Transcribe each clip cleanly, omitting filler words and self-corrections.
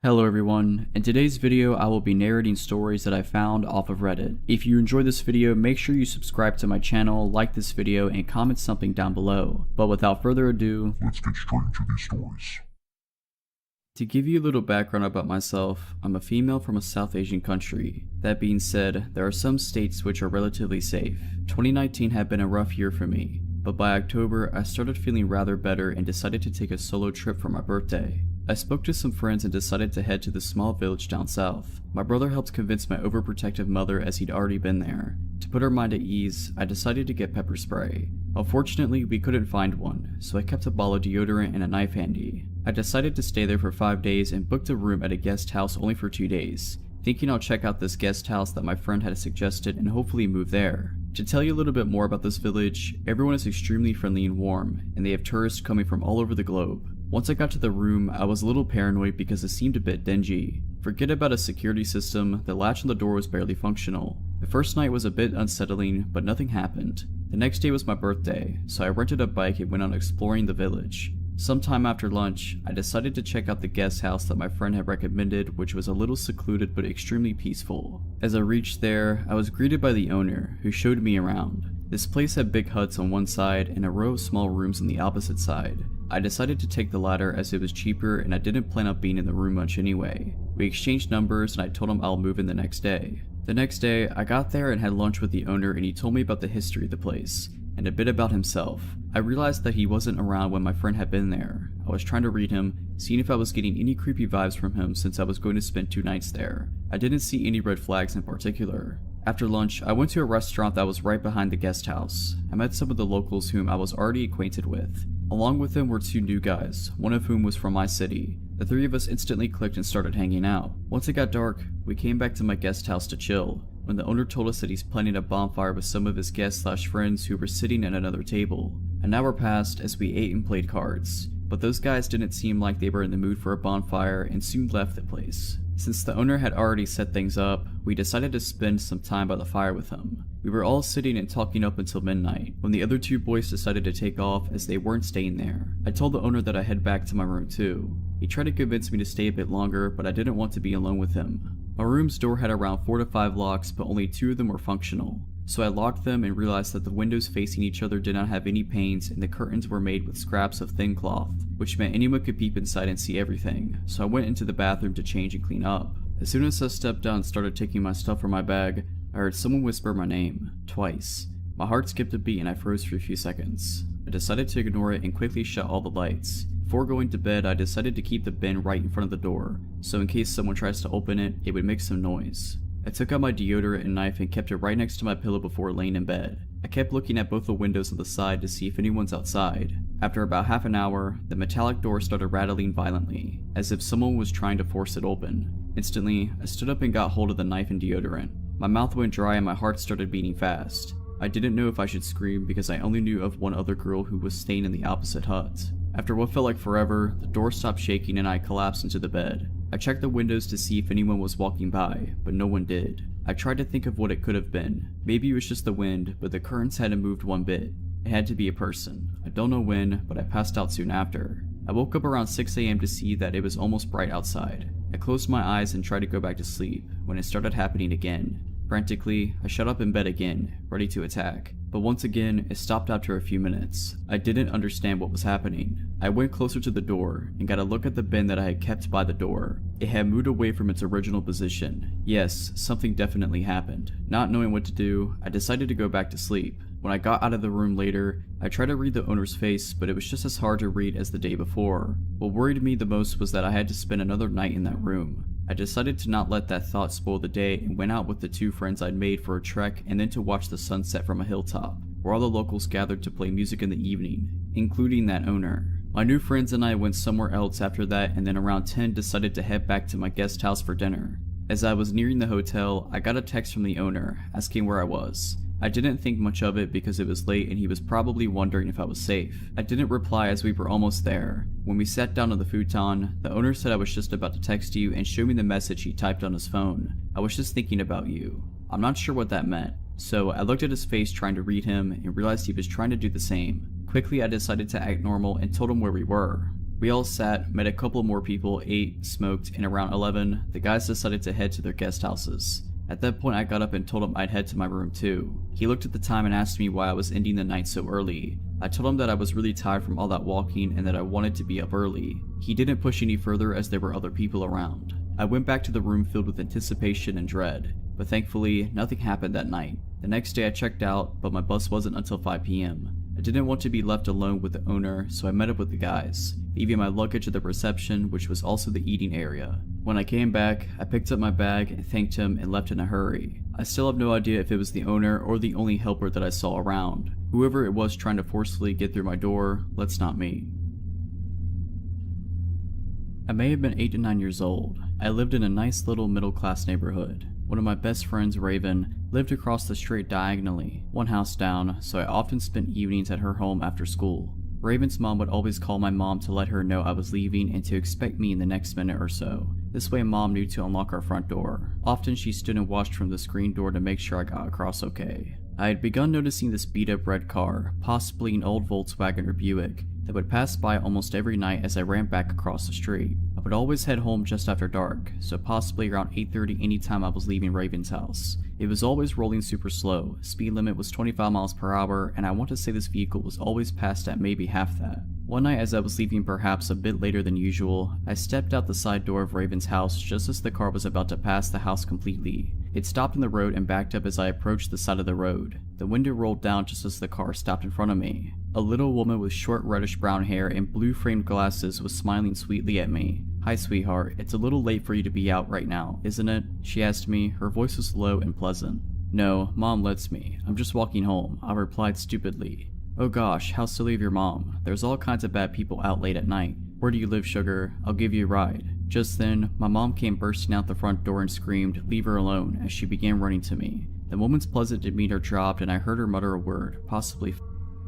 Hello everyone, in today's video I will be narrating stories that I found off of Reddit. If you enjoyed this video, make sure you subscribe to my channel, like this video, and comment something down below. But without further ado, let's get straight into these stories. To give you a little background about myself, I'm a female from a South Asian country. That being said, there are some states which are relatively safe. 2019 had been a rough year for me, but by October I started feeling rather better and decided to take a solo trip for my birthday. I spoke to some friends and decided to head to the small village down south. My brother helped convince my overprotective mother as he'd already been there. To put her mind at ease, I decided to get pepper spray. Unfortunately, we couldn't find one, so I kept a ball of deodorant and a knife handy. I decided to stay there for 5 days and booked a room at a guest house only for 2 days, thinking I'll check out this guest house that my friend had suggested and hopefully move there. To tell you a little bit more about this village, everyone is extremely friendly and warm, and they have tourists coming from all over the globe. Once I got to the room, I was a little paranoid because it seemed a bit dingy. Forget about a security system, the latch on the door was barely functional. The first night was a bit unsettling, but nothing happened. The next day was my birthday, so I rented a bike and went on exploring the village. Sometime after lunch, I decided to check out the guest house that my friend had recommended, which was a little secluded but extremely peaceful. As I reached there, I was greeted by the owner, who showed me around. This place had big huts on one side and a row of small rooms on the opposite side. I decided to take the latter as it was cheaper and I didn't plan on being in the room much anyway. We exchanged numbers and I told him I'll move in the next day. The next day, I got there and had lunch with the owner and he told me about the history of the place and a bit about himself. I realized that he wasn't around when my friend had been there. I was trying to read him, seeing if I was getting any creepy vibes from him since I was going to spend 2 nights there. I didn't see any red flags in particular. After lunch, I went to a restaurant that was right behind the guest house. I met some of the locals whom I was already acquainted with. Along with them were 2 new guys, one of whom was from my city. The 3 of us instantly clicked and started hanging out. Once it got dark, we came back to my guest house to chill, when the owner told us that he's planning a bonfire with some of his guests/friends who were sitting at another table. An hour passed as we ate and played cards, but those guys didn't seem like they were in the mood for a bonfire and soon left the place. Since the owner had already set things up, we decided to spend some time by the fire with him. We were all sitting and talking up until midnight, when the other 2 boys decided to take off as they weren't staying there. I told the owner that I head back to my room too. He tried to convince me to stay a bit longer, but I didn't want to be alone with him. My room's door had around 4 to 5 locks, but only 2 of them were functional. So I locked them and realized that the windows facing each other did not have any panes and the curtains were made with scraps of thin cloth, which meant anyone could peep inside and see everything. So I went into the bathroom to change and clean up. As soon as I stepped down and started taking my stuff from my bag, I heard someone whisper my name, twice. My heart skipped a beat and I froze for a few seconds. I decided to ignore it and quickly shut all the lights. Before going to bed, I decided to keep the bin right in front of the door, so in case someone tries to open it, it would make some noise. I took out my deodorant and knife and kept it right next to my pillow before laying in bed. I kept looking at both the windows on the side to see if anyone's outside. After about half an hour, the metallic door started rattling violently, as if someone was trying to force it open. Instantly, I stood up and got hold of the knife and deodorant. My mouth went dry and my heart started beating fast. I didn't know if I should scream because I only knew of one other girl who was staying in the opposite hut. After what felt like forever, the door stopped shaking and I collapsed into the bed. I checked the windows to see if anyone was walking by, but no one did. I tried to think of what it could have been. Maybe it was just the wind, but the curtains hadn't moved one bit. It had to be a person. I don't know when, but I passed out soon after. I woke up around 6 AM to see that it was almost bright outside. I closed my eyes and tried to go back to sleep, when it started happening again. Frantically, I shut up in bed again, ready to attack. But once again, it stopped after a few minutes. I didn't understand what was happening. I went closer to the door and got a look at the bin that I had kept by the door. It had moved away from its original position. Yes, something definitely happened. Not knowing what to do, I decided to go back to sleep. When I got out of the room later, I tried to read the owner's face, but it was just as hard to read as the day before. What worried me the most was that I had to spend another night in that room. I decided to not let that thought spoil the day and went out with the 2 friends I'd made for a trek and then to watch the sunset from a hilltop, where all the locals gathered to play music in the evening, including that owner. My new friends and I went somewhere else after that and then around 10 decided to head back to my guest house for dinner. As I was nearing the hotel, I got a text from the owner asking where I was. I didn't think much of it because it was late and he was probably wondering if I was safe. I didn't reply as we were almost there. When we sat down on the futon, the owner said I was just about to text you and show me the message he typed on his phone. I was just thinking about you. I'm not sure what that meant, so I looked at his face trying to read him and realized he was trying to do the same. Quickly I decided to act normal and told him where we were. We all sat, met a couple more people, ate, smoked, and around 11, the guys decided to head to their guest houses. At that point, I got up and told him I'd head to my room too. He looked at the time and asked me why I was ending the night so early. I told him that I was really tired from all that walking and that I wanted to be up early. He didn't push any further as there were other people around. I went back to the room filled with anticipation and dread, but thankfully, nothing happened that night. The next day I checked out, but my bus wasn't until 5 p.m. I didn't want to be left alone with the owner, so I met up with the guys, leaving my luggage at the reception, which was also the eating area. When I came back, I picked up my bag, thanked him, and left in a hurry. I still have no idea if it was the owner or the only helper that I saw around. Whoever it was trying to forcefully get through my door, let's not meet. I may have been 8 to 9 years old. I lived in a nice little middle-class neighborhood. One of my best friends, Raven, lived across the street diagonally, one house down, so I often spent evenings at her home after school. Raven's mom would always call my mom to let her know I was leaving and to expect me in the next minute or so. This way mom knew to unlock our front door. Often she stood and watched from the screen door to make sure I got across okay. I had begun noticing this beat-up red car, possibly an old Volkswagen or Buick, that would pass by almost every night as I ran back across the street. I would always head home just after dark, so possibly around 8:30 anytime I was leaving Raven's house. It was always rolling super slow, speed limit was 25 miles per hour, and I want to say this vehicle was always passed at maybe half that. One night as I was leaving perhaps a bit later than usual, I stepped out the side door of Raven's house just as the car was about to pass the house completely. It stopped in the road and backed up as I approached the side of the road. The window rolled down just as the car stopped in front of me. A little woman with short reddish brown hair and blue framed glasses was smiling sweetly at me. "Hi sweetheart, it's a little late for you to be out right now, isn't it?" she asked me. Her voice was low and pleasant. "No, mom lets me. I'm just walking home," I replied stupidly. "Oh gosh, how silly of your mom. There's all kinds of bad people out late at night. Where do you live, sugar? I'll give you a ride." Just then, my mom came bursting out the front door and screamed, "Leave her alone," as she began running to me. The woman's pleasant demeanor dropped and I heard her mutter a word, possibly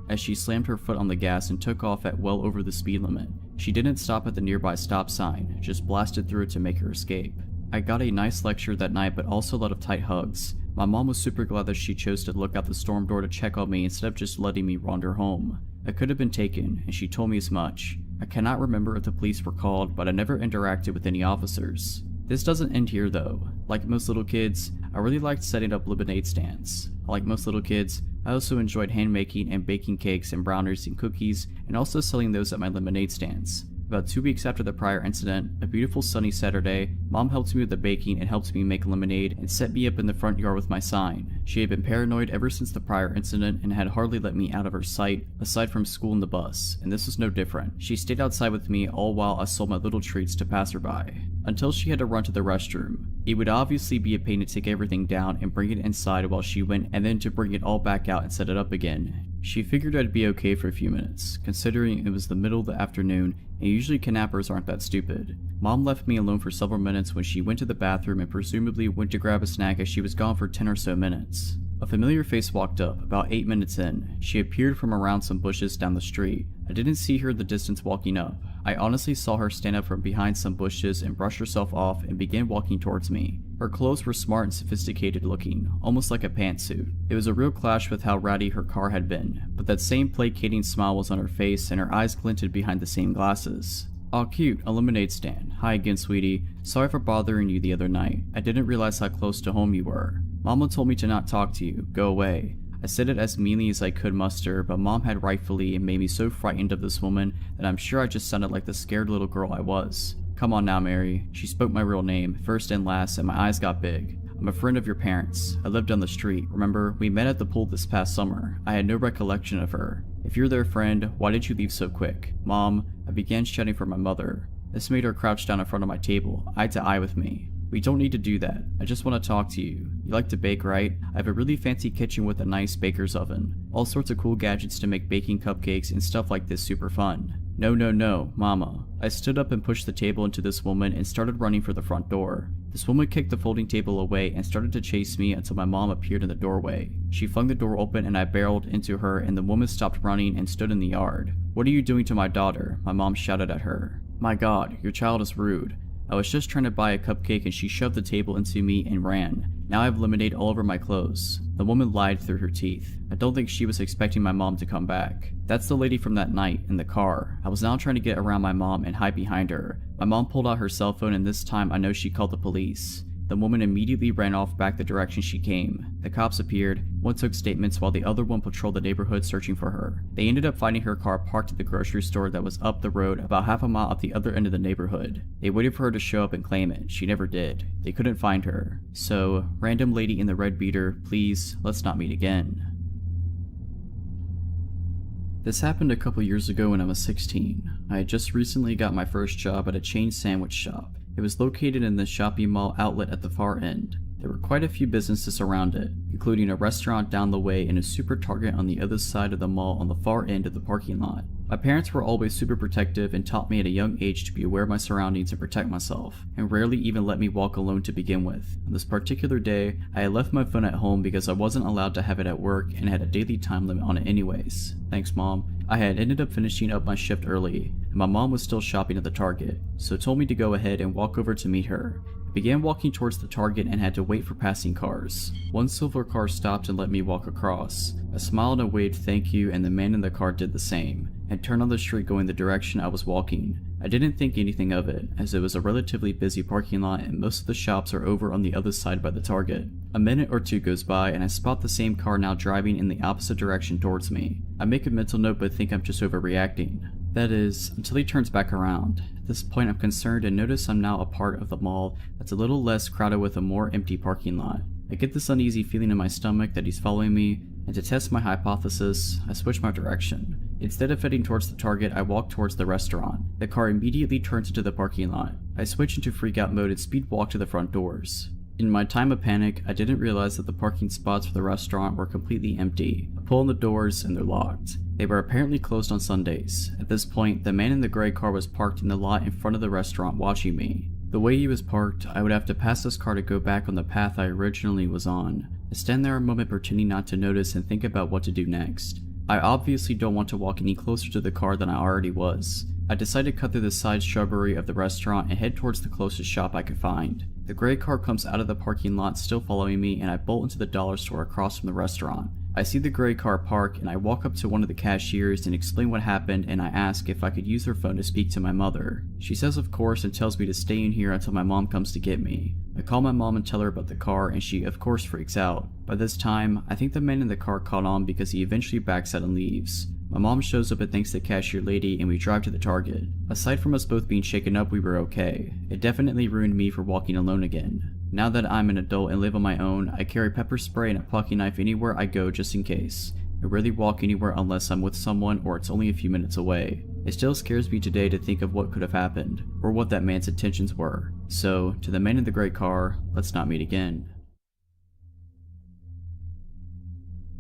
as she slammed her foot on the gas and took off at well over the speed limit. She didn't stop at the nearby stop sign, just blasted through it to make her escape. I got a nice lecture that night, but also a lot of tight hugs. My mom was super glad that she chose to look out the storm door to check on me instead of just letting me wander home. I could have been taken, and she told me as much. I cannot remember if the police were called, but I never interacted with any officers. This doesn't end here though. Like most little kids, I really liked setting up lemonade stands. Like most little kids, I also enjoyed hand making and baking cakes and brownies and cookies, and also selling those at my lemonade stands. About 2 weeks after the prior incident, a beautiful sunny Saturday, mom helped me with the baking and helped me make lemonade and set me up in the front yard with my sign. She had been paranoid ever since the prior incident and had hardly let me out of her sight, aside from school and the bus, and this was no different. She stayed outside with me all while I sold my little treats to passerby, until she had to run to the restroom. It would obviously be a pain to take everything down and bring it inside while she went, and then to bring it all back out and set it up again. She figured I'd be okay for a few minutes, considering it was the middle of the afternoon and usually kidnappers aren't that stupid. Mom left me alone for several minutes when she went to the bathroom and presumably went to grab a snack as she was gone for 10 or so minutes. A familiar face walked up, about 8 minutes in. She appeared from around some bushes down the street. I didn't see her in the distance walking up. I honestly saw her stand up from behind some bushes and brush herself off and begin walking towards me. Her clothes were smart and sophisticated looking, almost like a pantsuit. It was a real clash with how ratty her car had been, but that same placating smile was on her face and her eyes glinted behind the same glasses. "Aw cute, a lemonade stand. Hi again, sweetie. Sorry for bothering you the other night. I didn't realize how close to home you were. Mama told me to not talk to you. Go away." I said it as meanly as I could muster, but mom had rightfully made me so frightened of this woman that I'm sure I just sounded like the scared little girl I was. "Come on now, Mary." She spoke my real name, first and last, and my eyes got big. "I'm a friend of your parents. I live down the street. Remember, we met at the pool this past summer. I had no recollection of her. If you're their friend, why did you leave so quick?" "Mom," I began shouting for my mother. This made her crouch down in front of my table, eye to eye with me. "We don't need to do that. I just want to talk to you. You like to bake, right? I have a really fancy kitchen with a nice baker's oven. All sorts of cool gadgets to make baking cupcakes and stuff like this super fun." "No, no, no, Mama." I stood up and pushed the table into this woman and started running for the front door. This woman kicked the folding table away and started to chase me until my mom appeared in the doorway. She flung the door open and I barreled into her and the woman stopped running and stood in the yard. "What are you doing to my daughter?" my mom shouted at her. "My God, your child is rude. I was just trying to buy a cupcake and she shoved the table into me and ran. Now I have lemonade all over my clothes. The woman lied through her teeth. I don't think she was expecting my mom to come back. That's the lady from that night in the car. I was now trying to get around my mom and hide behind her. My mom pulled out her cell phone, and this time I know she called the police. The woman immediately ran off back the direction she came. The cops appeared. One took statements while the other one patrolled the neighborhood searching for her. They ended up finding her car parked at the grocery store that was up the road about half a mile at the other end of the neighborhood. They waited for her to show up and claim it. She never did. They couldn't find her. So, random lady in the red beater, please, let's not meet again. This happened a couple years ago when I was 16. I had just recently got my first job at a chain sandwich shop. It was located in the shopping mall outlet at the far end. There were quite a few businesses around it, including a restaurant down the way and a super Target on the other side of the mall on the far end of the parking lot. My parents were always super protective and taught me at a young age to be aware of my surroundings and protect myself, and rarely even let me walk alone to begin with. On this particular day, I had left my phone at home because I wasn't allowed to have it at work and had a daily time limit on it anyways. Thanks, Mom. I had ended up finishing up my shift early, and my mom was still shopping at the Target, so told me to go ahead and walk over to meet her. I began walking towards the Target and had to wait for passing cars. One silver car stopped and let me walk across. I smiled and waved thank you, and the man in the car did the same, and turned on the street going the direction I was walking. I didn't think anything of it, as it was a relatively busy parking lot and most of the shops are over on the other side by the Target. A minute or two goes by and I spot the same car now driving in the opposite direction towards me. I make a mental note but think I'm just overreacting. That is, until he turns back around. At this point I'm concerned and notice I'm now a part of the mall that's a little less crowded with a more empty parking lot. I get this uneasy feeling in my stomach that he's following me, and to test my hypothesis, I switch my direction. Instead of heading towards the Target, I walk towards the restaurant. The car immediately turns into the parking lot. I switch into freak out mode and speed walk to the front doors. In my time of panic, I didn't realize that the parking spots for the restaurant were completely empty. I pull on the doors and they're locked. They were apparently closed on Sundays. At this point, the man in the gray car was parked in the lot in front of the restaurant watching me. The way he was parked, I would have to pass this car to go back on the path I originally was on. I stand there a moment pretending not to notice and think about what to do next. I obviously don't want to walk any closer to the car than I already was. I decide to cut through the side shrubbery of the restaurant and head towards the closest shop I could find. The gray car comes out of the parking lot still following me and I bolt into the dollar store across from the restaurant. I see the gray car park and I walk up to one of the cashiers and explain what happened, and I ask if I could use her phone to speak to my mother. She says of course and tells me to stay in here until my mom comes to get me. I call my mom and tell her about the car and she of course freaks out. By this time, I think the man in the car caught on because he eventually backs out and leaves. My mom shows up and thanks the cashier lady and we drive to the Target. Aside from us both being shaken up, we were okay. It definitely ruined me for walking alone again. Now that I'm an adult and live on my own, I carry pepper spray and a pocket knife anywhere I go just in case. I rarely walk anywhere unless I'm with someone or it's only a few minutes away. It still scares me today to think of what could have happened, or what that man's intentions were. So, to the man in the gray car, let's not meet again.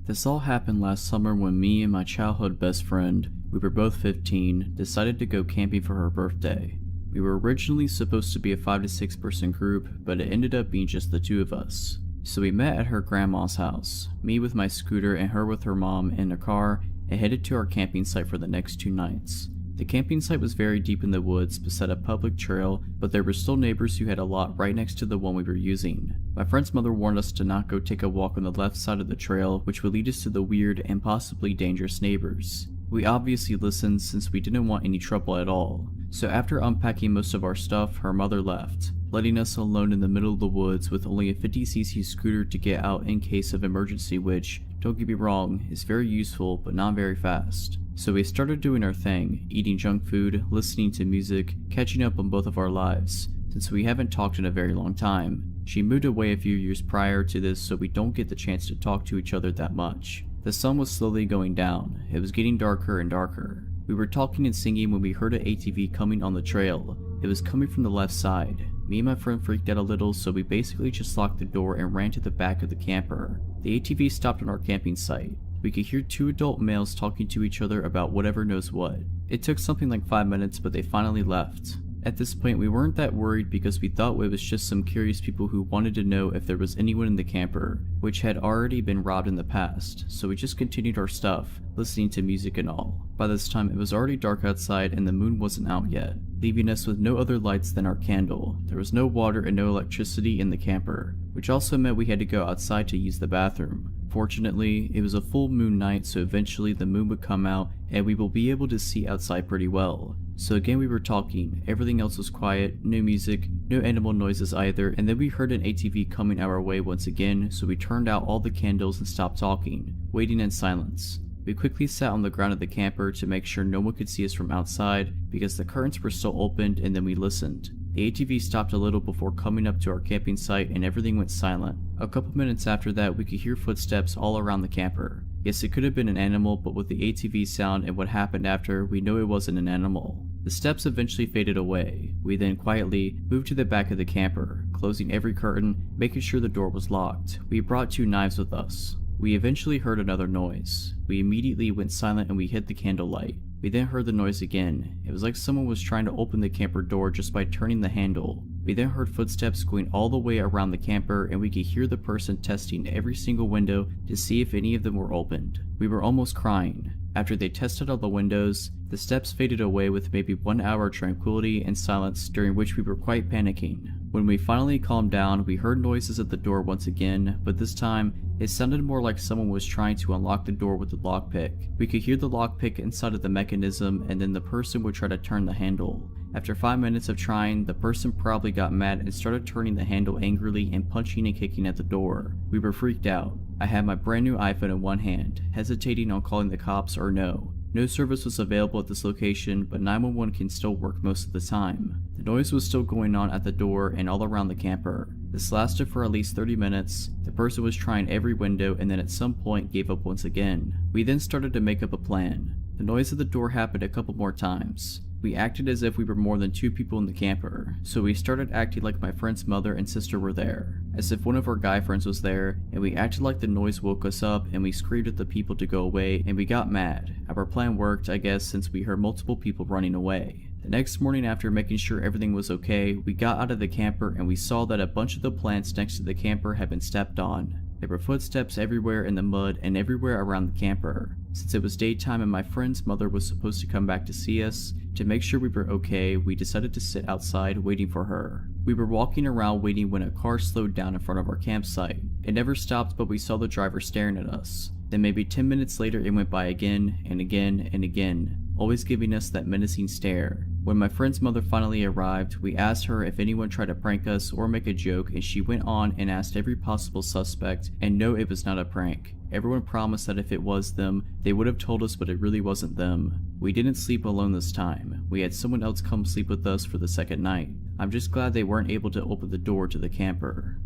This all happened last summer when me and my childhood best friend, we were both 15, decided to go camping for her birthday. We were originally supposed to be a 5 to 6 person group, but it ended up being just the two of us. So we met at her grandma's house, me with my scooter and her with her mom in a car, and headed to our camping site for the next 2 nights. The camping site was very deep in the woods beside a public trail, but there were still neighbors who had a lot right next to the one we were using. My friend's mother warned us to not go take a walk on the left side of the trail, which would lead us to the weird and possibly dangerous neighbors. We obviously listened since we didn't want any trouble at all. So after unpacking most of our stuff, her mother left, letting us alone in the middle of the woods with only a 50cc scooter to get out in case of emergency, which, don't get me wrong, is very useful but not very fast. So we started doing our thing, eating junk food, listening to music, catching up on both of our lives, since we haven't talked in a very long time. She moved away a few years prior to this, so we don't get the chance to talk to each other that much. The sun was slowly going down. It was getting darker and darker. We were talking and singing when we heard an ATV coming on the trail. It was coming from the left side. Me and my friend freaked out a little, so we basically just locked the door and ran to the back of the camper. The ATV stopped on our camping site. We could hear 2 adult males talking to each other about whatever knows what. It took something like 5 minutes, but they finally left. At this point, we weren't that worried because we thought it was just some curious people who wanted to know if there was anyone in the camper, which had already been robbed in the past, so we just continued our stuff, listening to music and all. By this time, it was already dark outside and the moon wasn't out yet, leaving us with no other lights than our candle. There was no water and no electricity in the camper, which also meant we had to go outside to use the bathroom. Fortunately, it was a full moon night, so eventually the moon would come out and we will be able to see outside pretty well. So again we were talking, everything else was quiet, no music, no animal noises either, and then we heard an ATV coming our way once again, so we turned out all the candles and stopped talking, waiting in silence. We quickly sat on the ground of the camper to make sure no one could see us from outside because the curtains were still opened, and then we listened. The ATV stopped a little before coming up to our camping site and everything went silent. A couple minutes after that, we could hear footsteps all around the camper. Yes, it could have been an animal, but with the ATV sound and what happened after, we know it wasn't an animal. The steps eventually faded away. We then quietly moved to the back of the camper, closing every curtain, making sure the door was locked. We brought 2 knives with us. We eventually heard another noise. We immediately went silent and we hid the candlelight. We then heard the noise again. It was like someone was trying to open the camper door just by turning the handle. We then heard footsteps going all the way around the camper and we could hear the person testing every single window to see if any of them were opened. We were almost crying. After they tested all the windows, the steps faded away with maybe 1 hour of tranquility and silence during which we were quite panicking. When we finally calmed down, we heard noises at the door once again, but this time, it sounded more like someone was trying to unlock the door with the lockpick. We could hear the lockpick inside of the mechanism and then the person would try to turn the handle. After 5 minutes of trying, the person probably got mad and started turning the handle angrily and punching and kicking at the door. We were freaked out. I had my brand new iPhone in one hand, hesitating on calling the cops or no. No service was available at this location, but 911 can still work most of the time. The noise was still going on at the door and all around the camper. This lasted for at least 30 minutes. The person was trying every window and then at some point gave up once again. We then started to make up a plan. The noise at the door happened a couple more times. We acted as if we were more than 2 people in the camper, so we started acting like my friend's mother and sister were there, as if one of our guy friends was there, and we acted like the noise woke us up and we screamed at the people to go away and we got mad. Our plan worked, I guess, since we heard multiple people running away. The next morning, after making sure everything was okay, we got out of the camper and we saw that a bunch of the plants next to the camper had been stepped on. There were footsteps everywhere in the mud and everywhere around the camper. Since it was daytime and my friend's mother was supposed to come back to see us, to make sure we were okay, we decided to sit outside waiting for her. We were walking around waiting when a car slowed down in front of our campsite. It never stopped, but we saw the driver staring at us. Then maybe 10 minutes later it went by again and again and again, always giving us that menacing stare. When my friend's mother finally arrived, we asked her if anyone tried to prank us or make a joke, and she went on and asked every possible suspect, and no, it was not a prank. Everyone promised that if it was them, they would have told us, but it really wasn't them. We didn't sleep alone this time. We had someone else come sleep with us for the second night. I'm just glad they weren't able to open the door to the camper.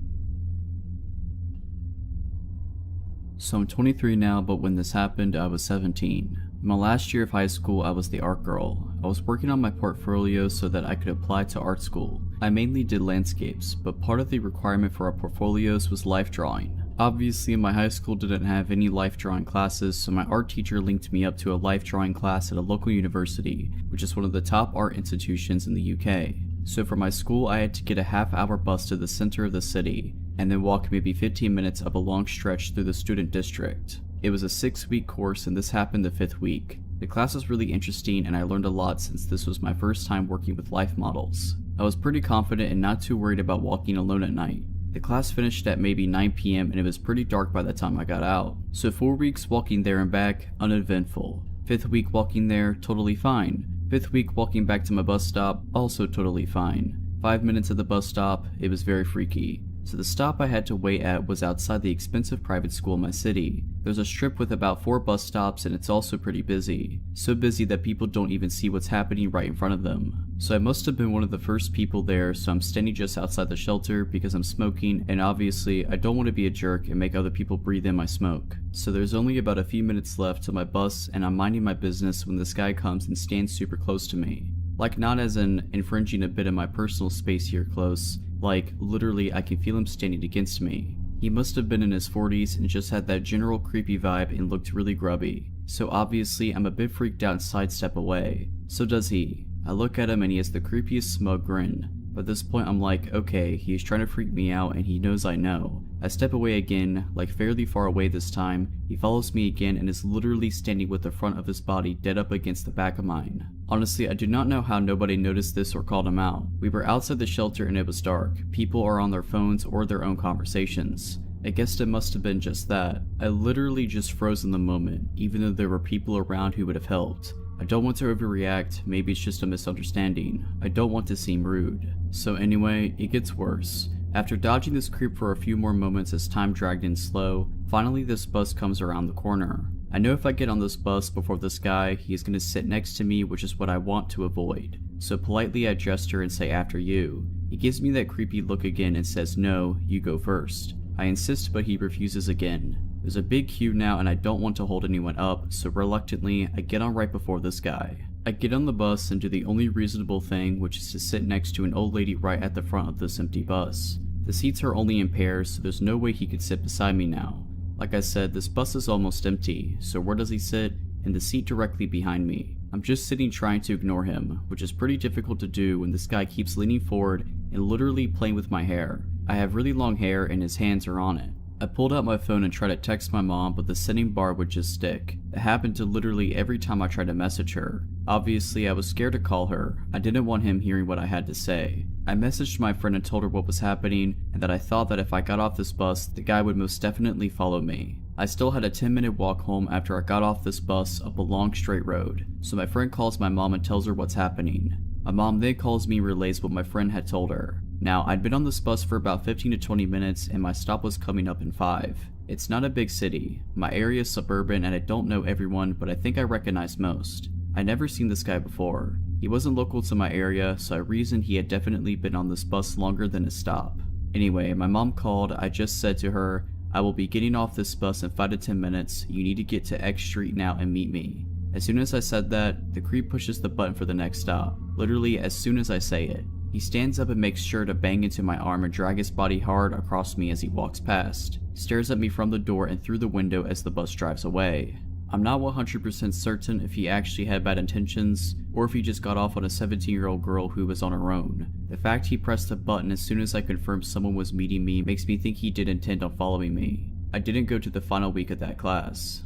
So I'm 23 now, but when this happened, I was 17. In my last year of high school, I was the art girl. I was working on my portfolio so that I could apply to art school. I mainly did landscapes, but part of the requirement for our portfolios was life drawing. Obviously, my high school didn't have any life drawing classes, so my art teacher linked me up to a life drawing class at a local university, which is one of the top art institutions in the UK. So for my school, I had to get a half-hour bus to the center of the city, and then walk maybe 15 minutes up a long stretch through the student district. It was a 6-week course and this happened the 5th week. The class was really interesting and I learned a lot since this was my first time working with life models. I was pretty confident and not too worried about walking alone at night. The class finished at maybe 9 p.m. and it was pretty dark by the time I got out. So 4 weeks walking there and back, uneventful. 5th week walking there, totally fine. 5th week walking back to my bus stop, also totally fine. 5 minutes at the bus stop, it was very freaky. So the stop I had to wait at was outside the expensive private school in my city. There's a strip with about 4 bus stops and it's also pretty busy. So busy that people don't even see what's happening right in front of them. So I must have been one of the first people there, so I'm standing just outside the shelter because I'm smoking, and obviously I don't want to be a jerk and make other people breathe in my smoke. So there's only about a few minutes left to my bus and I'm minding my business when this guy comes and stands super close to me. Like, not as in infringing a bit of my personal space here close, like literally I can feel him standing against me. He must have been in his 40s and just had that general creepy vibe and looked really grubby. So obviously I'm a bit freaked out and sidestep away. So does he. I look at him and he has the creepiest smug grin. But at this point I'm like, okay, he's trying to freak me out and he knows I know. I step away again, like fairly far away this time. He follows me again and is literally standing with the front of his body dead up against the back of mine. Honestly, I do not know how nobody noticed this or called him out. We were outside the shelter and it was dark. People are on their phones or their own conversations. I guess it must have been just that. I literally just froze in the moment, even though there were people around who would have helped. I don't want to overreact, maybe it's just a misunderstanding. I don't want to seem rude. So anyway, it gets worse. After dodging this creep for a few more moments as time dragged in slow, finally this bus comes around the corner. I know if I get on this bus before this guy, he is going to sit next to me, which is what I want to avoid. So politely I gesture and say after you. He gives me that creepy look again and says no, you go first. I insist but he refuses again. There's a big queue now and I don't want to hold anyone up, so reluctantly I get on right before this guy. I get on the bus and do the only reasonable thing, which is to sit next to an old lady right at the front of this empty bus. The seats are only in pairs, so there's no way he could sit beside me now. Like I said, this bus is almost empty, so where does he sit? In the seat directly behind me. I'm just sitting trying to ignore him, which is pretty difficult to do when this guy keeps leaning forward and literally playing with my hair. I have really long hair and his hands are on it. I pulled out my phone and tried to text my mom, but the sending bar would just stick. It happened to literally every time I tried to message her. Obviously, I was scared to call her. I didn't want him hearing what I had to say. I messaged my friend and told her what was happening and that I thought that if I got off this bus, the guy would most definitely follow me. I still had a 10-minute walk home after I got off this bus up a long straight road, so my friend calls my mom and tells her what's happening. My mom then calls me and relays what my friend had told her. Now, I'd been on this bus for about 15 to 20 minutes and my stop was coming up in 5. It's not a big city. My area is suburban and I don't know everyone, but I think I recognize most. I'd never seen this guy before. He wasn't local to my area, so I reasoned he had definitely been on this bus longer than his stop. Anyway, my mom called. I just said to her, I will be getting off this bus in 5 to 10 minutes. You need to get to X Street now and meet me. As soon as I said that, the creep pushes the button for the next stop. Literally as soon as I say it. He stands up and makes sure to bang into my arm and drag his body hard across me as he walks past. Stares at me from the door and through the window as the bus drives away. I'm not 100% certain if he actually had bad intentions, or if he just got off on a 17-year-old girl who was on her own. The fact he pressed the button as soon as I confirmed someone was meeting me makes me think he did intend on following me. I didn't go to the final week of that class.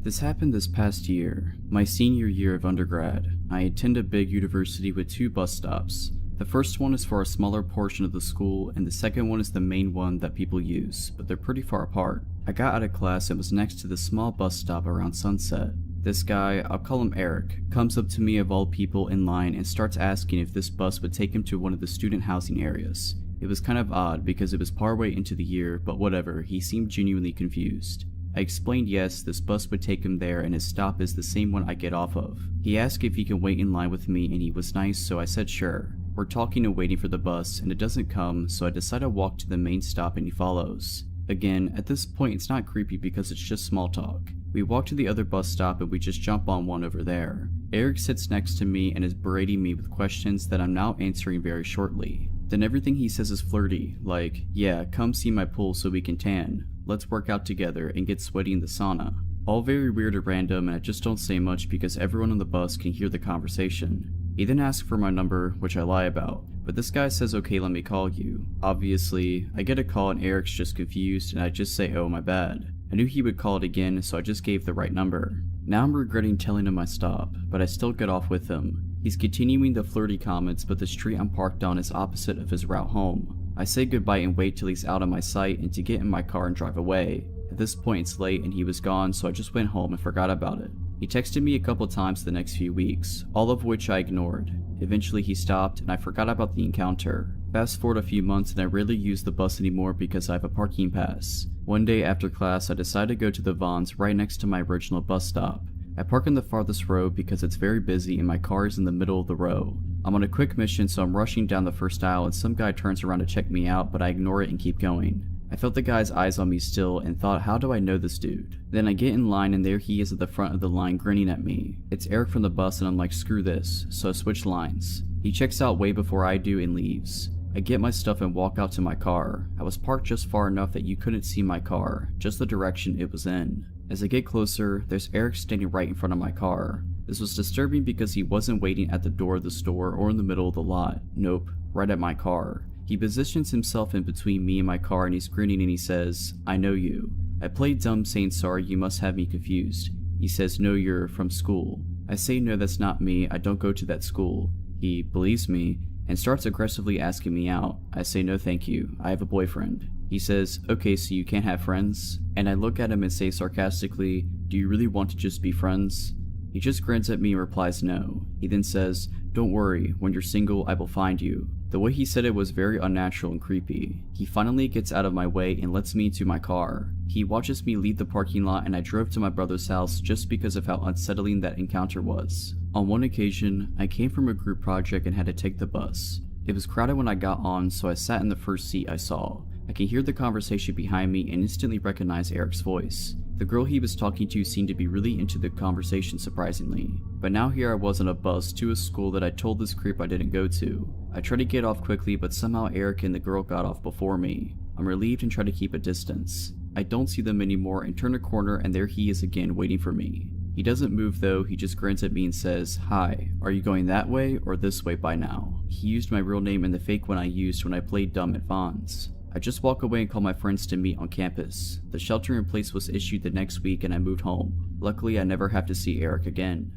This happened this past year, my senior year of undergrad. I attend a big university with 2 bus stops. The first one is for a smaller portion of the school, and the second one is the main one that people use, but they're pretty far apart. I got out of class and was next to the small bus stop around sunset. This guy, I'll call him Eric, comes up to me of all people in line and starts asking if this bus would take him to one of the student housing areas. It was kind of odd because it was partway into the year, but whatever, he seemed genuinely confused. I explained yes, this bus would take him there and his stop is the same one I get off of. He asked if he can wait in line with me and he was nice, so I said sure. We're talking and waiting for the bus and it doesn't come, so I decide to walk to the main stop and he follows. Again, at this point it's not creepy because it's just small talk. We walk to the other bus stop and we just jump on one over there. Eric sits next to me and is berating me with questions that I'm now answering very shortly. Then everything he says is flirty, like, yeah, come see my pool so we can tan. Let's work out together and get sweaty in the sauna. All very weird and random, and I just don't say much because everyone on the bus can hear the conversation. He then asks for my number, which I lie about, but this guy says okay, let me call you. Obviously, I get a call and Eric's just confused and I just say oh my bad. I knew he would call it again, so I just gave the right number. Now I'm regretting telling him my stop, but I still get off with him. He's continuing the flirty comments, but the street I'm parked on is opposite of his route home. I say goodbye and wait till he's out of my sight and to get in my car and drive away. At this point it's late and he was gone, so I just went home and forgot about it. He texted me a couple times the next few weeks, all of which I ignored. Eventually he stopped and I forgot about the encounter. Fast forward a few months and I rarely use the bus anymore because I have a parking pass. One day after class I decided to go to the Vons right next to my original bus stop. I park in the farthest row because it's very busy and my car is in the middle of the row. I'm on a quick mission, so I'm rushing down the first aisle and some guy turns around to check me out, but I ignore it and keep going. I felt the guy's eyes on me still and thought, how do I know this dude? Then I get in line and there he is at the front of the line grinning at me. It's Eric from the bus and I'm like, screw this, so I switch lines. He checks out way before I do and leaves. I get my stuff and walk out to my car. I was parked just far enough that you couldn't see my car, just the direction it was in. As I get closer, there's Eric standing right in front of my car. This was disturbing because he wasn't waiting at the door of the store or in the middle of the lot. Nope, right at my car. He positions himself in between me and my car and he's grinning and he says, "I know you." I play dumb saying sorry, you must have me confused. He says, "No, you're from school." I say no, that's not me, I don't go to that school. He believes me and starts aggressively asking me out. I say no thank you, I have a boyfriend. He says, "Okay, so you can't have friends?" And I look at him and say sarcastically, "Do you really want to just be friends?" He just grins at me and replies no. He then says, "Don't worry, when you're single I will find you." The way he said it was very unnatural and creepy. He finally gets out of my way and lets me into my car. He watches me leave the parking lot and I drove to my brother's house just because of how unsettling that encounter was. On one occasion, I came from a group project and had to take the bus. It was crowded when I got on, so I sat in the first seat I saw. I can hear the conversation behind me and instantly recognize Eric's voice. The girl he was talking to seemed to be really into the conversation surprisingly. But now here I was on a bus to a school that I told this creep I didn't go to. I tried to get off quickly, but somehow Eric and the girl got off before me. I'm relieved and try to keep a distance. I don't see them anymore and turn a corner and there he is again waiting for me. He doesn't move though, he just grins at me and says, "Hi, are you going that way or this way by now?" He used my real name and the fake one I used when I played dumb at Vaughn's. I just walk away and call my friends to meet on campus. The shelter in place was issued the next week and I moved home. Luckily I never have to see Eric again.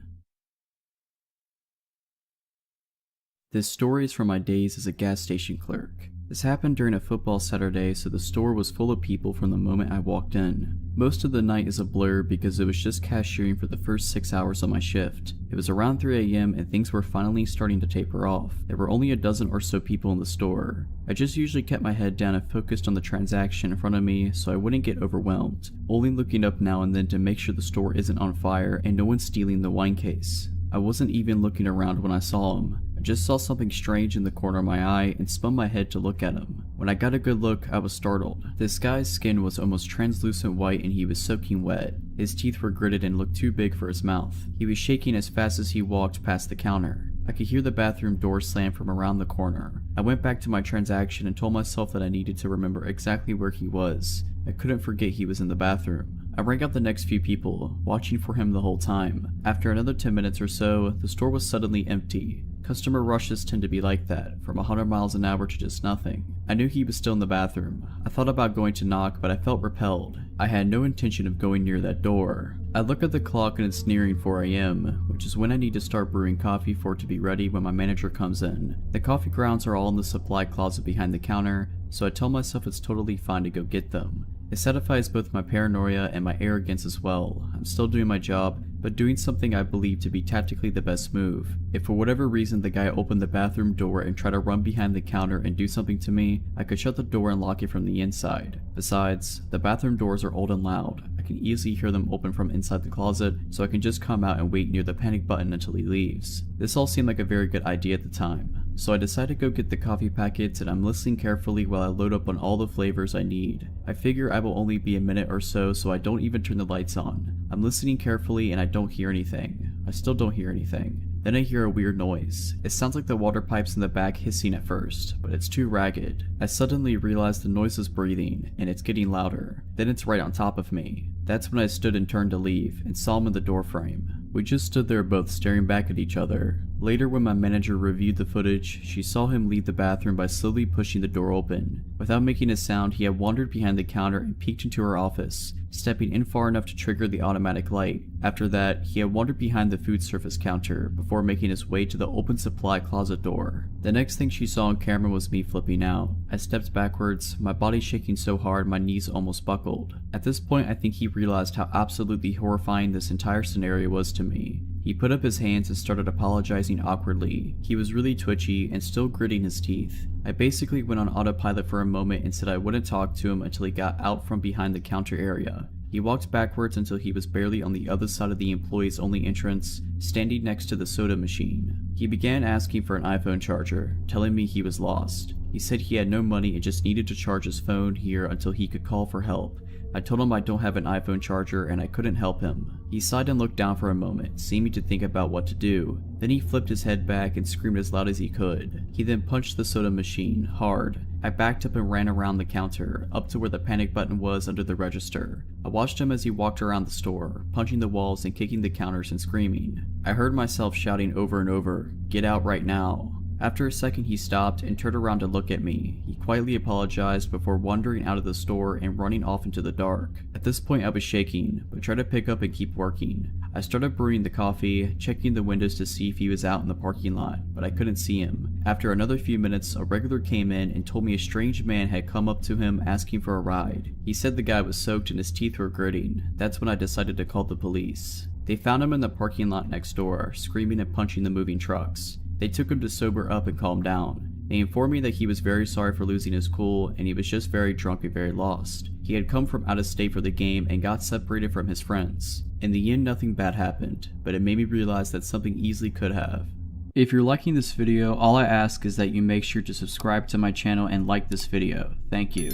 This story is from my days as a gas station clerk. This happened during a football Saturday, so the store was full of people from the moment I walked in. Most of the night is a blur because it was just cashiering for the first 6 hours of my shift. It was around 3 AM and things were finally starting to taper off. There were only a dozen or so people in the store. I just usually kept my head down and focused on the transaction in front of me so I wouldn't get overwhelmed, only looking up now and then to make sure the store isn't on fire and no one's stealing the wine case. I wasn't even looking around when I saw him. I just saw something strange in the corner of my eye and spun my head to look at him. When I got a good look, I was startled. This guy's skin was almost translucent white and he was soaking wet. His teeth were gritted and looked too big for his mouth. He was shaking as fast as he walked past the counter. I could hear the bathroom door slam from around the corner. I went back to my transaction and told myself that I needed to remember exactly where he was. I couldn't forget he was in the bathroom. I rang out the next few people, watching for him the whole time. After another 10 minutes or so, the store was suddenly empty. Customer rushes tend to be like that, from 100 miles an hour to just nothing. I knew he was still in the bathroom. I thought about going to knock, but I felt repelled. I had no intention of going near that door. I look at the clock and it's nearing 4 AM, which is when I need to start brewing coffee for it to be ready when my manager comes in. The coffee grounds are all in the supply closet behind the counter, so I tell myself it's totally fine to go get them. It satisfies both my paranoia and my arrogance as well. I'm still doing my job, but doing something I believe to be tactically the best move. If for whatever reason the guy opened the bathroom door and tried to run behind the counter and do something to me, I could shut the door and lock it from the inside. Besides, the bathroom doors are old and loud. I can easily hear them open from inside the closet, so I can just come out and wait near the panic button until he leaves. This all seemed like a very good idea at the time. So I decide to go get the coffee packets and I'm listening carefully while I load up on all the flavors I need. I figure I will only be a minute or so I don't even turn the lights on. I'm listening carefully and I don't hear anything. I still don't hear anything. Then I hear a weird noise. It sounds like the water pipes in the back hissing at first, but it's too ragged. I suddenly realize the noise is breathing, and it's getting louder. Then it's right on top of me. That's when I stood and turned to leave, and saw him in the doorframe. We just stood there both staring back at each other. Later when my manager reviewed the footage, she saw him leave the bathroom by slowly pushing the door open. Without making a sound, he had wandered behind the counter and peeked into her office, stepping in far enough to trigger the automatic light. After that, he had wandered behind the food service counter before making his way to the open supply closet door. The next thing she saw on camera was me flipping out. I stepped backwards, my body shaking so hard my knees almost buckled. At this point, I think he realized how absolutely horrifying this entire scenario was to me. He put up his hands and started apologizing awkwardly. He was really twitchy and still gritting his teeth. I basically went on autopilot for a moment and said I wouldn't talk to him until he got out from behind the counter area. He walked backwards until he was barely on the other side of the employees only entrance, standing next to the soda machine. He began asking for an iPhone charger, telling me he was lost. He said he had no money and just needed to charge his phone here until he could call for help. I told him I don't have an iPhone charger and I couldn't help him. He sighed and looked down for a moment, seeming to think about what to do. Then he flipped his head back and screamed as loud as he could. He then punched the soda machine hard. I backed up and ran around the counter, up to where the panic button was under the register. I watched him as he walked around the store, punching the walls and kicking the counters and screaming. I heard myself shouting over and over, "Get out right now." After a second he stopped and turned around to look at me. He quietly apologized before wandering out of the store and running off into the dark. At this point I was shaking, but tried to pick up and keep working. I started brewing the coffee, checking the windows to see if he was out in the parking lot, but I couldn't see him. After another few minutes, a regular came in and told me a strange man had come up to him asking for a ride. He said the guy was soaked and his teeth were gritting. That's when I decided to call the police. They found him in the parking lot next door, screaming and punching the moving trucks. They took him to sober up and calm down. They informed me that he was very sorry for losing his cool and he was just very drunk and very lost. He had come from out of state for the game and got separated from his friends. In the end, nothing bad happened, but it made me realize that something easily could have. If you're liking this video, all I ask is that you make sure to subscribe to my channel and like this video. Thank you.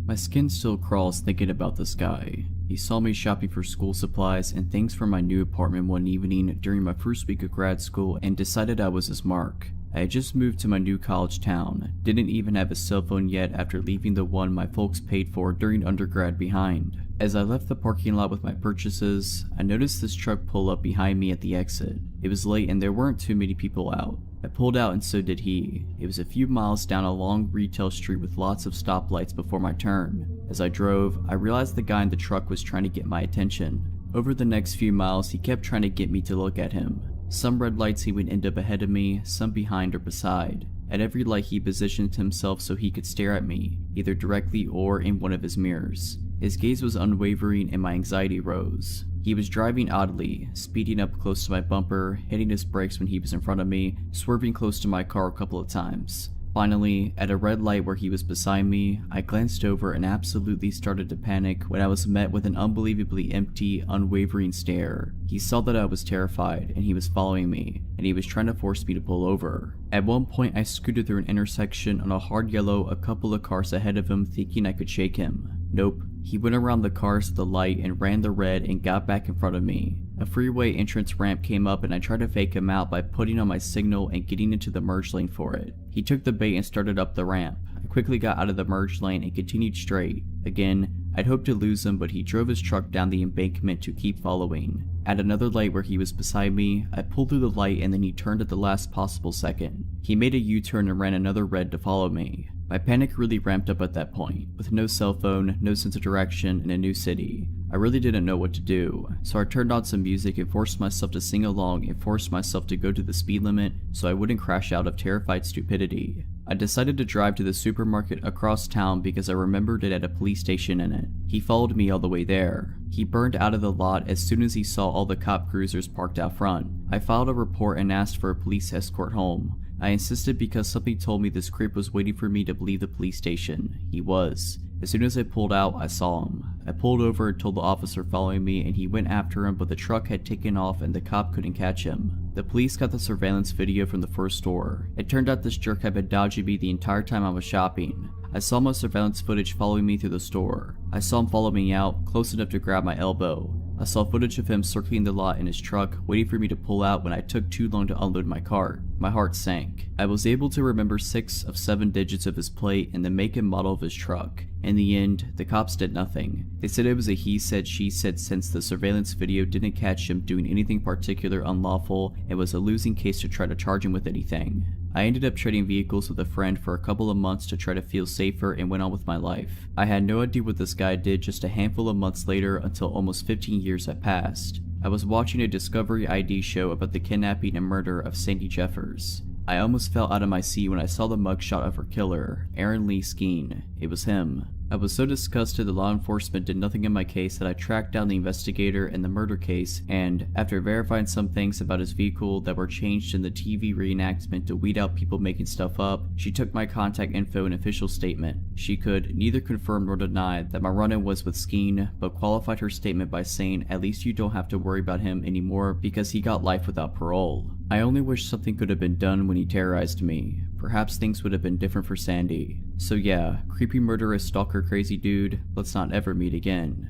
My skin still crawls thinking about this guy. He saw me shopping for school supplies and things for my new apartment one evening during my first week of grad school and decided I was his mark. I had just moved to my new college town, didn't even have a cell phone yet after leaving the one my folks paid for during undergrad behind. As I left the parking lot with my purchases, I noticed this truck pull up behind me at the exit. It was late and there weren't too many people out. I pulled out and so did he. It was a few miles down a long retail street with lots of stoplights before my turn. As I drove, I realized the guy in the truck was trying to get my attention. Over the next few miles, he kept trying to get me to look at him. Some red lights he would end up ahead of me, some behind or beside. At every light he positioned himself so he could stare at me, either directly or in one of his mirrors. His gaze was unwavering and my anxiety rose. He was driving oddly, speeding up close to my bumper, hitting his brakes when he was in front of me, swerving close to my car a couple of times. Finally, at a red light where he was beside me, I glanced over and absolutely started to panic when I was met with an unbelievably empty, unwavering stare. He saw that I was terrified and he was following me, and he was trying to force me to pull over. At one point I scooted through an intersection on a hard yellow a couple of cars ahead of him thinking I could shake him. Nope. He went around the cars at the light and ran the red and got back in front of me. A freeway entrance ramp came up and I tried to fake him out by putting on my signal and getting into the merge lane for it. He took the bait and started up the ramp. I quickly got out of the merge lane and continued straight. Again, I'd hoped to lose him, but he drove his truck down the embankment to keep following. At another light where he was beside me, I pulled through the light and then he turned at the last possible second. He made a U-turn and ran another red to follow me. My panic really ramped up at that point. With no cell phone, no sense of direction, in a new city, I really didn't know what to do, so I turned on some music and forced myself to sing along and forced myself to go to the speed limit so I wouldn't crash out of terrified stupidity. I decided to drive to the supermarket across town because I remembered it had a police station in it. He followed me all the way there. He burned out of the lot as soon as he saw all the cop cruisers parked out front. I filed a report and asked for a police escort home. I insisted because something told me this creep was waiting for me to leave the police station. He was. As soon as I pulled out, I saw him. I pulled over and told the officer following me and he went after him, but the truck had taken off and the cop couldn't catch him. The police got the surveillance video from the first store. It turned out this jerk had been dodging me the entire time I was shopping. I saw my surveillance footage following me through the store. I saw him follow me out, close enough to grab my elbow. I saw footage of him circling the lot in his truck, waiting for me to pull out when I took too long to unload my cart. My heart sank. I was able to remember 6 of 7 digits of his plate and the make and model of his truck. In the end, the cops did nothing. They said it was a he said she said since the surveillance video didn't catch him doing anything particular unlawful and was a losing case to try to charge him with anything. I ended up trading vehicles with a friend for a couple of months to try to feel safer and went on with my life. I had no idea what this guy did just a handful of months later until almost 15 years had passed. I was watching a Discovery ID show about the kidnapping and murder of Sandy Jeffers. I almost fell out of my seat when I saw the mugshot of her killer, Aaron Lee Skeen. It was him. I was so disgusted that law enforcement did nothing in my case that I tracked down the investigator in the murder case and, after verifying some things about his vehicle that were changed in the TV reenactment to weed out people making stuff up, she took my contact info and official statement. She could neither confirm nor deny that my run-in was with Skeen, but qualified her statement by saying at least you don't have to worry about him anymore because he got life without parole. I only wish something could have been done when he terrorized me. perhaps things would have been different for Sandy. So yeah, creepy murderous stalker crazy dude, let's not ever meet again.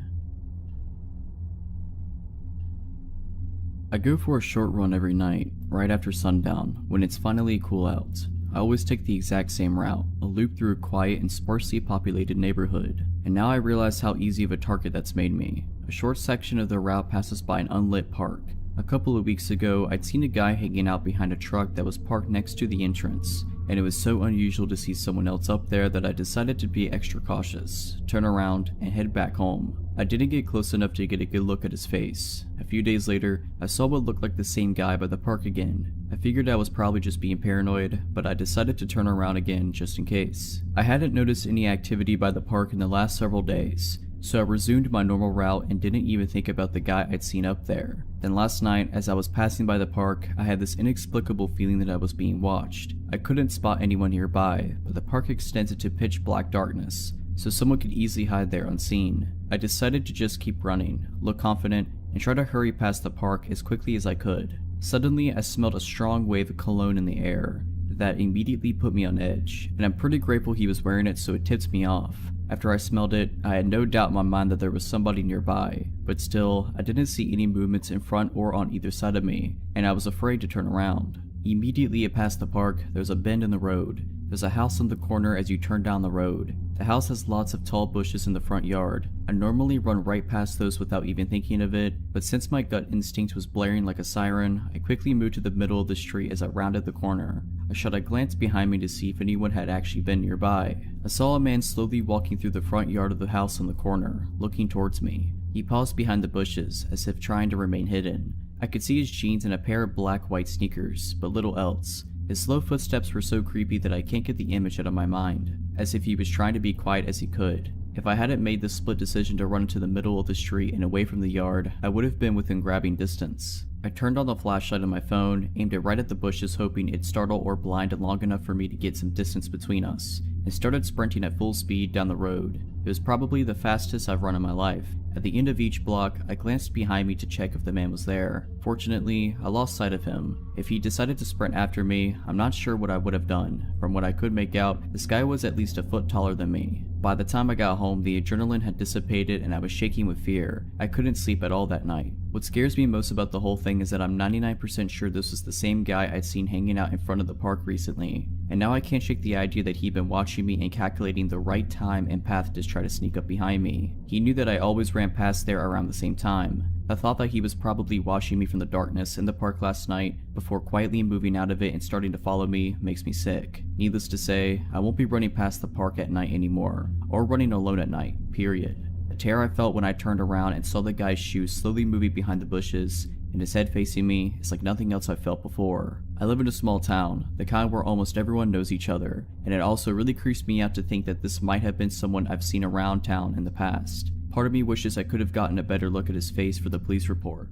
I go for a short run every night, right after sundown, when it's finally cool out. I always take the exact same route, a loop through a quiet and sparsely populated neighborhood, and now I realize how easy of a target that's made me. A short section of the route passes by an unlit park. A couple of weeks ago, I'd seen a guy hanging out behind a truck that was parked next to the entrance, and it was so unusual to see someone else up there that I decided to be extra cautious, turn around, and head back home. I didn't get close enough to get a good look at his face. A few days later, I saw what looked like the same guy by the park again. I figured I was probably just being paranoid, but I decided to turn around again just in case. I hadn't noticed any activity by the park in the last several days, so I resumed my normal route and didn't even think about the guy I'd seen up there. Then last night, as I was passing by the park, I had this inexplicable feeling that I was being watched. I couldn't spot anyone nearby, but the park extends into pitch black darkness, so someone could easily hide there unseen. I decided to just keep running, look confident, and try to hurry past the park as quickly as I could. Suddenly, I smelled a strong wave of cologne in the air that immediately put me on edge, and I'm pretty grateful he was wearing it so it tipped me off. After I smelled it, I had no doubt in my mind that there was somebody nearby, but still, I didn't see any movements in front or on either side of me, and I was afraid to turn around. Immediately past the park, there's a bend in the road. There's a house on the corner as you turn down the road. The house has lots of tall bushes in the front yard. I normally run right past those without even thinking of it, but since my gut instinct was blaring like a siren, I quickly moved to the middle of the street as I rounded the corner. I shot a glance behind me to see if anyone had actually been nearby. I saw a man slowly walking through the front yard of the house on the corner, looking towards me. He paused behind the bushes, as if trying to remain hidden. I could see his jeans and a pair of black-white sneakers, but little else. His slow footsteps were so creepy that I can't get the image out of my mind, as if he was trying to be quiet as he could. If I hadn't made the split decision to run into the middle of the street and away from the yard, I would have been within grabbing distance. I turned on the flashlight on my phone, aimed it right at the bushes hoping it'd startle or blind long enough for me to get some distance between us, and started sprinting at full speed down the road. It was probably the fastest I've run in my life. At the end of each block, I glanced behind me to check if the man was there. Fortunately, I lost sight of him. If he decided to sprint after me, I'm not sure what I would have done. From what I could make out, this guy was at least a foot taller than me. By the time I got home, the adrenaline had dissipated and I was shaking with fear. I couldn't sleep at all that night. What scares me most about the whole thing is that I'm 99% sure this was the same guy I'd seen hanging out in front of the park recently, and now I can't shake the idea that he'd been watching me and calculating the right time and path to try to sneak up behind me. He knew that I always ran past there around the same time. The thought that he was probably watching me from the darkness in the park last night before quietly moving out of it and starting to follow me makes me sick. Needless to say, I won't be running past the park at night anymore, or running alone at night, period. The terror I felt when I turned around and saw the guy's shoes slowly moving behind the bushes and his head facing me is like nothing else I've felt before. I live in a small town, the kind where almost everyone knows each other, and it also really creeps me out to think that this might have been someone I've seen around town in the past. Part of me wishes I could have gotten a better look at his face for the police report.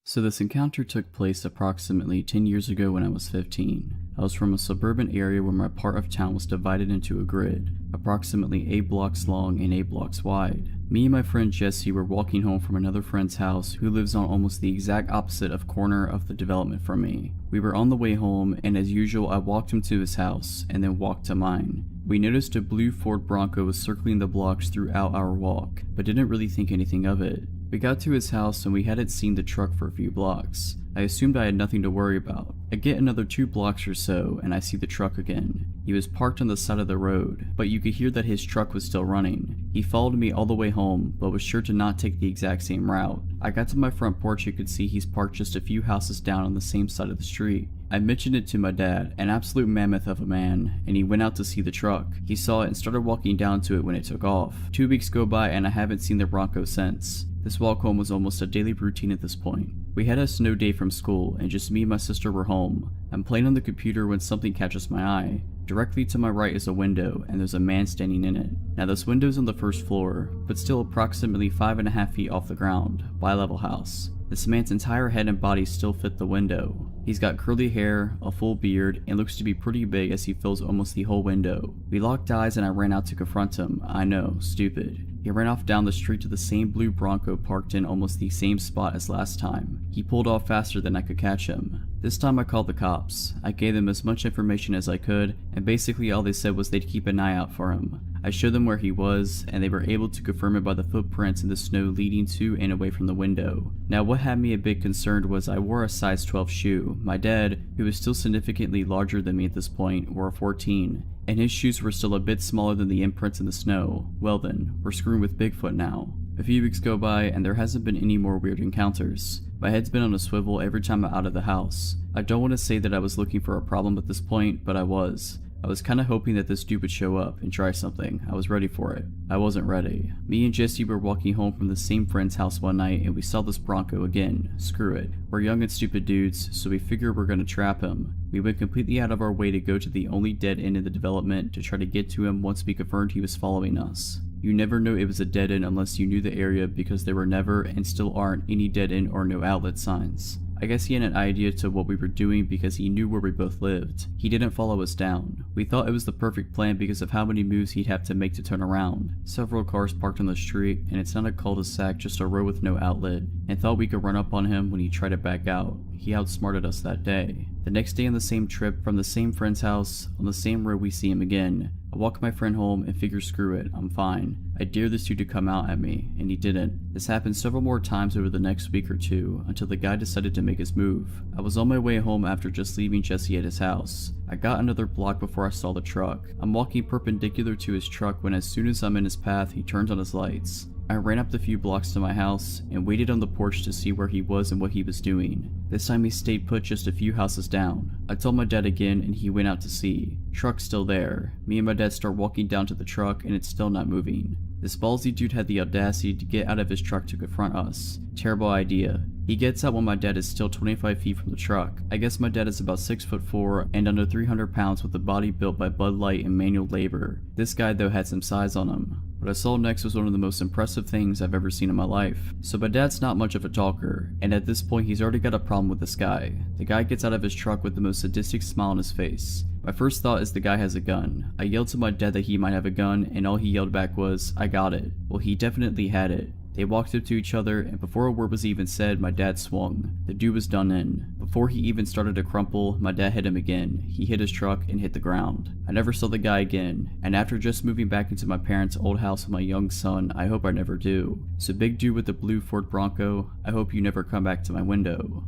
So this encounter took place approximately 10 years ago when I was 15. I was from a suburban area where my part of town was divided into a grid, approximately 8 blocks long and 8 blocks wide. Me and my friend Jesse were walking home from another friend's house who lives on almost the exact opposite of corner of the development from me. We were on the way home, and as usual I walked him to his house and then walked to mine. We noticed a blue Ford Bronco was circling the blocks throughout our walk, but didn't really think anything of it. We got to his house and we hadn't seen the truck for a few blocks. I assumed I had nothing to worry about. I get another 2 blocks or so and I see the truck again. He was parked on the side of the road, but you could hear that his truck was still running. He followed me all the way home, but was sure to not take the exact same route. I got to my front porch and could see he's parked just a few houses down on the same side of the street. I mentioned it to my dad, an absolute mammoth of a man, and he went out to see the truck. He saw it and started walking down to it when it took off. 2 weeks go by and I haven't seen the Bronco since. This walk home was almost a daily routine at this point. We had a snow day from school and just me and my sister were home. I'm playing on the computer when something catches my eye. Directly to my right is a window and there's a man standing in it. Now this window's on the first floor, but still approximately 5.5 feet off the ground, bi-level house. This man's entire head and body still fit the window. He's got curly hair, a full beard, and looks to be pretty big as he fills almost the whole window. We locked eyes and I ran out to confront him. I know, stupid. He ran off down the street to the same blue Bronco parked in almost the same spot as last time. He pulled off faster than I could catch him. This time I called the cops. I gave them as much information as I could, and basically all they said was they'd keep an eye out for him. I showed them where he was, and they were able to confirm it by the footprints in the snow leading to and away from the window. Now what had me a bit concerned was I wore a size 12 shoe. My dad, who was still significantly larger than me at this point, wore a 14, and his shoes were still a bit smaller than the imprints in the snow. Well then, we're screwing with Bigfoot now. A few weeks go by and there hasn't been any more weird encounters. My head's been on a swivel every time I'm out of the house. I don't want to say that I was looking for a problem at this point, but I was. I was kinda hoping that this dude would show up and try something. I was ready for it. I wasn't ready. Me and Jesse were walking home from the same friend's house one night and we saw this Bronco again. Screw it. We're young and stupid dudes, so we figure we're gonna trap him. We went completely out of our way to go to the only dead end in the development to try to get to him once we confirmed he was following us. You never know it was a dead end unless you knew the area because there were never and still aren't any dead end or no outlet signs. I guess he had an idea to what we were doing because he knew where we both lived. He didn't follow us down. We thought it was the perfect plan because of how many moves he'd have to make to turn around. Several cars parked on the street, and it's not a cul-de-sac, just a road with no outlet, and thought we could run up on him when he tried to back out. He outsmarted us that day. The next day on the same trip, from the same friend's house, on the same road we see him again. I walk my friend home and figure screw it, I'm fine. I dare this dude to come out at me, and he didn't. This happened several more times over the next week or two, until the guy decided to make his move. I was on my way home after just leaving Jesse at his house. I got another block before I saw the truck. I'm walking perpendicular to his truck when as soon as I'm in his path, he turns on his lights. I ran up the few blocks to my house and waited on the porch to see where he was and what he was doing. This time he stayed put just a few houses down. I told my dad again and he went out to see. Truck's still there. Me and my dad start walking down to the truck and it's still not moving. This ballsy dude had the audacity to get out of his truck to confront us. Terrible idea. He gets out when my dad is still 25 feet from the truck. I guess my dad is about 6'4" and under 300 pounds with a body built by Bud Light and manual labor. This guy though had some size on him. What I saw next was one of the most impressive things I've ever seen in my life. So my dad's not much of a talker, and at this point he's already got a problem with this guy. The guy gets out of his truck with the most sadistic smile on his face. My first thought is the guy has a gun. I yelled to my dad that he might have a gun, and all he yelled back was, "I got it." Well, he definitely had it. They walked up to each other, and before a word was even said, my dad swung. The dude was done in. Before he even started to crumple, my dad hit him again. He hit his truck and hit the ground. I never saw the guy again, and after just moving back into my parents' old house with my young son, I hope I never do. So big dude with the blue Ford Bronco, I hope you never come back to my window.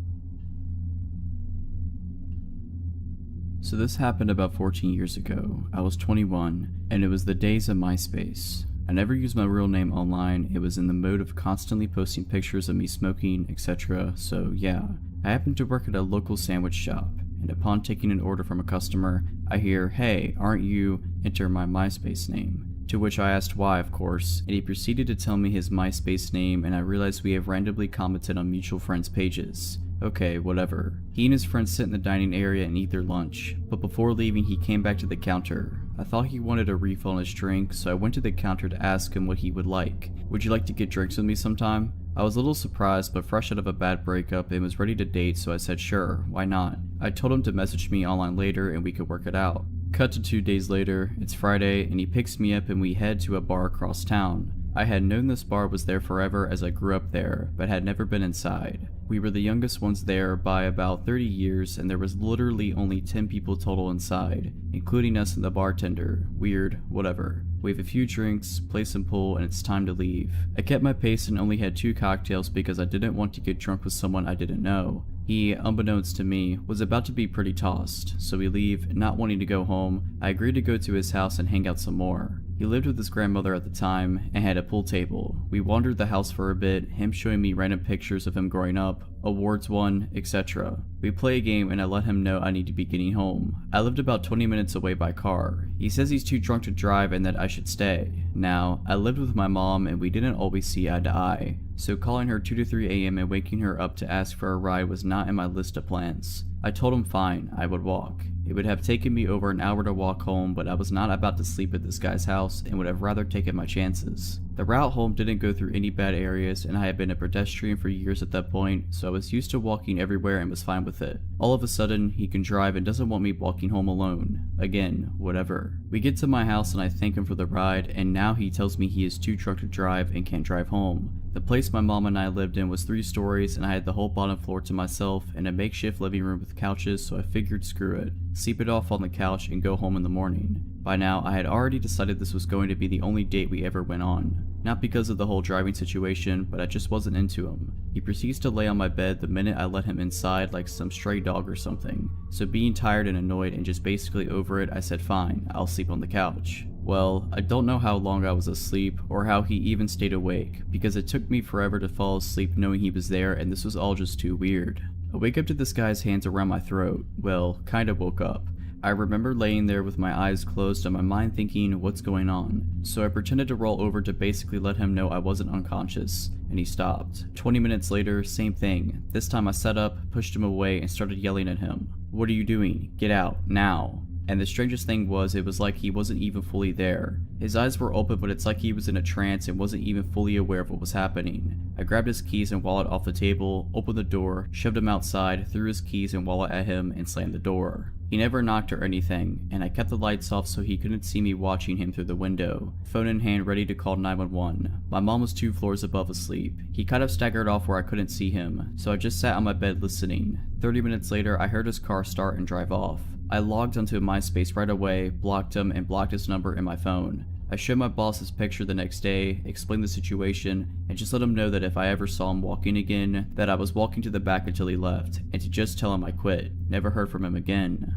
So this happened about 14 years ago. I was 21, and it was the days of MySpace. I never used my real name online. It was in the mode of constantly posting pictures of me smoking, etc. So yeah, I happened to work at a local sandwich shop, and upon taking an order from a customer, I hear, "Hey, aren't you?" enter my MySpace name. To which I asked why, of course, and he proceeded to tell me his MySpace name, and I realized we have randomly commented on mutual friends' pages. Okay, whatever. He and his friends sit in the dining area and eat their lunch, but before leaving he came back to the counter. I thought he wanted a refill on his drink, so I went to the counter to ask him what he would like. "Would you like to get drinks with me sometime?" I was a little surprised, but fresh out of a bad breakup and was ready to date, so I said sure, why not? I told him to message me online later and we could work it out. Cut to 2 days later, it's Friday, and he picks me up and we head to a bar across town. I had known this bar was there forever as I grew up there, but had never been inside. We were the youngest ones there by about 30 years, and there was literally only 10 people total inside, including us and the bartender. Weird, whatever. We have a few drinks, play some pool, and it's time to leave. I kept my pace and only had 2 cocktails because I didn't want to get drunk with someone I didn't know. He, unbeknownst to me, was about to be pretty tossed, so we leave. Not wanting to go home, I agreed to go to his house and hang out some more. He lived with his grandmother at the time and had a pool table. We wandered the house for a bit, him showing me random pictures of him growing up, awards won, etc. We play a game and I let him know I need to be getting home. I lived about 20 minutes away by car. He says he's too drunk to drive and that I should stay. Now, I lived with my mom and we didn't always see eye to eye, so calling her 2 to 3 a.m. and waking her up to ask for a ride was not in my list of plans. I told him fine, I would walk. It would have taken me over an hour to walk home, but I was not about to sleep at this guy's house and would have rather taken my chances. The route home didn't go through any bad areas, and I had been a pedestrian for years at that point, so I was used to walking everywhere and was fine with it. All of a sudden, he can drive and doesn't want me walking home alone. Again, whatever. We get to my house and I thank him for the ride, and now he tells me he is too drunk to drive and can't drive home. The place my mom and I lived in was 3 stories, and I had the whole bottom floor to myself and a makeshift living room with couches, so I figured screw it, sleep it off on the couch and go home in the morning. By now, I had already decided this was going to be the only date we ever went on. Not because of the whole driving situation, but I just wasn't into him. He proceeds to lay on my bed the minute I let him inside like some stray dog or something. So being tired and annoyed and just basically over it, I said fine, I'll sleep on the couch. Well, I don't know how long I was asleep or how he even stayed awake, because it took me forever to fall asleep knowing he was there, and this was all just too weird. I wake up to this guy's hands around my throat. Well, kinda woke up. I remember laying there with my eyes closed and my mind thinking, what's going on? So I pretended to roll over to basically let him know I wasn't unconscious, and he stopped. 20 minutes later, same thing. This time I sat up, pushed him away, and started yelling at him. What are you doing? Get out, now. And the strangest thing was, it was like he wasn't even fully there. His eyes were open, but it's like he was in a trance and wasn't even fully aware of what was happening. I grabbed his keys and wallet off the table, opened the door, shoved him outside, threw his keys and wallet at him, and slammed the door. He never knocked or anything, and I kept the lights off so he couldn't see me watching him through the window, phone in hand ready to call 911. My mom was 2 floors above asleep. He kind of staggered off where I couldn't see him, so I just sat on my bed listening. 30 minutes later, I heard his car start and drive off. I logged onto MySpace right away, blocked him, and blocked his number in my phone. I showed my boss his picture the next day, explained the situation, and just let him know that if I ever saw him walking again, that I was walking to the back until he left, and to just tell him I quit. Never heard from him again.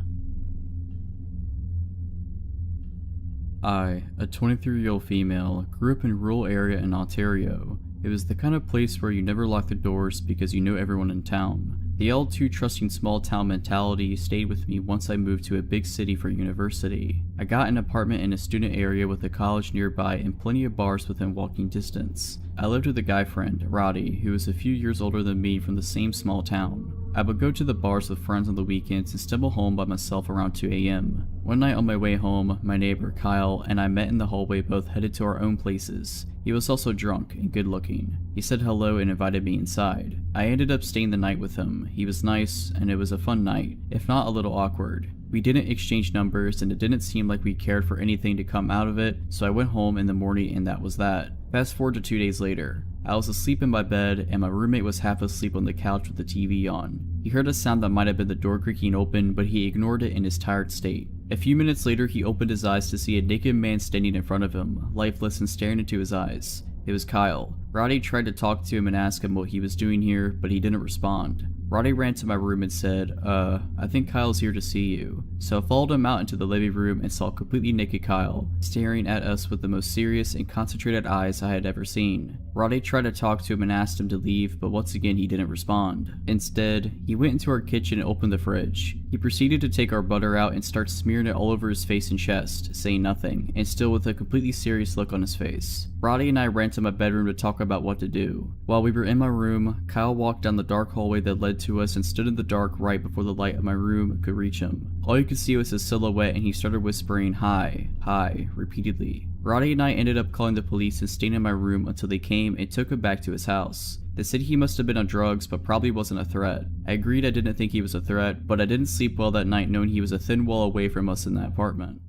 I, a 23-year-old female, grew up in a rural area in Ontario. It was the kind of place where you never lock the doors because you know everyone in town. The all too trusting small town mentality stayed with me once I moved to a big city for university. I got an apartment in a student area with a college nearby and plenty of bars within walking distance. I lived with a guy friend, Roddy, who was a few years older than me from the same small town. I would go to the bars with friends on the weekends and stumble home by myself around 2 a.m. One night on my way home, my neighbor Kyle and I met in the hallway, both headed to our own places. He was also drunk and good looking. He said hello and invited me inside. I ended up staying the night with him. He was nice and it was a fun night, if not a little awkward. We didn't exchange numbers and it didn't seem like we cared for anything to come out of it, so I went home in the morning and that was that. Fast forward to 2 days later. I was asleep in my bed and my roommate was half asleep on the couch with the TV on. He heard a sound that might have been the door creaking open, but he ignored it in his tired state. A few minutes later, he opened his eyes to see a naked man standing in front of him, lifeless and staring into his eyes. It was Kyle. Roddy tried to talk to him and ask him what he was doing here, but he didn't respond. Roddy ran to my room and said, I think Kyle's here to see you. So I followed him out into the living room and saw completely naked Kyle, staring at us with the most serious and concentrated eyes I had ever seen. Roddy tried to talk to him and asked him to leave, but once again he didn't respond. Instead, he went into our kitchen and opened the fridge. He proceeded to take our butter out and start smearing it all over his face and chest, saying nothing, and still with a completely serious look on his face. Roddy and I ran to my bedroom to talk about what to do. While we were in my room, Kyle walked down the dark hallway that led to us and stood in the dark right before the light of my room could reach him. All you could see was his silhouette and he started whispering, "Hi, hi," repeatedly. Roddy and I ended up calling the police and staying in my room until they came and took him back to his house. They said he must have been on drugs but probably wasn't a threat. I agreed I didn't think he was a threat, but I didn't sleep well that night knowing he was a thin wall away from us in that apartment.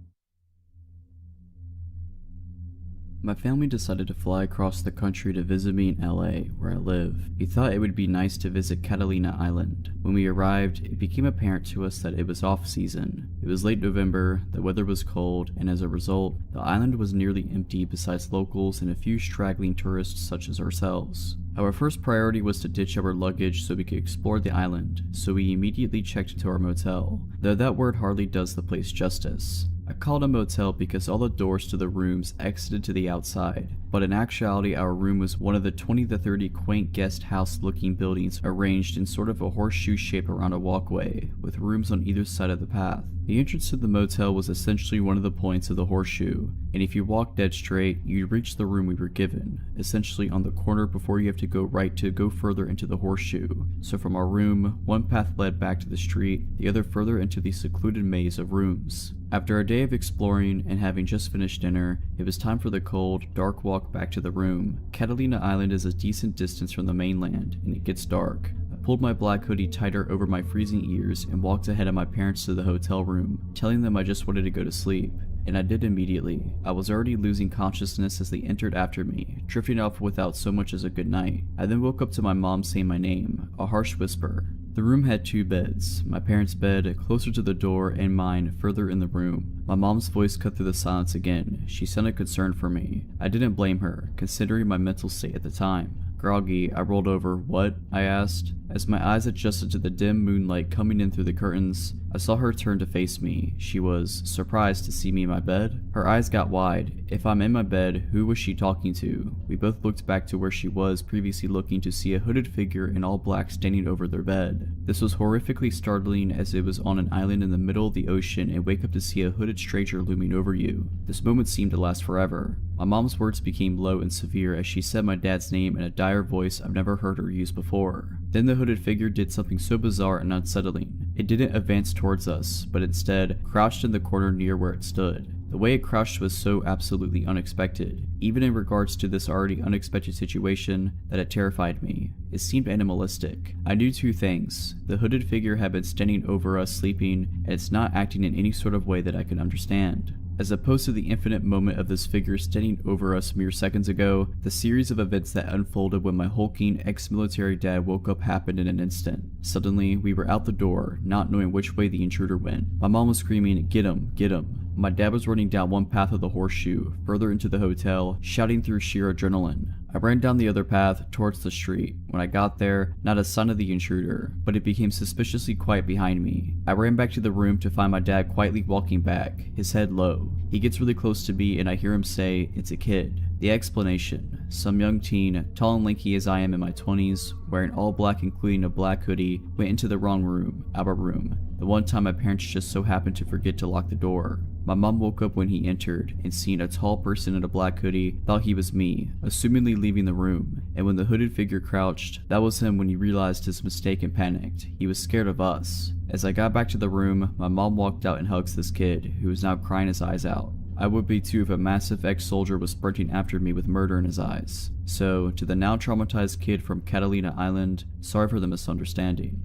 My family decided to fly across the country to visit me in LA, where I live. We thought it would be nice to visit Catalina Island. When we arrived, it became apparent to us that it was off season. It was late November, the weather was cold, and as a result, the island was nearly empty besides locals and a few straggling tourists such as ourselves. Our first priority was to ditch our luggage so we could explore the island, so we immediately checked into our motel, though that word hardly does the place justice. I called a motel because all the doors to the rooms exited to the outside, but in actuality our room was one of the 20 to 30 quaint guest house looking buildings arranged in sort of a horseshoe shape around a walkway, with rooms on either side of the path. The entrance to the motel was essentially one of the points of the horseshoe, and if you walked dead straight, you'd reach the room we were given, essentially on the corner before you have to go right to go further into the horseshoe. So from our room, one path led back to the street, the other further into the secluded maze of rooms. After a day of exploring and having just finished dinner, it was time for the cold, dark walk back to the room. Catalina Island is a decent distance from the mainland, and it gets dark. I pulled my black hoodie tighter over my freezing ears and walked ahead of my parents to the hotel room, telling them I just wanted to go to sleep. And I did immediately. I was already losing consciousness as they entered after me, drifting off without so much as a good night. I then woke up to my mom saying my name, a harsh whisper. The room had 2 beds, my parents' bed closer to the door and mine further in the room. My mom's voice cut through the silence again. She sounded concerned for me. I didn't blame her, considering my mental state at the time. Groggy, I rolled over. "What?" I asked. As my eyes adjusted to the dim moonlight coming in through the curtains, I saw her turn to face me. She was surprised to see me in my bed. Her eyes got wide. If I'm in my bed, who was she talking to? We both looked back to where she was previously looking to see a hooded figure in all black standing over their bed. This was horrifically startling as it was on an island in the middle of the ocean and wake up to see a hooded stranger looming over you. This moment seemed to last forever. My mom's words became low and severe as she said my dad's name in a dire voice I've never heard her use before. Then the hooded figure did something so bizarre and unsettling. It didn't advance towards us, but instead crouched in the corner near where it stood. The way it crouched was so absolutely unexpected, even in regards to this already unexpected situation, that it terrified me. It seemed animalistic. I knew 2 things. The hooded figure had been standing over us sleeping, and it's not acting in any sort of way that I could understand. As opposed to the infinite moment of this figure standing over us mere seconds ago, the series of events that unfolded when my hulking ex-military dad woke up happened in an instant. Suddenly, we were out the door, not knowing which way the intruder went. My mom was screaming, "Get him, get him." My dad was running down one path of the horseshoe, further into the hotel, shouting through sheer adrenaline. I ran down the other path, towards the street. When I got there, not a sign of the intruder, but it became suspiciously quiet behind me. I ran back to the room to find my dad quietly walking back, his head low. He gets really close to me and I hear him say, "It's a kid." The explanation: some young teen, tall and lanky as I am in my 20s, wearing all black including a black hoodie, went into the wrong room, our room. The one time my parents just so happened to forget to lock the door. My mom woke up when he entered and seeing a tall person in a black hoodie, thought he was me, assumingly leaving the room. And when the hooded figure crouched, that was him when he realized his mistake and panicked. He was scared of us. As I got back to the room, my mom walked out and hugs this kid, who was now crying his eyes out. I would be too if a massive ex-soldier was sprinting after me with murder in his eyes. So, to the now traumatized kid from Catalina Island, sorry for the misunderstanding.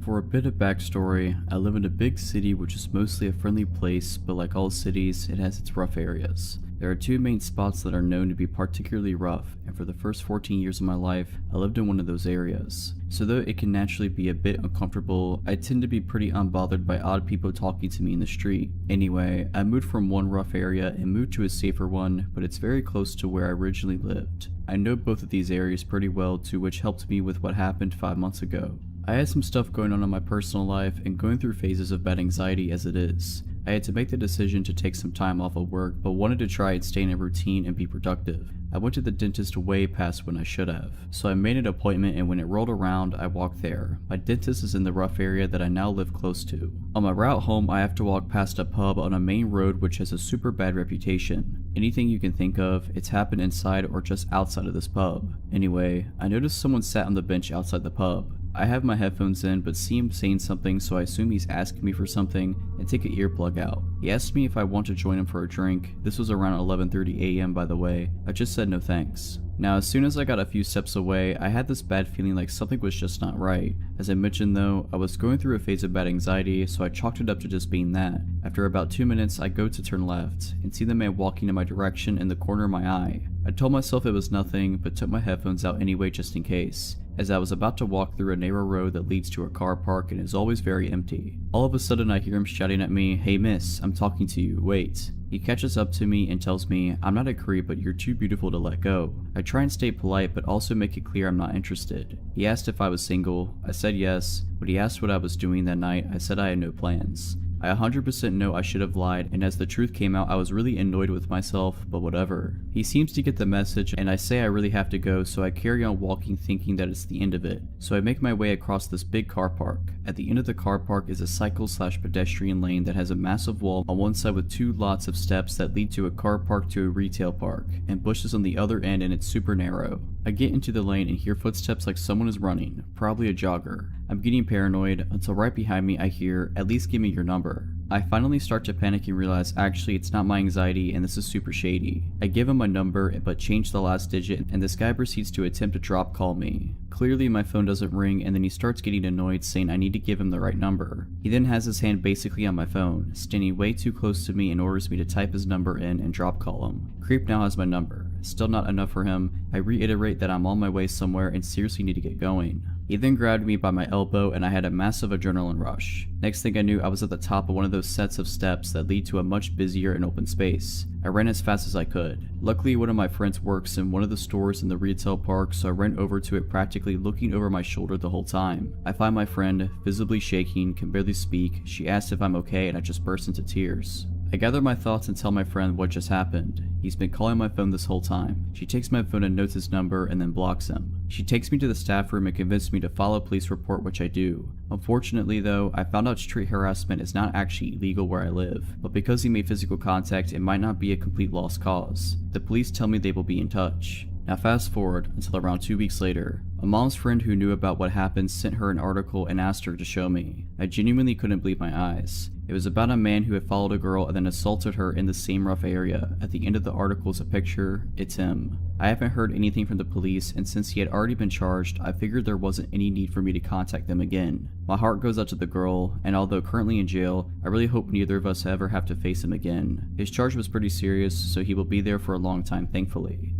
For a bit of backstory, I live in a big city which is mostly a friendly place, but like all cities, it has its rough areas. There are 2 main spots that are known to be particularly rough, and for the first 14 years of my life, I lived in one of those areas. So though it can naturally be a bit uncomfortable, I tend to be pretty unbothered by odd people talking to me in the street. Anyway, I moved from one rough area and moved to a safer one, but it's very close to where I originally lived. I know both of these areas pretty well too, which helped me with what happened 5 months ago. I had some stuff going on in my personal life and going through phases of bad anxiety as it is. I had to make the decision to take some time off of work, but wanted to try and stay in a routine and be productive. I went to the dentist way past when I should have, so I made an appointment and when it rolled around, I walked there. My dentist is in the rough area that I now live close to. On my route home, I have to walk past a pub on a main road which has a super bad reputation. Anything you can think of, it's happened inside or just outside of this pub. Anyway, I noticed someone sat on the bench outside the pub. I have my headphones in but see him saying something, so I assume he's asking me for something and take an earplug out. He asked me if I want to join him for a drink. This was around 11:30 a.m. by the way. I just said no thanks. Now as soon as I got a few steps away, I had this bad feeling like something was just not right. As I mentioned though, I was going through a phase of bad anxiety, so I chalked it up to just being that. After about 2 minutes, I go to turn left and see the man walking in my direction in the corner of my eye. I told myself it was nothing, but took my headphones out anyway just in case, as I was about to walk through a narrow road that leads to a car park and is always very empty. All of a sudden I hear him shouting at me, "Hey miss, I'm talking to you, wait." He catches up to me and tells me, "I'm not a creep, but you're too beautiful to let go." I try and stay polite but also make it clear I'm not interested. He asked if I was single. I said yes. When he asked what I was doing that night, I said I had no plans. I 100% know I should have lied, and as the truth came out I was really annoyed with myself, but whatever. He seems to get the message and I say I really have to go, so I carry on walking thinking that it's the end of it. So I make my way across this big car park. At the end of the car park is a cycle/pedestrian lane that has a massive wall on one side with 2 lots of steps that lead to a car park to a retail park, and bushes on the other end, and it's super narrow. I get into the lane and hear footsteps like someone is running, probably a jogger. I'm getting paranoid until right behind me I hear, "At least give me your number." I finally start to panic and realize actually it's not my anxiety and this is super shady. I give him my number but change the last digit and this guy proceeds to attempt to drop call me. Clearly my phone doesn't ring and then he starts getting annoyed saying I need to give him the right number. He then has his hand basically on my phone, standing way too close to me and orders me to type his number in and drop call him. Creep now has my number. Still not enough for him, I reiterate that I'm on my way somewhere and seriously need to get going. He then grabbed me by my elbow and I had a massive adrenaline rush. Next thing I knew I was at the top of one of those sets of steps that lead to a much busier and open space. I ran as fast as I could. Luckily one of my friends works in one of the stores in the retail park, so I ran over to it practically looking over my shoulder the whole time. I find my friend, visibly shaking, can barely speak. She asks if I'm okay and I just burst into tears. I gather my thoughts and tell my friend what just happened. He's been calling my phone this whole time. She takes my phone and notes his number and then blocks him. She takes me to the staff room and convinces me to file a police report, which I do. Unfortunately though, I found out street harassment is not actually illegal where I live, but because he made physical contact, it might not be a complete lost cause. The police tell me they will be in touch. Now fast forward until around 2 weeks later. A mom's friend who knew about what happened sent her an article and asked her to show me. I genuinely couldn't believe my eyes. It was about a man who had followed a girl and then assaulted her in the same rough area. At the end of the article is a picture. It's him. I haven't heard anything from the police, and since he had already been charged, I figured there wasn't any need for me to contact them again. My heart goes out to the girl, and although currently in jail, I really hope neither of us ever have to face him again. His charge was pretty serious, so he will be there for a long time, thankfully.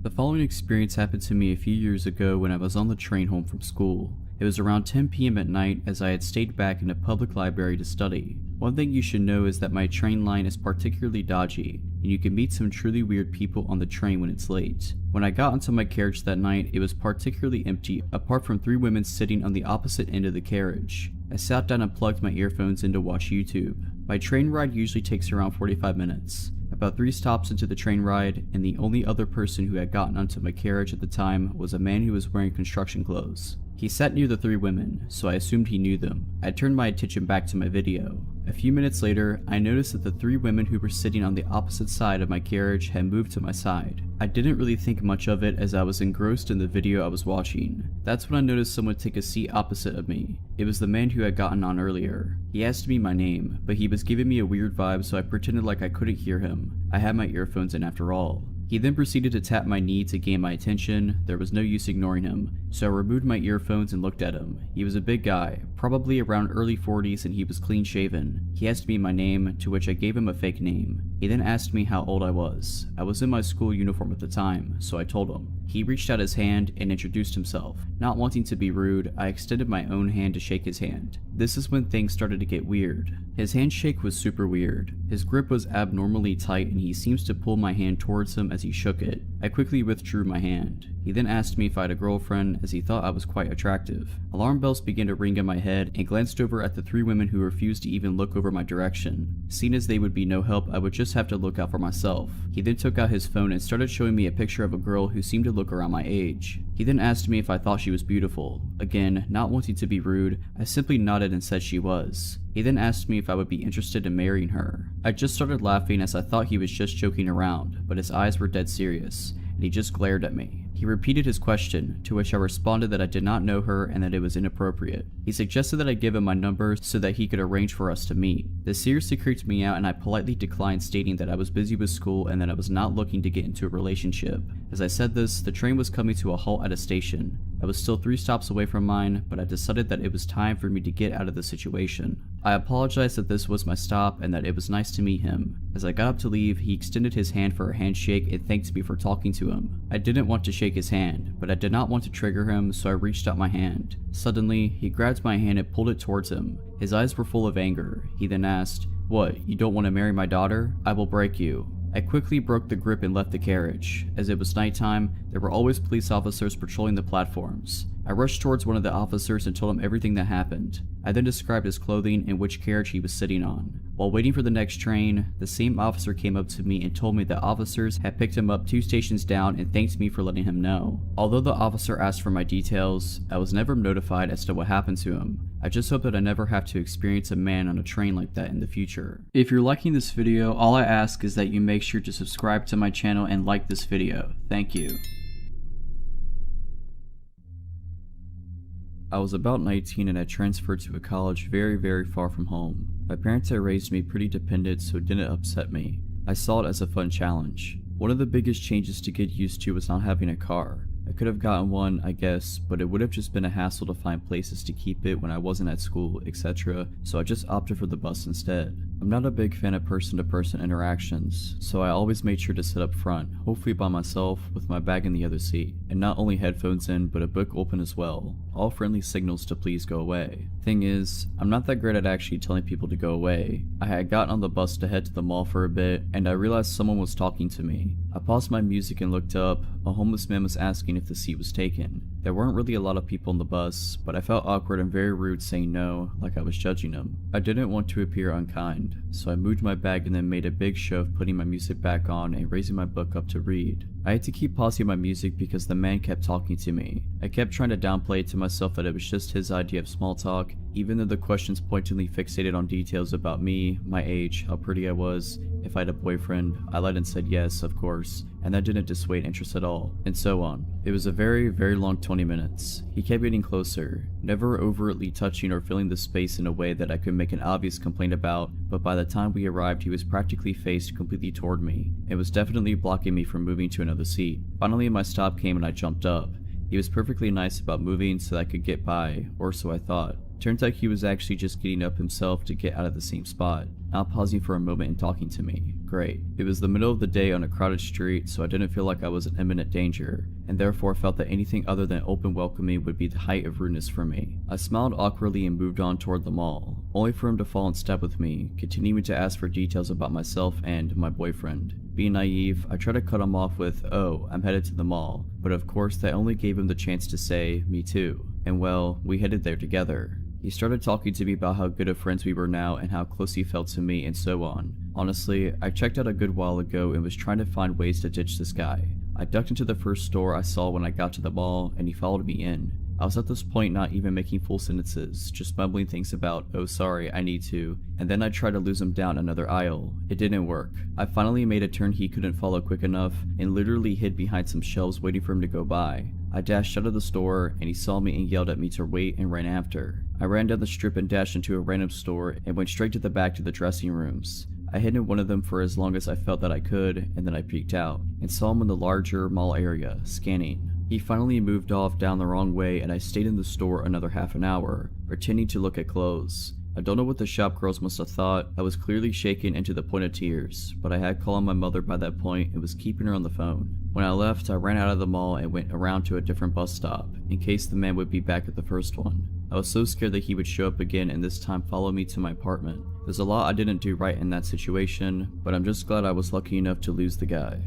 The following experience happened to me a few years ago when I was on the train home from school. It was around 10 p.m. at night as I had stayed back in a public library to study. One thing you should know is that my train line is particularly dodgy, and you can meet some truly weird people on the train when it's late. When I got into my carriage that night, it was particularly empty, apart from 3 women sitting on the opposite end of the carriage. I sat down and plugged my earphones in to watch YouTube. My train ride usually takes around 45 minutes. About 3 stops into the train ride, and the only other person who had gotten onto my carriage at the time was a man who was wearing construction clothes. He sat near the 3 women, so I assumed he knew them. I turned my attention back to my video. A few minutes later, I noticed that the 3 women who were sitting on the opposite side of my carriage had moved to my side. I didn't really think much of it as I was engrossed in the video I was watching. That's when I noticed someone take a seat opposite of me. It was the man who had gotten on earlier. He asked me my name, but he was giving me a weird vibe, so I pretended like I couldn't hear him. I had my earphones in after all. He then proceeded to tap my knee to gain my attention. There was no use ignoring him, so I removed my earphones and looked at him. He was a big guy, probably around early 40s, and he was clean shaven. He asked me my name, to which I gave him a fake name. He then asked me how old I was. I was in my school uniform at the time, so I told him. He reached out his hand and introduced himself. Not wanting to be rude, I extended my own hand to shake his hand. This is when things started to get weird. His handshake was super weird. His grip was abnormally tight and he seems to pull my hand towards him as he shook it. I quickly withdrew my hand. He then asked me if I had a girlfriend, as he thought I was quite attractive. Alarm bells began to ring in my head and glanced over at the 3 women who refused to even look over my direction. Seeing as they would be no help, I would just have to look out for myself. He then took out his phone and started showing me a picture of a girl who seemed to look around my age. He then asked me if I thought she was beautiful. Again, not wanting to be rude, I simply nodded and said she was. He then asked me if I would be interested in marrying her. I just started laughing as I thought he was just joking around, but his eyes were dead serious, and he just glared at me. He repeated his question, to which I responded that I did not know her and that it was inappropriate. He suggested that I give him my number so that he could arrange for us to meet. This seriously creeped me out and I politely declined, stating that I was busy with school and that I was not looking to get into a relationship. As I said this, the train was coming to a halt at a station. I was still 3 stops away from mine, but I decided that it was time for me to get out of the situation. I apologized that this was my stop and that it was nice to meet him. As I got up to leave, he extended his hand for a handshake and thanked me for talking to him. I didn't want to shake his hand, but I did not want to trigger him, so I reached out my hand. Suddenly, he grabbed my hand and pulled it towards him. His eyes were full of anger. He then asked, "What, you don't want to marry my daughter? I will break you." I quickly broke the grip and left the carriage. As it was nighttime, there were always police officers patrolling the platforms. I rushed towards one of the officers and told him everything that happened. I then described his clothing and which carriage he was sitting on. While waiting for the next train, the same officer came up to me and told me that officers had picked him up 2 stations down and thanked me for letting him know. Although the officer asked for my details, I was never notified as to what happened to him. I just hope that I never have to experience a man on a train like that in the future. If you're liking this video, all I ask is that you make sure to subscribe to my channel and like this video. Thank you. I was about 19 and I transferred to a college very far from home. My parents had raised me pretty dependent, so it didn't upset me. I saw it as a fun challenge. One of the biggest changes to get used to was not having a car. I could have gotten one, I guess, but it would have just been a hassle to find places to keep it when I wasn't at school, etc., so I just opted for the bus instead. I'm not a big fan of person-to-person interactions, so I always made sure to sit up front, hopefully by myself, with my bag in the other seat, and not only headphones in, but a book open as well, all friendly signals to please go away. Thing is, I'm not that great at actually telling people to go away. I had gotten on the bus to head to the mall for a bit, and I realized someone was talking to me. I paused my music and looked up. A homeless man was asking if the seat was taken. There weren't really a lot of people on the bus, but I felt awkward and very rude saying no, like I was judging him. I didn't want to appear unkind, so I moved my bag and then made a big show of putting my music back on and raising my book up to read. I had to keep pausing my music because the man kept talking to me. I kept trying to downplay it to myself that it was just his idea of small talk, even though the questions pointedly fixated on details about me, my age, how pretty I was, if I had a boyfriend. I lied and said yes, of course, and that didn't dissuade interest at all, and so on. It was a very long 20 minutes. He kept getting closer, never overtly touching or filling the space in a way that I could make an obvious complaint about, but by the time we arrived he was practically faced completely toward me. It was definitely blocking me from moving to another seat. Finally my stop came and I jumped up. He was perfectly nice about moving so that I could get by, or so I thought. Turns out he was actually just getting up himself to get out of the same spot, not pausing for a moment and talking to me. Great. It was the middle of the day on a crowded street, so I didn't feel like I was in imminent danger, and therefore felt that anything other than open welcoming would be the height of rudeness for me. I smiled awkwardly and moved on toward the mall, only for him to fall in step with me, continuing to ask for details about myself and my boyfriend. Being naive, I tried to cut him off with, "Oh, I'm headed to the mall," but of course that only gave him the chance to say, "Me too," and well, we headed there together. He started talking to me about how good of friends we were now and how close he felt to me and so on. Honestly, I checked out a good while ago and was trying to find ways to ditch this guy. I ducked into the first store I saw when I got to the mall and he followed me in. I was at this point not even making full sentences, just mumbling things about, "Oh sorry, I need to," and then I tried to lose him down another aisle. It didn't work. I finally made a turn he couldn't follow quick enough and literally hid behind some shelves waiting for him to go by. I dashed out of the store and he saw me and yelled at me to wait and ran after. I ran down the strip and dashed into a random store and went straight to the back to the dressing rooms. I hid in one of them for as long as I felt that I could, and then I peeked out and saw him in the larger mall area, scanning. He finally moved off down the wrong way and I stayed in the store another half an hour, pretending to look at clothes. I don't know what the shop girls must have thought. I was clearly shaken into the point of tears, but I had called my mother by that point and was keeping her on the phone. When I left, I ran out of the mall and went around to a different bus stop, in case the man would be back at the first one. I was so scared that he would show up again and this time follow me to my apartment. There's a lot I didn't do right in that situation, but I'm just glad I was lucky enough to lose the guy.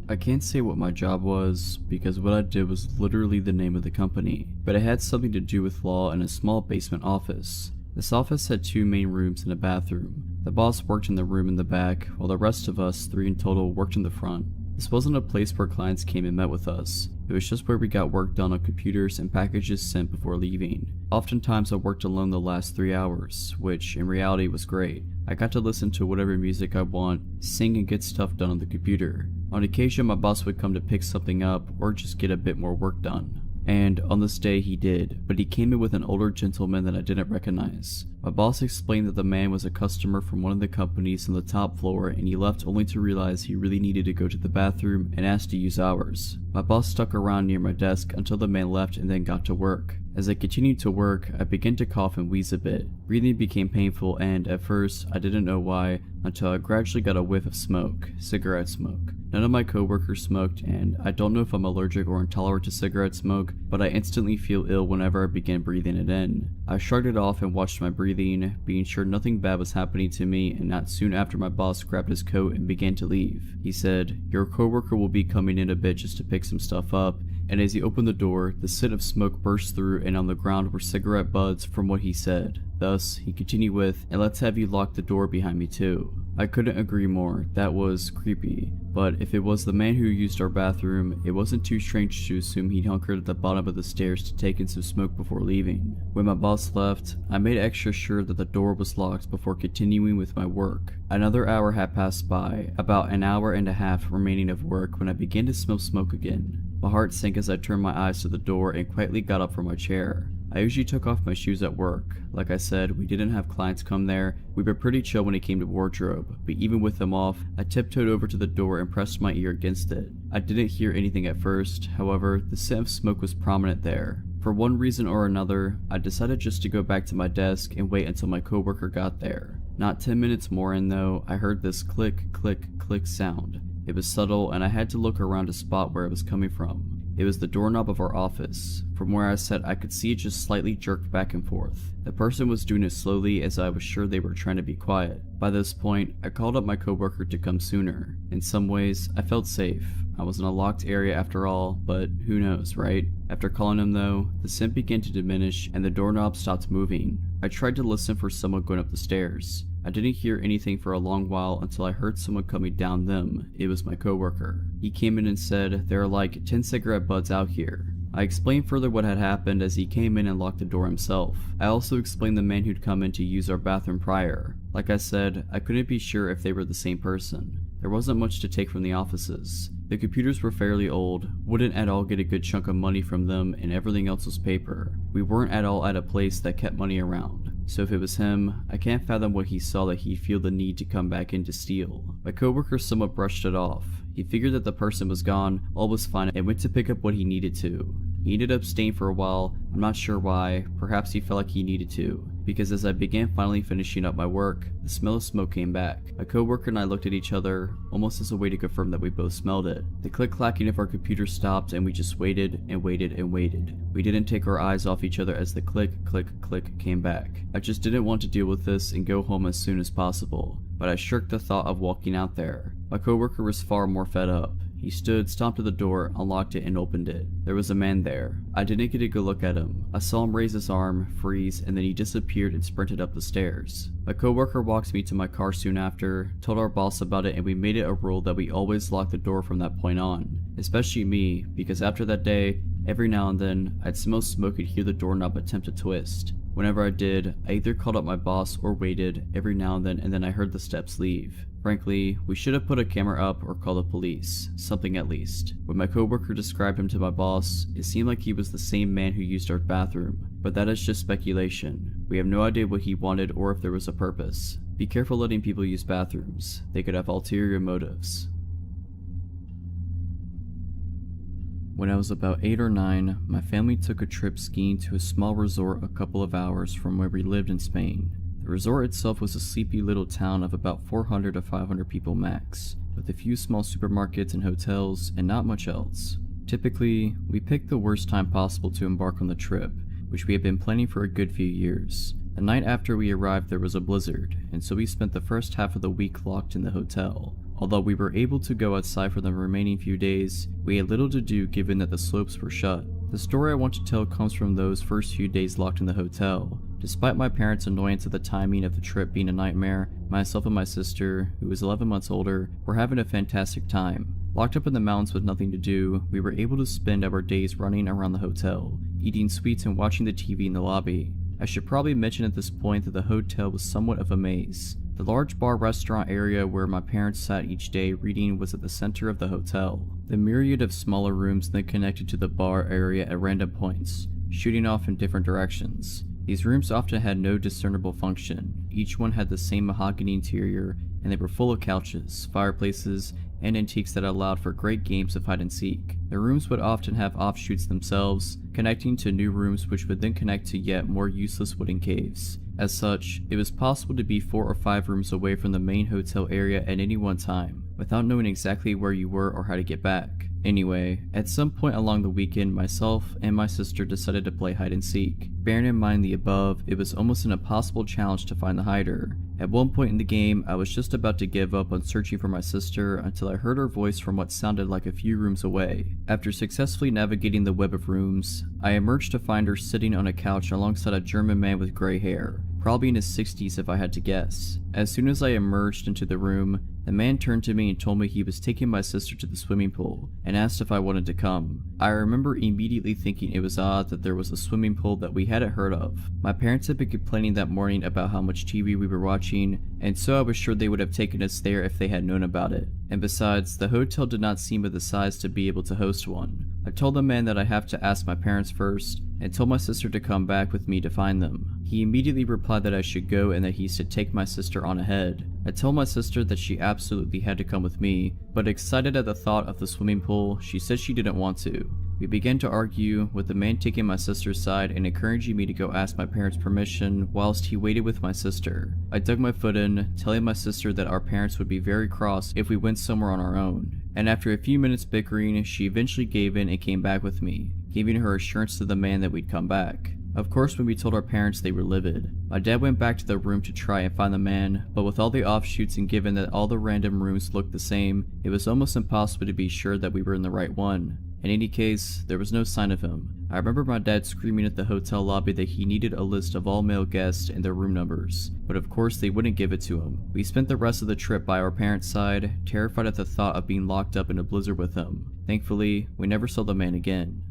I can't say what my job was, because what I did was literally the name of the company, but it had something to do with law in a small basement office. This office had 2 main rooms and a bathroom. The boss worked in the room in the back, while the rest of us, 3 in total, worked in the front. This wasn't a place where clients came and met with us. It was just where we got work done on computers and packages sent before leaving. Oftentimes I worked alone the last 3 hours, which in reality was great. I got to listen to whatever music I want, sing and get stuff done on the computer. On occasion my boss would come to pick something up or just get a bit more work done. And on this day he did, but he came in with an older gentleman that I didn't recognize. My boss explained that the man was a customer from one of the companies on the top floor and he left only to realize he really needed to go to the bathroom and asked to use ours. My boss stuck around near my desk until the man left and then got to work. As I continued to work, I began to cough and wheeze a bit. Breathing became painful and, at first, I didn't know why, until I gradually got a whiff of smoke, cigarette smoke. None of my coworkers smoked, and I don't know if I'm allergic or intolerant to cigarette smoke, but I instantly feel ill whenever I begin breathing it in. I shrugged it off and watched my breathing, being sure nothing bad was happening to me, and not soon after my boss grabbed his coat and began to leave. He said, "Your coworker will be coming in a bit just to pick some stuff up," and as he opened the door, the scent of smoke burst through and on the ground were cigarette butts from what he said. Thus, he continued with, "And let's have you lock the door behind me too." I couldn't agree more, that was creepy. But if it was the man who used our bathroom, it wasn't too strange to assume he'd hunkered at the bottom of the stairs to take in some smoke before leaving. When my boss left, I made extra sure that the door was locked before continuing with my work. Another hour had passed by, about an hour and a half remaining of work when I began to smell smoke again. My heart sank as I turned my eyes to the door and quietly got up from my chair. I usually took off my shoes at work. Like I said, we didn't have clients come there. We were pretty chill when it came to wardrobe, but even with them off, I tiptoed over to the door and pressed my ear against it. I didn't hear anything at first, however, the scent of smoke was prominent there. For one reason or another, I decided just to go back to my desk and wait until my coworker got there. Not 10 minutes more in though, I heard this click, click, click sound. It was subtle and I had to look around to spot where it was coming from. It was the doorknob of our office. From where I sat, I could see it just slightly jerked back and forth. The person was doing it slowly as I was sure they were trying to be quiet. By this point, I called up my coworker to come sooner. In some ways, I felt safe. I was in a locked area after all, but who knows, right? After calling him though, the scent began to diminish and the doorknob stopped moving. I tried to listen for someone going up the stairs. I didn't hear anything for a long while until I heard someone coming down them. It was my coworker. He came in and said, "There are like 10 cigarette butts out here." I explained further what had happened as he came in and locked the door himself. I also explained the man who'd come in to use our bathroom prior. Like I said, I couldn't be sure if they were the same person. There wasn't much to take from the offices. The computers were fairly old, wouldn't at all get a good chunk of money from them, and everything else was paper. We weren't at all at a place that kept money around. So if it was him, I can't fathom what he saw that he'd feel the need to come back in to steal. My coworker somewhat brushed it off. He figured that the person was gone, all was fine, and went to pick up what he needed to. He ended up staying for a while, I'm not sure why, perhaps he felt like he needed to, because as I began finally finishing up my work, the smell of smoke came back. My coworker and I looked at each other, almost as a way to confirm that we both smelled it. The click-clacking of our computer stopped and we just waited and waited and waited. We didn't take our eyes off each other as the click, click, click came back. I just didn't want to deal with this and go home as soon as possible, but I shirked the thought of walking out there. My coworker was far more fed up. He stood, stomped to the door, unlocked it, and opened it. There was a man there. I didn't get a good look at him. I saw him raise his arm, freeze, and then he disappeared and sprinted up the stairs. My coworker walked me to my car soon after, told our boss about it, and we made it a rule that we always lock the door from that point on. Especially me, because after that day, every now and then, I'd smell smoke and hear the doorknob attempt to twist. Whenever I did, I either called up my boss or waited every now and then I heard the steps leave. Frankly, we should have put a camera up or called the police, something at least. When my coworker described him to my boss, it seemed like he was the same man who used our bathroom, but that is just speculation. We have no idea what he wanted or if there was a purpose. Be careful letting people use bathrooms. They could have ulterior motives. When I was about 8 or 9, my family took a trip skiing to a small resort a couple of hours from where we lived in Spain. The resort itself was a sleepy little town of about 400 to 500 people max, with a few small supermarkets and hotels, and not much else. Typically, we picked the worst time possible to embark on the trip, which we had been planning for a good few years. The night after we arrived there was a blizzard, and so we spent the first half of the week locked in the hotel. Although we were able to go outside for the remaining few days, we had little to do given that the slopes were shut. The story I want to tell comes from those first few days locked in the hotel. Despite my parents' annoyance at the timing of the trip being a nightmare, myself and my sister, who was 11 months older, were having a fantastic time. Locked up in the mountains with nothing to do, we were able to spend our days running around the hotel, eating sweets and watching the TV in the lobby. I should probably mention at this point that the hotel was somewhat of a maze. The large bar restaurant area where my parents sat each day reading was at the center of the hotel. The myriad of smaller rooms then connected to the bar area at random points, shooting off in different directions. These rooms often had no discernible function. Each one had the same mahogany interior, and they were full of couches, fireplaces, and antiques that allowed for great games of hide and seek. The rooms would often have offshoots themselves, connecting to new rooms which would then connect to yet more useless wooden caves. As such, it was possible to be 4 or 5 rooms away from the main hotel area at any one time, without knowing exactly where you were or how to get back. Anyway, at some point along the weekend, myself and my sister decided to play hide and seek. Bearing in mind the above, it was almost an impossible challenge to find the hider. At one point in the game, I was just about to give up on searching for my sister until I heard her voice from what sounded like a few rooms away. After successfully navigating the web of rooms, I emerged to find her sitting on a couch alongside a German man with gray hair, probably in his 60s if I had to guess. As soon as I emerged into the room, the man turned to me and told me he was taking my sister to the swimming pool and asked if I wanted to come. I remember immediately thinking it was odd that there was a swimming pool that we hadn't heard of. My parents had been complaining that morning about how much TV we were watching, and so I was sure they would have taken us there if they had known about it. And besides, the hotel did not seem of the size to be able to host one. I told the man that I have to ask my parents first, and told my sister to come back with me to find them. He immediately replied that I should go and that he should take my sister on ahead. I told my sister that she absolutely had to come with me, but excited at the thought of the swimming pool, she said she didn't want to. We began to argue, with the man taking my sister's side and encouraging me to go ask my parents' permission whilst he waited with my sister. I dug my foot in, telling my sister that our parents would be very cross if we went somewhere on our own. And after a few minutes bickering, she eventually gave in and came back with me, giving her assurance to the man that we'd come back. Of course, when we told our parents, they were livid. My dad went back to the room to try and find the man, but with all the offshoots and given that all the random rooms looked the same, it was almost impossible to be sure that we were in the right one. In any case, there was no sign of him. I remember my dad screaming at the hotel lobby that he needed a list of all male guests and their room numbers, but of course they wouldn't give it to him. We spent the rest of the trip by our parents' side, terrified at the thought of being locked up in a blizzard with him. Thankfully, we never saw the man again.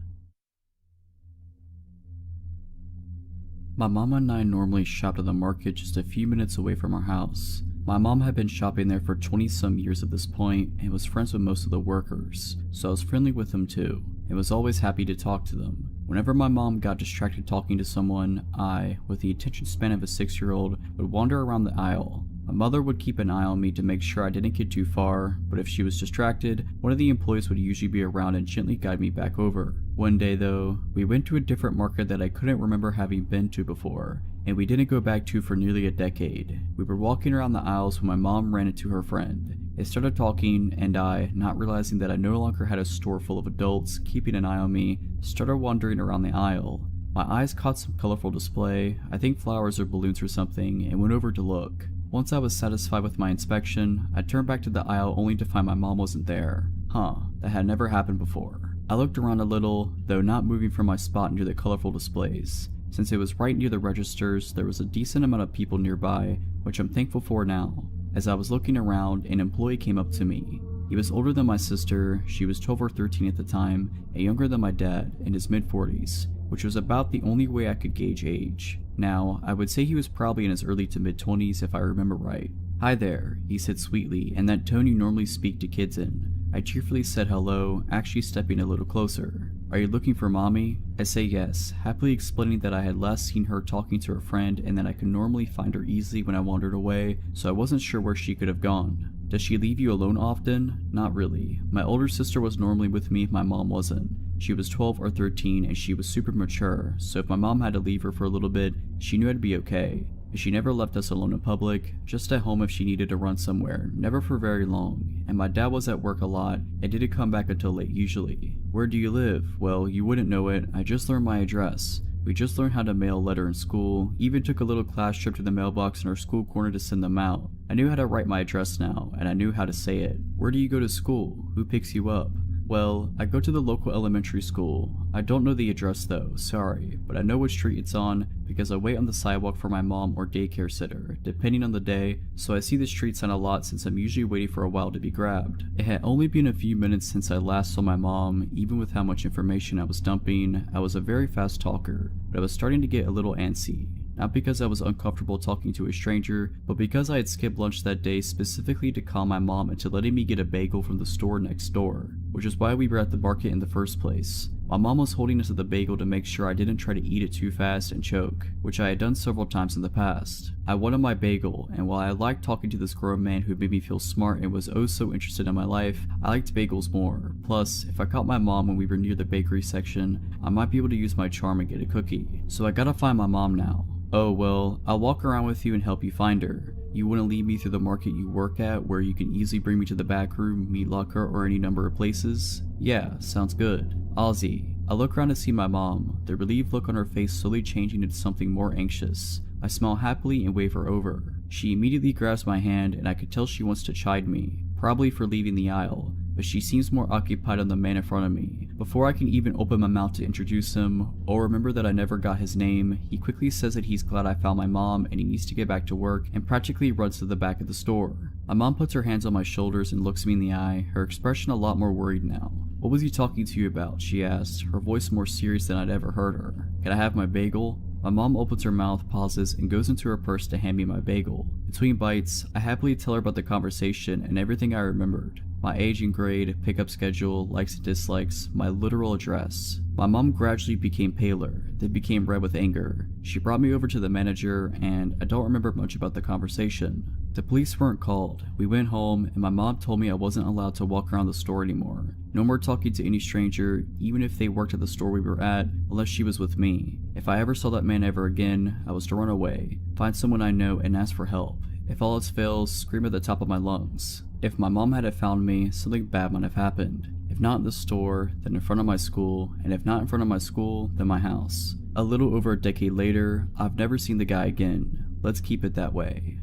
My mama and I normally shopped at the market just a few minutes away from our house. My mom had been shopping there for 20-some years at this point and was friends with most of the workers, so I was friendly with them too, and was always happy to talk to them. Whenever my mom got distracted talking to someone, I, with the attention span of a 6-year-old, would wander around the aisle. My mother would keep an eye on me to make sure I didn't get too far, but if she was distracted, one of the employees would usually be around and gently guide me back over. One day though, we went to a different market that I couldn't remember having been to before, and we didn't go back to for nearly a decade. We were walking around the aisles when my mom ran into her friend. They started talking, and I, not realizing that I no longer had a store full of adults keeping an eye on me, started wandering around the aisle. My eyes caught some colorful display, I think flowers or balloons or something, and went over to look. Once I was satisfied with my inspection, I turned back to the aisle only to find my mom wasn't there. That had never happened before. I looked around a little, though not moving from my spot near the colorful displays. Since it was right near the registers, there was a decent amount of people nearby, which I'm thankful for now. As I was looking around, an employee came up to me. He was older than my sister, she was 12 or 13 at the time, and younger than my dad, in his mid-40s, which was about the only way I could gauge age. Now, I would say he was probably in his early to mid-20s if I remember right. "Hi there," he said sweetly, in that tone you normally speak to kids in. I cheerfully said hello, actually stepping a little closer. "Are you looking for mommy?" I say yes, happily explaining that I had last seen her talking to her friend and that I could normally find her easily when I wandered away, so I wasn't sure where she could have gone. "Does she leave you alone often?" "Not really. My older sister was normally with me if my mom wasn't. She was 12 or 13 and she was super mature, so if my mom had to leave her for a little bit, she knew I'd be okay. But she never left us alone in public, just at home if she needed to run somewhere, never for very long. And my dad was at work a lot and didn't come back until late usually." "Where do you live?" "Well, you wouldn't know it, I just learned my address. We just learned how to mail a letter in school, even took a little class trip to the mailbox in our school corner to send them out. I knew how to write my address now, and I knew how to say it." "Where do you go to school? Who picks you up?" "Well, I go to the local elementary school. I don't know the address though, sorry, but I know which street it's on because I wait on the sidewalk for my mom or daycare sitter, depending on the day, so I see the street sign a lot since I'm usually waiting for a while to be grabbed." It had only been a few minutes since I last saw my mom. Even with how much information I was dumping, I was a very fast talker, but I was starting to get a little antsy. Not because I was uncomfortable talking to a stranger, but because I had skipped lunch that day specifically to calm my mom into letting me get a bagel from the store next door, which is why we were at the market in the first place. My mom was holding onto the bagel to make sure I didn't try to eat it too fast and choke, which I had done several times in the past. I wanted my bagel, and while I liked talking to this grown man who made me feel smart and was oh so interested in my life, I liked bagels more. Plus, if I caught my mom when we were near the bakery section, I might be able to use my charm and get a cookie. So I gotta find my mom now. "Oh, well, I'll walk around with you and help you find her. You want to lead me through the market you work at where you can easily bring me to the back room, meat locker, or any number of places?" "Yeah, sounds good." Ozzy. I look around to see my mom, the relieved look on her face slowly changing into something more anxious. I smile happily and wave her over. She immediately grabs my hand and I can tell she wants to chide me, probably for leaving the aisle, but she seems more occupied on the man in front of me. Before I can even open my mouth to introduce him, or remember that I never got his name, he quickly says that he's glad I found my mom and he needs to get back to work and practically runs to the back of the store. My mom puts her hands on my shoulders and looks me in the eye, her expression a lot more worried now. "What was he talking to you about?" she asked, her voice more serious than I'd ever heard her. "Can I have my bagel?" My mom opens her mouth, pauses, and goes into her purse to hand me my bagel. Between bites, I happily tell her about the conversation and everything I remembered. My age and grade, pickup schedule, likes and dislikes, my literal address. My mom gradually became paler, then became red with anger. She brought me over to the manager, and I don't remember much about the conversation. The police weren't called. We went home, and my mom told me I wasn't allowed to walk around the store anymore. No more talking to any stranger, even if they worked at the store we were at, unless she was with me. If I ever saw that man ever again, I was to run away, find someone I know, and ask for help. If all else fails, scream at the top of my lungs. If my mom hadn't found me, something bad might have happened. If not in the store, then in front of my school, and if not in front of my school, then my house. A little over a decade later, I've never seen the guy again. Let's keep it that way.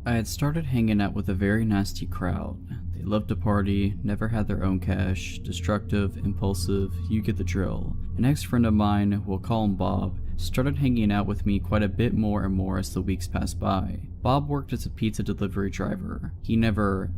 I had started hanging out with a very nasty crowd. They loved to party, never had their own cash, destructive, impulsive, you get the drill. An ex-friend of mine, we'll call him Bob, started hanging out with me quite a bit more and more as the weeks passed by. Bob worked as a pizza delivery driver. He never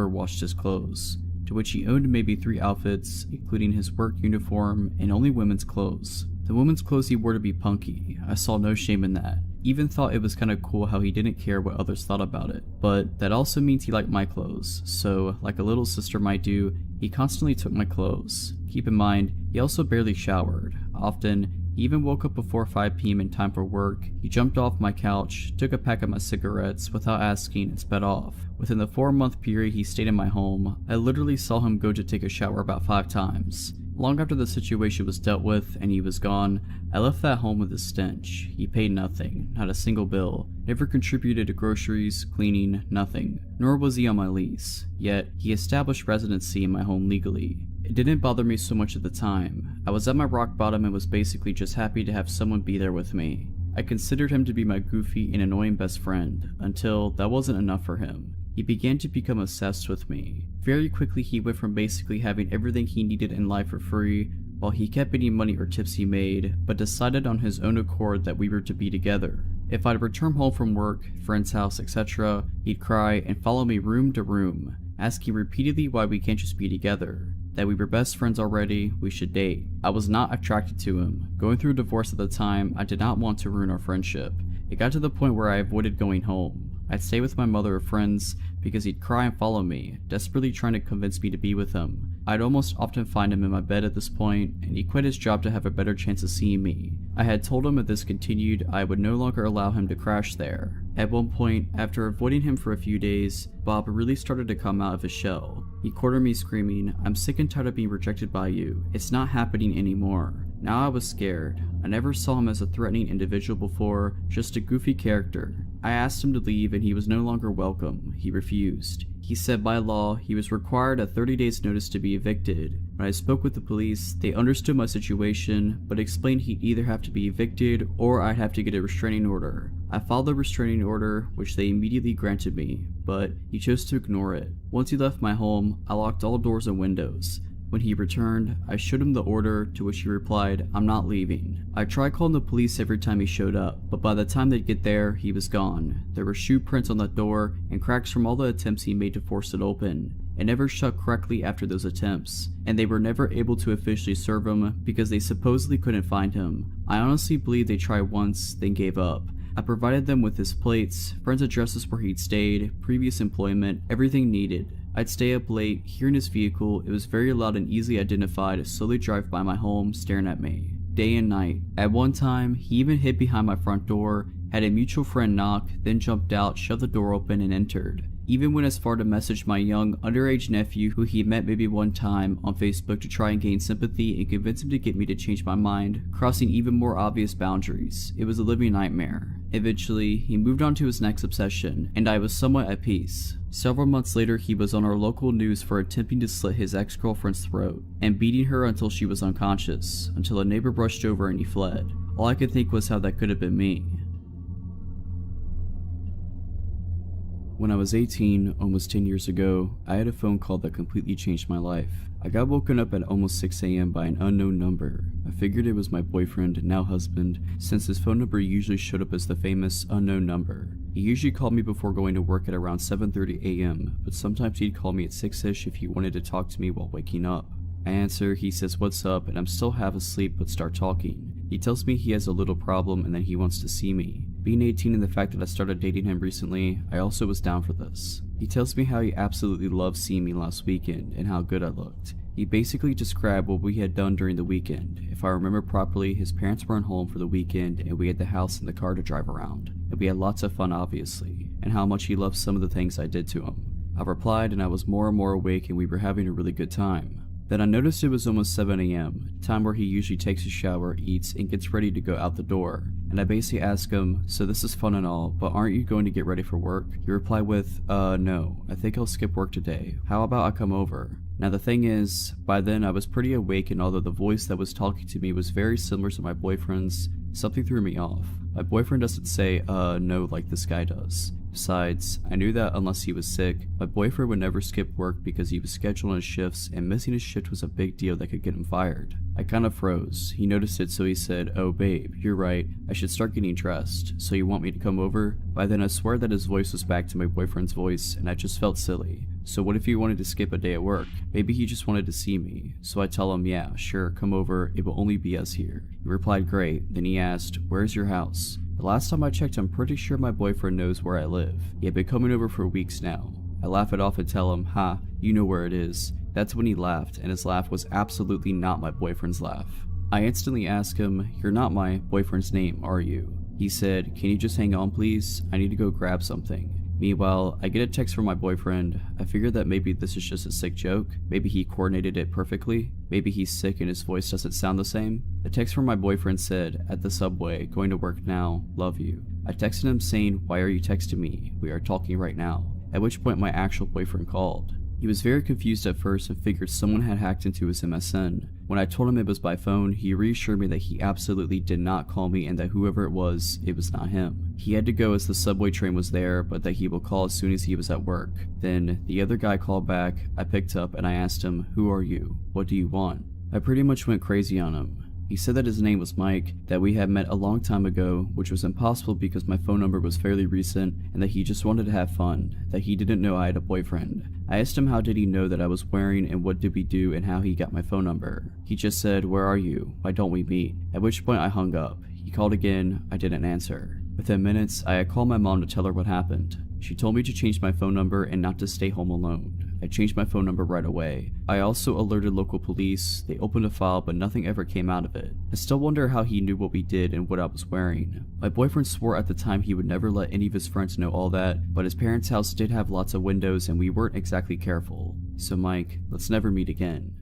washed his clothes, to which he owned maybe 3 outfits, including his work uniform and only women's clothes. The women's clothes he wore to be punky. I saw no shame in that. Even thought it was kinda cool how he didn't care what others thought about it. But that also means he liked my clothes, so like a little sister might do, he constantly took my clothes. Keep in mind, he also barely showered. Often, he even woke up before 5 p.m. in time for work. He jumped off my couch, took a pack of my cigarettes without asking, and sped off. Within the 4-month period he stayed in my home, I literally saw him go to take a shower about 5 times. Long after the situation was dealt with and he was gone, I left that home with a stench. He paid nothing, not a single bill, never contributed to groceries, cleaning, nothing, nor was he on my lease. Yet, he established residency in my home legally. It didn't bother me so much at the time. I was at my rock bottom and was basically just happy to have someone be there with me. I considered him to be my goofy and annoying best friend, until that wasn't enough for him. He began to become obsessed with me. Very quickly he went from basically having everything he needed in life for free, while he kept any money or tips he made, but decided on his own accord that we were to be together. If I'd return home from work, friend's house, etc., he'd cry and follow me room to room, asking repeatedly why we can't just be together. That we were best friends already, we should date. I was not attracted to him. Going through a divorce at the time, I did not want to ruin our friendship. It got to the point where I avoided going home. I'd stay with my mother or friends because he'd cry and follow me, desperately trying to convince me to be with him. I'd almost often find him in my bed at this point, and he quit his job to have a better chance of seeing me. I had told him if this continued, I would no longer allow him to crash there. At one point, after avoiding him for a few days, Bob really started to come out of his shell. He cornered me screaming, "I'm sick and tired of being rejected by you. It's not happening anymore." Now I was scared. I never saw him as a threatening individual before, just a goofy character. I asked him to leave and he was no longer welcome. He refused. He said by law, he was required a 30 days notice to be evicted. When I spoke with the police, they understood my situation, but explained he'd either have to be evicted or I'd have to get a restraining order. I filed the restraining order, which they immediately granted me, but he chose to ignore it. Once he left my home, I locked all doors and windows. When he returned, I showed him the order, to which he replied, "I'm not leaving." I tried calling the police every time he showed up, but by the time they'd get there, he was gone. There were shoe prints on that door and cracks from all the attempts he made to force it open. It never shut correctly after those attempts, and they were never able to officially serve him because they supposedly couldn't find him. I honestly believe they tried once, then gave up. I provided them with his plates, friends' addresses where he'd stayed, previous employment, everything needed. I'd stay up late, hear in his vehicle, it was very loud and easily identified, slowly drive by my home, staring at me, day and night. At one time, he even hid behind my front door, had a mutual friend knock, then jumped out, shoved the door open, and entered. even went as far to message my young, underage nephew who he met maybe one time on Facebook to try and gain sympathy and convince him to get me to change my mind, crossing even more obvious boundaries. It was a living nightmare. Eventually, he moved on to his next obsession, and I was somewhat at peace. Several months later, he was on our local news for attempting to slit his ex-girlfriend's throat and beating her until she was unconscious, until a neighbor brushed over and he fled. All I could think was how that could have been me. When I was 18, almost 10 years ago, I had a phone call that completely changed my life. I got woken up at almost 6 a.m. by an unknown number. I figured it was my boyfriend, now husband, since his phone number usually showed up as the famous unknown number. He usually called me before going to work at around 7:30 a.m., but sometimes he'd call me at 6ish if he wanted to talk to me while waking up. I answer, he says what's up, and I'm still half asleep but start talking. He tells me he has a little problem and that he wants to see me. Being 18 and the fact that I started dating him recently, I also was down for this. He tells me how he absolutely loved seeing me last weekend and how good I looked. He basically described what we had done during the weekend. If I remember properly, his parents weren't home for the weekend and we had the house and the car to drive around. And we had lots of fun obviously, and how much he loved some of the things I did to him. I replied and I was more and more awake and we were having a really good time. Then I noticed it was almost 7 a.m., time where he usually takes a shower, eats, and gets ready to go out the door. And I basically ask him, so this is fun and all, but aren't you going to get ready for work? He replied with, no, I think I'll skip work today. How about I come over? Now the thing is, by then I was pretty awake, and although the voice that was talking to me was very similar to my boyfriend's, something threw me off. My boyfriend doesn't say, no like this guy does. Besides, I knew that unless he was sick, my boyfriend would never skip work because he was scheduled on his shifts and missing his shift was a big deal that could get him fired. I kind of froze. He noticed it, so he said, oh babe, you're right, I should start getting dressed. So you want me to come over? By then I swear that his voice was back to my boyfriend's voice and I just felt silly. So what if he wanted to skip a day at work? Maybe he just wanted to see me. So I tell him, yeah, sure, come over, it will only be us here. He replied, great. Then he asked, where's your house? The last time I checked, I'm pretty sure my boyfriend knows where I live. He had been coming over for weeks now. I laugh it off and tell him, ha, you know where it is. That's when he laughed, and his laugh was absolutely not my boyfriend's laugh. I instantly ask him, you're not my boyfriend's name, are you? He said, can you just hang on please? I need to go grab something. Meanwhile, I get a text from my boyfriend. I figure that maybe this is just a sick joke. Maybe he coordinated it perfectly. Maybe he's sick and his voice doesn't sound the same. The text from my boyfriend said, at the subway, going to work now, love you. I texted him saying, why are you texting me? We are talking right now. At which point my actual boyfriend called. He was very confused at first and figured someone had hacked into his MSN. When I told him it was by phone, he reassured me that he absolutely did not call me and that whoever it was not him. He had to go as the subway train was there, but that he will call as soon as he was at work. Then, the other guy called back, I picked up and I asked him, who are you? What do you want? I pretty much went crazy on him. He said that his name was Mike, that we had met a long time ago, which was impossible because my phone number was fairly recent, and that he just wanted to have fun, that he didn't know I had a boyfriend. I asked him how did he know that I was wearing and what did we do and how he got my phone number. He just said, where are you? Why don't we meet? At which point I hung up. He called again, I didn't answer. Within minutes, I had called my mom to tell her what happened. She told me to change my phone number and not to stay home alone. I changed my phone number right away. I also alerted local police. They opened a file, but nothing ever came out of it. I still wonder how he knew what we did and what I was wearing. My boyfriend swore at the time he would never let any of his friends know all that, but his parents' house did have lots of windows and we weren't exactly careful. So Mike, let's never meet again.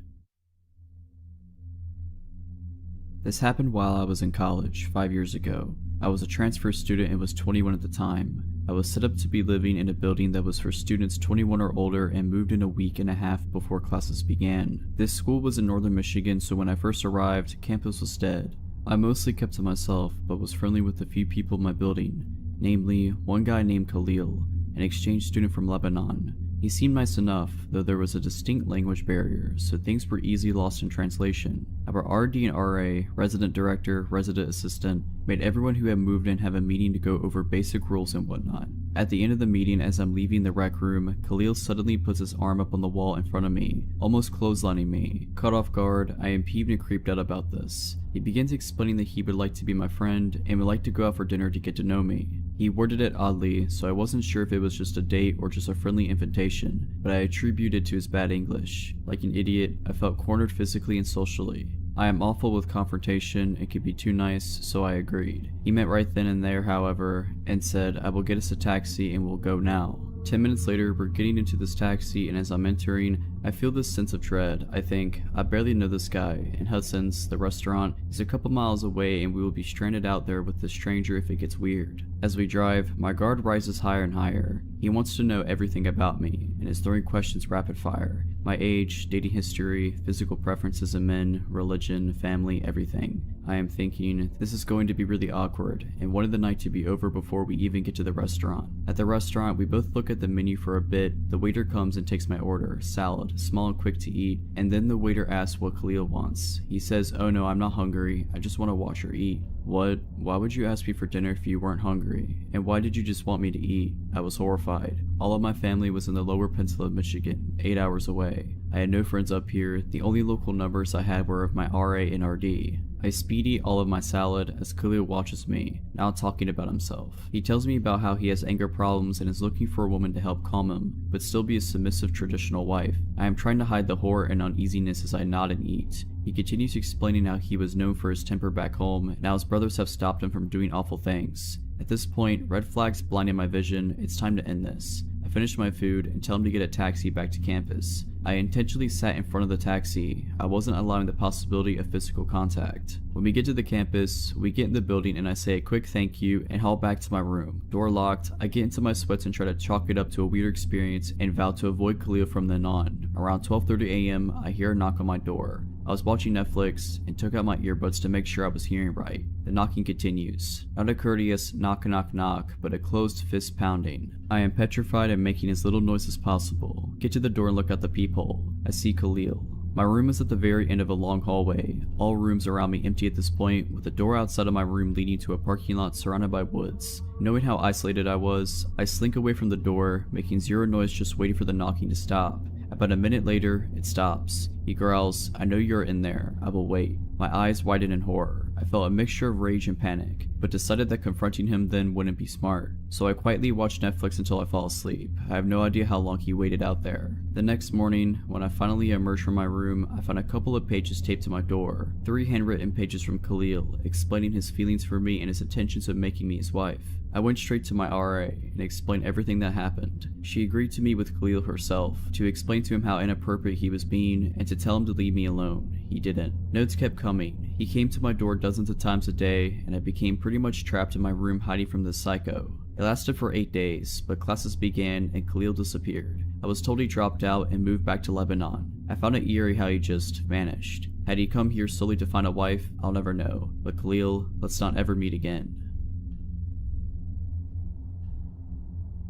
This happened while I was in college 5 years ago. I was a transfer student and was 21 at the time. I was set up to be living in a building that was for students 21 or older and moved in a week and a half before classes began. This school was in northern Michigan, so when I first arrived, campus was dead. I mostly kept to myself, but was friendly with a few people in my building, namely one guy named Khalil, an exchange student from Lebanon. He seemed nice enough, though there was a distinct language barrier, so things were easily lost in translation. Our RD and RA, resident director, resident assistant, made everyone who had moved in have a meeting to go over basic rules and whatnot. At the end of the meeting, as I'm leaving the rec room, Khalil suddenly puts his arm up on the wall in front of me, almost clotheslining me. Caught off guard, I am peeved and creeped out about this. He begins explaining that he would like to be my friend and would like to go out for dinner to get to know me. He worded it oddly, so I wasn't sure if it was just a date or just a friendly invitation, but I attributed to his bad English. Like an idiot, I felt cornered physically and socially. I am awful with confrontation and could be too nice, so I agreed. He meant right then and there, however, and said, I will get us a taxi and we'll go now. 10 minutes later, we're getting into this taxi, and as I'm entering, I feel this sense of dread. I think, I barely know this guy, and Hudson's, the restaurant, is a couple miles away and we will be stranded out there with this stranger if it gets weird. As we drive, my guard rises higher and higher. He wants to know everything about me, and is throwing questions rapid fire. My age, dating history, physical preferences in men, religion, family, everything. I am thinking, this is going to be really awkward, and wanted the night to be over before we even get to the restaurant. At the restaurant, we both look at the menu for a bit. The waiter comes and takes my order, salad, small and quick to eat, and then the waiter asks what Khalil wants. He says, "Oh no, I'm not hungry, I just want to watch her eat." What? Why would you ask me for dinner if you weren't hungry? And why did you just want me to eat? I was horrified. All of my family was in the lower peninsula of Michigan, 8 hours away. I had no friends up here. The only local numbers I had were of my RA and RD. I speed eat all of my salad as Khalil watches me, now talking about himself. He tells me about how he has anger problems and is looking for a woman to help calm him, but still be a submissive traditional wife. I am trying to hide the horror and uneasiness as I nod and eat. He continues explaining how he was known for his temper back home, and how his brothers have stopped him from doing awful things. At this point, red flags blinding my vision. It's time to end this. I finish my food and tell him to get a taxi back to campus. I intentionally sat in front of the taxi. I wasn't allowing the possibility of physical contact. When we get to the campus, we get in the building and I say a quick thank you and haul back to my room. Door locked, I get into my sweats and try to chalk it up to a weird experience and vow to avoid Khalil from then on. Around 12:30 a.m., I hear a knock on my door. I was watching Netflix and took out my earbuds to make sure I was hearing right. The knocking continues. Not a courteous knock knock knock, but a closed fist pounding. I am petrified and making as little noise as possible. Get to the door and look out the peephole. I see Khalil. My room is at the very end of a long hallway. All rooms around me empty at this point, with the door outside of my room leading to a parking lot surrounded by woods. Knowing how isolated I was, I slink away from the door, making zero noise just waiting for the knocking to stop. About a minute later, it stops. He growls, "I know you're in there. I will wait." My eyes widen in horror. I felt a mixture of rage and panic, but decided that confronting him then wouldn't be smart. So I quietly watched Netflix until I fall asleep. I have no idea how long he waited out there. The next morning, when I finally emerged from my room, I found a couple of pages taped to my door. 3 handwritten pages from Khalil, explaining his feelings for me and his intentions of making me his wife. I went straight to my RA and explained everything that happened. She agreed to meet with Khalil herself, to explain to him how inappropriate he was being, and to tell him to leave me alone. He didn't. Notes kept coming. He came to my door dozens of times a day, and I became pretty much trapped in my room hiding from this psycho. It lasted for 8 days, but classes began and Khalil disappeared. I was told he dropped out and moved back to Lebanon. I found it eerie how he just vanished. Had he come here solely to find a wife, I'll never know. But Khalil, let's not ever meet again.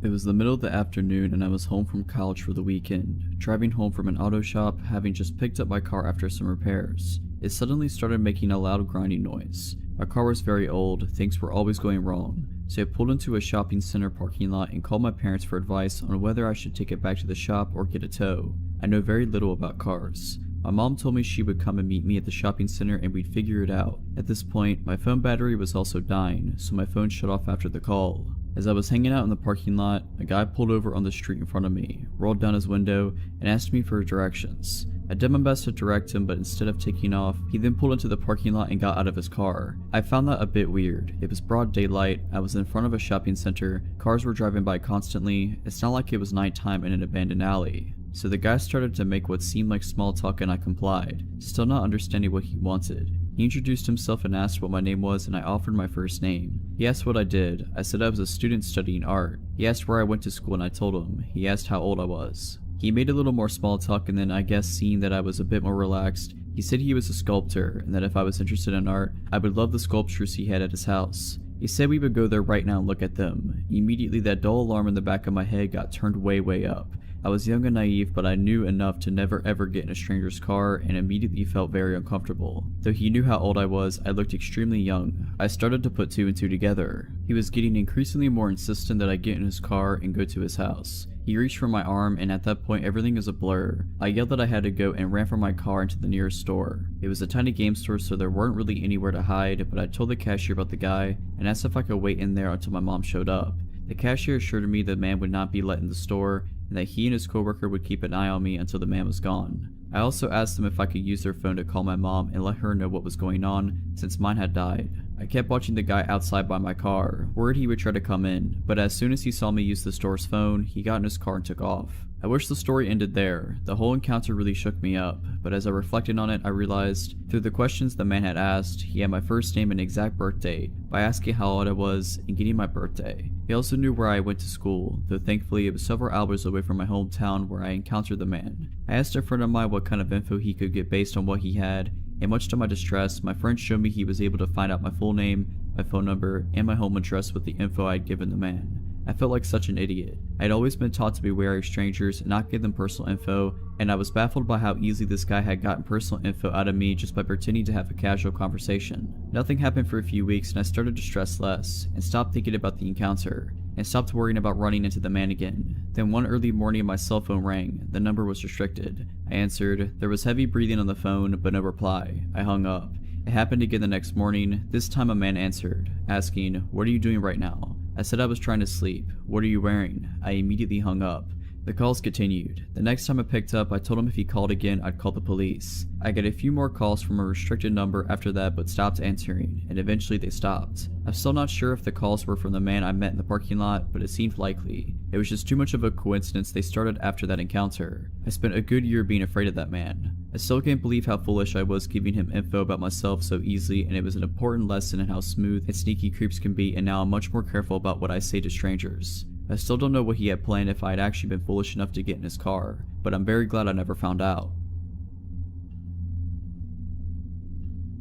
It was the middle of the afternoon and I was home from college for the weekend. Driving home from an auto shop, having just picked up my car after some repairs. It suddenly started making a loud grinding noise. My car was very old, things were always going wrong, so I pulled into a shopping center parking lot and called my parents for advice on whether I should take it back to the shop or get a tow. I know very little about cars. My mom told me she would come and meet me at the shopping center and we'd figure it out. At this point, my phone battery was also dying, so my phone shut off after the call. As I was hanging out in the parking lot, a guy pulled over on the street in front of me, rolled down his window, and asked me for directions. I did my best to direct him, but instead of taking off, he then pulled into the parking lot and got out of his car. I found that a bit weird. It was broad daylight, I was in front of a shopping center, cars were driving by constantly, it's not like it was nighttime in an abandoned alley. So the guy started to make what seemed like small talk and I complied, still not understanding what he wanted. He introduced himself and asked what my name was and I offered my first name. He asked what I did. I said I was a student studying art. He asked where I went to school and I told him. He asked how old I was. He made a little more small talk and then I guess seeing that I was a bit more relaxed, he said he was a sculptor and that if I was interested in art, I would love the sculptures he had at his house. He said we would go there right now and look at them. Immediately that dull alarm in the back of my head got turned way up. I was young and naive, but I knew enough to never ever get in a stranger's car and immediately felt very uncomfortable. Though he knew how old I was, I looked extremely young. I started to put 2 and 2 together. He was getting increasingly more insistent that I get in his car and go to his house. He reached for my arm and at that point everything is a blur. I yelled that I had to go and ran from my car into the nearest store. It was a tiny game store so there weren't really anywhere to hide, but I told the cashier about the guy and asked if I could wait in there until my mom showed up. The cashier assured me the man would not be let in the store and that he and his coworker would keep an eye on me until the man was gone. I also asked them if I could use their phone to call my mom and let her know what was going on since mine had died. I kept watching the guy outside by my car, worried he would try to come in, but as soon as he saw me use the store's phone, he got in his car and took off. I wish the story ended there. The whole encounter really shook me up, but as I reflected on it, I realized, through the questions the man had asked, he had my first name and exact birth date, by asking how old I was and getting my birthday. He also knew where I went to school, though thankfully it was several hours away from my hometown where I encountered the man. I asked a friend of mine what kind of info he could get based on what he had, and much to my distress, my friend showed me he was able to find out my full name, my phone number, and my home address with the info I had given the man. I felt like such an idiot. I had always been taught to be wary of strangers and not give them personal info, and I was baffled by how easily this guy had gotten personal info out of me just by pretending to have a casual conversation. Nothing happened for a few weeks and I started to stress less, and stopped thinking about the encounter, and stopped worrying about running into the man again. Then one early morning my cell phone rang. The number was restricted. I answered. There was heavy breathing on the phone, but no reply. I hung up. It happened again the next morning. This time a man answered, asking, "What are you doing right now?" I said I was trying to sleep. "What are you wearing?" I immediately hung up. The calls continued. The next time I picked up, I told him if he called again, I'd call the police. I got a few more calls from a restricted number after that, but stopped answering, and eventually they stopped. I'm still not sure if the calls were from the man I met in the parking lot, but it seemed likely. It was just too much of a coincidence they started after that encounter. I spent a good year being afraid of that man. I still can't believe how foolish I was giving him info about myself so easily, and it was an important lesson in how smooth and sneaky creeps can be, and now I'm much more careful about what I say to strangers. I still don't know what he had planned if I had actually been foolish enough to get in his car, but I'm very glad I never found out.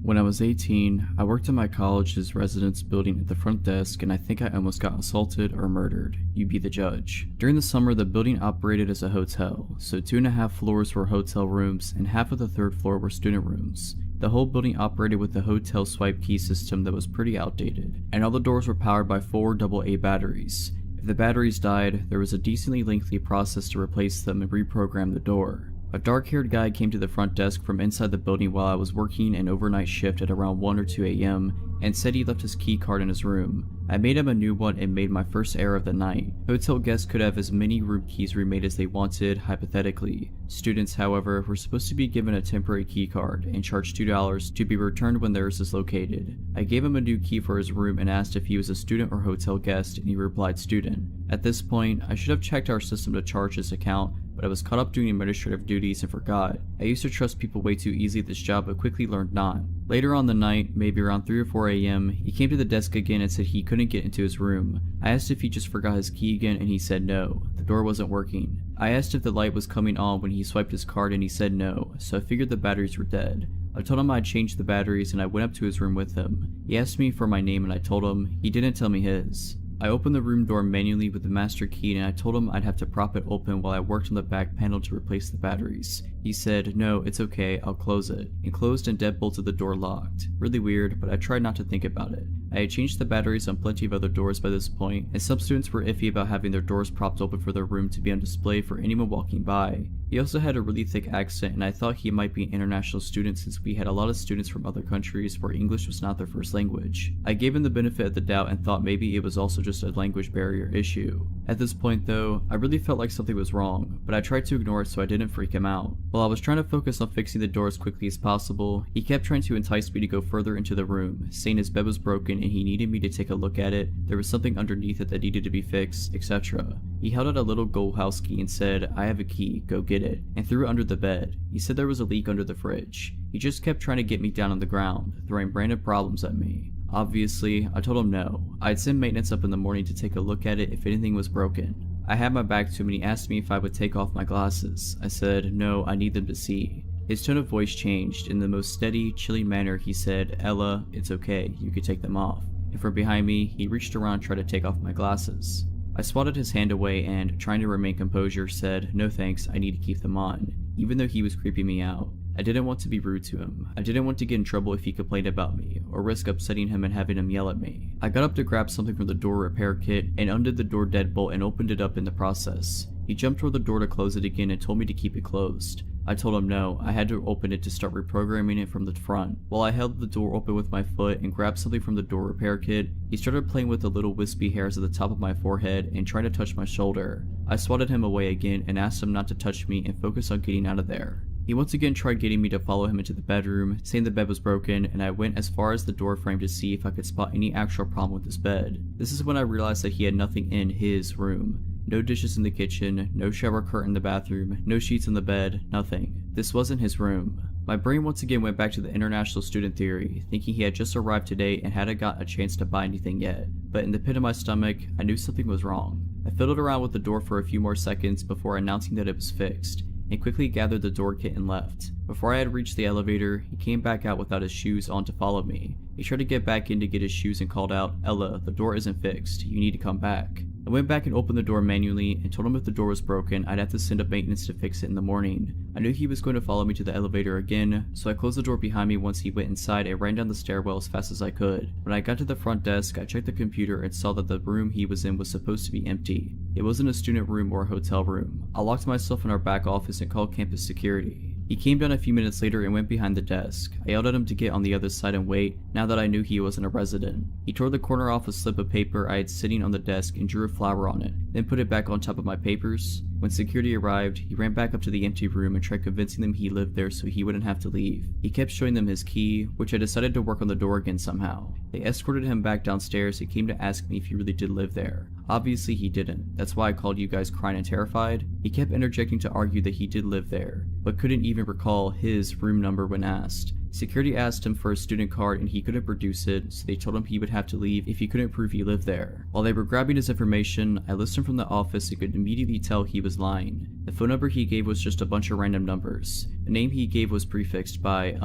When I was 18, I worked in my college's residence building at the front desk, and I think I almost got assaulted or murdered. You be the judge. During the summer, the building operated as a hotel, so 2.5 floors were hotel rooms and half of the 3rd floor were student rooms. The whole building operated with the hotel swipe key system that was pretty outdated, and all the doors were powered by 4 AA batteries. If the batteries died, there was a decently lengthy process to replace them and reprogram the door. A dark-haired guy came to the front desk from inside the building while I was working an overnight shift at around 1 or 2 a.m. and said he left his key card in his room. I made him a new one and made my first error of the night. Hotel guests could have as many room keys remade as they wanted, hypothetically. Students, however, were supposed to be given a temporary key card and charged $2 to be returned when theirs is located. I gave him a new key for his room and asked if he was a student or hotel guest, and he replied student. At this point, I should have checked our system to charge his account, but I was caught up doing administrative duties and forgot. I used to trust people way too easy at this job, but quickly learned not. Later on the night, maybe around 3 or 4 a.m., he came to the desk again and said he couldn't get into his room. I asked if he just forgot his key again, and he said no. The door wasn't working. I asked if the light was coming on when he swiped his card, and he said no, so I figured the batteries were dead. I told him I'd changed the batteries, and I went up to his room with him. He asked me for my name, and I told him. He didn't tell me his. I opened the room door manually with the master key, and I told him I'd have to prop it open while I worked on the back panel to replace the batteries. He said, "No, it's okay, I'll close it," and closed and deadbolted the door locked. Really weird, but I tried not to think about it. I had changed the batteries on plenty of other doors by this point, and some students were iffy about having their doors propped open for their room to be on display for anyone walking by. He also had a really thick accent, and I thought he might be an international student since we had a lot of students from other countries where English was not their first language. I gave him the benefit of the doubt and thought maybe it was also just a language barrier issue. At this point though, I really felt like something was wrong, but I tried to ignore it so I didn't freak him out. While I was trying to focus on fixing the door as quickly as possible, he kept trying to entice me to go further into the room, saying his bed was broken and he needed me to take a look at it, there was something underneath it that needed to be fixed, etc. He held out a little gold house key and said, "I have a key, go get it," and threw it under the bed. He said there was a leak under the fridge. He just kept trying to get me down on the ground, throwing random problems at me. Obviously, I told him no. I'd send maintenance up in the morning to take a look at it if anything was broken. I had my back to him and he asked me if I would take off my glasses. I said, "No, I need them to see." His tone of voice changed. In the most steady, chilly manner, he said, "Ella, it's okay, you could take them off." And from behind me, he reached around and tried to take off my glasses. I swatted his hand away and, trying to remain composure, said, "No thanks, I need to keep them on," even though he was creeping me out. I didn't want to be rude to him. I didn't want to get in trouble if he complained about me, or risk upsetting him and having him yell at me. I got up to grab something from the door repair kit and undid the door deadbolt and opened it up in the process. He jumped toward the door to close it again and told me to keep it closed. I told him no, I had to open it to start reprogramming it from the front. While I held the door open with my foot and grabbed something from the door repair kit, he started playing with the little wispy hairs at the top of my forehead and tried to touch my shoulder. I swatted him away again and asked him not to touch me and focus on getting out of there. He once again tried getting me to follow him into the bedroom, saying the bed was broken, and I went as far as the door frame to see if I could spot any actual problem with his bed. This is when I realized that he had nothing in his room. No dishes in the kitchen, no shower curtain in the bathroom, no sheets in the bed, nothing. This wasn't his room. My brain once again went back to the international student theory, thinking he had just arrived today and hadn't got a chance to buy anything yet. But in the pit of my stomach, I knew something was wrong. I fiddled around with the door for a few more seconds before announcing that it was fixed, and quickly gathered the door kit and left. Before I had reached the elevator, he came back out without his shoes on to follow me. He tried to get back in to get his shoes and called out, "Ella, the door isn't fixed. You need to come back." I went back and opened the door manually and told him if the door was broken, I'd have to send up maintenance to fix it in the morning. I knew he was going to follow me to the elevator again, so I closed the door behind me once he went inside and ran down the stairwell as fast as I could. When I got to the front desk, I checked the computer and saw that the room he was in was supposed to be empty. It wasn't a student room or a hotel room. I locked myself in our back office and called campus security. He came down a few minutes later and went behind the desk. I yelled at him to get on the other side and wait, now that I knew he wasn't a resident. He tore the corner off a slip of paper I had sitting on the desk and drew a flower on it, then put it back on top of my papers. When security arrived, he ran back up to the empty room and tried convincing them he lived there so he wouldn't have to leave. He kept showing them his key, which I decided to work on the door again somehow. They escorted him back downstairs and came to ask me if he really did live there. Obviously he didn't. That's why I called you guys crying and terrified. He kept interjecting to argue that he did live there, but couldn't even recall his room number when asked. Security asked him for a student card and he couldn't produce it, so they told him he would have to leave if he couldn't prove he lived there. While they were grabbing his information, I listened from the office and could immediately tell he was lying. The phone number he gave was just a bunch of random numbers. The name he gave was prefixed by,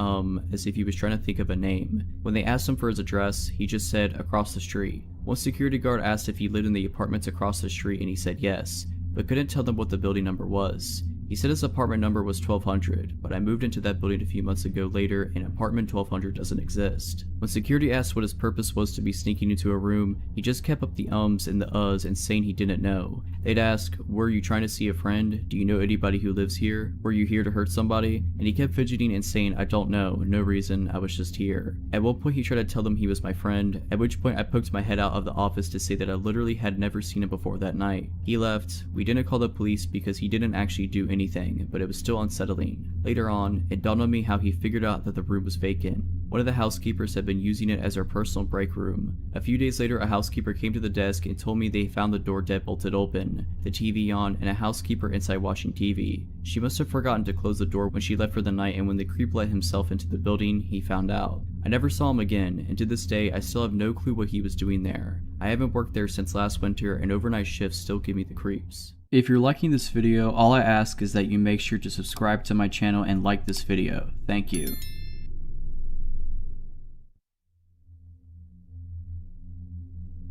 as if he was trying to think of a name. When they asked him for his address, he just said, "across the street." One security guard asked if he lived in the apartments across the street and he said yes, but couldn't tell them what the building number was. He said his apartment number was 1200, but I moved into that building a few months ago later and apartment 1200 doesn't exist. When security asked what his purpose was to be sneaking into a room, he just kept up the ums and the uhs and saying he didn't know. They'd ask, "Were you trying to see a friend? Do you know anybody who lives here? Were you here to hurt somebody?" And he kept fidgeting and saying, "I don't know, no reason, I was just here." At one point he tried to tell them he was my friend, at which point I poked my head out of the office to say that I literally had never seen him before that night. He left. We didn't call the police because he didn't actually do anything, but it was still unsettling. Later on, it dawned on me how he figured out that the room was vacant. One of the housekeepers had been using it as her personal break room. A few days later, a housekeeper came to the desk and told me they found the door deadbolted open, the TV on, and a housekeeper inside watching TV. She must have forgotten to close the door when she left for the night, and when the creep let himself into the building, he found out. I never saw him again, and to this day, I still have no clue what he was doing there. I haven't worked there since last winter, and overnight shifts still give me the creeps. If you're liking this video, all I ask is that you make sure to subscribe to my channel and like this video. Thank you.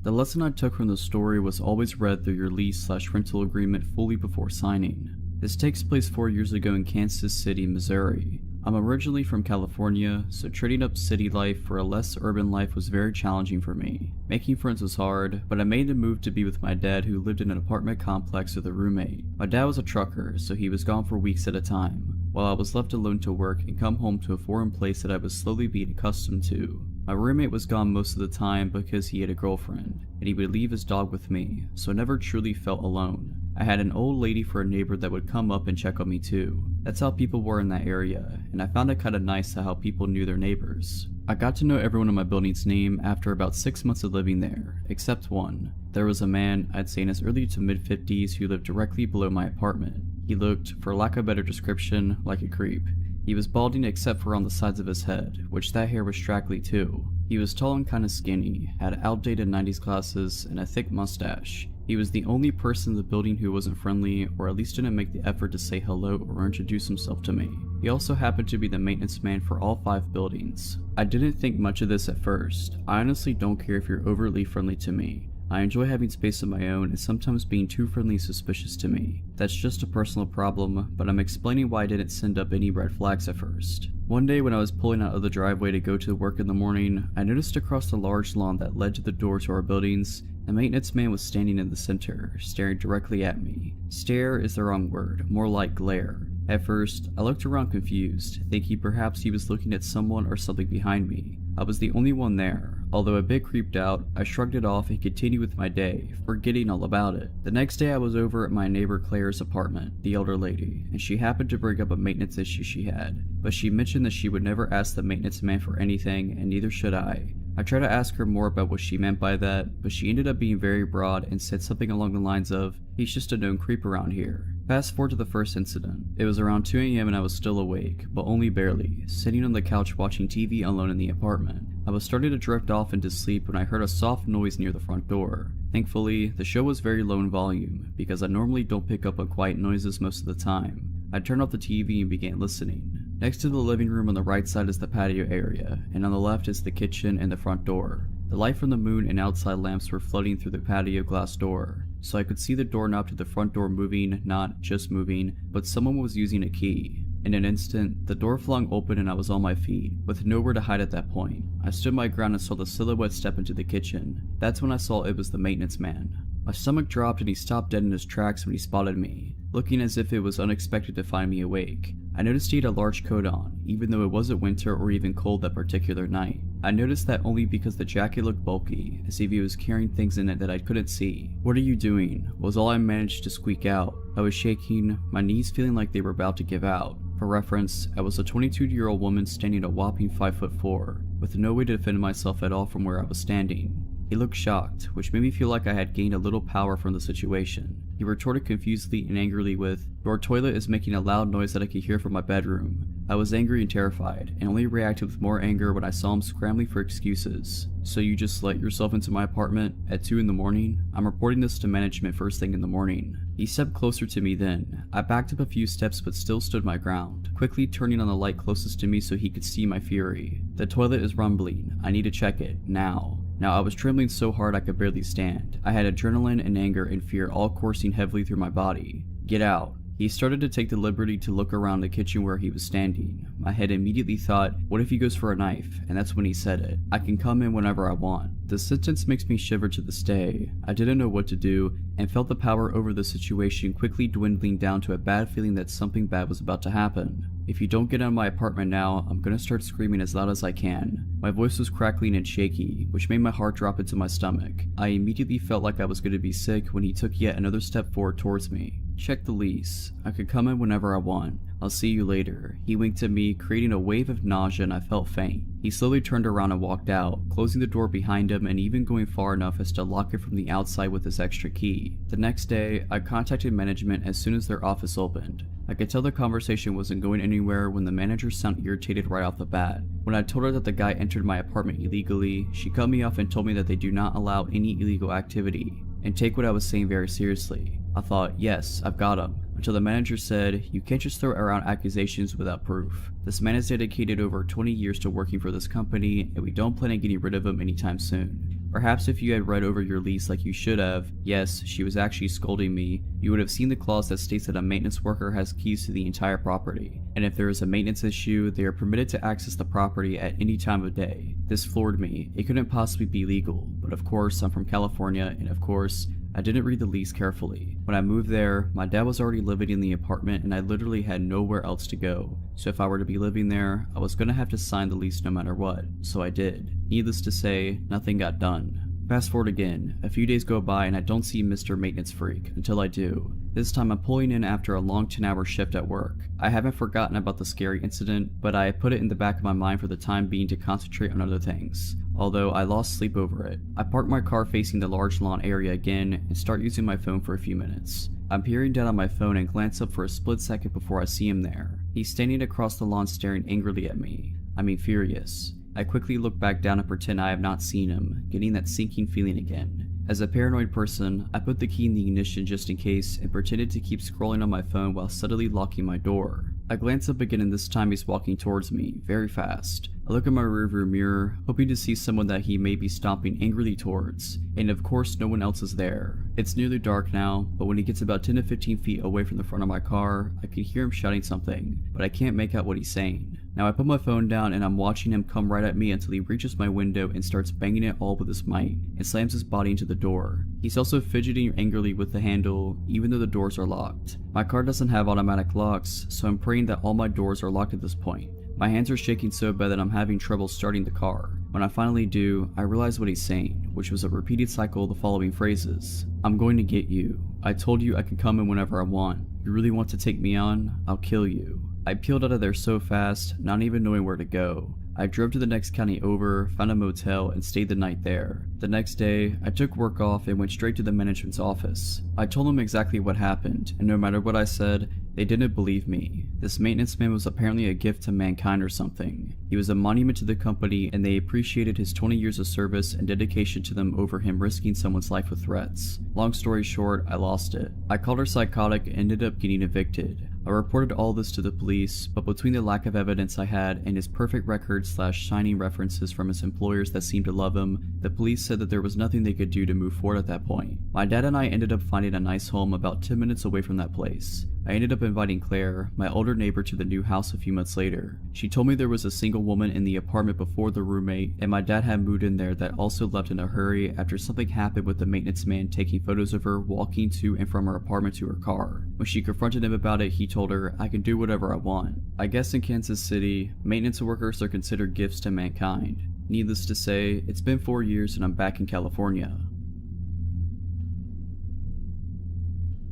The lesson I took from the story was always read through your lease/rental agreement fully before signing. This takes place 4 years ago in Kansas City, Missouri. I'm originally from California, so trading up city life for a less urban life was very challenging for me. Making friends was hard, but I made a move to be with my dad, who lived in an apartment complex with a roommate. My dad was a trucker, so he was gone for weeks at a time, while I was left alone to work and come home to a foreign place that I was slowly being accustomed to. My roommate was gone most of the time because he had a girlfriend, and he would leave his dog with me, so I never truly felt alone. I had an old lady for a neighbor that would come up and check on me too. That's how people were in that area, and I found it kinda nice how people knew their neighbors. I got to know everyone in my building's name after about 6 months of living there, except one. There was a man, I'd say in his early to mid-50s, who lived directly below my apartment. He looked, for lack of a better description, like a creep. He was balding except for on the sides of his head, which that hair was straggly too. He was tall and kinda skinny, had outdated 90s glasses, and a thick mustache. He was the only person in the building who wasn't friendly, or at least didn't make the effort to say hello or introduce himself to me. He also happened to be the maintenance man for all 5 buildings. I didn't think much of this at first. I honestly don't care if you're overly friendly to me. I enjoy having space of my own, and sometimes being too friendly is suspicious to me. That's just a personal problem, but I'm explaining why I didn't send up any red flags at first. One day when I was pulling out of the driveway to go to work in the morning, I noticed across the large lawn that led to the door to our buildings, the maintenance man was standing in the center, staring directly at me. Stare is the wrong word, more like glare. At first, I looked around confused, thinking perhaps he was looking at someone or something behind me. I was the only one there. Although a bit creeped out, I shrugged it off and continued with my day, forgetting all about it. The next day I was over at my neighbor Claire's apartment, the elder lady, and she happened to bring up a maintenance issue she had, but she mentioned that she would never ask the maintenance man for anything, and neither should I. I tried to ask her more about what she meant by that, but she ended up being very broad and said something along the lines of, "He's just a known creep around here." Fast forward to the first incident. It was around 2 AM and I was still awake, but only barely, sitting on the couch watching TV alone in the apartment. I was starting to drift off into sleep when I heard a soft noise near the front door. Thankfully, the show was very low in volume, because I normally don't pick up on quiet noises most of the time. I turned off the TV and began listening. Next to the living room on the right side is the patio area, and on the left is the kitchen and the front door. The light from the moon and outside lamps were flooding through the patio glass door, so I could see the doorknob to the front door moving, not just moving, but someone was using a key. In an instant, the door flung open and I was on my feet, with nowhere to hide at that point. I stood my ground and saw the silhouette step into the kitchen. That's when I saw it was the maintenance man. My stomach dropped and he stopped dead in his tracks when he spotted me, looking as if it was unexpected to find me awake. I noticed he had a large coat on, even though it wasn't winter or even cold that particular night. I noticed that only because the jacket looked bulky, as if he was carrying things in it that I couldn't see. "What are you doing?" was all I managed to squeak out. I was shaking, my knees feeling like they were about to give out. For reference, I was a 22-year-old woman standing a whopping 5'4", with no way to defend myself at all from where I was standing. He looked shocked, which made me feel like I had gained a little power from the situation. He retorted confusedly and angrily with, "Your toilet is making a loud noise that I could hear from my bedroom." I was angry and terrified, and only reacted with more anger when I saw him scrambling for excuses. "So you just let yourself into my apartment at 2 in the morning? I'm reporting this to management first thing in the morning." He stepped closer to me then. I backed up a few steps but still stood my ground, quickly turning on the light closest to me so he could see my fury. "The toilet is rumbling. I need to check it, now." Now I was trembling so hard I could barely stand. I had adrenaline and anger and fear all coursing heavily through my body. "Get out." He started to take the liberty to look around the kitchen where he was standing. My head immediately thought, what if he goes for a knife? And that's when he said it. "I can come in whenever I want." The sentence makes me shiver to this day. I didn't know what to do, and felt the power over the situation quickly dwindling down to a bad feeling that something bad was about to happen. "If you don't get out of my apartment now, I'm gonna start screaming as loud as I can." My voice was crackling and shaky, which made my heart drop into my stomach. I immediately felt like I was going to be sick when he took yet another step forward towards me. "Check the lease. I could come in whenever I want. I'll see you later." He winked at me, creating a wave of nausea, and I felt faint. He slowly turned around and walked out, closing the door behind him and even going far enough as to lock it from the outside with his extra key. The next day, I contacted management as soon as their office opened. I could tell the conversation wasn't going anywhere when the manager sounded irritated right off the bat. When I told her that the guy entered my apartment illegally, she cut me off and told me that they do not allow any illegal activity, and take what I was saying very seriously. I thought, yes, I've got him, until the manager said, "You can't just throw around accusations without proof. This man has dedicated over 20 years to working for this company, and we don't plan on getting rid of him anytime soon. Perhaps if you had read over your lease like you should have," yes, she was actually scolding me, "you would have seen the clause that states that a maintenance worker has keys to the entire property, and if there is a maintenance issue, they are permitted to access the property at any time of day." This floored me. It couldn't possibly be legal, but of course I'm from California, and of course, I didn't read the lease carefully. When I moved there, my dad was already living in the apartment and I literally had nowhere else to go. So if I were to be living there, I was gonna have to sign the lease no matter what. So I did. Needless to say, nothing got done. Fast forward again, a few days go by and I don't see Mr. Maintenance Freak until I do. This time I'm pulling in after a long 10-hour shift at work. I haven't forgotten about the scary incident, but I put it in the back of my mind for the time being to concentrate on other things, although I lost sleep over it. I park my car facing the large lawn area again and start using my phone for a few minutes. I'm peering down on my phone and glance up for a split second before I see him there. He's standing across the lawn staring angrily at me. I mean furious. I quickly look back down and pretend I have not seen him, getting that sinking feeling again. As a paranoid person, I put the key in the ignition just in case and pretended to keep scrolling on my phone while subtly locking my door. I glance up again and this time he's walking towards me, very fast. I look in my rearview mirror, hoping to see someone that he may be stomping angrily towards, and of course no one else is there. It's nearly dark now, but when he gets about 10 to 15 feet away from the front of my car, I can hear him shouting something, but I can't make out what he's saying. Now I put my phone down and I'm watching him come right at me until he reaches my window and starts banging it all with his might, and slams his body into the door. He's also fidgeting angrily with the handle, even though the doors are locked. My car doesn't have automatic locks, so I'm praying that all my doors are locked at this point. My hands are shaking so bad that I'm having trouble starting the car. When I finally do, I realize what he's saying, which was a repeated cycle of the following phrases. I'm going to get you. I told you I can come in whenever I want. You really want to take me on? I'll kill you. I peeled out of there so fast, not even knowing where to go. I drove to the next county over, found a motel, and stayed the night there. The next day, I took work off and went straight to the management's office. I told them exactly what happened, and no matter what I said, they didn't believe me. This maintenance man was apparently a gift to mankind or something. He was a monument to the company, and they appreciated his 20 years of service and dedication to them over him risking someone's life with threats. Long story short, I lost it. I called her psychotic and ended up getting evicted. I reported all this to the police, but between the lack of evidence I had and his perfect record / shining references from his employers that seemed to love him, the police said that there was nothing they could do to move forward at that point. My dad and I ended up finding a nice home about 10 minutes away from that place. I ended up inviting Claire, my older neighbor, to the new house a few months later. She told me there was a single woman in the apartment before the roommate, and my dad had moved in there that also left in a hurry after something happened with the maintenance man taking photos of her walking to and from her apartment to her car. When she confronted him about it, he told her, I can do whatever I want. I guess in Kansas City, maintenance workers are considered gifts to mankind. Needless to say, it's been 4 years and I'm back in California.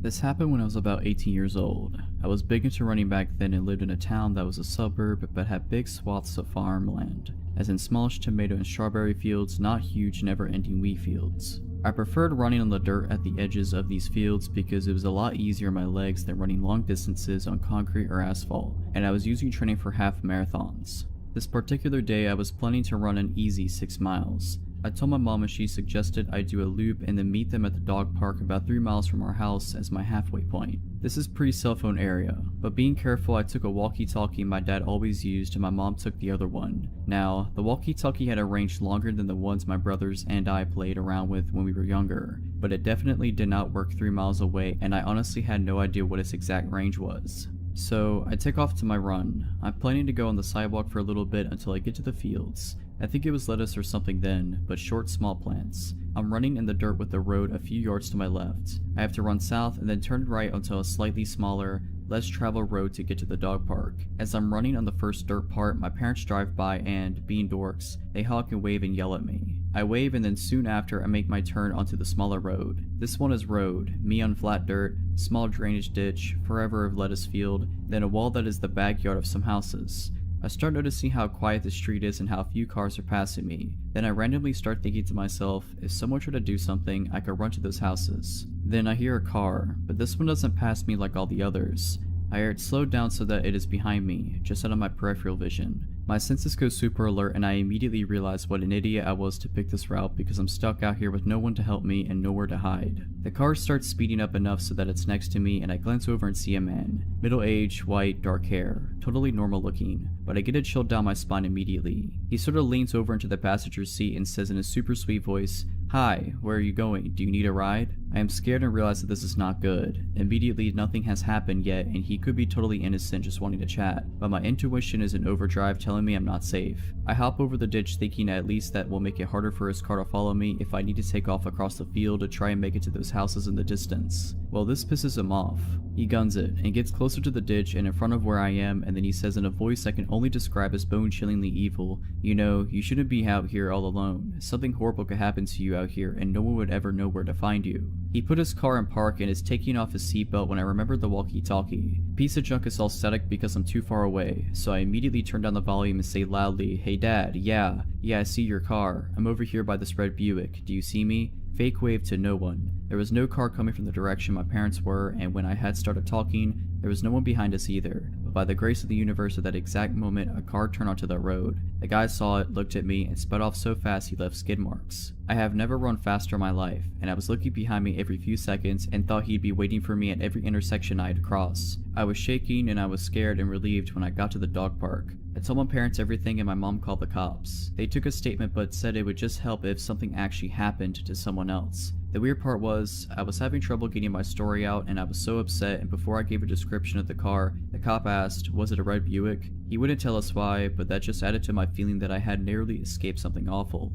This happened when I was about 18 years old. I was big into running back then and lived in a town that was a suburb but had big swaths of farmland, as in smallish tomato and strawberry fields, not huge never-ending wheat fields. I preferred running on the dirt at the edges of these fields because it was a lot easier on my legs than running long distances on concrete or asphalt, and I was usually training for half marathons. This particular day I was planning to run an easy 6 miles. I told my mom and she suggested I do a loop and then meet them at the dog park about 3 miles from our house as my halfway point. This is pre-cell phone area, but being careful I took a walkie-talkie my dad always used and my mom took the other one. Now, the walkie-talkie had a range longer than the ones my brothers and I played around with when we were younger, but it definitely did not work 3 miles away and I honestly had no idea what its exact range was. So, I take off to my run. I'm planning to go on the sidewalk for a little bit until I get to the fields. I think it was lettuce or something then, but short small plants. I'm running in the dirt with the road a few yards to my left. I have to run south and then turn right onto a slightly smaller, less traveled road to get to the dog park. As I'm running on the first dirt part, my parents drive by and, being dorks, they honk and wave and yell at me. I wave and then soon after I make my turn onto the smaller road. This one is road, me on flat dirt, small drainage ditch, forever of lettuce field, then a wall that is the backyard of some houses. I start noticing how quiet the street is and how few cars are passing me. Then I randomly start thinking to myself, if someone tried to do something, I could run to those houses. Then I hear a car, but this one doesn't pass me like all the others. I hear it slow down so that it is behind me, just out of my peripheral vision. My senses go super alert and I immediately realize what an idiot I was to pick this route because I'm stuck out here with no one to help me and nowhere to hide. The car starts speeding up enough so that it's next to me and I glance over and see a man. Middle-aged, white, dark hair. Totally normal looking, but I get a chill down my spine immediately. He sort of leans over into the passenger seat and says in a super sweet voice, "Hi, where are you going? Do you need a ride?" I am scared and realize that this is not good. Immediately nothing has happened yet and he could be totally innocent just wanting to chat, but my intuition is in overdrive telling me I'm not safe. I hop over the ditch thinking at least that will make it harder for his car to follow me if I need to take off across the field to try and make it to those houses in the distance. Well, this pisses him off. He guns it and gets closer to the ditch and in front of where I am, and then he says in a voice I can only describe as bone-chillingly evil, "You know, you shouldn't be out here all alone. Something horrible could happen to you out here and no one would ever know where to find you." He put his car in park and is taking off his seatbelt when I remember the walkie-talkie. Piece of junk is all static because I'm too far away, so I immediately turn down the volume and say loudly, "Hey dad, yeah, I see your car. I'm over here by this red Buick. Do you see me?" Fake wave to no one. There was no car coming from the direction my parents were, and when I had started talking, there was no one behind us either. But by the grace of the universe at that exact moment, a car turned onto the road. The guy saw it, looked at me, and sped off so fast he left skid marks. I have never run faster in my life, and I was looking behind me every few seconds and thought he'd be waiting for me at every intersection I had crossed. I was shaking and I was scared and relieved when I got to the dog park. I told my parents everything and my mom called the cops. They took a statement but said it would just help if something actually happened to someone else. The weird part was, I was having trouble getting my story out and I was so upset, and before I gave a description of the car, the cop asked, was it a red Buick? He wouldn't tell us why, but that just added to my feeling that I had narrowly escaped something awful.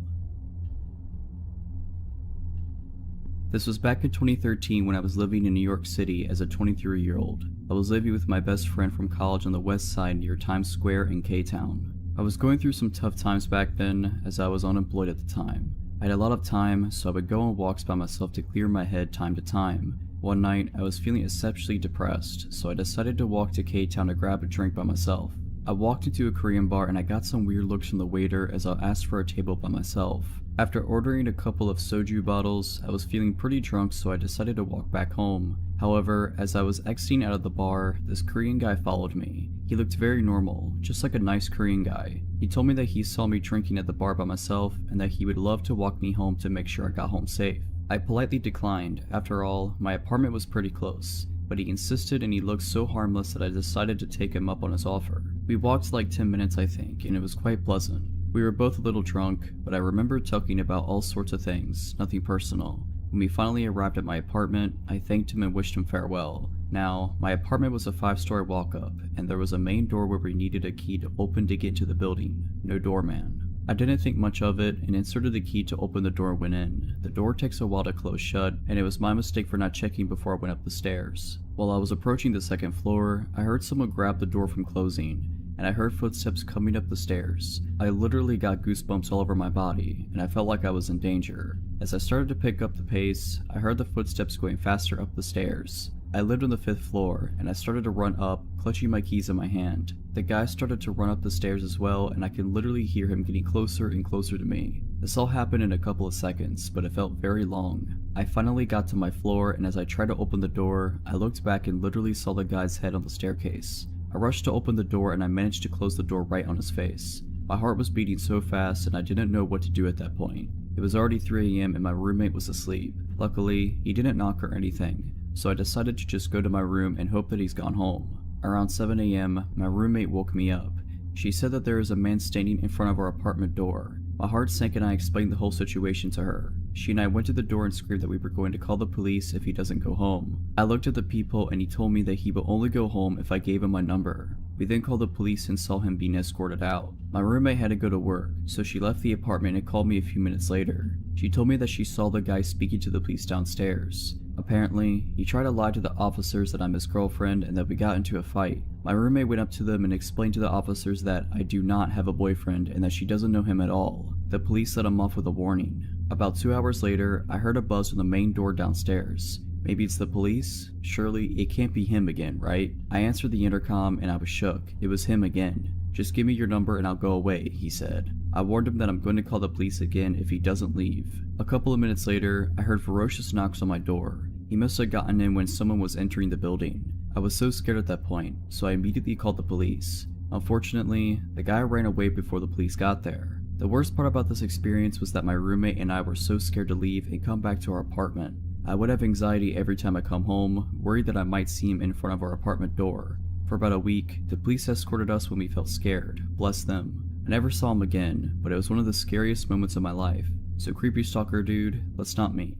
This was back in 2013 when I was living in New York City as a 23-year-old. I was living with my best friend from college on the west side near Times Square in K-Town. I was going through some tough times back then, as I was unemployed at the time. I had a lot of time, so I would go on walks by myself to clear my head time to time. One night, I was feeling exceptionally depressed, so I decided to walk to K-Town to grab a drink by myself. I walked into a Korean bar and I got some weird looks from the waiter as I asked for a table by myself. After ordering a couple of soju bottles, I was feeling pretty drunk, so I decided to walk back home. However, as I was exiting out of the bar, this Korean guy followed me. He looked very normal, just like a nice Korean guy. He told me that he saw me drinking at the bar by myself and that he would love to walk me home to make sure I got home safe. I politely declined. After all, my apartment was pretty close, but he insisted and he looked so harmless that I decided to take him up on his offer. We walked like 10 minutes I think, and it was quite pleasant. We were both a little drunk, but I remember talking about all sorts of things, nothing personal. When we finally arrived at my apartment, I thanked him and wished him farewell. Now, my apartment was a 5-story walk-up, and there was a main door where we needed a key to open to get into the building. No doorman. I didn't think much of it and inserted the key to open the door and went in. The door takes a while to close shut, and it was my mistake for not checking before I went up the stairs. While I was approaching the second floor, I heard someone grab the door from closing, and I heard footsteps coming up the stairs. I literally got goosebumps all over my body, and I felt like I was in danger. As I started to pick up the pace, I heard the footsteps going faster up the stairs. I lived on the 5th floor, and I started to run up, clutching my keys in my hand. The guy started to run up the stairs as well, and I could literally hear him getting closer and closer to me. This all happened in a couple of seconds, but it felt very long. I finally got to my floor, and as I tried to open the door, I looked back and literally saw the guy's head on the staircase. I rushed to open the door and I managed to close the door right on his face. My heart was beating so fast and I didn't know what to do at that point. It was already 3 AM and my roommate was asleep. Luckily, he didn't knock or anything, so I decided to just go to my room and hope that he's gone home. Around 7 AM, my roommate woke me up. She said that there is a man standing in front of our apartment door. My heart sank and I explained the whole situation to her. She and I went to the door and screamed that we were going to call the police if he doesn't go home. I looked at the people and he told me that he would only go home if I gave him my number. We then called the police and saw him being escorted out. My roommate had to go to work, so she left the apartment and called me a few minutes later. She told me that she saw the guy speaking to the police downstairs. Apparently, he tried to lie to the officers that I'm his girlfriend and that we got into a fight. My roommate went up to them and explained to the officers that I do not have a boyfriend and that she doesn't know him at all. The police let him off with a warning. About 2 hours later, I heard a buzz from the main door downstairs. Maybe it's the police? Surely it can't be him again, right? I answered the intercom and I was shook. It was him again. "Just give me your number and I'll go away," he said. I warned him that I'm going to call the police again if he doesn't leave. A couple of minutes later, I heard ferocious knocks on my door. He must have gotten in when someone was entering the building. I was so scared at that point, so I immediately called the police. Unfortunately, the guy ran away before the police got there. The worst part about this experience was that my roommate and I were so scared to leave and come back to our apartment. I would have anxiety every time I come home, worried that I might see him in front of our apartment door. For about a week, the police escorted us when we felt scared. Bless them. I never saw him again, but it was one of the scariest moments of my life. So creepy stalker dude, let's not meet.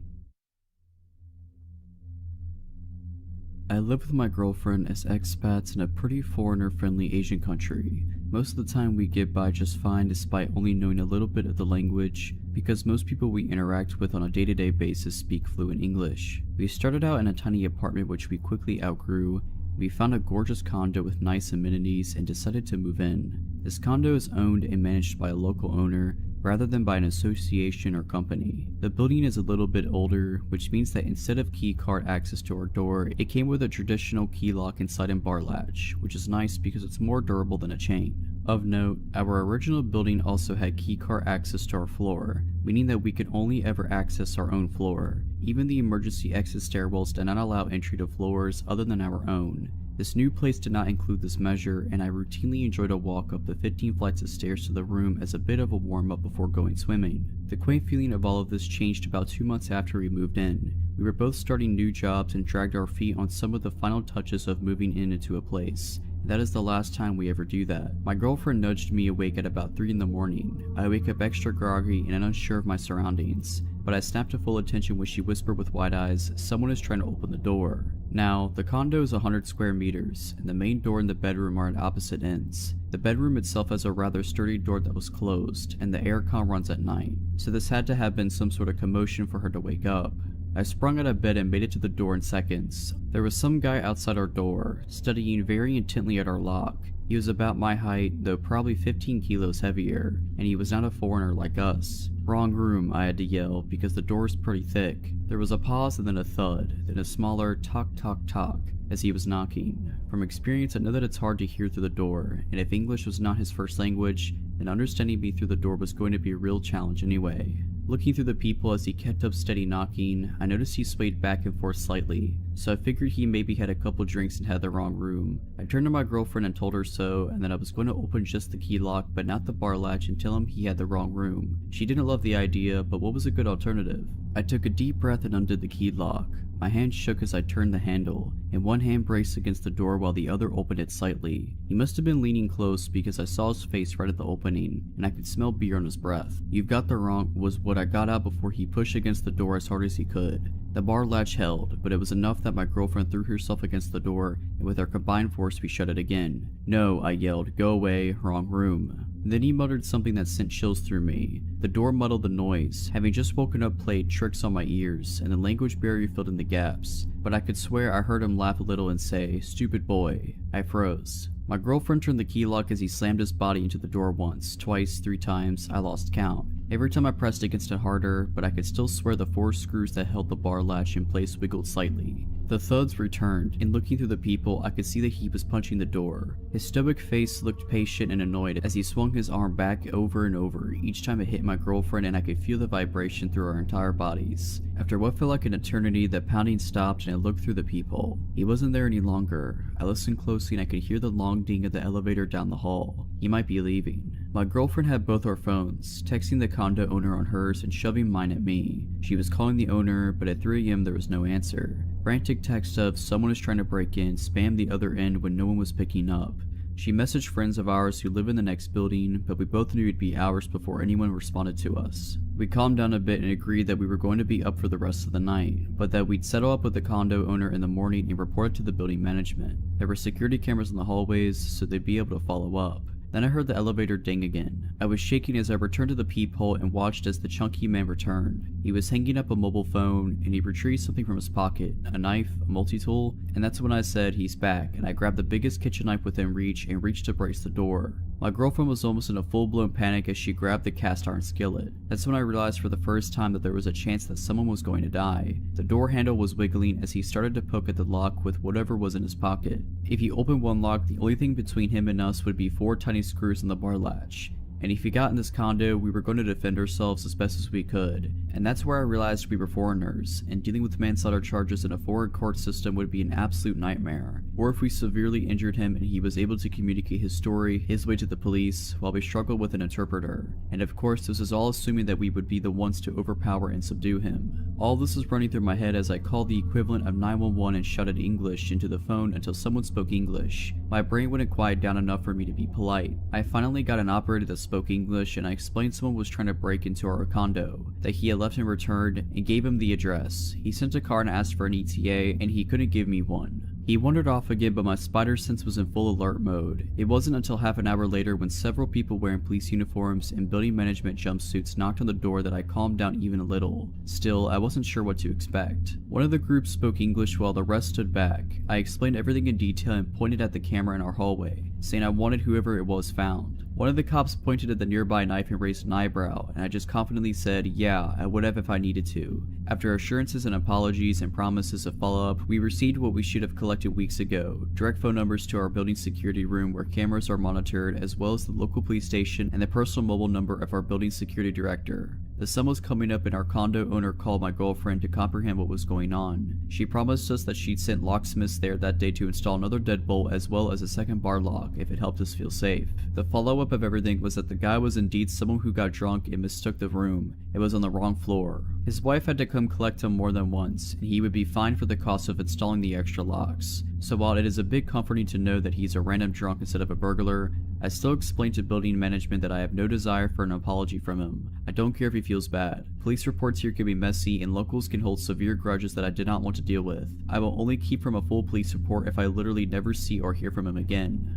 I live with my girlfriend as expats in a pretty foreigner-friendly Asian country. Most of the time we get by just fine despite only knowing a little bit of the language, because most people we interact with on a day-to-day basis speak fluent English. We started out in a tiny apartment which we quickly outgrew. We found a gorgeous condo with nice amenities and decided to move in. This condo is owned and managed by a local owner, rather than by an association or company. The building is a little bit older, which means that instead of key card access to our door, it came with a traditional key lock inside and bar latch, which is nice because it's more durable than a chain. Of note, our original building also had key card access to our floor, meaning that we could only ever access our own floor. Even the emergency exit stairwells did not allow entry to floors other than our own. This new place did not include this measure, and I routinely enjoyed a walk up the 15 flights of stairs to the room as a bit of a warm-up before going swimming. The quaint feeling of all of this changed about 2 months after we moved in. We were both starting new jobs and dragged our feet on some of the final touches of moving into a place. That is the last time we ever do that. My girlfriend nudged me awake at about 3 in the morning. I wake up extra groggy and unsure of my surroundings, but I snap to full attention when she whispered with wide eyes, "Someone is trying to open the door." Now, the condo is 100 square meters, and the main door and the bedroom are at opposite ends. The bedroom itself has a rather sturdy door that was closed, and the aircon runs at night, so this had to have been some sort of commotion for her to wake up. I sprung out of bed and made it to the door in seconds. There was some guy outside our door, studying very intently at our lock. He was about my height, though probably 15 kilos heavier, and he was not a foreigner like us. "Wrong room," I had to yell, because the door was pretty thick. There was a pause and then a thud, then a smaller tock tock tock as he was knocking. From experience, I know that it's hard to hear through the door, and if English was not his first language, then understanding me through the door was going to be a real challenge anyway. Looking through the people as he kept up steady knocking, I noticed he swayed back and forth slightly, so I figured he maybe had a couple drinks and had the wrong room. I turned to my girlfriend and told her so, and that I was going to open just the key lock but not the bar latch and tell him he had the wrong room. She didn't love the idea, but what was a good alternative? I took a deep breath and undid the key lock. My hand shook as I turned the handle, and one hand braced against the door while the other opened it slightly. He must have been leaning close because I saw his face right at the opening, and I could smell beer on his breath. "You've got the wrong," was what I got out before he pushed against the door as hard as he could. The bar latch held, but it was enough that my girlfriend threw herself against the door, and with our combined force we shut it again. "No," I yelled, "go away, wrong room." Then he muttered something that sent chills through me. The door muddled the noise. Having just woken up played tricks on my ears, and the language barrier filled in the gaps. But I could swear I heard him laugh a little and say, "Stupid boy." I froze. My girlfriend turned the key lock as he slammed his body into the door once, twice, 3 times, I lost count. Every time I pressed against it harder, but I could still swear the 4 screws that held the bar latch in place wiggled slightly. The thuds returned, and looking through the people, I could see that he was punching the door. His stoic face looked patient and annoyed as he swung his arm back over and over each time it hit my girlfriend, and I could feel the vibration through our entire bodies. After what felt like an eternity, the pounding stopped and I looked through the people. He wasn't there any longer. I listened closely and I could hear the long ding of the elevator down the hall. He might be leaving. My girlfriend had both our phones, texting the condo owner on hers and shoving mine at me. She was calling the owner, but at 3 AM there was no answer. Frantic text of "someone is trying to break in" spammed the other end when no one was picking up. She messaged friends of ours who live in the next building, but we both knew it'd be hours before anyone responded to us. We calmed down a bit and agreed that we were going to be up for the rest of the night, but that we'd settle up with the condo owner in the morning and report it to the building management. There were security cameras in the hallways, so they'd be able to follow up. Then I heard the elevator ding again. I was shaking as I returned to the peephole and watched as the chunky man returned. He was hanging up a mobile phone, and he retrieved something from his pocket, a knife, a multi-tool, and that's when I said, "He's back," and I grabbed the biggest kitchen knife within reach and reached to brace the door. My girlfriend was almost in a full-blown panic as she grabbed the cast iron skillet. That's when I realized for the first time that there was a chance that someone was going to die. The door handle was wiggling as he started to poke at the lock with whatever was in his pocket. If he opened one lock, the only thing between him and us would be 4 tiny screws in the bar latch. And if he got in this condo, we were going to defend ourselves as best as we could. And that's where I realized we were foreigners, and dealing with manslaughter charges in a foreign court system would be an absolute nightmare. Or if we severely injured him and he was able to communicate his story, his way to the police, while we struggled with an interpreter. And of course, this is all assuming that we would be the ones to overpower and subdue him. All this is running through my head as I called the equivalent of 911 and shouted English into the phone until someone spoke English. My brain wouldn't quiet down enough for me to be polite. I finally got an operator that spoke English, and I explained someone was trying to break into our condo, that he had left and returned, and gave him the address. He sent a car and asked for an ETA, and he couldn't give me one. He wandered off again, but my spider sense was in full alert mode. It wasn't until half an hour later, when several people wearing police uniforms and building management jumpsuits knocked on the door, that I calmed down even a little. Still, I wasn't sure what to expect. One of the group spoke English while the rest stood back. I explained everything in detail and pointed at the camera in our hallway, saying I wanted whoever it was found. One of the cops pointed at the nearby knife and raised an eyebrow, and I just confidently said, "Yeah, I would have if I needed to." After assurances and apologies and promises of follow-up, we received what we should have collected weeks ago: direct phone numbers to our building security room where cameras are monitored, as well as the local police station and the personal mobile number of our building security director. The sun was coming up and our condo owner called my girlfriend to comprehend what was going on. She promised us that she'd sent locksmiths there that day to install another deadbolt as well as a second bar lock if it helped us feel safe. The follow-up of everything was that the guy was indeed someone who got drunk and mistook the room. It was on the wrong floor. His wife had to come collect him more than once, and he would be fined for the cost of installing the extra locks. So while it is a bit comforting to know that he's a random drunk instead of a burglar, I still explained to building management that I have no desire for an apology from him. I don't care if he feels bad. Police reports here can be messy, and locals can hold severe grudges that I did not want to deal with. I will only keep from a full police report if I literally never see or hear from him again.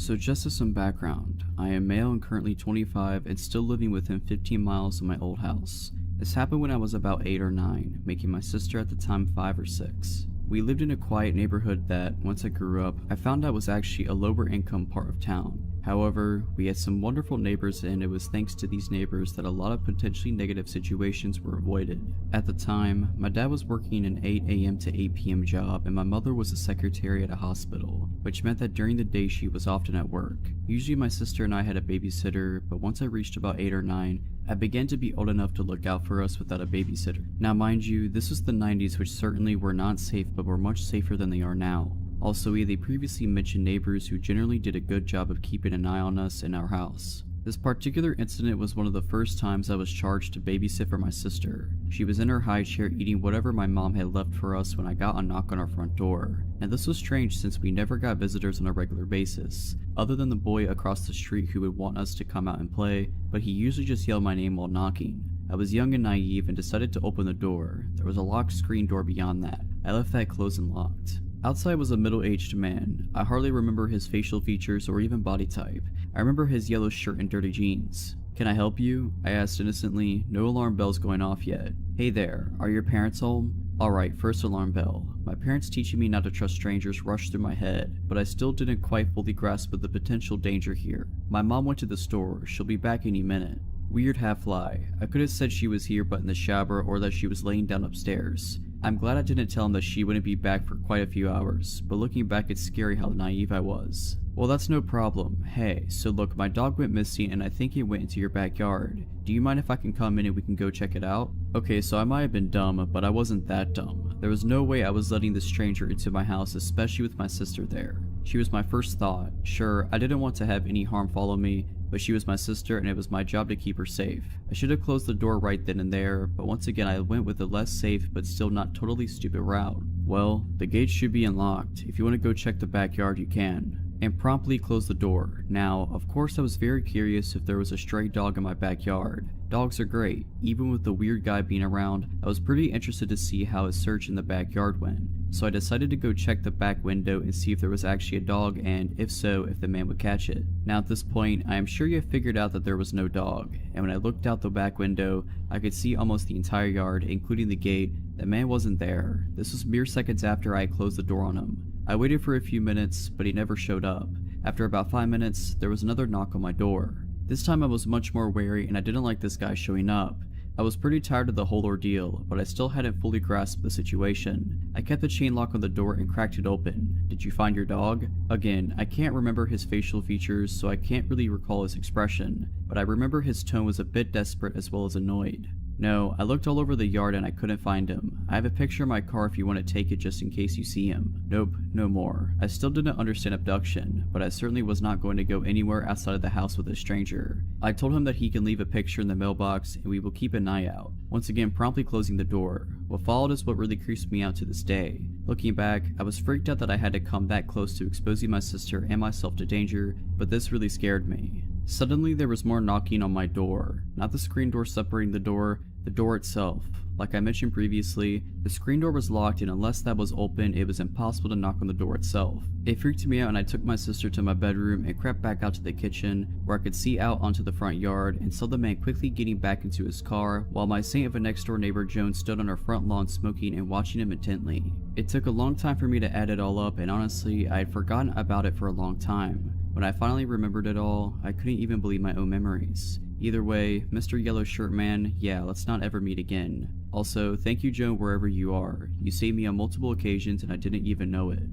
So just as some background, I am male and currently 25 and still living within 15 miles of my old house. This happened when I was about 8 or 9, making my sister at the time 5 or 6. We lived in a quiet neighborhood that, once I grew up, I found out was actually a lower income part of town. However, we had some wonderful neighbors, and it was thanks to these neighbors that a lot of potentially negative situations were avoided. At the time, my dad was working an 8 a.m. to 8 p.m. job, and my mother was a secretary at a hospital, which meant that during the day she was often at work. Usually my sister and I had a babysitter, but once I reached about 8 or 9, I began to be old enough to look out for us without a babysitter. Now mind you, this was the 90s, which certainly were not safe but were much safer than they are now. Also, we had the previously mentioned neighbors who generally did a good job of keeping an eye on us in our house. This particular incident was one of the first times I was charged to babysit for my sister. She was in her high chair eating whatever my mom had left for us when I got a knock on our front door. And this was strange since we never got visitors on a regular basis, other than the boy across the street who would want us to come out and play, but he usually just yelled my name while knocking. I was young and naive and decided to open the door. There was a locked screen door beyond that. I left that closed and locked. Outside was a middle-aged man. I hardly remember his facial features or even body type. I remember his yellow shirt and dirty jeans. "Can I help you?" I asked innocently, no alarm bells going off yet. "Hey there, are your parents home?" Alright, first alarm bell. My parents teaching me not to trust strangers rushed through my head, but I still didn't quite fully grasp the potential danger here. My mom went to the store, she'll be back any minute. Weird half lie. I could have said she was here but in the shower or that she was laying down upstairs. I'm glad I didn't tell him that she wouldn't be back for quite a few hours, but looking back it's scary how naive I was. "Well, that's no problem. Hey, so look, my dog went missing and I think it went into your backyard. Do you mind if I can come in and we can go check it out?" Okay, so I might have been dumb, but I wasn't that dumb. There was no way I was letting this stranger into my house, especially with my sister there. She was my first thought. Sure, I didn't want to have any harm follow me, but she was my sister and it was my job to keep her safe. I should have closed the door right then and there, but once again I went with the less safe but still not totally stupid route. "Well, the gate should be unlocked. If you want to go check the backyard, you can." And promptly closed the door. Now, of course I was very curious if there was a stray dog in my backyard. Dogs are great. Even with the weird guy being around, I was pretty interested to see how his search in the backyard went. So I decided to go check the back window and see if there was actually a dog, and if so, if the man would catch it. Now at this point, I am sure you have figured out that there was no dog, and when I looked out the back window, I could see almost the entire yard, including the gate. The man wasn't there. This was mere seconds after I had closed the door on him. I waited for a few minutes, but he never showed up. After about 5 minutes, there was another knock on my door. This time I was much more wary and I didn't like this guy showing up. I was pretty tired of the whole ordeal, but I still hadn't fully grasped the situation. I kept the chain lock on the door and cracked it open. "Did you find your dog?" Again, I can't remember his facial features, so I can't really recall his expression, but I remember his tone was a bit desperate as well as annoyed. "No, I looked all over the yard and I couldn't find him. I have a picture of my car if you want to take it just in case you see him." Nope, no more. I still didn't understand abduction, but I certainly was not going to go anywhere outside of the house with a stranger. I told him that he can leave a picture in the mailbox and we will keep an eye out. Once again, promptly closing the door. What followed is what really creeps me out to this day. Looking back, I was freaked out that I had to come that close to exposing my sister and myself to danger, but this really scared me. Suddenly there was more knocking on my door. Not the screen door separating the door itself. Like I mentioned previously, the screen door was locked and unless that was open, it was impossible to knock on the door itself. It freaked me out and I took my sister to my bedroom and crept back out to the kitchen where I could see out onto the front yard and saw the man quickly getting back into his car while my saint of a next door neighbor Joan stood on our front lawn smoking and watching him intently. It took a long time for me to add it all up and honestly, I had forgotten about it for a long time. When I finally remembered it all, I couldn't even believe my own memories. Either way, Mr. Yellow Shirt Man, yeah, let's not ever meet again. Also, thank you Joan wherever you are. You saved me on multiple occasions and I didn't even know it.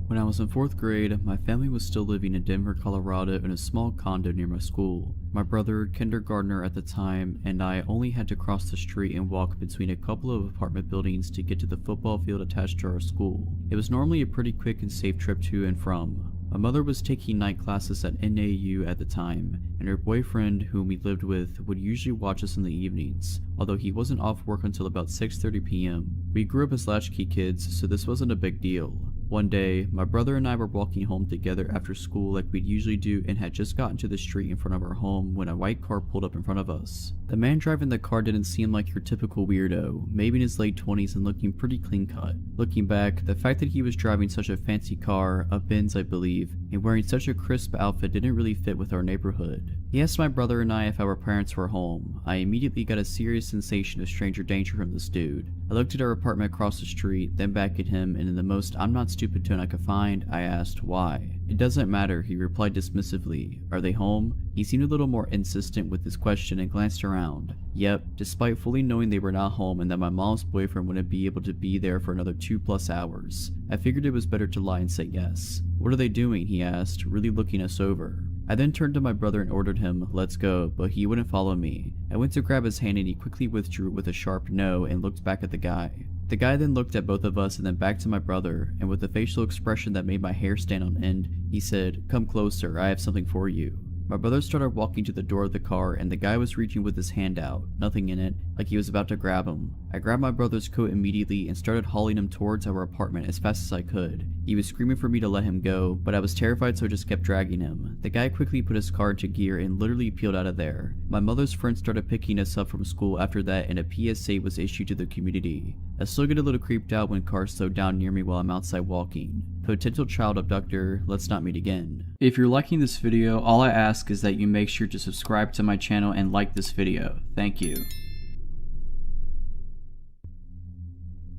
When I was in 4th grade, my family was still living in Denver, Colorado in a small condo near my school. My brother, kindergartner at the time, and I only had to cross the street and walk between a couple of apartment buildings to get to the football field attached to our school. It was normally a pretty quick and safe trip to and from. My mother was taking night classes at NAU at the time, and her boyfriend, whom we lived with, would usually watch us in the evenings, although he wasn't off work until about 6:30 p.m. We grew up as latchkey kids, so this wasn't a big deal. One day, my brother and I were walking home together after school like we'd usually do and had just gotten to the street in front of our home when a white car pulled up in front of us. The man driving the car didn't seem like your typical weirdo, maybe in his late 20s and looking pretty clean cut. Looking back, the fact that he was driving such a fancy car, a Benz I believe, and wearing such a crisp outfit didn't really fit with our neighborhood. He asked my brother and I if our parents were home. I immediately got a serious sensation of stranger danger from this dude. I looked at our apartment across the street, then back at him, and in the most I'm not stupid tone I could find, I asked why. It doesn't matter, he replied dismissively. Are they home? He seemed a little more insistent with his question and glanced around. Yep, despite fully knowing they were not home and that my mom's boyfriend wouldn't be able to be there for another 2+ hours, I figured it was better to lie and say yes. What are they doing? He asked, really looking us over. I then turned to my brother and ordered him, let's go, but he wouldn't follow me. I went to grab his hand and he quickly withdrew with a sharp no and looked back at the guy. The guy then looked at both of us and then back to my brother, and with a facial expression that made my hair stand on end, he said, come closer, I have something for you. My brother started walking to the door of the car and the guy was reaching with his hand out, nothing in it, like he was about to grab him. I grabbed my brother's coat immediately and started hauling him towards our apartment as fast as I could. He was screaming for me to let him go, but I was terrified so I just kept dragging him. The guy quickly put his car into gear and literally peeled out of there. My mother's friends started picking us up from school after that and a PSA was issued to the community. I still get a little creeped out when cars slow down near me while I'm outside walking. Potential child abductor, let's not meet again. If you're liking this video, all I ask is that you make sure to subscribe to my channel and like this video. Thank you.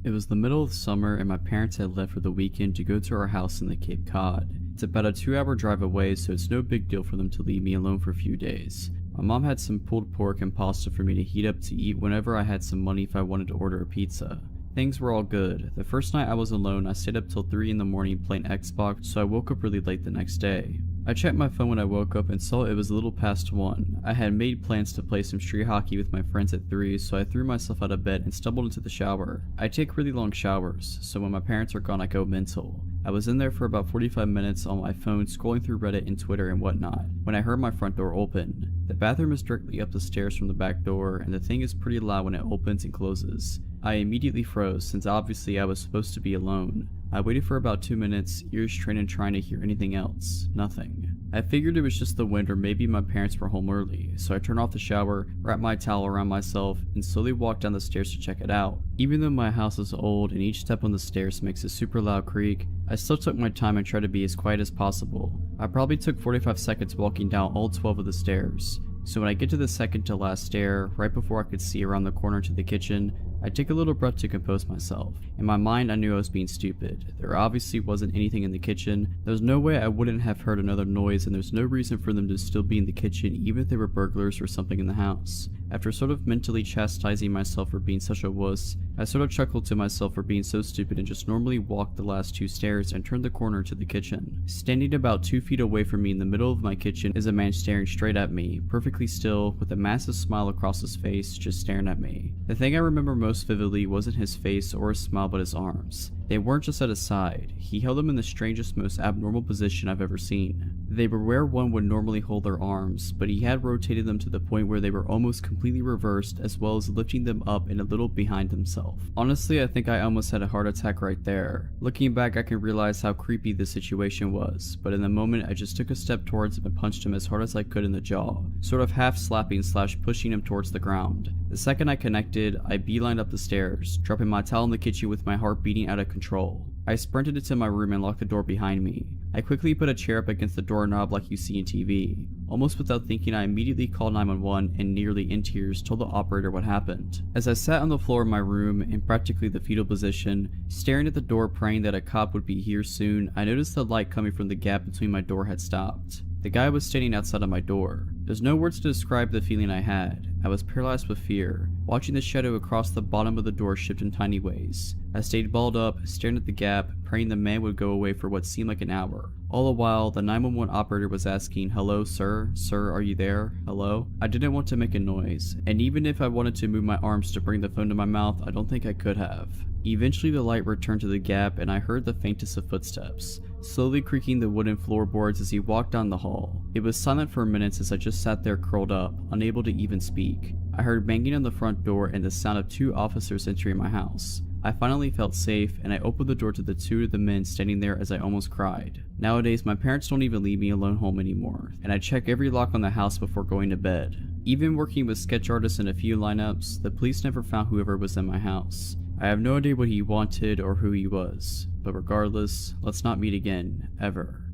It was the middle of summer and my parents had left for the weekend to go to our house in the Cape Cod. It's about a 2-hour drive away, so it's no big deal for them to leave me alone for a few days. My mom had some pulled pork and pasta for me to heat up to eat whenever I had some money if I wanted to order a pizza. Things were all good. The first night I was alone, I stayed up till 3 in the morning playing Xbox, so I woke up really late the next day. I checked my phone when I woke up and saw it was a little past 1. I had made plans to play some street hockey with my friends at 3, so I threw myself out of bed and stumbled into the shower. I take really long showers, so when my parents are gone I go mental. I was in there for about 45 minutes on my phone scrolling through Reddit and Twitter and whatnot, when I heard my front door open. The bathroom is directly up the stairs from the back door, and the thing is pretty loud when it opens and closes. I immediately froze, since obviously I was supposed to be alone. I waited for about 2 minutes, ears trained and trying to hear anything else. Nothing. I figured it was just the wind or maybe my parents were home early, so I turned off the shower, wrapped my towel around myself, and slowly walked down the stairs to check it out. Even though my house is old and each step on the stairs makes a super loud creak, I still took my time and tried to be as quiet as possible. I probably took 45 seconds walking down all 12 of the stairs. So when I get to the second to last stair, right before I could see around the corner to the kitchen, I take a little breath to compose myself. In my mind, I knew I was being stupid. There obviously wasn't anything in the kitchen. There's no way I wouldn't have heard another noise, and there's no reason for them to still be in the kitchen even if they were burglars or something in the house. After sort of mentally chastising myself for being such a wuss, I sort of chuckled to myself for being so stupid and just normally walked the last 2 stairs and turned the corner to the kitchen. Standing about 2 feet away from me in the middle of my kitchen is a man staring straight at me, perfectly still, with a massive smile across his face, just staring at me. The thing I remember most vividly wasn't his face or his smile but his arms. They weren't just at his side. He held them in the strangest, most abnormal position I've ever seen. They were where one would normally hold their arms, but he had rotated them to the point where they were almost completely reversed, as well as lifting them up and a little behind himself. Honestly, I think I almost had a heart attack right there. Looking back, I can realize how creepy this situation was, but in the moment I just took a step towards him and punched him as hard as I could in the jaw, sort of half slapping / pushing him towards the ground. The second I connected, I beelined up the stairs, dropping my towel in the kitchen with my heart beating out of control. I sprinted into my room and locked the door behind me. I quickly put a chair up against the doorknob like you see in TV. Almost without thinking, I immediately called 911 and nearly in tears told the operator what happened. As I sat on the floor of my room, in practically the fetal position, staring at the door praying that a cop would be here soon, I noticed the light coming from the gap between my door had stopped. The guy was standing outside of my door. There's no words to describe the feeling I had. I was paralyzed with fear, watching the shadow across the bottom of the door shift in tiny ways. I stayed balled up, staring at the gap, praying the man would go away for what seemed like an hour. All the while, the 911 operator was asking, "Hello, sir? Sir, are you there? Hello?" I didn't want to make a noise, and even if I wanted to move my arms to bring the phone to my mouth, I don't think I could have. Eventually the light returned to the gap and I heard the faintest of footsteps, slowly creaking the wooden floorboards as he walked down the hall. It was silent for minutes as I just sat there curled up, unable to even speak. I heard banging on the front door and the sound of 2 officers entering my house. I finally felt safe, and I opened the door to the two of the men standing there as I almost cried. Nowadays, my parents don't even leave me alone home anymore, and I check every lock on the house before going to bed. Even working with sketch artists in a few lineups, the police never found whoever was in my house. I have no idea what he wanted or who he was, but regardless, let's not meet again, ever.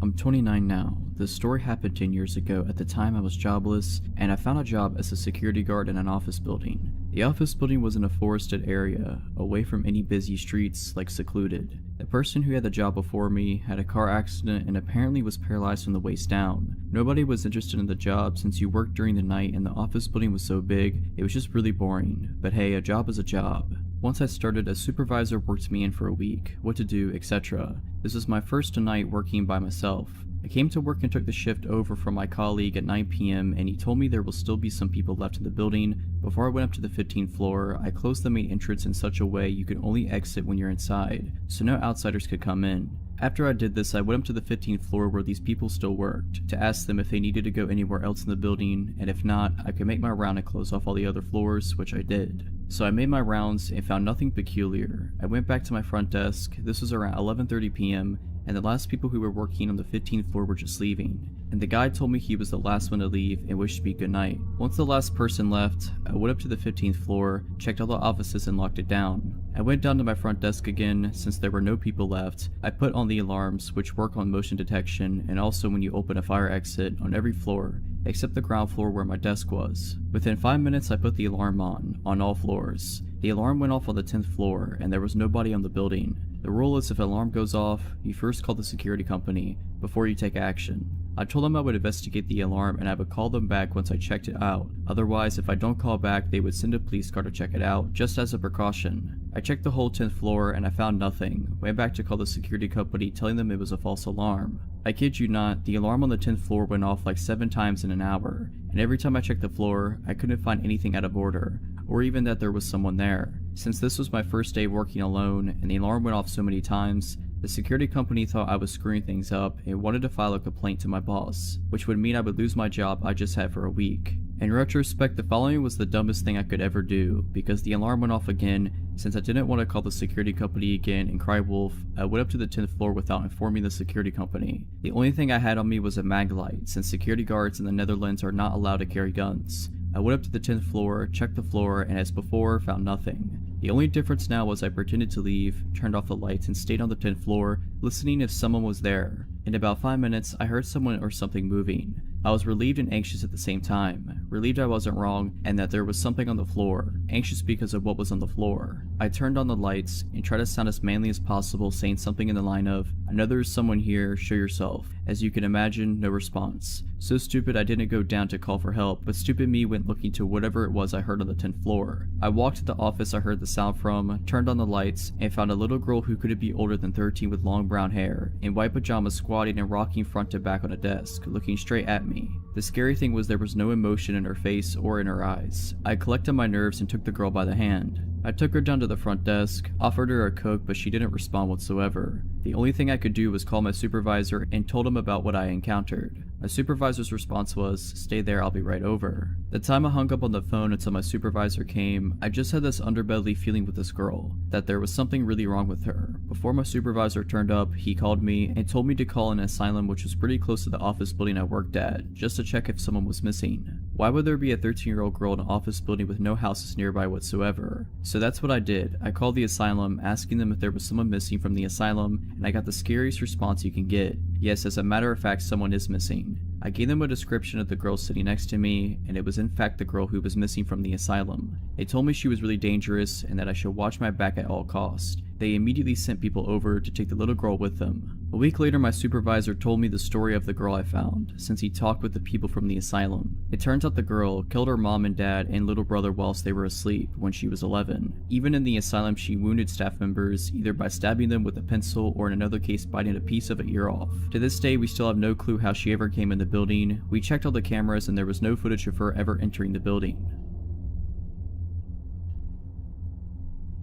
I'm 29 now. This story happened 10 years ago. At the time I was jobless, and I found a job as a security guard in an office building. The office building was in a forested area, away from any busy streets, like secluded. The person who had the job before me had a car accident and apparently was paralyzed from the waist down. Nobody was interested in the job since you worked during the night and the office building was so big, it was just really boring. But hey, a job is a job. Once I started, a supervisor worked me in for a week, what to do, etc. This was my first night working by myself. I came to work and took the shift over from my colleague at 9 p.m. and he told me there will still be some people left in the building. Before I went up to the 15th floor, I closed the main entrance in such a way you could only exit when you're inside, so no outsiders could come in. After I did this, I went up to the 15th floor where these people still worked, to ask them if they needed to go anywhere else in the building, and if not, I could make my round and close off all the other floors, which I did. So I made my rounds and found nothing peculiar. I went back to my front desk. This was around 11:30 p.m. and the last people who were working on the 15th floor were just leaving. And the guy told me he was the last one to leave and wished me good night. Once the last person left, I went up to the 15th floor, checked all the offices and locked it down. I went down to my front desk again. Since there were no people left, I put on the alarms, which work on motion detection and also when you open a fire exit on every floor, except the ground floor where my desk was. Within 5 minutes I put the alarm on all floors. The alarm went off on the 10th floor and there was nobody on the building. The rule is if an alarm goes off, you first call the security company before you take action. I told them I would investigate the alarm and I would call them back once I checked it out. Otherwise, if I don't call back, they would send a police car to check it out, just as a precaution. I checked the whole 10th floor and I found nothing. Went back to call the security company, telling them it was a false alarm. I kid you not, the alarm on the 10th floor went off like 7 times in an hour, and every time I checked the floor, I couldn't find anything out of order, or even that there was someone there. Since this was my first day working alone, and the alarm went off so many times, the security company thought I was screwing things up and wanted to file a complaint to my boss, which would mean I would lose my job I just had for a week. In retrospect, the following was the dumbest thing I could ever do, because the alarm went off again. Since I didn't want to call the security company again and cry wolf, I went up to the 10th floor without informing the security company. The only thing I had on me was a mag light, since security guards in the Netherlands are not allowed to carry guns. I went up to the 10th floor, checked the floor, and as before, found nothing. The only difference now was I pretended to leave, turned off the lights, and stayed on the 10th floor, listening if someone was there. In about 5 minutes, I heard someone or something moving. I was relieved and anxious at the same time. Relieved I wasn't wrong, and that there was something on the floor. Anxious because of what was on the floor. I turned on the lights, and tried to sound as manly as possible, saying something in the line of, "I know there's someone here, show yourself." As you can imagine, no response. So stupid I didn't go down to call for help, but stupid me went looking to whatever it was I heard on the 10th floor. I walked to the office I heard the sound from, turned on the lights, and found a little girl who couldn't be older than 13 with long brown hair, in white pajamas squatting and rocking front to back on a desk, looking straight at me. The scary thing was there was no emotion in her face or in her eyes. I collected my nerves and took the girl by the hand. I took her down to the front desk, offered her a Coke, but she didn't respond whatsoever. The only thing I could do was call my supervisor and told him about what I encountered. My supervisor's response was, "Stay there, I'll be right over." The time I hung up on the phone until my supervisor came, I just had this underbelly feeling with this girl, that there was something really wrong with her. Before my supervisor turned up, he called me and told me to call an asylum which was pretty close to the office building I worked at, just to check if someone was missing. Why would there be a 13-year-old girl in an office building with no houses nearby whatsoever? So that's what I did. I called the asylum, asking them if there was someone missing from the asylum, and I got the scariest response you can get. Yes, as a matter of fact, someone is missing. I gave them a description of the girl sitting next to me, and it was in fact the girl who was missing from the asylum. They told me she was really dangerous and that I should watch my back at all costs. They immediately sent people over to take the little girl with them. A week later, my supervisor told me the story of the girl I found, since he talked with the people from the asylum. It turns out the girl killed her mom and dad and little brother whilst they were asleep when she was 11. Even in the asylum, she wounded staff members, either by stabbing them with a pencil or in another case biting a piece of an ear off. To this day, we still have no clue how she ever came in the building. We checked all the cameras and there was no footage of her ever entering the building.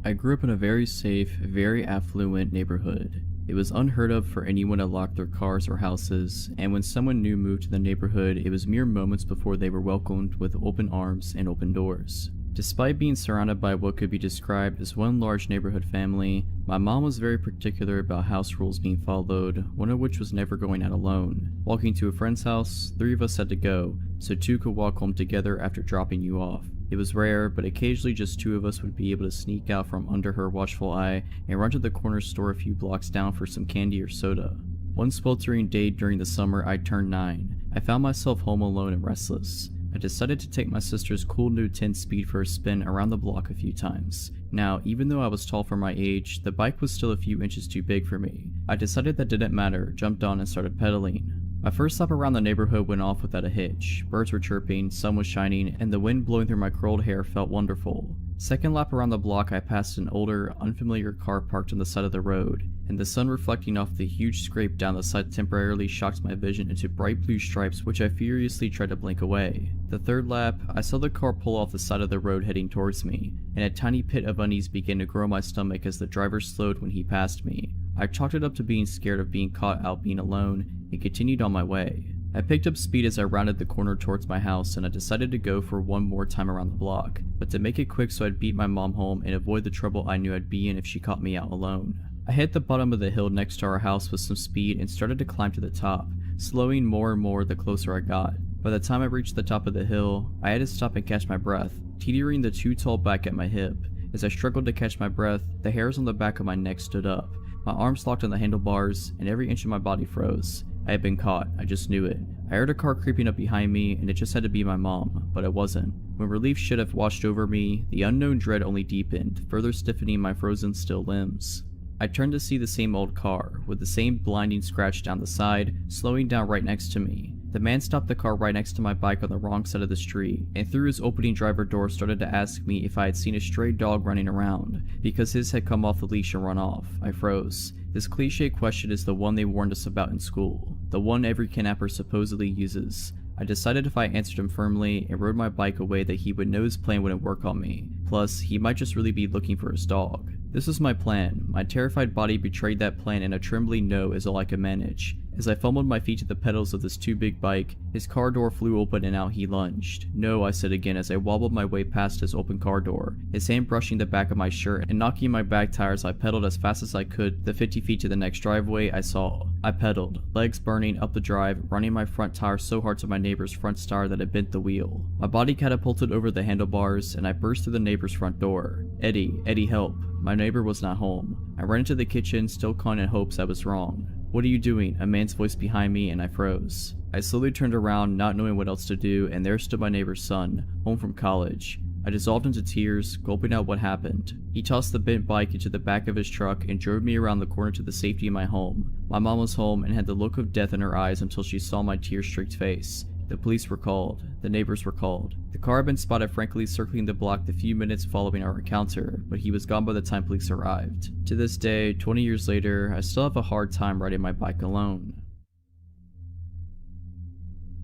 I grew up in a very safe, very affluent neighborhood. It was unheard of for anyone to lock their cars or houses, and when someone new moved to the neighborhood, it was mere moments before they were welcomed with open arms and open doors. Despite being surrounded by what could be described as one large neighborhood family, my mom was very particular about house rules being followed, one of which was never going out alone. Walking to a friend's house, 3 of us had to go, so 2 could walk home together after dropping you off. It was rare, but occasionally just 2 of us would be able to sneak out from under her watchful eye and run to the corner store a few blocks down for some candy or soda. One sweltering day during the summer I turned 9. I found myself home alone and restless. I decided to take my sister's cool new 10-speed for a spin around the block a few times. Now, even though I was tall for my age, the bike was still a few inches too big for me. I decided that didn't matter, jumped on and started pedaling. My first lap around the neighborhood went off without a hitch. Birds were chirping, sun was shining, and the wind blowing through my curled hair felt wonderful. Second lap around the block, I passed an older, unfamiliar car parked on the side of the road, and the sun reflecting off the huge scrape down the side temporarily shocked my vision into bright blue stripes which I furiously tried to blink away. The third lap, I saw the car pull off the side of the road heading towards me, and a tiny pit of unease began to grow in my stomach as the driver slowed when he passed me. I chalked it up to being scared of being caught out being alone, and continued on my way. I picked up speed as I rounded the corner towards my house, and I decided to go for one more time around the block, but to make it quick so I'd beat my mom home and avoid the trouble I knew I'd be in if she caught me out alone. I hit the bottom of the hill next to our house with some speed and started to climb to the top, slowing more and more the closer I got. By the time I reached the top of the hill, I had to stop and catch my breath, teetering the too tall back at my hip. As I struggled to catch my breath, the hairs on the back of my neck stood up. My arms locked on the handlebars, and every inch of my body froze. I had been caught, I just knew it. I heard a car creeping up behind me, and it just had to be my mom, but it wasn't. When relief should have washed over me, the unknown dread only deepened, further stiffening my frozen still limbs. I turned to see the same old car, with the same blinding scratch down the side, slowing down right next to me. The man stopped the car right next to my bike on the wrong side of the street, and through his opening driver door started to ask me if I had seen a stray dog running around, because his had come off the leash and run off. I froze. This cliche question is the one they warned us about in school, the one every kidnapper supposedly uses. I decided if I answered him firmly and rode my bike away that he would know his plan wouldn't work on me. Plus, he might just really be looking for his dog. This was my plan. My terrified body betrayed that plan, and a trembling no is all I could manage. As I fumbled my feet to the pedals of this too big bike, his car door flew open and out he lunged. No, I said again as I wobbled my way past his open car door, his hand brushing the back of my shirt and knocking my back tires. I pedaled as fast as I could the 50 feet to the next driveway I saw. I pedaled, legs burning, up the drive, running my front tire so hard to my neighbor's front tire that it bent the wheel. My body catapulted over the handlebars, and I burst through the neighbor's front door. Eddie, help. My neighbor was not home. I ran into the kitchen, still calling in hopes I was wrong. What are you doing? A man's voice behind me, and I froze. I slowly turned around, not knowing what else to do, and there stood my neighbor's son, home from college. I dissolved into tears, gulping out what happened. He tossed the bent bike into the back of his truck and drove me around the corner to the safety of my home. My mom was home and had the look of death in her eyes until she saw my tear-streaked face. The police were called. The neighbors were called. The car had been spotted frankly circling the block the few minutes following our encounter, but he was gone by the time police arrived. To this day, 20 years later, I still have a hard time riding my bike alone.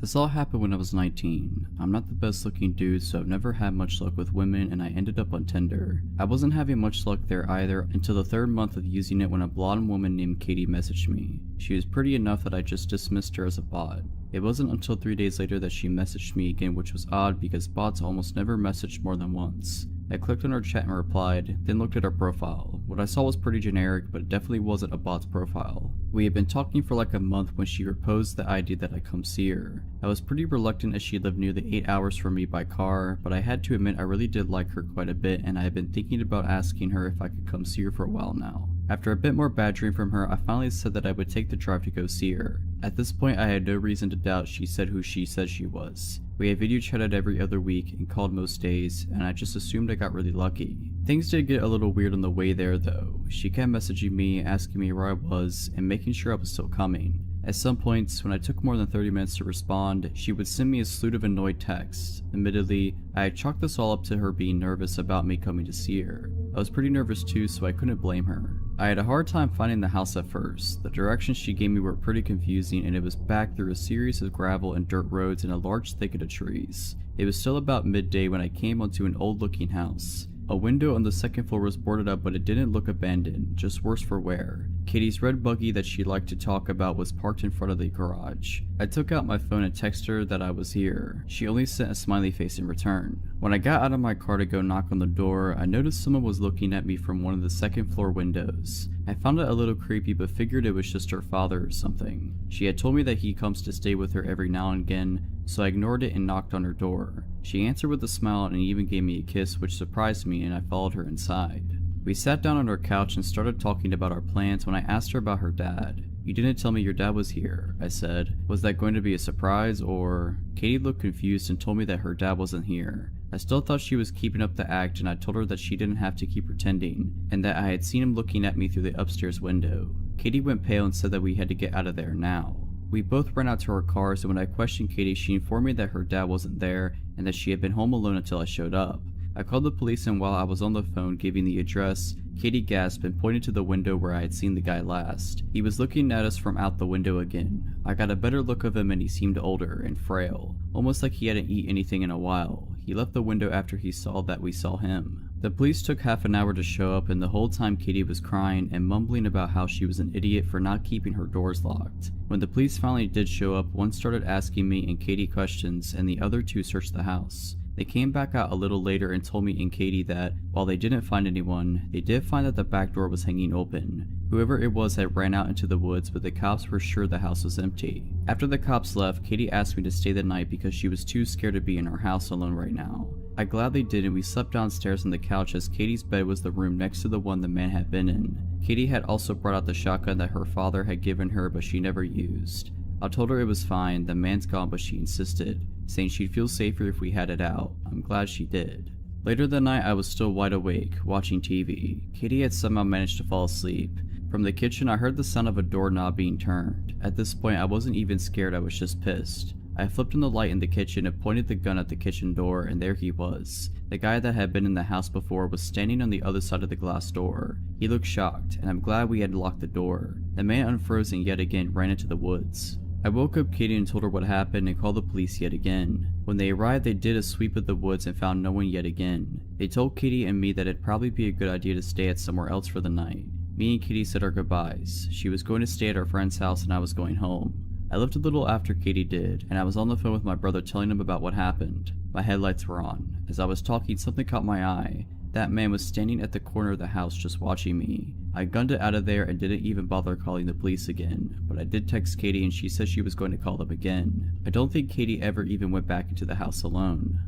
This all happened when I was 19. I'm not the best looking dude, so I've never had much luck with women, and I ended up on Tinder. I wasn't having much luck there either until the 3rd month of using it when a blonde woman named Katie messaged me. She was pretty enough that I just dismissed her as a bot. It wasn't until 3 days later that she messaged me again, which was odd because bots almost never messaged more than once. I clicked on her chat and replied, then looked at her profile. What I saw was pretty generic, but it definitely wasn't a bot's profile. We had been talking for like a month when she proposed the idea that I come see her. I was pretty reluctant as she lived nearly 8 hours from me by car, but I had to admit I really did like her quite a bit, and I had been thinking about asking her if I could come see her for a while now. After a bit more badgering from her, I finally said that I would take the drive to go see her. At this point, I had no reason to doubt she said who she said she was. We had video chatted every other week and called most days, and I just assumed I got really lucky. Things did get a little weird on the way there though. She kept messaging me, asking me where I was, and making sure I was still coming. At some points, when I took more than 30 minutes to respond, she would send me a slew of annoyed texts. Admittedly, I had chalked this all up to her being nervous about me coming to see her. I was pretty nervous too, so I couldn't blame her. I had a hard time finding the house at first. The directions she gave me were pretty confusing, and it was back through a series of gravel and dirt roads and a large thicket of trees. It was still about midday when I came onto an old looking house. A window on the second floor was boarded up, but it didn't look abandoned, just worse for wear. Katie's red buggy that she liked to talk about was parked in front of the garage. I took out my phone and texted her that I was here. She only sent a smiley face in return. When I got out of my car to go knock on the door, I noticed someone was looking at me from one of the second floor windows. I found it a little creepy, but figured it was just her father or something. She had told me that he comes to stay with her every now and again, so I ignored it and knocked on her door. She answered with a smile and even gave me a kiss, which surprised me, and I followed her inside. We sat down on our couch and started talking about our plans when I asked her about her dad. "You didn't tell me your dad was here," I said. "Was that going to be a surprise, or?" Katie looked confused and told me that her dad wasn't here. I still thought she was keeping up the act, and I told her that she didn't have to keep pretending, and that I had seen him looking at me through the upstairs window. Katie went pale and said that we had to get out of there now. We both ran out to our cars, and when I questioned Katie, she informed me that her dad wasn't there and that she had been home alone until I showed up. I called the police, and while I was on the phone giving the address, Katie gasped and pointed to the window where I had seen the guy last. He was looking at us from out the window again. I got a better look of him, and he seemed older and frail, almost like he hadn't eaten anything in a while. He left the window after he saw that we saw him. The police took half an hour to show up, and the whole time Katie was crying and mumbling about how she was an idiot for not keeping her doors locked. When the police finally did show up, one started asking me and Katie questions, and the other two searched the house. They came back out a little later and told me and Katie that, while they didn't find anyone, they did find that the back door was hanging open. Whoever it was had ran out into the woods, but the cops were sure the house was empty. After the cops left, Katie asked me to stay the night because she was too scared to be in her house alone right now. I gladly did, and we slept downstairs on the couch as Katie's bed was the room next to the one the man had been in. Katie had also brought out the shotgun that her father had given her, but she never used. I told her it was fine, the man's gone, but she insisted, saying she'd feel safer if we had it out. I'm glad she did. Later that night, I was still wide awake, watching TV. Katie had somehow managed to fall asleep. From the kitchen, I heard the sound of a doorknob being turned. At this point, I wasn't even scared, I was just pissed. I flipped on the light in the kitchen and pointed the gun at the kitchen door, and there he was. The guy that had been in the house before was standing on the other side of the glass door. He looked shocked, and I'm glad we had locked the door. The man unfroze and yet again ran into the woods. I woke up Katie and told her what happened and called the police yet again. When they arrived, they did a sweep of the woods and found no one yet again. They told Katie and me that it'd probably be a good idea to stay at somewhere else for the night. Me and Katie said our goodbyes. She was going to stay at our friend's house and I was going home. I left a little after Katie did, and I was on the phone with my brother telling him about what happened. My headlights were on. As I was talking, something caught my eye. That man was standing at the corner of the house just watching me. I gunned it out of there and didn't even bother calling the police again, but I did text Katie and she said she was going to call them again. I don't think Katie ever even went back into the house alone.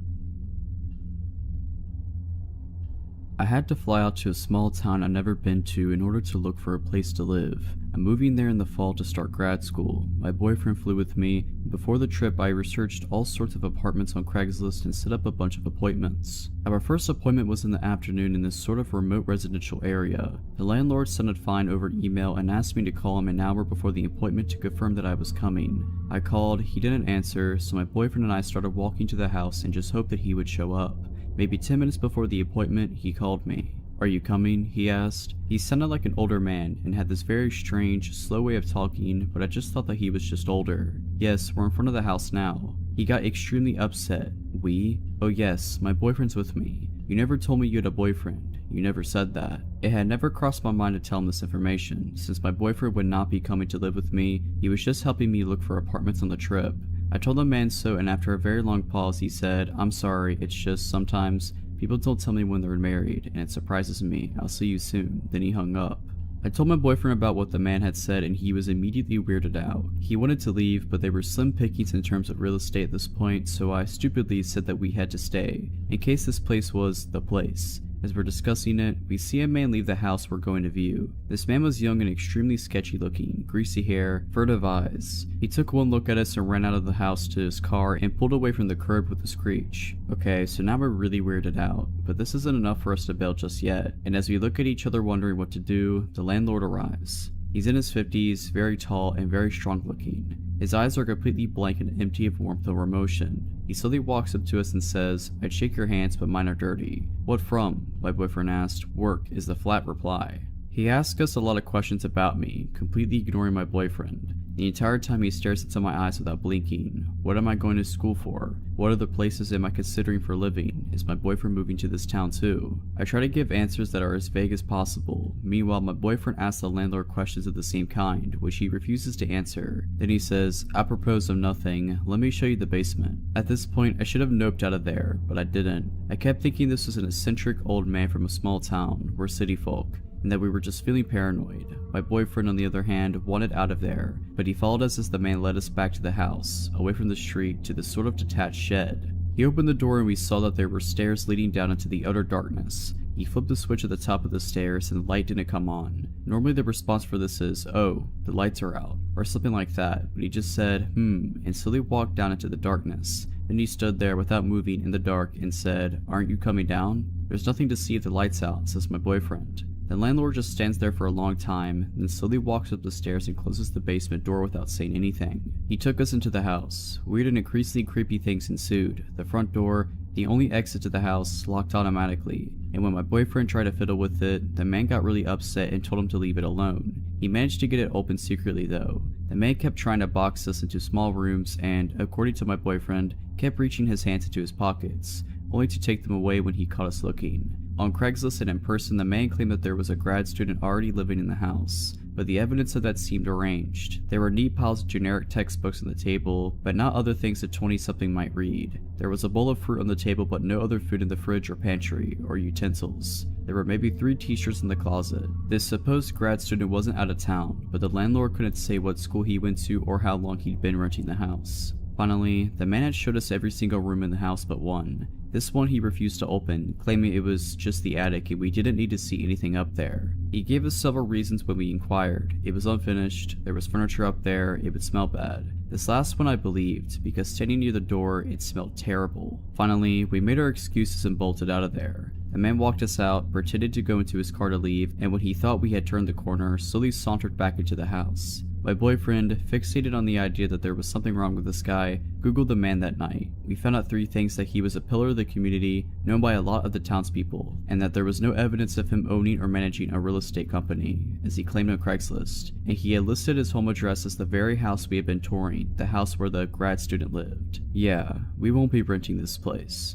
I had to fly out to a small town I'd never been to in order to look for a place to live. I'm moving there in the fall to start grad school. My boyfriend flew with me, and before the trip I researched all sorts of apartments on Craigslist and set up a bunch of appointments. Our first appointment was in the afternoon in this sort of remote residential area. The landlord sounded fine over email and asked me to call him an hour before the appointment to confirm that I was coming. I called, he didn't answer, so my boyfriend and I started walking to the house and just hoped that he would show up. Maybe 10 minutes before the appointment, he called me. "Are you coming?" he asked. He sounded like an older man and had this very strange, slow way of talking, but I just thought that he was just older. "Yes, we're in front of the house now." He got extremely upset. "We? Oh yes, my boyfriend's with me. You never told me you had a boyfriend. You never said that." It had never crossed my mind to tell him this information, since my boyfriend would not be coming to live with me. He was just helping me look for apartments on the trip. I told the man so, and after a very long pause he said, "I'm sorry, it's just sometimes people don't tell me when they're married, and it surprises me. I'll see you soon." Then he hung up. I told my boyfriend about what the man had said and he was immediately weirded out. He wanted to leave, but there were slim pickings in terms of real estate at this point, so I stupidly said that we had to stay, in case this place was the place. As we're discussing it, we see a man leave the house we're going to view. This man was young and extremely sketchy looking, greasy hair, furtive eyes. He took one look at us and ran out of the house to his car and pulled away from the curb with a screech. Okay, so now we're really weirded out, but this isn't enough for us to bail just yet, and as we look at each other wondering what to do, the landlord arrives. He's in his 50s, very tall and very strong looking. His eyes are completely blank and empty of warmth or emotion. He slowly walks up to us and says, "I'd shake your hands, but mine are dirty." "What from?" my boyfriend asked. "Work," is the flat reply. He asked us a lot of questions about me, completely ignoring my boyfriend. The entire time he stares into my eyes without blinking. What am I going to school for? What other places am I considering for living? Is my boyfriend moving to this town too? I try to give answers that are as vague as possible. Meanwhile, my boyfriend asks the landlord questions of the same kind, which he refuses to answer. Then he says, apropos of nothing, let me show you the basement. At this point, I should have noped out of there, but I didn't. I kept thinking this was an eccentric old man from a small town. We're city folk, and that we were just feeling paranoid. My boyfriend, on the other hand, wanted out of there, but he followed us as the man led us back to the house, away from the street to this sort of detached shed. He opened the door and we saw that there were stairs leading down into the utter darkness. He flipped the switch at the top of the stairs and the light didn't come on. Normally the response for this is, oh, the lights are out, or something like that, but he just said, and slowly walked down into the darkness. Then he stood there without moving in the dark and said, aren't you coming down? There's nothing to see if the light's out, says my boyfriend. The landlord just stands there for a long time, then slowly walks up the stairs and closes the basement door without saying anything. He took us into the house. Weird and increasingly creepy things ensued. The front door, the only exit to the house, locked automatically, and when my boyfriend tried to fiddle with it, the man got really upset and told him to leave it alone. He managed to get it open secretly though. The man kept trying to box us into small rooms and, according to my boyfriend, kept reaching his hands into his pockets, only to take them away when he caught us looking. On Craigslist and in person, the man claimed that there was a grad student already living in the house, but the evidence of that seemed arranged. There were neat piles of generic textbooks on the table, but not other things a 20-something might read. There was a bowl of fruit on the table, but no other food in the fridge or pantry, or utensils. There were maybe 3 t-shirts in the closet. This supposed grad student wasn't out of town, but the landlord couldn't say what school he went to or how long he'd been renting the house. Finally, the man had showed us every single room in the house but one. This one he refused to open, claiming it was just the attic and we didn't need to see anything up there. He gave us several reasons when we inquired. It was unfinished, there was furniture up there, it would smell bad. This last one I believed, because standing near the door, it smelled terrible. Finally, we made our excuses and bolted out of there. The man walked us out, pretended to go into his car to leave, and when he thought we had turned the corner, slowly sauntered back into the house. My boyfriend, fixated on the idea that there was something wrong with this guy, googled the man that night. We found out 3 things: that he was a pillar of the community, known by a lot of the townspeople, and that there was no evidence of him owning or managing a real estate company, as he claimed on Craigslist, and he had listed his home address as the very house we had been touring, the house where the grad student lived. Yeah, we won't be renting this place.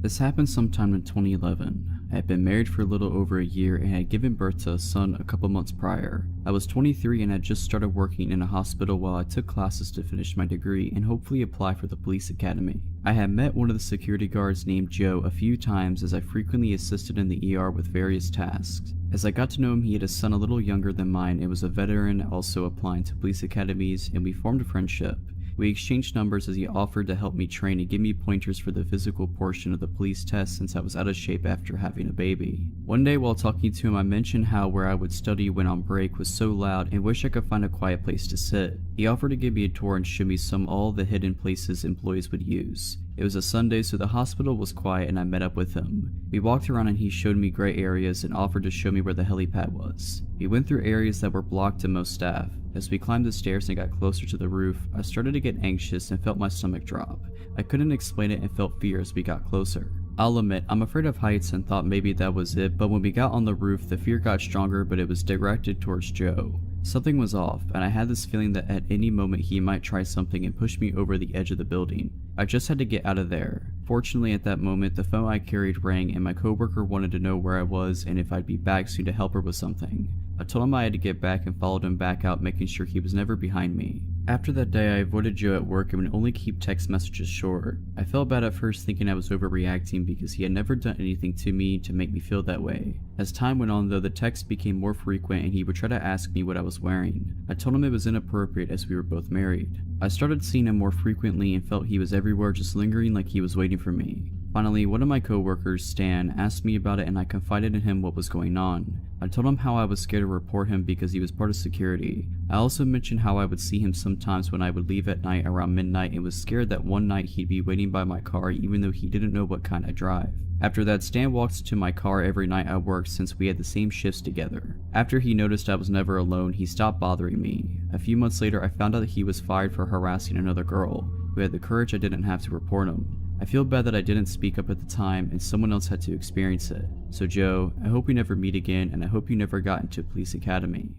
This happened sometime in 2011. I had been married for a little over a year and had given birth to a son a couple months prior. I was 23 and had just started working in a hospital while I took classes to finish my degree and hopefully apply for the police academy. I had met one of the security guards named Joe a few times as I frequently assisted in the ER with various tasks. As I got to know him, he had a son a little younger than mine and was a veteran also applying to police academies, and we formed a friendship. We exchanged numbers as he offered to help me train and give me pointers for the physical portion of the police test since I was out of shape after having a baby. One day while talking to him, I mentioned how where I would study when on break was so loud and wish I could find a quiet place to sit. He offered to give me a tour and show me all the hidden places employees would use. It was a Sunday, so the hospital was quiet and I met up with him. We walked around and he showed me gray areas and offered to show me where the helipad was. We went through areas that were blocked to most staff. As we climbed the stairs and got closer to the roof, I started to get anxious and felt my stomach drop. I couldn't explain it and felt fear as we got closer. I'll admit, I'm afraid of heights and thought maybe that was it, but when we got on the roof, the fear got stronger, but it was directed towards Joe. Something was off, and I had this feeling that at any moment he might try something and push me over the edge of the building. I just had to get out of there. Fortunately, at that moment, the phone I carried rang and my coworker wanted to know where I was and if I'd be back soon to help her with something. I told him I had to get back and followed him back out, making sure he was never behind me. After that day, I avoided Joe at work and would only keep text messages short. I felt bad at first, thinking I was overreacting because he had never done anything to me to make me feel that way. As time went on though, the texts became more frequent and he would try to ask me what I was wearing. I told him it was inappropriate as we were both married. I started seeing him more frequently and felt he was everywhere, just lingering like he was waiting for me. Finally, one of my coworkers, Stan, asked me about it and I confided in him what was going on. I told him how I was scared to report him because he was part of security. I also mentioned how I would see him sometimes when I would leave at night around midnight and was scared that one night he'd be waiting by my car even though he didn't know what kind I drive. After that, Stan walked to my car every night I worked since we had the same shifts together. After he noticed I was never alone, he stopped bothering me. A few months later, I found out that he was fired for harassing another girl, who had the courage I didn't have to report him. I feel bad that I didn't speak up at the time and someone else had to experience it. So Joe, I hope we never meet again and I hope you never got into police academy.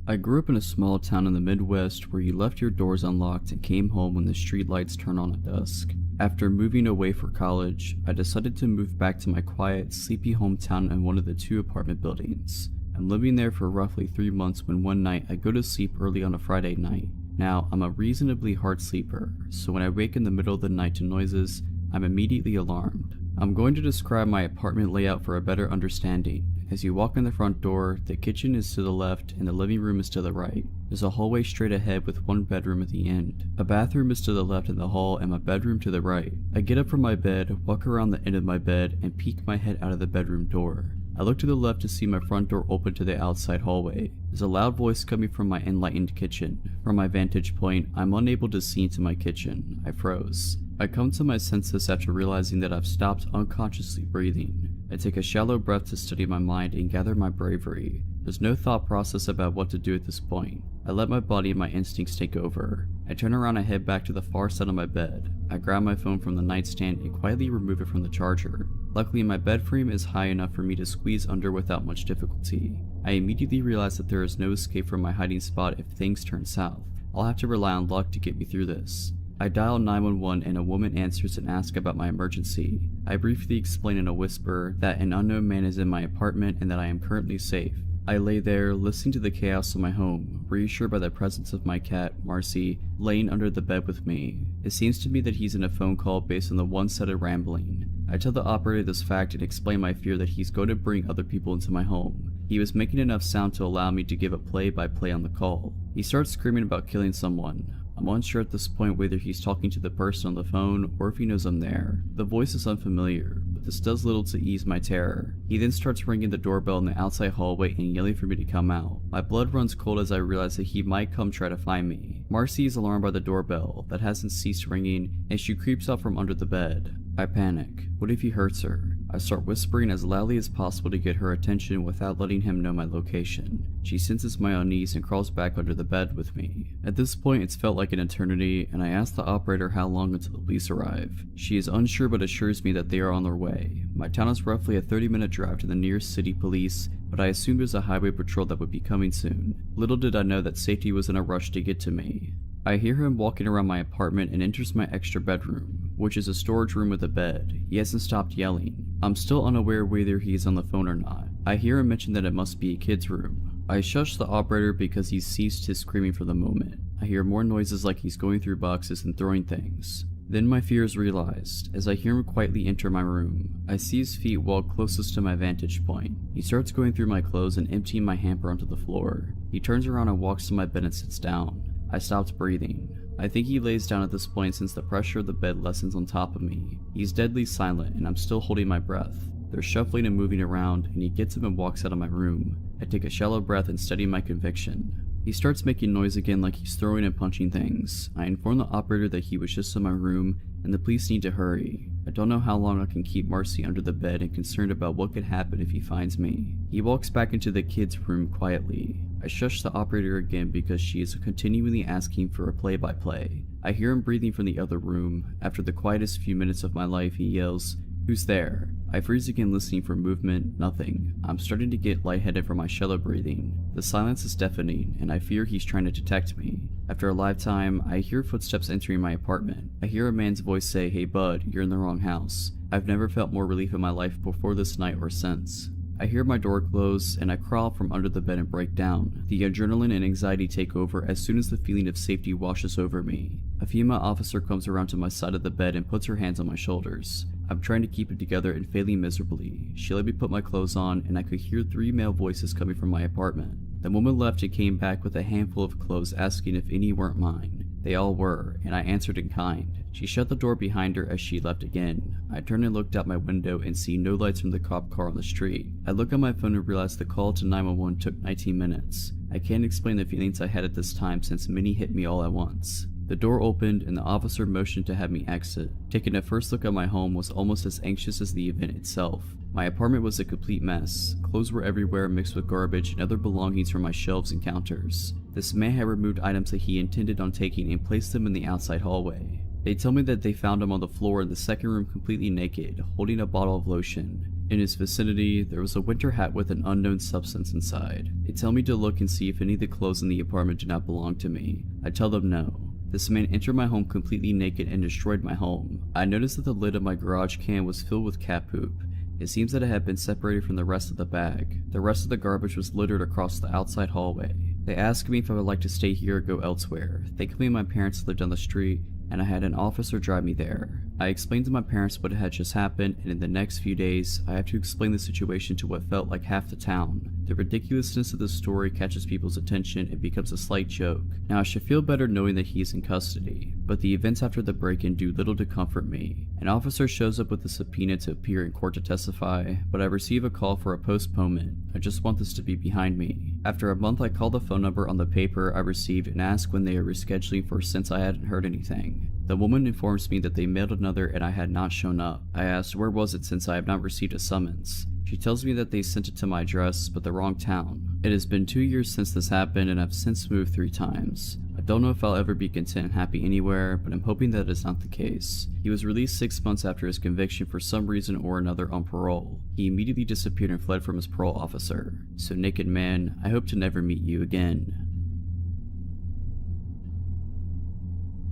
I grew up in a small town in the Midwest where you left your doors unlocked and came home when the street lights turned on at dusk. After moving away for college, I decided to move back to my quiet, sleepy hometown in one of the 2 apartment buildings. I'm living there for roughly 3 months when one night I go to sleep early on a Friday night. Now, I'm a reasonably hard sleeper, so when I wake in the middle of the night to noises, I'm immediately alarmed. I'm going to describe my apartment layout for a better understanding. As you walk in the front door, the kitchen is to the left and the living room is to the right. There's a hallway straight ahead with 1 bedroom at the end. A bathroom is to the left in the hall and my bedroom to the right. I get up from my bed, walk around the end of my bed, and peek my head out of the bedroom door. I look to the left to see my front door open to the outside hallway. There's a loud voice coming from my enlightened kitchen. From my vantage point, I'm unable to see into my kitchen. I froze. I come to my senses after realizing that I've stopped unconsciously breathing. I take a shallow breath to steady my mind and gather my bravery. There's no thought process about what to do at this point. I let my body and my instincts take over. I turn around and head back to the far side of my bed. I grab my phone from the nightstand and quietly remove it from the charger. Luckily, my bed frame is high enough for me to squeeze under without much difficulty. I immediately realize that there is no escape from my hiding spot if things turn south. I'll have to rely on luck to get me through this. I dial 911 and a woman answers and asks about my emergency. I briefly explain in a whisper that an unknown man is in my apartment and that I am currently safe. I lay there, listening to the chaos of my home, reassured by the presence of my cat, Marcy, laying under the bed with me. It seems to me that he's in a phone call based on the one-sided rambling. I tell the operator this fact and explain my fear that he's going to bring other people into my home. He was making enough sound to allow me to give a play-by-play on the call. He starts screaming about killing someone. I'm unsure at this point whether he's talking to the person on the phone or if he knows I'm there. The voice is unfamiliar, but this does little to ease my terror. He then starts ringing the doorbell in the outside hallway and yelling for me to come out. My blood runs cold as I realize that he might come try to find me. Marcy is alarmed by the doorbell that hasn't ceased ringing and she creeps out from under the bed. I panic. What if he hurts her? I start whispering as loudly as possible to get her attention without letting him know my location. She senses my unease and crawls back under the bed with me. At this point, it's felt like an eternity, and I ask the operator how long until the police arrive. She is unsure but assures me that they are on their way. My town is roughly a 30-minute drive to the nearest city police, but I assumed there's a highway patrol that would be coming soon. Little did I know that safety was in a rush to get to me. I hear him walking around my apartment and enters my extra bedroom, which is a storage room with a bed. He hasn't stopped yelling. I'm still unaware whether he's on the phone or not. I hear him mention that it must be a kid's room. I shush the operator because he's ceased his screaming for the moment. I hear more noises like he's going through boxes and throwing things. Then my fear is realized, as I hear him quietly enter my room. I see his feet walk closest to my vantage point. He starts going through my clothes and emptying my hamper onto the floor. He turns around and walks to my bed and sits down. I stopped breathing. I think he lays down at this point since the pressure of the bed lessens on top of me. He's deadly silent and I'm still holding my breath. There's shuffling and moving around and he gets up and walks out of my room. I take a shallow breath and steady my conviction. He starts making noise again like he's throwing and punching things. I inform the operator that he was just in my room and the police need to hurry. I don't know how long I can keep Marcy under the bed and concerned about what could happen if he finds me. He walks back into the kid's room quietly. I shush the operator again because she is continually asking for a play-by-play. I hear him breathing from the other room. After the quietest few minutes of my life, he yells, "Who's there?" I freeze again listening for movement, nothing. I'm starting to get lightheaded from my shallow breathing. The silence is deafening, and I fear he's trying to detect me. After a lifetime, I hear footsteps entering my apartment. I hear a man's voice say, "Hey bud, you're in the wrong house." I've never felt more relief in my life before this night or since. I hear my door close, and I crawl from under the bed and break down. The adrenaline and anxiety take over as soon as the feeling of safety washes over me. A female officer comes around to my side of the bed and puts her hands on my shoulders. I'm trying to keep it together and failing miserably. She let me put my clothes on, and I could hear 3 male voices coming from my apartment. The woman left and came back with a handful of clothes asking if any weren't mine. They all were, and I answered in kind. She shut the door behind her as she left again. I turned and looked out my window and see no lights from the cop car on the street. I look at my phone and realize the call to 911 took 19 minutes. I can't explain the feelings I had at this time since many hit me all at once. The door opened and the officer motioned to have me exit. Taking a first look at my home was almost as anxious as the event itself. My apartment was a complete mess. Clothes were everywhere mixed with garbage and other belongings from my shelves and counters. This man had removed items that he intended on taking and placed them in the outside hallway. They tell me that they found him on the floor in the second room completely naked, holding a bottle of lotion. In his vicinity, there was a winter hat with an unknown substance inside. They tell me to look and see if any of the clothes in the apartment do not belong to me. I tell them no. This man entered my home completely naked and destroyed my home. I noticed that the lid of my garage can was filled with cat poop. It seems that it had been separated from the rest of the bag. The rest of the garbage was littered across the outside hallway. They asked me if I would like to stay here or go elsewhere. Thankfully, my parents lived on the street, and I had an officer drive me there. I explained to my parents what had just happened, and in the next few days, I have to explain the situation to what felt like half the town. The ridiculousness of the story catches people's attention and becomes a slight joke. Now, I should feel better knowing that he is in custody, but the events after the break-in do little to comfort me. An officer shows up with a subpoena to appear in court to testify, but I receive a call for a postponement. I just want this to be behind me. After a month, I called the phone number on the paper I received and asked when they are rescheduling for since I hadn't heard anything. The woman informs me that they mailed another and I had not shown up. I asked where was it since I have not received a summons. She tells me that they sent it to my address, but the wrong town. It has been 2 years since this happened and I've since moved 3 times. I don't know if I'll ever be content and happy anywhere, but I'm hoping that is not the case. He was released 6 months after his conviction for some reason or another on parole. He immediately disappeared and fled from his parole officer. So naked man, I hope to never meet you again.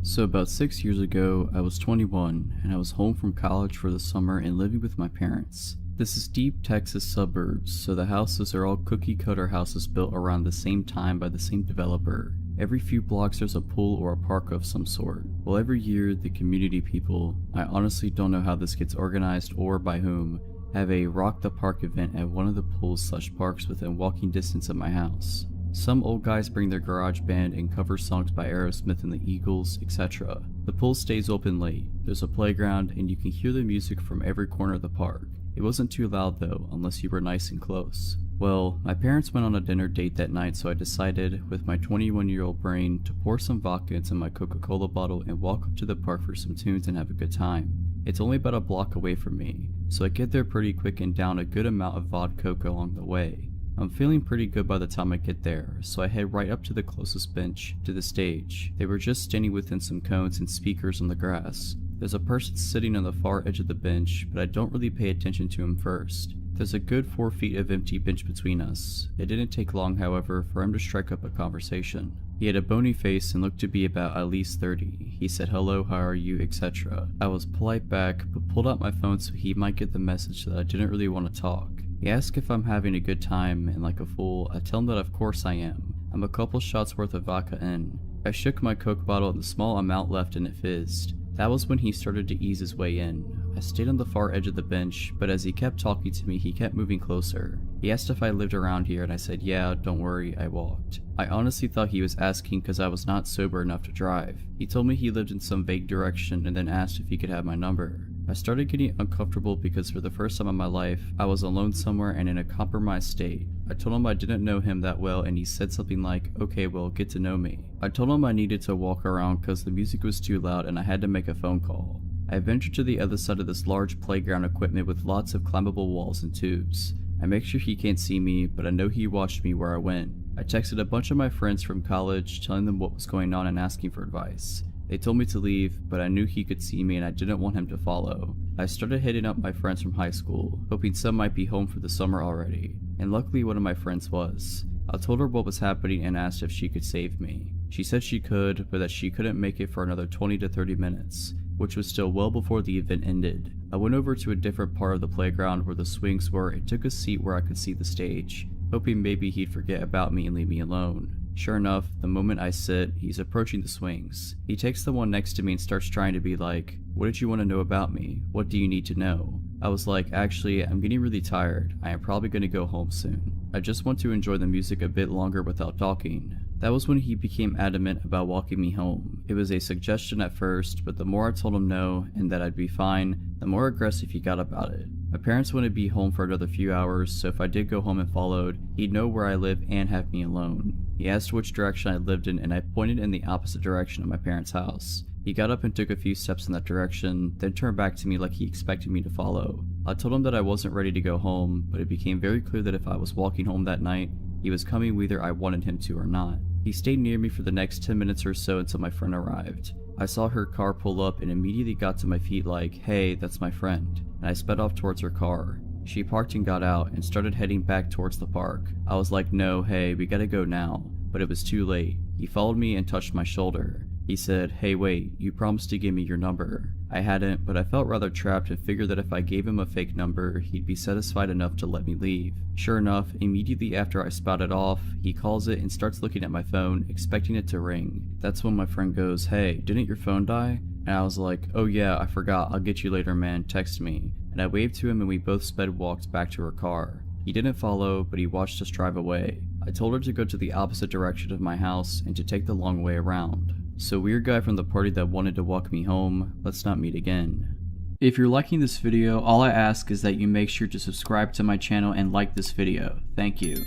So about 6 years ago, I was 21 and I was home from college for the summer and living with my parents. This is deep Texas suburbs, so the houses are all cookie cutter houses built around the same time by the same developer. Every few blocks there's a pool or a park of some sort. Well, every year the community people, I honestly don't know how this gets organized or by whom, have a Rock the Park event at one of the pools/parks within walking distance of my house. Some old guys bring their garage band and cover songs by Aerosmith and the Eagles, etc. The pool stays open late, there's a playground, and you can hear the music from every corner of the park. It wasn't too loud though, unless you were nice and close. Well, my parents went on a dinner date that night, so I decided, with my 21-year-old brain, to pour some vodka into my Coca-Cola bottle and walk up to the park for some tunes and have a good time. It's only about a block away from me, so I get there pretty quick and down a good amount of vodka along the way. I'm feeling pretty good by the time I get there, so I head right up to the closest bench to the stage. They were just standing within some cones and speakers on the grass. There's a person sitting on the far edge of the bench, but I don't really pay attention to him first. There's a good 4 feet of empty bench between us. It didn't take long, however, for him to strike up a conversation. He had a bony face and looked to be about at least 30. He said hello, how are you, etc. I was polite back, but pulled out my phone so he might get the message that I didn't really want to talk. He asked if I'm having a good time, and like a fool, I tell him that of course I am. I'm a couple shots worth of vodka in. I shook my Coke bottle and the small amount left and it fizzed. That was when he started to ease his way in. I stayed on the far edge of the bench, but as he kept talking to me, he kept moving closer. He asked if I lived around here and I said, yeah, don't worry, I walked. I honestly thought he was asking because I was not sober enough to drive. He told me he lived in some vague direction and then asked if he could have my number. I started getting uncomfortable because for the first time in my life, I was alone somewhere and in a compromised state. I told him I didn't know him that well and he said something like, okay, well, get to know me. I told him I needed to walk around because the music was too loud and I had to make a phone call. I ventured to the other side of this large playground equipment with lots of climbable walls and tubes. I make sure he can't see me, but I know he watched me where I went. I texted a bunch of my friends from college telling them what was going on and asking for advice. They told me to leave, but I knew he could see me and I didn't want him to follow. I started hitting up my friends from high school, hoping some might be home for the summer already, and luckily one of my friends was. I told her what was happening and asked if she could save me. She said she could, but that she couldn't make it for another 20 to 30 minutes, which was still well before the event ended. I went over to a different part of the playground where the swings were and took a seat where I could see the stage, hoping maybe he'd forget about me and leave me alone. Sure enough, the moment I sit, he's approaching the swings. He takes the one next to me and starts trying to be like, what did you want to know about me? What do you need to know? I was like, actually, I'm getting really tired. I am probably going to go home soon. I just want to enjoy the music a bit longer without talking. That was when he became adamant about walking me home. It was a suggestion at first, but the more I told him no and that I'd be fine, the more aggressive he got about it. My parents wouldn't be home for another few hours, so if I did go home and followed, he'd know where I live and have me alone. He asked which direction I lived in and I pointed in the opposite direction of my parents' house. He got up and took a few steps in that direction, then turned back to me like he expected me to follow. I told him that I wasn't ready to go home, but it became very clear that if I was walking home that night, he was coming whether I wanted him to or not. He stayed near me for the next 10 minutes or so until my friend arrived. I saw her car pull up and immediately got to my feet like, hey, that's my friend, and I sped off towards her car. She parked and got out and started heading back towards the park. I was like, no, hey, we gotta go now. But it was too late. He followed me and touched my shoulder. He said, hey wait, you promised to give me your number. I hadn't, but I felt rather trapped and figured that if I gave him a fake number, he'd be satisfied enough to let me leave. Sure enough, immediately after I spouted off, he calls it and starts looking at my phone, expecting it to ring. That's when my friend goes, hey, didn't your phone die? And I was like, oh yeah, I forgot, I'll get you later man, text me. And I waved to him and we both sped walked back to her car. He didn't follow, but he watched us drive away. I told her to go to the opposite direction of my house and to take the long way around. So weird guy from the party that wanted to walk me home, let's not meet again. If you're liking this video, all I ask is that you make sure to subscribe to my channel and like this video. Thank you.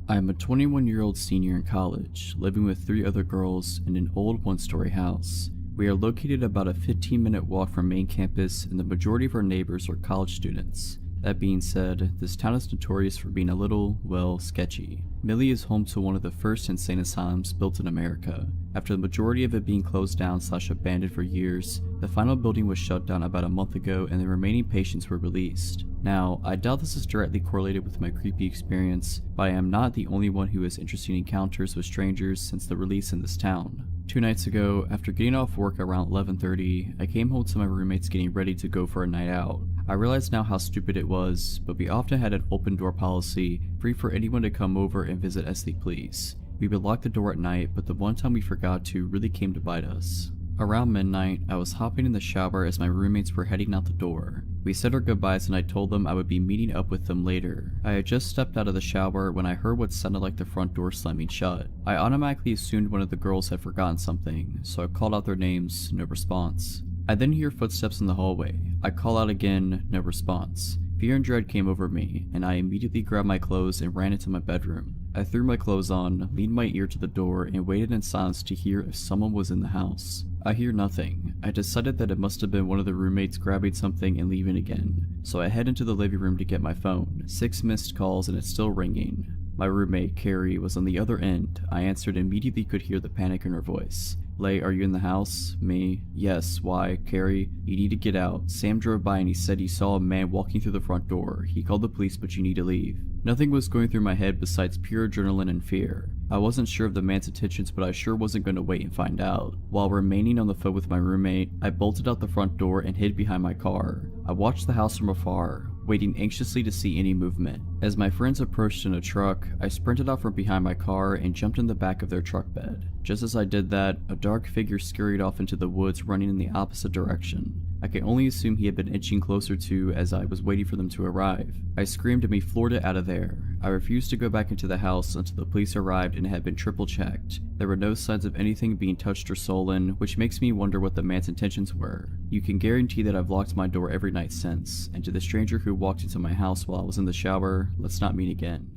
I am a 21-year-old senior in college, living with 3 other girls in an old one-story house. We are located about a 15-minute walk from main campus and the majority of our neighbors are college students. That being said, this town is notorious for being a little, well, sketchy. Millie is home to one of the first insane asylums built in America. After the majority of it being closed down / abandoned for years, the final building was shut down about a month ago and the remaining patients were released. Now, I doubt this is directly correlated with my creepy experience, but I am not the only one who has interesting encounters with strangers since the release in this town. 2 nights ago, after getting off work around 11:30, I came home to my roommates getting ready to go for a night out. I realize now how stupid it was, but we often had an open door policy, free for anyone to come over and visit as they please. We would lock the door at night, but the one time we forgot to really came to bite us. Around midnight, I was hopping in the shower as my roommates were heading out the door. We said our goodbyes and I told them I would be meeting up with them later. I had just stepped out of the shower when I heard what sounded like the front door slamming shut. I automatically assumed one of the girls had forgotten something, so I called out their names, no response. I then hear footsteps in the hallway. I call out again, no response. Fear and dread came over me, and I immediately grabbed my clothes and ran into my bedroom. I threw my clothes on, leaned my ear to the door, and waited in silence to hear if someone was in the house. I hear nothing. I decided that it must have been one of the roommates grabbing something and leaving again, so I head into the living room to get my phone. 6 missed calls and it's still ringing. My roommate, Carrie, was on the other end. I answered and immediately could hear the panic in her voice. Lay, are you in the house? Me? Yes. Why? Carrie? You need to get out. Sam drove by and he said he saw a man walking through the front door. He called the police, but you need to leave. Nothing was going through my head besides pure adrenaline and fear. I wasn't sure of the man's intentions, but I sure wasn't going to wait and find out. While remaining on the phone with my roommate, I bolted out the front door and hid behind my car. I watched the house from afar, waiting anxiously to see any movement. As my friends approached in a truck, I sprinted out from behind my car and jumped in the back of their truck bed. Just as I did that, a dark figure scurried off into the woods running in the opposite direction. I can only assume he had been inching closer to as I was waiting for them to arrive. I screamed and we floored it out of there. I refused to go back into the house until the police arrived and it had been triple checked. There were no signs of anything being touched or stolen, which makes me wonder what the man's intentions were. You can guarantee that I've locked my door every night since, and to the stranger who walked into my house while I was in the shower, let's not meet again.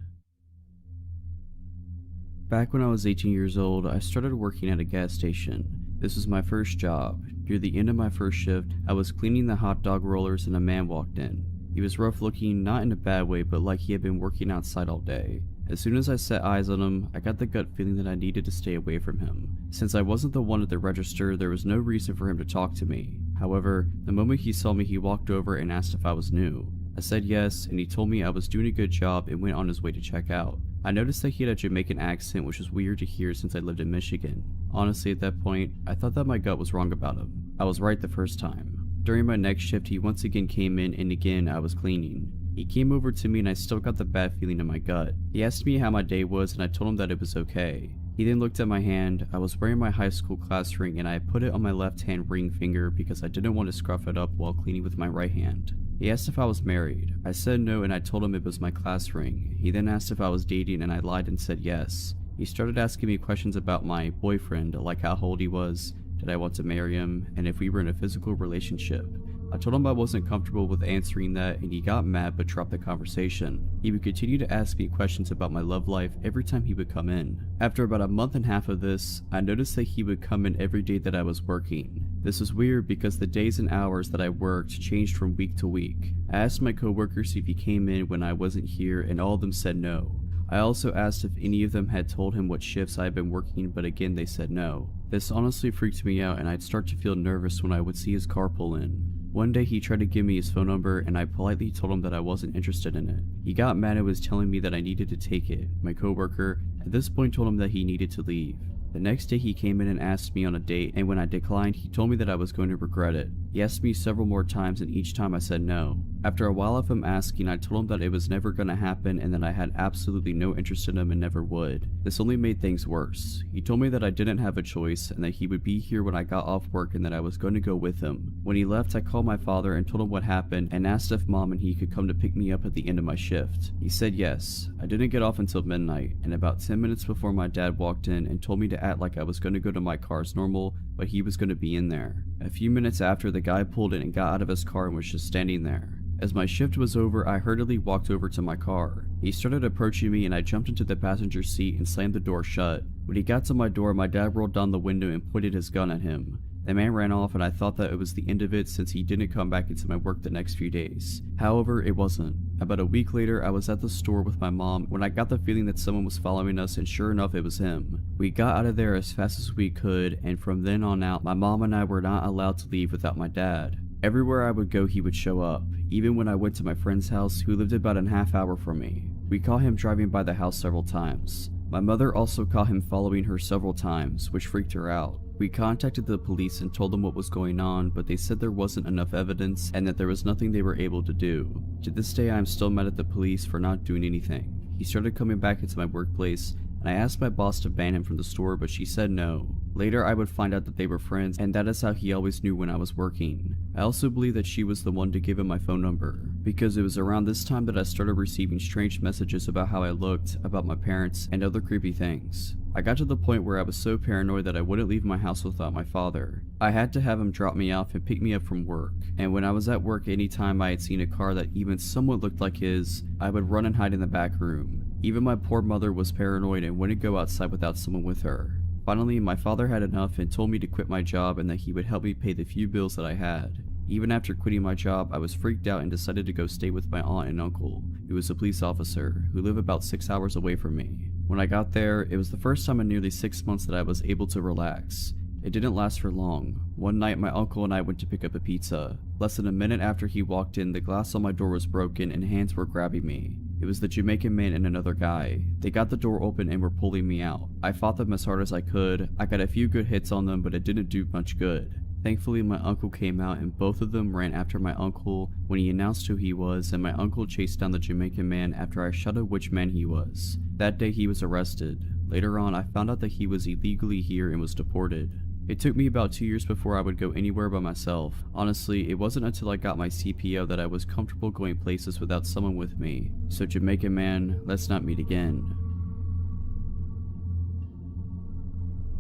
Back when I was 18 years old, I started working at a gas station. This was my first job. Near the end of my first shift, I was cleaning the hot dog rollers and a man walked in. He was rough looking, not in a bad way, but like he had been working outside all day. As soon as I set eyes on him, I got the gut feeling that I needed to stay away from him. Since I wasn't the one at the register, there was no reason for him to talk to me. However, the moment he saw me, he walked over and asked if I was new. I said yes, and he told me I was doing a good job and went on his way to check out. I noticed that he had a Jamaican accent, which was weird to hear since I lived in Michigan. Honestly, at that point, I thought that my gut was wrong about him. I was right the first time. During my next shift, he once again came in, and again I was cleaning. He came over to me and I still got the bad feeling in my gut. He asked me how my day was and I told him that it was okay. He then looked at my hand. I was wearing my high school class ring and I put it on my left hand ring finger because I didn't want to scruff it up while cleaning with my right hand. He asked if I was married. I said no and I told him it was my class ring. He then asked if I was dating and I lied and said yes. He started asking me questions about my boyfriend, like how old he was, did I want to marry him, and if we were in a physical relationship. I told him I wasn't comfortable with answering that and he got mad but dropped the conversation. He would continue to ask me questions about my love life every time he would come in. After about a month and a half of this, I noticed that he would come in every day that I was working. This was weird because the days and hours that I worked changed from week to week. I asked my coworkers if he came in when I wasn't here and all of them said no. I also asked if any of them had told him what shifts I had been working, but again they said no. This honestly freaked me out, and I'd start to feel nervous when I would see his car pull in. One day he tried to give me his phone number, and I politely told him that I wasn't interested in it. He got mad and was telling me that I needed to take it. My coworker at this point told him that he needed to leave. The next day he came in and asked me on a date, and when I declined, he told me that I was going to regret it. He asked me several more times, and each time I said no. After a while of him asking, I told him that it was never going to happen and that I had absolutely no interest in him and never would. This only made things worse. He told me that I didn't have a choice and that he would be here when I got off work and that I was going to go with him. When he left, I called my father and told him what happened and asked if mom and he could come to pick me up at the end of my shift. He said yes. I didn't get off until midnight, and about 10 minutes before my dad walked in and told me to act like I was going to go to my car as normal, but he was going to be in there. A few minutes after, the guy pulled in and got out of his car and was just standing there. As my shift was over, I hurriedly walked over to my car. He started approaching me and I jumped into the passenger seat and slammed the door shut. When he got to my door, my dad rolled down the window and pointed his gun at him. The man ran off and I thought that it was the end of it since he didn't come back into my work the next few days. However, it wasn't. About a week later, I was at the store with my mom when I got the feeling that someone was following us, and sure enough, it was him. We got out of there as fast as we could, and from then on out, my mom and I were not allowed to leave without my dad. Everywhere I would go, he would show up, even when I went to my friend's house, who lived about a half hour from me. We caught him driving by the house several times. My mother also caught him following her several times, which freaked her out. We contacted the police and told them what was going on, but they said there wasn't enough evidence and that there was nothing they were able to do. To this day, I am still mad at the police for not doing anything. He started coming back into my workplace, and I asked my boss to ban him from the store, but she said no. Later, I would find out that they were friends, and that is how he always knew when I was working. I also believe that she was the one to give him my phone number, because it was around this time that I started receiving strange messages about how I looked, about my parents, and other creepy things. I got to the point where I was so paranoid that I wouldn't leave my house without my father. I had to have him drop me off and pick me up from work, and when I was at work, anytime I had seen a car that even somewhat looked like his, I would run and hide in the back room. Even my poor mother was paranoid and wouldn't go outside without someone with her. Finally, my father had enough and told me to quit my job and that he would help me pay the few bills that I had. Even after quitting my job, I was freaked out and decided to go stay with my aunt and uncle, who was a police officer, who live about 6 hours away from me. When I got there, it was the first time in nearly 6 months that I was able to relax. It didn't last for long. One night, my uncle and I went to pick up a pizza. Less than a minute after he walked in, the glass on my door was broken and hands were grabbing me. It was the Jamaican man and another guy. They got the door open and were pulling me out. I fought them as hard as I could. I got a few good hits on them, but it didn't do much good. Thankfully, my uncle came out and both of them ran after my uncle when he announced who he was, and my uncle chased down the Jamaican man after I shot at which man he was. That day he was arrested. Later on, I found out that he was illegally here and was deported. It took me about 2 years before I would go anywhere by myself. Honestly, it wasn't until I got my CPO that I was comfortable going places without someone with me. So Jamaican man, let's not meet again.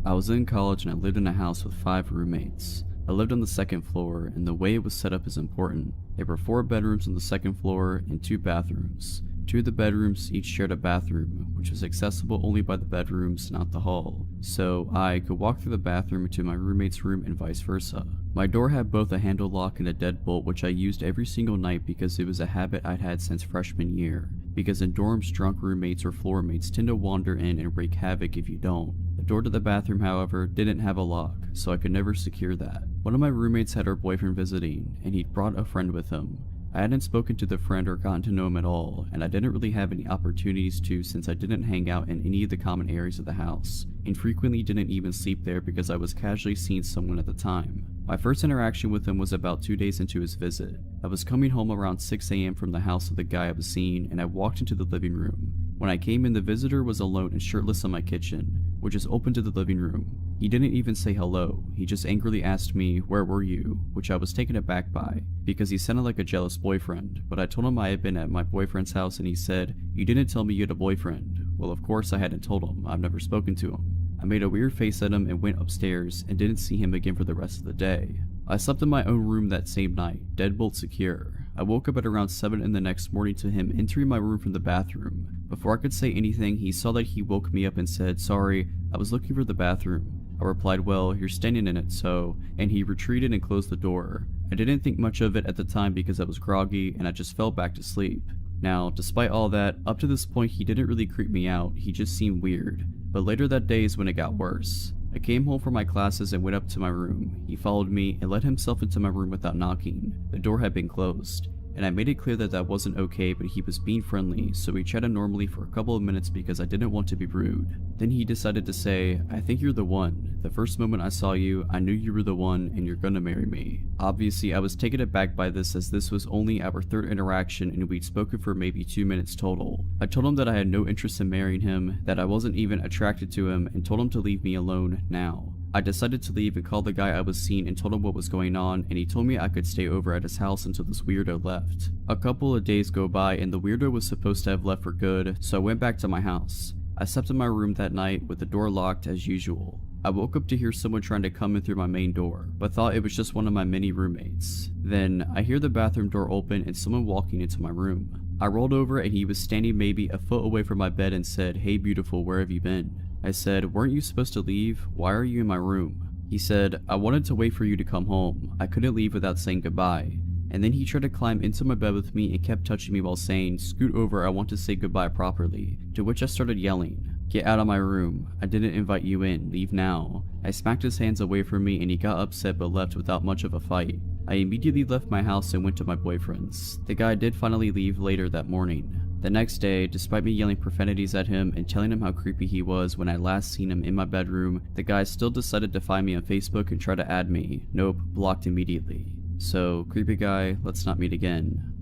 I was in college and I lived in a house with 5 roommates. I lived on the 2nd floor, and the way it was set up is important. There were 4 bedrooms on the 2nd floor and 2 bathrooms. 2 of the bedrooms each shared a bathroom, which was accessible only by the bedrooms, not the hall. So I could walk through the bathroom to my roommate's room and vice versa. My door had both a handle lock and a deadbolt, which I used every single night because it was a habit I'd had since freshman year. Because in dorms, drunk roommates or floor mates tend to wander in and wreak havoc if you don't. The door to the bathroom, however, didn't have a lock, so I could never secure that. One of my roommates had her boyfriend visiting, and he'd brought a friend with him. I hadn't spoken to the friend or gotten to know him at all, and I didn't really have any opportunities to since I didn't hang out in any of the common areas of the house, and frequently didn't even sleep there because I was casually seeing someone at the time. My first interaction with him was about 2 days into his visit. I was coming home around 6 AM from the house of the guy I was seeing, and I walked into the living room. When I came in, the visitor was alone and shirtless in my kitchen, which is open to the living room. He didn't even say hello, he just angrily asked me, "Where were you?" which I was taken aback by, because he sounded like a jealous boyfriend, but I told him I had been at my boyfriend's house and he said, "You didn't tell me you had a boyfriend." Well, of course I hadn't told him, I've never spoken to him. I made a weird face at him and went upstairs and didn't see him again for the rest of the day. I slept in my own room that same night, deadbolt secure. I woke up at around 7 in the next morning to him entering my room from the bathroom. Before I could say anything, he saw that he woke me up and said, "Sorry, I was looking for the bathroom." I replied, "Well, you're standing in it, so," and he retreated and closed the door. I didn't think much of it at the time because I was groggy and I just fell back to sleep. Now, despite all that, up to this point he didn't really creep me out, he just seemed weird. But later that day is when it got worse. I came home from my classes and went up to my room. He followed me and let himself into my room without knocking. The door had been closed, and I made it clear that that wasn't okay, but he was being friendly, so we chatted normally for a couple of minutes because I didn't want to be rude. Then he decided to say, "I think you're the one. The first moment I saw you, I knew you were the one and you're gonna marry me." Obviously, I was taken aback by this as this was only our third interaction and we'd spoken for maybe 2 minutes total. I told him that I had no interest in marrying him, that I wasn't even attracted to him, and told him to leave me alone now. I decided to leave and called the guy I was seeing and told him what was going on, and he told me I could stay over at his house until this weirdo left. A couple of days go by and the weirdo was supposed to have left for good, so I went back to my house. I slept in my room that night with the door locked as usual. I woke up to hear someone trying to come in through my main door, but thought it was just one of my many roommates. Then, I hear the bathroom door open and someone walking into my room. I rolled over and he was standing maybe a foot away from my bed and said, "Hey beautiful, where have you been?" I said, "Weren't you supposed to leave? Why are you in my room?" He said, "I wanted to wait for you to come home. I couldn't leave without saying goodbye." And then he tried to climb into my bed with me and kept touching me while saying, "Scoot over, I want to say goodbye properly." To which I started yelling, "Get out of my room. I didn't invite you in. Leave now." I smacked his hands away from me and he got upset but left without much of a fight. I immediately left my house and went to my boyfriend's. The guy did finally leave later that morning. The next day, despite me yelling profanities at him and telling him how creepy he was when I last seen him in my bedroom, the guy still decided to find me on Facebook and try to add me. Nope, blocked immediately. So, creepy guy, let's not meet again.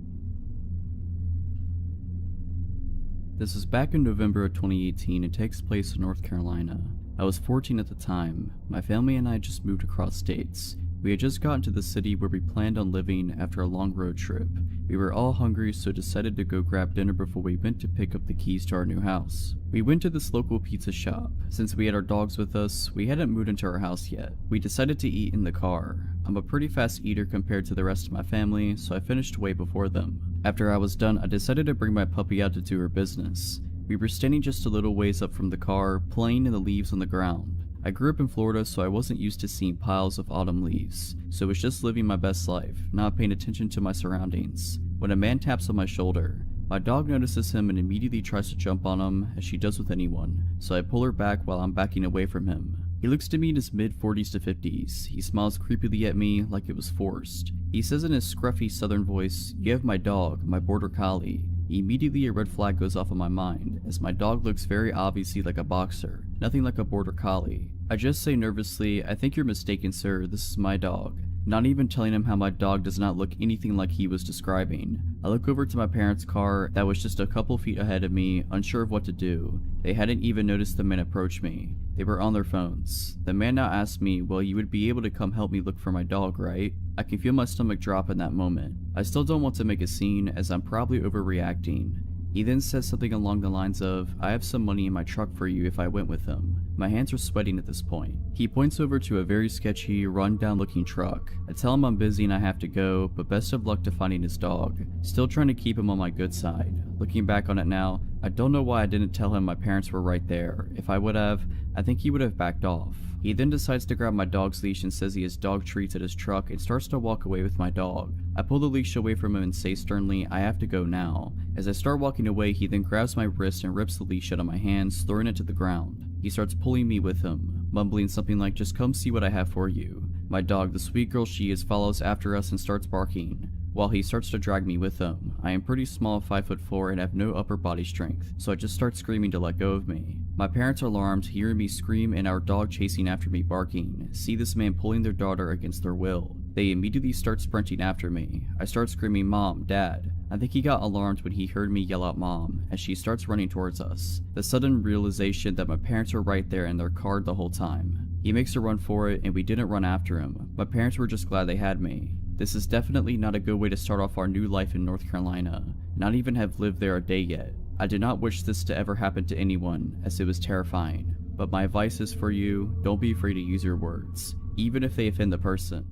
This was back in November of 2018 and takes place in North Carolina. I was 14 at the time. My family and I just moved across states. We had just gotten to the city where we planned on living after a long road trip. We were all hungry, so decided to go grab dinner before we went to pick up the keys to our new house. We went to this local pizza shop. Since we had our dogs with us, we hadn't moved into our house yet. We decided to eat in the car. I'm a pretty fast eater compared to the rest of my family, so I finished way before them. After I was done, I decided to bring my puppy out to do her business. We were standing just a little ways up from the car, playing in the leaves on the ground. I grew up in Florida, so I wasn't used to seeing piles of autumn leaves, so was just living my best life, not paying attention to my surroundings. When a man taps on my shoulder, my dog notices him and immediately tries to jump on him, as she does with anyone, so I pull her back while I'm backing away from him. He looks to me in his mid-40s to 50s. He smiles creepily at me like it was forced. He says in his scruffy southern voice, "You have my dog, my border collie." Immediately a red flag goes off in my mind, as my dog looks very obviously like a boxer, nothing like a border collie. I just say nervously, "I think you're mistaken, sir, this is my dog." Not even telling him how my dog does not look anything like he was describing. I look over to my parents' car that was just a couple feet ahead of me, unsure of what to do. They hadn't even noticed the man approach me. They were on their phones. The man now asked me, "Well, you would be able to come help me look for my dog, right?" I can feel my stomach drop in that moment. I still don't want to make a scene, as I'm probably overreacting. He then says something along the lines of, "I have some money in my truck for you if I went with him." My hands are sweating at this point. He points over to a very sketchy, run-down looking truck. I tell him I'm busy and I have to go, but best of luck to finding his dog. Still trying to keep him on my good side. Looking back on it now, I don't know why I didn't tell him my parents were right there. If I would have, I think he would have backed off. He then decides to grab my dog's leash and says he has dog treats at his truck and starts to walk away with my dog. I pull the leash away from him and say sternly, "I have to go now." As I start walking away, he then grabs my wrist and rips the leash out of my hands, throwing it to the ground. He starts pulling me with him, mumbling something like, "Just come see what I have for you." My dog, the sweet girl she is, follows after us and starts barking, while he starts to drag me with him. I am pretty small, 5'4", and have no upper body strength, so I just start screaming to let go of me. My parents are alarmed, hearing me scream and our dog chasing after me barking, see this man pulling their daughter against their will. They immediately start sprinting after me. I start screaming, "Mom, Dad." I think he got alarmed when he heard me yell out "Mom," as she starts running towards us. The sudden realization that my parents were right there in their car the whole time. He makes a run for it and we didn't run after him. My parents were just glad they had me. This is definitely not a good way to start off our new life in North Carolina. Not even have lived there a day yet. I do not wish this to ever happen to anyone, as it was terrifying. But my advice is for you, don't be afraid to use your words, even if they offend the person.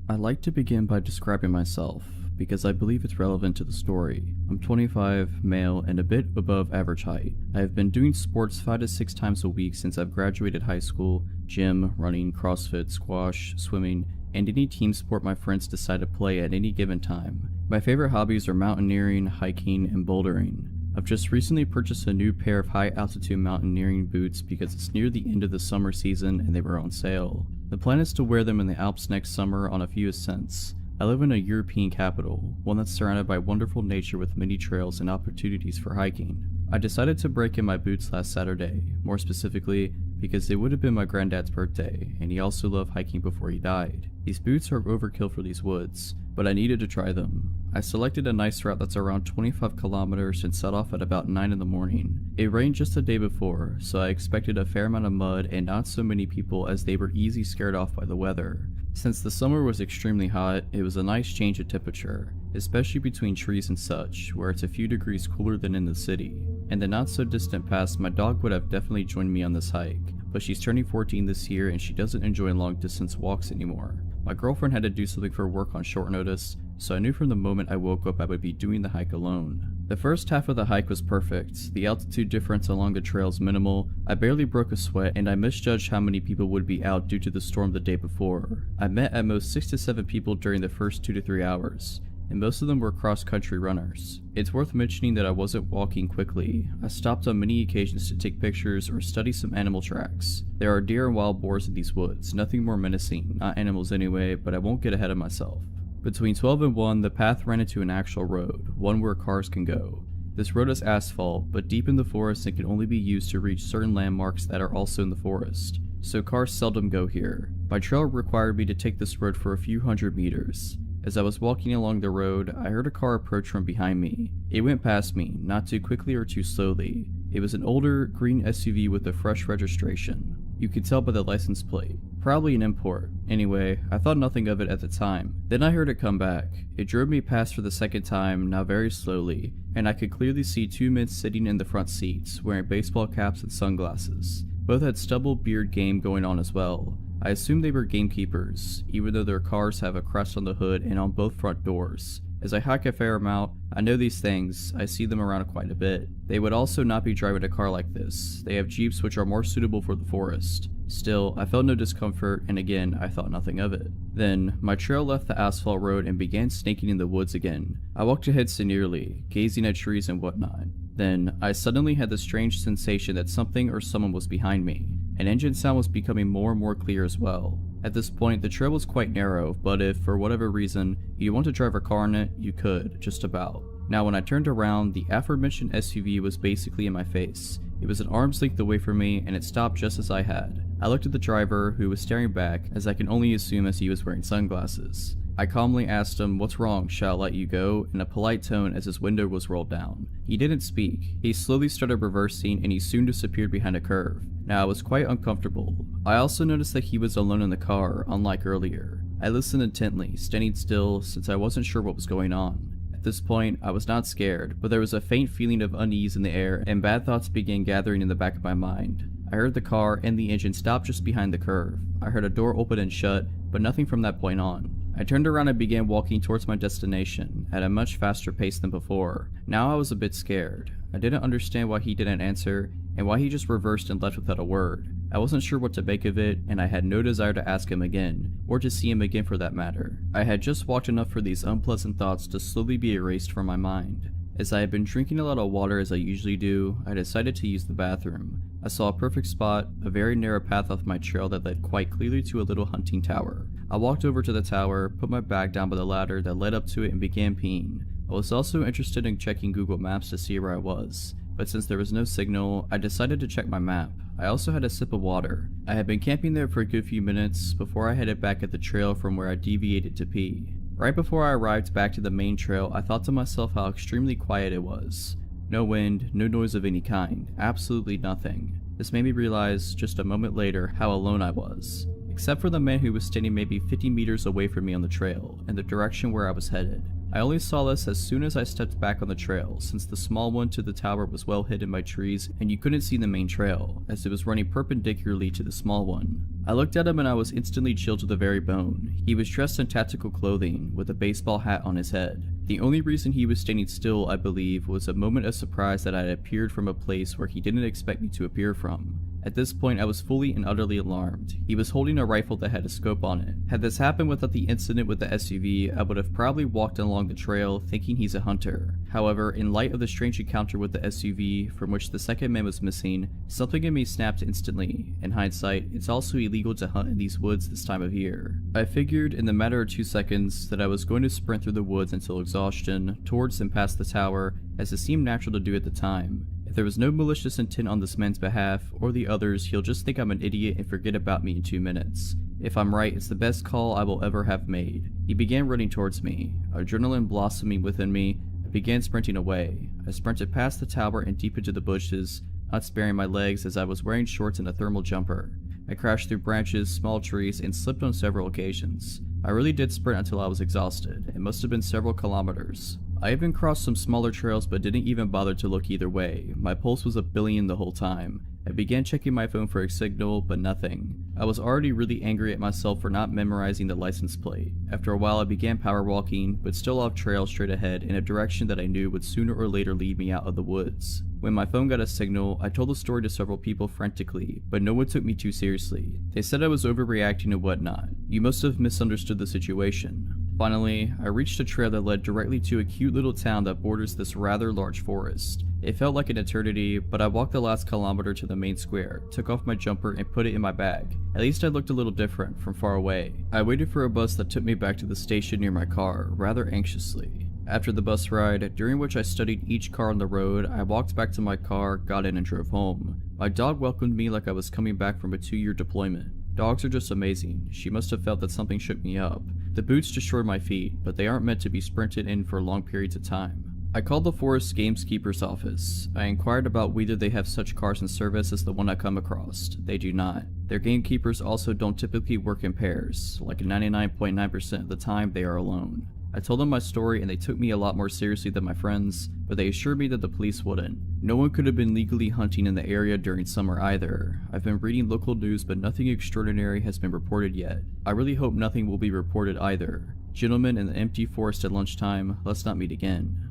I like to begin by describing myself, because I believe it's relevant to the story. I'm 25, male, and a bit above average height. I have been doing sports 5 to 6 times a week since I've graduated high school: gym, running, CrossFit, squash, swimming, and any team sport my friends decide to play at any given time. My favorite hobbies are mountaineering, hiking, and bouldering. I've just recently purchased a new pair of high-altitude mountaineering boots because it's near the end of the summer season and they were on sale. The plan is to wear them in the Alps next summer on a few ascents. I live in a European capital, one that's surrounded by wonderful nature with many trails and opportunities for hiking. I decided to break in my boots last Saturday, more specifically because it would have been my granddad's birthday, and he also loved hiking before he died. These boots are overkill for these woods, but I needed to try them. I selected a nice route that's around 25 kilometers and set off at about 9 in the morning. It rained just the day before, so I expected a fair amount of mud and not so many people as they were easy scared off by the weather. Since the summer was extremely hot, it was a nice change of temperature, especially between trees and such, where it's a few degrees cooler than in the city. In the not so distant past, my dog would have definitely joined me on this hike, but she's turning 14 this year and she doesn't enjoy long distance walks anymore. My girlfriend had to do something for work on short notice, so I knew from the moment I woke up I would be doing the hike alone. The first half of the hike was perfect. The altitude difference along the trail is minimal, I barely broke a sweat, and I misjudged how many people would be out due to the storm the day before. I met at most 6 to 7 people during the first 2 to 3 hours, and most of them were cross-country runners. It's worth mentioning that I wasn't walking quickly. I stopped on many occasions to take pictures or study some animal tracks. There are deer and wild boars in these woods, nothing more menacing, not animals anyway, but I won't get ahead of myself. Between 12 and 1, the path ran into an actual road, one where cars can go. This road is asphalt, but deep in the forest and can only be used to reach certain landmarks that are also in the forest, so cars seldom go here. My trail required me to take this road for a few hundred meters. As I was walking along the road, I heard a car approach from behind me. It went past me, not too quickly or too slowly. It was an older, green SUV with a fresh registration. You could tell by the license plate. Probably an import. Anyway, I thought nothing of it at the time. Then I heard it come back. It drove me past for the second time, now very slowly, and I could clearly see 2 men sitting in the front seats, wearing baseball caps and sunglasses. Both had stubble beard game going on as well. I assumed they were gamekeepers, even though their cars have a crest on the hood and on both front doors. As I hike a fair amount, I know these things, I see them around quite a bit. They would also not be driving a car like this. They have Jeeps which are more suitable for the forest. Still, I felt no discomfort, and again, I thought nothing of it. Then, my trail left the asphalt road and began snaking in the woods again. I walked ahead serenely, gazing at trees and whatnot. Then, I suddenly had the strange sensation that something or someone was behind me. An engine sound was becoming more and more clear as well. At this point, the trail was quite narrow, but if, for whatever reason, you want to drive a car in it, you could, just about. Now when I turned around, the aforementioned SUV was basically in my face. It was an arm's length away from me, and it stopped just as I had. I looked at the driver, who was staring back, as I can only assume as he was wearing sunglasses. I calmly asked him, "What's wrong, shall I let you go?" in a polite tone as his window was rolled down. He didn't speak. He slowly started reversing and he soon disappeared behind a curve. Now I was quite uncomfortable. I also noticed that he was alone in the car, unlike earlier. I listened intently, standing still since I wasn't sure what was going on. At this point, I was not scared, but there was a faint feeling of unease in the air and bad thoughts began gathering in the back of my mind. I heard the car and the engine stop just behind the curve. I heard a door open and shut, but nothing from that point on. I turned around and began walking towards my destination, at a much faster pace than before. Now I was a bit scared. I didn't understand why he didn't answer, and why he just reversed and left without a word. I wasn't sure what to make of it, and I had no desire to ask him again, or to see him again for that matter. I had just walked enough for these unpleasant thoughts to slowly be erased from my mind. As I had been drinking a lot of water as I usually do, I decided to use the bathroom. I saw a perfect spot, a very narrow path off my trail that led quite clearly to a little hunting tower. I walked over to the tower, put my bag down by the ladder that led up to it and began peeing. I was also interested in checking Google Maps to see where I was, but since there was no signal, I decided to check my map. I also had a sip of water. I had been camping there for a good few minutes before I headed back at the trail from where I deviated to pee. Right before I arrived back to the main trail, I thought to myself how extremely quiet it was. No wind, no noise of any kind, absolutely nothing. This made me realize, just a moment later, how alone I was. Except for the man who was standing maybe 50 meters away from me on the trail, in the direction where I was headed. I only saw this as soon as I stepped back on the trail, since the small one to the tower was well hidden by trees and you couldn't see the main trail, as it was running perpendicularly to the small one. I looked at him and I was instantly chilled to the very bone. He was dressed in tactical clothing, with a baseball hat on his head. The only reason he was standing still, I believe, was a moment of surprise that I had appeared from a place where he didn't expect me to appear from. At this point, I was fully and utterly alarmed. He was holding a rifle that had a scope on it. Had this happened without the incident with the SUV, I would have probably walked along the trail thinking he's a hunter. However, in light of the strange encounter with the SUV, from which the second man was missing, something in me snapped instantly. In hindsight, it's also illegal to hunt in these woods this time of year. I figured in the matter of 2 seconds that I was going to sprint through the woods until exhaustion, towards and past the tower, as it seemed natural to do at the time. If there was no malicious intent on this man's behalf, or the others, he'll just think I'm an idiot and forget about me in 2 minutes. If I'm right, it's the best call I will ever have made. He began running towards me. Adrenaline blossoming within me, I began sprinting away. I sprinted past the tower and deep into the bushes, not sparing my legs as I was wearing shorts and a thermal jumper. I crashed through branches, small trees, and slipped on several occasions. I really did sprint until I was exhausted. It must have been several kilometers. I even crossed some smaller trails but didn't even bother to look either way. My pulse was a billion the whole time. I began checking my phone for a signal, but nothing. I was already really angry at myself for not memorizing the license plate. After a while I began power walking, but still off trail straight ahead in a direction that I knew would sooner or later lead me out of the woods. When my phone got a signal, I told the story to several people frantically, but no one took me too seriously. They said I was overreacting and whatnot. You must have misunderstood the situation. Finally, I reached a trail that led directly to a cute little town that borders this rather large forest. It felt like an eternity, but I walked the last kilometer to the main square, took off my jumper, and put it in my bag. At least I looked a little different from far away. I waited for a bus that took me back to the station near my car, rather anxiously. After the bus ride, during which I studied each car on the road, I walked back to my car, got in, and drove home. My dog welcomed me like I was coming back from a 2-year deployment. Dogs are just amazing. She must have felt that something shook me up. The boots destroyed my feet, but they aren't meant to be sprinted in for long periods of time. I called the forest gamekeeper's office. I inquired about whether they have such cars in service as the one I come across. They do not. Their gamekeepers also don't typically work in pairs. Like 99.9% of the time, they are alone. I told them my story and they took me a lot more seriously than my friends, but they assured me that the police wouldn't. No one could have been legally hunting in the area during summer either. I've been reading local news but nothing extraordinary has been reported yet. I really hope nothing will be reported either. Gentlemen in the empty forest at lunchtime, let's not meet again.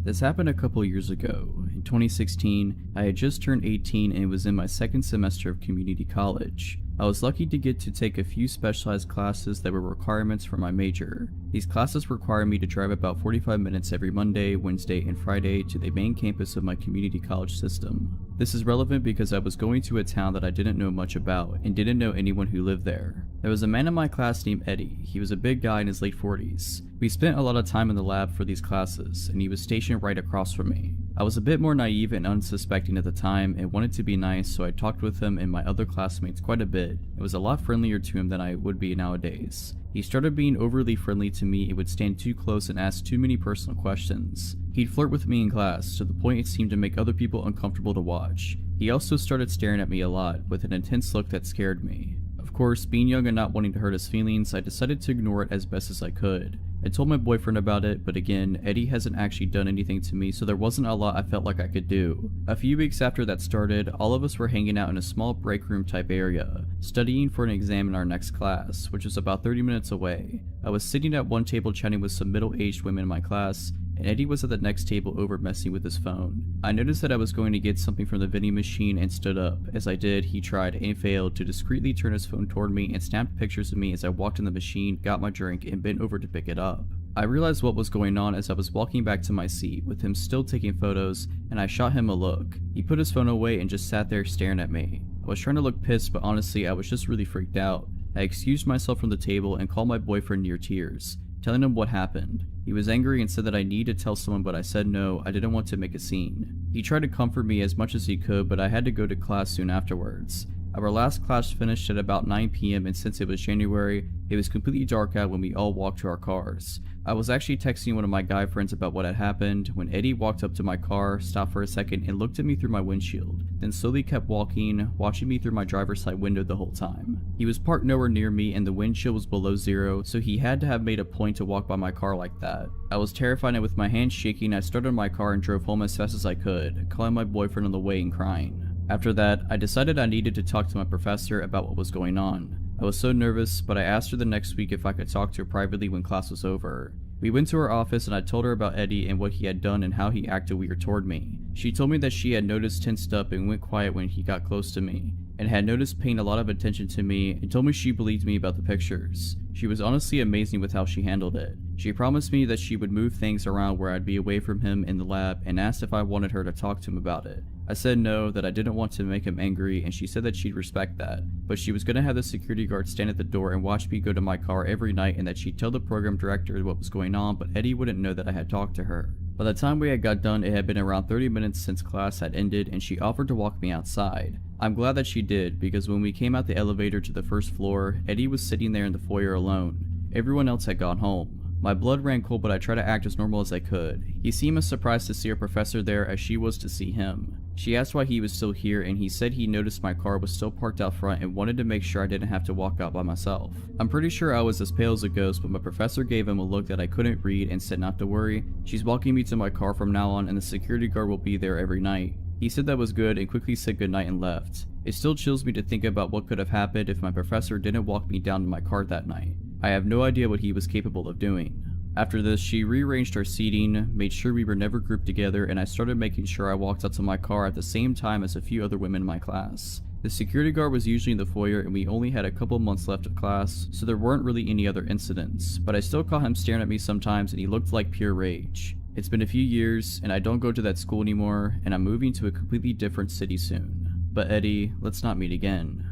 This happened a couple years ago. In 2016, I had just turned 18 and was in my second semester of community college. I was lucky to get to take a few specialized classes that were requirements for my major. These classes require me to drive about 45 minutes every Monday, Wednesday, and Friday to the main campus of my community college system. This is relevant because I was going to a town that I didn't know much about and didn't know anyone who lived there. There was a man in my class named Eddie. He was a big guy in his late 40s. We spent a lot of time in the lab for these classes, and he was stationed right across from me. I was a bit more naive and unsuspecting at the time and wanted to be nice, so I talked with him and my other classmates quite a bit. It was a lot friendlier to him than I would be nowadays. He started being overly friendly to me and would stand too close and ask too many personal questions. He'd flirt with me in class, to the point it seemed to make other people uncomfortable to watch. He also started staring at me a lot, with an intense look that scared me. Of course, being young and not wanting to hurt his feelings, I decided to ignore it as best as I could. I told my boyfriend about it, but again, Eddie hasn't actually done anything to me, so there wasn't a lot I felt like I could do. A few weeks after that started, all of us were hanging out in a small break room type area, studying for an exam in our next class, which was about 30 minutes away. I was sitting at one table chatting with some middle-aged women in my class, and Eddie was at the next table over messing with his phone. I noticed that I was going to get something from the vending machine and stood up. As I did, he tried and failed to discreetly turn his phone toward me and snapped pictures of me as I walked in the machine, got my drink, and bent over to pick it up. I realized what was going on as I was walking back to my seat, with him still taking photos, and I shot him a look. He put his phone away and just sat there staring at me. I was trying to look pissed, but honestly I was just really freaked out. I excused myself from the table and called my boyfriend near tears, telling him what happened. He was angry and said that I needed to tell someone, but I said no, I didn't want to make a scene. He tried to comfort me as much as he could, but I had to go to class soon afterwards. Our last class finished at about 9 p.m. and since it was January, it was completely dark out when we all walked to our cars. I was actually texting one of my guy friends about what had happened when Eddie walked up to my car, stopped for a second, and looked at me through my windshield, then slowly kept walking, watching me through my driver's side window the whole time. He was parked nowhere near me and the wind chill was below zero, so he had to have made a point to walk by my car like that. I was terrified and with my hands shaking, I started my car and drove home as fast as I could, calling my boyfriend on the way and crying. After that, I decided I needed to talk to my professor about what was going on. I was so nervous, but I asked her the next week if I could talk to her privately when class was over. We went to her office and I told her about Eddie and what he had done and how he acted weird toward me. She told me that she had noticed tensed up and went quiet when he got close to me, and had noticed paying a lot of attention to me, and told me she believed me about the pictures. She was honestly amazing with how she handled it. She promised me that she would move things around where I'd be away from him in the lab, and asked if I wanted her to talk to him about it. I said no, that I didn't want to make him angry, and she said that she'd respect that, but she was gonna have the security guard stand at the door and watch me go to my car every night, and that she'd tell the program director what was going on, but Eddie wouldn't know that I had talked to her. By the time we had got done, it had been around 30 minutes since class had ended, and she offered to walk me outside. I'm glad that she did, because when we came out the elevator to the first floor, Eddie was sitting there in the foyer alone. Everyone else had gone home. My blood ran cold, but I tried to act as normal as I could. He seemed as surprised to see our professor there as she was to see him. She asked why he was still here, and he said he noticed my car was still parked out front and wanted to make sure I didn't have to walk out by myself. I'm pretty sure I was as pale as a ghost, but my professor gave him a look that I couldn't read and said not to worry. She's walking me to my car from now on, and the security guard will be there every night. He said that was good and quickly said goodnight and left. It still chills me to think about what could have happened if my professor didn't walk me down to my car that night. I have no idea what he was capable of doing. After this, she rearranged our seating, made sure we were never grouped together, and I started making sure I walked out to my car at the same time as a few other women in my class. The security guard was usually in the foyer, and we only had a couple months left of class, so there weren't really any other incidents, but I still caught him staring at me sometimes, and he looked like pure rage. It's been a few years, and I don't go to that school anymore, and I'm moving to a completely different city soon. But Eddie, let's not meet again.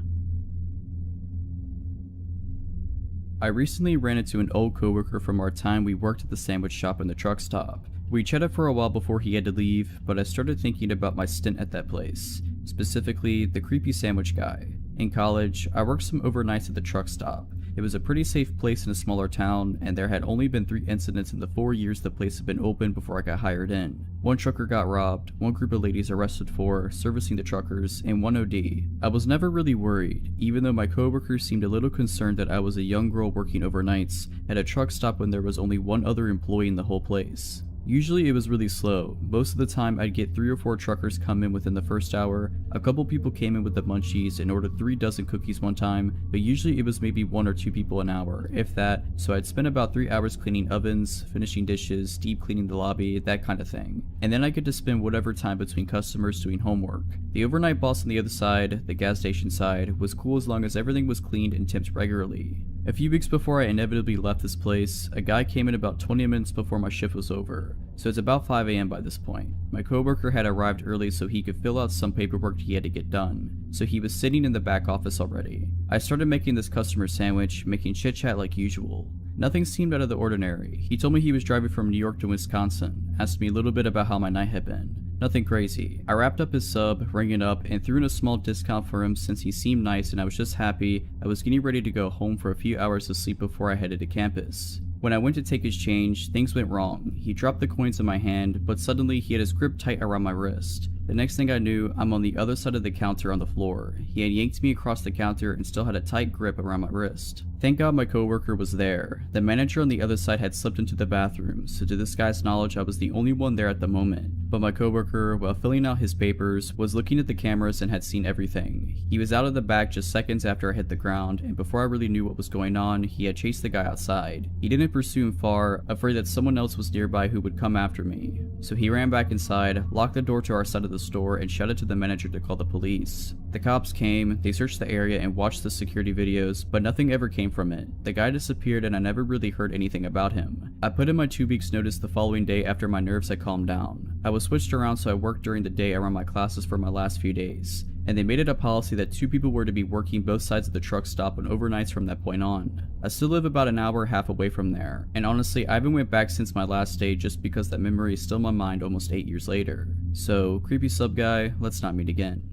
I recently ran into an old coworker from our time we worked at the sandwich shop in the truck stop. We chatted for a while before he had to leave, but I started thinking about my stint at that place, specifically the creepy sandwich guy. In college, I worked some overnights at the truck stop. It was a pretty safe place in a smaller town, and there had only been 3 incidents in the 4 years the place had been open before I got hired in. 1 trucker got robbed, 1 group of ladies arrested for servicing the truckers, and 1 OD. I was never really worried, even though my coworkers seemed a little concerned that I was a young girl working overnights at a truck stop when there was only 1 other employee in the whole place. Usually it was really slow. Most of the time I'd get 3 or 4 truckers come in within the first hour. A couple people came in with the munchies and ordered 3 dozen cookies one time, but usually it was maybe 1 or 2 people an hour, if that, so I'd spend about 3 hours cleaning ovens, finishing dishes, deep cleaning the lobby, that kind of thing. And then I get to spend whatever time between customers doing homework. The overnight boss on the other side, the gas station side, was cool as long as everything was cleaned and tipped regularly. A few weeks before I inevitably left this place, a guy came in about 20 minutes before my shift was over, so it's about 5 AM by this point. My coworker had arrived early so he could fill out some paperwork he had to get done, so he was sitting in the back office already. I started making this customer sandwich, making chit chat like usual. Nothing seemed out of the ordinary. He told me he was driving from New York to Wisconsin, asked me a little bit about how my night had been. Nothing crazy. I wrapped up his sub, rang it up, and threw in a small discount for him since he seemed nice and I was just happy. I was getting ready to go home for a few hours of sleep before I headed to campus. When I went to take his change, things went wrong. He dropped the coins in my hand, but suddenly he had his grip tight around my wrist. The next thing I knew, I'm on the other side of the counter on the floor. He had yanked me across the counter and still had a tight grip around my wrist. Thank God my coworker was there. The manager on the other side had slipped into the bathroom, so to this guy's knowledge I was the only one there at the moment. But my coworker, while filling out his papers, was looking at the cameras and had seen everything. He was out of the back just seconds after I hit the ground, and before I really knew what was going on, he had chased the guy outside. He didn't pursue him far, afraid that someone else was nearby who would come after me. So he ran back inside, locked the door to our side of the store, and shouted to the manager to call the police. The cops came, they searched the area and watched the security videos, but nothing ever came from it. The guy disappeared and I never really heard anything about him. I put in my 2 weeks notice the following day after my nerves had calmed down. I was switched around so I worked during the day around my classes for my last few days, and they made it a policy that 2 people were to be working both sides of the truck stop on overnights from that point on. I still live about an hour and a half away from there, and honestly I haven't went back since my last day just because that memory is still in my mind almost 8 years later. So creepy sub guy, let's not meet again.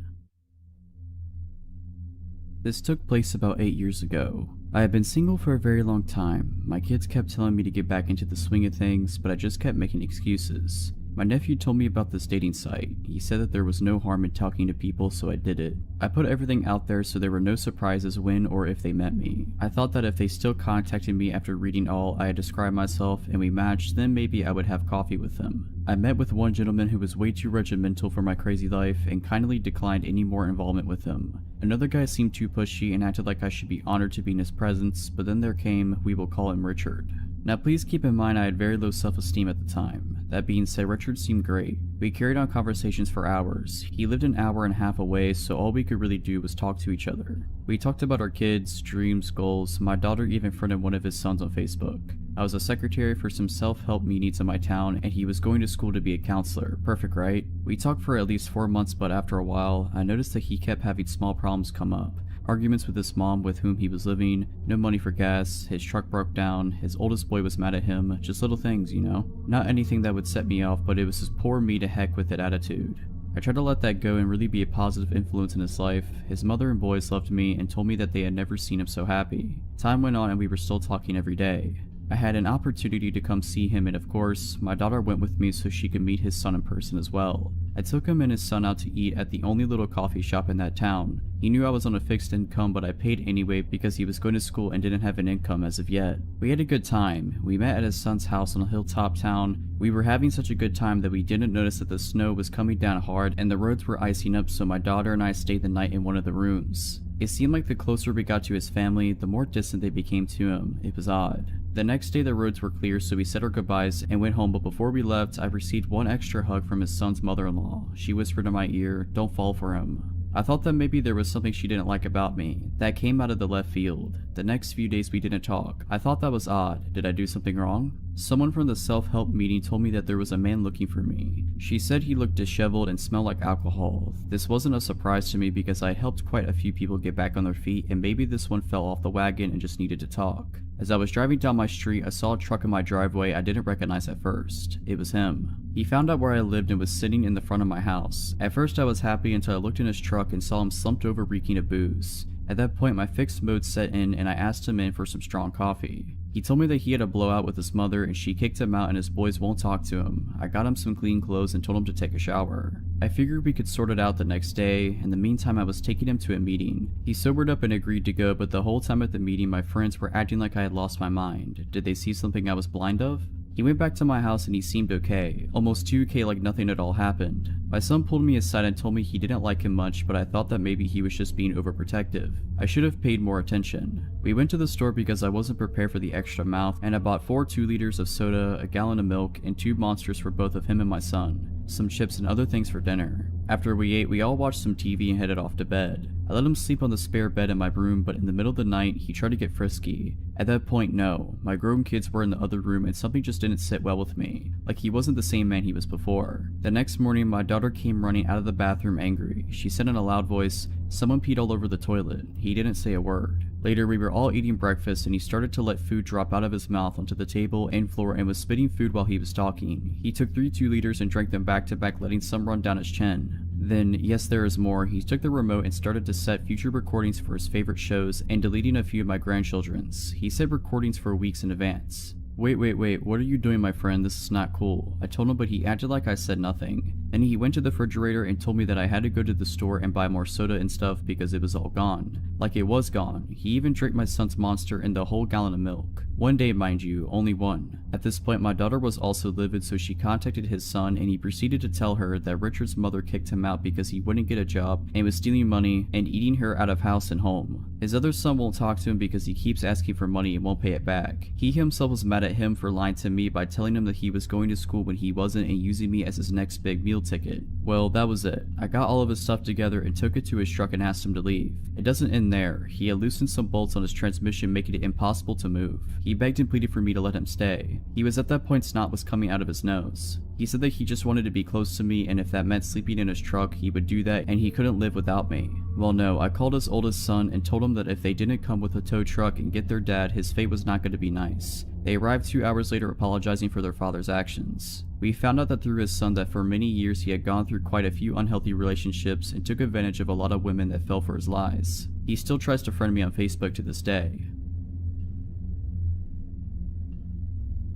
This took place about 8 years ago. I had been single for a very long time. My kids kept telling me to get back into the swing of things, but I just kept making excuses. My nephew told me about this dating site. He said that there was no harm in talking to people, so I did it. I put everything out there so there were no surprises when or if they met me. I thought that if they still contacted me after reading all I had described myself and we matched, then maybe I would have coffee with them. I met with one gentleman who was way too regimental for my crazy life and kindly declined any more involvement with him. Another guy seemed too pushy and acted like I should be honored to be in his presence, but then there came, we will call him Richard. Now please keep in mind I had very low self-esteem at the time. That being said, Richard seemed great. We carried on conversations for hours. He lived an hour and a half away, so all we could really do was talk to each other. We talked about our kids, dreams, goals. My daughter even friended one of his sons on Facebook. I was a secretary for some self-help meetings in my town, and he was going to school to be a counselor. Perfect, right? We talked for at least 4 months, but after a while, I noticed that he kept having small problems come up. Arguments with his mom with whom he was living, no money for gas, his truck broke down, his oldest boy was mad at him, just little things, you know? Not anything that would set me off, but it was his poor me to heck with it attitude. I tried to let that go and really be a positive influence in his life. His mother and boys loved me and told me that they had never seen him so happy. Time went on and we were still talking every day. I had an opportunity to come see him, and of course, my daughter went with me so she could meet his son in person as well. I took him and his son out to eat at the only little coffee shop in that town. He knew I was on a fixed income, but I paid anyway because he was going to school and didn't have an income as of yet. We had a good time. We met at his son's house in a hilltop town. We were having such a good time that we didn't notice that the snow was coming down hard and the roads were icing up, so my daughter and I stayed the night in one of the rooms. It seemed like the closer we got to his family, the more distant they became to him. It was odd. The next day the roads were clear, so we said our goodbyes and went home, but before we left, I received one extra hug from his son's mother-in-law. She whispered in my ear, "Don't fall for him." I thought that maybe there was something she didn't like about me. That came out of the left field. The next few days we didn't talk. I thought that was odd. Did I do something wrong? Someone from the self-help meeting told me that there was a man looking for me. She said he looked disheveled and smelled like alcohol. This wasn't a surprise to me because I helped quite a few people get back on their feet, and maybe this one fell off the wagon and just needed to talk. As I was driving down my street, I saw a truck in my driveway I didn't recognize at first. It was him. He found out where I lived and was sitting in the front of my house. At first I was happy until I looked in his truck and saw him slumped over reeking of booze. At that point my fixed mode set in and I asked him in for some strong coffee. He told me that he had a blowout with his mother and she kicked him out and his boys won't talk to him. I got him some clean clothes and told him to take a shower. I figured we could sort it out the next day. In the meantime, I was taking him to a meeting. He sobered up and agreed to go, but the whole time at the meeting my friends were acting like I had lost my mind. Did they see something I was blind of? He went back to my house and he seemed okay, almost too okay, like nothing at all happened. My son pulled me aside and told me he didn't like him much, but I thought that maybe he was just being overprotective. I should have paid more attention. We went to the store because I wasn't prepared for the extra mouth, and I bought 4 2-liters of soda, a gallon of milk, and 2 monsters for both of him and my son. Some chips and other things for dinner. After we ate, we all watched some TV and headed off to bed. I let him sleep on the spare bed in my room, but in the middle of the night, he tried to get frisky. At that point, no. My grown kids were in the other room and something just didn't sit well with me. Like he wasn't the same man he was before. The next morning, my daughter came running out of the bathroom angry. She said in a loud voice, "Someone peed all over the toilet." He didn't say a word. Later, we were all eating breakfast and he started to let food drop out of his mouth onto the table and floor and was spitting food while he was talking. He took 3 2-liters and drank them back to back, letting some run down his chin. Then, yes, there is more, he took the remote and started to set future recordings for his favorite shows and deleting a few of my grandchildren's. He set recordings for weeks in advance. Wait, what are you doing, my friend? This is not cool. I told him, but he acted like I said nothing. Then he went to the refrigerator and told me that I had to go to the store and buy more soda and stuff because it was all gone. Like it was gone. He even drank my son's monster and the whole gallon of milk. One day, mind you, only one. At this point, my daughter was also livid, so she contacted his son and he proceeded to tell her that Richard's mother kicked him out because he wouldn't get a job and was stealing money and eating her out of house and home. His other son won't talk to him because he keeps asking for money and won't pay it back. He himself was mad at him for lying to me by telling him that he was going to school when he wasn't and using me as his next big meal ticket. Well, that was it. I got all of his stuff together and took it to his truck and asked him to leave. It doesn't end there. He had loosened some bolts on his transmission, making it impossible to move. He begged and pleaded for me to let him stay. He was at that point snot was coming out of his nose. He said that he just wanted to be close to me, and if that meant sleeping in his truck, he would do that and he couldn't live without me. Well, no, I called his oldest son and told him that if they didn't come with a tow truck and get their dad, his fate was not going to be nice. They arrived 2 hours later apologizing for their father's actions. We found out that through his son that for many years he had gone through quite a few unhealthy relationships and took advantage of a lot of women that fell for his lies. He still tries to friend me on Facebook to this day.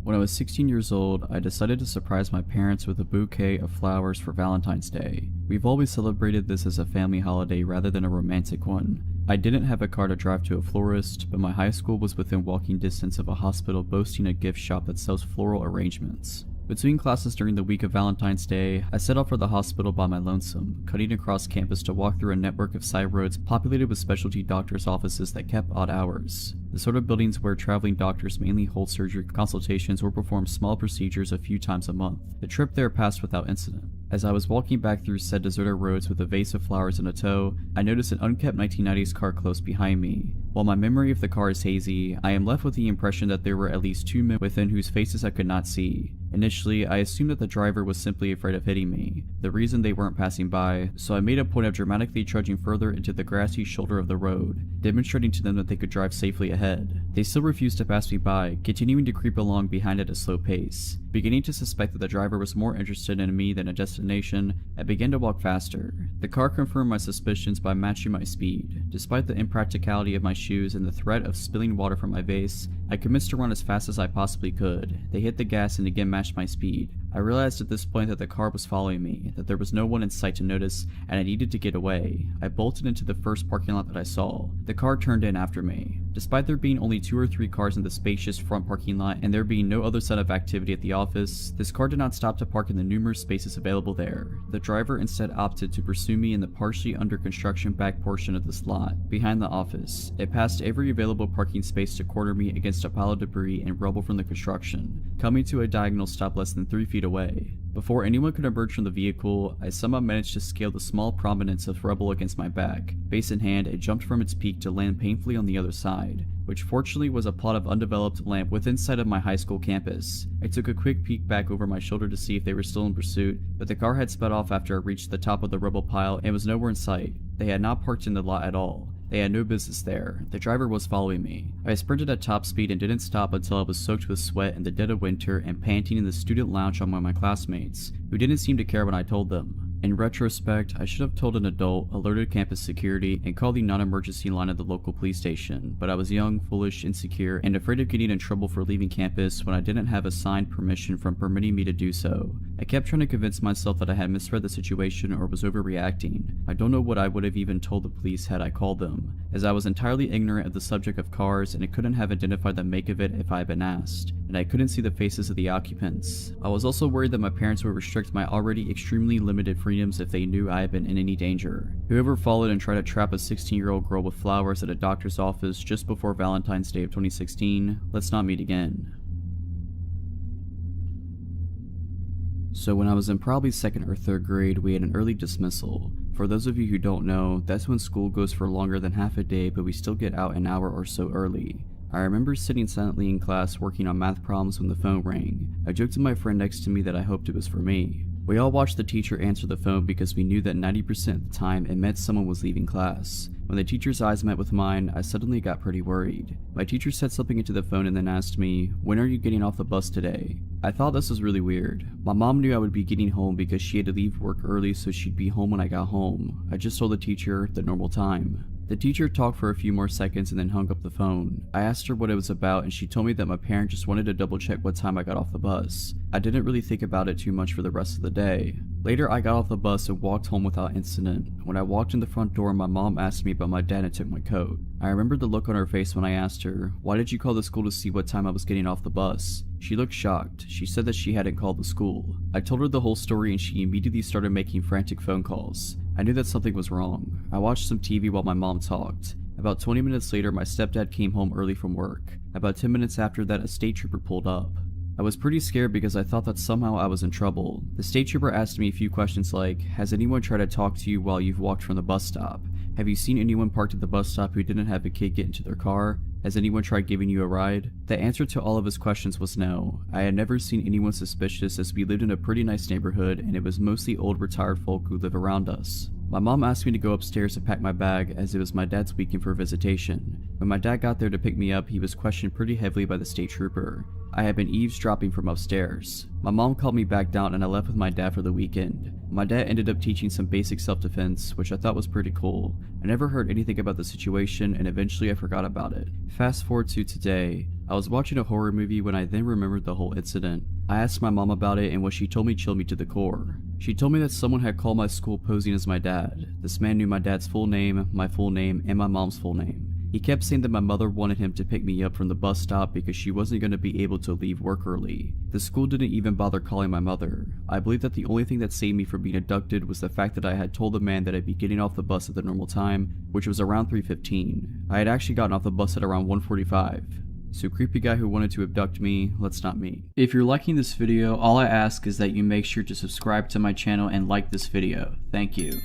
When I was 16 years old, I decided to surprise my parents with a bouquet of flowers for Valentine's Day. We've always celebrated this as a family holiday rather than a romantic one. I didn't have a car to drive to a florist, but my high school was within walking distance of a hospital boasting a gift shop that sells floral arrangements. Between classes during the week of Valentine's Day, I set off for the hospital by my lonesome, cutting across campus to walk through a network of side roads populated with specialty doctors' offices that kept odd hours. The sort of buildings where traveling doctors mainly hold surgery consultations or perform small procedures a few times a month. The trip there passed without incident. As I was walking back through said deserted roads with a vase of flowers in a tow, I noticed an unkept 1990s car close behind me. While my memory of the car is hazy, I am left with the impression that there were at least 2 men within whose faces I could not see. Initially, I assumed that the driver was simply afraid of hitting me, the reason they weren't passing by, so I made a point of dramatically trudging further into the grassy shoulder of the road, demonstrating to them that they could drive safely ahead. They still refused to pass me by, continuing to creep along behind at a slow pace. Beginning to suspect that the driver was more interested in me than a destination, I began to walk faster. The car confirmed my suspicions by matching my speed. Despite the impracticality of my shoes and the threat of spilling water from my vase, I commenced to run as fast as I possibly could. They hit the gas and again matched my speed. I realized at this point that the car was following me, that there was no one in sight to notice, and I needed to get away. I bolted into the first parking lot that I saw. The car turned in after me. Despite there being only 2 or 3 cars in the spacious front parking lot and there being no other sign of activity at the office, this car did not stop to park in the numerous spaces available there. The driver instead opted to pursue me in the partially under construction back portion of this lot, behind the office. It passed every available parking space to corner me against a pile of debris and rubble from the construction, coming to a diagonal stop less than 3 feet away. Before anyone could emerge from the vehicle, I somehow managed to scale the small prominence of rubble against my back. Base in hand, it jumped from its peak to land painfully on the other side, which fortunately was a plot of undeveloped land within sight of my high school campus. I took a quick peek back over my shoulder to see if they were still in pursuit, but the car had sped off after it reached the top of the rubble pile and was nowhere in sight. They had not parked in the lot at all. They had no business there. The driver was following me. I sprinted at top speed and didn't stop until I was soaked with sweat in the dead of winter and panting in the student lounge among my classmates, who didn't seem to care when I told them. In retrospect, I should have told an adult, alerted campus security, and called the non-emergency line at the local police station, but I was young, foolish, insecure, and afraid of getting in trouble for leaving campus when I didn't have a signed permission from permitting me to do so. I kept trying to convince myself that I had misread the situation or was overreacting. I don't know what I would have even told the police had I called them, as I was entirely ignorant of the subject of cars and I couldn't have identified the make of it if I had been asked, and I couldn't see the faces of the occupants. I was also worried that my parents would restrict my already extremely limited freedoms if they knew I had been in any danger. Whoever followed and tried to trap a 16-year-old girl with flowers at a doctor's office just before Valentine's Day of 2016, let's not meet again. So when I was in probably 2nd or 3rd grade, we had an early dismissal. For those of you who don't know, that's when school goes for longer than half a day, but we still get out an hour or so early. I remember sitting silently in class working on math problems when the phone rang. I joked to my friend next to me that I hoped it was for me. We all watched the teacher answer the phone because we knew that 90% of the time it meant someone was leaving class. When the teacher's eyes met with mine, I suddenly got pretty worried. My teacher said something into the phone and then asked me, "When are you getting off the bus today?" I thought this was really weird. My mom knew I would be getting home because she had to leave work early so she'd be home when I got home. I just told the teacher the normal time. The teacher talked for a few more seconds and then hung up the phone. I asked her what it was about and she told me that my parent just wanted to double check what time I got off the bus. I didn't really think about it too much for the rest of the day. Later I got off the bus and walked home without incident. When I walked in the front door, my mom asked me about my dad and took my coat. I remembered the look on her face when I asked her, "Why did you call the school to see what time I was getting off the bus?" She looked shocked. She said that she hadn't called the school. I told her the whole story and she immediately started making frantic phone calls. I knew that something was wrong. I watched some TV while my mom talked. About 20 minutes later, my stepdad came home early from work. About 10 minutes after that, a state trooper pulled up. I was pretty scared because I thought that somehow I was in trouble. The state trooper asked me a few questions like, "Has anyone tried to talk to you while you've walked from the bus stop? Have you seen anyone parked at the bus stop who didn't have a kid get into their car? Has anyone tried giving you a ride?" The answer to all of his questions was no. I had never seen anyone suspicious as we lived in a pretty nice neighborhood and it was mostly old retired folk who live around us. My mom asked me to go upstairs to pack my bag as it was my dad's weekend for visitation. When my dad got there to pick me up, he was questioned pretty heavily by the state trooper. I had been eavesdropping from upstairs. My mom called me back down and I left with my dad for the weekend. My dad ended up teaching some basic self-defense, which I thought was pretty cool. I never heard anything about the situation and eventually I forgot about it. Fast forward to today. I was watching a horror movie when I then remembered the whole incident. I asked my mom about it and what she told me chilled me to the core. She told me that someone had called my school posing as my dad. This man knew my dad's full name, my full name, and my mom's full name. He kept saying that my mother wanted him to pick me up from the bus stop because she wasn't going to be able to leave work early. The school didn't even bother calling my mother. I believe that the only thing that saved me from being abducted was the fact that I had told the man that I'd be getting off the bus at the normal time, which was around 3:15. I had actually gotten off the bus at around 1:45. So creepy guy who wanted to abduct me, let's not meet. If you're liking this video, all I ask is that you make sure to subscribe to my channel and like this video. Thank you.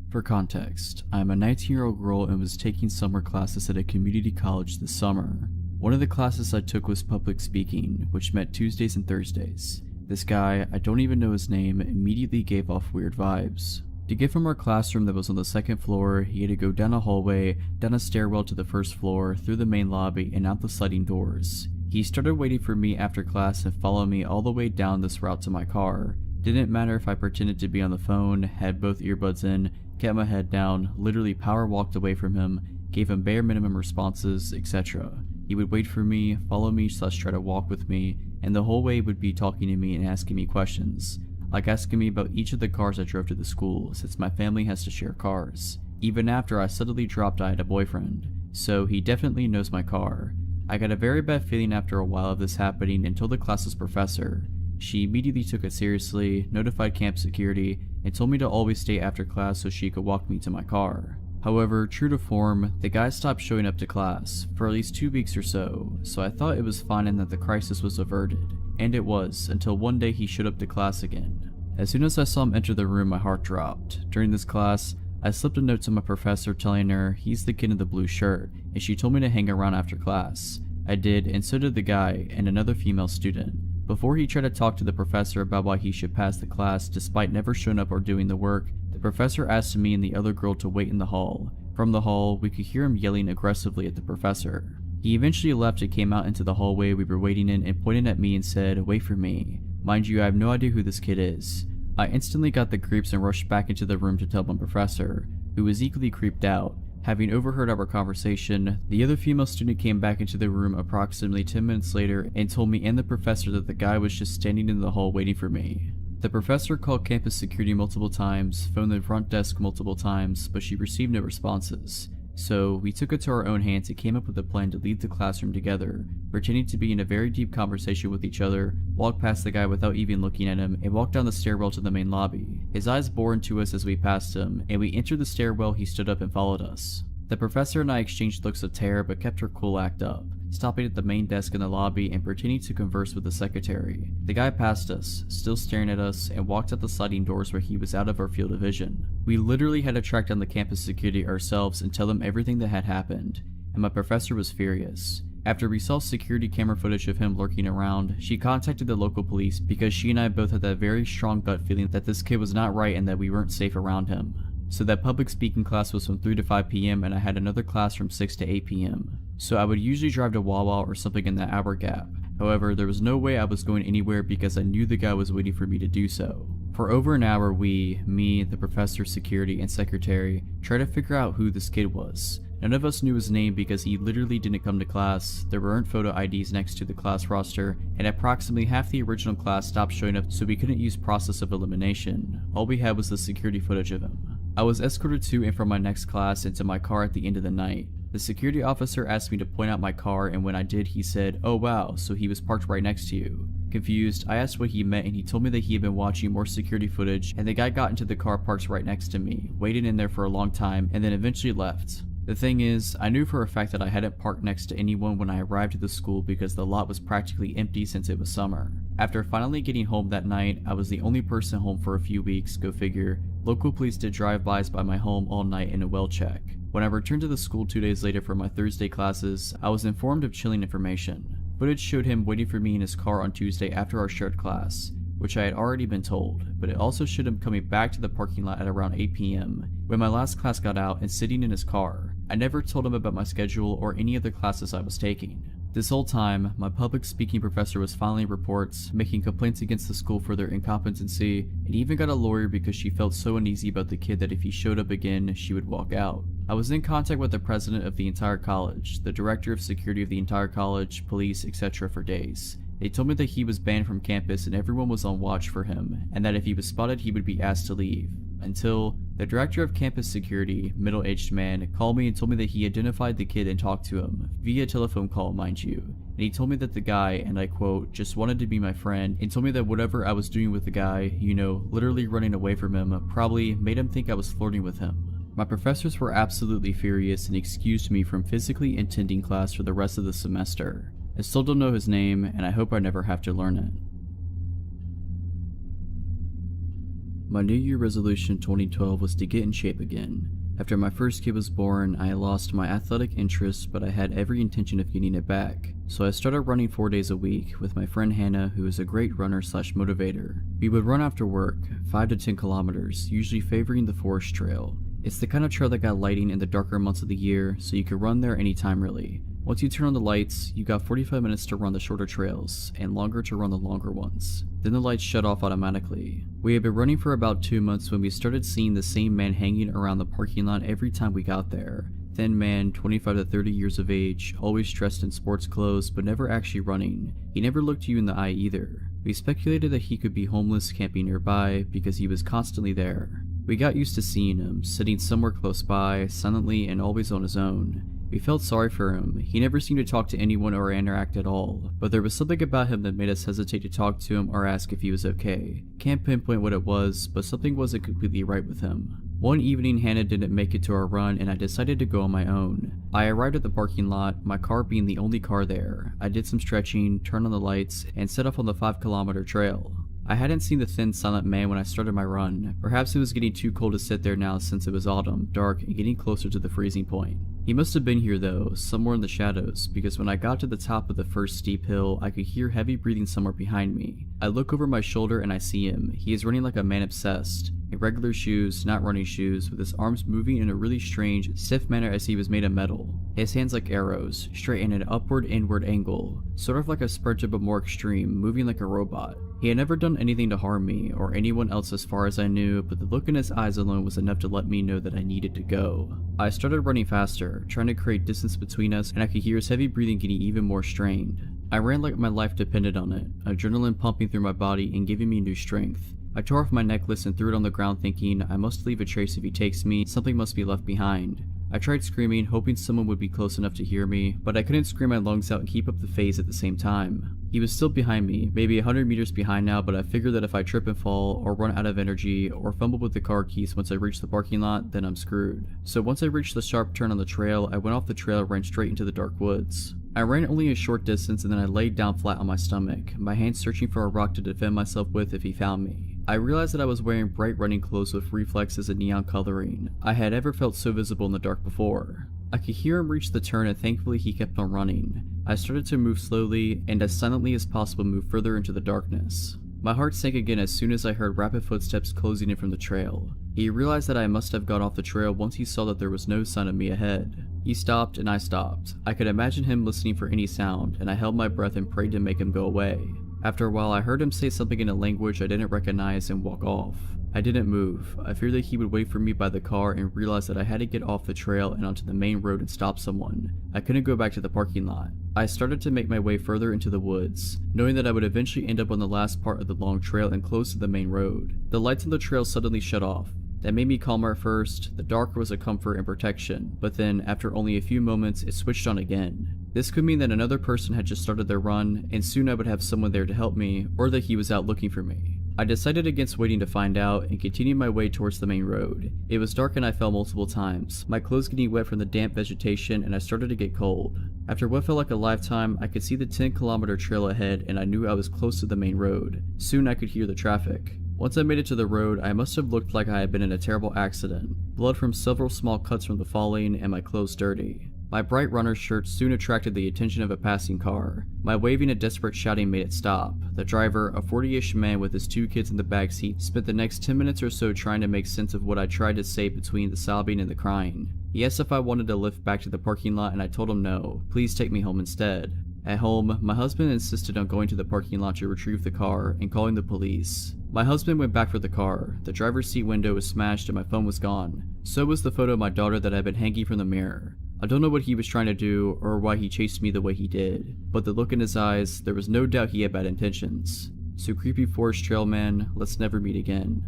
For context, I am a 19-year-old girl and was taking summer classes at a community college this summer. One of the classes I took was public speaking, which met Tuesdays and Thursdays. This guy, I don't even know his name, immediately gave off weird vibes. To get from our classroom that was on the second floor, he had to go down a hallway, down a stairwell to the first floor, through the main lobby, and out the sliding doors. He started waiting for me after class and followed me all the way down this route to my car. Didn't matter if I pretended to be on the phone, had both earbuds in, kept my head down, literally power walked away from him, gave him bare minimum responses, etc. He would wait for me, follow me / try to walk with me, and the whole way would be talking to me and asking me questions. Like asking me about each of the cars I drove to the school, since my family has to share cars. Even after I suddenly dropped I had a boyfriend, so he definitely knows my car. I got a very bad feeling after a while of this happening and told the class's professor. She immediately took it seriously, notified camp security, and told me to always stay after class so she could walk me to my car. However, true to form, the guy stopped showing up to class for at least 2 weeks or so I thought it was fine and that the crisis was averted. And it was, until one day he showed up to class again. As soon as I saw him enter the room, my heart dropped. During this class, I slipped a note to my professor telling her he's the kid in the blue shirt, and she told me to hang around after class. I did, and so did the guy and another female student. Before he tried to talk to the professor about why he should pass the class despite never showing up or doing the work, the professor asked me and the other girl to wait in the hall. From the hall, we could hear him yelling aggressively at the professor. He eventually left and came out into the hallway we were waiting in and pointed at me and said, "Wait for me." Mind you, I have no idea who this kid is. I instantly got the creeps and rushed back into the room to tell my professor, who was equally creeped out. Having overheard our conversation, the other female student came back into the room approximately 10 minutes later and told me and the professor that the guy was just standing in the hall waiting for me. The professor called campus security multiple times, phoned the front desk multiple times, but she received no responses. So we took it to our own hands and came up with a plan to leave the classroom together, pretending to be in a very deep conversation with each other, walk past the guy without even looking at him, and walk down the stairwell to the main lobby. His eyes bored into us as we passed him, and we entered the stairwell. He stood up and followed us. The professor and I exchanged looks of terror but kept her cool act up, stopping at the main desk in the lobby and pretending to converse with the secretary. The guy passed us, still staring at us, and walked out the sliding doors where he was out of our field of vision. We literally had to track down the campus security ourselves and tell them everything that had happened, and my professor was furious. After we saw security camera footage of him lurking around, she contacted the local police because she and I both had that very strong gut feeling that this kid was not right and that we weren't safe around him. So that public speaking class was from 3 to 5 p.m. and I had another class from 6 to 8 p.m. So I would usually drive to Wawa or something in that hour gap. However, there was no way I was going anywhere because I knew the guy was waiting for me to do so. For over an hour me, the professor, security, and secretary, tried to figure out who this kid was. None of us knew his name because he literally didn't come to class, there weren't photo IDs next to the class roster, and approximately half the original class stopped showing up so we couldn't use process of elimination. All we had was the security footage of him. I was escorted to and from my next class and to my car at the end of the night. The security officer asked me to point out my car, and when I did he said, "Oh wow, so he was parked right next to you." Confused, I asked what he meant and he told me that he had been watching more security footage and the guy got into the car parked right next to me, waited in there for a long time, and then eventually left. The thing is, I knew for a fact that I hadn't parked next to anyone when I arrived at the school because the lot was practically empty since it was summer. After finally getting home that night, I was the only person home for a few weeks, go figure. Local police did drive-bys by my home all night in a well check. When I returned to the school 2 days later for my Thursday classes, I was informed of chilling information. Footage showed him waiting for me in his car on Tuesday after our shared class, which I had already been told, but it also showed him coming back to the parking lot at around 8 p.m. when my last class got out and sitting in his car. I never told him about my schedule or any of the classes I was taking. This whole time, my public speaking professor was filing reports, making complaints against the school for their incompetency, and even got a lawyer because she felt so uneasy about the kid that if he showed up again, she would walk out. I was in contact with the president of the entire college, the director of security of the entire college, police, etc. for days. They told me that he was banned from campus and everyone was on watch for him, and that if he was spotted he would be asked to leave. until the director of campus security, middle-aged man, called me and told me that he identified the kid and talked to him, via telephone call mind you, and he told me that the guy, and I quote, just wanted to be my friend, and told me that whatever I was doing with the guy, you know, literally running away from him, probably made him think I was flirting with him. My professors were absolutely furious and excused me from physically attending class for the rest of the semester. I still don't know his name, and I hope I never have to learn it. My New Year resolution 2012 was to get in shape again. After my first kid was born, I lost my athletic interest, but I had every intention of getting it back. So I started running 4 days a week with my friend Hannah, who is a great runner / motivator. We would run after work, 5 to 10 kilometers, usually favoring the forest trail. It's the kind of trail that got lighting in the darker months of the year, so you could run there anytime really. Once you turn on the lights, you got 45 minutes to run the shorter trails, and longer to run the longer ones. Then the lights shut off automatically. We had been running for about 2 months when we started seeing the same man hanging around the parking lot every time we got there. Thin man, 25 to 30 years of age, always dressed in sports clothes but never actually running. He never looked you in the eye either. We speculated that he could be homeless camping nearby because he was constantly there. We got used to seeing him, sitting somewhere close by, silently and always on his own. We felt sorry for him. He never seemed to talk to anyone or interact at all, but there was something about him that made us hesitate to talk to him or ask if he was okay. Can't pinpoint what it was, but something wasn't completely right with him. One evening, Hannah didn't make it to our run and I decided to go on my own. I arrived at the parking lot, my car being the only car there. I did some stretching, turned on the lights, and set off on the 5-kilometer trail. I hadn't seen the thin, silent man when I started my run. Perhaps it was getting too cold to sit there now since it was autumn, dark, and getting closer to the freezing point. He must have been here though, somewhere in the shadows, because when I got to the top of the first steep hill, I could hear heavy breathing somewhere behind me. I look over my shoulder and I see him. He is running like a man obsessed. In regular shoes, not running shoes, with his arms moving in a really strange, stiff manner as he was made of metal. His hands like arrows, straight in an upward-inward angle, sort of like a sprinter but more extreme, moving like a robot. He had never done anything to harm me, or anyone else as far as I knew, but the look in his eyes alone was enough to let me know that I needed to go. I started running faster, trying to create distance between us, and I could hear his heavy breathing getting even more strained. I ran like my life depended on it, adrenaline pumping through my body and giving me new strength. I tore off my necklace and threw it on the ground thinking, I must leave a trace if he takes me, something must be left behind. I tried screaming, hoping someone would be close enough to hear me, but I couldn't scream my lungs out and keep up the phase at the same time. He was still behind me, maybe 100 meters behind now, but I figured that if I trip and fall, or run out of energy, or fumble with the car keys once I reach the parking lot, then I'm screwed. So once I reached the sharp turn on the trail, I went off the trail and ran straight into the dark woods. I ran only a short distance and then I laid down flat on my stomach, my hands searching for a rock to defend myself with if he found me. I realized that I was wearing bright running clothes with reflexes and neon coloring. I had ever felt so visible in the dark before. I could hear him reach the turn and thankfully he kept on running. I started to move slowly and as silently as possible move further into the darkness. My heart sank again as soon as I heard rapid footsteps closing in from the trail. He realized that I must have got off the trail once he saw that there was no sign of me ahead. He stopped and I stopped. I could imagine him listening for any sound and I held my breath and prayed to make him go away. After a while, I heard him say something in a language I didn't recognize and walk off. I didn't move. I feared that he would wait for me by the car and realized that I had to get off the trail and onto the main road and stop someone. I couldn't go back to the parking lot. I started to make my way further into the woods, knowing that I would eventually end up on the last part of the long trail and close to the main road. The lights on the trail suddenly shut off. That made me calmer at first. The dark was a comfort and protection, but then, after only a few moments, it switched on again. This could mean that another person had just started their run, and soon I would have someone there to help me, or that he was out looking for me. I decided against waiting to find out, and continued my way towards the main road. It was dark and I fell multiple times, my clothes getting wet from the damp vegetation, and I started to get cold. After what felt like a lifetime, I could see the 10-kilometer trail ahead, and I knew I was close to the main road. Soon I could hear the traffic. Once I made it to the road, I must have looked like I had been in a terrible accident. Blood from several small cuts from the falling, and my clothes dirty. My bright runner's shirt soon attracted the attention of a passing car. My waving and desperate shouting made it stop. The driver, a 40-ish man with his 2 kids in the backseat, spent the next 10 minutes or so trying to make sense of what I tried to say between the sobbing and the crying. He asked if I wanted to lift back to the parking lot and I told him no, please take me home instead. At home, my husband insisted on going to the parking lot to retrieve the car and calling the police. My husband went back for the car. The driver's seat window was smashed and my phone was gone. So was the photo of my daughter that had been hanging from the mirror. I don't know what he was trying to do or why he chased me the way he did, but the look in his eyes, there was no doubt he had bad intentions. So creepy forest trail man, let's never meet again.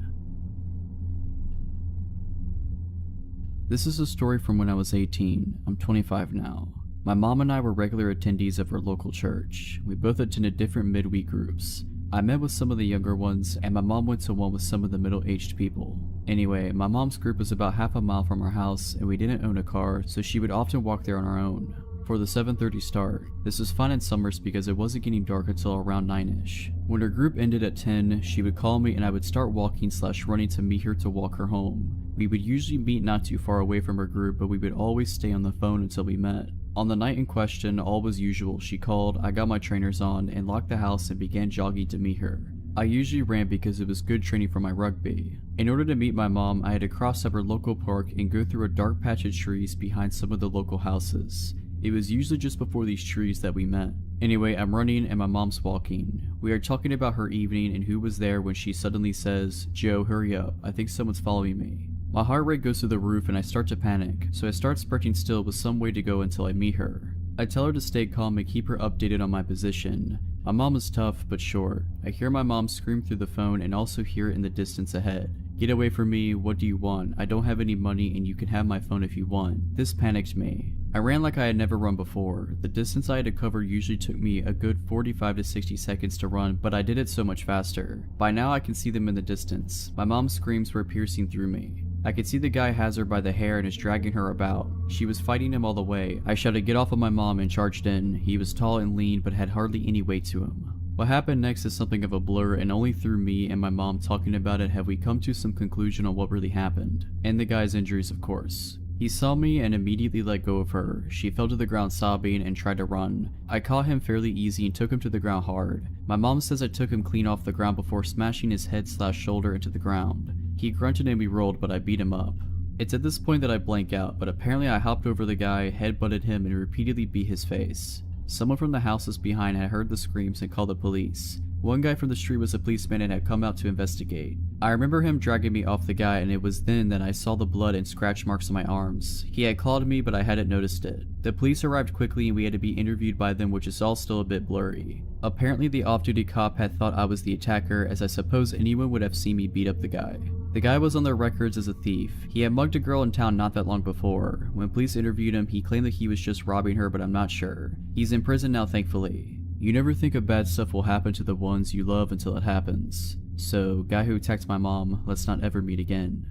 This is a story from when I was 18. I'm 25 now. My mom and I were regular attendees of our local church. We both attended different midweek groups. I met with some of the younger ones, and my mom went to one with some of the middle-aged people. Anyway, my mom's group was about half a mile from our house, and we didn't own a car, so she would often walk there on our own. For the 7:30 start, this was fine in summers because it wasn't getting dark until around 9ish. When her group ended at 10, she would call me and I would start walking/running to meet her to walk her home. We would usually meet not too far away from her group, but we would always stay on the phone until we met. On the night in question, all was usual. She called, I got my trainers on, and locked the house and began jogging to meet her. I usually ran because it was good training for my rugby. In order to meet my mom, I had to cross up her local park and go through a dark patch of trees behind some of the local houses. It was usually just before these trees that we met. Anyway, I'm running and my mom's walking. We are talking about her evening and who was there when she suddenly says, Joe, hurry up, I think someone's following me. My heart rate goes through the roof and I start to panic, so I start sprinting still with some way to go until I meet her. I tell her to stay calm and keep her updated on my position. My mom is tough but short. I hear my mom scream through the phone and also hear it in the distance ahead. Get away from me, what do you want? I don't have any money and you can have my phone if you want. This panicked me. I ran like I had never run before. The distance I had to cover usually took me a good 45 to 60 seconds to run, but I did it so much faster. By now I can see them in the distance. My mom's screams were piercing through me. I could see the guy has her by the hair and is dragging her about. She was fighting him all the way. I shouted get off of my mom and charged in. He was tall and lean but had hardly any weight to him. What happened next is something of a blur, and only through me and my mom talking about it have we come to some conclusion on what really happened. And the guy's injuries, of course. He saw me and immediately let go of her. She fell to the ground sobbing and tried to run. I caught him fairly easy and took him to the ground hard. My mom says I took him clean off the ground before smashing his head/shoulder into the ground. He grunted and we rolled, but I beat him up. It's at this point that I blank out, but apparently I hopped over the guy, headbutted him, and repeatedly beat his face. Someone from the houses behind had heard the screams and called the police. One guy from the street was a policeman and had come out to investigate. I remember him dragging me off the guy, and it was then that I saw the blood and scratch marks on my arms. He had clawed me, but I hadn't noticed it. The police arrived quickly and we had to be interviewed by them, which is all still a bit blurry. Apparently the off-duty cop had thought I was the attacker, as I suppose anyone would have seen me beat up the guy. The guy was on their records as a thief. He had mugged a girl in town not that long before. When police interviewed him, he claimed that he was just robbing her, but I'm not sure. He's in prison now, thankfully. You never think a bad stuff will happen to the ones you love until it happens. So, guy who attacked my mom, let's not ever meet again.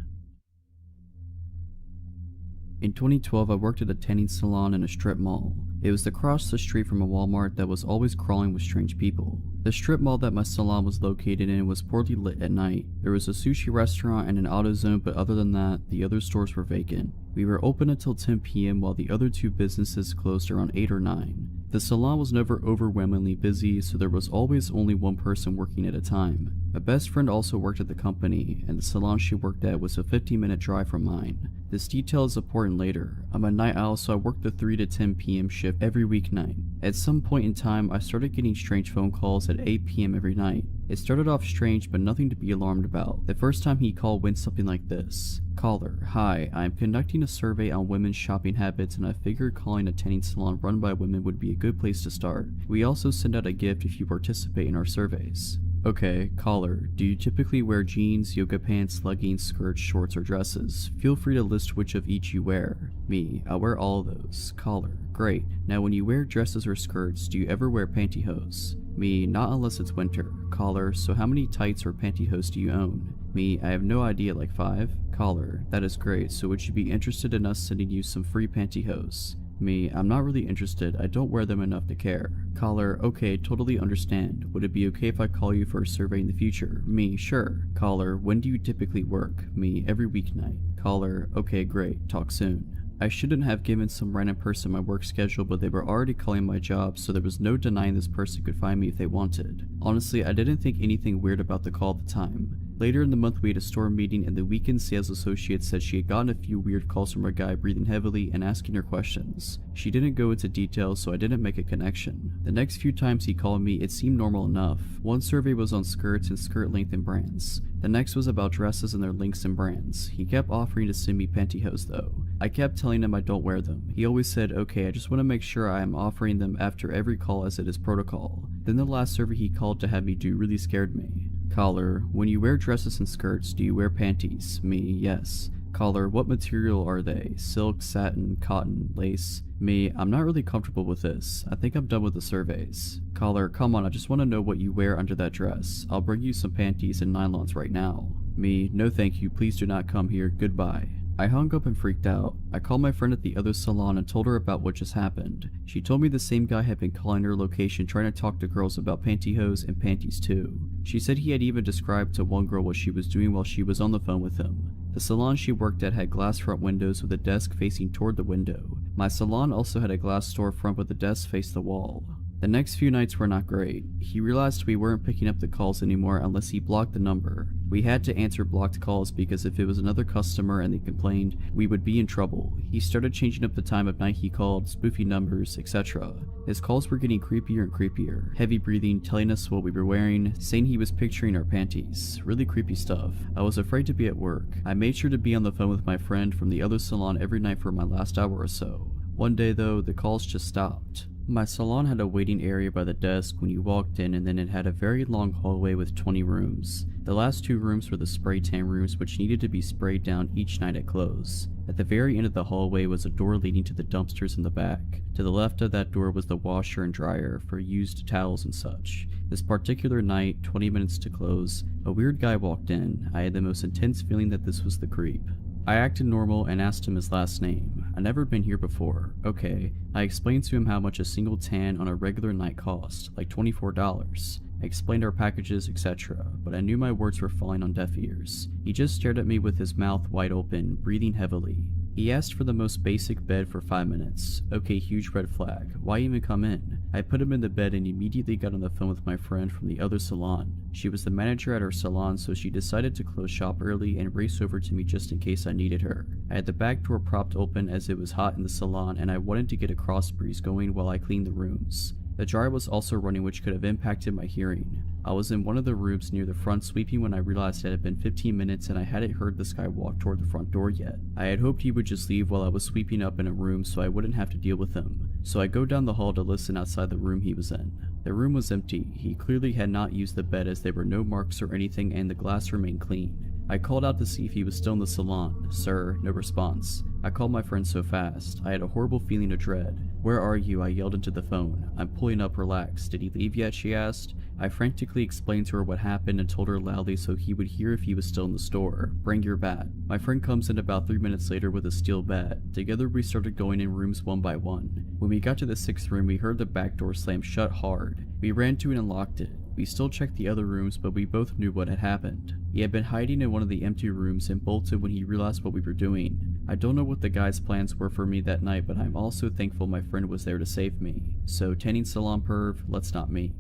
In 2012, I worked at a tanning salon in a strip mall. It was across the street from a Walmart that was always crawling with strange people. The strip mall that my salon was located in was poorly lit at night. There was a sushi restaurant and an AutoZone, but other than that, the other stores were vacant. We were open until 10 p.m. while the other two businesses closed around 8 or 9. The salon was never overwhelmingly busy, so there was always only one person working at a time. My best friend also worked at the company, and the salon she worked at was a 15-minute drive from mine. This detail is important later. I'm a night owl, so I worked the 3 to 10 p.m. shift every weeknight. At some point in time, I started getting strange phone calls at 8 p.m. every night. It started off strange, but nothing to be alarmed about. The first time he called went something like this. Caller, hi, I am conducting a survey on women's shopping habits and I figured calling a tanning salon run by women would be a good place to start. We also send out a gift if you participate in our surveys. Okay, caller, do you typically wear jeans, yoga pants, leggings, skirts, shorts, or dresses? Feel free to list which of each you wear. Me, I wear all of those. Caller, great. Now when you wear dresses or skirts, do you ever wear pantyhose? Me, not unless it's winter. Caller, so how many tights or pantyhose do you own? Me, I have no idea, like 5? Caller, that is great, so would you be interested in us sending you some free pantyhose? Me, I'm not really interested, I don't wear them enough to care. Caller, okay, totally understand. Would it be okay if I call you for a survey in the future? Me, sure. Caller, when do you typically work? Me, every weeknight. Caller, okay, great, talk soon. I shouldn't have given some random person my work schedule, but they were already calling my job, so there was no denying this person could find me if they wanted. Honestly, I didn't think anything weird about the call at the time. Later in the month we had a store meeting and the weekend sales associate said she had gotten a few weird calls from a guy breathing heavily and asking her questions. She didn't go into details, so I didn't make a connection. The next few times he called me, it seemed normal enough. One survey was on skirts and skirt length and brands. The next was about dresses and their lengths and brands. He kept offering to send me pantyhose though. I kept telling him I don't wear them. He always said, okay, I just want to make sure I am offering them after every call as it is protocol. Then the last survey he called to have me do really scared me. Caller, when you wear dresses and skirts, do you wear panties? Me, yes. Caller, what material are they? Silk, satin, cotton, lace? Me, I'm not really comfortable with this. I think I'm done with the surveys. Caller, come on, I just want to know what you wear under that dress. I'll bring you some panties and nylons right now. Me, no thank you, please do not come here, goodbye. I hung up and freaked out. I called my friend at the other salon and told her about what just happened. She told me the same guy had been calling her location trying to talk to girls about pantyhose and panties too. She said he had even described to one girl what she was doing while she was on the phone with him. The salon she worked at had glass front windows with a desk facing toward the window. My salon also had a glass storefront with the desk faced the wall. The next few nights were not great. He realized we weren't picking up the calls anymore unless he blocked the number. We had to answer blocked calls because if it was another customer and they complained, we would be in trouble. He started changing up the time of night he called, spoofy numbers, etc. His calls were getting creepier and creepier. Heavy breathing, telling us what we were wearing, saying he was picturing our panties. Really creepy stuff. I was afraid to be at work. I made sure to be on the phone with my friend from the other salon every night for my last hour or so. One day though, the calls just stopped. My salon had a waiting area by the desk when you walked in, and then it had a very long hallway with 20 rooms. The last 2 rooms were the spray tan rooms, which needed to be sprayed down each night at close. At the very end of the hallway was a door leading to the dumpsters in the back. To the left of that door was the washer and dryer for used towels and such. This particular night, 20 minutes to close, a weird guy walked in. I had the most intense feeling that this was the creep. I acted normal and asked him his last name. I'd never been here before. Okay. I explained to him how much a single tan on a regular night cost, like $24. I explained our packages, etc., but I knew my words were falling on deaf ears. He just stared at me with his mouth wide open, breathing heavily. He asked for the most basic bed for 5 minutes. Okay, huge red flag. Why even come in? I put him in the bed and immediately got on the phone with my friend from the other salon. She was the manager at our salon, so she decided to close shop early and race over to me just in case I needed her. I had the back door propped open as it was hot in the salon and I wanted to get a cross breeze going while I cleaned the rooms. The dryer was also running, which could have impacted my hearing. I was in one of the rooms near the front sweeping when I realized it had been 15 minutes and I hadn't heard this guy walk toward the front door yet. I had hoped he would just leave while I was sweeping up in a room so I wouldn't have to deal with him. So I go down the hall to listen outside the room he was in. The room was empty. He clearly had not used the bed as there were no marks or anything and the glass remained clean. I called out to see if he was still in the salon. Sir, no response. I called my friend so fast. I had a horrible feeling of dread. Where are you? I yelled into the phone. I'm pulling up, relax. Did he leave yet? She asked. I frantically explained to her what happened and told her loudly so he would hear if he was still in the store. Bring your bat. My friend comes in about 3 minutes later with a steel bat. Together we started going in rooms one by one. When we got to the 6th room, we heard the back door slam shut hard. We ran to it and locked it. We still checked the other rooms, but we both knew what had happened. He had been hiding in one of the empty rooms and bolted when he realized what we were doing. I don't know what the guy's plans were for me that night, but I'm also thankful my friend was there to save me. So tanning salon perv, let's not meet.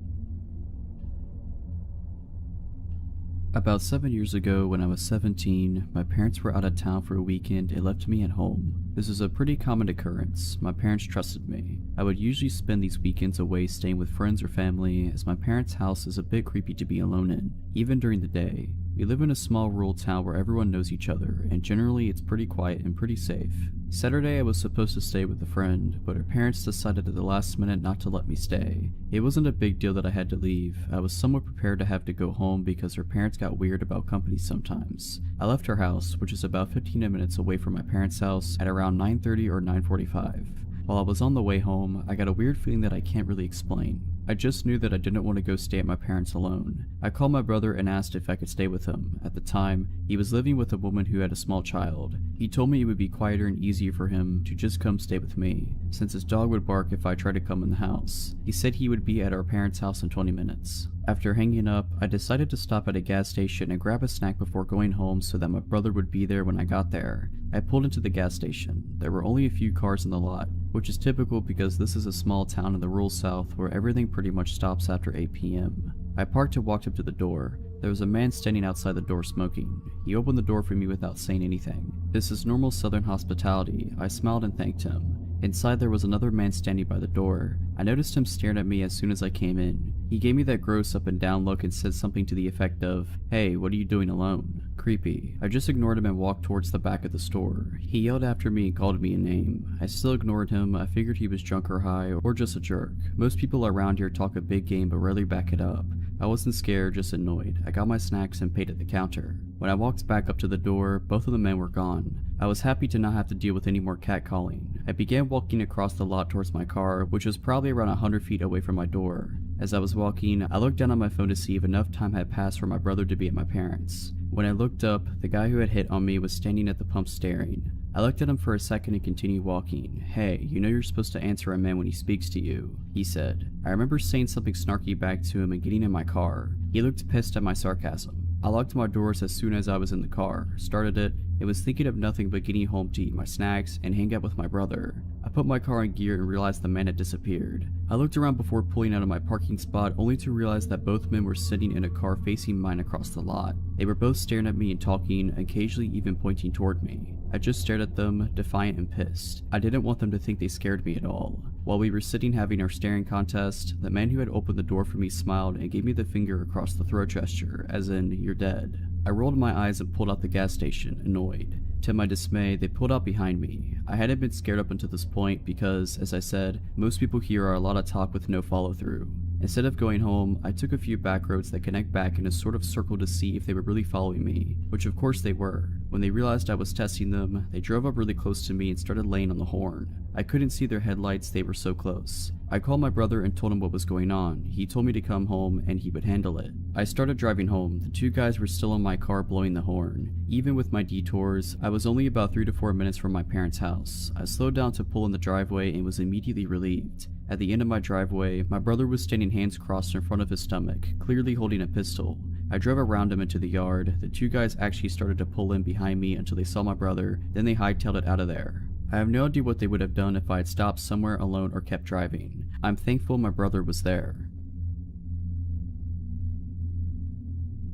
About 7 years ago, when I was 17, my parents were out of town for a weekend and left me at home. This is a pretty common occurrence. My parents trusted me. I would usually spend these weekends away staying with friends or family, as my parents' house is a bit creepy to be alone in, even during the day. We live in a small rural town where everyone knows each other, and generally it's pretty quiet and pretty safe. Saturday I was supposed to stay with a friend, but her parents decided at the last minute not to let me stay. It wasn't a big deal that I had to leave. I was somewhat prepared to have to go home because her parents got weird about company sometimes. I left her house, which is about 15 minutes away from my parents' house, at around 9:30 or 9:45. While I was on the way home, I got a weird feeling that I can't really explain. I just knew that I didn't want to go stay at my parents alone. I called my brother and asked if I could stay with him. At the time, he was living with a woman who had a small child. He told me it would be quieter and easier for him to just come stay with me, since his dog would bark if I tried to come in the house. He said he would be at our parents' house in 20 minutes. After hanging up, I decided to stop at a gas station and grab a snack before going home so that my brother would be there when I got there. I pulled into the gas station. There were only a few cars in the lot, which is typical because this is a small town in the rural south where everything pretty much stops after 8 p.m. I parked and walked up to the door. There was a man standing outside the door smoking. He opened the door for me without saying anything. This is normal southern hospitality. I smiled and thanked him. Inside there was another man standing by the door. I noticed him staring at me as soon as I came in. He gave me that gross up and down look and said something to the effect of, "Hey, what are you doing alone?" Creepy. I just ignored him and walked towards the back of the store. He yelled after me and called me a name. I still ignored him. I figured he was drunk or high or just a jerk. Most people around here talk a big game but rarely back it up. I wasn't scared, just annoyed. I got my snacks and paid at the counter. When I walked back up to the door, both of the men were gone. I was happy to not have to deal with any more catcalling. I began walking across the lot towards my car, which was probably around 100 feet away from my door. As I was walking, I looked down on my phone to see if enough time had passed for my brother to be at my parents'. When I looked up, the guy who had hit on me was standing at the pump staring. I looked at him for a second and continued walking. "Hey, you know you're supposed to answer a man when he speaks to you," he said. I remember saying something snarky back to him and getting in my car. He looked pissed at my sarcasm. I locked my doors as soon as I was in the car, started it, and was thinking of nothing but getting home to eat my snacks and hang out with my brother. I put my car in gear and realized the man had disappeared. I looked around before pulling out of my parking spot, only to realize that both men were sitting in a car facing mine across the lot. They were both staring at me and talking, occasionally even pointing toward me. I just stared at them, defiant and pissed. I didn't want them to think they scared me at all. While we were sitting having our staring contest, the man who had opened the door for me smiled and gave me the finger across the throat gesture, as in, "You're dead." I rolled my eyes and pulled out the gas station, annoyed. To my dismay, they pulled out behind me. I hadn't been scared up until this point because, as I said, most people here are a lot of talk with no follow through. Instead of going home, I took a few back roads that connect back in a sort of circle to see if they were really following me, which of course they were. When they realized I was testing them, they drove up really close to me and started laying on the horn. I couldn't see their headlights, they were so close. I called my brother and told him what was going on. He told me to come home and he would handle it. I started driving home. The two guys were still in my car blowing the horn. Even with my detours, I was only about 3 to 4 minutes from my parents' house. I slowed down to pull in the driveway and was immediately relieved. At the end of my driveway, my brother was standing hands crossed in front of his stomach, clearly holding a pistol. I drove around him into the yard. The two guys actually started to pull in behind me until they saw my brother, then they hightailed it out of there. I have no idea what they would have done if I had stopped somewhere alone or kept driving. I'm thankful my brother was there.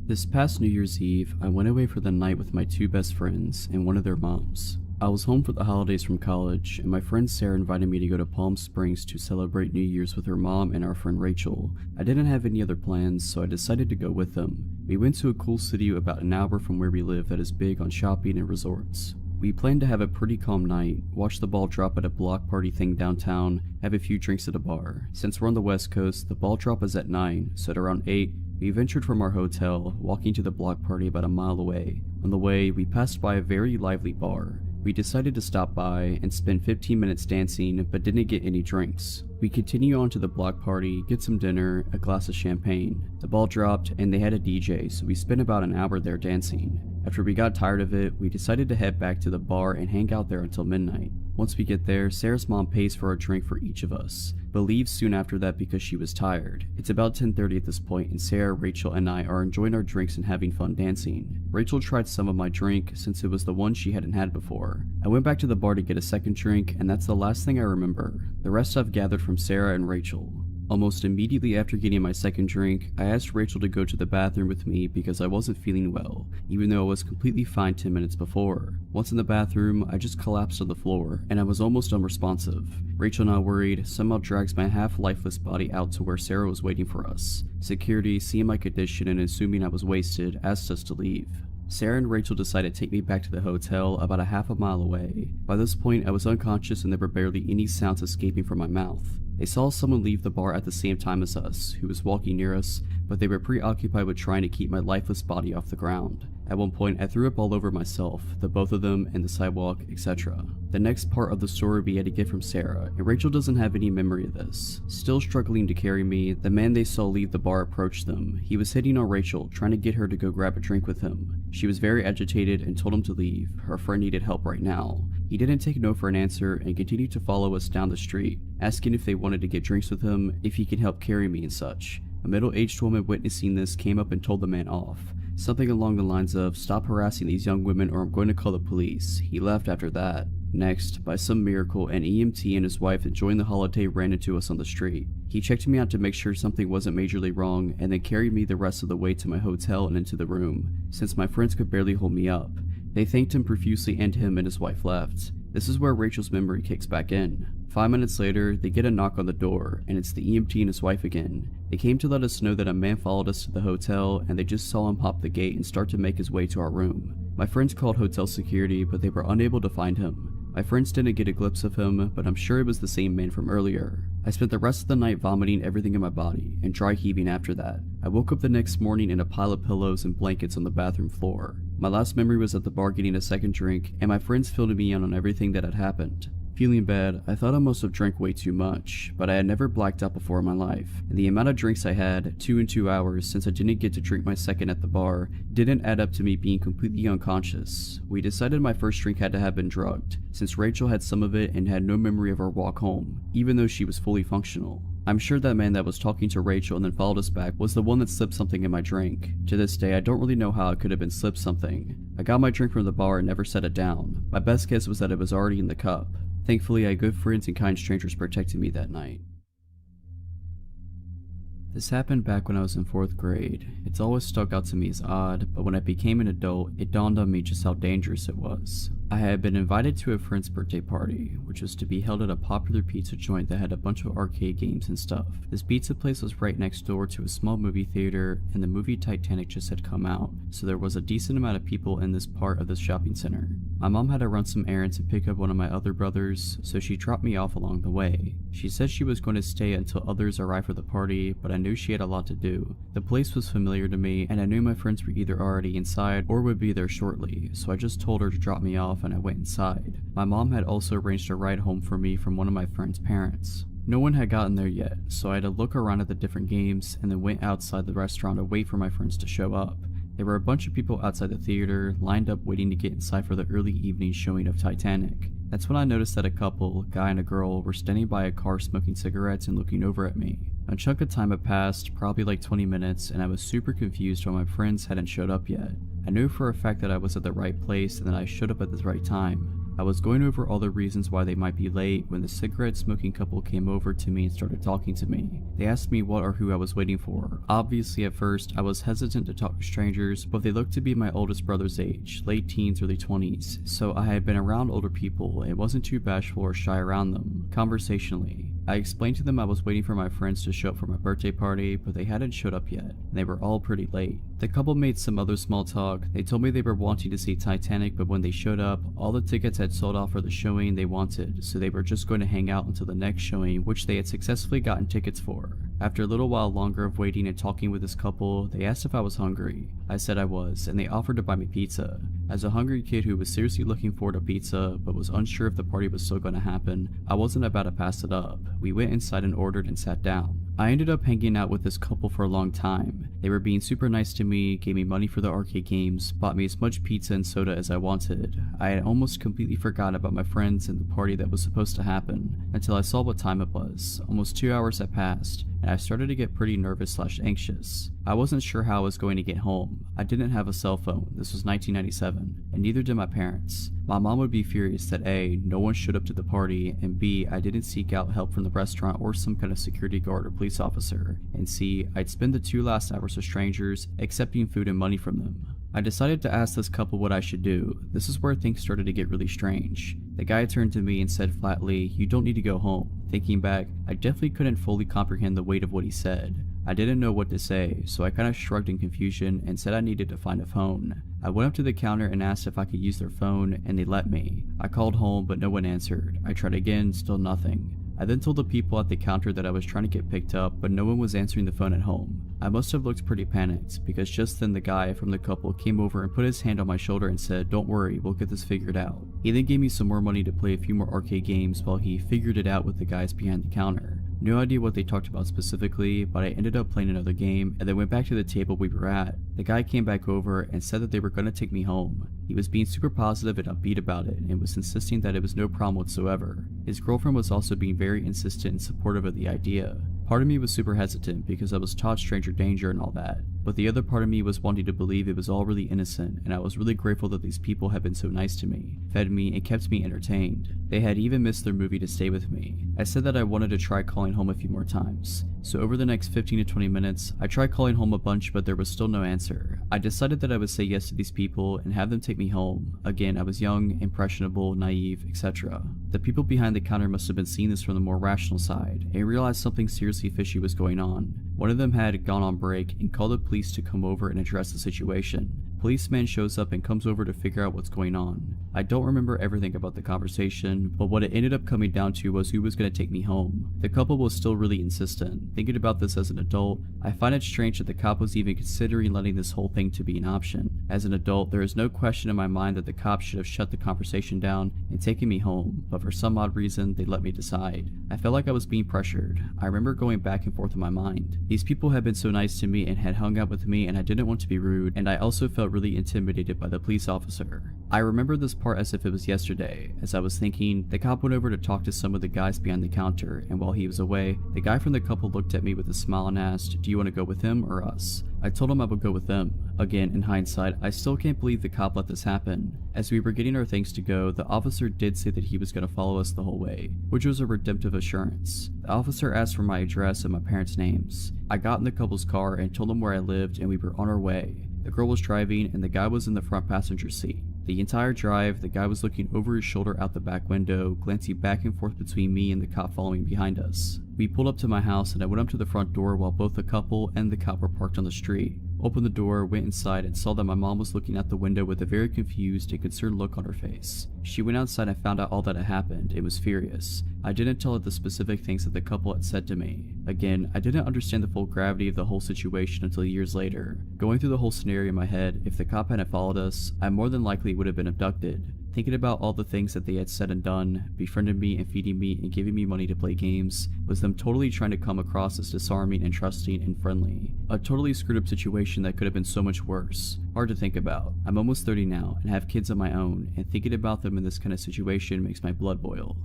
This past New Year's Eve, I went away for the night with my two best friends and one of their moms. I was home for the holidays from college, and my friend Sarah invited me to go to Palm Springs to celebrate New Year's with her mom and our friend Rachel. I didn't have any other plans, so I decided to go with them. We went to a cool city about an hour from where we live that is big on shopping and resorts. We planned to have a pretty calm night, watch the ball drop at a block party thing downtown, have a few drinks at a bar. Since we're on the West Coast, the ball drop is at 9, so at around 8, we ventured from our hotel, walking to the block party about a mile away. On the way, we passed by a very lively bar. We decided to stop by and spend 15 minutes dancing, but didn't get any drinks. We continue on to the block party, get some dinner, a glass of champagne. The ball dropped and they had a DJ, so we spent about an hour there dancing. After we got tired of it, we decided to head back to the bar and hang out there until midnight. Once we get there, Sarah's mom pays for a drink for each of us, but leaves soon after that because she was tired. It's about 10:30 at this point, and Sarah, Rachel, and I are enjoying our drinks and having fun dancing. Rachel tried some of my drink since it was the one she hadn't had before. I went back to the bar to get a second drink, and that's the last thing I remember. The rest I've gathered from Sarah and Rachel. Almost immediately after getting my second drink, I asked Rachel to go to the bathroom with me because I wasn't feeling well, even though I was completely fine 10 minutes before. Once in the bathroom, I just collapsed on the floor, and I was almost unresponsive. Rachel, not worried, somehow drags my half-lifeless body out to where Sarah was waiting for us. Security, seeing my condition and assuming I was wasted, asked us to leave. Sarah and Rachel decided to take me back to the hotel about a half a mile away. By this point, I was unconscious and there were barely any sounds escaping from my mouth. They saw someone leave the bar at the same time as us, who was walking near us, but they were preoccupied with trying to keep my lifeless body off the ground. At one point, I threw up all over myself, the both of them, and the sidewalk, etc. The next part of the story we had to get from Sarah, and Rachel doesn't have any memory of this. Still struggling to carry me, the man they saw leave the bar approached them. He was hitting on Rachel, trying to get her to go grab a drink with him. She was very agitated and told him to leave. Her friend needed help right now. He didn't take no for an answer and continued to follow us down the street, asking if they wanted to get drinks with him, if he could help carry me and such. A middle-aged woman witnessing this came up and told the man off. Something along the lines of, "Stop harassing these young women or I'm going to call the police." He left after that. Next, by some miracle, an EMT and his wife enjoying the holiday ran into us on the street. He checked me out to make sure something wasn't majorly wrong and then carried me the rest of the way to my hotel and into the room, since my friends could barely hold me up. They thanked him profusely and him and his wife left. This is where Rachel's memory kicks back in. 5 minutes later, they get a knock on the door, and it's the EMT and his wife again. They came to let us know that a man followed us to the hotel, and they just saw him pop the gate and start to make his way to our room. My friends called hotel security, but they were unable to find him. My friends didn't get a glimpse of him, but I'm sure it was the same man from earlier. I spent the rest of the night vomiting everything in my body and dry heaving after that. I woke up the next morning in a pile of pillows and blankets on the bathroom floor. My last memory was at the bar getting a second drink, and my friends filled me in on everything that had happened. Feeling bad, I thought I must have drank way too much, but I had never blacked out before in my life, and the amount of drinks I had, 2 in 2 hours since I didn't get to drink my second at the bar, didn't add up to me being completely unconscious. We decided my first drink had to have been drugged, since Rachel had some of it and had no memory of our walk home, even though she was fully functional. I'm sure that man that was talking to Rachel and then followed us back was the one that slipped something in my drink. To this day, I don't really know how it could have been slipped something. I got my drink from the bar and never set it down. My best guess was that it was already in the cup. Thankfully, I had good friends and kind strangers protecting me that night. This happened back when I was in 4th grade. It's always stuck out to me as odd, but when I became an adult, it dawned on me just how dangerous it was. I had been invited to a friend's birthday party, which was to be held at a popular pizza joint that had a bunch of arcade games and stuff. This pizza place was right next door to a small movie theater, and the movie Titanic just had come out, so there was a decent amount of people in this part of the shopping center. My mom had to run some errands and pick up one of my other brothers, so she dropped me off along the way. She said she was going to stay until others arrived for the party, but I knew she had a lot to do. The place was familiar to me, and I knew my friends were either already inside or would be there shortly, so I just told her to drop me off and I went inside. My mom had also arranged a ride home for me from one of my friend's parents. No one had gotten there yet, so I had to look around at the different games and then went outside the restaurant to wait for my friends to show up. There were a bunch of people outside the theater, lined up waiting to get inside for the early evening showing of Titanic. That's when I noticed that a couple, a guy and a girl, were standing by a car smoking cigarettes and looking over at me. A chunk of time had passed, probably like 20 minutes, and I was super confused why my friends hadn't showed up yet. I knew for a fact that I was at the right place and that I showed up at the right time. I was going over all the reasons why they might be late when the cigarette smoking couple came over to me and started talking to me. They asked me what or who I was waiting for. Obviously at first, I was hesitant to talk to strangers, but they looked to be my oldest brother's age, late teens, early 20s, so I had been around older people and wasn't too bashful or shy around them, conversationally. I explained to them I was waiting for my friends to show up for my birthday party, but they hadn't showed up yet, and they were all pretty late. The couple made some other small talk. They told me they were wanting to see Titanic, but when they showed up, all the tickets had sold off for the showing they wanted, so they were just going to hang out until the next showing, which they had successfully gotten tickets for. After a little while longer of waiting and talking with this couple, they asked if I was hungry. I said I was, and they offered to buy me pizza. As a hungry kid who was seriously looking forward to pizza, but was unsure if the party was still going to happen, I wasn't about to pass it up. We went inside and ordered and sat down. I ended up hanging out with this couple for a long time. They were being super nice to me, gave me money for the arcade games, bought me as much pizza and soda as I wanted. I had almost completely forgotten about my friends and the party that was supposed to happen, until I saw what time it was. Almost 2 hours had passed, and I started to get pretty nervous/anxious. I wasn't sure how I was going to get home. I didn't have a cell phone, this was 1997, and neither did my parents. My mom would be furious that A, no one showed up to the party, and B, I didn't seek out help from the restaurant or some kind of security guard or police officer, and C, I'd spend the 2 last hours with strangers, accepting food and money from them. I decided to ask this couple what I should do. This is where things started to get really strange. The guy turned to me and said flatly, "You don't need to go home." Thinking back, I definitely couldn't fully comprehend the weight of what he said. I didn't know what to say, so I kind of shrugged in confusion and said I needed to find a phone. I went up to the counter and asked if I could use their phone, and they let me. I called home, but no one answered. I tried again, still nothing. I then told the people at the counter that I was trying to get picked up, but no one was answering the phone at home. I must have looked pretty panicked, because just then the guy from the couple came over and put his hand on my shoulder and said, "Don't worry, we'll get this figured out." He then gave me some more money to play a few more arcade games while he figured it out with the guys behind the counter. No idea what they talked about specifically, but I ended up playing another game and then went back to the table we were at. The guy came back over and said that they were going to take me home. He was being super positive and upbeat about it and was insisting that it was no problem whatsoever. His girlfriend was also being very insistent and supportive of the idea. Part of me was super hesitant because I was taught stranger danger and all that, but the other part of me was wanting to believe it was all really innocent, and I was really grateful that these people had been so nice to me, fed me, and kept me entertained. They had even missed their movie to stay with me. I said that I wanted to try calling home a few more times, so over the next 15 to 20 minutes, I tried calling home a bunch, but there was still no answer. I decided that I would say yes to these people and have them take me home. Again, I was young, impressionable, naive, etc. The people behind the counter must have been seeing this from the more rational side, and realized something seriously fishy was going on. One of them had gone on break and called the police to come over and address the situation. policeman shows up and comes over to figure out what's going on. I don't remember everything about the conversation, but what it ended up coming down to was who was going to take me home. The couple was still really insistent. Thinking about this as an adult, I find it strange that the cop was even considering letting this whole thing to be an option. As an adult, there is no question in my mind that the cop should have shut the conversation down and taken me home, but for some odd reason, they let me decide. I felt like I was being pressured. I remember going back and forth in my mind. These people had been so nice to me and had hung out with me, and I didn't want to be rude, and I also felt really intimidated by the police officer. I remember this part as if it was yesterday. As I was thinking, the cop went over to talk to some of the guys behind the counter, and while he was away, the guy from the couple looked at me with a smile and asked, "Do you want to go with him or us?" I told him I would go with them. Again, in hindsight, I still can't believe the cop let this happen. As we were getting our things to go, the officer did say that he was going to follow us the whole way, which was a redemptive assurance. The officer asked for my address and my parents' names. I got in the couple's car and told them where I lived, and we were on our way. The girl was driving and the guy was in the front passenger seat. The entire drive, the guy was looking over his shoulder out the back window, glancing back and forth between me and the cop following behind us. We pulled up to my house and I went up to the front door while both the couple and the cop were parked on the street. Opened the door, went inside, and saw that my mom was looking out the window with a very confused and concerned look on her face. She went outside and found out all that had happened and was furious. I didn't tell her the specific things that the couple had said to me. Again, I didn't understand the full gravity of the whole situation until years later. Going through the whole scenario in my head, if the cop hadn't followed us, I more than likely would have been abducted. Thinking about all the things that they had said and done, befriending me and feeding me and giving me money to play games, was them totally trying to come across as disarming and trusting and friendly. A totally screwed up situation that could have been so much worse. Hard to think about. I'm almost 30 now and have kids of my own, and thinking about them in this kind of situation makes my blood boil.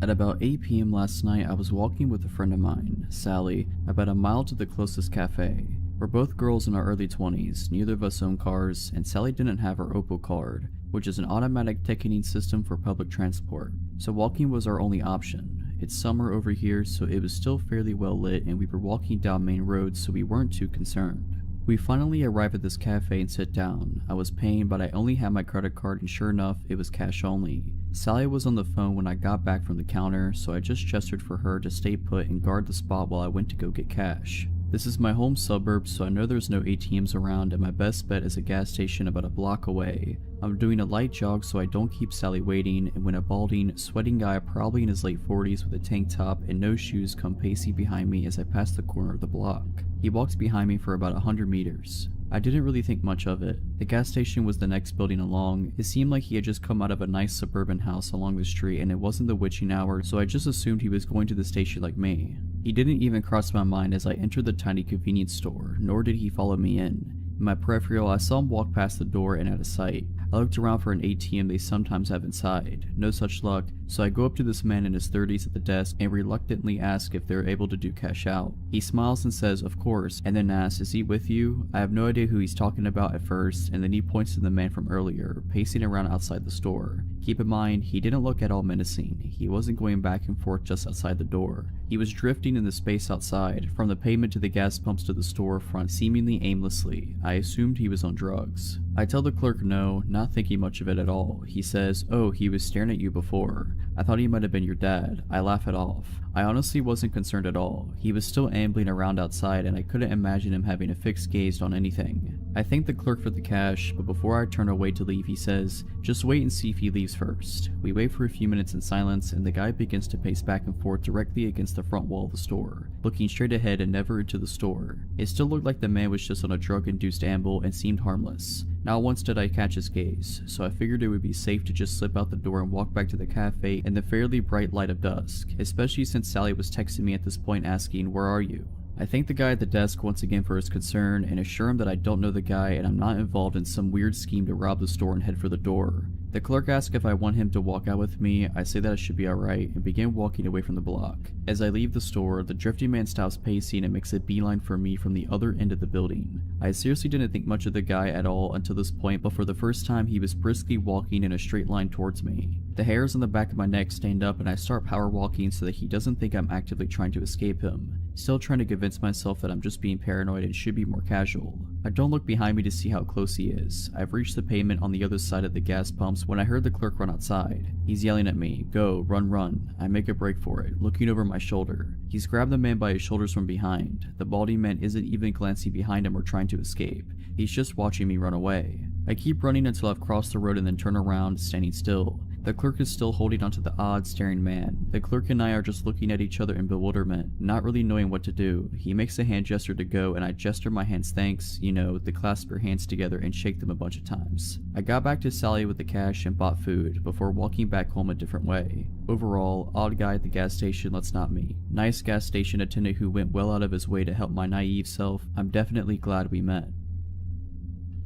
At about 8 p.m. last night, I was walking with a friend of mine, Sally, about a mile to the closest cafe. We're both girls in our early 20s, neither of us own cars, and Sally didn't have her Opal card, which is an automatic ticketing system for public transport, so walking was our only option. It's summer over here, so it was still fairly well lit and we were walking down main roads, so we weren't too concerned. We finally arrived at this cafe and sit down. I was paying, but I only had my credit card, and sure enough, it was cash only. Sally was on the phone when I got back from the counter, so I just gestured for her to stay put and guard the spot while I went to go get cash. This is my home suburb, so I know there's no ATMs around, and my best bet is a gas station about a block away. I'm doing a light jog so I don't keep Sally waiting, and when a balding, sweating guy probably in his late 40s with a tank top and no shoes come pacing behind me as I pass the corner of the block. He walks behind me for about 100 meters. I didn't really think much of it. The gas station was the next building along. It seemed like he had just come out of a nice suburban house along the street, and it wasn't the witching hour, so I just assumed he was going to the station like me. He didn't even cross my mind as I entered the tiny convenience store, nor did he follow me in. In my peripheral, I saw him walk past the door and out of sight. I looked around for an ATM they sometimes have inside. No such luck, so I go up to this man in his 30s at the desk and reluctantly ask if they're able to do cash out. He smiles and says, "Of course," and then asks, "Is he with you?" I have no idea who he's talking about at first, and then he points to the man from earlier, pacing around outside the store. Keep in mind, he didn't look at all menacing. He wasn't going back and forth just outside the door. He was drifting in the space outside, from the pavement to the gas pumps to the storefront, seemingly aimlessly. I assumed he was on drugs. I tell the clerk no, not thinking much of it at all. He says, "Oh, he was staring at you before. I thought he might have been your dad." I laugh it off. I honestly wasn't concerned at all. He was still ambling around outside and I couldn't imagine him having a fixed gaze on anything. I thank the clerk for the cash, but before I turn away to leave, he says, "Just wait and see if he leaves first." We wait for a few minutes in silence and the guy begins to pace back and forth directly against the front wall of the store, looking straight ahead and never into the store. It still looked like the man was just on a drug-induced amble and seemed harmless. Not once did I catch his gaze, so I figured it would be safe to just slip out the door and walk back to the cafe in the fairly bright light of dusk, especially since Sally was texting me at this point asking, "Where are you?" I thank the guy at the desk once again for his concern and assure him that I don't know the guy and I'm not involved in some weird scheme to rob the store and head for the door. The clerk asks if I want him to walk out with me. I say that it should be alright and begin walking away from the block. As I leave the store, the drifting man stops pacing and makes a beeline for me from the other end of the building. I seriously didn't think much of the guy at all until this point, but for the first time he was briskly walking in a straight line towards me. The hairs on the back of my neck stand up and I start power walking so that he doesn't think I'm actively trying to escape him. Still trying to convince myself that I'm just being paranoid and should be more casual. I don't look behind me to see how close he is. I've reached the pavement on the other side of the gas pumps bombs when I heard the clerk run outside. He's yelling at me, "Go, run, run." I make a break for it, looking over my shoulder. He's grabbed the man by his shoulders from behind. The balding man isn't even glancing behind him or trying to escape. He's just watching me run away. I keep running until I've crossed the road and then turn around, standing still. The clerk is still holding onto the odd, staring man. The clerk and I are just looking at each other in bewilderment, not really knowing what to do. He makes a hand gesture to go, and I gesture my hands thanks, to clasp your hands together and shake them a bunch of times. I got back to Sally with the cash and bought food, before walking back home a different way. Overall, odd guy at the gas station, let's not me. Nice gas station attendant who went well out of his way to help my naive self. I'm definitely glad we met.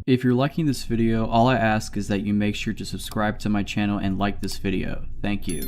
If you're liking this video, all I ask is that you make sure to subscribe to my channel and like this video. Thank you.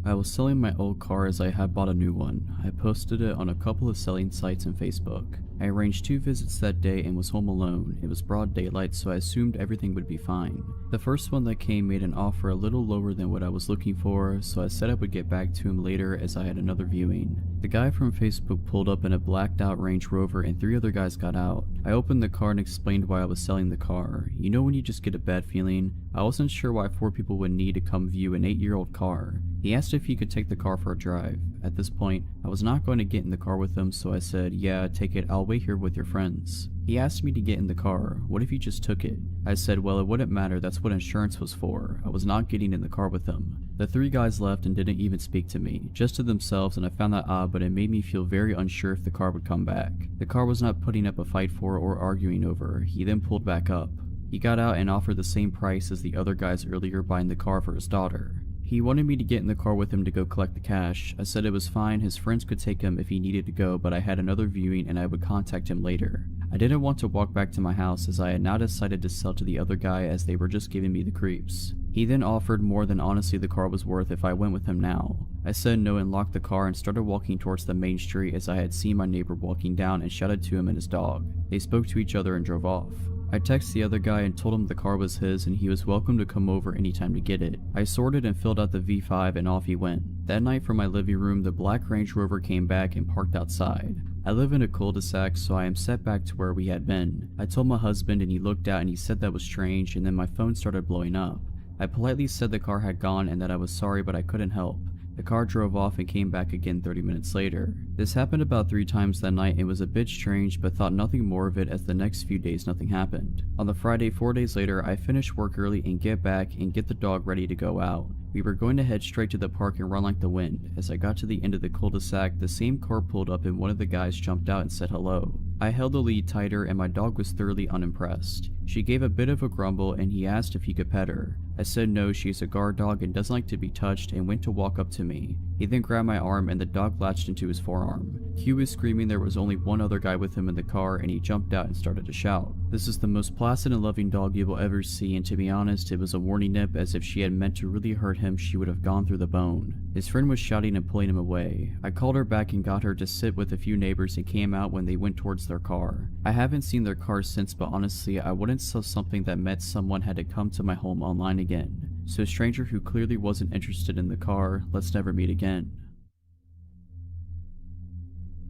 I was selling my old car as I had bought a new one. I posted it on a couple of selling sites and Facebook. I arranged 2 visits that day and was home alone. It was broad daylight, so I assumed everything would be fine. The first one that came made an offer a little lower than what I was looking for, so I said I would get back to him later as I had another viewing. The guy from Facebook pulled up in a blacked out Range Rover and 3 other guys got out. I opened the car and explained why I was selling the car. You know when you just get a bad feeling? I wasn't sure why 4 people would need to come view an 8-year-old car. He asked if he could take the car for a drive. At this point, I was not going to get in the car with him, so I said, "Yeah, take it, I'll wait here with your friends." He asked me to get in the car. What if he just took it? I said, well, it wouldn't matter, that's what insurance was for. I was not getting in the car with him. The 3 guys left and didn't even speak to me, just to themselves, and I found that odd, but it made me feel very unsure if the car would come back. The car was not putting up a fight for or arguing over. He then pulled back up. He got out and offered the same price as the other guys earlier buying the car for his daughter. He wanted me to get in the car with him to go collect the cash. I said it was fine, his friends could take him if he needed to go, but I had another viewing and I would contact him later. I didn't want to walk back to my house as I had now decided to sell to the other guy as they were just giving me the creeps. He then offered more than honestly the car was worth if I went with him now. I said no and locked the car and started walking towards the main street as I had seen my neighbor walking down and shouted to him and his dog. They spoke to each other and drove off. I texted the other guy and told him the car was his and he was welcome to come over anytime to get it. I sorted and filled out the V5 and off he went. That night from my living room, the black Range Rover came back and parked outside. I live in a cul-de-sac, so I am set back to where we had been. I told my husband and he looked out and he said that was strange, and then my phone started blowing up. I politely said the car had gone and that I was sorry but I couldn't help. The car drove off and came back again 30 minutes later. This happened about 3 times that night and was a bit strange, but thought nothing more of it as the next few days nothing happened. On the Friday 4 days later, I finished work early and get back and get the dog ready to go out. We were going to head straight to the park and run like the wind. As I got to the end of the cul-de-sac, the same car pulled up and one of the guys jumped out and said hello. I held the lead tighter and my dog was thoroughly unimpressed. She gave a bit of a grumble and he asked if he could pet her. I said no, she's a guard dog and doesn't like to be touched, and went to walk up to me. He then grabbed my arm and the dog latched into his forearm. Q was screaming there was only one other guy with him in the car and he jumped out and started to shout. This is the most placid and loving dog you will ever see, and to be honest, it was a warning nip, as if she had meant to really hurt him she would have gone through the bone. His friend was shouting and pulling him away. I called her back and got her to sit with a few neighbors and came out when they went towards their car. I haven't seen their car since, but honestly I wouldn't sell something that meant someone had to come to my home online again. So a stranger who clearly wasn't interested in the car, let's never meet again.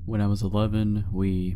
When I was 11,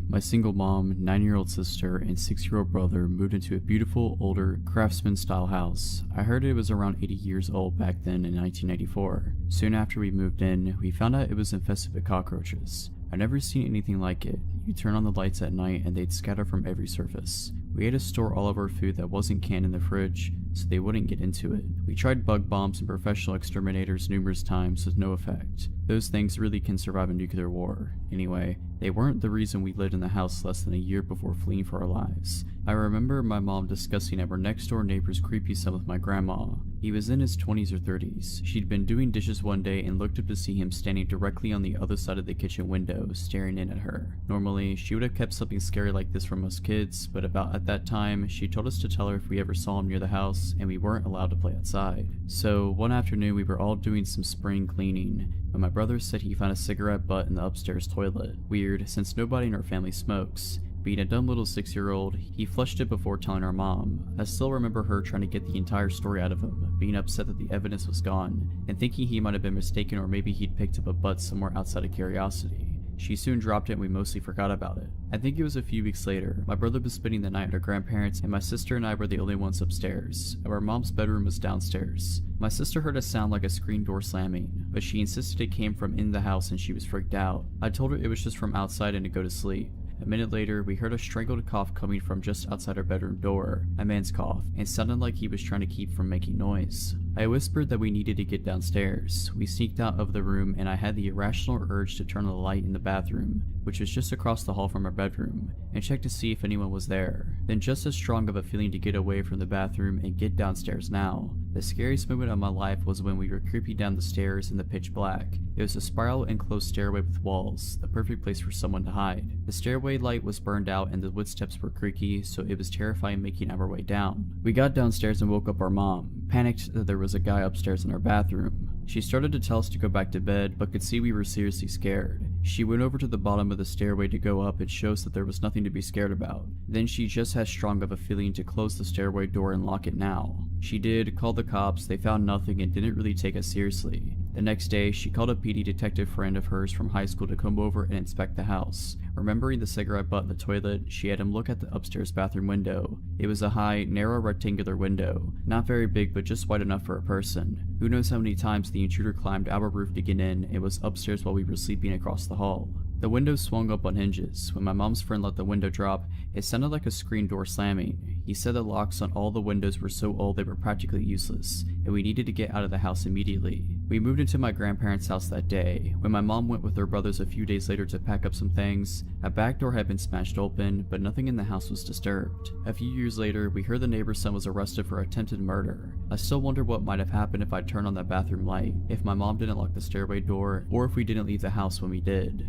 my single mom, 9-year-old sister, and 6-year-old brother moved into a beautiful, older, craftsman-style house. I heard it was around 80 years old back then in 1994. Soon after we moved in, we found out it was infested with cockroaches. I'd never seen anything like it. You turn on the lights at night and they'd scatter from every surface. We had to store all of our food that wasn't canned in the fridge, so they wouldn't get into it. We tried bug bombs and professional exterminators numerous times with no effect. Those things really can survive a nuclear war. Anyway, they weren't the reason we lived in the house less than a year before fleeing for our lives. I remember my mom discussing our next door neighbor's creepy son with my grandma. He was in his 20s or 30s. She'd been doing dishes one day and looked up to see him standing directly on the other side of the kitchen window, staring in at her. Normally, she would have kept something scary like this from us kids, but about at that time, she told us to tell her if we ever saw him near the house, and we weren't allowed to play outside. So, one afternoon we were all doing some spring cleaning, but my brother said he found a cigarette butt in the upstairs toilet. Weird, since nobody in our family smokes. Being a dumb little 6-year-old, he flushed it before telling our mom. I still remember her trying to get the entire story out of him, being upset that the evidence was gone, and thinking he might have been mistaken or maybe he'd picked up a butt somewhere outside of curiosity. She soon dropped it and we mostly forgot about it. I think it was a few weeks later. My brother was spending the night at our grandparents and my sister and I were the only ones upstairs. Our mom's bedroom was downstairs. My sister heard a sound like a screen door slamming, but she insisted it came from in the house and she was freaked out. I told her it was just from outside and to go to sleep. A minute later, we heard a strangled cough coming from just outside our bedroom door, a man's cough, and sounded like he was trying to keep from making noise. I whispered that we needed to get downstairs. We sneaked out of the room and I had the irrational urge to turn on the light in the bathroom, which was just across the hall from our bedroom, and check to see if anyone was there. Then just as strong of a feeling to get away from the bathroom and get downstairs now. The scariest moment of my life was when we were creeping down the stairs in the pitch black. It was a spiral enclosed stairway with walls, the perfect place for someone to hide. The stairway light was burned out and the wood steps were creaky, so it was terrifying making our way down. We got downstairs and woke up our mom, panicked that there was a guy upstairs in our bathroom. She started to tell us to go back to bed, but could see we were seriously scared. She went over to the bottom of the stairway to go up and show us that there was nothing to be scared about. Then she just had strong of a feeling to close the stairway door and lock it now. She did, called the cops, they found nothing and didn't really take us seriously. The next day, she called a PD detective friend of hers from high school to come over and inspect the house. Remembering the cigarette butt in the toilet, she had him look at the upstairs bathroom window. It was a high, narrow rectangular window, not very big but just wide enough for a person. Who knows how many times the intruder climbed our roof to get in and was upstairs while we were sleeping across the hall. The window swung up on hinges. When my mom's friend let the window drop, it sounded like a screen door slamming. He said the locks on all the windows were so old they were practically useless, and we needed to get out of the house immediately. We moved into my grandparents' house that day. When my mom went with her brothers a few days later to pack up some things, a back door had been smashed open, but nothing in the house was disturbed. A few years later, we heard the neighbor's son was arrested for attempted murder. I still wonder what might have happened if I turned on that bathroom light, if my mom didn't lock the stairway door, or if we didn't leave the house when we did.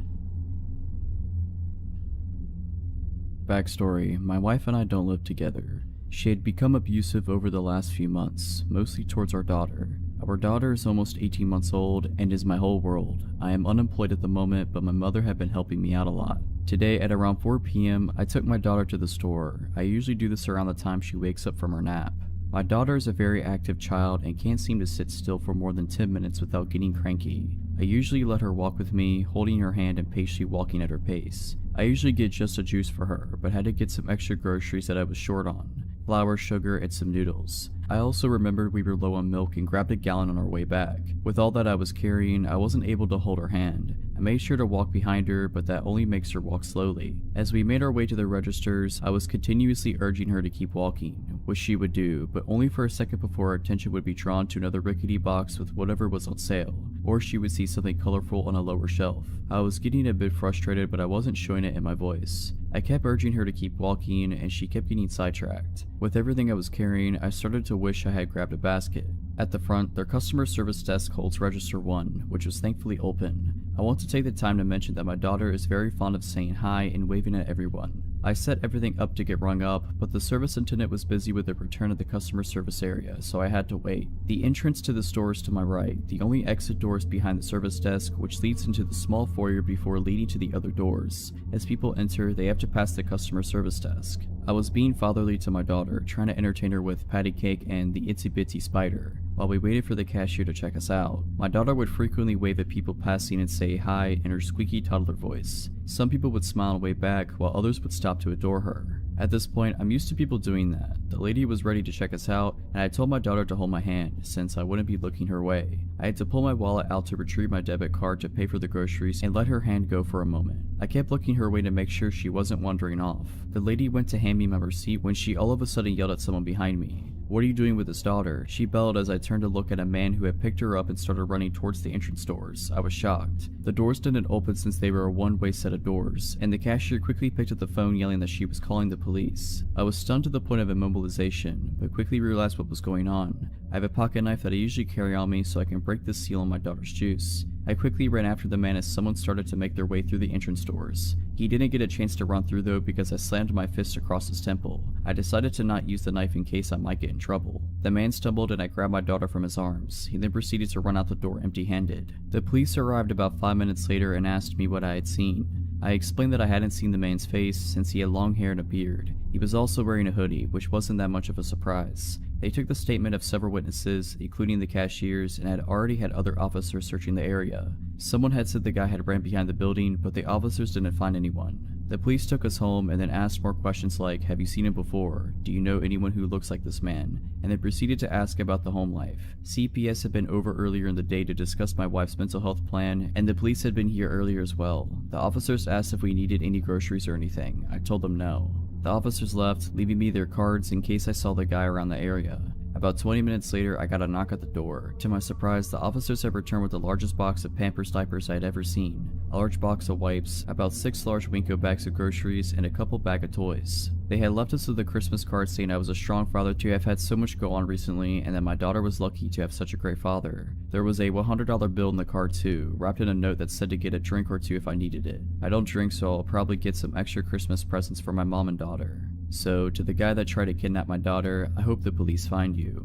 Backstory: my wife and I don't live together. She had become abusive over the last few months, mostly towards our daughter. Our daughter is almost 18 months old and is my whole world. I am unemployed at the moment, but my mother had been helping me out a lot. Today at around 4 p.m, I took my daughter to the store. I usually do this around the time she wakes up from her nap. My daughter is a very active child and can't seem to sit still for more than 10 minutes without getting cranky. I usually let her walk with me, holding her hand and patiently walking at her pace. I usually get just a juice for her, but had to get some extra groceries that I was short on: flour, sugar, and some noodles. I also remembered we were low on milk and grabbed a gallon on our way back. With all that I was carrying, I wasn't able to hold her hand. I made sure to walk behind her, but that only makes her walk slowly. As we made our way to the registers, I was continuously urging her to keep walking, which she would do, but only for a second before her attention would be drawn to another rickety box with whatever was on sale, or she would see something colorful on a lower shelf. I was getting a bit frustrated, but I wasn't showing it in my voice. I kept urging her to keep walking, and she kept getting sidetracked. With everything I was carrying, I started to wish I had grabbed a basket. At the front, their customer service desk holds register 1, which was thankfully open. I want to take the time to mention that my daughter is very fond of saying hi and waving at everyone. I set everything up to get rung up, but the service attendant was busy with the return of the customer service area, so I had to wait. The entrance to the store is to my right. The only exit door is behind the service desk, which leads into the small foyer before leading to the other doors. As people enter, they have to pass the customer service desk. I was being fatherly to my daughter, trying to entertain her with patty cake and the itsy bitsy spider. While we waited for the cashier to check us out, my daughter would frequently wave at people passing and say hi in her squeaky toddler voice. Some people would smile and wave back, while others would stop to adore her. At this point, I'm used to people doing that. The lady was ready to check us out, and I told my daughter to hold my hand, since I wouldn't be looking her way. I had to pull my wallet out to retrieve my debit card to pay for the groceries and let her hand go for a moment. I kept looking her way to make sure she wasn't wandering off. The lady went to hand me my receipt when she all of a sudden yelled at someone behind me. "What are you doing with this daughter?" She bellowed as I turned to look at a man who had picked her up and started running towards the entrance doors. I was shocked. The doors didn't open since they were a one-way set of doors, and the cashier quickly picked up the phone yelling that she was calling the police. I was stunned to the point of immobilization, but quickly realized what was going on. I have a pocket knife that I usually carry on me so I can break the seal on my daughter's juice. I quickly ran after the man as someone started to make their way through the entrance doors. He didn't get a chance to run through though because I slammed my fist across his temple. I decided to not use the knife in case I might get in trouble. The man stumbled and I grabbed my daughter from his arms. He then proceeded to run out the door empty-handed. The police arrived about 5 minutes later and asked me what I had seen. I explained that I hadn't seen the man's face since he had long hair and a beard. He was also wearing a hoodie, which wasn't that much of a surprise. They took the statement of several witnesses, including the cashiers, and had already had other officers searching the area. Someone had said the guy had ran behind the building, but the officers didn't find anyone. The police took us home and then asked more questions like, have you seen him before? Do you know anyone who looks like this man? And they proceeded to ask about the home life. CPS had been over earlier in the day to discuss my wife's mental health plan, and the police had been here earlier as well. The officers asked if we needed any groceries or anything. I told them no. The officers left, leaving me their cards in case I saw the guy around the area. About 20 minutes later, I got a knock at the door. To my surprise, the officers had returned with the largest box of Pampers diapers I had ever seen, a large box of wipes, about 6 large Winco bags of groceries, and a couple bag of toys. They had left us with a Christmas card saying I was a strong father to have had so much go on recently, and that my daughter was lucky to have such a great father. There was a $100 bill in the card too, wrapped in a note that said to get a drink or two if I needed it. I don't drink, so I'll probably get some extra Christmas presents for my mom and daughter. So, to the guy that tried to kidnap my daughter, I hope the police find you.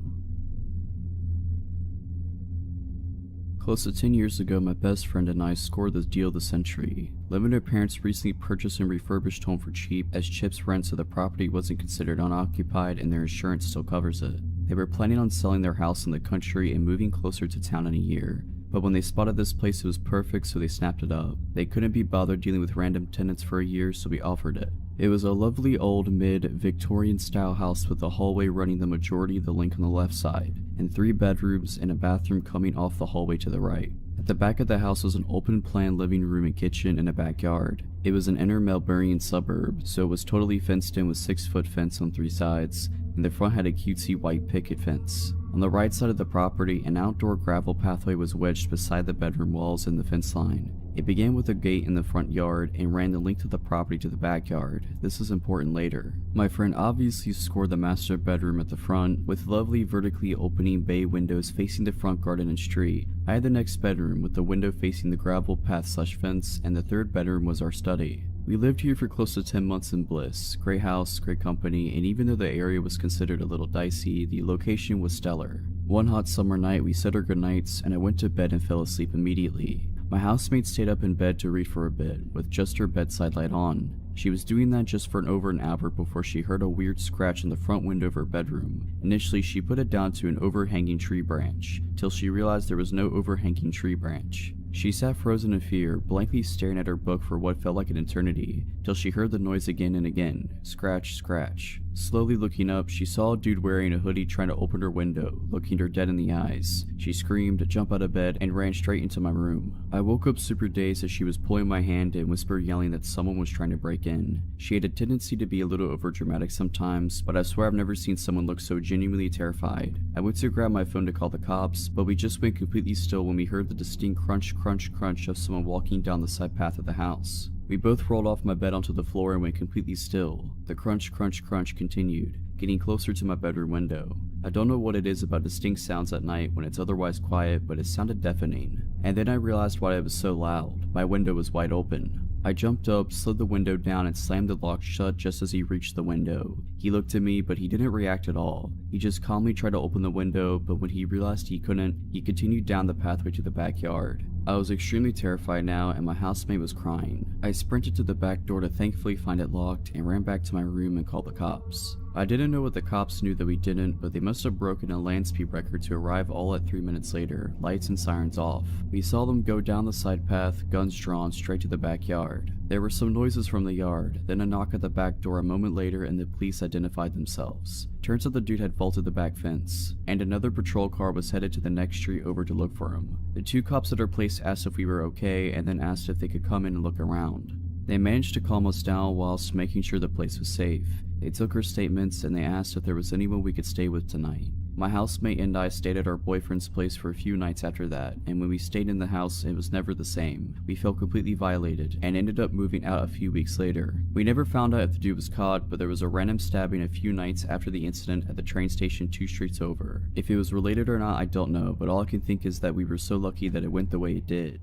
Close to 10 years ago, my best friend and I scored the deal of the century. Living with her parents recently purchased and refurbished home for cheap, as chips rent so the property wasn't considered unoccupied and their insurance still covers it. They were planning on selling their house in the country and moving closer to town in a year. But when they spotted this place, it was perfect, so they snapped it up. They couldn't be bothered dealing with random tenants for a year, so we offered it. It was a lovely old mid-Victorian style house with a hallway running the majority of the length on the left side, and 3 bedrooms and a bathroom coming off the hallway to the right. At the back of the house was an open-plan living room and kitchen and a backyard. It was an inner Melbourne suburb, so it was totally fenced in with 6-foot fence on 3 sides, and the front had a cutesy white picket fence. On the right side of the property, an outdoor gravel pathway was wedged beside the bedroom walls and the fence line. It began with a gate in the front yard and ran the length of the property to the backyard. This is important later. My friend obviously scored the master bedroom at the front, with lovely vertically opening bay windows facing the front garden and street. I had the next bedroom with the window facing the gravel path/fence, and the 3rd bedroom was our study. We lived here for close to 10 months in bliss. Great house, great company, and even though the area was considered a little dicey, the location was stellar. One hot summer night, we said our goodnights, and I went to bed and fell asleep immediately. My housemate stayed up in bed to read for a bit, with just her bedside light on. She was doing that just for over an hour before she heard a weird scratch in the front window of her bedroom. Initially, she put it down to an overhanging tree branch, till she realized there was no overhanging tree branch. She sat frozen in fear, blankly staring at her book for what felt like an eternity, till she heard the noise again and again. Scratch, scratch. Slowly looking up, she saw a dude wearing a hoodie trying to open her window, looking her dead in the eyes. She screamed, jumped out of bed, and ran straight into my room. I woke up super dazed as she was pulling my hand and whispered yelling that someone was trying to break in. She had a tendency to be a little overdramatic sometimes, but I swear I've never seen someone look so genuinely terrified. I went to grab my phone to call the cops, but we just went completely still when we heard the distinct crunch, crunch, crunch of someone walking down the side path of the house. We both rolled off my bed onto the floor and went completely still. The crunch, crunch, crunch continued, getting closer to my bedroom window. I don't know what it is about distinct sounds at night when it's otherwise quiet, but it sounded deafening. And then I realized why it was so loud. My window was wide open. I jumped up, slid the window down, and slammed the lock shut just as he reached the window. He looked at me, but he didn't react at all. He just calmly tried to open the window, but when he realized he couldn't, he continued down the pathway to the backyard. I was extremely terrified now, and my housemate was crying. I sprinted to the back door to thankfully find it locked and ran back to my room and called the cops. I didn't know what the cops knew that we didn't, but they must have broken a land speed record to arrive all at 3 minutes later, lights and sirens off. We saw them go down the side path, guns drawn, straight to the backyard. There were some noises from the yard, then a knock at the back door a moment later, and the police identified themselves. Turns out the dude had vaulted the back fence, and another patrol car was headed to the next street over to look for him. The 2 cops at our place asked if we were okay, and then asked if they could come in and look around. They managed to calm us down whilst making sure the place was safe. They took our statements and they asked if there was anyone we could stay with tonight. My housemate and I stayed at our boyfriend's place for a few nights after that, and when we stayed in the house, it was never the same. We felt completely violated, and ended up moving out a few weeks later. We never found out if the dude was caught, but there was a random stabbing a few nights after the incident at the train station 2 streets over. If it was related or not, I don't know, but all I can think is that we were so lucky that it went the way it did.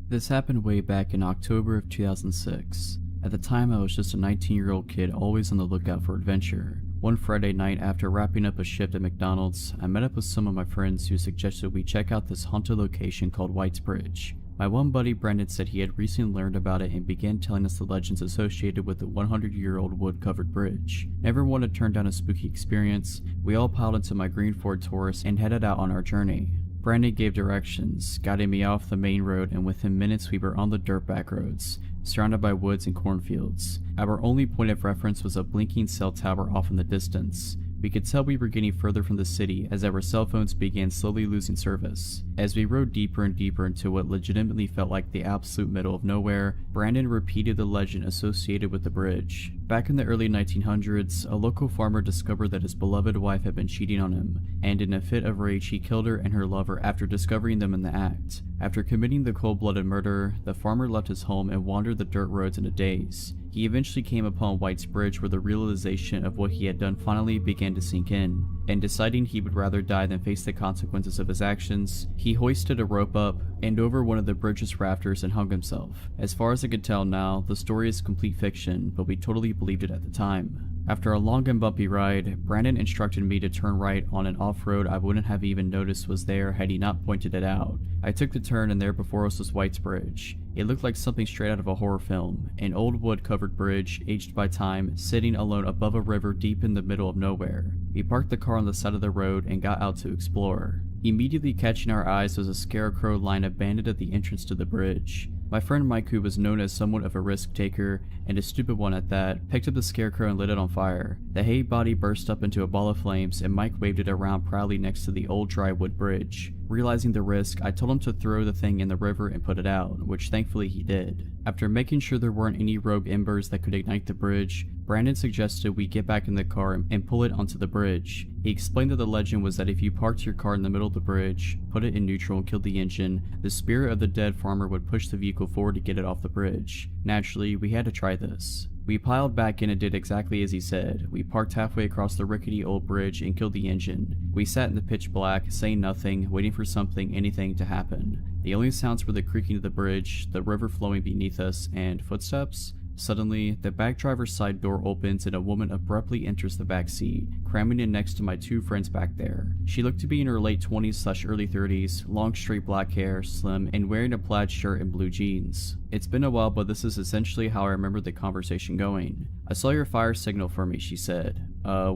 This happened way back in October of 2006. At the time, I was just a 19-year-old kid always on the lookout for adventure. One Friday night, after wrapping up a shift at McDonald's, I met up with some of my friends who suggested we check out this haunted location called White's Bridge. My one buddy Brendan said he had recently learned about it and began telling us the legends associated with the 100-year-old wood-covered bridge. Never one to turn down a spooky experience, we all piled into my green Ford Taurus and headed out on our journey. Brandon gave directions, guiding me off the main road, and within minutes we were on the dirt back roads, surrounded by woods and cornfields. Our only point of reference was a blinking cell tower off in the distance. We could tell we were getting further from the city as our cell phones began slowly losing service. As we rode deeper and deeper into what legitimately felt like the absolute middle of nowhere, Brandon repeated the legend associated with the bridge. Back in the early 1900s, a local farmer discovered that his beloved wife had been cheating on him, and in a fit of rage he killed her and her lover after discovering them in the act. After committing the cold-blooded murder, the farmer left his home and wandered the dirt roads in a daze. He eventually came upon White's Bridge where the realization of what he had done finally began to sink in, and deciding he would rather die than face the consequences of his actions, he hoisted a rope up and over one of the bridge's rafters and hung himself. As far as I could tell now, the story is complete fiction, but we totally believed it at the time. After a long and bumpy ride, Brandon instructed me to turn right on an off-road I wouldn't have even noticed was there had he not pointed it out. I took the turn and there before us was White's Bridge. It looked like something straight out of a horror film, an old wood-covered bridge, aged by time, sitting alone above a river deep in the middle of nowhere. We parked the car on the side of the road and got out to explore. Immediately catching our eyes was a scarecrow lying abandoned at the entrance to the bridge. My friend Mike, who was known as somewhat of a risk taker, and a stupid one at that, picked up the scarecrow and lit it on fire. The hay body burst up into a ball of flames and Mike waved it around proudly next to the old dry wood bridge. Realizing the risk, I told him to throw the thing in the river and put it out, which thankfully he did. After making sure there weren't any rogue embers that could ignite the bridge, Brandon suggested we get back in the car and pull it onto the bridge. He explained that the legend was that if you parked your car in the middle of the bridge, put it in neutral and killed the engine, the spirit of the dead farmer would push the vehicle forward to get it off the bridge. Naturally, we had to try this. We piled back in and did exactly as he said. We parked halfway across the rickety old bridge and killed the engine. We sat in the pitch black, saying nothing, waiting for anything to happen. The only sounds were the creaking of the bridge, the river flowing beneath us, and footsteps. Suddenly, the back driver's side door opens and a woman abruptly enters the back seat, cramming in next to my two friends back there. She looked to be in her late 20s/early 30s, long straight black hair, slim, and wearing a plaid shirt and blue jeans. It's been a while, but this is essentially how I remember the conversation going. "I saw your fire signal for me," she said.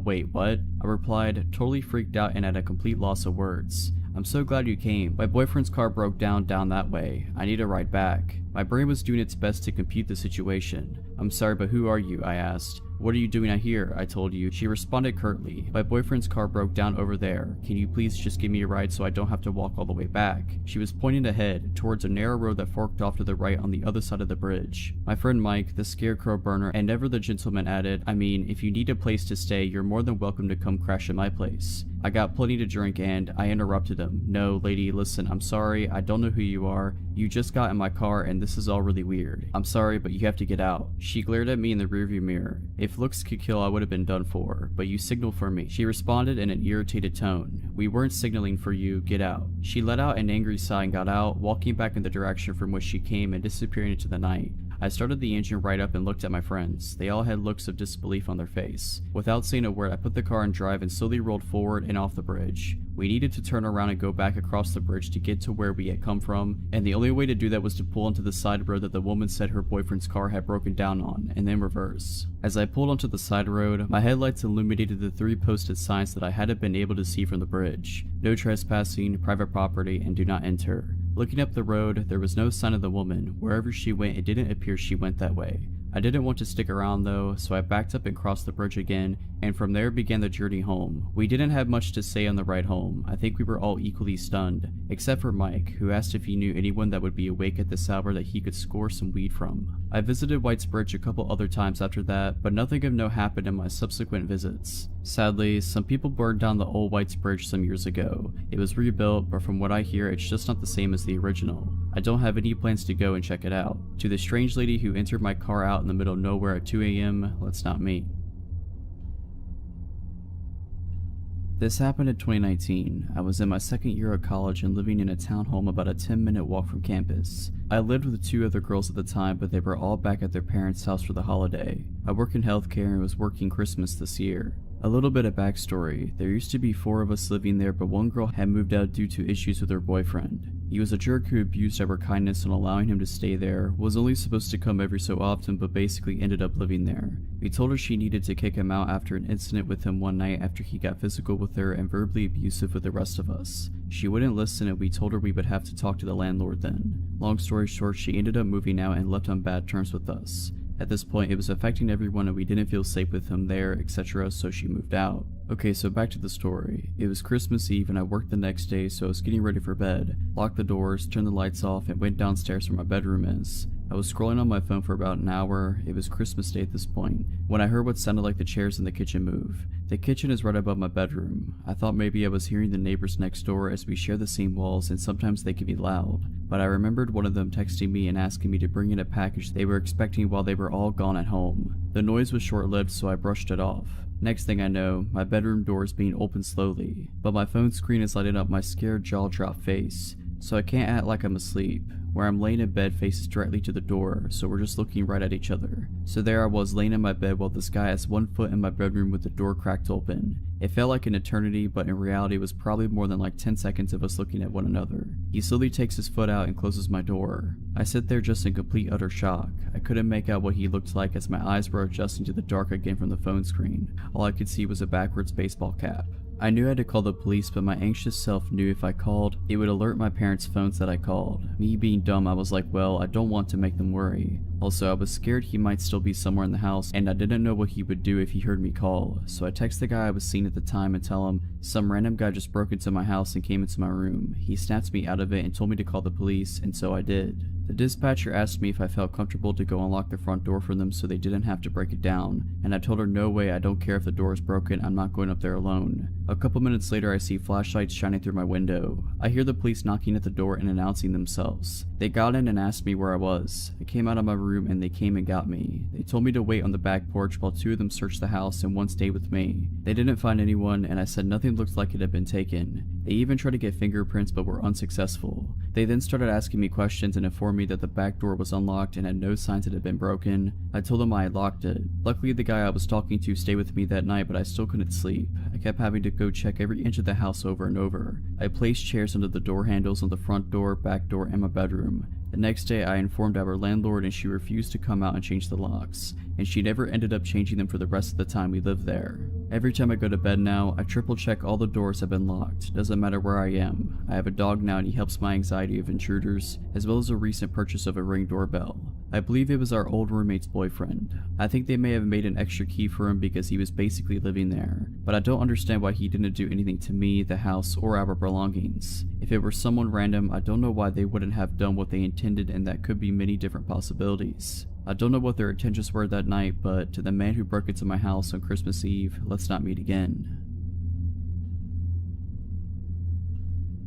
Wait, what?" I replied, totally freaked out and at a complete loss of words. "I'm so glad you came. My boyfriend's car broke down that way. I need a ride back." My brain was doing its best to compute the situation. "I'm sorry, but who are you?" I asked. "What are you doing out here? I told you." She responded curtly. "My boyfriend's car broke down over there. Can you please just give me a ride so I don't have to walk all the way back?" She was pointing ahead, towards a narrow road that forked off to the right on the other side of the bridge. My friend Mike, the scarecrow burner, and never the gentleman added, "I mean, if you need a place to stay, you're more than welcome to come crash at my place." I got plenty to drink and I interrupted him. "No, lady, listen, I'm sorry, I don't know who you are. You just got in my car and this is all really weird. I'm sorry, but you have to get out." She glared at me in the rearview mirror. If looks could kill, I would have been done for, but you signaled for me. She responded in an irritated tone. "We weren't signaling for you, get out." She let out an angry sigh and got out, walking back in the direction from which she came and disappearing into the night. I started the engine right up and looked at my friends. They all had looks of disbelief on their face. Without saying a word, I put the car in drive and slowly rolled forward and off the bridge. We needed to turn around and go back across the bridge to get to where we had come from, and the only way to do that was to pull onto the side road that the woman said her boyfriend's car had broken down on, and then reverse. As I pulled onto the side road, my headlights illuminated the 3 posted signs that I hadn't been able to see from the bridge. No trespassing, private property, and do not enter. Looking up the road, there was no sign of the woman. Wherever she went, it didn't appear she went that way. I didn't want to stick around though, so I backed up and crossed the bridge again, and from there began the journey home. We didn't have much to say on the ride home. I think we were all equally stunned, except for Mike, who asked if he knew anyone that would be awake at this hour that he could score some weed from. I visited White's Bridge a couple other times after that, but nothing of note happened in my subsequent visits. Sadly, some people burned down the old White's Bridge some years ago. It was rebuilt, but from what I hear, it's just not the same as the original. I don't have any plans to go and check it out. To the strange lady who entered my car out in the middle of nowhere at 2 a.m., let's not meet. This happened in 2019. I was in my second year of college and living in a townhome about a 10-minute walk from campus. I lived with 2 other girls at the time, but they were all back at their parents' house for the holiday. I work in healthcare and was working Christmas this year. A little bit of backstory. There used to be 4 of us living there, but one girl had moved out due to issues with her boyfriend. He was a jerk who abused our kindness and allowing him to stay there, was only supposed to come every so often but basically ended up living there. We told her she needed to kick him out after an incident with him one night after he got physical with her and verbally abusive with the rest of us. She wouldn't listen and we told her we would have to talk to the landlord then. Long story short, she ended up moving out and left on bad terms with us. At this point, it was affecting everyone and we didn't feel safe with him there, etc., so she moved out. Okay, so back to the story. It was Christmas Eve and I worked the next day, so I was getting ready for bed, locked the doors, turned the lights off, and went downstairs where my bedroom is. I was scrolling on my phone for about an hour. It was Christmas Day at this point, when I heard what sounded like the chairs in the kitchen move. The kitchen is right above my bedroom. I thought maybe I was hearing the neighbors next door as we share the same walls and sometimes they can be loud. But I remembered one of them texting me and asking me to bring in a package they were expecting while they were all gone at home. The noise was short-lived, so I brushed it off. Next thing I know, my bedroom door is being opened slowly, but my phone screen is lighting up my scared jaw-drop face, so I can't act like I'm asleep. Where I'm laying in bed faces directly to the door, so we're just looking right at each other. So there I was laying in my bed while this guy has one foot in my bedroom with the door cracked open. It felt like an eternity, but in reality it was probably more than like 10 seconds of us looking at one another. He slowly takes his foot out and closes my door. I sit there just in complete utter shock. I couldn't make out what he looked like as my eyes were adjusting to the dark again from the phone screen. All I could see was a backwards baseball cap. I knew I had to call the police, but my anxious self knew if I called, it would alert my parents' phones that I called. Me being dumb, I was like, well, I don't want to make them worry. Also, I was scared he might still be somewhere in the house, and I didn't know what he would do if he heard me call. So I texted the guy I was seeing at the time and tell him, some random guy just broke into my house and came into my room. He snapped me out of it and told me to call the police, and so I did. The dispatcher asked me if I felt comfortable to go unlock the front door for them so they didn't have to break it down, and I told her no way, I don't care if the door is broken, I'm not going up there alone. A couple minutes later I see flashlights shining through my window. I hear the police knocking at the door and announcing themselves. They got in and asked me where I was. I came out of my room and they came and got me. They told me to wait on the back porch while two of them searched the house and one stayed with me. They didn't find anyone and I said nothing looked like it had been taken. They even tried to get fingerprints but were unsuccessful. They then started asking me questions and informed me that the back door was unlocked and had no signs it had been broken. I told them I had locked it. Luckily the guy I was talking to stayed with me that night, but I still couldn't sleep. I kept having to go check every inch of the house over and over. I placed chairs under the door handles on the front door, back door, and my bedroom. The next day I informed our landlord and she refused to come out and change the locks, and she never ended up changing them for the rest of the time we lived there. Every time I go to bed now, I triple check all the doors have been locked. Doesn't matter where I am. I have a dog now and he helps my anxiety of intruders, as well as a recent purchase of a Ring doorbell. I believe it was our old roommate's boyfriend. I think they may have made an extra key for him because he was basically living there, but I don't understand why he didn't do anything to me, the house, or our belongings. If it were someone random, I don't know why they wouldn't have done what they intended, and that could be many different possibilities. I don't know what their intentions were that night, but to the man who broke into my house on Christmas Eve, let's not meet again.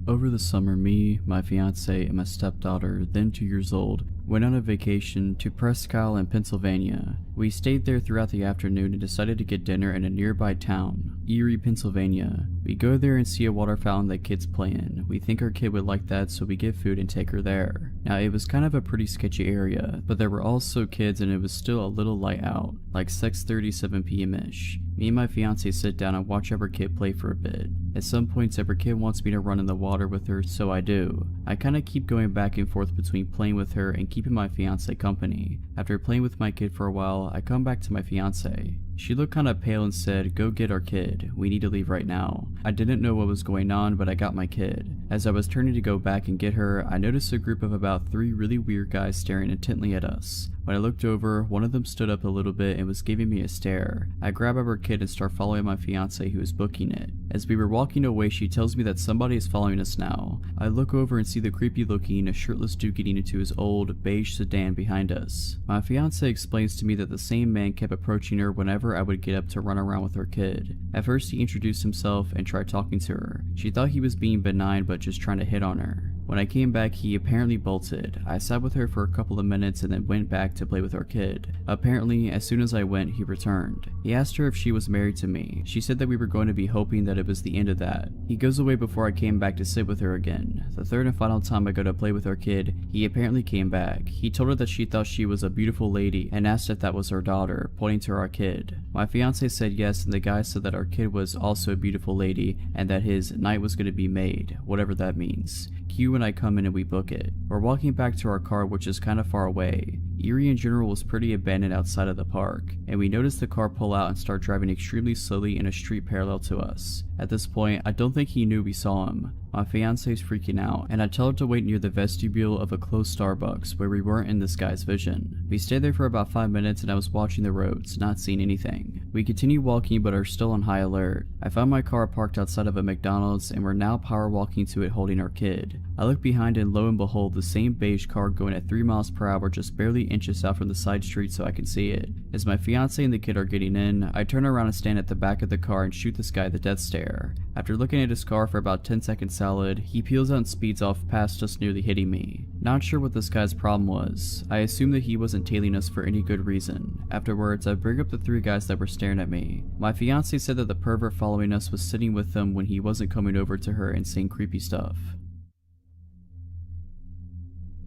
Over the summer, me, my fiance, and my stepdaughter, then 2 years old, went on a vacation to Presque Isle in Pennsylvania. We stayed there throughout the afternoon and decided to get dinner in a nearby town, Erie, Pennsylvania. We go there and see a water fountain that kids play in. We think our kid would like that, so we get food and take her there. Now, it was kind of a pretty sketchy area, but there were also kids and it was still a little light out, like 6:30, 7 p.m.-ish. Me and my fiance sit down and watch our kid play for a bit. At some points, our kid wants me to run in the water with her, so I do. I kinda keep going back and forth between playing with her and keeping my fiance company. After playing with my kid for a while, I come back to my fiance. She looked kinda pale and said, "Go get our kid. We need to leave right now." I didn't know what was going on, but I got my kid. As I was turning to go back and get her, I noticed a group of about 3 really weird guys staring intently at us. When I looked over, one of them stood up a little bit and was giving me a stare. I grab our kid and start following my fiance who was booking it. As we were walking away, she tells me that somebody is following us now. I look over and see the creepy looking, shirtless dude getting into his old, beige sedan behind us. My fiance explains to me that the same man kept approaching her whenever I would get up to run around with her kid. At first he introduced himself and tried talking to her. She thought he was being benign but just trying to hit on her. When I came back, he apparently bolted. I sat with her for a couple of minutes and then went back to play with our kid. Apparently, as soon as I went, he returned. He asked her if she was married to me. She said that we were going to be hoping that it was the end of that. He goes away before I came back to sit with her again. The third and final time I go to play with our kid, he apparently came back. He told her that she thought she was a beautiful lady and asked if that was her daughter, pointing to our kid. My fiance said yes, and the guy said that our kid was also a beautiful lady and that his night was going to be made, whatever that means. Q and I come in and we book it. We're walking back to our car, which is kind of far away. Erie in general was pretty abandoned outside of the park, and we noticed the car pull out and start driving extremely slowly in a street parallel to us. At this point, I don't think he knew we saw him. My fiance's freaking out, and I tell her to wait near the vestibule of a closed Starbucks where we weren't in this guy's vision. We stayed there for about 5 minutes and I was watching the roads, not seeing anything. We continue walking but are still on high alert. I found my car parked outside of a McDonald's and we're now power walking to it holding our kid. I look behind and lo and behold, the same beige car going at 3 miles per hour just barely inches out from the side street so I can see it. As my fiance and the kid are getting in, I turn around and stand at the back of the car and shoot this guy the death stare. After looking at his car for about 10 seconds solid, he peels out and speeds off past us, nearly hitting me. Not sure what this guy's problem was. I assume that he wasn't tailing us for any good reason. Afterwards, I bring up the 3 guys that were staring at me. My fiance said that the pervert following us was sitting with them when he wasn't coming over to her and saying creepy stuff.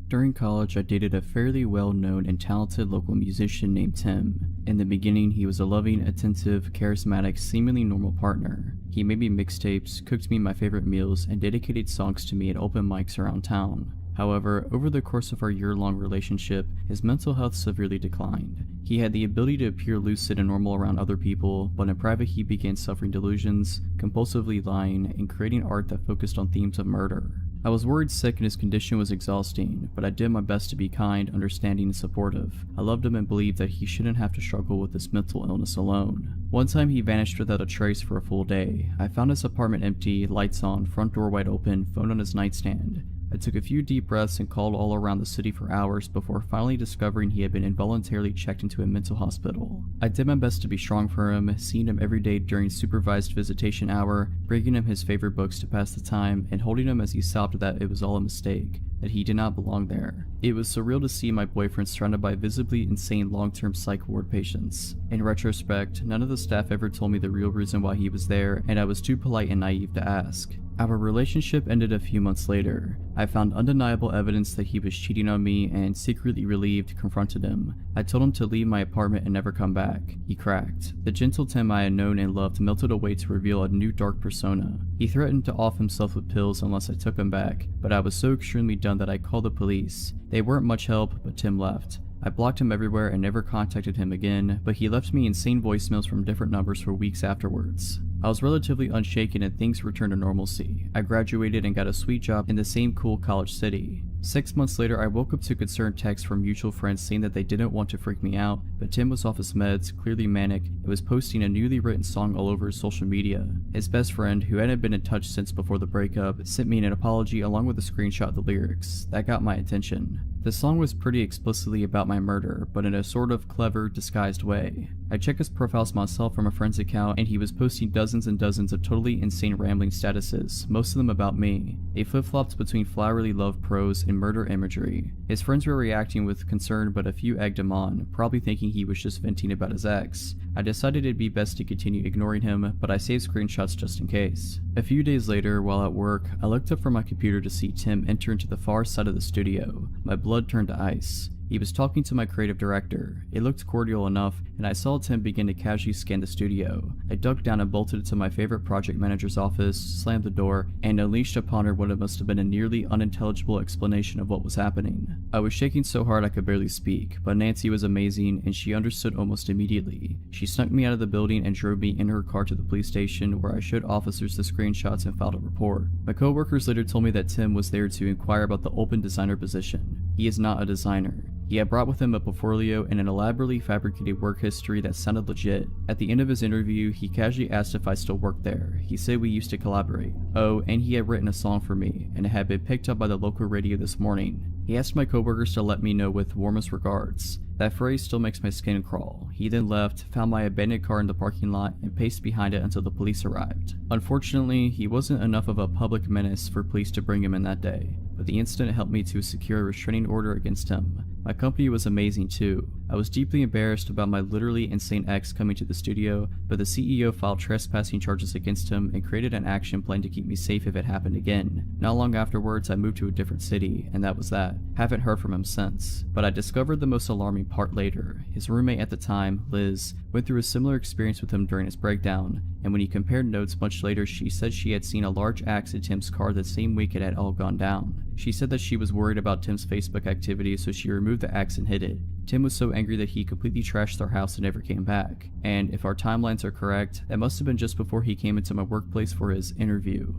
During college, I dated a fairly well-known and talented local musician named Tim. In the beginning, he was a loving, attentive, charismatic, seemingly normal partner. He made me mixtapes, cooked me my favorite meals, and dedicated songs to me at open mics around town. However, over the course of our year-long relationship, his mental health severely declined. He had the ability to appear lucid and normal around other people, but in private he began suffering delusions, compulsively lying, and creating art that focused on themes of murder. I was worried sick and his condition was exhausting, but I did my best to be kind, understanding, and supportive. I loved him and believed that he shouldn't have to struggle with this mental illness alone. One time he vanished without a trace for a full day. I found his apartment empty, lights on, front door wide open, phone on his nightstand. I took a few deep breaths and called all around the city for hours before finally discovering he had been involuntarily checked into a mental hospital. I did my best to be strong for him, seeing him every day during supervised visitation hour, bringing him his favorite books to pass the time, and holding him as he sobbed that it was all a mistake, that he did not belong there. It was surreal to see my boyfriend surrounded by visibly insane long-term psych ward patients. In retrospect, none of the staff ever told me the real reason why he was there, and I was too polite and naive to ask. Our relationship ended a few months later. I found undeniable evidence that he was cheating on me and, secretly relieved, confronted him. I told him to leave my apartment and never come back. He cracked. The gentle Tim I had known and loved melted away to reveal a new dark persona. He threatened to off himself with pills unless I took him back, but I was so extremely done that I called the police. They weren't much help, but Tim left. I blocked him everywhere and never contacted him again, but he left me insane voicemails from different numbers for weeks afterwards. I was relatively unshaken and things returned to normalcy. I graduated and got a sweet job in the same cool college city. 6 months later, I woke up to concerned texts from mutual friends saying that they didn't want to freak me out, but Tim was off his meds, clearly manic, and was posting a newly written song all over his social media. His best friend, who hadn't been in touch since before the breakup, sent me an apology along with a screenshot of the lyrics. That got my attention. The song was pretty explicitly about my murder, but in a sort of clever, disguised way. I checked his profiles myself from a friend's account, and he was posting dozens and dozens of totally insane rambling statuses, most of them about me. They flip-flopped between flowery love prose and murder imagery. His friends were reacting with concern, but a few egged him on, probably thinking he was just venting about his ex. I decided it'd be best to continue ignoring him, but I saved screenshots just in case. A few days later, while at work, I looked up from my computer to see Tim enter into the far side of the studio. My blood turned to ice. He was talking to my creative director. It looked cordial enough, and I saw Tim begin to casually scan the studio. I ducked down and bolted into my favorite project manager's office, slammed the door, and unleashed upon her what it must have been a nearly unintelligible explanation of what was happening. I was shaking so hard I could barely speak, but Nancy was amazing, and she understood almost immediately. She snuck me out of the building and drove me in her car to the police station, where I showed officers the screenshots and filed a report. My coworkers later told me that Tim was there to inquire about the open designer position. He is not a designer. He had brought with him a portfolio and an elaborately fabricated work history that sounded legit. At the end of his interview, he casually asked if I still worked there. He said we used to collaborate. Oh, and he had written a song for me, and it had been picked up by the local radio this morning. He asked my coworkers to let me know with warmest regards. That phrase still makes my skin crawl. He then left, found my abandoned car in the parking lot, and paced behind it until the police arrived. Unfortunately, he wasn't enough of a public menace for police to bring him in that day, but the incident helped me to secure a restraining order against him. My company was amazing too. I was deeply embarrassed about my literally insane ex coming to the studio, but the CEO filed trespassing charges against him and created an action plan to keep me safe if it happened again. Not long afterwards, I moved to a different city, and that was that. Haven't heard from him since. But I discovered the most alarming part later. His roommate at the time, Liz, went through a similar experience with him during his breakdown, and when he compared notes much later, she said she had seen a large axe in Tim's car the same week it had all gone down. She said that she was worried about Tim's Facebook activity, so she removed the axe and hid it. Tim was so angry that he completely trashed their house and never came back. And if our timelines are correct, that must have been just before he came into my workplace for his interview.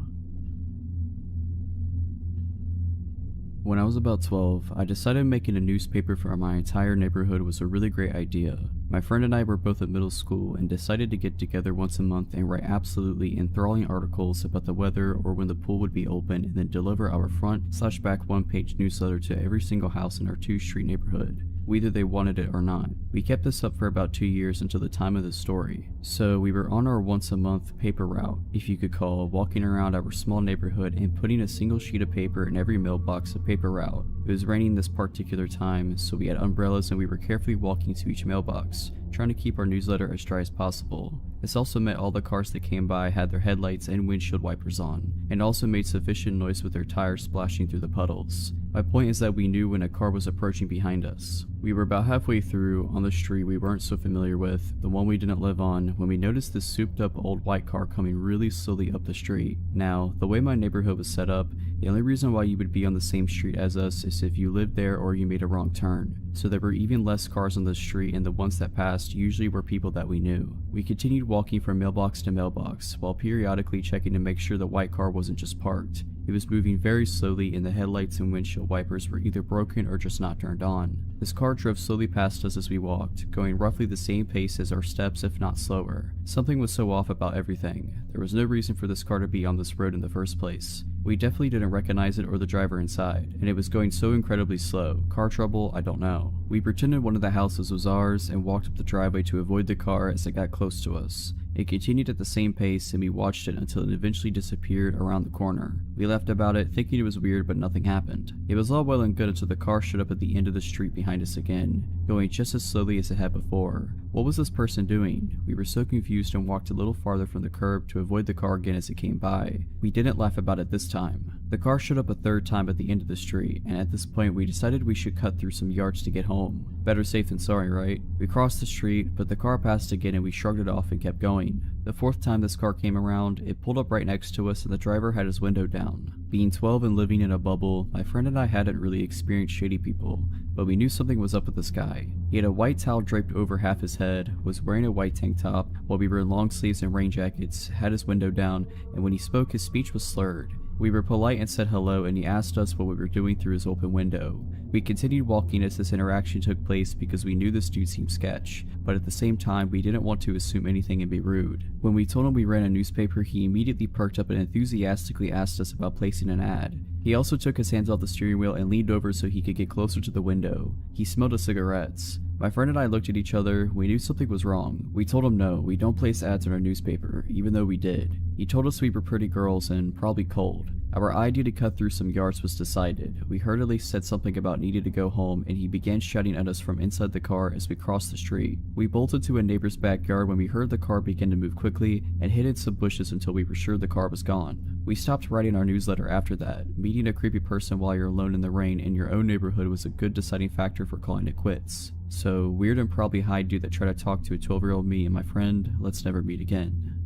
When I was about 12, I decided making a newspaper for my entire neighborhood was a really great idea. My friend and I were both at middle school and decided to get together once a month and write absolutely enthralling articles about the weather or when the pool would be open, and then deliver our front/back one-page newsletter to every single house in our 2-street neighborhood, whether they wanted it or not. We kept this up for about 2 years until the time of the story. So we were on our once-a-month paper route, if you could call, walking around our small neighborhood and putting a single sheet of paper in every mailbox of paper route. It was raining this particular time, so we had umbrellas and we were carefully walking to each mailbox, trying to keep our newsletter as dry as possible. This also meant all the cars that came by had their headlights and windshield wipers on, and also made sufficient noise with their tires splashing through the puddles. My point is that we knew when a car was approaching behind us. We were about halfway through, on the street we weren't so familiar with, the one we didn't live on, when we noticed this souped up old white car coming really slowly up the street. Now, the way my neighborhood was set up, the only reason why you would be on the same street as us is if you lived there or you made a wrong turn. So there were even less cars on the street, and the ones that passed usually were people that we knew. We continued walking from mailbox to mailbox, while periodically checking to make sure the white car wasn't just parked. It was moving very slowly, and the headlights and windshield wipers were either broken or just not turned on. This car drove slowly past us as we walked, going roughly the same pace as our steps, if not slower. Something was so off about everything. There was no reason for this car to be on this road in the first place. We definitely didn't recognize it or the driver inside, and it was going so incredibly slow. Car trouble? I don't know. We pretended one of the houses was ours and walked up the driveway to avoid the car as it got close to us. It continued at the same pace, and we watched it until it eventually disappeared around the corner. We laughed about it, thinking it was weird, but nothing happened. It was all well and good until the car showed up at the end of the street behind us again, going just as slowly as it had before. What was this person doing? We were so confused and walked a little farther from the curb to avoid the car again as it came by. We didn't laugh about it this time. The car showed up a third time at the end of the street, and at this point we decided we should cut through some yards to get home. Better safe than sorry, right? We crossed the street, but the car passed again and we shrugged it off and kept going. The fourth time this car came around, it pulled up right next to us and the driver had his window down. Being 12 and living in a bubble, my friend and I hadn't really experienced shady people, but we knew something was up with this guy. He had a white towel draped over half his head, was wearing a white tank top, while we were in long sleeves and rain jackets, had his window down, and when he spoke his speech was slurred. We were polite and said hello, and he asked us what we were doing through his open window. We continued walking as this interaction took place because we knew this dude seemed sketch, but at the same time we didn't want to assume anything and be rude. When we told him we ran a newspaper, he immediately perked up and enthusiastically asked us about placing an ad. He also took his hands off the steering wheel and leaned over so he could get closer to the window. He smelled of cigarettes. My friend and I looked at each other. We knew something was wrong. We told him no, we don't place ads in our newspaper, even though we did. He told us we were pretty girls and probably cold. Our idea to cut through some yards was decided. We hurriedly said something about needing to go home, and he began shouting at us from inside the car as we crossed the street. We bolted to a neighbor's backyard when we heard the car begin to move quickly and hid in some bushes until we were sure the car was gone. We stopped writing our newsletter after that. Meeting a creepy person while you're alone in the rain in your own neighborhood was a good deciding factor for calling it quits. So, weird and probably high dude that tried to talk to a 12-year-old me and my friend, let's never meet again.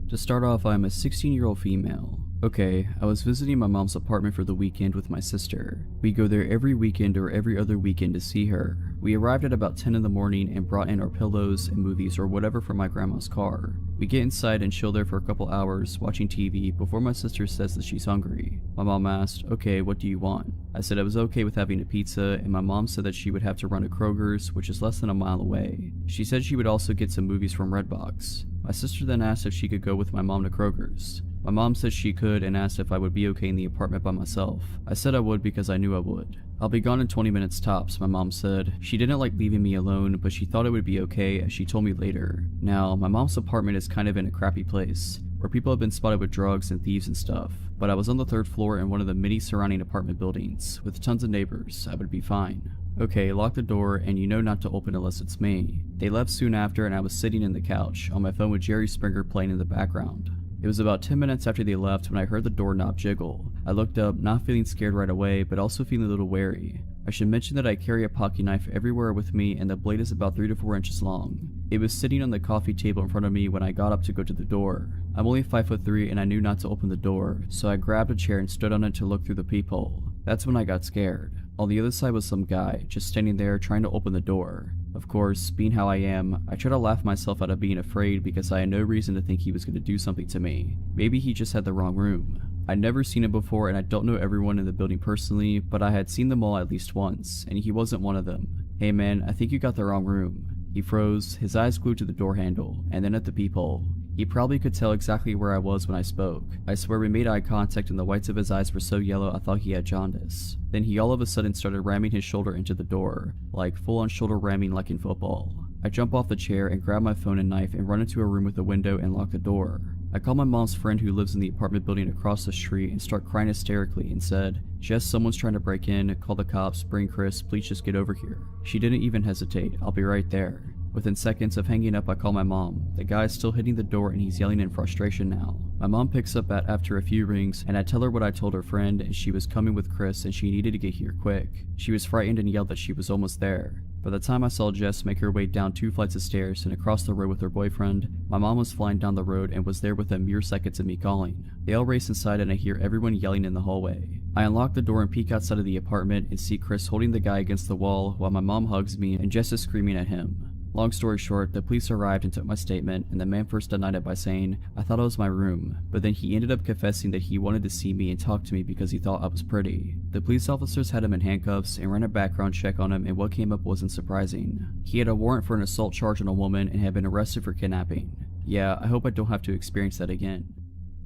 To start off, I am a 16-year-old female. Okay, I was visiting my mom's apartment for the weekend with my sister. We go there every weekend or every other weekend to see her. We arrived at about 10 in the morning and brought in our pillows and movies or whatever from my grandma's car. We get inside and chill there for a couple hours watching TV before my sister says that she's hungry. My mom asked, okay, what do you want? I said I was okay with having a pizza, and my mom said that she would have to run to Kroger's, which is less than a mile away. She said she would also get some movies from Redbox. My sister then asked if she could go with my mom to Kroger's. My mom said she could and asked if I would be okay in the apartment by myself. I said I would because I knew I would. I'll be gone in 20 minutes tops, my mom said. She didn't like leaving me alone, but she thought it would be okay as she told me later. Now, my mom's apartment is kind of in a crappy place. where people have been spotted with drugs and thieves and stuff, but I was on the 3rd floor in one of the many surrounding apartment buildings, with tons of neighbors. I would be fine. Okay, lock the door, and you know not to open unless it's me. They left soon after, and I was sitting in the couch, on my phone with Jerry Springer playing in the background. It was about 10 minutes after they left when I heard the doorknob jiggle. I looked up, not feeling scared right away, but also feeling a little wary. I should mention that I carry a pocket knife everywhere with me, and the blade is about 3 to 4 inches long. It was sitting on the coffee table in front of me when I got up to go to the door. I'm only 5'3" and I knew not to open the door, so I grabbed a chair and stood on it to look through the peephole. That's when I got scared. On the other side was some guy, just standing there trying to open the door. Of course, being how I am, I try to laugh myself out of being afraid because I had no reason to think he was going to do something to me. Maybe he just had the wrong room. I'd never seen him before and I don't know everyone in the building personally, but I had seen them all at least once, and he wasn't one of them. Hey man, I think you got the wrong room. He froze, his eyes glued to the door handle, and then at the peephole. He probably could tell exactly where I was when I spoke. I swear we made eye contact and the whites of his eyes were so yellow I thought he had jaundice. Then he all of a sudden started ramming his shoulder into the door, like full on shoulder ramming like in football. I jump off the chair and grab my phone and knife and run into a room with a window and lock the door. I call my mom's friend who lives in the apartment building across the street and start crying hysterically and said, "Jess, someone's trying to break in, call the cops, bring Chris, please just get over here." She didn't even hesitate, "I'll be right there." Within seconds of hanging up, I call my mom. The guy's still hitting the door and he's yelling in frustration now. My mom picks up after a few rings and I tell her what I told her friend, and she was coming with Chris and she needed to get here quick. She was frightened and yelled that she was almost there. By the time I saw Jess make her way down 2 flights of stairs and across the road with her boyfriend, my mom was flying down the road and was there within mere seconds of me calling. They all race inside and I hear everyone yelling in the hallway. I unlock the door and peek outside of the apartment and see Chris holding the guy against the wall while my mom hugs me and Jess is screaming at him. Long story short, the police arrived and took my statement, and the man first denied it by saying, "I thought it was my room," but then he ended up confessing that he wanted to see me and talk to me because he thought I was pretty. The police officers had him in handcuffs and ran a background check on him, and what came up wasn't surprising. He had a warrant for an assault charge on a woman and had been arrested for kidnapping. Yeah, I hope I don't have to experience that again.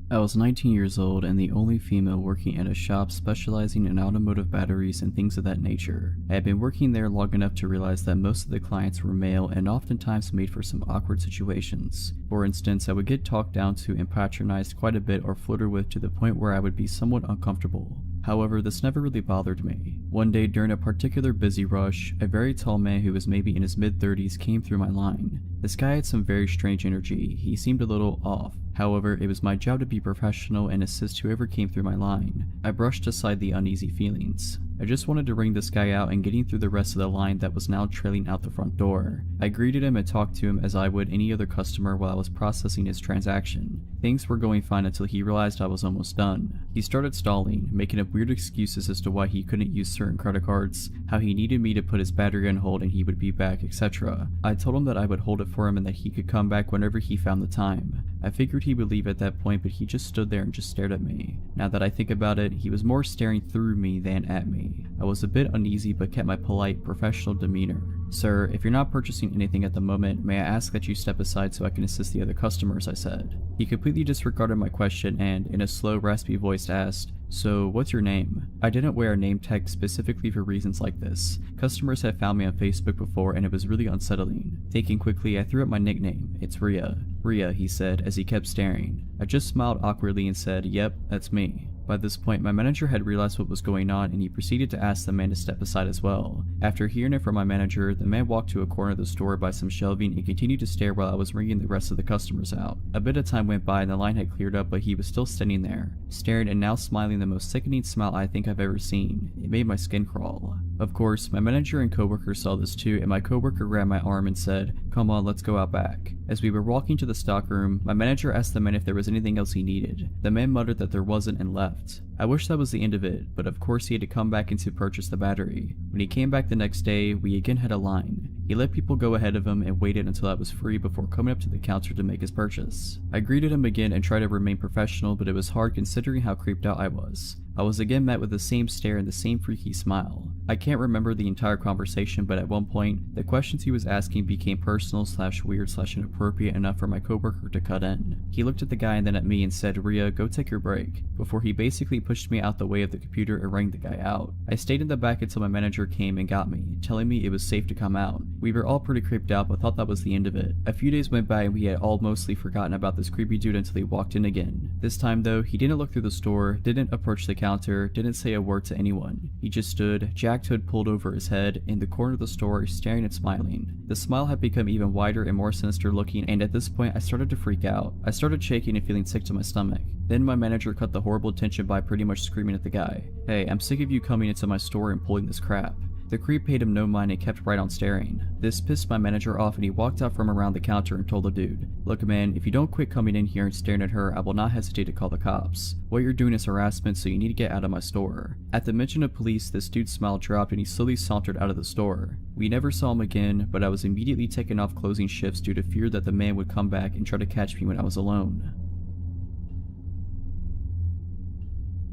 I was 19 years old and the only female working at a shop specializing in automotive batteries and things of that nature. I had been working there long enough to realize that most of the clients were male and oftentimes made for some awkward situations. For instance, I would get talked down to and patronized quite a bit or flirted with to the point where I would be somewhat uncomfortable. However, this never really bothered me. One day during a particular busy rush, a very tall man who was maybe in his mid-30s came through my line. This guy had some very strange energy. He seemed a little off. However, it was my job to be professional and assist whoever came through my line. I brushed aside the uneasy feelings. I just wanted to ring this guy out and getting through the rest of the line that was now trailing out the front door. I greeted him and talked to him as I would any other customer while I was processing his transaction. Things were going fine until he realized I was almost done. He started stalling, making up weird excuses as to why he couldn't use certain credit cards, how he needed me to put his battery on hold and he would be back, etc. I told him that I would hold it for him and that he could come back whenever he found the time. I figured he would leave at that point, but he just stood there and just stared at me. Now that I think about it, he was more staring through me than at me. I was a bit uneasy but kept my polite, professional demeanor. "Sir, if you're not purchasing anything at the moment, may I ask that you step aside so I can assist the other customers," I said. He completely disregarded my question and, in a slow, raspy voice, asked, "So, what's your name?" I didn't wear a name tag specifically for reasons like this. Customers had found me on Facebook before and it was really unsettling. Thinking quickly, I threw up my nickname. "It's Rhea." "Rhea," he said as he kept staring. I just smiled awkwardly and said, "Yep, that's me." By this point, my manager had realized what was going on and he proceeded to ask the man to step aside as well. After hearing it from my manager, the man walked to a corner of the store by some shelving and continued to stare while I was ringing the rest of the customers out. A bit of time went by and the line had cleared up, but he was still standing there, staring and now smiling the most sickening smile I think I've ever seen. It made my skin crawl. Of course, my manager and coworker saw this too, and my coworker grabbed my arm and said, "Come on, let's go out back." As we were walking to the stockroom, my manager asked the man if there was anything else he needed. The man muttered that there wasn't and left. I wish that was the end of it, but of course he had to come back in to purchase the battery. When he came back the next day, we again had a line. He let people go ahead of him and waited until I was free before coming up to the counter to make his purchase. I greeted him again and tried to remain professional, but it was hard considering how creeped out I was. I was again met with the same stare and the same freaky smile. I can't remember the entire conversation, but at one point, the questions he was asking became personal/weird/inappropriate enough for my coworker to cut in. He looked at the guy and then at me and said, "Rhea, go take your break," before he basically pushed me out the way of the computer and rang the guy out. I stayed in the back until my manager came and got me, telling me it was safe to come out. We were all pretty creeped out but thought that was the end of it. A few days went by and we had all mostly forgotten about this creepy dude until he walked in again. This time though, he didn't look through the store, didn't approach the counter, didn't say a word to anyone. He just stood, jacked hood pulled over his head, in the corner of the store, staring and smiling. The smile had become even wider and more sinister looking, and at this point I started to freak out. I started shaking and feeling sick to my stomach. Then my manager cut the horrible tension by pretty much screaming at the guy, "Hey, I'm sick of you coming into my store and pulling this crap." The creep paid him no mind and kept right on staring. This pissed my manager off and he walked out from around the counter and told the dude, "Look man, if you don't quit coming in here and staring at her, I will not hesitate to call the cops. What you're doing is harassment, so you need to get out of my store." At the mention of police, this dude's smile dropped and he slowly sauntered out of the store. We never saw him again, but I was immediately taken off closing shifts due to fear that the man would come back and try to catch me when I was alone.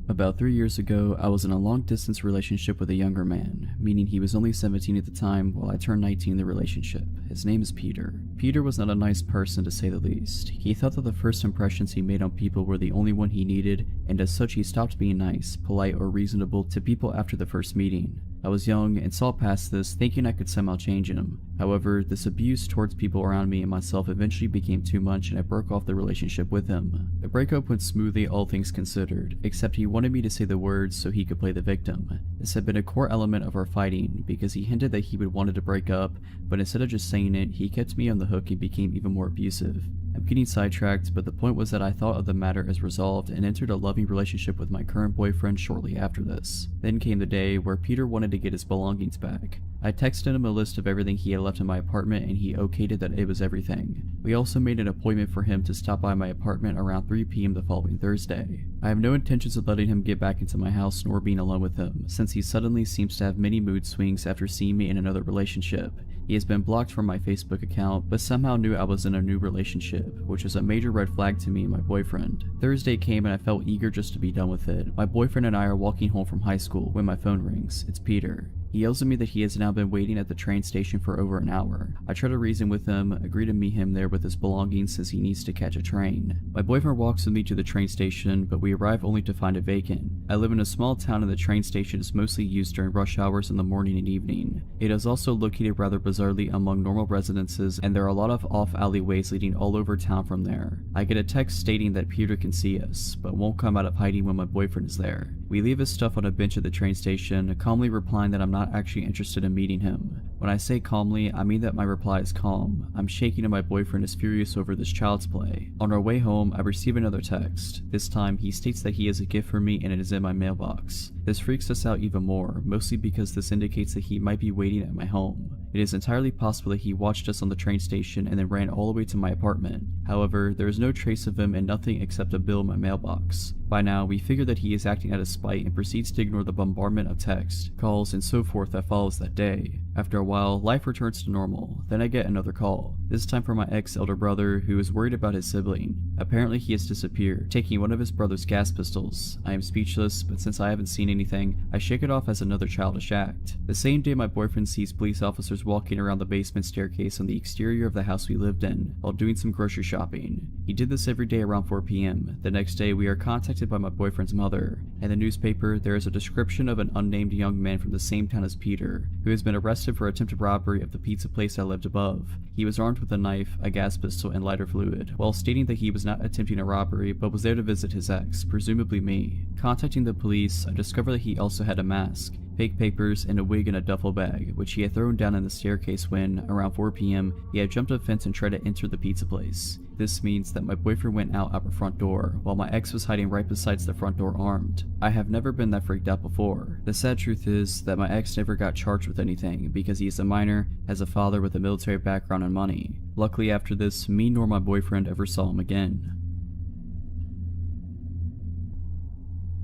About 3 years ago, I was in a long-distance relationship with a younger man, meaning he was only 17 at the time while I turned 19 in the relationship. His name is Peter. Peter was not a nice person to say the least. He thought that the first impressions he made on people were the only one he needed, and as such he stopped being nice, polite, or reasonable to people after the first meeting. I was young and saw past this, thinking I could somehow change him. However, this abuse towards people around me and myself eventually became too much and I broke off the relationship with him. The breakup went smoothly, all things considered, except he wanted me to say the words so he could play the victim. This had been a core element of our fighting because he hinted that he would wanted to break up, but instead of just saying it, he kept me on the hook and became even more abusive. I'm getting sidetracked, but the point was that I thought of the matter as resolved and entered a loving relationship with my current boyfriend shortly after this. Then came the day where Peter wanted to get his belongings back. I texted him a list of everything he had left in my apartment and he okayed it that it was everything. We also made an appointment for him to stop by my apartment around 3 p.m. the following Thursday. I have no intentions of letting him get back into my house nor being alone with him, since he suddenly seems to have many mood swings after seeing me in another relationship. He has been blocked from my Facebook account, but somehow knew I was in a new relationship, which was a major red flag to me and my boyfriend. Thursday came and I felt eager just to be done with it. My boyfriend and I are walking home from high school when my phone rings. It's Peter. He yells at me that he has now been waiting at the train station for over an hour. I try to reason with him, agree to meet him there with his belongings since he needs to catch a train. My boyfriend walks with me to the train station, but we arrive only to find it vacant. I live in a small town and the train station is mostly used during rush hours in the morning and evening. It is also located rather bizarrely among normal residences, and there are a lot of off alleyways leading all over town from there. I get a text stating that Peter can see us, but won't come out of hiding when my boyfriend is there. We leave his stuff on a bench at the train station, calmly replying that I'm not actually interested in meeting him. When I say calmly, I mean that my reply is calm. I'm shaking and my boyfriend is furious over this child's play. On our way home, I receive another text. This time, he states that he has a gift for me and it is in my mailbox. This freaks us out even more, mostly because this indicates that he might be waiting at my home. It is entirely possible that he watched us on the train station and then ran all the way to my apartment. However, there is no trace of him and nothing except a bill in my mailbox. By now, we figure that he is acting out of spite and proceeds to ignore the bombardment of texts, calls, and so forth that follows that day. After a while, life returns to normal. Then I get another call, this time from my ex-elder brother who is worried about his sibling. Apparently he has disappeared, taking one of his brother's gas pistols. I am speechless, but since I haven't seen anything, I shake it off as another childish act. The same day my boyfriend sees police officers walking around the basement staircase on the exterior of the house we lived in while doing some grocery shopping. He did this every day around 4 p.m. The next day we are contacted by my boyfriend's mother. In the newspaper, there is a description of an unnamed young man from the same town as Peter, who has been arrested for attempted robbery of the pizza place I lived above. He was armed with a knife, a gas pistol, and lighter fluid, while stating that he was not attempting a robbery but was there to visit his ex, presumably me. Contacting the police, I discovered that he also had a mask, fake papers, and a wig in a duffel bag, which he had thrown down in the staircase when, around 4 p.m., he had jumped a fence and tried to enter the pizza place. This means that my boyfriend went out our front door, while my ex was hiding right beside the front door armed. I have never been that freaked out before. The sad truth is that my ex never got charged with anything because he is a minor, has a father with a military background and money. Luckily after this, me nor my boyfriend ever saw him again.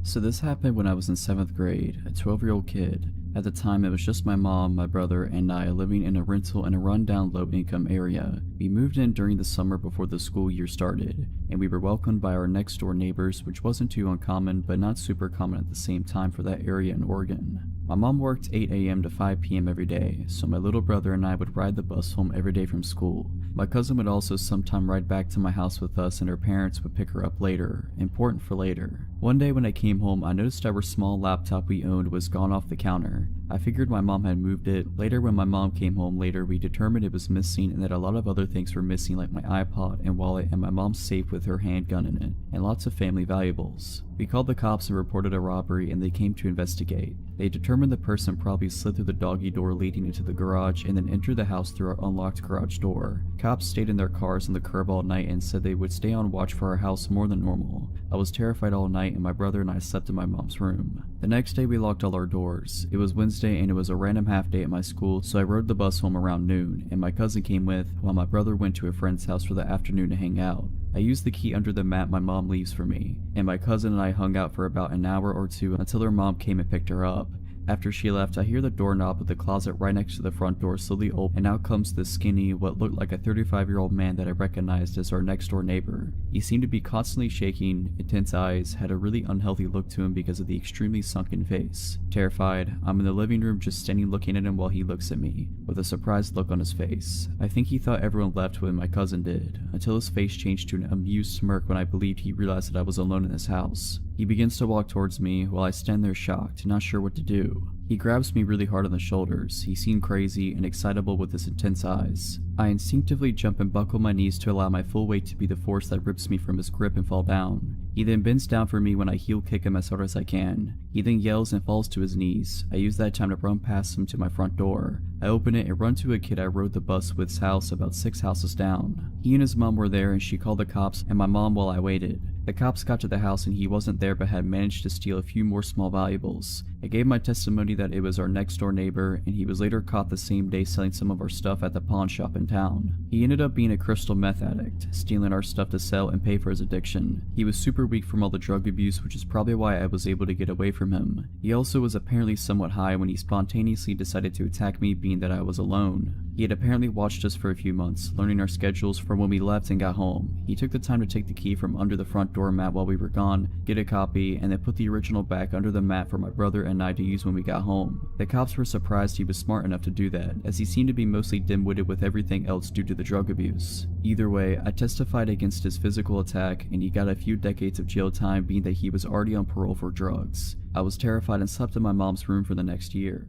So this happened when I was in 7th grade, a 12-year-old kid. At the time, it was just my mom, my brother, and I living in a rental in a rundown low-income area. We moved in during the summer before the school year started, and we were welcomed by our next-door neighbors, which wasn't too uncommon but not super common at the same time for that area in Oregon. My mom worked 8 a.m. to 5 p.m. every day, so my little brother and I would ride the bus home every day from school. My cousin would also sometime ride back to my house with us, and her parents would pick her up later. Important for later. One day when I came home, I noticed our small laptop we owned was gone off the counter. I figured my mom had moved it. Later when my mom came home later, we determined it was missing and that a lot of other things were missing, like my iPod and wallet and my mom's safe with her handgun in it, and lots of family valuables. We called the cops and reported a robbery, and they came to investigate. They determined the person probably slid through the doggy door leading into the garage and then entered the house through our unlocked garage door. Cops stayed in their cars on the curb all night and said they would stay on watch for our house more than normal. I was terrified all night, and my brother and I slept in my mom's room. The next day we locked all our doors. It was Wednesday and it was a random half day at my school, so I rode the bus home around noon, and my cousin came with, while my brother went to a friend's house for the afternoon to hang out. I used the key under the mat my mom leaves for me, and my cousin and I hung out for about an hour or two until her mom came and picked her up. After she left, I hear the doorknob of the closet right next to the front door slowly open, and out comes this skinny, what looked like a 35-year-old man that I recognized as our next door neighbor. He seemed to be constantly shaking, intense eyes, had a really unhealthy look to him because of the extremely sunken face. Terrified, I'm in the living room just standing looking at him while he looks at me, with a surprised look on his face. I think he thought everyone left when my cousin did, until his face changed to an amused smirk when I believed he realized that I was alone in his house. He begins to walk towards me while I stand there shocked, not sure what to do. He grabs me really hard on the shoulders. He seemed crazy and excitable with his intense eyes. I instinctively jump and buckle my knees to allow my full weight to be the force that rips me from his grip and fall down. He then bends down for me when I heel kick him as hard as I can. He then yells and falls to his knees. I use that time to run past him to my front door. I open it and run to a kid I rode the bus with's house about 6 houses down. He and his mom were there, and she called the cops and my mom while I waited. The cops got to the house and he wasn't there but had managed to steal a few more small valuables. I gave my testimony that it was our next door neighbor, and he was later caught the same day selling some of our stuff at the pawn shop in town. He ended up being a crystal meth addict, stealing our stuff to sell and pay for his addiction. He was super weak from all the drug abuse, which is probably why I was able to get away from him. He also was apparently somewhat high when he spontaneously decided to attack me, being that I was alone. He had apparently watched us for a few months, learning our schedules from when we left and got home. He took the time to take the key from under the front door mat while we were gone, get a copy, and then put the original back under the mat for my brother and I to use when we got home. The cops were surprised he was smart enough to do that, as he seemed to be mostly dim-witted with everything else due to the drug abuse. Either way, I testified against his physical attack, and he got a few decades of jail time, being that he was already on parole for drugs. I was terrified and slept in my mom's room for the next year.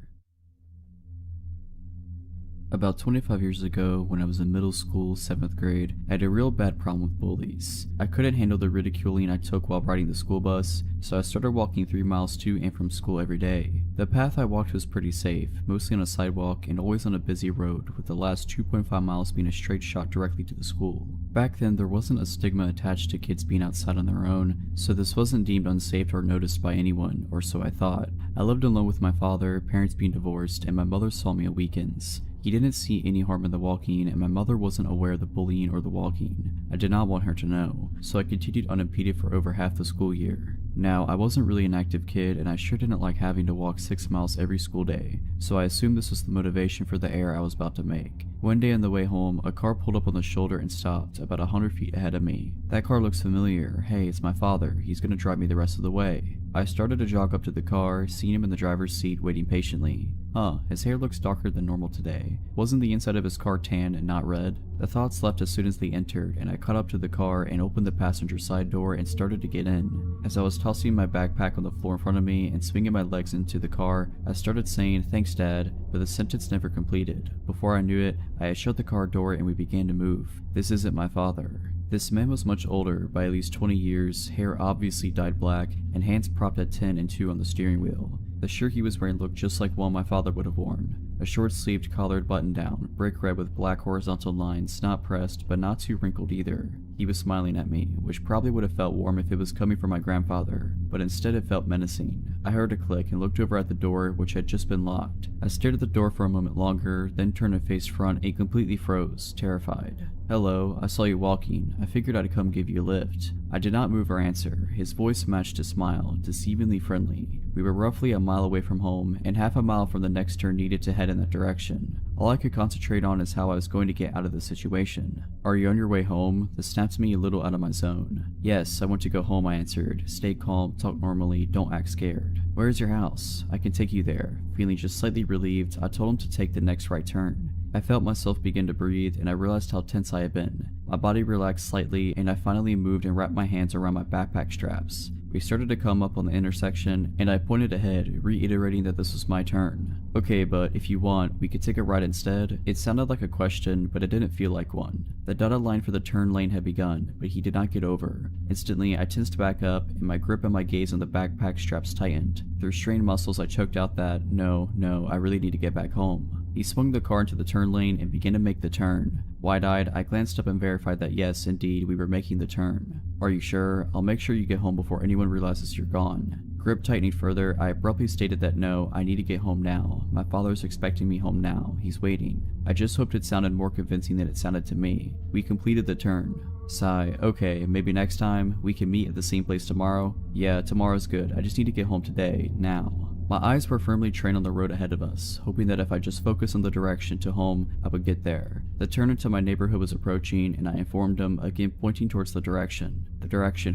About 25 years ago, when I was in middle school, 7th grade, I had a real bad problem with bullies. I couldn't handle the ridiculing I took while riding the school bus, so I started walking 3 miles to and from school every day. The path I walked was pretty safe, mostly on a sidewalk and always on a busy road, with the last 2.5 miles being a straight shot directly to the school. Back then, there wasn't a stigma attached to kids being outside on their own, so this wasn't deemed unsafe or noticed by anyone, or so I thought. I lived alone with my father, parents being divorced, and my mother saw me on weekends. He didn't see any harm in the walking, and my mother wasn't aware of the bullying or the walking. I did not want her to know, so I continued unimpeded for over half the school year. Now, I wasn't really an active kid, and I sure didn't like having to walk 6 miles every school day, so I assumed this was the motivation for the error I was about to make. One day on the way home, a car pulled up on the shoulder and stopped, about 100 feet ahead of me. That car looks familiar. Hey, it's my father. He's gonna drive me the rest of the way. I started to jog up to the car, seeing him in the driver's seat waiting patiently. His hair looks darker than normal today. Wasn't the inside of his car tan and not red? The thoughts left as soon as they entered, and I caught up to the car and opened the passenger side door and started to get in. As I was tossing my backpack on the floor in front of me and swinging my legs into the car, I started saying, "Thanks, Dad," but the sentence never completed. Before I knew it, I had shut the car door and we began to move. This isn't my father. This man was much older, by at least 20 years, hair obviously dyed black, and hands propped at 10 and 2 on the steering wheel. The shirt he was wearing looked just like one my father would have worn. A short-sleeved collared button-down, brick red with black horizontal lines, not pressed, but not too wrinkled either. He was smiling at me, which probably would have felt warm if it was coming from my grandfather, but instead it felt menacing. I heard a click and looked over at the door, which had just been locked. I stared at the door for a moment longer, then turned and faced front and completely froze, terrified. "Hello, I saw you walking. I figured I'd come give you a lift." I did not move or answer. His voice matched his smile, deceivingly friendly. We were roughly a mile away from home, and half a mile from the next turn needed to head in that direction. All I could concentrate on is how I was going to get out of the situation. "Are you on your way home?" This snapped me a little out of my zone. "Yes, I want to go home," I answered. "Stay calm, talk normally, don't act scared." "Where is your house?" "I can take you there." Feeling just slightly relieved, I told him to take the next right turn. I felt myself begin to breathe, and I realized how tense I had been. My body relaxed slightly, and I finally moved and wrapped my hands around my backpack straps. We started to come up on the intersection, and I pointed ahead, reiterating that this was my turn. "Okay, but if you want, we could take a ride instead." It sounded like a question, but it didn't feel like one. The dotted line for the turn lane had begun, but he did not get over. Instantly, I tensed back up, and my grip and my gaze on the backpack straps tightened. Through strained muscles, I choked out that, no, I really need to get back home." He swung the car into the turn lane and began to make the turn. Wide-eyed, I glanced up and verified that yes, indeed, we were making the turn. "Are you sure? I'll make sure you get home before anyone realizes you're gone." Grip tightening further, I abruptly stated that no, I need to get home now. My father's expecting me home now. He's waiting. I just hoped it sounded more convincing than it sounded to me. We completed the turn. Sigh. "Okay, maybe next time. We can meet at the same place tomorrow." "Yeah, tomorrow's good. I just need to get home today. Now." My eyes were firmly trained on the road ahead of us, hoping that if I just focused on the direction to home, I would get there. The turn into my neighborhood was approaching, and I informed him, again pointing towards the direction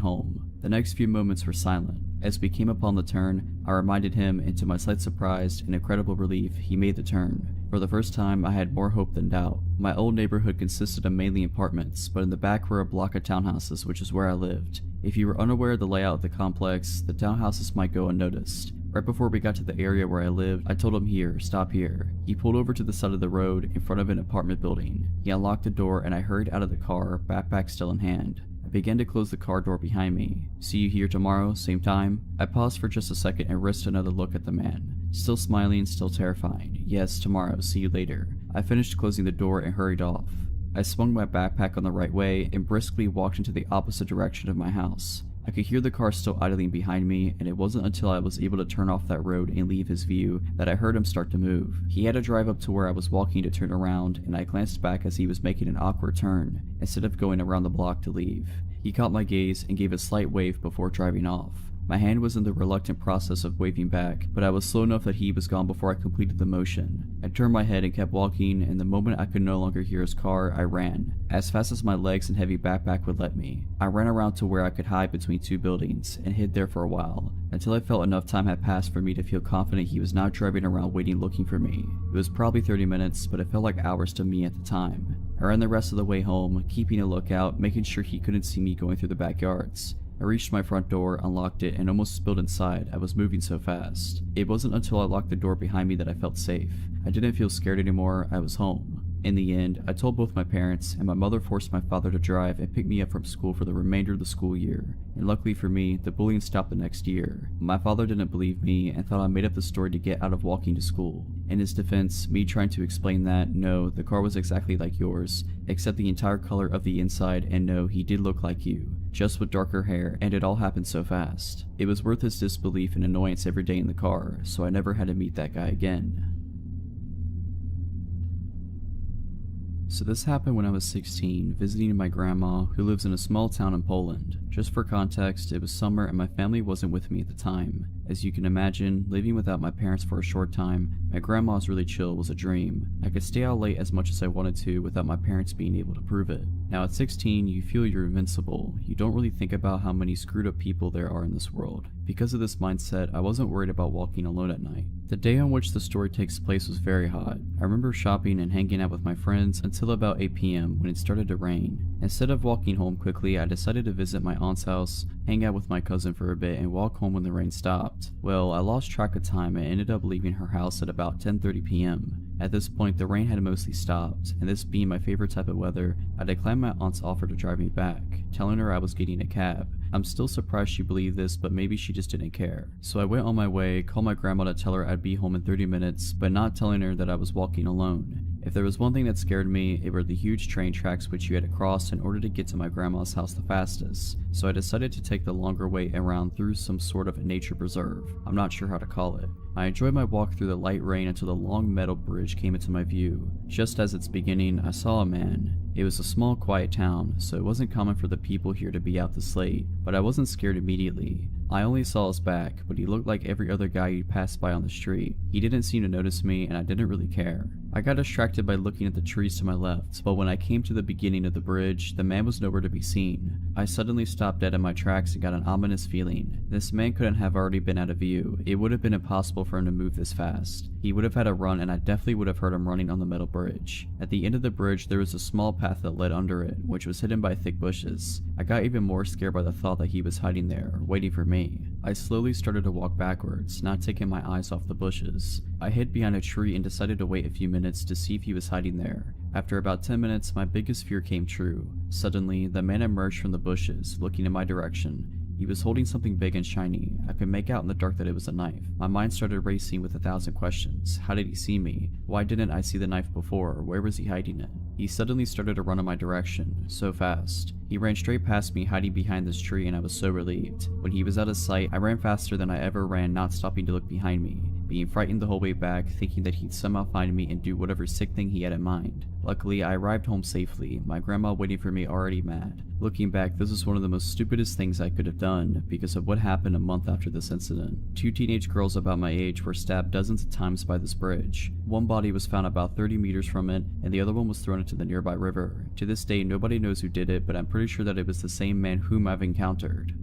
home. The next few moments were silent. As we came upon the turn, I reminded him, and to my slight surprise and incredible relief, he made the turn. For the first time, I had more hope than doubt. My old neighborhood consisted of mainly apartments, but in the back were a block of townhouses, which is where I lived. If you were unaware of the layout of the complex, the townhouses might go unnoticed. Right before we got to the area where I lived, I told him, "Here, stop here." He pulled over to the side of the road in front of an apartment building. He unlocked the door, and I hurried out of the car, backpack still in hand. I began to close the car door behind me. "See you here tomorrow, same time?" I paused for just a second and risked another look at the man. Still smiling, still terrified. "Yes, tomorrow, see you later." I finished closing the door and hurried off. I swung my backpack on the right way and briskly walked into the opposite direction of my house. I could hear the car still idling behind me, and it wasn't until I was able to turn off that road and leave his view that I heard him start to move. He had to drive up to where I was walking to turn around, and I glanced back as he was making an awkward turn, instead of going around the block to leave. He caught my gaze and gave a slight wave before driving off. My hand was in the reluctant process of waving back, but I was slow enough that he was gone before I completed the motion. I turned my head and kept walking, and the moment I could no longer hear his car, I ran, as fast as my legs and heavy backpack would let me. I ran around to where I could hide between two buildings, and hid there for a while, until I felt enough time had passed for me to feel confident he was not driving around waiting looking for me. It was probably 30 minutes, but it felt like hours to me at the time. I ran the rest of the way home, keeping a lookout, making sure he couldn't see me going through the backyards. I reached my front door, unlocked it, and almost spilled inside. I was moving so fast. It wasn't until I locked the door behind me that I felt safe. I didn't feel scared anymore. I was home. In the end, I told both my parents, and my mother forced my father to drive and pick me up from school for the remainder of the school year. And luckily for me, the bullying stopped the next year. My father didn't believe me and thought I made up the story to get out of walking to school. In his defense, me trying to explain that, no, the car was exactly like yours, except the entire color of the inside, and no, he did look like you, just with darker hair, and it all happened so fast. It was worth his disbelief and annoyance every day in the car, so I never had to meet that guy again. So this happened when I was 16, visiting my grandma, who lives in a small town in Poland. Just for context, it was summer and my family wasn't with me at the time. As you can imagine, living without my parents for a short time, my grandma's really chill was a dream. I could stay out late as much as I wanted to without my parents being able to prove it. Now at 16, you feel you're invincible. You don't really think about how many screwed up people there are in this world. Because of this mindset, I wasn't worried about walking alone at night. The day on which the story takes place was very hot. I remember shopping and hanging out with my friends until about 8 p.m. when it started to rain. Instead of walking home quickly, I decided to visit my aunt's house, hang out with my cousin for a bit, and walk home when the rain stopped. Well, I lost track of time and ended up leaving her house at about 10:30 p.m. At this point, the rain had mostly stopped, and this being my favorite type of weather, I declined my aunt's offer to drive me back, telling her I was getting a cab. I'm still surprised she believed this, but maybe she just didn't care. So I went on my way, called my grandma to tell her I'd be home in 30 minutes, but not telling her that I was walking alone. If there was one thing that scared me, it were the huge train tracks which you had to cross in order to get to my grandma's house the fastest, so I decided to take the longer way around through some sort of nature preserve. I'm not sure how to call it. I enjoyed my walk through the light rain until the long metal bridge came into my view. Just as its beginning, I saw a man. It was a small, quiet town, so it wasn't common for the people here to be out this late, but I wasn't scared immediately. I only saw his back, but he looked like every other guy you'd pass by on the street. He didn't seem to notice me, and I didn't really care. I got distracted by looking at the trees to my left, but when I came to the beginning of the bridge, the man was nowhere to be seen. I suddenly stopped dead in my tracks and got an ominous feeling. This man couldn't have already been out of view. It would have been impossible for him to move this fast. He would have had to run, and I definitely would have heard him running on the metal bridge. At the end of the bridge, there was a small path that led under it, which was hidden by thick bushes. I got even more scared by the thought that he was hiding there, waiting for me. I slowly started to walk backwards, not taking my eyes off the bushes. I hid behind a tree and decided to wait a few minutes to see if he was hiding there. After about 10 minutes, my biggest fear came true. Suddenly, the man emerged from the bushes, looking in my direction. He was holding something big and shiny. I could make out in the dark that it was a knife. My mind started racing with 1,000 questions. How did he see me? Why didn't I see the knife before? Where was he hiding it? He suddenly started to run in my direction, so fast. He ran straight past me, hiding behind this tree, and I was so relieved. When he was out of sight, I ran faster than I ever ran, not stopping to look behind me, being frightened the whole way back, thinking that he'd somehow find me and do whatever sick thing he had in mind. Luckily, I arrived home safely, my grandma waiting for me already mad. Looking back, this was one of the most stupidest things I could have done because of what happened a month after this incident. 2 teenage girls about my age were stabbed dozens of times by this bridge. One body was found about 30 meters from it, and the other one was thrown into the nearby river. To this day, nobody knows who did it, but I'm pretty sure that it was the same man whom I've encountered.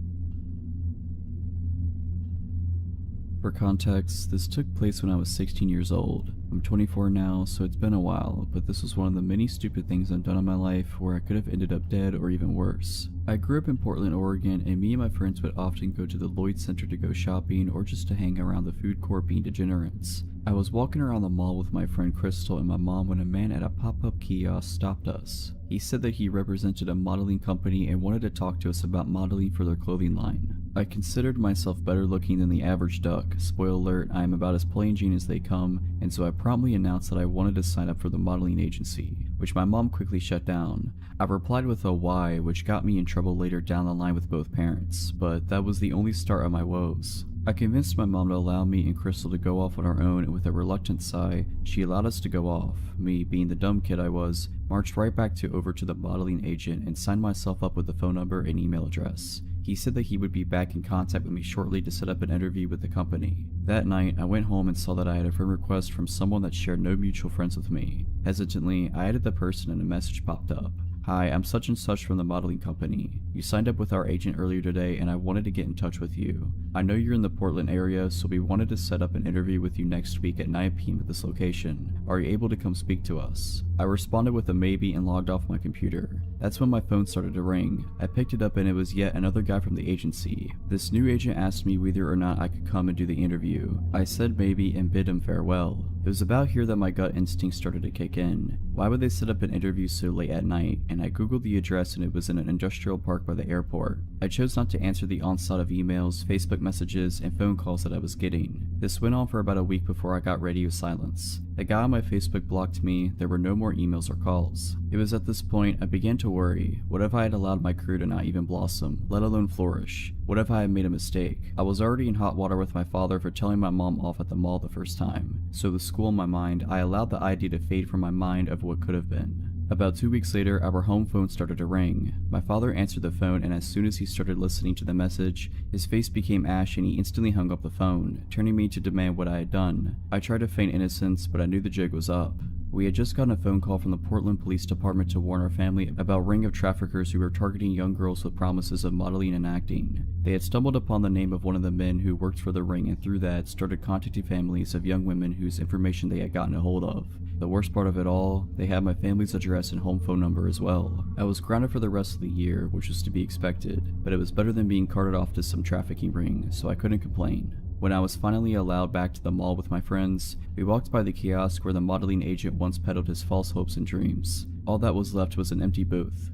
For context, this took place when I was 16 years old. I'm 24 now, so it's been a while, but this was one of the many stupid things I've done in my life where I could have ended up dead or even worse. I grew up in Portland, Oregon, and me and my friends would often go to the Lloyd Center to go shopping or just to hang around the food court being degenerates. I was walking around the mall with my friend Crystal and my mom when a man at a pop-up kiosk stopped us. He said that he represented a modeling company and wanted to talk to us about modeling for their clothing line. I considered myself better looking than the average duck. Spoiler alert, I am about as plain Jane as they come, and so I promptly announced that I wanted to sign up for the modeling agency, which my mom quickly shut down. I replied with a why, which got me in trouble later down the line with both parents, but that was the only start of my woes. I convinced my mom to allow me and Crystal to go off on our own, and with a reluctant sigh, she allowed us to go off. Me, being the dumb kid I was, marched right back over to the modeling agent and signed myself up with the phone number and email address. He said that he would be back in contact with me shortly to set up an interview with the company. That night, I went home and saw that I had a friend request from someone that shared no mutual friends with me. Hesitantly, I added the person and a message popped up. Hi, I'm such and such from the modeling company. You signed up with our agent earlier today and I wanted to get in touch with you. I know you're in the Portland area, so we wanted to set up an interview with you next week at 9 p.m. at this location. Are you able to come speak to us? I responded with a maybe and logged off my computer. That's when my phone started to ring. I picked it up and it was yet another guy from the agency. This new agent asked me whether or not I could come and do the interview. I said maybe and bid him farewell. It was about here that my gut instinct started to kick in. Why would they set up an interview so late at night? And I googled the address and it was in an industrial park by the airport. I chose not to answer the onslaught of emails, Facebook messages, and phone calls that I was getting. This went on for about a week before I got radio silence. The guy on my Facebook blocked me. There were no more emails or calls. It was at this point I began to worry. What if I had allowed my career to not even blossom, let alone flourish? What if I had made a mistake? I was already in hot water with my father for telling my mom off at the mall the first time. So with school in my mind, I allowed the idea to fade from my mind of what could have been. About 2 weeks later, our home phone started to ring. My father answered the phone, and as soon as he started listening to the message, his face became ash and he instantly hung up the phone, turning me to demand what I had done. I tried to feign innocence, but I knew the jig was up. We had just gotten a phone call from the Portland Police Department to warn our family about a ring of traffickers who were targeting young girls with promises of modeling and acting. They had stumbled upon the name of one of the men who worked for the ring and through that started contacting families of young women whose information they had gotten a hold of. The worst part of it all, they had my family's address and home phone number as well. I was grounded for the rest of the year, which was to be expected, but it was better than being carted off to some trafficking ring, so I couldn't complain. When I was finally allowed back to the mall with my friends, we walked by the kiosk where the modeling agent once peddled his false hopes and dreams. All that was left was an empty booth.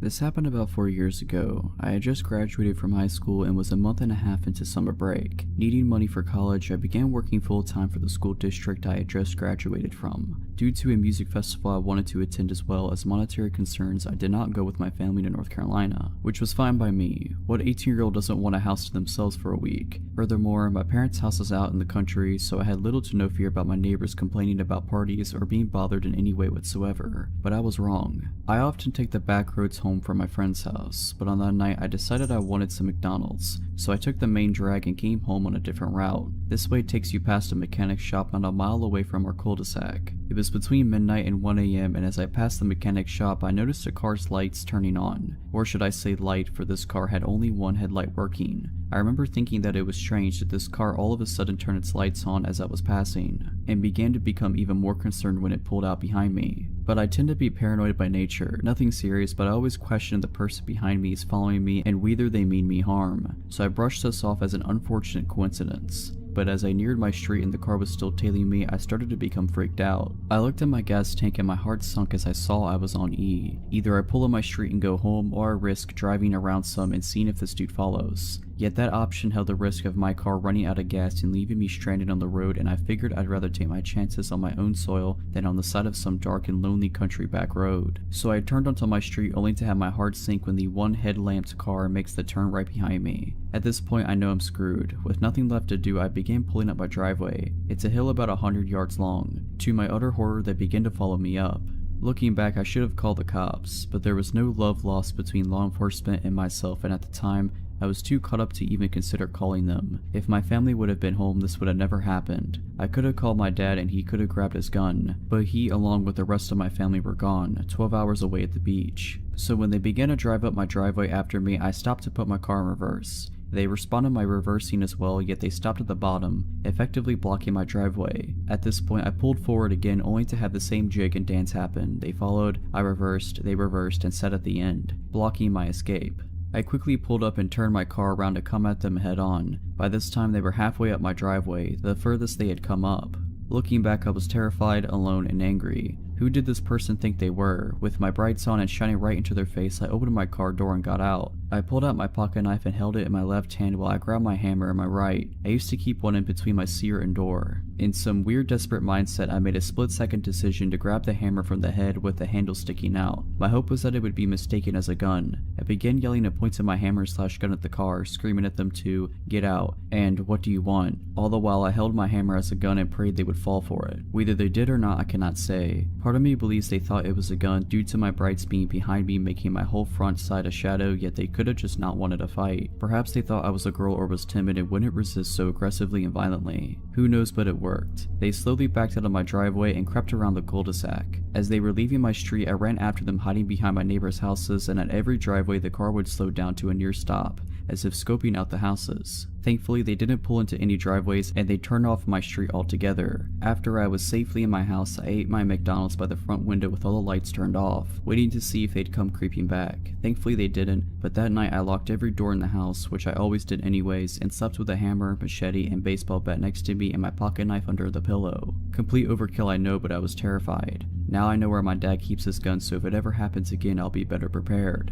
This happened about 4 years ago. I had just graduated from high school and was a month and a half into summer break. Needing money for college, I began working full-time for the school district I had just graduated from. Due to a music festival I wanted to attend as well as monetary concerns, I did not go with my family to North Carolina, which was fine by me. What 18-year-old doesn't want a house to themselves for a week? Furthermore, my parents' house is out in the country, so I had little to no fear about my neighbors complaining about parties or being bothered in any way whatsoever. But I was wrong. I often take the back roads home home from my friend's house, but on that night I decided I wanted some McDonald's, so I took the main drag and came home on a different route. This way takes you past a mechanic shop not a mile away from our cul-de-sac. It was between midnight and 1 a.m. and as I passed the mechanic shop I noticed a car's lights turning on, or should I say light, for this car had only one headlight working. I remember thinking that it was strange that this car all of a sudden turned its lights on as I was passing, and began to become even more concerned when it pulled out behind me. But I tend to be paranoid by nature, nothing serious, but I always question if the person behind me is following me and whether they mean me harm, so I brushed this off as an unfortunate coincidence. But as I neared my street and the car was still tailing me, I started to become freaked out. I looked at my gas tank and my heart sunk as I saw I was on E. Either I pull up my street and go home, or I risk driving around some and seeing if this dude follows. Yet that option held the risk of my car running out of gas and leaving me stranded on the road, and I figured I'd rather take my chances on my own soil than on the side of some dark and lonely country back road. So I turned onto my street only to have my heart sink when the one headlamped car makes the turn right behind me. At this point I know I'm screwed. With nothing left to do, I began pulling up my driveway. It's a hill about 100 yards long. To my utter horror, they began to follow me up. Looking back, I should have called the cops, but there was no love lost between law enforcement and myself, and at the time, I was too caught up to even consider calling them. If my family would have been home, this would have never happened. I could have called my dad and he could have grabbed his gun, but he, along with the rest of my family, were gone, 12 hours away at the beach. So when they began to drive up my driveway after me, I stopped to put my car in reverse. They responded by reversing as well, yet they stopped at the bottom, effectively blocking my driveway. At this point, I pulled forward again only to have the same jig and dance happen. They followed, I reversed, they reversed, and sat at the end, blocking my escape. I quickly pulled up and turned my car around to come at them head on. By this time they were halfway up my driveway, the furthest they had come up. Looking back, I was terrified, alone, and angry. Who did this person think they were? With my brights on and shining right into their face, I opened my car door and got out. I pulled out my pocket knife and held it in my left hand while I grabbed my hammer in my right. I used to keep one in between my seat and door. In some weird desperate mindset, I made a split-second decision to grab the hammer from the head with the handle sticking out. My hope was that it would be mistaken as a gun. I began yelling and pointing my hammer/gun at the car, screaming at them to get out and what do you want? All the while I held my hammer as a gun and prayed they would fall for it. Whether they did or not, I cannot say. Part of me believes they thought it was a gun due to my brights being behind me, making my whole front side a shadow, yet they could have just not wanted a fight. Perhaps they thought I was a girl or was timid and wouldn't resist so aggressively and violently. Who knows, but it worked. They slowly backed out of my driveway and crept around the cul-de-sac. As they were leaving my street, I ran after them, hiding behind my neighbors' houses, and at every driveway the car would slow down to a near stop, as if scoping out the houses. Thankfully, they didn't pull into any driveways and they turned off my street altogether. After I was safely in my house, I ate my McDonald's by the front window with all the lights turned off, waiting to see if they'd come creeping back. Thankfully they didn't, but that night I locked every door in the house, which I always did anyways, and slept with a hammer, machete, and baseball bat next to me and my pocket knife under the pillow. Complete overkill, I know, but I was terrified. Now I know where my dad keeps his gun, so if it ever happens again, I'll be better prepared.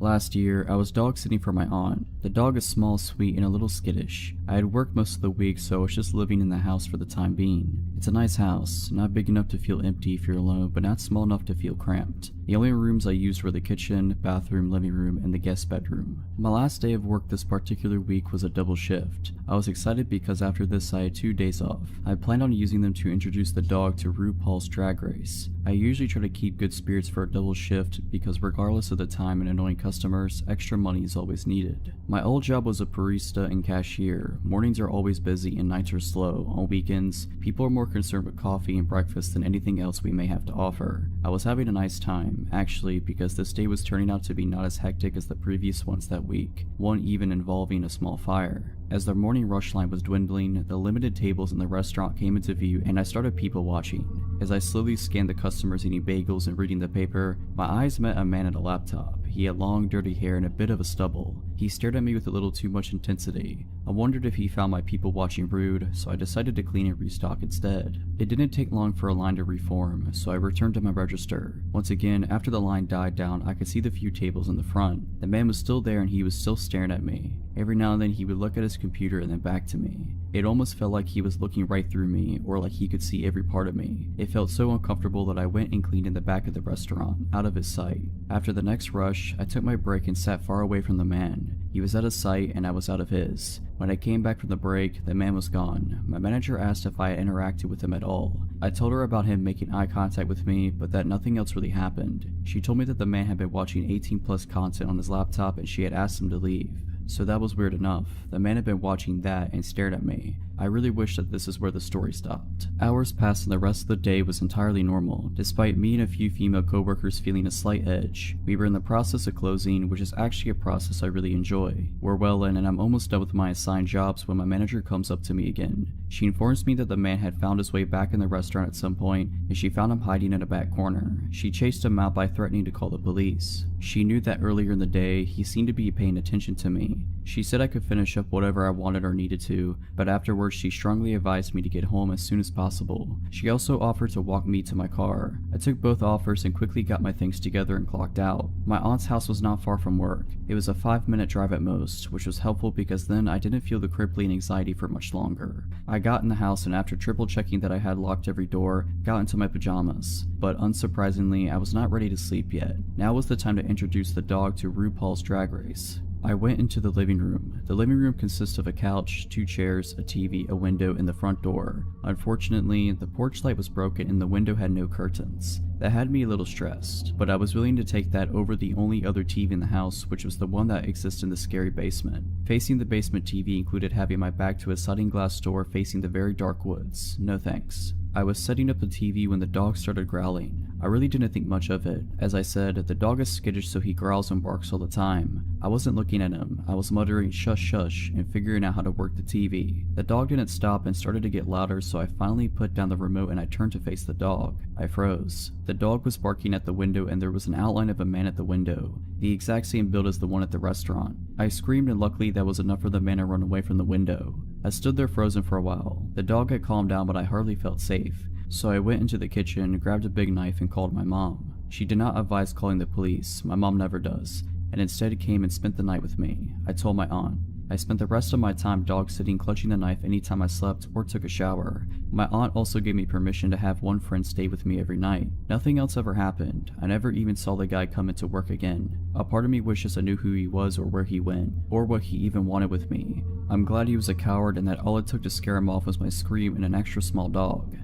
Last year, I was dog sitting for my aunt. The dog is small, sweet, and a little skittish. I had worked most of the week, so I was just living in the house for the time being. It's a nice house, not big enough to feel empty if you're alone, but not small enough to feel cramped. The only rooms I used were the kitchen, bathroom, living room, and the guest bedroom. My last day of work this particular week was a double shift. I was excited because after this I had 2 days off. I planned on using them to introduce the dog to RuPaul's Drag Race. I usually try to keep good spirits for a double shift because regardless of the time and annoying customers, extra money is always needed. My old job was a barista and cashier. Mornings are always busy and nights are slow. On weekends, people are more concerned with coffee and breakfast than anything else we may have to offer. I was having a nice time, actually, because this day was turning out to be not as hectic as the previous ones that week, one even involving a small fire. As the morning rush line was dwindling, the limited tables in the restaurant came into view and I started people watching. As I slowly scanned the customers eating bagels and reading the paper, my eyes met a man at a laptop. He had long, dirty hair and a bit of a stubble. He stared at me with a little too much intensity. I wondered if he found my people watching rude, so I decided to clean and restock instead. It didn't take long for a line to reform, so I returned to my register. Once again, after the line died down, I could see the few tables in the front. The man was still there and he was still staring at me. Every now and then he would look at his computer and then back to me. It almost felt like he was looking right through me, or like he could see every part of me. It felt so uncomfortable that I went and cleaned in the back of the restaurant, out of his sight. After the next rush, I took my break and sat far away from the man. He was out of sight and I was out of his. When I came back from the break, the man was gone. My manager asked if I had interacted with him at all. I told her about him making eye contact with me, but that nothing else really happened. She told me that the man had been watching 18+ content on his laptop and she had asked him to leave. So that was weird enough. The man had been watching that and stared at me. I really wish that this is where the story stopped. Hours passed and the rest of the day was entirely normal, despite me and a few female coworkers feeling a slight edge. We were in the process of closing, which is actually a process I really enjoy. We're well in and I'm almost done with my assigned jobs when my manager comes up to me again. She informs me that the man had found his way back in the restaurant at some point and she found him hiding in a back corner. She chased him out by threatening to call the police. She knew that earlier in the day, he seemed to be paying attention to me. She said I could finish up whatever I wanted or needed to, but afterwards she strongly advised me to get home as soon as possible. She also offered to walk me to my car. I took both offers and quickly got my things together and clocked out. My aunt's house was not far from work. It was a 5-minute drive at most, which was helpful because then I didn't feel the crippling anxiety for much longer. I got in the house and after triple checking that I had locked every door, got into my pajamas. But unsurprisingly, I was not ready to sleep yet. Now was the time to introduce the dog to RuPaul's Drag Race. I went into the living room. The living room consists of a couch, 2 chairs, a TV, a window, and the front door. Unfortunately, the porch light was broken and the window had no curtains. That had me a little stressed, but I was willing to take that over the only other TV in the house, which was the one that exists in the scary basement. Facing the basement TV included having my back to a sliding glass door facing the very dark woods. No thanks. I was setting up the TV when the dog started growling. I really didn't think much of it. As I said, the dog is skittish so he growls and barks all the time. I wasn't looking at him. I was muttering shush shush and figuring out how to work the TV. The dog didn't stop and started to get louder, so I finally put down the remote and I turned to face the dog. I froze. The dog was barking at the window and there was an outline of a man at the window, the exact same build as the one at the restaurant. I screamed and luckily that was enough for the man to run away from the window. I stood there frozen for a while. The dog had calmed down but I hardly felt safe. So I went into the kitchen, grabbed a big knife and called my mom. She did not advise calling the police, my mom never does, and instead came and spent the night with me. I told my aunt. I spent the rest of my time dog sitting clutching the knife anytime I slept or took a shower. My aunt also gave me permission to have one friend stay with me every night. Nothing else ever happened. I never even saw the guy come into work again. A part of me wishes I knew who he was or where he went, or what he even wanted with me. I'm glad he was a coward and that all it took to scare him off was my scream and an extra small dog.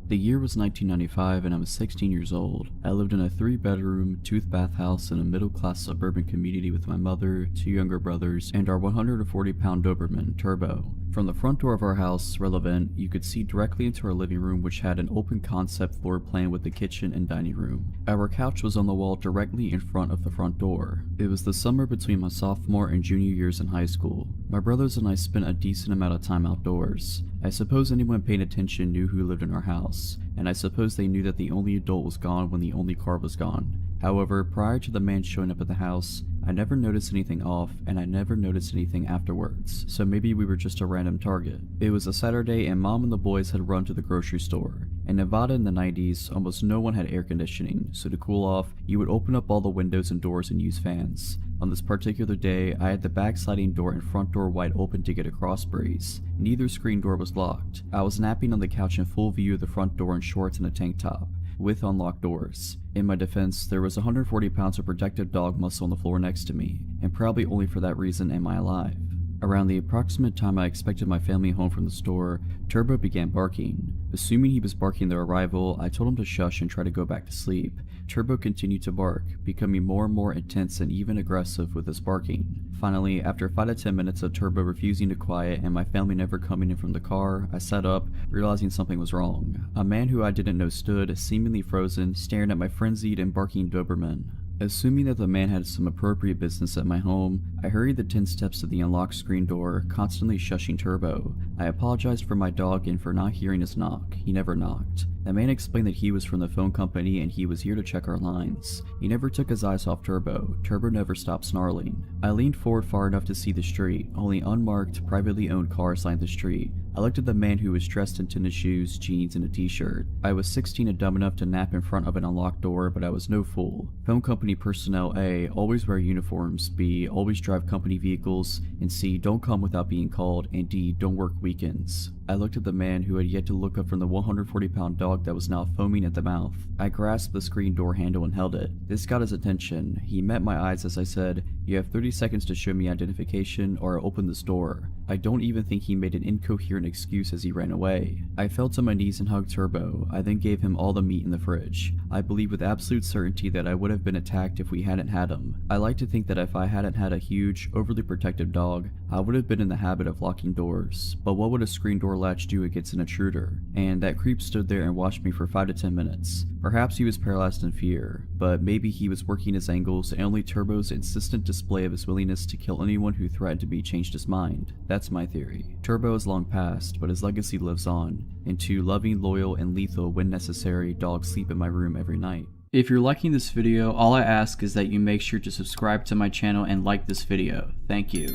The year was 1995 and I was 16 years old. I lived in a 3-bedroom, 2-bath house in a middle-class suburban community with my mother, 2 younger brothers, and our 140-pound Doberman, Turbo. From the front door of our house, relevant, you could see directly into our living room, which had an open concept floor plan with the kitchen and dining room. Our couch was on the wall directly in front of the front door. It was the summer between my sophomore and junior years in high school. My brothers and I spent a decent amount of time outdoors. I suppose anyone paying attention knew who lived in our house, and I suppose they knew that the only adult was gone when the only car was gone. However, prior to the man showing up at the house, I never noticed anything off, and I never noticed anything afterwards, so maybe we were just a random target. It was a Saturday and mom and the boys had run to the grocery store. In Nevada in the 90s, almost no one had air conditioning, so to cool off, you would open up all the windows and doors and use fans. On this particular day, I had the back sliding door and front door wide open to get a cross breeze. Neither screen door was locked. I was napping on the couch in full view of the front door in shorts and a tank top, with unlocked doors. In my defense, there was 140 pounds of protective dog muscle on the floor next to me, and probably only for that reason am I alive. Around the approximate time I expected my family home from the store, Turbo began barking. Assuming he was barking their arrival, I told him to shush and try to go back to sleep. Turbo continued to bark, becoming more and more intense and even aggressive with his barking. Finally, after 5 to 10 minutes of Turbo refusing to quiet and my family never coming in from the car, I sat up, realizing something was wrong. A man who I didn't know stood, seemingly frozen, staring at my frenzied and barking Doberman. Assuming that the man had some appropriate business at my home, I hurried the 10 steps to the unlocked screen door, constantly shushing Turbo. I apologized for my dog and for not hearing his knock. He never knocked. The man explained that he was from the phone company and he was here to check our lines. He never took his eyes off Turbo. Turbo never stopped snarling. I leaned forward far enough to see the street. Only unmarked, privately owned cars lined the street. I looked at the man who was dressed in tennis shoes, jeans, and a t-shirt. I was 16 and dumb enough to nap in front of an unlocked door, but I was no fool. Phone company personnel A. Always wear uniforms, B. Always drive company vehicles, and C. Don't come without being called, and D. Don't work weekends. I looked at the man who had yet to look up from the 140-pound dog that was now foaming at the mouth. I grasped the screen door handle and held it. This got his attention. He met my eyes as I said, "You have 30 seconds to show me identification or I'll open this door." I don't even think he made an incoherent excuse as he ran away. I fell to my knees and hugged Turbo. I then gave him all the meat in the fridge. I believe with absolute certainty that I would have been attacked if we hadn't had him. I like to think that if I hadn't had a huge, overly protective dog, I would have been in the habit of locking doors. But what would a screen door latch do against an intruder? And that creep stood there and watched me for 5 to 10 minutes. Perhaps he was paralyzed in fear, but maybe he was working his angles and only Turbo's insistent display of his willingness to kill anyone who threatened to be changed his mind. That's my theory. Turbo is long past, but his legacy lives on, and 2 loving, loyal, and lethal when necessary dogs sleep in my room every night. If you're liking this video, all I ask is that you make sure to subscribe to my channel and like this video. Thank you.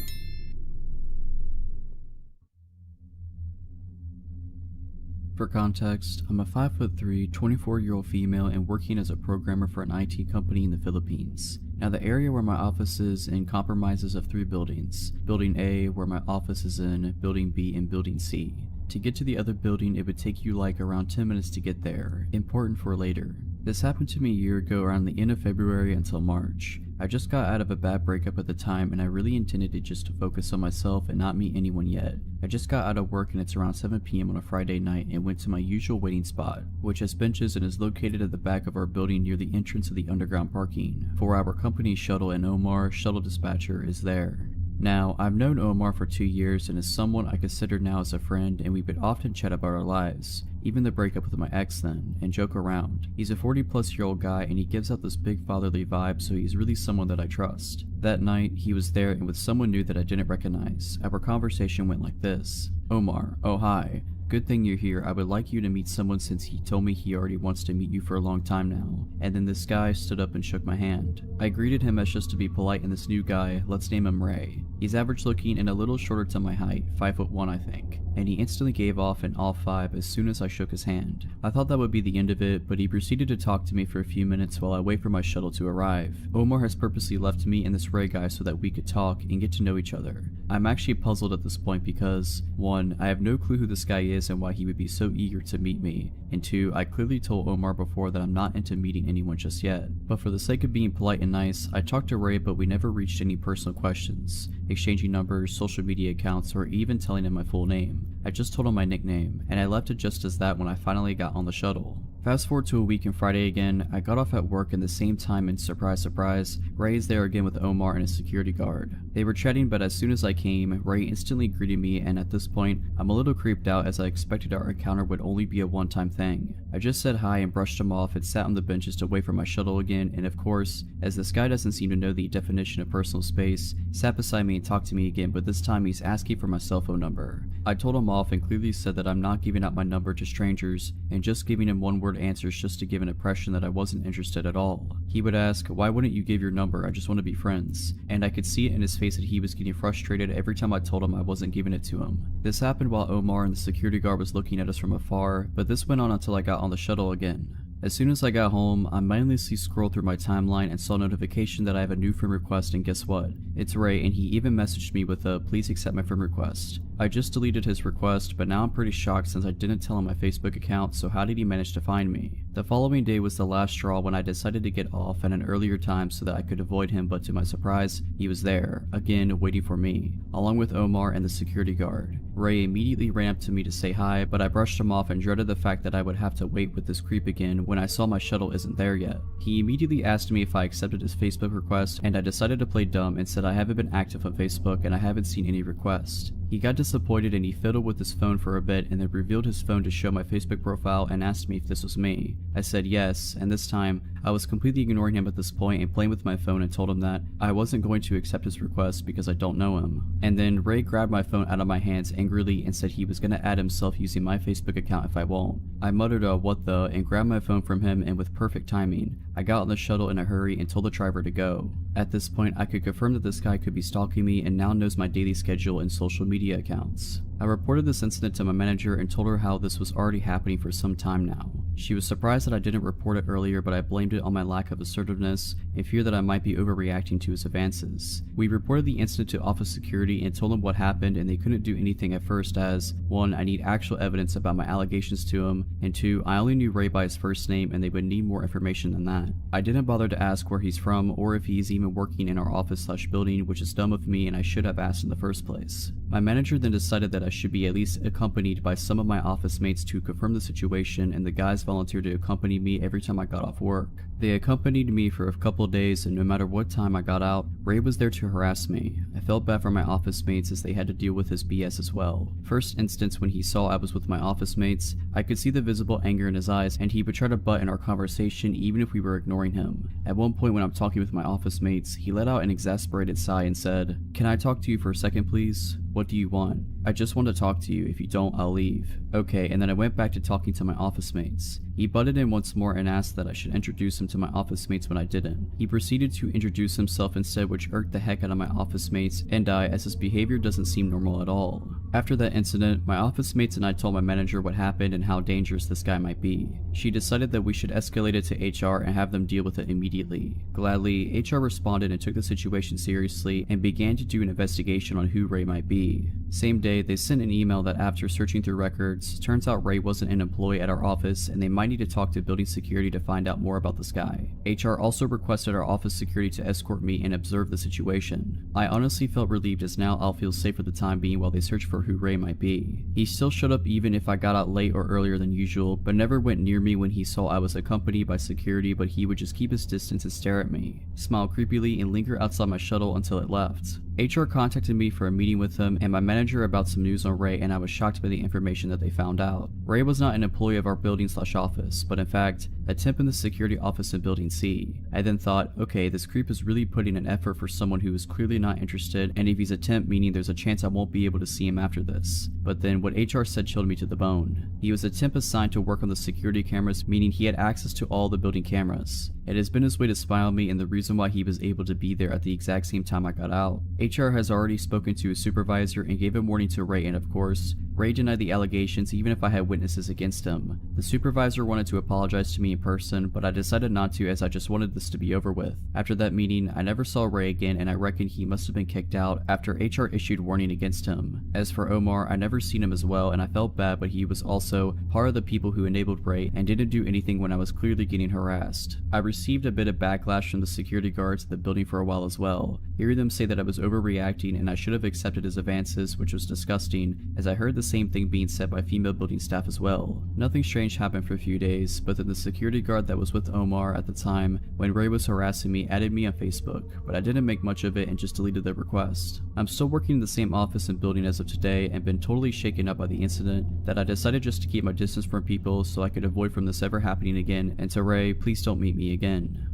For context, I'm a 5'3", 24-year-old female and working as a programmer for an IT company in the Philippines. Now the area where my office is in comprises of 3 buildings. Building A, where my office is in, Building B, and Building C. To get to the other building, it would take you like around 10 minutes to get there. Important for later. This happened to me a year ago around the end of February until March. I just got out of a bad breakup at the time and I really intended it just to focus on myself and not meet anyone yet. I just got out of work and it's around 7 p.m. on a Friday night and went to my usual waiting spot, which has benches and is located at the back of our building near the entrance of the underground parking. For our company shuttle, and Omar, shuttle dispatcher, is there. Now, I've known Omar for 2 years and is someone I consider now as a friend, and we would often chat about our lives, even the breakup with my ex then, and joke around. He's a 40-plus-year-old guy and he gives out this big fatherly vibe, so he's really someone that I trust. That night, he was there and with someone new that I didn't recognize. Our conversation went like this. "Omar, oh hi. Good thing you're here. I would like you to meet someone since he told me he already wants to meet you for a long time now." And then this guy stood up and shook my hand. I greeted him as just to be polite, and this new guy, let's name him Ray. He's average looking and a little shorter to my height, 5'1" I think. And he instantly gave off an all 5 as soon as I shook his hand. I thought that would be the end of it, but he proceeded to talk to me for a few minutes while I wait for my shuttle to arrive. Omar has purposely left me and this Ray guy so that we could talk and get to know each other. I'm actually puzzled at this point because, 1, I have no clue who this guy is and why he would be so eager to meet me, and 2, I clearly told Omar before that I'm not into meeting anyone just yet. But for the sake of being polite and nice, I talked to Ray, but we never reached any personal questions, exchanging numbers, social media accounts, or even telling him my full name. I just told him my nickname, and I left it just as that when I finally got on the shuttle. Fast forward to a week and Friday again, I got off at work in the same time and surprise surprise, Ray is there again with Omar and a security guard. They were chatting, but as soon as I came, Ray instantly greeted me, and at this point, I'm a little creeped out as I expected our encounter would only be a one-time thing. I just said hi and brushed him off and sat on the benches to wait for my shuttle again, and of course, as this guy doesn't seem to know the definition of personal space, sat beside me and talked to me again, but this time he's asking for my cell phone number. I told him off and clearly said that I'm not giving out my number to strangers and just giving him one-word answers just to give an impression that I wasn't interested at all. He would ask, "Why wouldn't you give your number? I just want to be friends." And I could see it in his face that he was getting frustrated every time I told him I wasn't giving it to him. This happened while Omar and the security guard was looking at us from afar, but this went on until I got on the shuttle again. As soon as I got home, I mindlessly scrolled through my timeline and saw a notification that I have a new friend request, and guess what? It's Ray, and he even messaged me with a "please accept my friend request." I just deleted his request, but now I'm pretty shocked since I didn't tell him my Facebook account, so how did he manage to find me? The following day was the last straw when I decided to get off at an earlier time so that I could avoid him, but to my surprise, he was there, again waiting for me, along with Omar and the security guard. Ray immediately ran up to me to say hi, but I brushed him off and dreaded the fact that I would have to wait with this creep again when I saw my shuttle isn't there yet. He immediately asked me if I accepted his Facebook request, and I decided to play dumb and said I haven't been active on Facebook and I haven't seen any requests. He got disappointed and he fiddled with his phone for a bit and then revealed his phone to show my Facebook profile and asked me if this was me. I said yes, and this time, I was completely ignoring him at this point and playing with my phone and told him that I wasn't going to accept his request because I don't know him. And then Ray grabbed my phone out of my hands angrily and said he was going to add himself using my Facebook account if I won't. I muttered a "what the" and grabbed my phone from him, and with perfect timing, I got on the shuttle in a hurry and told the driver to go. At this point, I could confirm that this guy could be stalking me and now knows my daily schedule and social media accounts. I reported this incident to my manager and told her how this was already happening for some time now. She was surprised that I didn't report it earlier, but I blamed it on my lack of assertiveness and fear that I might be overreacting to his advances. We reported the incident to office security and told them what happened, and they couldn't do anything at first as 1. I need actual evidence about my allegations to him, and 2. I only knew Ray by his first name and they would need more information than that. I didn't bother to ask where he's from or if he's even working in our office/building, which is dumb of me and I should have asked in the first place. My manager then decided that I should be at least accompanied by some of my office mates to confirm the situation, and the guys volunteered to accompany me every time I got off work. They accompanied me for a couple of days, and no matter what time I got out, Ray was there to harass me. I felt bad for my office mates as they had to deal with his BS as well. First instance, when he saw I was with my office mates, I could see the visible anger in his eyes, and he would try to butt in our conversation even if we were ignoring him. At one point when I'm talking with my office mates, he let out an exasperated sigh and said, "Can I talk to you for a second, please? What do you want? I just want to talk to you. If you don't, I'll leave." Okay, and then I went back to talking to my office mates. He butted in once more and asked that I should introduce him to my office mates when I didn't. He proceeded to introduce himself instead, which irked the heck out of my office mates and I, as his behavior doesn't seem normal at all. After that incident, my office mates and I told my manager what happened and how dangerous this guy might be. She decided that we should escalate it to HR and have them deal with it immediately. Gladly, HR responded and took the situation seriously and began to do an investigation on who Ray might be. Same day, they sent an email that after searching through records, turns out Ray wasn't an employee at our office and they might need to talk to building security to find out more about this guy. HR also requested our office security to escort me and observe the situation. I honestly felt relieved as now I'll feel safe for the time being while they search for who Ray might be. He still showed up even if I got out late or earlier than usual, but never went near me when he saw I was accompanied by security, but he would just keep his distance and stare at me, smile creepily, and linger outside my shuttle until it left. HR contacted me for a meeting with him and my manager about some news on Ray, and I was shocked by the information that they found out. Ray was not an employee of our building/office, but in fact, a temp in the security office in Building C. I then thought, okay, this creep is really putting an effort for someone who is clearly not interested, and if he's a temp, meaning there's a chance I won't be able to see him after this. But then what HR said chilled me to the bone. He was a temp assigned to work on the security cameras, meaning he had access to all the building cameras. It has been his way to spy on me and the reason why he was able to be there at the exact same time I got out. HR has already spoken to his supervisor and gave a warning to Ray, and of course, Ray denied the allegations even if I had witnesses against him. The supervisor wanted to apologize to me in person, but I decided not to as I just wanted this to be over with. After that meeting, I never saw Ray again, and I reckon he must have been kicked out after HR issued warning against him. As for Omar, I never seen him as well, and I felt bad, but he was also part of the people who enabled Ray and didn't do anything when I was clearly getting harassed. I received a bit of backlash from the security guards at the building for a while as well, hearing them say that I was overreacting and I should have accepted his advances, which was disgusting, as I heard the same thing being said by female building staff as well. Nothing strange happened for a few days, but then the security guard that was with Omar at the time when Ray was harassing me added me on Facebook, but I didn't make much of it and just deleted the request. I'm still working in the same office and building as of today and been totally shaken up by the incident that I decided just to keep my distance from people so I could avoid from this ever happening again, and to Ray, please don't meet me again.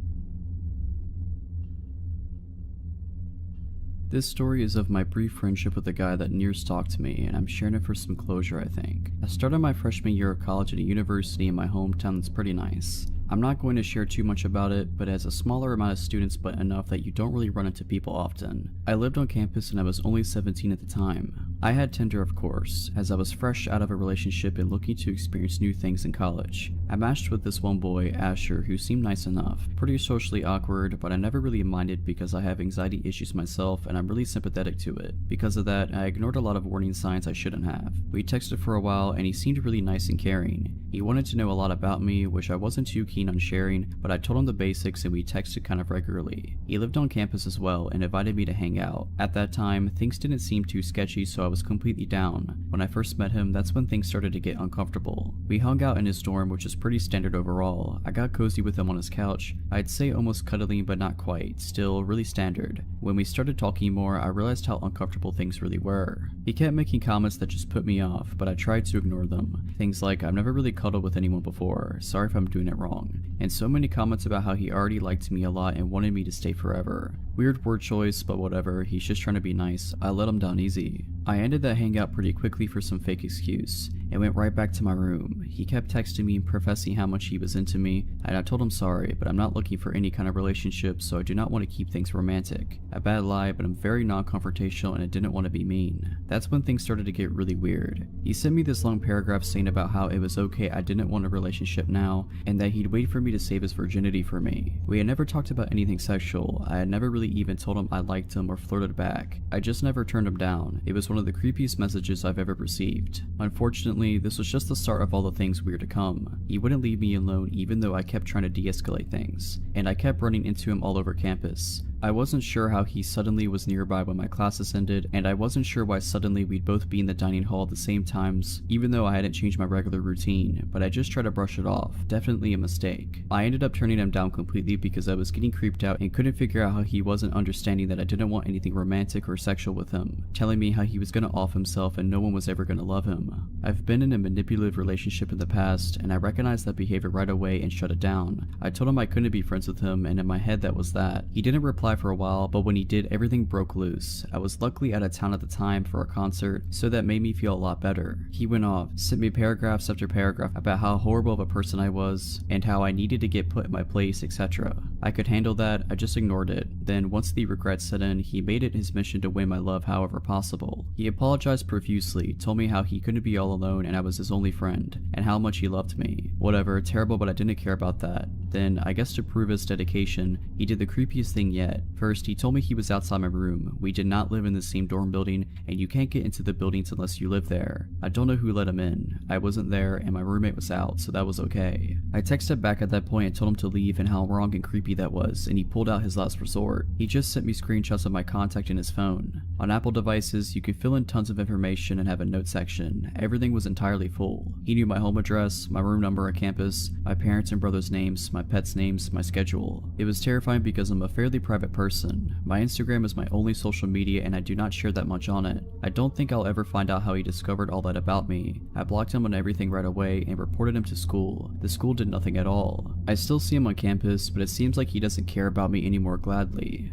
This story is of my brief friendship with a guy that near stalked me, and I'm sharing it for some closure, I think. I started my freshman year of college at a university in my hometown that's pretty nice. I'm not going to share too much about it, but it has a smaller amount of students but enough that you don't really run into people often. I lived on campus and I was only 17 at the time. I had Tinder, of course, as I was fresh out of a relationship and looking to experience new things in college. I matched with this one boy, Asher, who seemed nice enough, pretty socially awkward, but I never really minded because I have anxiety issues myself and I'm really sympathetic to it. Because of that, I ignored a lot of warning signs I shouldn't have. We texted for a while and he seemed really nice and caring. He wanted to know a lot about me, which I wasn't too keen on sharing, but I told him the basics and we texted kind of regularly. He lived on campus as well and invited me to hang out. At that time, things didn't seem too sketchy, so I was completely down. When I first met him, that's when things started to get uncomfortable. We hung out in his dorm, which is pretty standard overall. I got cozy with him on his couch. I'd say almost cuddling, but not quite. Still, really standard. When we started talking more, I realized how uncomfortable things really were. He kept making comments that just put me off, but I tried to ignore them. Things like, I've never really cuddled with anyone before, sorry if I'm doing it wrong. And so many comments about how he already liked me a lot and wanted me to stay forever. Weird word choice, but whatever, he's just trying to be nice. I let him down easy. I ended that hangout pretty quickly for some fake excuse. and went right back to my room. He kept texting me and professing how much he was into me, and I told him sorry, but I'm not looking for any kind of relationship, so I do not want to keep things romantic. A bad lie, but I'm very non-confrontational and I didn't want to be mean. That's when things started to get really weird. He sent me this long paragraph saying about how it was okay I didn't want a relationship now, and that he'd wait for me to save his virginity for me. We had never talked about anything sexual. I had never really even told him I liked him or flirted back. I just never turned him down. It was one of the creepiest messages I've ever received. Unfortunately, this was just the start of all the things we were to come. He wouldn't leave me alone even though I kept trying to de-escalate things, and I kept running into him all over campus. I wasn't sure how he suddenly was nearby when my classes ended, and I wasn't sure why suddenly we'd both be in the dining hall at the same times, even though I hadn't changed my regular routine, but I just tried to brush it off. Definitely a mistake. I ended up turning him down completely because I was getting creeped out and couldn't figure out how he wasn't understanding that I didn't want anything romantic or sexual with him, telling me how he was gonna off himself and no one was ever gonna love him. I've been in a manipulative relationship in the past, and I recognized that behavior right away and shut it down. I told him I couldn't be friends with him, and in my head that was that. He didn't reply for a while, but when he did, everything broke loose. I was luckily out of town at the time for a concert, so that made me feel a lot better. He went off, sent me paragraphs after paragraph about how horrible of a person I was, and how I needed to get put in my place, etc. I could handle that, I just ignored it. Then, once the regret set in, he made it his mission to win my love however possible. He apologized profusely, told me how he couldn't be all alone and I was his only friend, and how much he loved me. Whatever, terrible, but I didn't care about that. Then, I guess to prove his dedication, he did the creepiest thing yet. First, he told me he was outside my room. We did not live in the same dorm building, and you can't get into the buildings unless you live there. I don't know who let him in. I wasn't there, and my roommate was out, so that was okay. I texted back at that point and told him to leave and how wrong and creepy that was, and he pulled out his last resort. He just sent me screenshots of my contact in his phone. On Apple devices, you could fill in tons of information and have a note section. Everything was entirely full. He knew my home address, my room number on campus, my parents' and brothers' names, my pets' names, my schedule. It was terrifying because I'm a fairly private person. My Instagram is my only social media and I do not share that much on it. I don't think I'll ever find out how he discovered all that about me. I blocked him on everything right away and reported him to school. The school did nothing at all. I still see him on campus, but it seems like he doesn't care about me anymore gladly.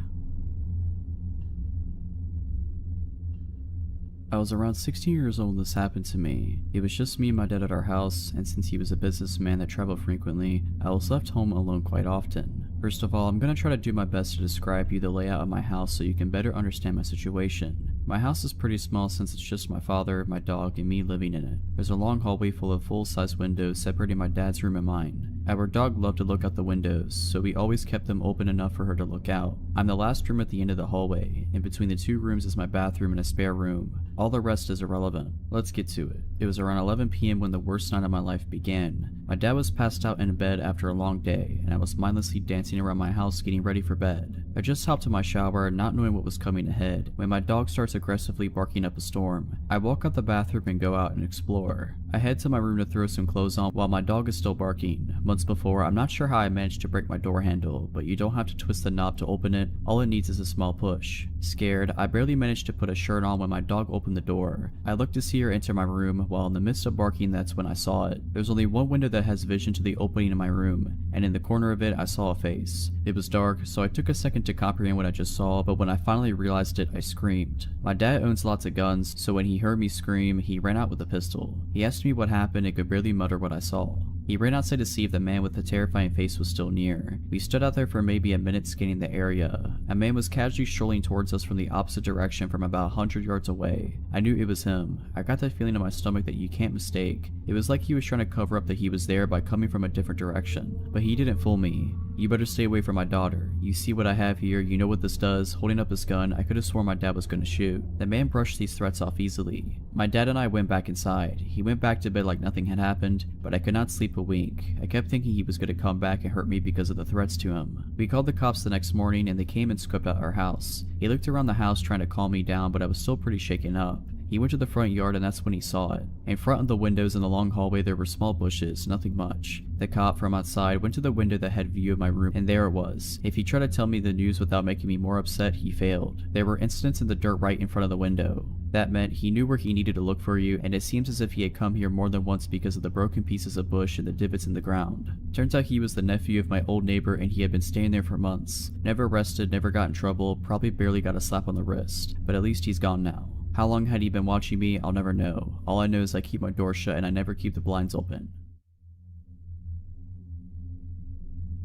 I was around 16 years old when this happened to me. It was just me and my dad at our house, and since he was a businessman that traveled frequently, I was left home alone quite often. First of all, I'm going to try to do my best to describe you the layout of my house so you can better understand my situation. My house is pretty small since it's just my father, my dog, and me living in it. There's a long hallway full of full-size windows separating my dad's room and mine. Our dog loved to look out the windows, so we always kept them open enough for her to look out. I'm the last room at the end of the hallway. In between the two rooms is my bathroom and a spare room. All the rest is irrelevant. Let's get to it. It was around 11 p.m. when the worst night of my life began. My dad was passed out in bed after a long day, and I was mindlessly dancing around my house getting ready for bed. I just hopped in my shower, not knowing what was coming ahead, when my dog starts aggressively barking up a storm. I walk out the bathroom and go out and explore. I head to my room to throw some clothes on while my dog is still barking. Months before, I'm not sure how I managed to break my door handle, but you don't have to twist the knob to open it. All it needs is a small push. Scared, I barely managed to put a shirt on when my dog opened the door. I looked to see her enter my room, while in the midst of barking, that's when I saw it. There's only one window that has vision to the opening in my room, and in the corner of it I saw a face. It was dark, so I took a second to comprehend what I just saw, but when I finally realized it, I screamed. My dad owns lots of guns, so when he heard me scream, he ran out with a pistol. He asked me what happened and could barely mutter what I saw. He ran outside to see if the man with the terrifying face was still near. We stood out there for maybe a minute scanning the area. A man was casually strolling towards us from the opposite direction from about 100 yards away. I knew it was him. I got that feeling in my stomach that you can't mistake. It was like he was trying to cover up that he was there by coming from a different direction. But he didn't fool me. You better stay away from my daughter. You see what I have here, you know what this does. Holding up his gun, I could have sworn my dad was gonna shoot. The man brushed these threats off easily. My dad and I went back inside. He went back to bed like nothing had happened, but I could not sleep a wink. I kept thinking he was gonna come back and hurt me because of the threats to him. We called the cops the next morning and they came and scoped out our house. He looked around the house trying to calm me down, but I was still pretty shaken up. He went to the front yard and that's when he saw it. In front of the windows in the long hallway there were small bushes, nothing much. The cop from outside went to the window that had view of my room and there it was. If he tried to tell me the news without making me more upset, he failed. There were incidents in the dirt right in front of the window. That meant he knew where he needed to look for you, and it seems as if he had come here more than once because of the broken pieces of bush and the divots in the ground. Turns out he was the nephew of my old neighbor and he had been staying there for months. Never arrested, never got in trouble, probably barely got a slap on the wrist. But at least he's gone now. How long had he been watching me? I'll never know. All I know is I keep my door shut and I never keep the blinds open.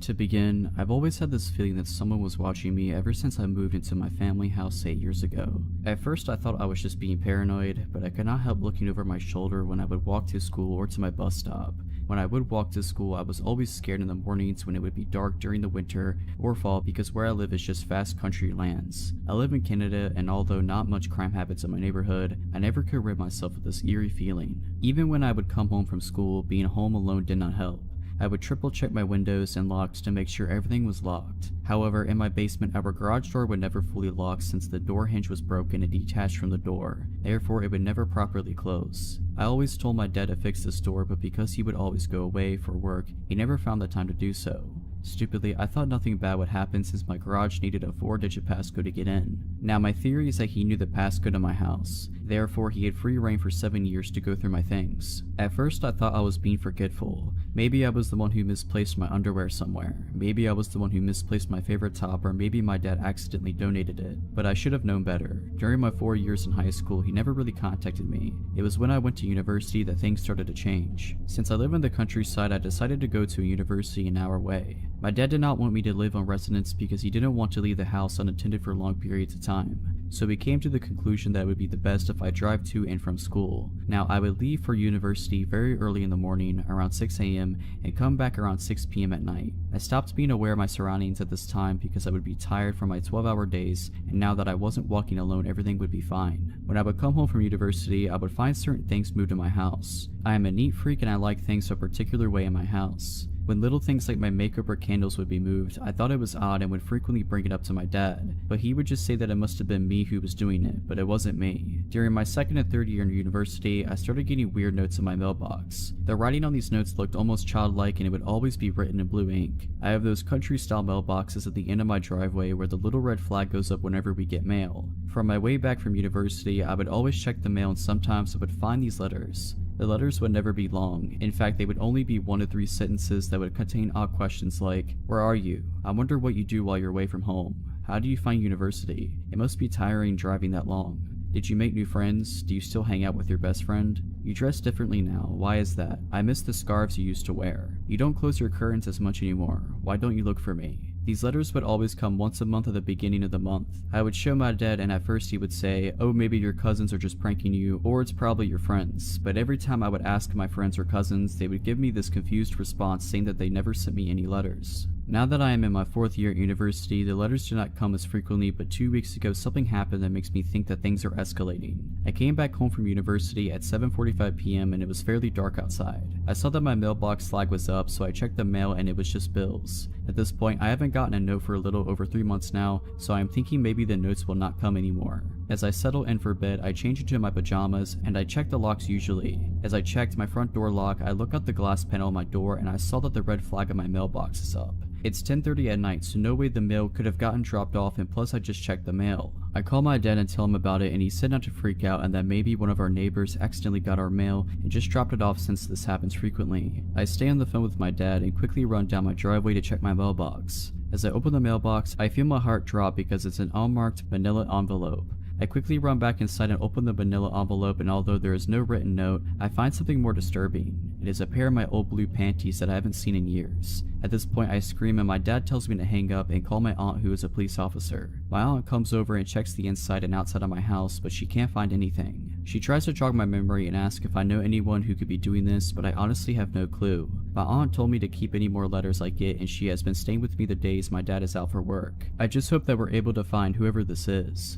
To begin, I've always had this feeling that someone was watching me ever since I moved into my family house 8 years ago. At first I thought I was just being paranoid, but I could not help looking over my shoulder when I would walk to school or to my bus stop. When I would walk to school, I was always scared in the mornings when it would be dark during the winter or fall because where I live is just vast country lands. I live in Canada, and although not much crime happens in my neighborhood, I never could rid myself of this eerie feeling. Even when I would come home from school, being home alone did not help. I would triple check my windows and locks to make sure everything was locked. However, in my basement, our garage door would never fully lock since the door hinge was broken and detached from the door. Therefore, it would never properly close. I always told my dad to fix this door, but because he would always go away for work, he never found the time to do so. Stupidly, I thought nothing bad would happen since my garage needed a 4-digit passcode to get in. Now, my theory is that he knew the passcode of my house. Therefore, he had free reign for 7 years to go through my things. At first, I thought I was being forgetful. Maybe I was the one who misplaced my underwear somewhere. Maybe I was the one who misplaced my favorite top, or maybe my dad accidentally donated it. But I should have known better. During my 4 years in high school, he never really contacted me. It was when I went to university that things started to change. Since I live in the countryside, I decided to go to a university an hour away. My dad did not want me to live on residence because he didn't want to leave the house unattended for long periods of time. So we came to the conclusion that it would be the best if I drive to and from school. Now, I would leave for university very early in the morning, around 6 a.m, and come back around 6 p.m. at night. I stopped being aware of my surroundings at this time because I would be tired from my 12-hour days, and now that I wasn't walking alone, everything would be fine. When I would come home from university, I would find certain things moved in my house. I am a neat freak and I like things a particular way in my house. When little things like my makeup or candles would be moved, I thought it was odd and would frequently bring it up to my dad, but he would just say that it must have been me who was doing it, but it wasn't me. During my 2nd and 3rd year in university, I started getting weird notes in my mailbox. The writing on these notes looked almost childlike and it would always be written in blue ink. I have those country-style mailboxes at the end of my driveway where the little red flag goes up whenever we get mail. From my way back from university, I would always check the mail and sometimes I would find these letters. The letters would never be long. In fact, they would only be 1 to 3 sentences that would contain odd questions like, "Where are you? I wonder what you do while you're away from home. How do you find university? It must be tiring driving that long. Did you make new friends? Do you still hang out with your best friend? You dress differently now. Why is that? I miss the scarves you used to wear. You don't close your curtains as much anymore. Why don't you look for me?" These letters would always come once a month at the beginning of the month. I would show my dad and at first he would say, "Oh, maybe your cousins are just pranking you, or it's probably your friends." But every time I would ask my friends or cousins, they would give me this confused response saying that they never sent me any letters. Now that I am in my 4th year at university, the letters do not come as frequently, but 2 weeks ago something happened that makes me think that things are escalating. I came back home from university at 7:45 p.m. and it was fairly dark outside. I saw that my mailbox flag was up, so I checked the mail and it was just bills. At this point, I haven't gotten a note for a little over 3 months now, so I am thinking maybe the notes will not come anymore. As I settle in for bed, I change into my pajamas and I check the locks usually. As I checked my front door lock, I look out the glass panel on my door and I saw that the red flag on my mailbox is up. It's 10:30 at night, so no way the mail could have gotten dropped off, and plus I just checked the mail. I call my dad and tell him about it and he said not to freak out and that maybe one of our neighbors accidentally got our mail and just dropped it off since this happens frequently. I stay on the phone with my dad and quickly run down my driveway to check my mailbox. As I open the mailbox, I feel my heart drop because it's an unmarked manila envelope. I quickly run back inside and open the manila envelope, and although there is no written note, I find something more disturbing. It is a pair of my old blue panties that I haven't seen in years. At this point I scream and my dad tells me to hang up and call my aunt, who is a police officer. My aunt comes over and checks the inside and outside of my house, but she can't find anything. She tries to jog my memory and ask if I know anyone who could be doing this, but I honestly have no clue. My aunt told me to keep any more letters I get, and she has been staying with me the days my dad is out for work. I just hope that we're able to find whoever this is.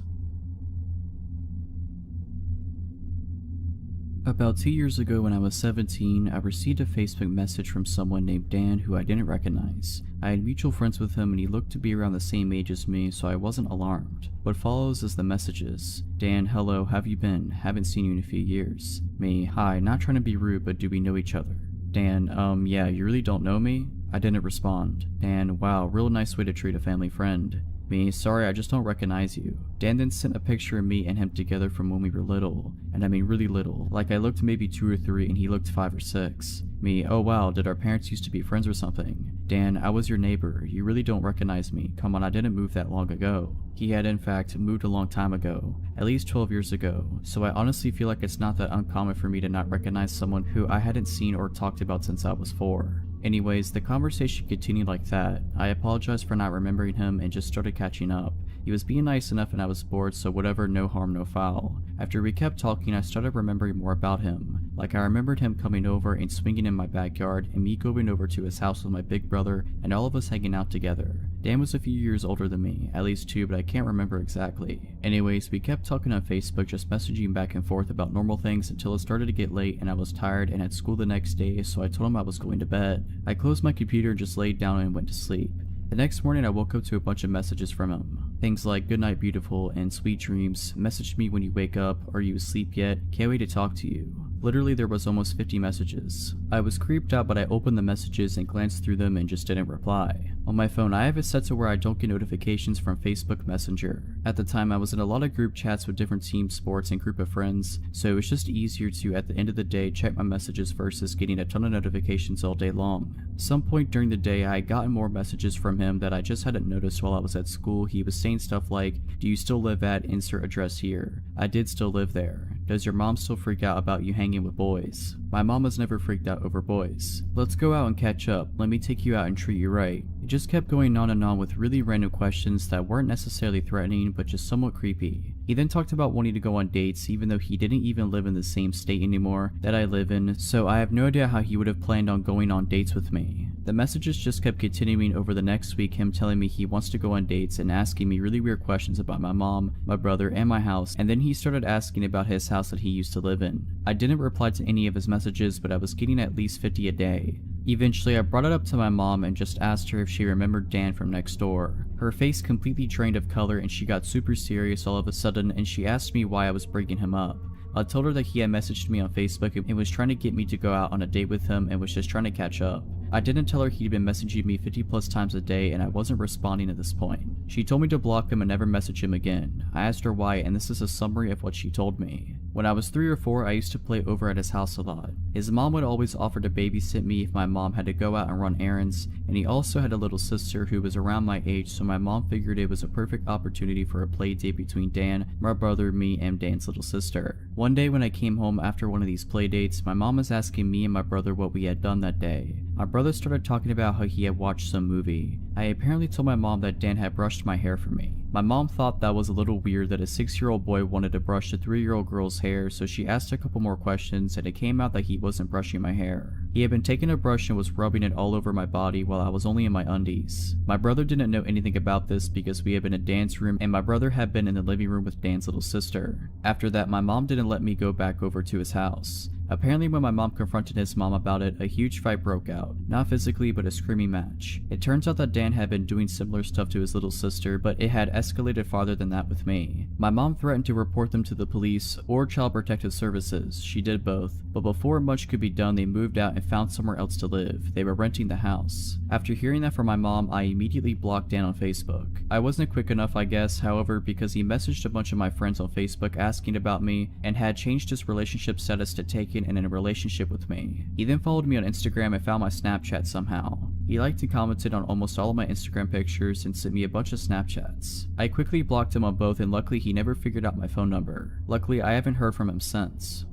About 2 years ago when I was 17, I received a Facebook message from someone named Dan who I didn't recognize. I had mutual friends with him and he looked to be around the same age as me, so I wasn't alarmed. What follows is the messages. Dan, hello, how have you been? Haven't seen you in a few years. Me, hi, not trying to be rude, but do we know each other? Dan, yeah, you really don't know me? I didn't respond. Dan, wow, real nice way to treat a family friend. Me, sorry, I just don't recognize you. Dan then sent a picture of me and him together from when we were little, and I mean really little, like I looked maybe 2 or 3 and he looked 5 or 6. Me, oh wow, did our parents used to be friends or something? Dan, I was your neighbor. You really don't recognize me. Come on, I didn't move that long ago. He had in fact moved a long time ago, at least 12 years ago, so I honestly feel like it's not that uncommon for me to not recognize someone who I hadn't seen or talked about since I was 4. Anyways, the conversation continued like that. I apologized for not remembering him and just started catching up. He was being nice enough and I was bored, so whatever, no harm, no foul. After we kept talking, I started remembering more about him. Like I remembered him coming over and swinging in my backyard and me going over to his house with my big brother and all of us hanging out together. Dan was a few years older than me, at least 2, but I can't remember exactly. Anyways, we kept talking on Facebook, just messaging back and forth about normal things until it started to get late and I was tired and had school the next day, so I told him I was going to bed. I closed my computer and just laid down and went to sleep. The next morning I woke up to a bunch of messages from him. Things like "Good night beautiful" and "Sweet dreams," "Message me when you wake up," "Are you asleep yet?" "Can't wait to talk to you." Literally there was almost 50 messages. I was creeped out, but I opened the messages and glanced through them and just didn't reply. On my phone I have it set to where I don't get notifications from Facebook Messenger. At the time I was in a lot of group chats with different team sports and group of friends, so it was just easier to at the end of the day check my messages versus getting a ton of notifications all day long. Some point during the day I had gotten more messages from him that I just hadn't noticed while I was at school. He was saying stuff like, "Do you still live at insert address here?" I did still live there. "Does your mom still freak out about you hanging with boys?" My mom has never freaked out over boys. "Let's go out and catch up. Let me take you out and treat you right." It just kept going on and on with really random questions that weren't necessarily threatening but just somewhat creepy. He then talked about wanting to go on dates even though he didn't even live in the same state anymore that I live in, so I have no idea how he would have planned on going on dates with me. The messages just kept continuing over the next week, him telling me he wants to go on dates and asking me really weird questions about my mom, my brother, and my house, and then he started asking about his house that he used to live in. I didn't reply to any of his messages, but I was getting at least 50 a day. Eventually I brought it up to my mom and just asked her if she remembered Dan from next door. Her face completely drained of color and she got super serious all of a sudden and she asked me why I was bringing him up. I told her that he had messaged me on Facebook and was trying to get me to go out on a date with him and was just trying to catch up. I didn't tell her he'd been messaging me 50 plus times a day and I wasn't responding at this point. She told me to block him and never message him again. I asked her why, and this is a summary of what she told me. When I was 3 or 4, I used to play over at his house a lot. His mom would always offer to babysit me if my mom had to go out and run errands, and he also had a little sister who was around my age, so my mom figured it was a perfect opportunity for a play date between Dan, my brother, me, and Dan's little sister. One day when I came home after one of these play dates, my mom was asking me and my brother what we had done that day. My brother started talking about how he had watched some movie. I apparently told my mom that Dan had brushed my hair for me. My mom thought that was a little weird that a 6-year-old boy wanted to brush a 3-year-old girl's hair, so she asked a couple more questions and it came out that he wasn't brushing my hair. He had been taking a brush and was rubbing it all over my body while I was only in my undies. My brother didn't know anything about this because we had been in Dan's room and my brother had been in the living room with Dan's little sister. After that, my mom didn't let me go back over to his house. Apparently when my mom confronted his mom about it, a huge fight broke out. Not physically, but a screaming match. It turns out that Dan had been doing similar stuff to his little sister, but it had escalated farther than that with me. My mom threatened to report them to the police or Child Protective Services. She did both, but before much could be done, they moved out and found somewhere else to live. They were renting the house. After hearing that from my mom, I immediately blocked Dan on Facebook. I wasn't quick enough, I guess, however, because he messaged a bunch of my friends on Facebook asking about me and had changed his relationship status to taken and in a relationship with me. He then followed me on Instagram and found my Snapchat somehow. He liked and commented on almost all of my Instagram pictures and sent me a bunch of Snapchats. I quickly blocked him on both and luckily he never figured out my phone number. Luckily I haven't heard from him since.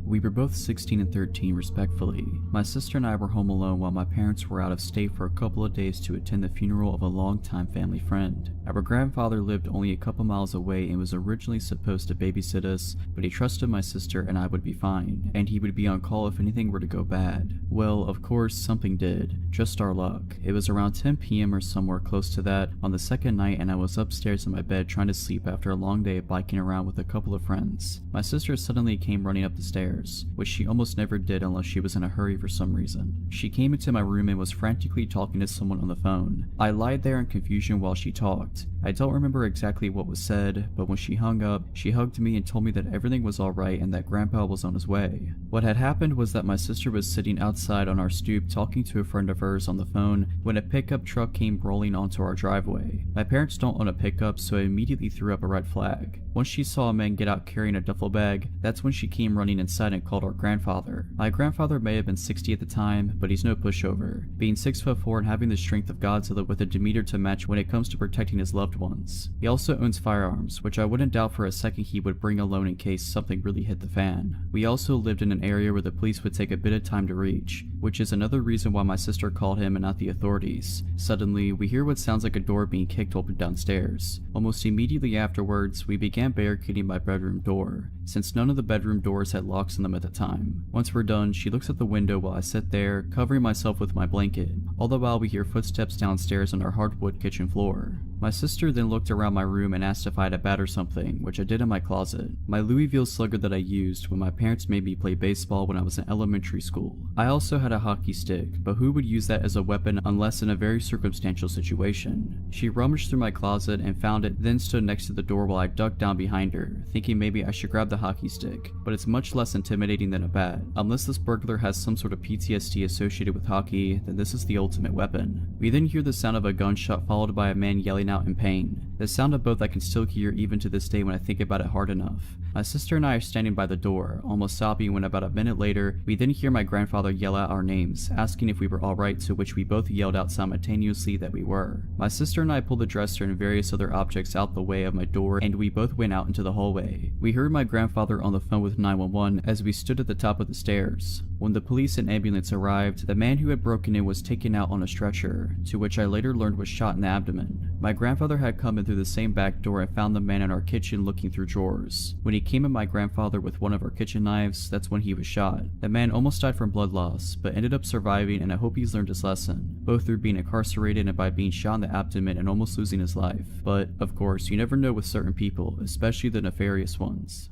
We were both 16 and 13 respectively. My sister and I were home alone while my parents were out of state for a couple of days to attend the funeral of a longtime family friend. Our grandfather lived only a couple miles away and was originally supposed to babysit us, but he trusted my sister and I would be fine, and he would be on call if anything were to go bad. Well, of course, something did. Just our luck. It was around 10 p.m. or somewhere close to that on the second night and I was upstairs in my bed trying to sleep after a long day of biking around with a couple of friends. My sister suddenly came running up the stairs. downstairs, which she almost never did unless she was in a hurry for some reason. She came into my room and was frantically talking to someone on the phone. I lied there in confusion while she talked. I don't remember exactly what was said, but when she hung up, she hugged me and told me that everything was alright and that Grandpa was on his way. What had happened was that my sister was sitting outside on our stoop talking to a friend of hers on the phone when a pickup truck came rolling onto our driveway. My parents don't own a pickup, so I immediately threw up a red flag. Once she saw a man get out carrying a duffel bag, that's when she came running inside and called our grandfather. My grandfather may have been 60 at the time, but he's no pushover, being 6'4" and having the strength of Godzilla with a demeanor to match when it comes to protecting his loved ones. He also owns firearms, which I wouldn't doubt for a second he would bring alone in case something really hit the fan. We also lived in an area where the police would take a bit of time to reach, which is another reason why my sister called him and not the authorities. Suddenly, we hear what sounds like a door being kicked open downstairs. Almost immediately afterwards, we began barricading my bedroom door, since none of the bedroom doors had locks in them at the time. Once we're done, she looks at the window while I sit there, covering myself with my blanket. All the while we hear footsteps downstairs on our hardwood kitchen floor. My sister then looked around my room and asked if I had a bat or something, which I did in my closet. My Louisville slugger that I used when my parents made me play baseball when I was in elementary school. I also had a hockey stick, but who would use that as a weapon unless in a very circumstantial situation? She rummaged through my closet and found it, then stood next to the door while I ducked down behind her, thinking maybe I should grab the hockey stick, but it's much less intimidating than a bat. Unless this burglar has some sort of PTSD associated with hockey, then this is the ultimate weapon. We then hear the sound of a gunshot followed by a man yelling out in pain. The sound of both I can still hear even to this day when I think about it hard enough. My sister and I are standing by the door, almost sobbing, when about a minute later, we then hear my grandfather yell out our names, asking if we were alright, to which we both yelled out simultaneously that we were. My sister and I pulled the dresser and various other objects out the way of my door, and we both went out into the hallway. We heard my grandfather on the phone with 911 as we stood at the top of the stairs. When the police and ambulance arrived, the man who had broken in was taken out on a stretcher, to which I later learned was shot in the abdomen. My grandfather had come in through the same back door and found the man in our kitchen looking through drawers. When he came at my grandfather with one of our kitchen knives, that's when he was shot. The man almost died from blood loss, but ended up surviving, and I hope he's learned his lesson, both through being incarcerated and by being shot in the abdomen and almost losing his life. But, of course, you never know with certain people, especially the nefarious ones.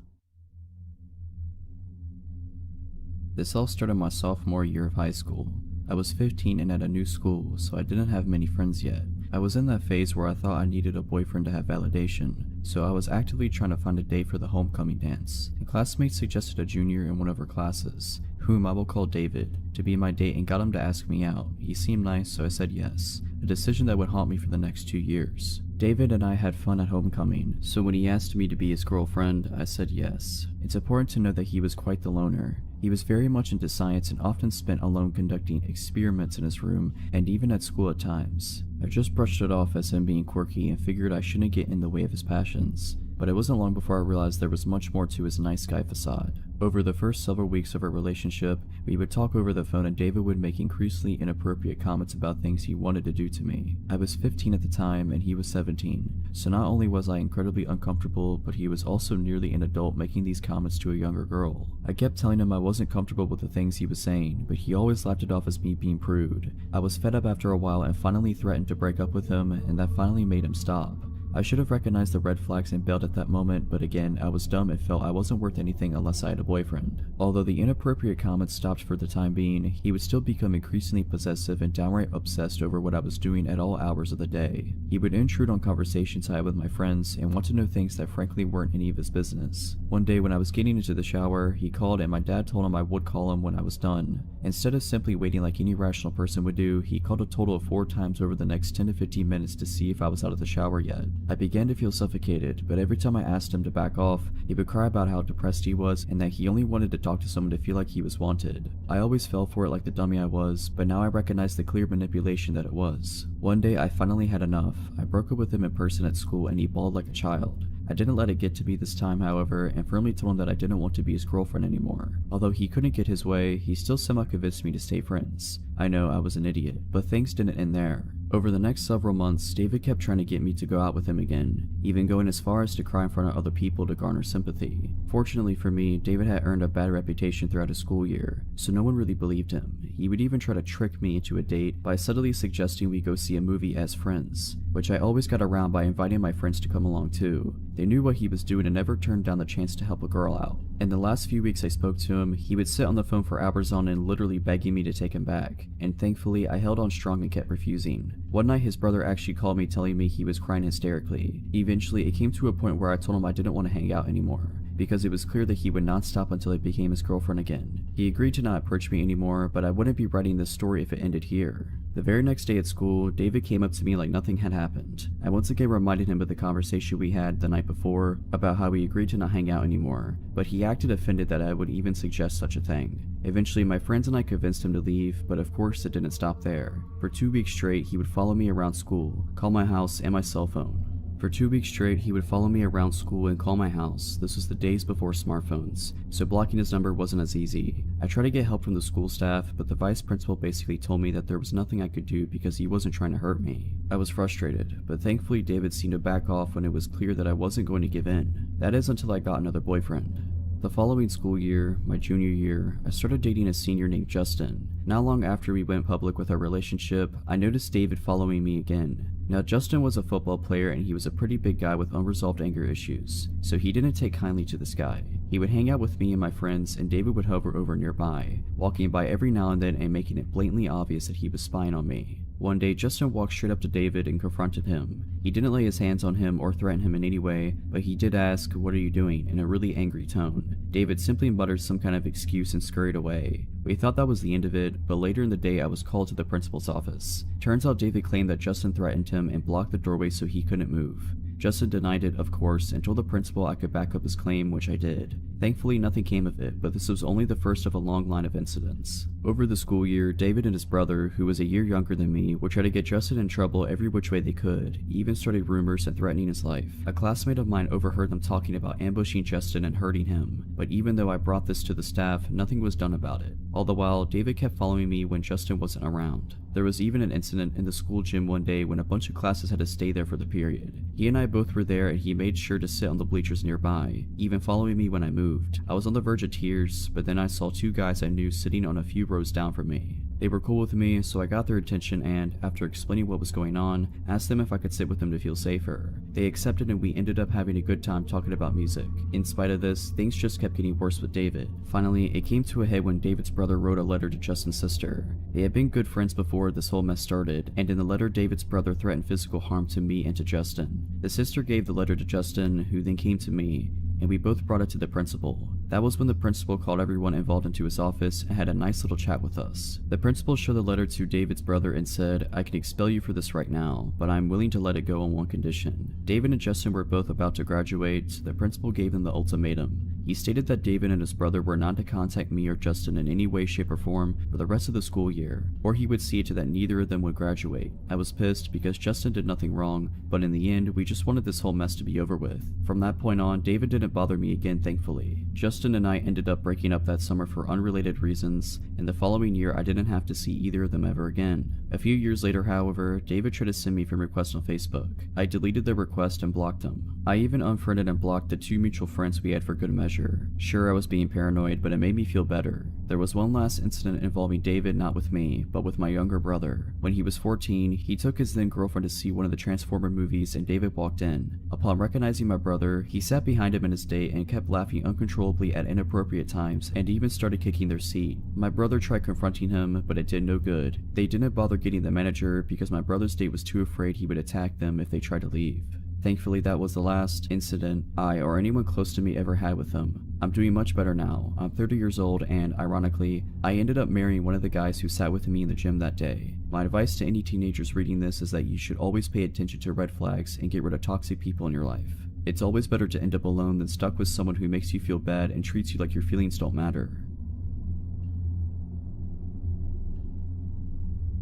This all started my sophomore year of high school. I was 15 and at a new school, so I didn't have many friends yet. I was in that phase where I thought I needed a boyfriend to have validation, so I was actively trying to find a date for the homecoming dance. A classmate suggested a junior in one of her classes, whom I will call David, to be my date and got him to ask me out. He seemed nice, so I said yes, a decision that would haunt me for the next 2 years. David and I had fun at homecoming, so when he asked me to be his girlfriend, I said yes. It's important to know that he was quite the loner. He was very much into science and often spent alone conducting experiments in his room and even at school at times. I just brushed it off as him being quirky and figured I shouldn't get in the way of his passions. But it wasn't long before I realized there was much more to his nice guy facade. Over the first several weeks of our relationship, we would talk over the phone and David would make increasingly inappropriate comments about things he wanted to do to me. I was 15 at the time and he was 17, so not only was I incredibly uncomfortable, but he was also nearly an adult making these comments to a younger girl. I kept telling him I wasn't comfortable with the things he was saying, but he always laughed it off as me being prude. I was fed up after a while and finally threatened to break up with him, and that finally made him stop. I should have recognized the red flags and bailed at that moment, but again, I was dumb and felt I wasn't worth anything unless I had a boyfriend. Although the inappropriate comments stopped for the time being, he would still become increasingly possessive and downright obsessed over what I was doing at all hours of the day. He would intrude on conversations I had with my friends and want to know things that frankly weren't any of his business. One day when I was getting into the shower, he called and my dad told him I would call him when I was done. Instead of simply waiting like any rational person would do, he called a total of 4 times over the next 10 to 15 minutes to see if I was out of the shower yet. I began to feel suffocated, but every time I asked him to back off, he would cry about how depressed he was and that he only wanted to talk to someone to feel like he was wanted. I always fell for it like the dummy I was, but now I recognize the clear manipulation that it was. One day I finally had enough. I broke up with him in person at school and he bawled like a child. I didn't let it get to me this time, however, and firmly told him that I didn't want to be his girlfriend anymore. Although he couldn't get his way, he still somehow convinced me to stay friends. I know I was an idiot, but things didn't end there. Over the next several months, David kept trying to get me to go out with him again, even going as far as to cry in front of other people to garner sympathy. Fortunately for me, David had earned a bad reputation throughout his school year, so no one really believed him. He would even try to trick me into a date by subtly suggesting we go see a movie as friends, which I always got around by inviting my friends to come along too. They knew what he was doing and never turned down the chance to help a girl out. In the last few weeks I spoke to him, he would sit on the phone for hours on end literally begging me to take him back, and thankfully I held on strong and kept refusing. One night his brother actually called me telling me he was crying hysterically. Eventually it came to a point where I told him I didn't want to hang out anymore, because it was clear that he would not stop until I became his girlfriend again. He agreed to not approach me anymore, but I wouldn't be writing this story if it ended here. The very next day at school, David came up to me like nothing had happened. I once again reminded him of the conversation we had the night before about how we agreed to not hang out anymore, but he acted offended that I would even suggest such a thing. Eventually, my friends and I convinced him to leave, but of course it didn't stop there. For 2 weeks straight, he would follow me around school, call my house and my cell phone. For 2 weeks straight, he would follow me around school and call my house. This was the days before smartphones, so blocking his number wasn't as easy. I tried to get help from the school staff, but the vice principal basically told me that there was nothing I could do because he wasn't trying to hurt me. I was frustrated, but thankfully David seemed to back off when it was clear that I wasn't going to give in. That is until I got another boyfriend. The following school year, my junior year, I started dating a senior named Justin. Not long after we went public with our relationship, I noticed David following me again. Now Justin was a football player and he was a pretty big guy with unresolved anger issues, so he didn't take kindly to this guy. He would hang out with me and my friends, and David would hover over nearby, walking by every now and then and making it blatantly obvious that he was spying on me. One day, Justin walked straight up to David and confronted him. He didn't lay his hands on him or threaten him in any way, but he did ask, "What are you doing?" in a really angry tone. David simply muttered some kind of excuse and scurried away. We thought that was the end of it, but later in the day I was called to the principal's office. Turns out David claimed that Justin threatened him and blocked the doorway so he couldn't move. Justin denied it, of course, and told the principal I could back up his claim, which I did. Thankfully, nothing came of it, but this was only the first of a long line of incidents. Over the school year, David and his brother, who was a year younger than me, would try to get Justin in trouble every which way they could, even started rumors and threatening his life. A classmate of mine overheard them talking about ambushing Justin and hurting him, but even though I brought this to the staff, nothing was done about it. All the while, David kept following me when Justin wasn't around. There was even an incident in the school gym one day when a bunch of classes had to stay there for the period. He and I both were there and he made sure to sit on the bleachers nearby, even following me when I moved. I was on the verge of tears, but then I saw two guys I knew sitting on a few rows down from me. They were cool with me, so I got their attention and, after explaining what was going on, asked them if I could sit with them to feel safer. They accepted and we ended up having a good time talking about music. In spite of this, things just kept getting worse with David. Finally, it came to a head when David's brother wrote a letter to Justin's sister. They had been good friends before this whole mess started, and in the letter David's brother threatened physical harm to me and to Justin. The sister gave the letter to Justin, who then came to me, and we both brought it to the principal. That was when the principal called everyone involved into his office and had a nice little chat with us. The principal showed the letter to David's brother and said, "I can expel you for this right now, but I'm willing to let it go on one condition." David and Justin were both about to graduate, so the principal gave them the ultimatum. He stated that David and his brother were not to contact me or Justin in any way, shape, or form for the rest of the school year, or he would see to that neither of them would graduate. I was pissed because Justin did nothing wrong, but in the end, we just wanted this whole mess to be over with. From that point on, David didn't bother me again, thankfully. Justin and I ended up breaking up that summer for unrelated reasons, and the following year I didn't have to see either of them ever again. A few years later, however, David tried to send me friend requests on Facebook. I deleted the request and blocked him. I even unfriended and blocked the two mutual friends we had for good measure. Sure, I was being paranoid, but it made me feel better. There was one last incident involving David, not with me, but with my younger brother. When he was 14, he took his then girlfriend to see one of the Transformer movies and David walked in. Upon recognizing my brother, he sat behind him in his date and kept laughing uncontrollably at inappropriate times and even started kicking their seat. My brother tried confronting him, but it did no good. They didn't bother getting the manager because my brother's date was too afraid he would attack them if they tried to leave. Thankfully, that was the last incident I or anyone close to me ever had with him. I'm doing much better now. I'm 30 years old and, ironically, I ended up marrying one of the guys who sat with me in the gym that day. My advice to any teenagers reading this is that you should always pay attention to red flags and get rid of toxic people in your life. It's always better to end up alone than stuck with someone who makes you feel bad and treats you like your feelings don't matter.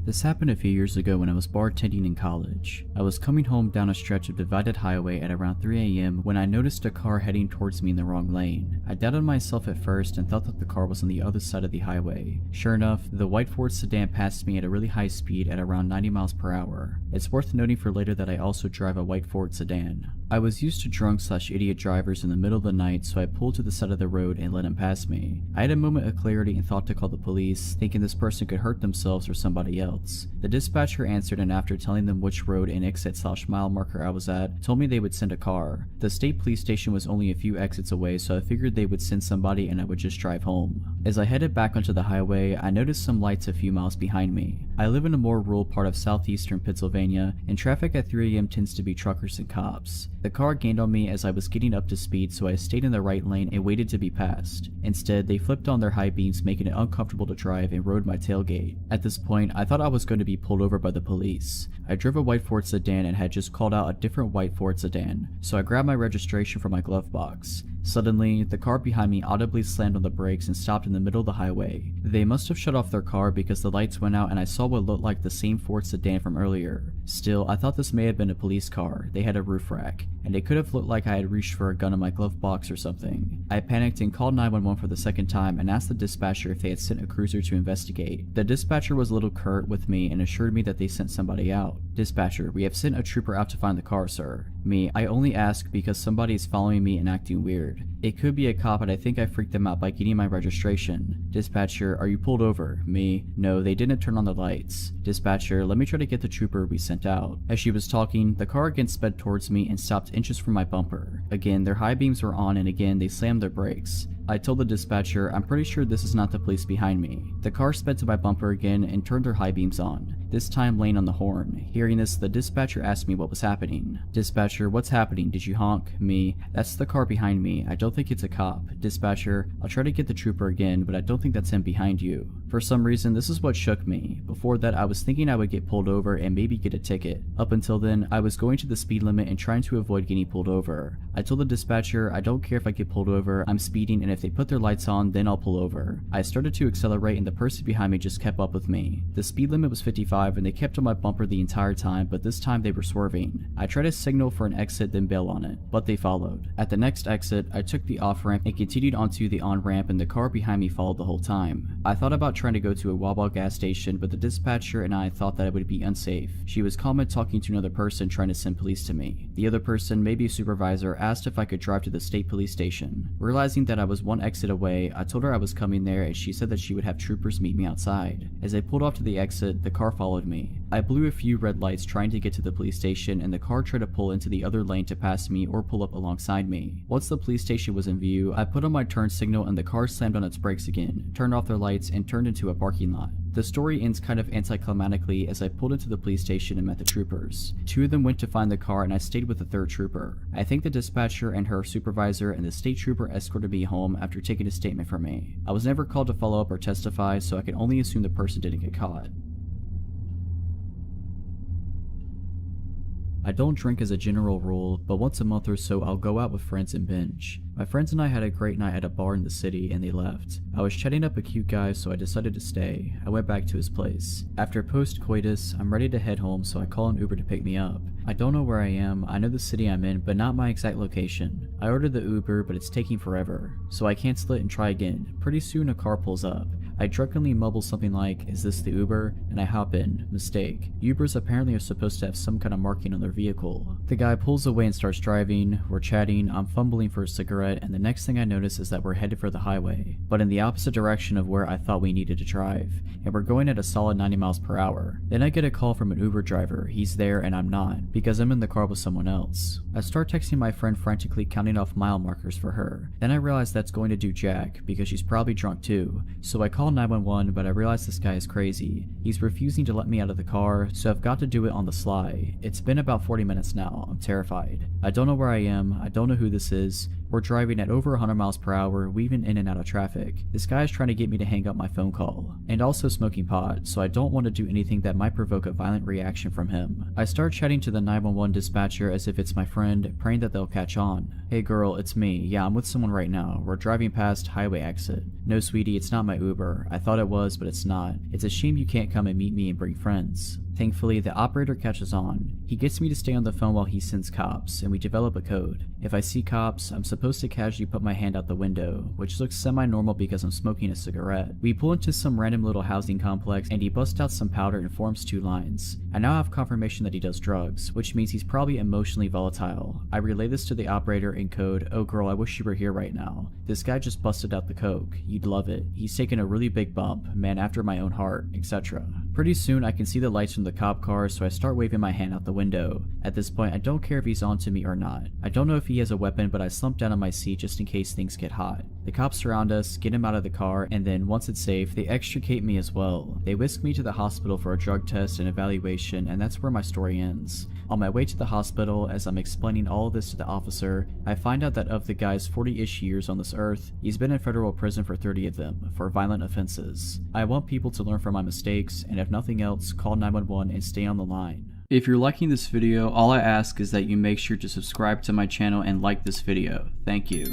This happened a few years ago when I was bartending in college. I was coming home down a stretch of divided highway at around 3 a.m. when I noticed a car heading towards me in the wrong lane. I doubted myself at first and thought that the car was on the other side of the highway. Sure enough, the white Ford sedan passed me at a really high speed at around 90 miles per hour. It's worth noting for later that I also drive a white Ford sedan. I was used to drunk/idiot drivers in the middle of the night, so I pulled to the side of the road and let him pass me. I had a moment of clarity and thought to call the police, thinking this person could hurt themselves or somebody else. The dispatcher answered, and after telling them which road and exit/mile marker I was at, told me they would send a car. The state police station was only a few exits away, so I figured they would send somebody and I would just drive home. As I headed back onto the highway, I noticed some lights a few miles behind me. I live in a more rural part of southeastern Pennsylvania, and traffic at 3 a.m. tends to be truckers and cops. The car gained on me as I was getting up to speed, so I stayed in the right lane and waited to be passed. Instead, they flipped on their high beams, making it uncomfortable to drive, and rode my tailgate. At this point, I thought I was going to be pulled over by the police. I drove a white Ford sedan and had just called out a different white Ford sedan, so I grabbed my registration from my glove box. Suddenly, the car behind me audibly slammed on the brakes and stopped in the middle of the highway. They must have shut off their car because the lights went out and I saw what looked like the same Ford sedan from earlier. Still, I thought this may have been a police car. They had a roof rack, and it could have looked like I had reached for a gun in my glove box or something. I panicked and called 911 for the second time and asked the dispatcher if they had sent a cruiser to investigate. The dispatcher was a little curt with me and assured me that they sent somebody out. Dispatcher, we have sent a trooper out to find the car, sir. Me, I only ask because somebody is following me and acting weird. It could be a cop, and I think I freaked them out by getting my registration. Dispatcher, are you pulled over? Me, no, they didn't turn on the lights. Dispatcher, let me try to get the trooper we sent out. As she was talking, the car again sped towards me and stopped inches from my bumper. Again, their high beams were on, and again, they slammed their brakes. I told the dispatcher, I'm pretty sure this is not the police behind me. The car sped to my bumper again and turned their high beams on, this time laying on the horn. Hearing this, the dispatcher asked me what was happening. Dispatcher, what's happening? Did you honk? Me, that's the car behind me. I don't think it's a cop. Dispatcher, I'll try to get the trooper again, but I don't think that's him behind you. For some reason, this is what shook me. Before that, I was thinking I would get pulled over and maybe get a ticket. Up until then, I was going to the speed limit and trying to avoid getting pulled over. I told the dispatcher, I don't care if I get pulled over, I'm speeding, and if they put their lights on, then I'll pull over. I started to accelerate and the person behind me just kept up with me. The speed limit was 55 and they kept on my bumper the entire time, but this time they were swerving. I tried to signal for an exit then bail on it, but they followed. At the next exit, I took the off-ramp and continued onto the on-ramp, and the car behind me followed the whole time. I thought about trying to go to a Wawa gas station, but the dispatcher and I thought that it would be unsafe. She was calm and talking to another person trying to send police to me. The other person, maybe a supervisor, asked if I could drive to the state police station. Realizing that I was one exit away, I told her I was coming there and she said that she would have troopers meet me outside. As I pulled off to the exit, the car followed me. I blew a few red lights trying to get to the police station, and the car tried to pull into the other lane to pass me or pull up alongside me. Once the police station was in view, I put on my turn signal and the car slammed on its brakes again, turned off their lights, and turned into a parking lot. The story ends kind of anticlimactically as I pulled into the police station and met the troopers. Two of them went to find the car and I stayed with the third trooper. I think the dispatcher and her supervisor and the state trooper escorted me home after taking a statement from me. I was never called to follow up or testify, so I can only assume the person didn't get caught. I don't drink as a general rule, but once a month or so I'll go out with friends and binge. My friends and I had a great night at a bar in the city and they left. I was chatting up a cute guy, so I decided to stay. I went back to his place. After post-coitus, I'm ready to head home, so I call an Uber to pick me up. I don't know where I am, I know the city I'm in, but not my exact location. I ordered the Uber, but it's taking forever, so I cancel it and try again. Pretty soon a car pulls up. I drunkenly mumble something like, "Is this the Uber?" and I hop in. Mistake. Ubers apparently are supposed to have some kind of marking on their vehicle. The guy pulls away and starts driving. We're chatting, I'm fumbling for a cigarette, and the next thing I notice is that we're headed for the highway, but in the opposite direction of where I thought we needed to drive, and we're going at a solid 90 miles per hour. Then I get a call from an Uber driver. He's there and I'm not, because I'm in the car with someone else. I start texting my friend, frantically counting off mile markers for her. Then I realize that's going to do jack, because she's probably drunk too, so I call 911, but I realize this guy is crazy. He's refusing to let me out of the car, so I've got to do it on the sly. It's been about 40 minutes now. I'm terrified. I don't know where I am. I don't know who this is. We're driving at over 100 miles per hour, weaving in and out of traffic. This guy is trying to get me to hang up my phone call, and also smoking pot, so I don't want to do anything that might provoke a violent reaction from him. I start chatting to the 911 dispatcher as if it's my friend, praying that they'll catch on. "Hey girl, it's me. Yeah, I'm with someone right now. We're driving past highway exit." "No sweetie, it's not my Uber. I thought it was, but it's not. It's a shame you can't come and meet me and bring friends." Thankfully, the operator catches on. He gets me to stay on the phone while he sends cops, and we develop a code. If I see cops, I'm supposed to casually put my hand out the window, which looks semi-normal because I'm smoking a cigarette. We pull into some random little housing complex, and he busts out some powder and forms 2 lines. I now have confirmation that he does drugs, which means he's probably emotionally volatile. I relay this to the operator in code, "Oh girl, I wish you were here right now. This guy just busted out the coke. You'd love it. He's taken a really big bump, man after my own heart," etc. Pretty soon I can see the lights from the cop car, so I start waving my hand out the window. At this point, I don't care if he's on to me or not. I don't know if he has a weapon, but I slump down on my seat just in case things get hot. The cops surround us, get him out of the car, and then, once it's safe, they extricate me as well. They whisk me to the hospital for a drug test and evaluation, and that's where my story ends. On my way to the hospital, as I'm explaining all of this to the officer, I find out that of the guy's 40-ish years on this earth, he's been in federal prison for 30 of them, for violent offenses. I want people to learn from my mistakes, and if nothing else, call 911 and stay on the line. If you're liking this video, all I ask is that you make sure to subscribe to my channel and like this video. Thank you.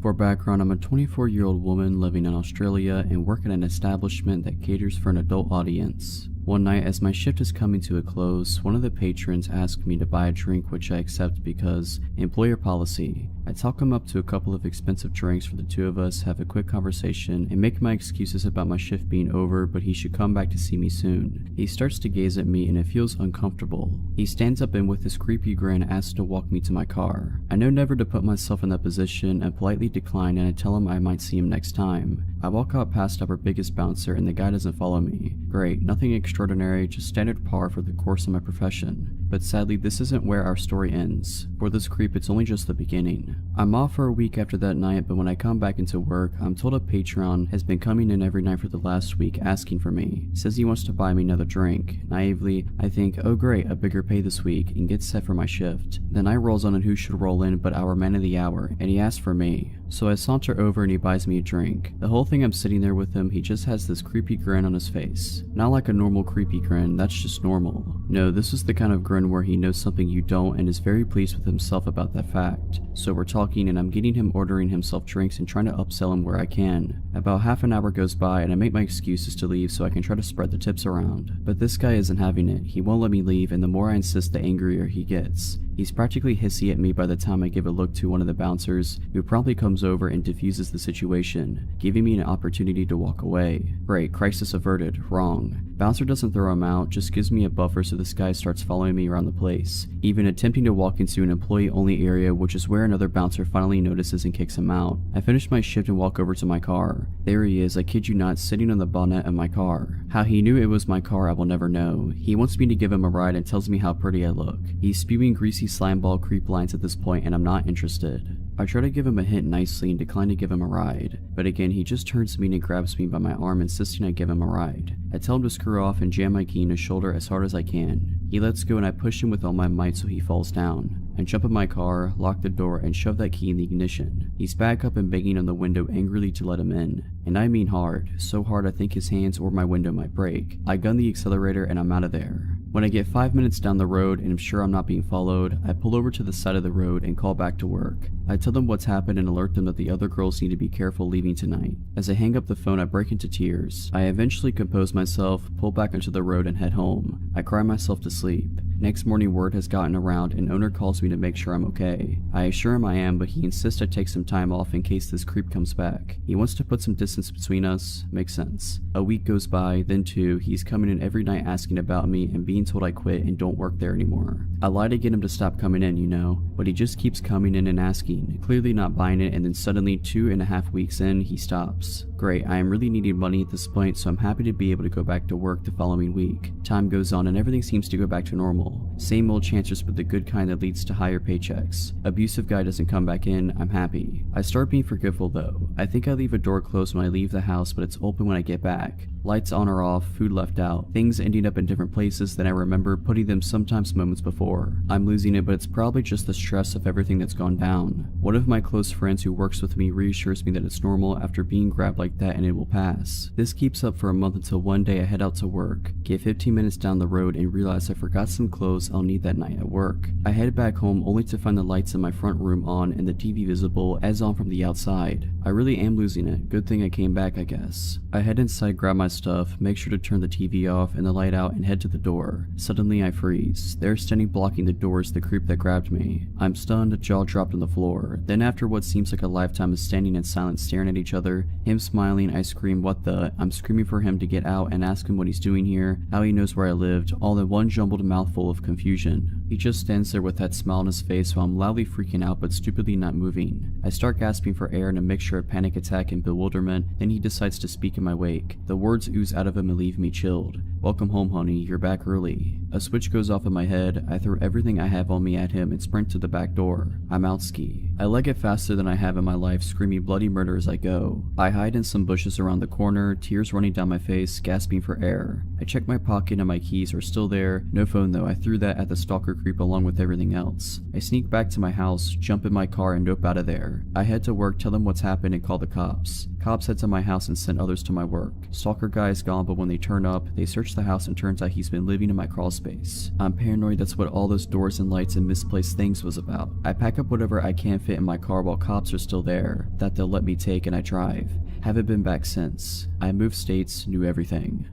For background, I'm a 24-year-old woman living in Australia and work at an establishment that caters for an adult audience. One night, as my shift is coming to a close, one of the patrons asked me to buy a drink, which I accept because employer policy. I talk him up to a couple of expensive drinks for the 2 of us, have a quick conversation, and make my excuses about my shift being over, but he should come back to see me soon. He starts to gaze at me and it feels uncomfortable. He stands up and with his creepy grin asks to walk me to my car. I know never to put myself in that position and politely decline, and I tell him I might see him next time. I walk out past our biggest bouncer and the guy doesn't follow me. Great, nothing extraordinary, just standard par for the course of my profession. But sadly, this isn't where our story ends. For this creep, it's only just the beginning. I'm off for a week after that night, but when I come back into work, I'm told a patron has been coming in every night for the last week asking for me. Says he wants to buy me another drink. Naively, I think, oh great, a bigger pay this week, and get set for my shift. The night rolls on and who should roll in but our man of the hour, and he asks for me. So I saunter over and he buys me a drink. The whole thing I'm sitting there with him, he just has this creepy grin on his face. Not like a normal creepy grin, that's just normal. No, this is the kind of grin where he knows something you don't and is very pleased with himself about that fact. So we're talking and I'm getting him ordering himself drinks and trying to upsell him where I can. About half an hour goes by and I make my excuses to leave so I can try to spread the tips around. But this guy isn't having it. He won't let me leave, and the more I insist, the angrier he gets. He's practically hissy at me by the time I give a look to one of the bouncers, who promptly comes over and diffuses the situation, giving me an opportunity to walk away. Great, crisis averted. Wrong. Bouncer doesn't throw him out, just gives me a buffer so this guy starts following me around the place, even attempting to walk into an employee-only area, which is where another bouncer finally notices and kicks him out. I finish my shift and walk over to my car. There he is, I kid you not, sitting on the bonnet of my car. How he knew it was my car I will never know. He wants me to give him a ride and tells me how pretty I look. He's spewing greasy slimeball creep lines at this point and I'm not interested. I try to give him a hint nicely and decline to give him a ride, but again he just turns to me and grabs me by my arm, insisting I give him a ride. I tell him to screw off and jam my key in his shoulder as hard as I can. He lets go and I push him with all my might so he falls down. I jump in my car, lock the door, and shove that key in the ignition. He's back up and banging on the window angrily to let him in. And I mean hard, so hard I think his hands or my window might break. I gun the accelerator and I'm out of there. When I get 5 minutes down the road and I'm sure I'm not being followed, I pull over to the side of the road and call back to work. I tell them what's happened and alert them that the other girls need to be careful leaving tonight. As I hang up the phone, I break into tears. I eventually compose myself, pull back onto the road and head home. I cry myself to sleep. Next morning, word has gotten around and owner calls me to make sure I'm okay. I assure him I am, but he insists I take some time off in case this creep comes back. He wants to put some distance between us. Makes sense. A week goes by, then 2, he's coming in every night asking about me and being told I quit and don't work there anymore. I lie to get him to stop coming in, you know, but he just keeps coming in and asking, clearly not buying it, and then suddenly 2.5 weeks in, he stops. Great, I am really needing money at this point, so I'm happy to be able to go back to work the following week. Time goes on and everything seems to go back to normal. Same old chances, but the good kind that leads to higher paychecks. Abusive guy doesn't come back in, I'm happy. I start being forgiveful though. I think I leave a door closed when I leave the house, but it's open when I get back. Lights on or off, food left out, things ending up in different places than I remember putting them sometimes moments before. I'm losing it, but it's probably just the stress of everything that's gone down. One of my close friends who works with me reassures me that it's normal after being grabbed like that and it will pass. This keeps up for a month until one day I head out to work, get 15 minutes down the road and realize I forgot some clothes I'll need that night at work. I head back home only to find the lights in my front room on and the TV visible as on from the outside. I really am losing it. Good thing I came back, I guess. I head inside, grab my stuff, make sure to turn the TV off and the light out and head to the door. Suddenly I freeze. There standing blocking the door is the creep that grabbed me. I'm stunned, jaw dropped on the floor. Then after what seems like a lifetime of standing in silence staring at each other, him smiling, I scream what the, I'm screaming for him to get out and ask him what he's doing here, how he knows where I lived, all in one jumbled mouthful of confusion. He just stands there with that smile on his face while I'm loudly freaking out but stupidly not moving. I start gasping for air in a mixture of panic attack and bewilderment, then he decides to speak in my wake. The words ooze out of him and leave me chilled. "Welcome home, honey, you're back early." A switch goes off in my head, I throw everything I have on me at him and sprint to the back door. I'm out ski. I leg it faster than I have in my life, screaming bloody murder as I go. I hide in some bushes around the corner, tears running down my face, gasping for air. I check my pocket and my keys are still there. No phone though, I threw that at the stalker creep along with everything else. I sneak back to my house, jump in my car and nope out of there. I head to work, tell them what's happened and call the cops. Cops head to my house and send others to my work. Stalker guy is gone, but when they turn up, they search the house and turns out he's been living in my crawl space. I'm paranoid that's what all those doors and lights and misplaced things was about. I pack up whatever I can fit in my car while cops are still there, that they'll let me take, and I drive. Haven't been back since. I moved states, knew everything.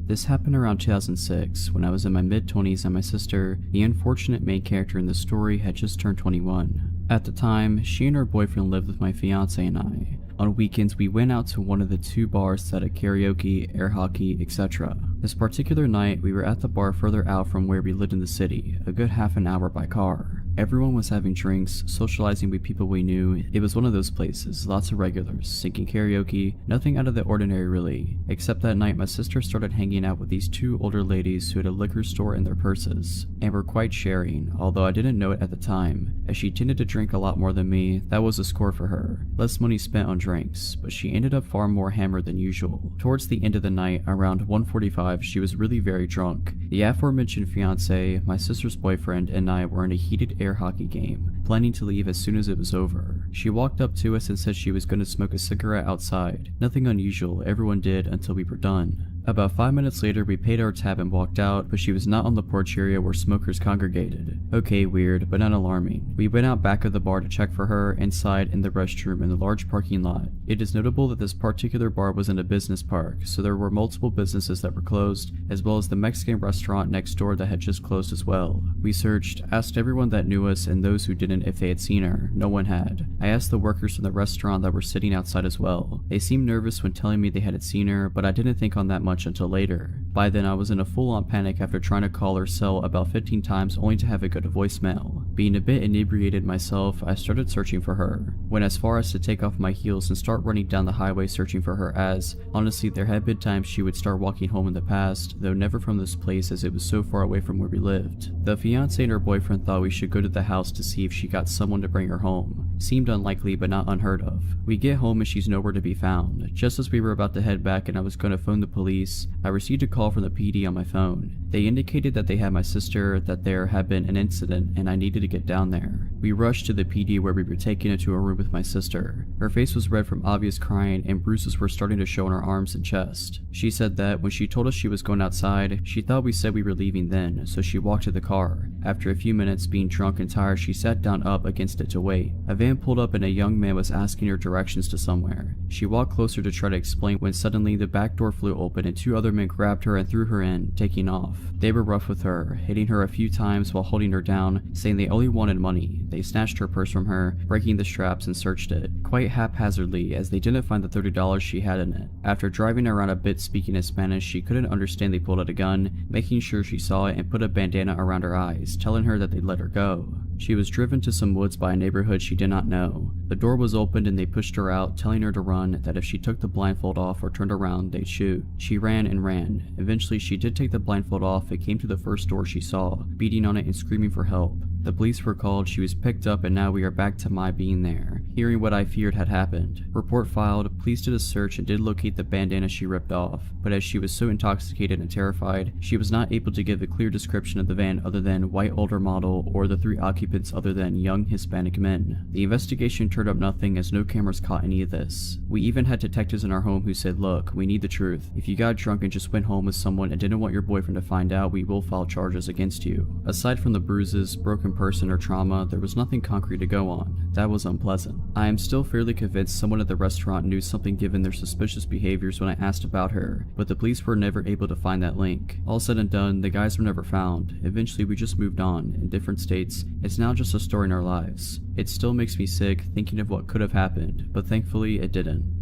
This happened around 2006, when I was in my mid-20s and my sister, the unfortunate main character in the story, had just turned 21. At the time, she and her boyfriend lived with my fiance and I. On weekends, we went out to one of the two bars that had karaoke, air hockey, etc. This particular night, we were at the bar further out from where we lived in the city, a good half an hour by car. Everyone was having drinks, socializing with people we knew. It was one of those places, lots of regulars, singing karaoke, nothing out of the ordinary really. Except that night my sister started hanging out with these two older ladies who had a liquor store in their purses, and were quite sharing, although I didn't know it at the time. As she tended to drink a lot more than me, that was a score for her. Less money spent on drinks, but she ended up far more hammered than usual. Towards the end of the night, around 1:45, she was really very drunk. The aforementioned fiance, my sister's boyfriend, and I were in a heated air hockey game, planning to leave as soon as it was over. She walked up to us and said she was going to smoke a cigarette outside. Nothing unusual, everyone did until we were done. About 5 minutes later, we paid our tab and walked out, but she was not on the porch area where smokers congregated. Okay, weird, but not alarming. We went out back of the bar to check for her, inside in the restroom in the large parking lot. It is notable that this particular bar was in a business park, so there were multiple businesses that were closed, as well as the Mexican restaurant next door that had just closed as well. We searched, asked everyone that knew us and those who didn't if they had seen her. No one had. I asked the workers from the restaurant that were sitting outside as well. They seemed nervous when telling me they hadn't seen her, but I didn't think on that much until later. By then I was in a full-on panic after trying to call her cell about 15 times only to have it go to voicemail. Being a bit inebriated myself, I started searching for her. Went as far as to take off my heels and start running down the highway searching for her, as honestly there had been times she would start walking home in the past, though never from this place as it was so far away from where we lived. The fiance and her boyfriend thought we should go to the house to see if she got someone to bring her home. Seemed unlikely but not unheard of. We get home and she's nowhere to be found. Just as we were about to head back and I was going to phone the police, I received a call from the PD on my phone. They indicated that they had my sister, that there had been an incident, and I needed to get down there. We rushed to the PD where we were taken into a room with my sister. Her face was red from obvious crying and bruises were starting to show on her arms and chest. She said that when she told us she was going outside, she thought we said we were leaving then, so she walked to the car. After a few minutes, being drunk and tired, she sat down up against it to wait. A van pulled up and a young man was asking her directions to somewhere. She walked closer to try to explain when suddenly the back door flew open and two other men grabbed her and threw her in, taking off. They were rough with her, hitting her a few times while holding her down, saying they only wanted money. They snatched her purse from her, breaking the straps and searched it, quite haphazardly as they didn't find the $30 she had in it. After driving around a bit speaking in Spanish, she couldn't understand they pulled out a gun, making sure she saw it and put a bandana around her eyes, telling her that they'd let her go. She was driven to some woods by a neighborhood she did not know. The door was opened and they pushed her out, telling her to run, that if she took the blindfold off or turned around, they'd shoot. She ran and ran. Eventually, she did take the blindfold off and came to the first door she saw, beating on it and screaming for help. The police were called, she was picked up, and now we are back to my being there, hearing what I feared had happened. Report filed, police did a search and did locate the bandana she ripped off, but as she was so intoxicated and terrified, she was not able to give a clear description of the van other than white older model or the 3 occupants other than young Hispanic men. The investigation turned up nothing as no cameras caught any of this. We even had detectives in our home who said, look, we need the truth. If you got drunk and just went home with someone and didn't want your boyfriend to find out, we will file charges against you. Aside from the bruises, broken person, or trauma, there was nothing concrete to go on. That was unpleasant. I am still fairly convinced someone at the restaurant knew something given their suspicious behaviors when I asked about her, but the police were never able to find that link. All said and done, the guys were never found. Eventually we just moved on, in different states. It's now just a story in our lives. It still makes me sick thinking of what could have happened, but thankfully it didn't.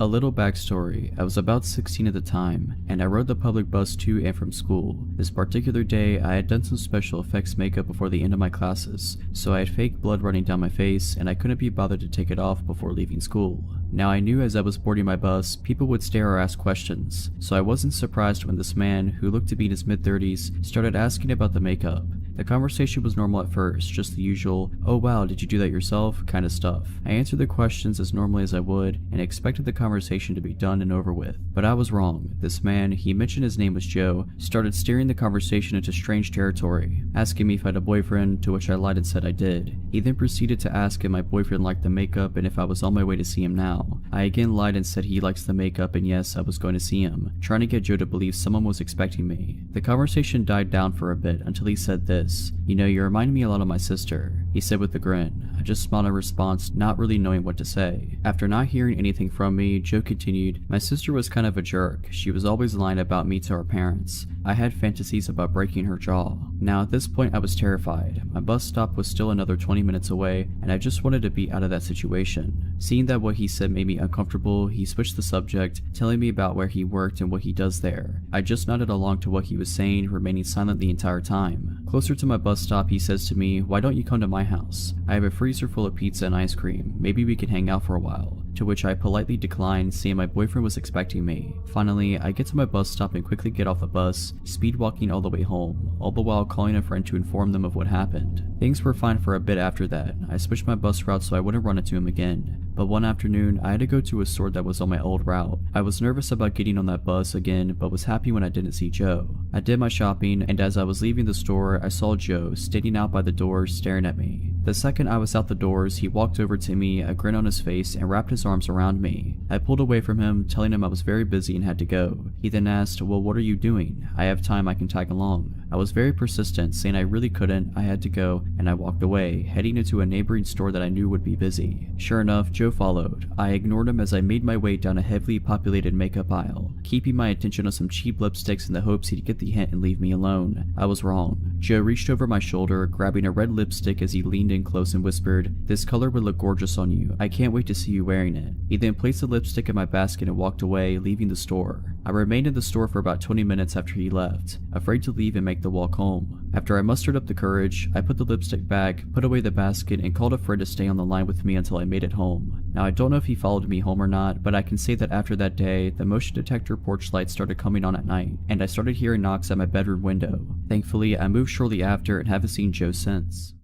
A little backstory, I was about 16 at the time, and I rode the public bus to and from school. This particular day, I had done some special effects makeup before the end of my classes, so I had fake blood running down my face, and I couldn't be bothered to take it off before leaving school. Now I knew as I was boarding my bus, people would stare or ask questions, so I wasn't surprised when this man, who looked to be in his mid-30s, started asking about the makeup. The conversation was normal at first, just the usual, oh wow, did you do that yourself, kind of stuff. I answered the questions as normally as I would, and expected the conversation to be done and over with. But I was wrong. This man, he mentioned his name was Joe, started steering the conversation into strange territory, asking me if I had a boyfriend, to which I lied and said I did. He then proceeded to ask if my boyfriend liked the makeup and if I was on my way to see him now. I again lied and said he likes the makeup and yes, I was going to see him, trying to get Joe to believe someone was expecting me. The conversation died down for a bit until he said this, you know, you remind me a lot of my sister, he said with a grin. I just smiled in response, not really knowing what to say. After not hearing anything from me, Joe continued, my sister was kind of a jerk. She was always lying about me to our parents. I had fantasies about breaking her jaw. Now at this point I was terrified. My bus stop was still another 20 minutes away, and I just wanted to be out of that situation. Seeing that what he said made me uncomfortable, he switched the subject, telling me about where he worked and what he does there. I just nodded along to what he was saying, remaining silent the entire time. Closer to my bus stop, he says to me, why don't you come to my house? I have a freezer full of pizza and ice cream. Maybe we can hang out for a while. To which I politely declined, saying my boyfriend was expecting me. Finally, I get to my bus stop and quickly get off the bus, speed walking all the way home, all the while calling a friend to inform them of what happened. Things were fine for a bit after that. I switched my bus route so I wouldn't run into him again. But one afternoon, I had to go to a store that was on my old route. I was nervous about getting on that bus again, but was happy when I didn't see Joe. I did my shopping, and as I was leaving the store, I saw Joe standing out by the door staring at me. The second I was out the doors, he walked over to me, a grin on his face, and wrapped his arms around me. I pulled away from him, telling him I was very busy and had to go. He then asked, well, what are you doing? I have time, I can tag along. I was very persistent, saying I really couldn't, I had to go, and I walked away, heading into a neighboring store that I knew would be busy. Sure enough, Joe followed. I ignored him as I made my way down a heavily populated makeup aisle, keeping my attention on some cheap lipsticks in the hopes he'd get the hint and leave me alone. I was wrong. Joe reached over my shoulder, grabbing a red lipstick as he leaned in close and whispered, this color would look gorgeous on you. I can't wait to see you wearing it. He then placed the lipstick in my basket and walked away, leaving the store. I remained in the store for about 20 minutes after he left, afraid to leave and make the walk home. After I mustered up the courage, I put the lipstick back, put away the basket, and called a friend to stay on the line with me until I made it home. Now I don't know if he followed me home or not, but I can say that after that day, the motion detector porch lights started coming on at night, and I started hearing knocks at my bedroom window. Thankfully, I moved shortly after and haven't seen Joe since.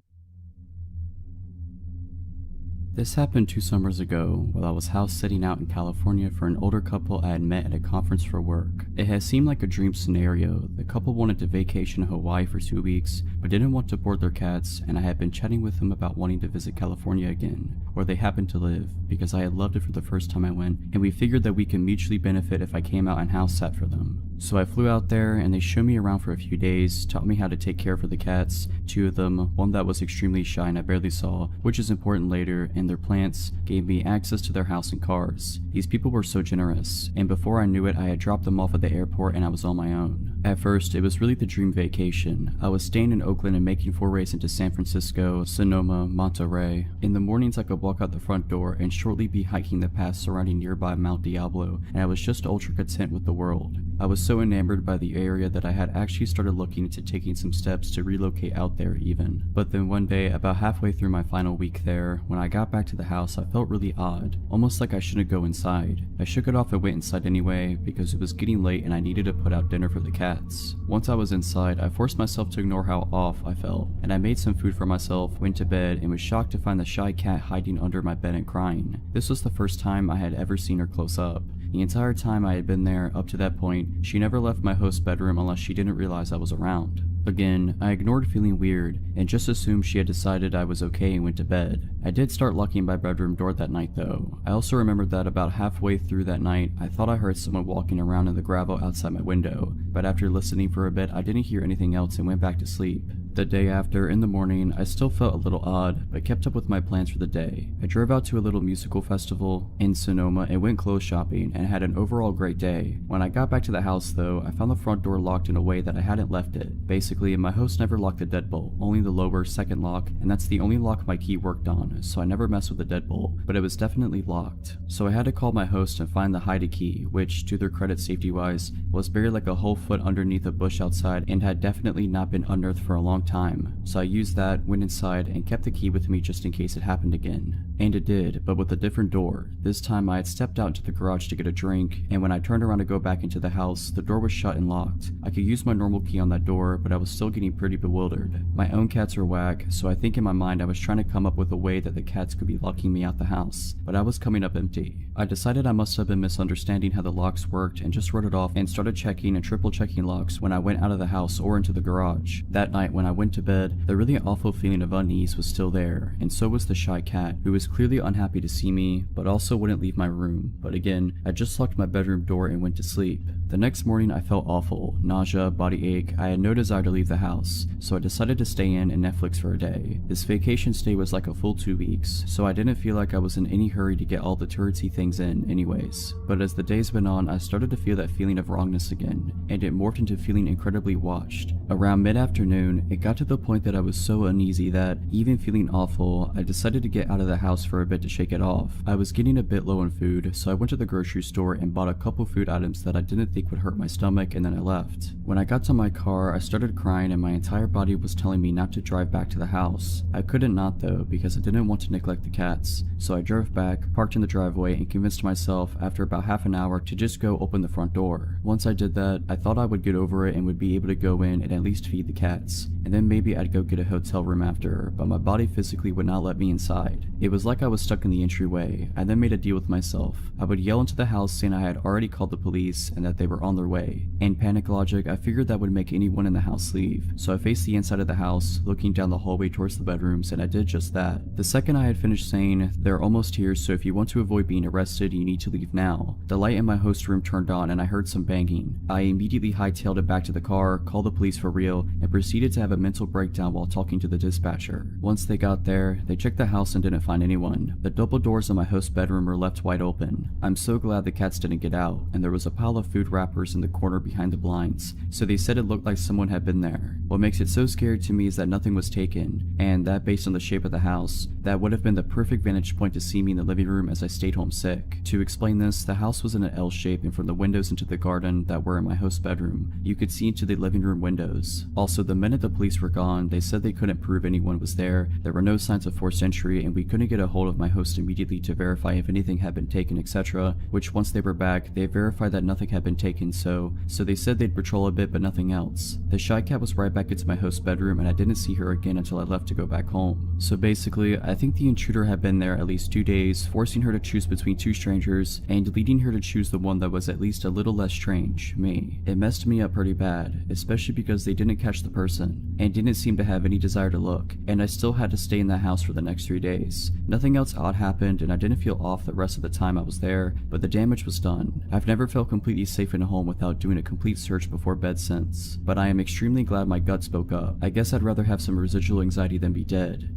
This happened 2 summers ago while I was house sitting out in California for an older couple I had met at a conference for work. It had seemed like a dream scenario. The couple wanted to vacation in Hawaii for 2 weeks, but didn't want to board their cats, and I had been chatting with them about wanting to visit California again, where they happened to live, because I had loved it for the first time I went, and we figured that we could mutually benefit if I came out and house sat for them. So I flew out there, and they showed me around for a few days, taught me how to take care of the cats, 2 of them, one that was extremely shy and I barely saw, which is important later, and their plants, gave me access to their house and cars. These people were so generous, and before I knew it, I had dropped them off at the airport and I was on my own. At first, it was really the dream vacation. I was staying in Oakland and making forays into San Francisco, Sonoma, Monterey. In the mornings, I could walk out the front door and shortly be hiking the paths surrounding nearby Mount Diablo, and I was just ultra content with the world. I was so enamored by the area that I had actually started looking into taking some steps to relocate out there even. But then one day, about halfway through my final week there, when I got back to the house, I felt really odd, almost like I shouldn't go inside. I shook it off and went inside anyway because it was getting late and I needed to put out dinner for the cats. Once I was inside, I forced myself to ignore how off I felt, and I made some food for myself, went to bed, and was shocked to find the shy cat hiding under my bed and crying. This was the first time I had ever seen her close up. The entire time I had been there up to that point, she never left my host's bedroom unless she didn't realize I was around. Again, I ignored feeling weird and just assumed she had decided I was okay and went to bed. I did start locking my bedroom door that night though. I also remembered that about halfway through that night, I thought I heard someone walking around in the gravel outside my window, but after listening for a bit, I didn't hear anything else and went back to sleep. The day after, in the morning, I still felt a little odd, but kept up with my plans for the day. I drove out to a little musical festival in Sonoma and went clothes shopping and had an overall great day. When I got back to the house though, I found the front door locked in a way that I hadn't left it. Basically, my host never locked the deadbolt, only the lower second lock, and that's the only lock my key worked on, so I never messed with the deadbolt, but it was definitely locked. So I had to call my host and find the hide key, which, to their credit safety-wise, was buried like a whole foot underneath a bush outside and had definitely not been unearthed for a long time. So I used that, went inside, and kept the key with me just in case it happened again. And it did, but with a different door. This time I had stepped out into the garage to get a drink, and when I turned around to go back into the house, the door was shut and locked. I could use my normal key on that door, but I was still getting pretty bewildered. My own cats are whack, so I think in my mind I was trying to come up with a way that the cats could be locking me out the house, but I was coming up empty. I decided I must have been misunderstanding how the locks worked and just wrote it off and started checking and triple checking locks when I went out of the house or into the garage. That night when I went to bed, the really awful feeling of unease was still there, and so was the shy cat, who was clearly unhappy to see me, but also wouldn't leave my room. But again, I just locked my bedroom door and went to sleep. The next morning I felt awful, nausea, body ache. I had no desire to leave the house, so I decided to stay in and Netflix for a day. This vacation stay was like a full 2 weeks, so I didn't feel like I was in any hurry to get all the touristy things in anyways. But as the days went on, I started to feel that feeling of wrongness again, and it morphed into feeling incredibly watched. Around mid-afternoon, it got to the point that I was so uneasy that, even feeling awful, I decided to get out of the house for a bit to shake it off. I was getting a bit low on food, so I went to the grocery store and bought a couple food items that I didn't think would hurt my stomach, and then I left. When I got to my car, I started crying and my entire body was telling me not to drive back to the house. I couldn't not though, because I didn't want to neglect the cats, so I drove back, parked in the driveway, and convinced myself after about half an hour to just go open the front door. Once I did that, I thought I would get over it and would be able to go in and at least feed the cats, and then maybe I'd go get a hotel room after, but my body physically would not let me inside. It was like I was stuck in the entryway. I then made a deal with myself. I would yell into the house saying I had already called the police and that they were on their way. In panic logic, I figured that would make anyone in the house leave, so I faced the inside of the house, looking down the hallway towards the bedrooms, and I did just that. The second I had finished saying, "They're almost here, so if you want to avoid being arrested, you need to leave now," the light in my host room turned on and I heard some banging. I immediately hightailed it back to the car, called the police for real, and proceeded to have a mental breakdown while talking to the dispatcher. Once they got there, they checked the house and didn't find anyone. The double doors in my host's bedroom were left wide open. I'm so glad the cats didn't get out, and there was a pile of food wrappers in the corner behind the blinds, so they said it looked like someone had been there. What makes it so scary to me is that nothing was taken, and that based on the shape of the house, that would have been the perfect vantage point to see me in the living room as I stayed home sick. To explain this, the house was in an L shape, and from the windows into the garden that were in my host's bedroom, you could see into the living room windows. Also, the minute the police were gone, they said they couldn't prove anyone was there were no signs of forced entry, and we couldn't get a hold of my host immediately to verify if anything had been taken, etc., which once they were back, they verified that nothing had been taken, so they said they'd patrol a bit but nothing else. The shy cat was right back into my host's bedroom, and I didn't see her again until I left to go back home. So basically, I think the intruder had been there at least 2 days, forcing her to choose between two strangers, and leading her to choose the one that was at least a little less strange, me. It messed me up pretty bad, especially because they didn't catch the person, and didn't seem to have any desire to look, and I still had to stay in that house for the next 3 days. Nothing else odd happened, and I didn't feel off the rest of the time I was there, but the damage was done. I've never felt completely safe in a home without doing a complete search before bed since, but I am extremely glad my gut spoke up. I guess I'd rather have some residual anxiety than be dead.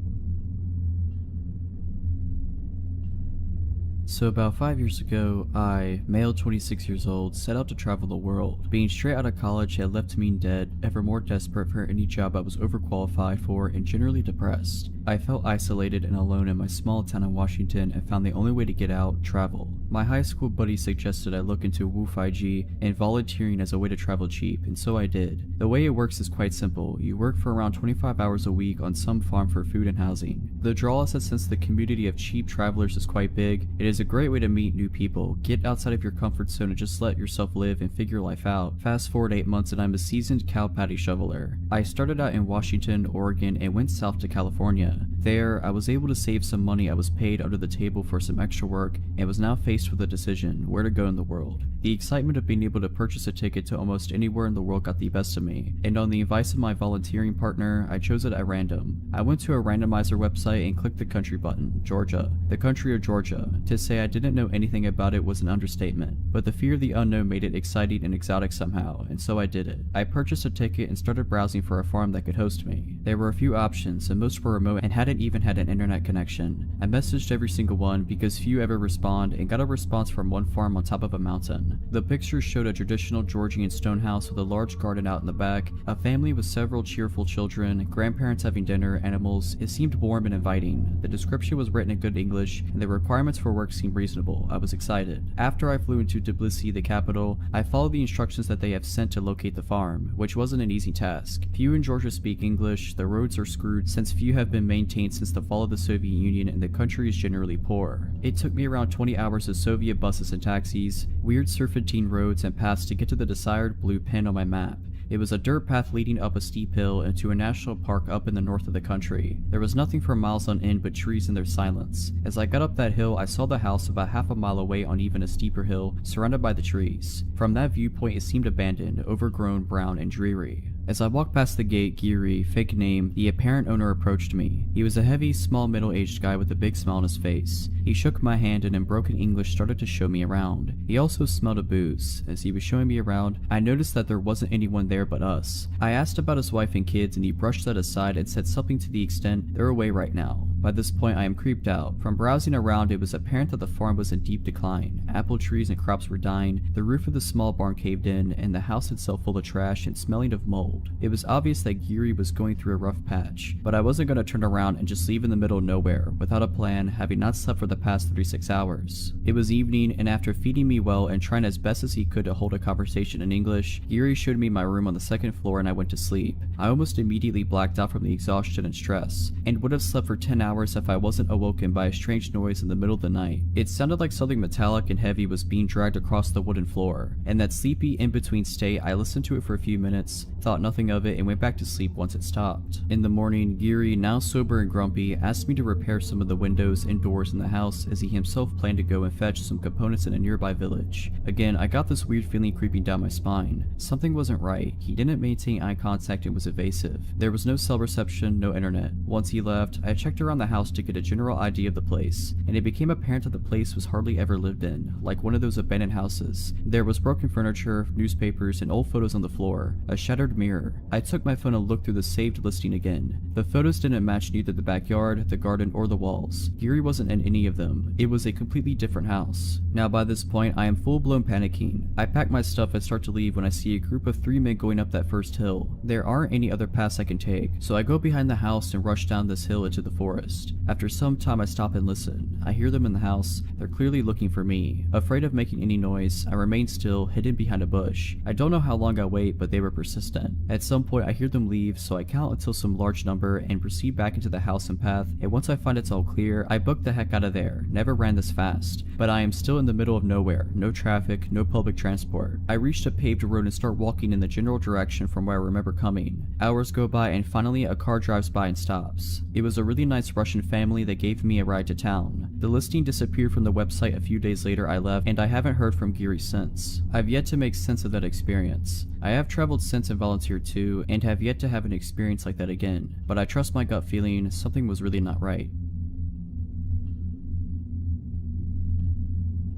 So about 5 years ago, I, male 26 years old, set out to travel the world. Being straight out of college had left me dead, ever more desperate for any job I was overqualified for, and generally depressed. I felt isolated and alone in my small town in Washington and found the only way to get out, travel. My high school buddy suggested I look into COMPILATIon and volunteering as a way to travel cheap, and so I did. The way it works is quite simple. You work for around 25 hours a week on some farm for food and housing. The draw is that since the community of cheap travelers is quite big, it is a great way to meet new people, get outside of your comfort zone and just let yourself live and figure life out. Fast forward 8 months and I'm a seasoned cow patty shoveler. I started out in Washington, Oregon, and went south to California. There, I was able to save some money I was paid under the table for some extra work and was now faced with a decision where to go in the world. The excitement of being able to purchase a ticket to almost anywhere in the world got the best of me, and on the advice of my volunteering partner, I chose it at random. I went to a randomizer website and clicked the country button, Georgia. The country of Georgia. To say I didn't know anything about it was an understatement, but the fear of the unknown made it exciting and exotic somehow, and so I did it. I purchased a ticket and started browsing for a farm that could host me. There were a few options, and most were remote and hadn't even had an internet connection. I messaged every single one because few ever respond, and got a response from one farm on top of a mountain. The pictures showed a traditional Georgian stone house with a large garden out in the back, a family with several cheerful children, grandparents having dinner, animals. It seemed warm and inviting. The description was written in good English, and the requirements for work seemed reasonable. I was excited. After I flew into Tbilisi, the capital, I followed the instructions that they have sent to locate the farm, which wasn't an easy task. Few in Georgia speak English, the roads are screwed since few have been maintained since the fall of the Soviet Union, and the country is generally poor. It took me around 20 hours of Soviet buses and taxis, weird serpentine roads and paths to get to the desired blue pin on my map. It was a dirt path leading up a steep hill into a national park up in the north of the country. There was nothing for miles on end but trees and their silence. As I got up that hill, I saw the house about half a mile away on even a steeper hill, surrounded by the trees. From that viewpoint, it seemed abandoned, overgrown, brown, and dreary. As I walked past the gate, Giri, fake name, the apparent owner approached me. He was a heavy, small, middle-aged guy with a big smile on his face. He shook my hand and in broken English started to show me around. He also smelled of booze. As he was showing me around, I noticed that there wasn't anyone there but us. I asked about his wife and kids and he brushed that aside and said something to the extent, "They're away right now." By this point, I am creeped out. From browsing around, it was apparent that the farm was in deep decline. Apple trees and crops were dying, the roof of the small barn caved in, and the house itself full of trash and smelling of mold. It was obvious that Giri was going through a rough patch, but I wasn't going to turn around and just leave in the middle of nowhere, without a plan, having not slept for the past 36 hours. It was evening, and after feeding me well and trying as best as he could to hold a conversation in English, Giri showed me my room on the second floor and I went to sleep. I almost immediately blacked out from the exhaustion and stress, and would have slept for 10 hours if I wasn't awoken by a strange noise in the middle of the night. It sounded like something metallic and heavy was being dragged across the wooden floor. In that sleepy in-between state, I listened to it for a few minutes, thought nothing of it, and went back to sleep once it stopped. In the morning, Giri, now sober and grumpy, asked me to repair some of the windows and doors in the house as he himself planned to go and fetch some components in a nearby village. Again, I got this weird feeling creeping down my spine. Something wasn't right. He didn't maintain eye contact and was evasive. There was no cell reception, no internet. Once he left, I checked around the house to get a general idea of the place, and it became apparent that the place was hardly ever lived in, like one of those abandoned houses. There was broken furniture, newspapers, and old photos on the floor, a shattered mirror. I took my phone and looked through the saved listing again. The photos didn't match neither the backyard, the garden, or the walls. Giri wasn't in any of them. It was a completely different house. Now by this point, I am full-blown panicking. I pack my stuff and start to leave when I see a group of 3 men going up that first hill. There aren't any other paths I can take, so I go behind the house and rush down this hill into the forest. After some time I stop and listen. I hear them in the house. They're clearly looking for me. Afraid of making any noise, I remain still, hidden behind a bush. I don't know how long I wait, but they were persistent. At some point I hear them leave, so I count until some large number and proceed back into the house and path, and once I find it's all clear, I book the heck out of there. Never ran this fast. But I am still in the middle of nowhere. No traffic, no public transport. I reached a paved road and start walking in the general direction from where I remember coming. Hours go by and finally a car drives by and stops. It was a really nice Russian family that gave me a ride to town. The listing disappeared from the website a few days later. I left, and I haven't heard from Giri since. I've yet to make sense of that experience. I have traveled since and volunteered too, and have yet to have an experience like that again, but I trust my gut feeling something was really not right.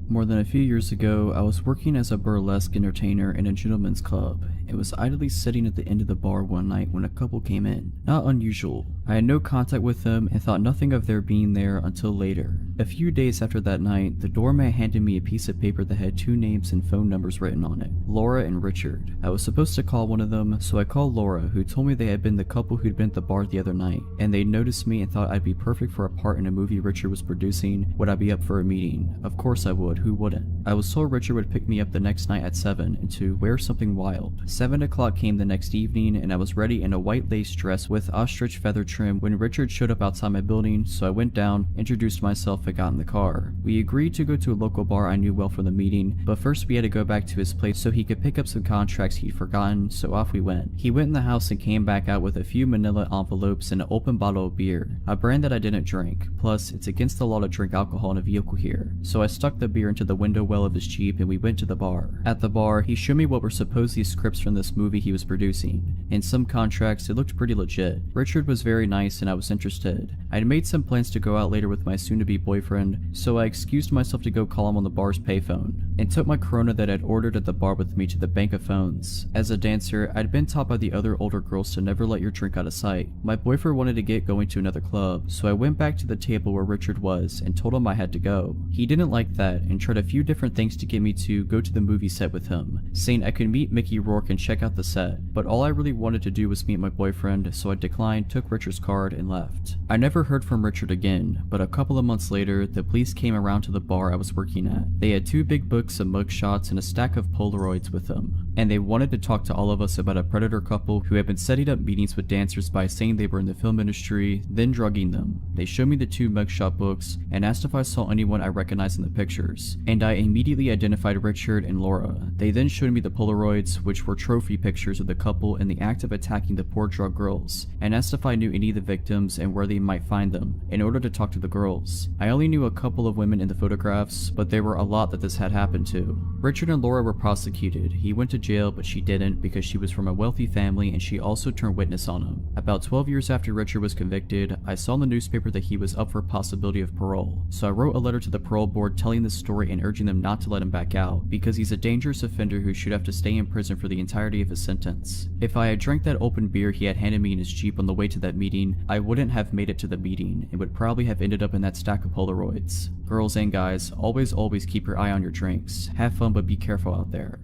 More than a few years ago, I was working as a burlesque entertainer in a gentleman's club. It was idly sitting at the end of the bar one night when a couple came in. Not unusual. I had no contact with them and thought nothing of their being there until later. A few days after that night, the doorman handed me a piece of paper that had 2 names and phone numbers written on it, Laura and Richard. I was supposed to call one of them, so I called Laura, who told me they had been the couple who'd been at the bar the other night, and they noticed me and thought I'd be perfect for a part in a movie Richard was producing. Would I be up for a meeting? Of course I would, who wouldn't? I was told Richard would pick me up the next night at 7 and to wear something wild. 7 o'clock came the next evening and I was ready in a white lace dress with ostrich feather trim when Richard showed up outside my building, so I went down, introduced myself and got in the car. We agreed to go to a local bar I knew well from the meeting, but first we had to go back to his place so he could pick up some contracts he'd forgotten, so off we went. He went in the house and came back out with a few manila envelopes and an open bottle of beer, a brand that I didn't drink. Plus, it's against the law to drink alcohol in a vehicle here, so I stuck the beer into the window well of his Jeep and we went to the bar. At the bar, he showed me what were supposedly scripts from this movie he was producing. In some contracts, it looked pretty legit. Richard was very nice and I was interested. I'd made some plans to go out later with my soon-to-be boyfriend, so I excused myself to go call him on the bar's payphone, and took my Corona that I'd ordered at the bar with me to the bank of phones. As a dancer, I'd been taught by the other older girls to never let your drink out of sight. My boyfriend wanted to get going to another club, so I went back to the table where Richard was and told him I had to go. He didn't like that and tried a few different things to get me to go to the movie set with him, saying I could meet Mickey Rourke and check out the set, but all I really wanted to do was meet my boyfriend, so I declined, took Richard's card, and left. I never heard from Richard again, but a couple of months later, the police came around to the bar I was working at. They had 2 big books of mugshots and a stack of Polaroids with them, and they wanted to talk to all of us about a predator couple who had been setting up meetings with dancers by saying they were in the film industry, then drugging them. They showed me the 2 mugshot books and asked if I saw anyone I recognized in the pictures, and I immediately identified Richard and Laura. They then showed me the Polaroids, which were trophy pictures of the couple in the act of attacking the poor drug girls, and asked if I knew any of the victims and where they might find them, in order to talk to the girls. I only knew a couple of women in the photographs, but there were a lot that this had happened to. Richard and Laura were prosecuted. He went to jail, but she didn't because she was from a wealthy family and she also turned witness on him. About 12 years after Richard was convicted, I saw in the newspaper that he was up for a possibility of parole, so I wrote a letter to the parole board telling this story and urging them not to let him back out, because he's a dangerous offender who should have to stay in prison for the entirety of his sentence. If I had drank that open beer he had handed me in his Jeep on the way to that meeting, I wouldn't have made it to the meeting and would probably have ended up in that stack of Polaroids. Girls and guys, always keep your eye on your drinks. Have fun, but be careful out there.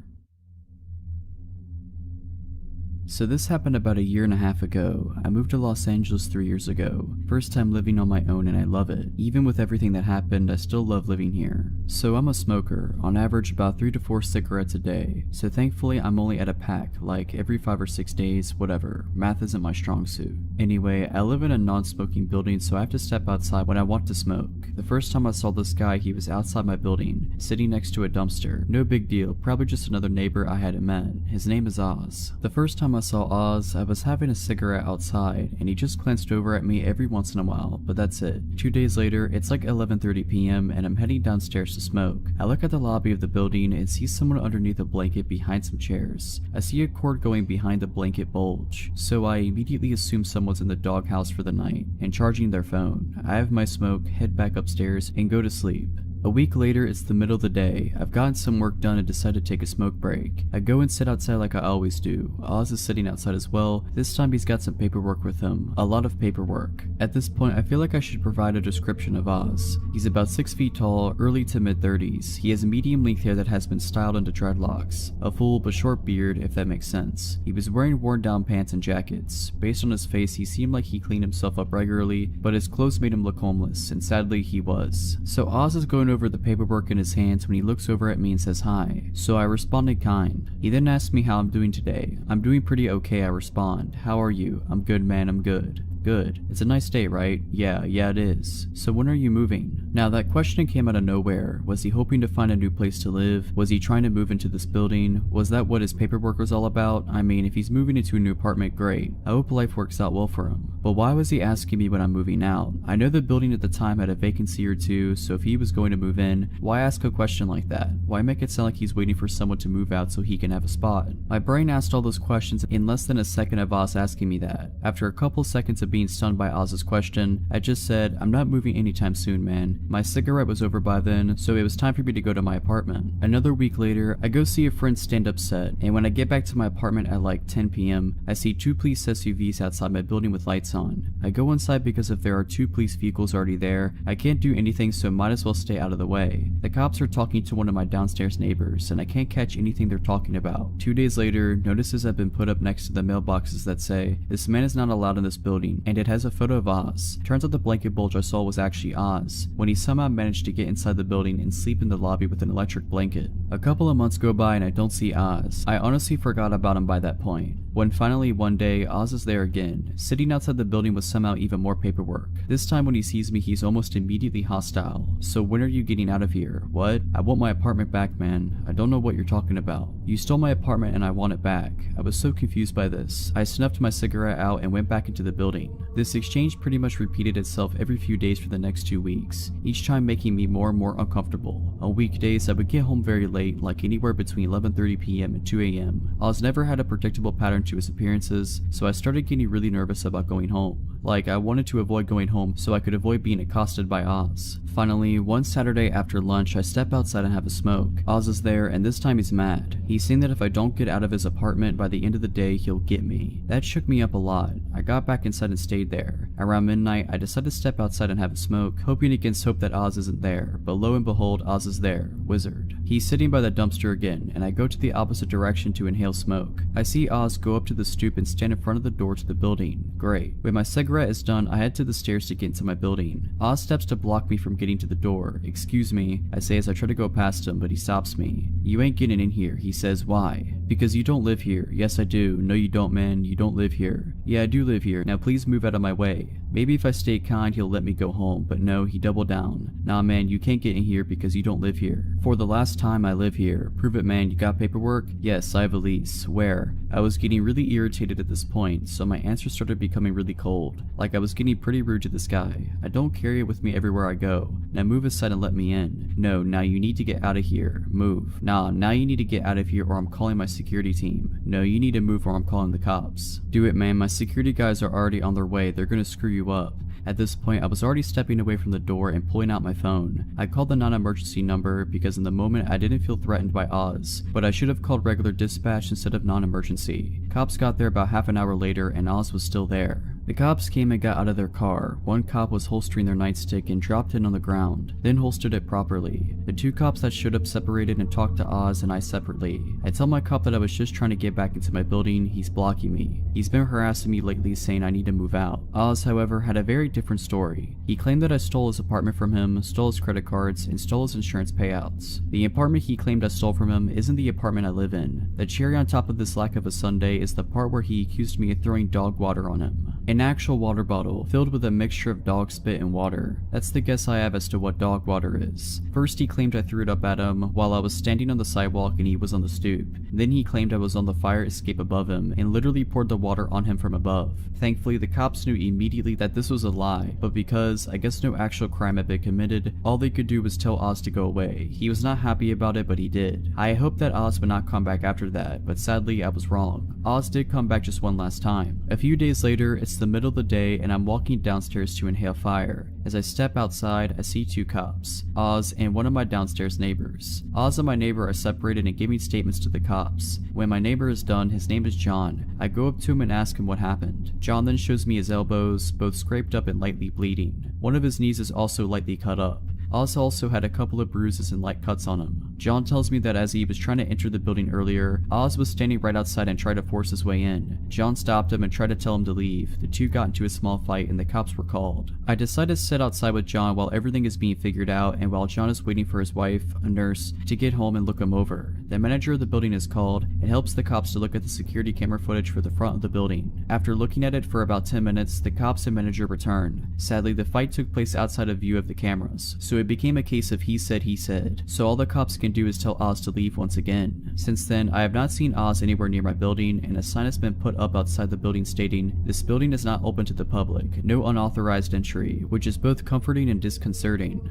So this happened about a year and a half ago. I moved to Los Angeles 3 years ago. First time living on my own and I love it. Even with everything that happened, I still love living here. So I'm a smoker, on average about 3 to 4 cigarettes a day. So thankfully I'm only at a pack, like every 5 or 6 days, whatever. Math isn't my strong suit. Anyway, I live in a non-smoking building, so I have to step outside when I want to smoke. The first time I saw this guy, he was outside my building, sitting next to a dumpster. No big deal, probably just another neighbor I hadn't met. His name is Oz. The first time I saw Oz, I was having a cigarette outside, and he just glanced over at me every once in a while, but that's it. 2 days later, it's like 11:30 p.m. and I'm heading downstairs to smoke. I look at the lobby of the building and see someone underneath a blanket behind some chairs. I see a cord going behind the blanket bulge, so I immediately assume someone's in the doghouse for the night and charging their phone. I have my smoke, head back upstairs, and go to sleep. A week later, it's the middle of the day. I've gotten some work done and decided to take a smoke break. I go and sit outside like I always do. Oz is sitting outside as well. This time he's got some paperwork with him. A lot of paperwork. At this point, I feel like I should provide a description of Oz. He's about 6 feet tall, early to mid-30s. He has medium length hair that has been styled into dreadlocks. A full but short beard, if that makes sense. He was wearing worn down pants and jackets. Based on his face, he seemed like he cleaned himself up regularly, but his clothes made him look homeless, and sadly he was. So Oz is going over the paperwork in his hands when he looks over at me and says hi, so I responded kind. He then asked me how I'm doing today. I'm doing pretty okay, I respond. How are you? I'm good, man, I'm good. Good. It's a nice day, right? Yeah, it is. So when are you moving? Now that question came out of nowhere. Was he hoping to find a new place to live? Was he trying to move into this building? Was that what his paperwork was all about? I mean, if he's moving into a new apartment, great. I hope life works out well for him. But why was he asking me when I'm moving out? I know the building at the time had a vacancy or two, so if he was going to move in, why ask a question like that? Why make it sound like he's waiting for someone to move out so he can have a spot? My brain asked all those questions in less than a second of Oz asking me that. After a couple seconds of of being stunned by Oz's question, I just said, "I'm not moving anytime soon, man." My cigarette was over by then, so it was time for me to go to my apartment. Another week later, I go see a friend stand up set, and when I get back to my apartment at like 10 p.m., I see 2 police SUVs outside my building with lights on. I go inside because if there are 2 police vehicles already there, I can't do anything, so might as well stay out of the way. The cops are talking to one of my downstairs neighbors, and I can't catch anything they're talking about. 2 days later, notices have been put up next to the mailboxes that say, "This man is not allowed in this building," and it has a photo of Oz. Turns out the blanket bulge I saw was actually Oz, when he somehow managed to get inside the building and sleep in the lobby with an electric blanket. A couple of months go by and I don't see Oz. I honestly forgot about him by that point. When finally one day, Oz is there again, sitting outside the building with somehow even more paperwork. This time when he sees me, he's almost immediately hostile. "So when are you getting out of here?" "What? I want my apartment back, man. I don't know what you're talking about." "You stole my apartment and I want it back." I was so confused by this. I snuffed my cigarette out and went back into the building. This exchange pretty much repeated itself every few days for the next 2 weeks, each time making me more and more uncomfortable. On weekdays, I would get home very late, like anywhere between 11:30 p.m. and 2 a.m. Oz never had a predictable pattern to his appearances, so I started getting really nervous about going home. Like, I wanted to avoid going home so I could avoid being accosted by Oz. Finally, one Saturday after lunch, I step outside and have a smoke. Oz is there, and this time he's mad. He's saying that if I don't get out of his apartment by the end of the day, he'll get me. That shook me up a lot. I got back inside and stayed there. Around midnight, I decided to step outside and have a smoke, hoping against hope that Oz isn't there, but lo and behold, Oz is there. Wizard. He's sitting by the dumpster again, and I go to the opposite direction to inhale smoke. I see Oz go up to the stoop and stand in front of the door to the building. Great. When my cigarette is done, I head to the stairs to get into my building. Oz steps to block me from getting to the door. "Excuse me," I say as I try to go past him, but he stops me. "You ain't getting in here," he says. "Why?" "Because you don't live here." "Yes, I do." "No, you don't, man. You don't live here." "Yeah, I do live here. Now please move out of my way." Maybe if I stay kind, he'll let me go home, but no, he doubled down. "Nah, man, you can't get in here because you don't live here." "For the last time, I live here." "Prove it, man. You got paperwork?" "Yes, I have a lease." "Where?" I was getting really irritated at this point, so my answers started becoming really cold. Like I was getting pretty rude to this guy. "I don't carry it with me everywhere I go. Now move aside and let me in." "No, now you need to get out of here." "Move." "Nah, now you need to get out of here or I'm calling my security team." "No, you need to move or I'm calling the cops." "Do it, man. My security guys are already on their way. They're gonna screw you up." At this point, I was already stepping away from the door and pulling out my phone. I called the non-emergency number because in the moment I didn't feel threatened by Oz, but I should have called regular dispatch instead of non-emergency. Cops got there about half an hour later and Oz was still there. The cops came and got out of their car. One cop was holstering their nightstick and dropped it on the ground, then holstered it properly. The 2 cops that showed up separated and talked to Oz and I separately. I tell my cop that I was just trying to get back into my building. He's blocking me. He's been harassing me lately, saying I need to move out. Oz, however, had a very different story. He claimed that I stole his apartment from him, stole his credit cards, and stole his insurance payouts. The apartment he claimed I stole from him isn't the apartment I live in. The cherry on top of this lack of a sundae is the part where he accused me of throwing dog water on him. An actual water bottle filled with a mixture of dog spit and water. That's the guess I have as to what dog water is. First he claimed I threw it up at him while I was standing on the sidewalk and he was on the stoop. Then he claimed I was on the fire escape above him and literally poured the water on him from above. Thankfully the cops knew immediately that this was a lie, but because I guess no actual crime had been committed, all they could do was tell Oz to go away. He was not happy about it, but he did. I hoped that Oz would not come back after that, but sadly I was wrong. Oz did come back just one last time. A few days later, it's the middle of the day and I'm walking downstairs to inhale fire. As I step outside, I see 2 cops, Oz and one of my downstairs neighbors. Oz and my neighbor are separated and giving statements to the cops. When my neighbor is done, his name is John. I go up to him and ask him what happened. John then shows me his elbows, both scraped up and lightly bleeding. One of his knees is also lightly cut up. Oz also had a couple of bruises and light cuts on him. John tells me that as he was trying to enter the building earlier, Oz was standing right outside and tried to force his way in. John stopped him and tried to tell him to leave. The 2 got into a small fight and the cops were called. I decide to sit outside with John while everything is being figured out and while John is waiting for his wife, a nurse, to get home and look him over. The manager of the building is called and helps the cops to look at the security camera footage for the front of the building. After looking at it for about 10 minutes, the cops and manager return. Sadly, the fight took place outside of view of the cameras, so it became a case of he said, so all the cops can do is tell Oz to leave once again. Since then, I have not seen Oz anywhere near my building, and a sign has been put up outside the building stating, "This building is not open to the public, no unauthorized entry," which is both comforting and disconcerting.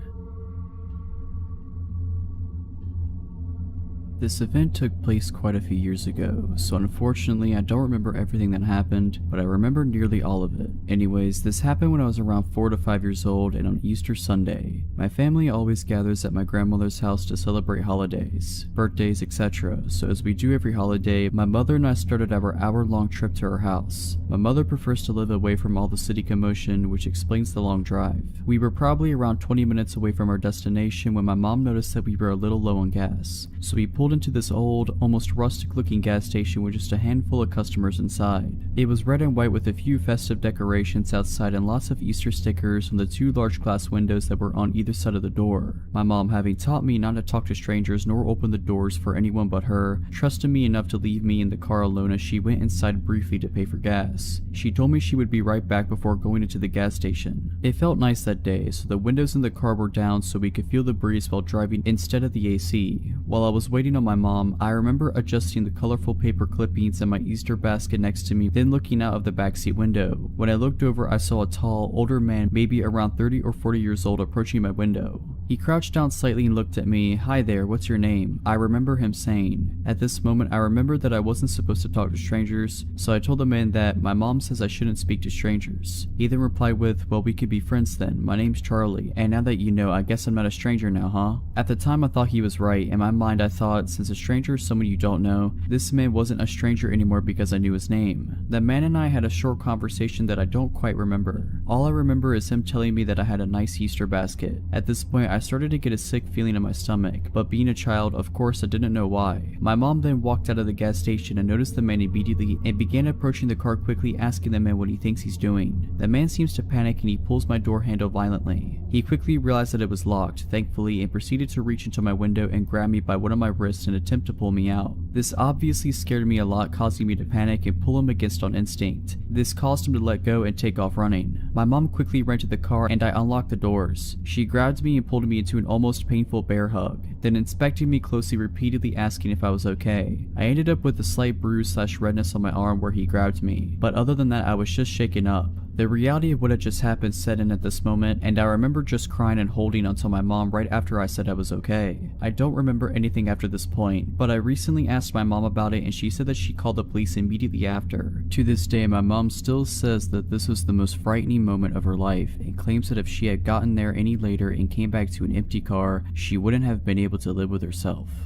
This event took place quite a few years ago, so unfortunately I don't remember everything that happened, but I remember nearly all of it. Anyways, this happened when I was around 4 to 5 years old and on Easter Sunday. My family always gathers at my grandmother's house to celebrate holidays, birthdays, etc. So as we do every holiday, my mother and I started our hour-long trip to her house. My mother prefers to live away from all the city commotion, which explains the long drive. We were probably around 20 minutes away from our destination when my mom noticed that we were a little low on gas. So we pulled into this old, almost rustic looking gas station with just a handful of customers inside. It was red and white with a few festive decorations outside and lots of Easter stickers on the 2 large glass windows that were on either side of the door. My mom, having taught me not to talk to strangers nor open the doors for anyone but her, trusted me enough to leave me in the car alone as she went inside briefly to pay for gas. She told me she would be right back before going into the gas station. It felt nice that day, so the windows in the car were down so we could feel the breeze while driving instead of the AC. While I was waiting on my mom, I remember adjusting the colorful paper clippings in my Easter basket next to me, then looking out of the backseat window. When I looked over, I saw a tall, older man, maybe around 30 or 40 years old, approaching my window. He crouched down slightly and looked at me. "Hi there, what's your name?" I remember him saying. At this moment, I remembered that I wasn't supposed to talk to strangers, so I told the man that my mom says I shouldn't speak to strangers. He then replied with, "Well, we could be friends then. My name's Charlie, and now that you know, I guess I'm not a stranger now, huh?" At the time, I thought he was right. In my mind, I thought, since a stranger is someone you don't know, this man wasn't a stranger anymore because I knew his name. The man and I had a short conversation that I don't quite remember. All I remember is him telling me that I had a nice Easter basket. At this point, I started to get a sick feeling in my stomach, but being a child, of course, I didn't know why. My mom then walked out of the gas station and noticed the man immediately and began approaching the car quickly, asking the man what he thinks he's doing. The man seems to panic and he pulls my door handle violently. He quickly realized that it was locked, thankfully, and proceeded to reach into my window and grab me by one of my wrists and attempt to pull me out. This obviously scared me a lot, causing me to panic and pull him against on instinct. This caused him to let go and take off running. My mom quickly ran to the car and I unlocked the doors. She grabbed me and pulled me into an almost painful bear hug, then inspected me closely, repeatedly asking if I was okay. I ended up with a slight bruise/redness on my arm where he grabbed me, but other than that I was just shaken up. The reality of what had just happened set in at this moment, and I remember just crying and holding onto my mom right after I said I was okay. I don't remember anything after this point, but I recently asked my mom about it and she said that she called the police immediately after. To this day, my mom still says that this was the most frightening moment of her life and claims that if she had gotten there any later and came back to an empty car, she wouldn't have been able to live with herself.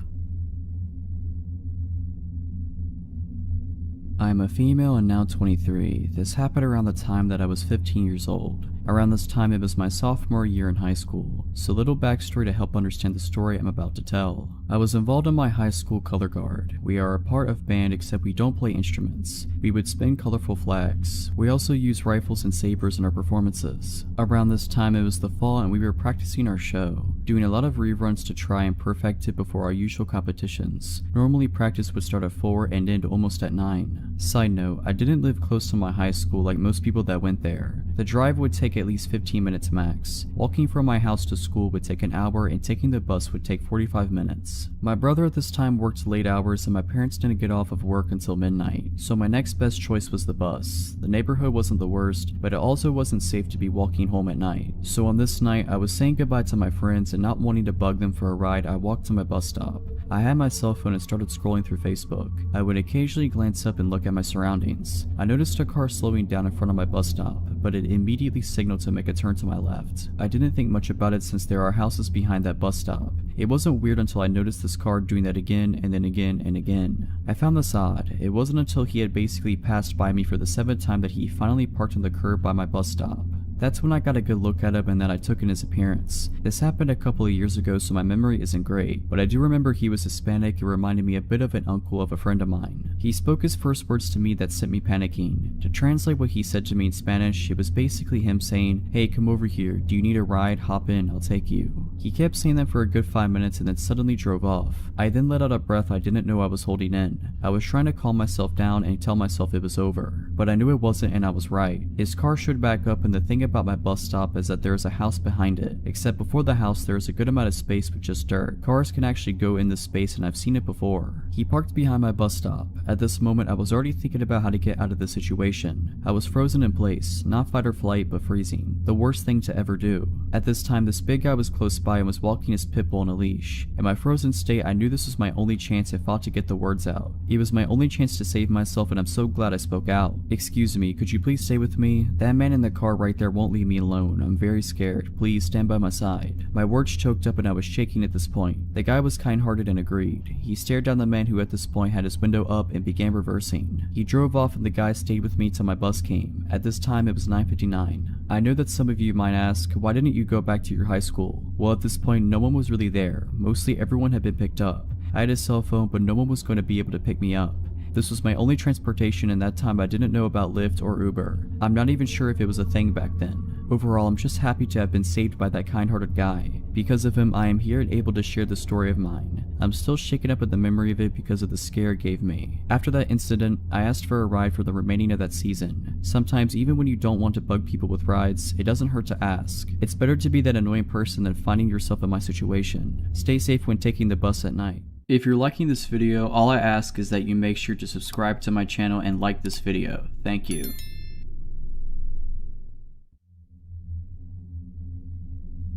I am a female and now 23. This happened around the time that I was 15 years old. Around this time, it was my sophomore year in high school, so little backstory to help understand the story I'm about to tell. I was involved in my high school color guard. We are a part of band except we don't play instruments. We would spin colorful flags. We also use rifles and sabers in our performances. Around this time, it was the fall and we were practicing our show, doing a lot of reruns to try and perfect it before our usual competitions. Normally, practice would start at 4 and end almost at 9. Side note, I didn't live close to my high school like most people that went there. The drive would take at least 15 minutes max. Walking from my house to school would take an hour and taking the bus would take 45 minutes. My brother at this time worked late hours and my parents didn't get off of work until midnight, so my next best choice was the bus. The neighborhood wasn't the worst, but it also wasn't safe to be walking home at night. So on this night, I was saying goodbye to my friends and not wanting to bug them for a ride, I walked to my bus stop. I had my cell phone and started scrolling through Facebook. I would occasionally glance up and look at my surroundings. I noticed a car slowing down in front of my bus stop, but it immediately signaled to make a turn to my left. I didn't think much about it since there are houses behind that bus stop. It wasn't weird until I noticed this car doing that again and then again and again. I found this odd. It wasn't until he had basically passed by me for the 7th time that he finally parked on the curb by my bus stop. That's when I got a good look at him and then I took in his appearance. This happened a couple of years ago, so my memory isn't great, but I do remember he was Hispanic and reminded me a bit of an uncle of a friend of mine. He spoke his first words to me that sent me panicking. To translate what he said to me in Spanish, it was basically him saying, "Hey, come over here. Do you need a ride? Hop in, I'll take you." He kept saying that for a good 5 minutes and then suddenly drove off. I then let out a breath I didn't know I was holding in. I was trying to calm myself down and tell myself it was over, but I knew it wasn't and I was right. His car showed back up and the thing about my bus stop is that there is a house behind it, except before the house there is a good amount of space with just dirt. Cars can actually go in this space and I've seen it before. He parked behind my bus stop. At this moment I was already thinking about how to get out of the situation. I was frozen in place, not fight or flight but freezing. The worst thing to ever do. At this time this big guy was close by by and was walking his pit bull on a leash. In my frozen state, I knew this was my only chance and fought to get the words out. It was my only chance to save myself, and I'm so glad I spoke out. "Excuse me, could you please stay with me? That man in the car right there won't leave me alone. I'm very scared. Please stand by my side." My words choked up and I was shaking at this point. The guy was kind-hearted and agreed. He stared down the man who at this point had his window up and began reversing. He drove off and the guy stayed with me till my bus came. At this time it was 9:59. I know that some of you might ask, why didn't you go back to your high school? Well, at this point no one was really there. Mostly everyone had been picked up. I had a cell phone, but no one was going to be able to pick me up. This was my only transportation, and that time I didn't know about Lyft or Uber. I'm not even sure if it was a thing back then. Overall, I'm just happy to have been saved by that kind-hearted guy. Because of him, I am here and able to share this story of mine. I'm still shaken up at the memory of it because of the scare it gave me. After that incident, I asked for a ride for the remaining of that season. Sometimes, even when you don't want to bug people with rides, it doesn't hurt to ask. It's better to be that annoying person than finding yourself in my situation. Stay safe when taking the bus at night. If you're liking this video, all I ask is that you make sure to subscribe to my channel and like this video. Thank you.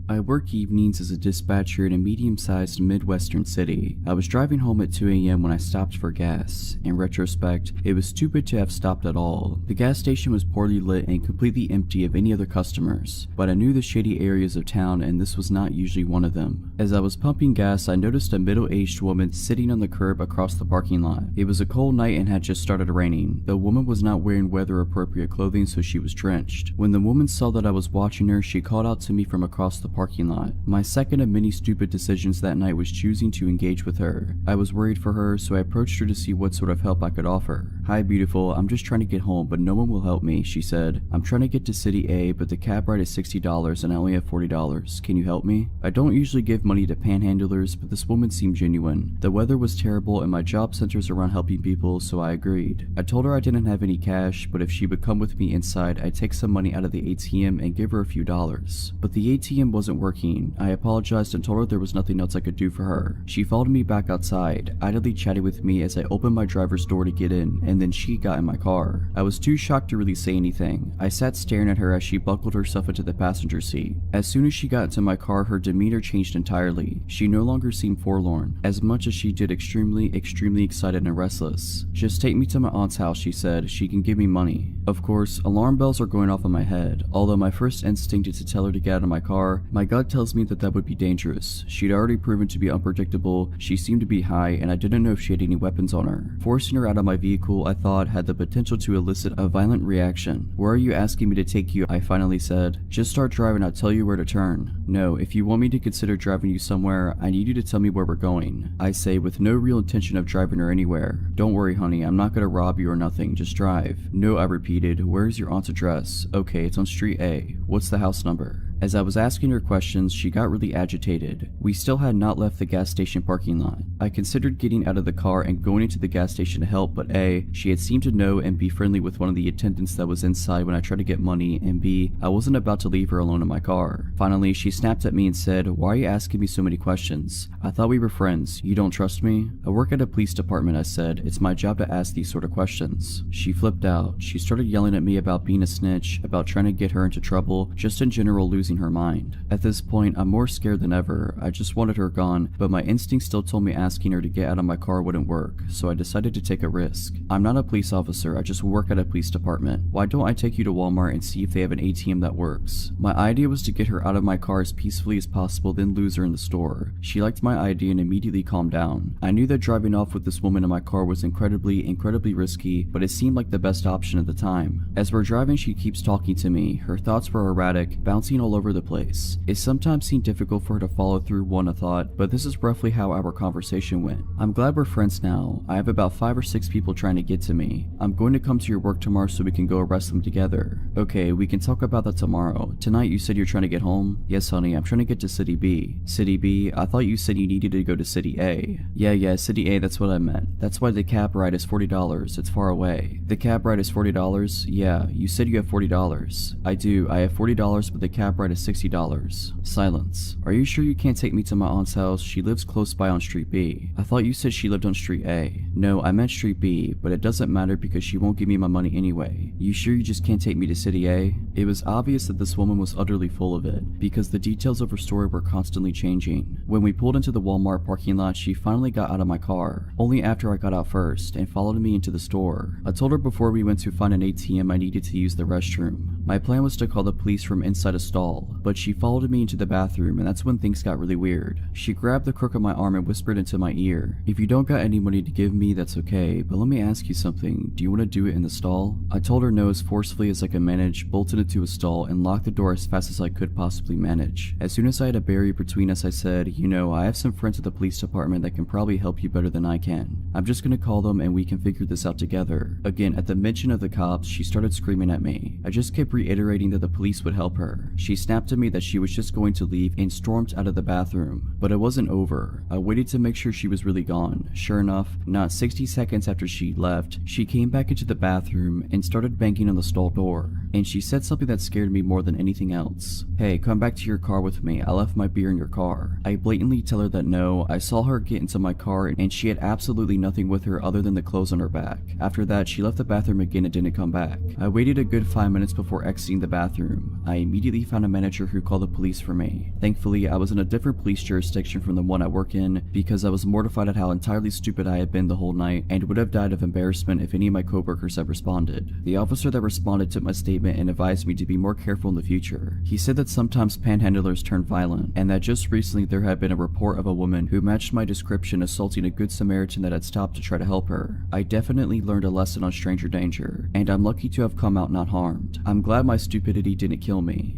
I work evenings as a dispatcher in a medium-sized Midwestern city. I was driving home at 2 a.m. when I stopped for gas. In retrospect, it was stupid to have stopped at all. The gas station was poorly lit and completely empty of any other customers, but I knew the shady areas of town and this was not usually one of them. As I was pumping gas, I noticed a middle-aged woman sitting on the curb across the parking lot. It was a cold night and had just started raining. The woman was not wearing weather-appropriate clothing, so she was drenched. When the woman saw that I was watching her, she called out to me from across the parking lot. My second of many stupid decisions that night was choosing to engage with her. I was worried for her, so I approached her to see what sort of help I could offer. "Hi beautiful, I'm just trying to get home, but no one will help me," she said. "I'm trying to get to City A, but the cab ride is $60 and I only have $40. Can you help me?" I don't usually give money to panhandlers, but this woman seemed genuine. The weather was terrible and my job centers around helping people, so I agreed. I told her I didn't have any cash, but if she would come with me inside, I'd take some money out of the ATM and give her a few dollars. But the ATM wasn't working. I apologized and told her there was nothing else I could do for her. She followed me back outside, idly chatting with me as I opened my driver's door to get in, and then she got in my car. I was too shocked to really say anything. I sat staring at her as she buckled herself into the passenger seat. As soon as she got into my car, her demeanor changed entirely. She no longer seemed forlorn, as much as she did extremely excited and restless. "Just take me to my aunt's house," she said. "She can give me money." Of course, alarm bells are going off in my head. Although my first instinct is to tell her to get out of my car, my gut tells me that would be dangerous. She'd already proven to be unpredictable, she seemed to be high, and I didn't know if she had any weapons on her. Forcing her out of my vehicle, I thought, had the potential to elicit a violent reaction. "Where are you asking me to take you?" I finally said. "Just start driving, I'll tell you where to turn." "No, if you want me to consider driving you somewhere, I need you to tell me where we're going," I say, with no real intention of driving her anywhere. "Don't worry honey, I'm not gonna rob you or nothing, just drive." "No," I repeated. "Where's your aunt's address?" "Okay, it's on Street A. What's the house number?" As I was asking her questions, she got really agitated. We still had not left the gas station parking lot. I considered getting out of the car and going into the gas station to help, but A, she had seemed to know and be friendly with one of the attendants that was inside when I tried to get money, and B, I wasn't about to leave her alone in my car. Finally, she snapped at me and said, "Why are you asking me so many questions? I thought we were friends. You don't trust me?" "I work at a police department," I said. "It's my job to ask these sort of questions." She flipped out. She started yelling at me about being a snitch, about trying to get her into trouble, just in general losing her mind. At this point, I'm more scared than ever. I just wanted her gone, but my instinct still told me asking her to get out of my car wouldn't work, so I decided to take a risk. "I'm not a police officer, I just work at a police department. Why don't I take you to Walmart and see if they have an ATM that works?" My idea was to get her out of my car as peacefully as possible, then lose her in the store. She liked my idea and immediately calmed down. I knew that driving off with this woman in my car was incredibly risky, but it seemed like the best option at the time. As we're driving, she keeps talking to me. Her thoughts were erratic, bouncing all over the place. It sometimes seemed difficult for her to follow through one thought, but this is roughly how our conversation went. "I'm glad we're friends now. I have about 5 or 6 people trying to get to me. I'm going to come to your work tomorrow so we can go arrest them together." "Okay, we can talk about that tomorrow. Tonight you said you're trying to get home?" "Yes honey, I'm trying to get to City B." "City B? I thought you said you needed to go to City A." Yeah, City A, that's what I meant. That's why the cab ride is $40. It's far away." "The cab ride is $40? Yeah, you said you have $40. "I do, I have $40, but the cab ride right at $60. Silence. Are you sure you can't take me to my aunt's house? She lives close by on Street B. I thought you said she lived on Street A. No, I meant Street B, but it doesn't matter because she won't give me my money anyway. You sure you just can't take me to City A? It was obvious that this woman was utterly full of it, because the details of her story were constantly changing. When we pulled into the Walmart parking lot, she finally got out of my car, only after I got out first, and followed me into the store. I told her before we went to find an ATM I needed to use the restroom. My plan was to call the police from inside a stall, but she followed me into the bathroom, and that's when things got really weird. She grabbed the crook of my arm and whispered into my ear, "If you don't got any money to give me, that's okay, but let me ask you something. Do you want to do it in the stall?" I told her no as forcefully as I could manage, bolted into a stall, and locked the door as fast as I could possibly manage. As soon as I had a barrier between us, I said, "You know, I have some friends at the police department that can probably help you better than I can. I'm just gonna call them and we can figure this out together." Again, at the mention of the cops, she started screaming at me. I just kept reiterating that the police would help her. She snapped at me that she was just going to leave and stormed out of the bathroom. But it wasn't over. I waited to make sure she was really gone. Sure enough, not 60 seconds after she left, she came back into the bathroom and started banging on the stall door. And she said something that scared me more than anything else. "Hey, come back to your car with me. I left my beer in your car." I blatantly tell her that no, I saw her get into my car and she had absolutely nothing with her other than the clothes on her back. After that, she left the bathroom again and didn't come back. I waited a good 5 minutes before exiting the bathroom. I immediately found a manager who called the police for me. Thankfully, I was in a different police jurisdiction from the one I work in because I was mortified at how entirely stupid I had been the whole night and would have died of embarrassment if any of my coworkers had responded. The officer that responded took my statement and advised me to be more careful in the future. He said that sometimes panhandlers turn violent, and that just recently there had been a report of a woman who matched my description assaulting a good Samaritan that had stopped to try to help her. I definitely learned a lesson on stranger danger, and I'm lucky to have come out not harmed. I'm glad my stupidity didn't kill me.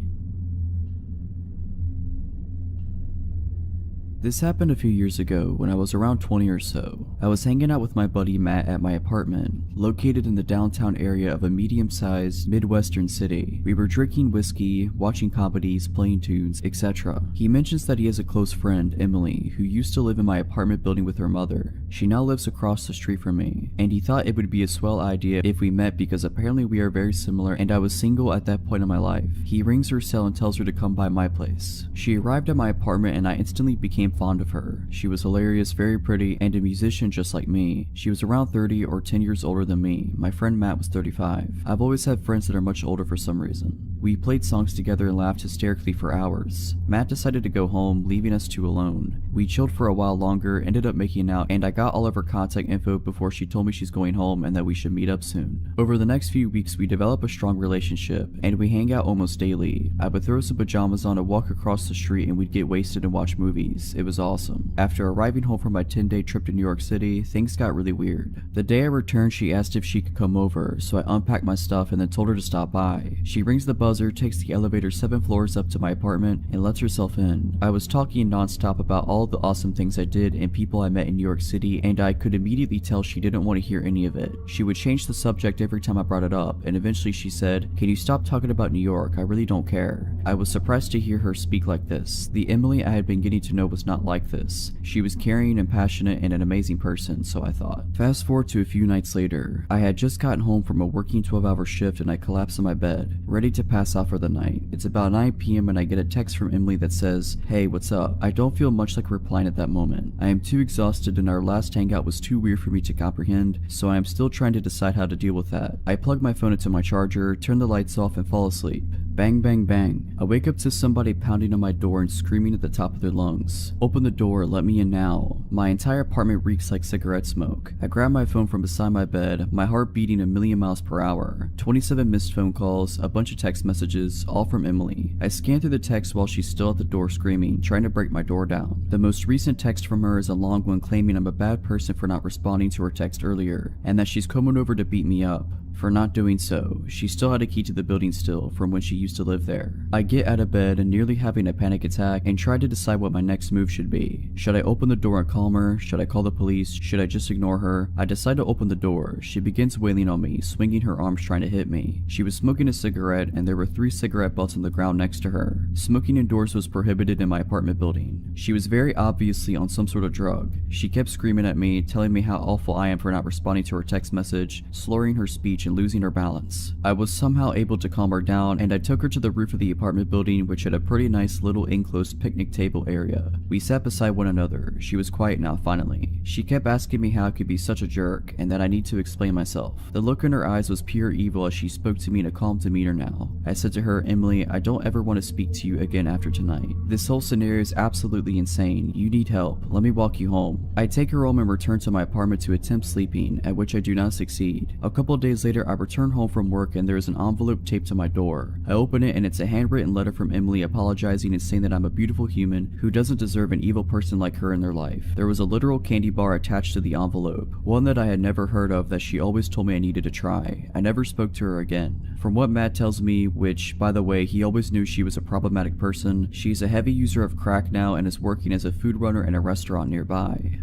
This happened a few years ago when I was around 20 or so. I was hanging out with my buddy Matt at my apartment, located in the downtown area of a medium-sized Midwestern city. We were drinking whiskey, watching comedies, playing tunes, etc. He mentions that he has a close friend, Emily, who used to live in my apartment building with her mother. She now lives across the street from me, and he thought it would be a swell idea if we met because apparently we are very similar and I was single at that point in my life. He rings her cell and tells her to come by my place. She arrived at my apartment and I instantly became fond of her. She was hilarious, very pretty, and a musician just like me. She was around 30 or 10 years older than me. My friend Matt was 35. I've always had friends that are much older for some reason. We played songs together and laughed hysterically for hours. Matt decided to go home, leaving us two alone. We chilled for a while longer, ended up making out, and I got all of her contact info before she told me she's going home and that we should meet up soon. Over the next few weeks, we developed a strong relationship, and we hang out almost daily. I would throw some pajamas on and walk across the street and we'd get wasted and watch movies. It was awesome. After arriving home from my 10-day trip to New York City, things got really weird. The day I returned, she asked if she could come over, so I unpacked my stuff and then told her to stop by. She rings the buzzer, takes the elevator 7 floors up to my apartment, and lets herself in. I was talking non-stop about all the awesome things I did and people I met in New York City, and I could immediately tell she didn't want to hear any of it. She would change the subject every time I brought it up, and eventually she said, "Can you stop talking about New York? I really don't care." I was surprised to hear her speak like this. The Emily I had been getting to know was not like this. She was caring and passionate and an amazing person, so I thought. Fast forward to a few nights later. I had just gotten home from a working 12-hour shift and I collapsed in my bed, ready to pass out for the night. It's about 9 p.m. and I get a text from Emily that says, "Hey, what's up?" I don't feel much like replying at that moment. I am too exhausted and our last hangout was too weird for me to comprehend, so I am still trying to decide how to deal with that. I plug my phone into my charger, turn the lights off, and fall asleep. Bang, bang, bang. I wake up to somebody pounding on my door and screaming at the top of their lungs. "Open the door, let me in now." My entire apartment reeks like cigarette smoke. I grab my phone from beside my bed, my heart beating a million miles per hour. 27 missed phone calls, a bunch of text messages, all from Emily. I scan through the text while she's still at the door screaming, trying to break my door down. The most recent text from her is a long one claiming I'm a bad person for not responding to her text earlier, and that she's coming over to beat me up. For not doing so, she still had a key to the building still from when she used to live there. I get out of bed and nearly having a panic attack and try to decide what my next move should be. Should I open the door and calm her? Should I call the police? Should I just ignore her? I decide to open the door. She begins wailing on me, swinging her arms trying to hit me. She was smoking a cigarette and there were 3 cigarette butts on the ground next to her. Smoking indoors was prohibited in my apartment building. She was very obviously on some sort of drug. She kept screaming at me, telling me how awful I am for not responding to her text message, slurring her speech and losing her balance. I was somehow able to calm her down, and I took her to the roof of the apartment building, which had a pretty nice little enclosed picnic table area. We sat beside one another. She was quiet now finally. She kept asking me how I could be such a jerk and that I need to explain myself. The look in her eyes was pure evil as she spoke to me in a calm demeanor now. I said to her, "Emily, I don't ever want to speak to you again after tonight. This whole scenario is absolutely insane. You need help. Let me walk you home." I take her home and return to my apartment to attempt sleeping, at which I do not succeed. A couple days later, I return home from work and there is an envelope taped to my door. I open it and it's a handwritten letter from Emily apologizing and saying that I'm a beautiful human who doesn't deserve an evil person like her in their life. There was a literal candy bar attached to the envelope, one that I had never heard of that she always told me I needed to try. I never spoke to her again. From what Matt tells me, which, by the way, he always knew she was a problematic person, she's a heavy user of crack now and is working as a food runner in a restaurant nearby.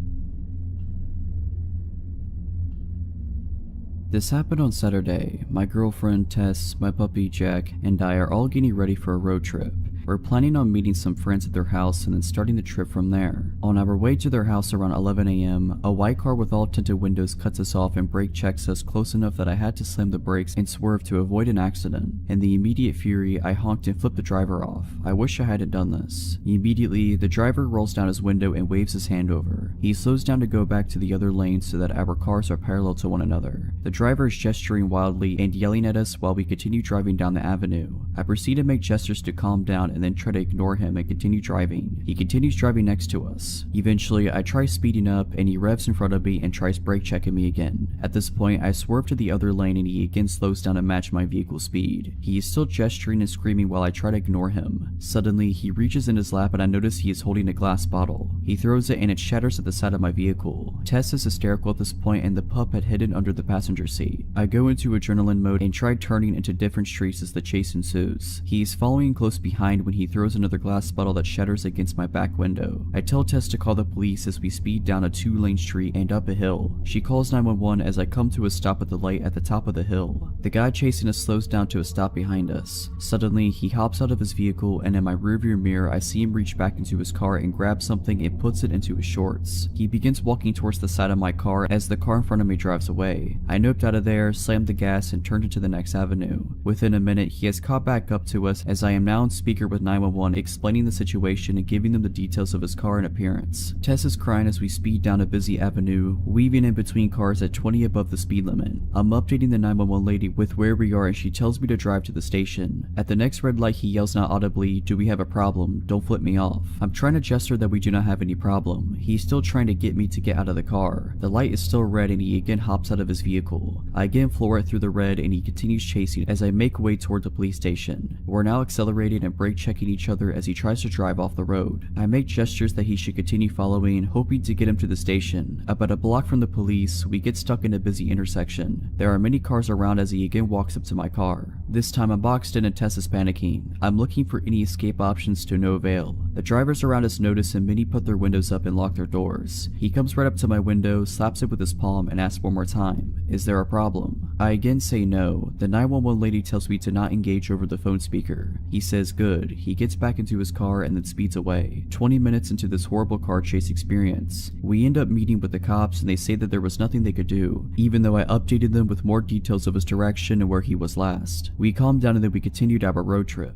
This happened on Saturday. My girlfriend, Tess, my puppy, Jack, and I are all getting ready for a road trip. We're planning on meeting some friends at their house and then starting the trip from there. On our way to their house around 11 a.m., a white car with all tinted windows cuts us off and brake checks us close enough that I had to slam the brakes and swerve to avoid an accident. In the immediate fury, I honked and flipped the driver off. I wish I hadn't done this. Immediately, the driver rolls down his window and waves his hand over. He slows down to go back to the other lane so that our cars are parallel to one another. The driver is gesturing wildly and yelling at us while we continue driving down the avenue. I proceed to make gestures to calm down and then try to ignore him and continue driving. He continues driving next to us. Eventually, I try speeding up and he revs in front of me and tries brake checking me again. At this point, I swerve to the other lane and he again slows down to match my vehicle's speed. He is still gesturing and screaming while I try to ignore him. Suddenly, he reaches in his lap and I notice he is holding a glass bottle. He throws it and it shatters at the side of my vehicle. Tess is hysterical at this point and the pup had hidden under the passenger seat. I go into adrenaline mode and try turning into different streets as the chase ensues. He is following close behind when he throws another glass bottle that shatters against my back window. I tell Tess to call the police as we speed down a 2-lane street and up a hill. She calls 911 as I come to a stop at the light at the top of the hill. The guy chasing us slows down to a stop behind us. Suddenly, he hops out of his vehicle and in my rearview mirror I see him reach back into his car and grab something and puts it into his shorts. He begins walking towards the side of my car as the car in front of me drives away. I noped out of there, slammed the gas and turned into the next avenue. Within a minute, he has caught back up to us as I am now on speaker with 911 explaining the situation and giving them the details of his car and appearance. Tess is crying as we speed down a busy avenue, weaving in between cars at 20 above the speed limit. I'm updating the 911 lady with where we are and she tells me to drive to the station. At the next red light he yells out audibly, "Do we have a problem? Don't flip me off." I'm trying to gesture that we do not have any problem. He's still trying to get me to get out of the car. The light is still red and he again hops out of his vehicle. I again floor it through the red and he continues chasing as I make way toward the police station. We're now accelerating and brake checking each other as he tries to drive off the road. I make gestures that he should continue following, hoping to get him to the station. About a block from the police, we get stuck in a busy intersection. There are many cars around as he again walks up to my car. This time I'm boxed in and Tess is panicking. I'm looking for any escape options to no avail. The drivers around us notice and many put their windows up and lock their doors. He comes right up to my window, slaps it with his palm and asks one more time, "Is there a problem?" I again say no. The 911 lady tells me to not engage over the phone speaker. He says good. He gets back into his car and then speeds away. 20 minutes into this horrible car chase experience, we end up meeting with the cops and they say that there was nothing they could do, even though I updated them with more details of his direction and where he was last. We calmed down and then we continued our road trip.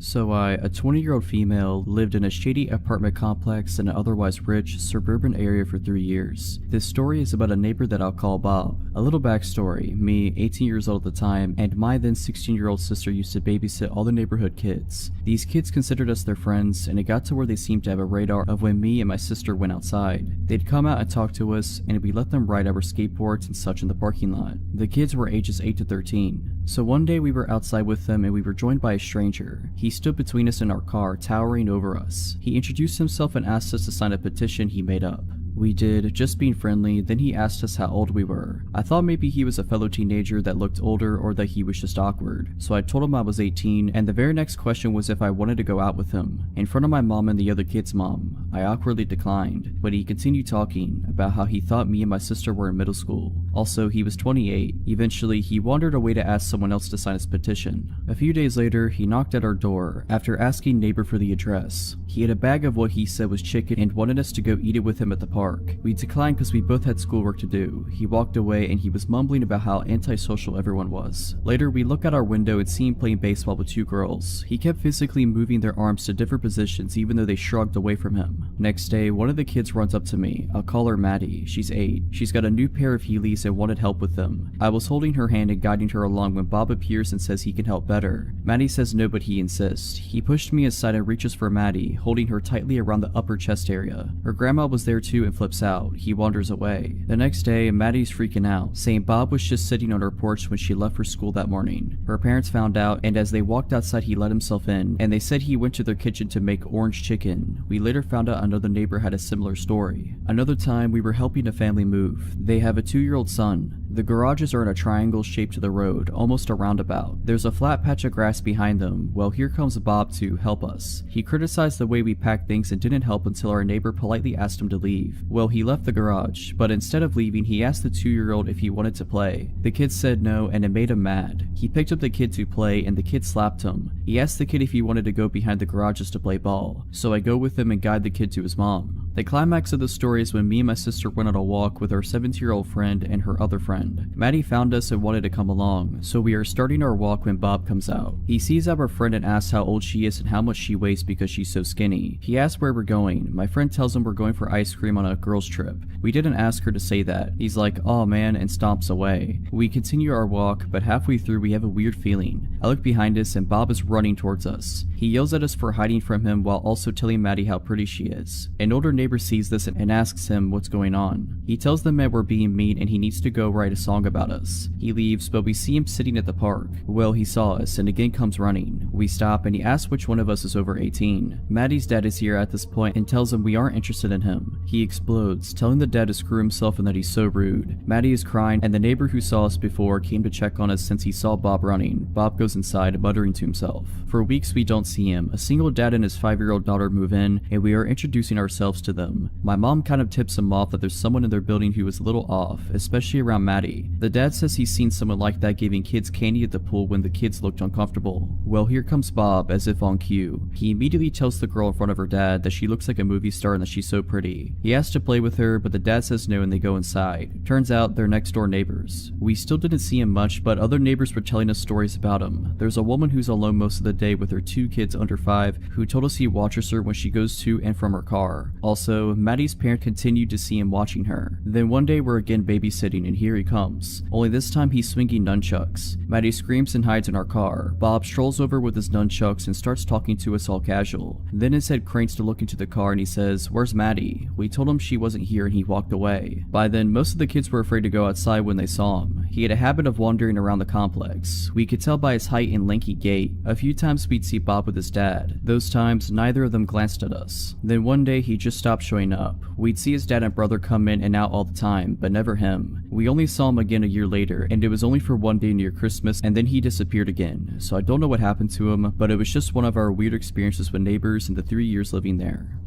So a 20-year-old female, lived in a shady apartment complex in an otherwise rich, suburban area for 3 years. This story is about a neighbor that I'll call Bob. A little backstory: me, 18 years old at the time, and my then 16-year-old sister used to babysit all the neighborhood kids. These kids considered us their friends, and it got to where they seemed to have a radar of when me and my sister went outside. They'd come out and talk to us, and we let them ride our skateboards and such in the parking lot. The kids were ages 8 to 13. So one day we were outside with them and we were joined by a stranger. He stood between us and our car, towering over us. He introduced himself and asked us to sign a petition he made up. We did, just being friendly. Then he asked us how old we were. I thought maybe he was a fellow teenager that looked older or that he was just awkward. So I told him I was 18, and the very next question was if I wanted to go out with him. In front of my mom and the other kid's mom, I awkwardly declined, but he continued talking about how he thought me and my sister were in middle school. Also, he was 28. Eventually, he wandered away to ask someone else to sign his petition. A few days later, he knocked at our door after asking neighbor for the address. He had a bag of what he said was chicken and wanted us to go eat it with him at the park. park. We declined because we both had schoolwork to do. He walked away and he was mumbling about how antisocial everyone was. Later, we look out our window and see him playing baseball with two girls. He kept physically moving their arms to different positions even though they shrugged away from him. Next day, one of the kids runs up to me. I'll call her Maddie. She's 8. She's got a new pair of Heelys and wanted help with them. I was holding her hand and guiding her along when Bob appears and says he can help better. Maddie says no, but he insists. He pushed me aside and reaches for Maddie, holding her tightly around the upper chest area. Her grandma was there too and flips out. He wanders away. The next day, Maddie's freaking out, saying Bob was just sitting on her porch when she left for school that morning. Her parents found out, and as they walked outside, he let himself in, and they said he went to their kitchen to make orange chicken. We later found out another neighbor had a similar story. Another time, we were helping a family move. They have a 2-year-old son. The garages are in a triangle shape to the road, almost a roundabout. There's a flat patch of grass behind them. Well, here comes Bob to help us. He criticized the way we packed things and didn't help until our neighbor politely asked him to leave. Well, he left the garage, but instead of leaving, he asked the 2-year-old if he wanted to play. The kid said no, and it made him mad. He picked up the kid to play, and the kid slapped him. He asked the kid if he wanted to go behind the garages to play ball, so I go with him and guide the kid to his mom. The climax of the story is when me and my sister went on a walk with our 17-year-old friend and her other friend. Maddie found us and wanted to come along, so we are starting our walk when Bob comes out. He sees our friend and asks how old she is and how much she weighs because she's so skinny. He asks where we're going. My friend tells him we're going for ice cream on a girls trip. We didn't ask her to say that. He's like, "Aw man," and stomps away. We continue our walk, but halfway through we have a weird feeling. I look behind us and Bob is running towards us. He yells at us for hiding from him while also telling Maddie how pretty she is. An older neighbor sees this and asks him what's going on. He tells them that we're being mean and he needs to go write a song about us. He leaves, but we see him sitting at the park. Well, he saw us and again comes running. We stop and he asks which one of us is over 18. Maddie's dad is here at this point and tells him we aren't interested in him. He explodes, telling the dad to screw himself and that he's so rude. Maddie is crying and the neighbor who saw us before came to check on us since he saw Bob running. Bob goes inside, muttering to himself. For weeks we don't see him. A single dad and his 5-year-old daughter move in and we are introducing ourselves to them. My mom kind of tips him off that there's someone in their building who is a little off, especially around Maddie. The dad says he's seen someone like that giving kids candy at the pool when the kids looked uncomfortable. Well, here comes Bob, as if on cue. He immediately tells the girl in front of her dad that she looks like a movie star and that she's so pretty. He asks to play with her, but the dad says no and they go inside. Turns out they're next door neighbors. We still didn't see him much, but other neighbors were telling us stories about him. There's a woman who's alone most of the day with her 2 kids under 5 who told us he watches her when she goes to and from her car. Also, Maddie's parent continued to see him watching her. Then one day we're again babysitting and here he comes. Only this time he's swinging nunchucks. Maddie screams and hides in our car. Bob strolls over with his nunchucks and starts talking to us all casual. Then his head cranes to look into the car and he says, "Where's Maddie?" We told him she wasn't here and he walked away. By then, most of the kids were afraid to go outside when they saw him. He had a habit of wandering around the complex. We could tell by his height and lanky gait. A few times we'd see Bob with his dad. Those times, neither of them glanced at us. Then one day he just stopped showing up. We'd see his dad and brother come in and out all the time, but never him. We only saw him again a year later, and it was only for one day near Christmas, and then he disappeared again. So I don't know what happened to him, but it was just one of our weird experiences with neighbors in the 3 years living there.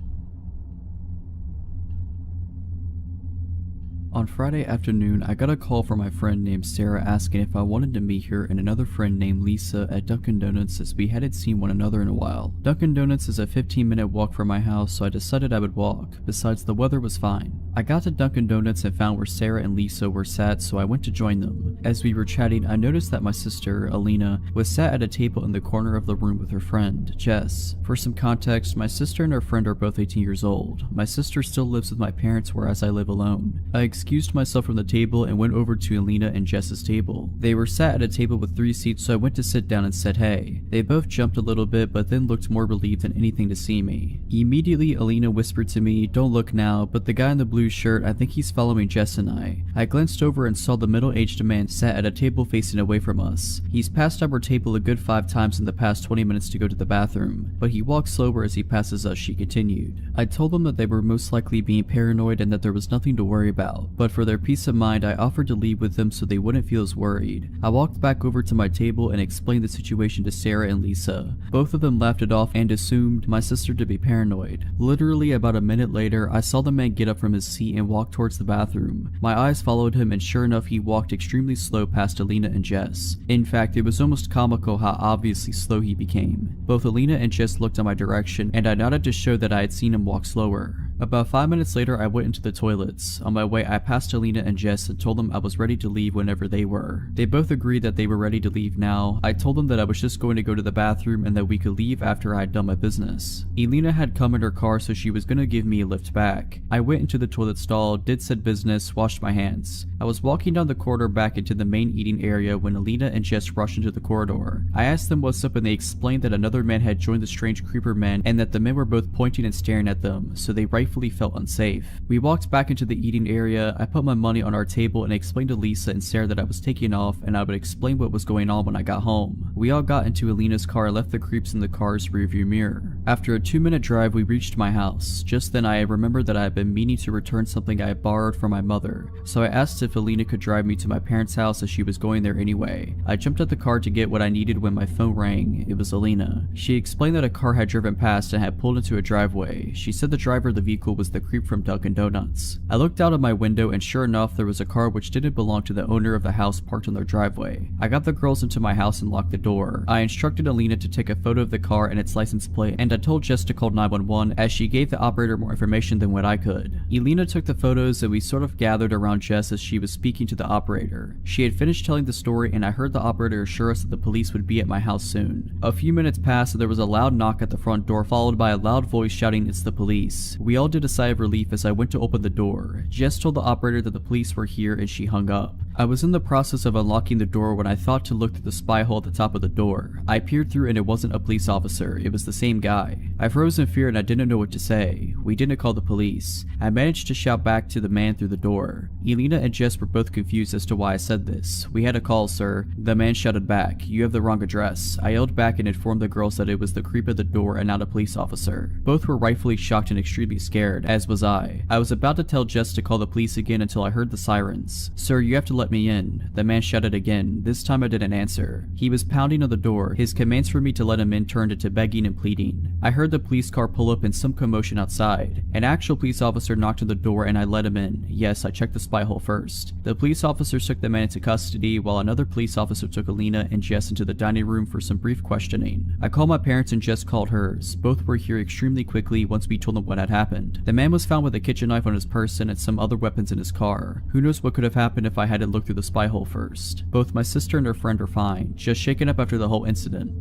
On Friday afternoon, I got a call from my friend named Sarah asking if I wanted to meet her and another friend named Lisa at Dunkin' Donuts as we hadn't seen one another in a while. Dunkin' Donuts is a 15-minute walk from my house, so I decided I would walk. Besides, the weather was fine. I got to Dunkin' Donuts and found where Sarah and Lisa were sat, so I went to join them. As we were chatting, I noticed that my sister, Alina, was sat at a table in the corner of the room with her friend, Jess. For some context, my sister and her friend are both 18 years old. My sister still lives with my parents, whereas I live alone. I excused myself from the table and went over to Alina and Jess's table. They were sat at a table with 3 seats, so I went to sit down and said hey. They both jumped a little bit, but then looked more relieved than anything to see me. Immediately, Alina whispered to me, "Don't look now, but the guy in the blue shirt, I think he's following Jess and I." I glanced over and saw the middle-aged man sat at a table facing away from us. He's passed our table a good 5 times in the past 20 minutes to go to the bathroom, but he walks slower as he passes us, she continued. I told them that they were most likely being paranoid and that there was nothing to worry about, but for their peace of mind, I offered to leave with them so they wouldn't feel as worried. I walked back over to my table and explained the situation to Sarah and Lisa. Both of them laughed it off and assumed my sister to be paranoid. Literally about a minute later, I saw the man get up from his seat and walked towards the bathroom. My eyes followed him, and sure enough, he walked extremely slow past Alina and Jess. In fact, it was almost comical how obviously slow he became. Both Alina and Jess looked in my direction, and I nodded to show that I had seen him walk slower. About 5 minutes later, I went into the toilets. On my way, I passed Alina and Jess and told them I was ready to leave whenever they were. They both agreed that they were ready to leave now. I told them that I was just going to go to the bathroom and that we could leave after I had done my business. Alina had come in her car, so she was gonna give me a lift back. I went into the toilet stall, did said business, washed my hands. I was walking down the corridor back into the main eating area when Alina and Jess rushed into the corridor. I asked them what's up and they explained that another man had joined the strange creeper men and that the men were both pointing and staring at them, so they rightfully felt unsafe. We walked back into the eating area. I put my money on our table and explained to Lisa and Sarah that I was taking off and I would explain what was going on when I got home. We all got into Alina's car and left the creeps in the car's rearview mirror. After a 2-minute drive, we reached my house. Just then I remembered that I had been meaning to return something I had borrowed from my mother, so I asked if Alina could drive me to my parents' house as she was going there anyway. I jumped at the car to get what I needed when my phone rang. It was Alina. She explained that a car had driven past and had pulled into a driveway. She said the driver of the vehicle was the creep from Dunkin' Donuts. I looked out of my window and sure enough, there was a car which didn't belong to the owner of the house parked on their driveway. I got the girls into my house and locked the door. I instructed Alina to take a photo of the car and its license plate, and I told Jess to call 911 as she gave the operator more information than what I could. Alina took the photos and we sort of gathered around Jess as she was speaking to the operator. She had finished telling the story and I heard the operator assure us that the police would be at my house soon. A few minutes passed and there was a loud knock at the front door followed by a loud voice shouting, "It's the police." We all did a sigh of relief as I went to open the door. Jess told the operator that the police were here and she hung up. I was in the process of unlocking the door when I thought to look through the spy hole at the top of the door. I peered through and it wasn't a police officer, it was the same guy. I froze in fear and I didn't know what to say. We didn't call the police. I managed to shout back to the man through the door. Alina and Jess were both confused as to why I said this. "We had a call, sir." The man shouted back, "You have the wrong address." I yelled back and informed the girls that it was the creep at the door and not a police officer. Both were rightfully shocked and extremely scared, as was I. I was about to tell Jess to call the police again until I heard the sirens. "Sir, you have to let me in." The man shouted again. This time I didn't answer. He was pounding on the door. His commands for me to let him in turned into begging and pleading. I heard the police car pull up and some commotion outside. An actual police officer knocked on the door and I let him in. Yes, I checked the spy hole first. The police officers took the man into custody while another police officer took Alina and Jess into the dining room for some brief questioning. I called my parents and Jess called hers. Both were here extremely quickly once we told them what had happened. The man was found with a kitchen knife on his person and some other weapons in his car. Who knows what could have happened if I hadn't looked through the spy hole first. Both my sister and her friend are fine, just shaken up after the whole incident.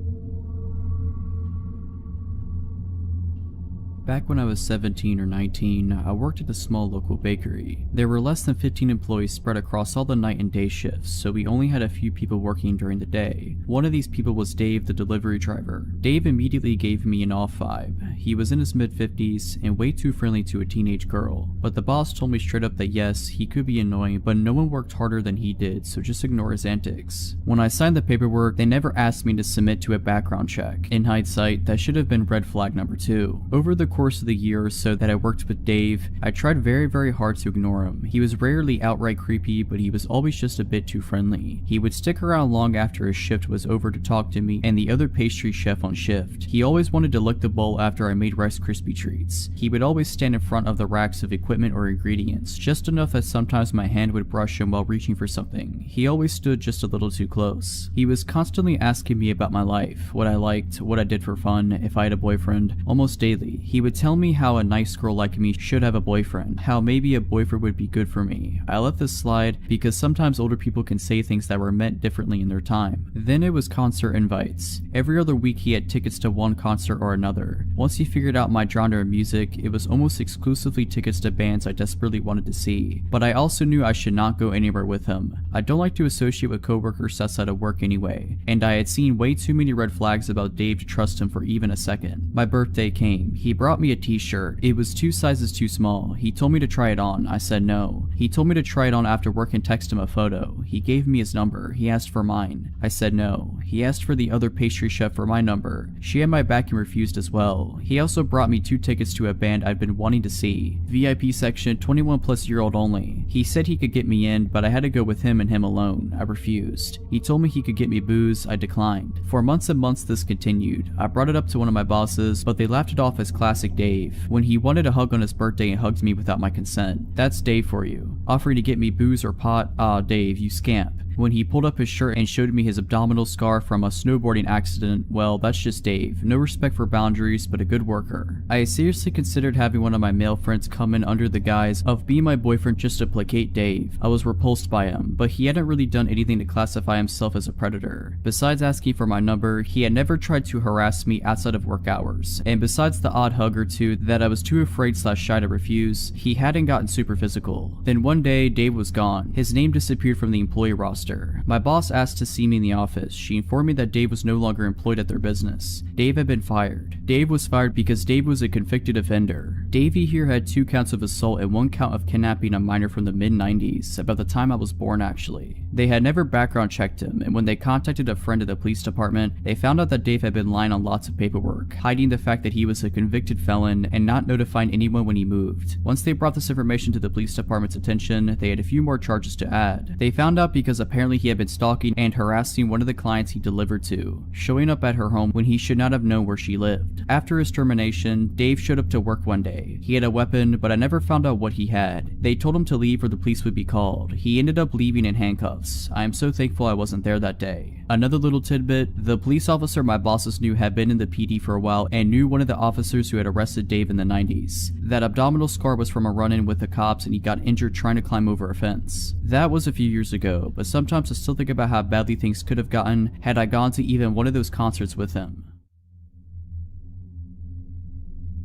Back when I was 17 or 19, I worked at a small local bakery. There were less than 15 employees spread across all the night and day shifts, so we only had a few people working during the day. One of these people was Dave, the delivery driver. Dave immediately gave me an off vibe. He was in his mid-50s and way too friendly to a teenage girl, but the boss told me straight up that yes, he could be annoying, but no one worked harder than he did, so just ignore his antics. When I signed the paperwork, they never asked me to submit to a background check. In hindsight, that should have been red flag number 2. Over the course of the year or so that I worked with Dave, I tried very hard to ignore him. He was rarely outright creepy, but he was always just a bit too friendly. He would stick around long after his shift was over to talk to me and the other pastry chef on shift. He always wanted to lick the bowl after I made Rice Krispie treats. He would always stand in front of the racks of equipment or ingredients, just enough that sometimes my hand would brush him while reaching for something. He always stood just a little too close. He was constantly asking me about my life, what I liked, what I did for fun, if I had a boyfriend. Almost daily, he would tell me how a nice girl like me should have a boyfriend, how maybe a boyfriend would be good for me. I let this slide because sometimes older people can say things that were meant differently in their time. Then it was concert invites. Every other week he had tickets to one concert or another. Once he figured out my genre of music, it was almost exclusively tickets to bands I desperately wanted to see. But I also knew I should not go anywhere with him. I don't like to associate with coworkers outside of work anyway, and I had seen way too many red flags about Dave to trust him for even a second. My birthday came. He brought me a t-shirt. It was 2 sizes too small. He told me to try it on. I said no. He told me to try it on after work and text him a photo. He gave me his number. He asked for mine. I said no. He asked for the other pastry chef for my number. She had my back and refused as well. He also brought me 2 tickets to a band I'd been wanting to see. VIP section, 21+-year-old only. He said he could get me in, but I had to go with him and him alone. I refused. He told me he could get me booze. I declined. For months and months this continued. I brought it up to one of my bosses, but they laughed it off as classic classic Dave. When he wanted a hug on his birthday and hugged me without my consent. That's Dave for you. Offering to get me booze or pot, Dave, you scamp. When he pulled up his shirt and showed me his abdominal scar from a snowboarding accident, well, that's just Dave. No respect for boundaries, but a good worker. I seriously considered having one of my male friends come in under the guise of being my boyfriend just to placate Dave. I was repulsed by him, but he hadn't really done anything to classify himself as a predator. Besides asking for my number, he had never tried to harass me outside of work hours. And besides the odd hug or two that I was too afraid/shy to refuse, he hadn't gotten super physical. Then one day, Dave was gone. His name disappeared from the employee roster. My boss asked to see me in the office. She informed me that Dave was no longer employed at their business. Dave had been fired. Dave was fired because Dave was a convicted offender. Davey here had 2 counts of assault and 1 count of kidnapping a minor from the mid-90s, about the time I was born actually. They had never background checked him, and when they contacted a friend at the police department, they found out that Dave had been lying on lots of paperwork, hiding the fact that he was a convicted felon and not notifying anyone when he moved. Once they brought this information to the police department's attention, they had a few more charges to add. They found out because apparently he had been stalking and harassing one of the clients he delivered to, showing up at her home when he should not have known where she lived. After his termination, Dave showed up to work one day. He had a weapon, but I never found out what he had. They told him to leave or the police would be called. He ended up leaving in handcuffs. I am so thankful I wasn't there that day. Another little tidbit, the police officer my bosses knew had been in the PD for a while and knew one of the officers who had arrested Dave in the 90s. That abdominal scar was from a run-in with the cops and he got injured trying to climb over a fence. That was a few years ago, but sometimes I still think about how badly things could have gotten had I gone to even one of those concerts with him.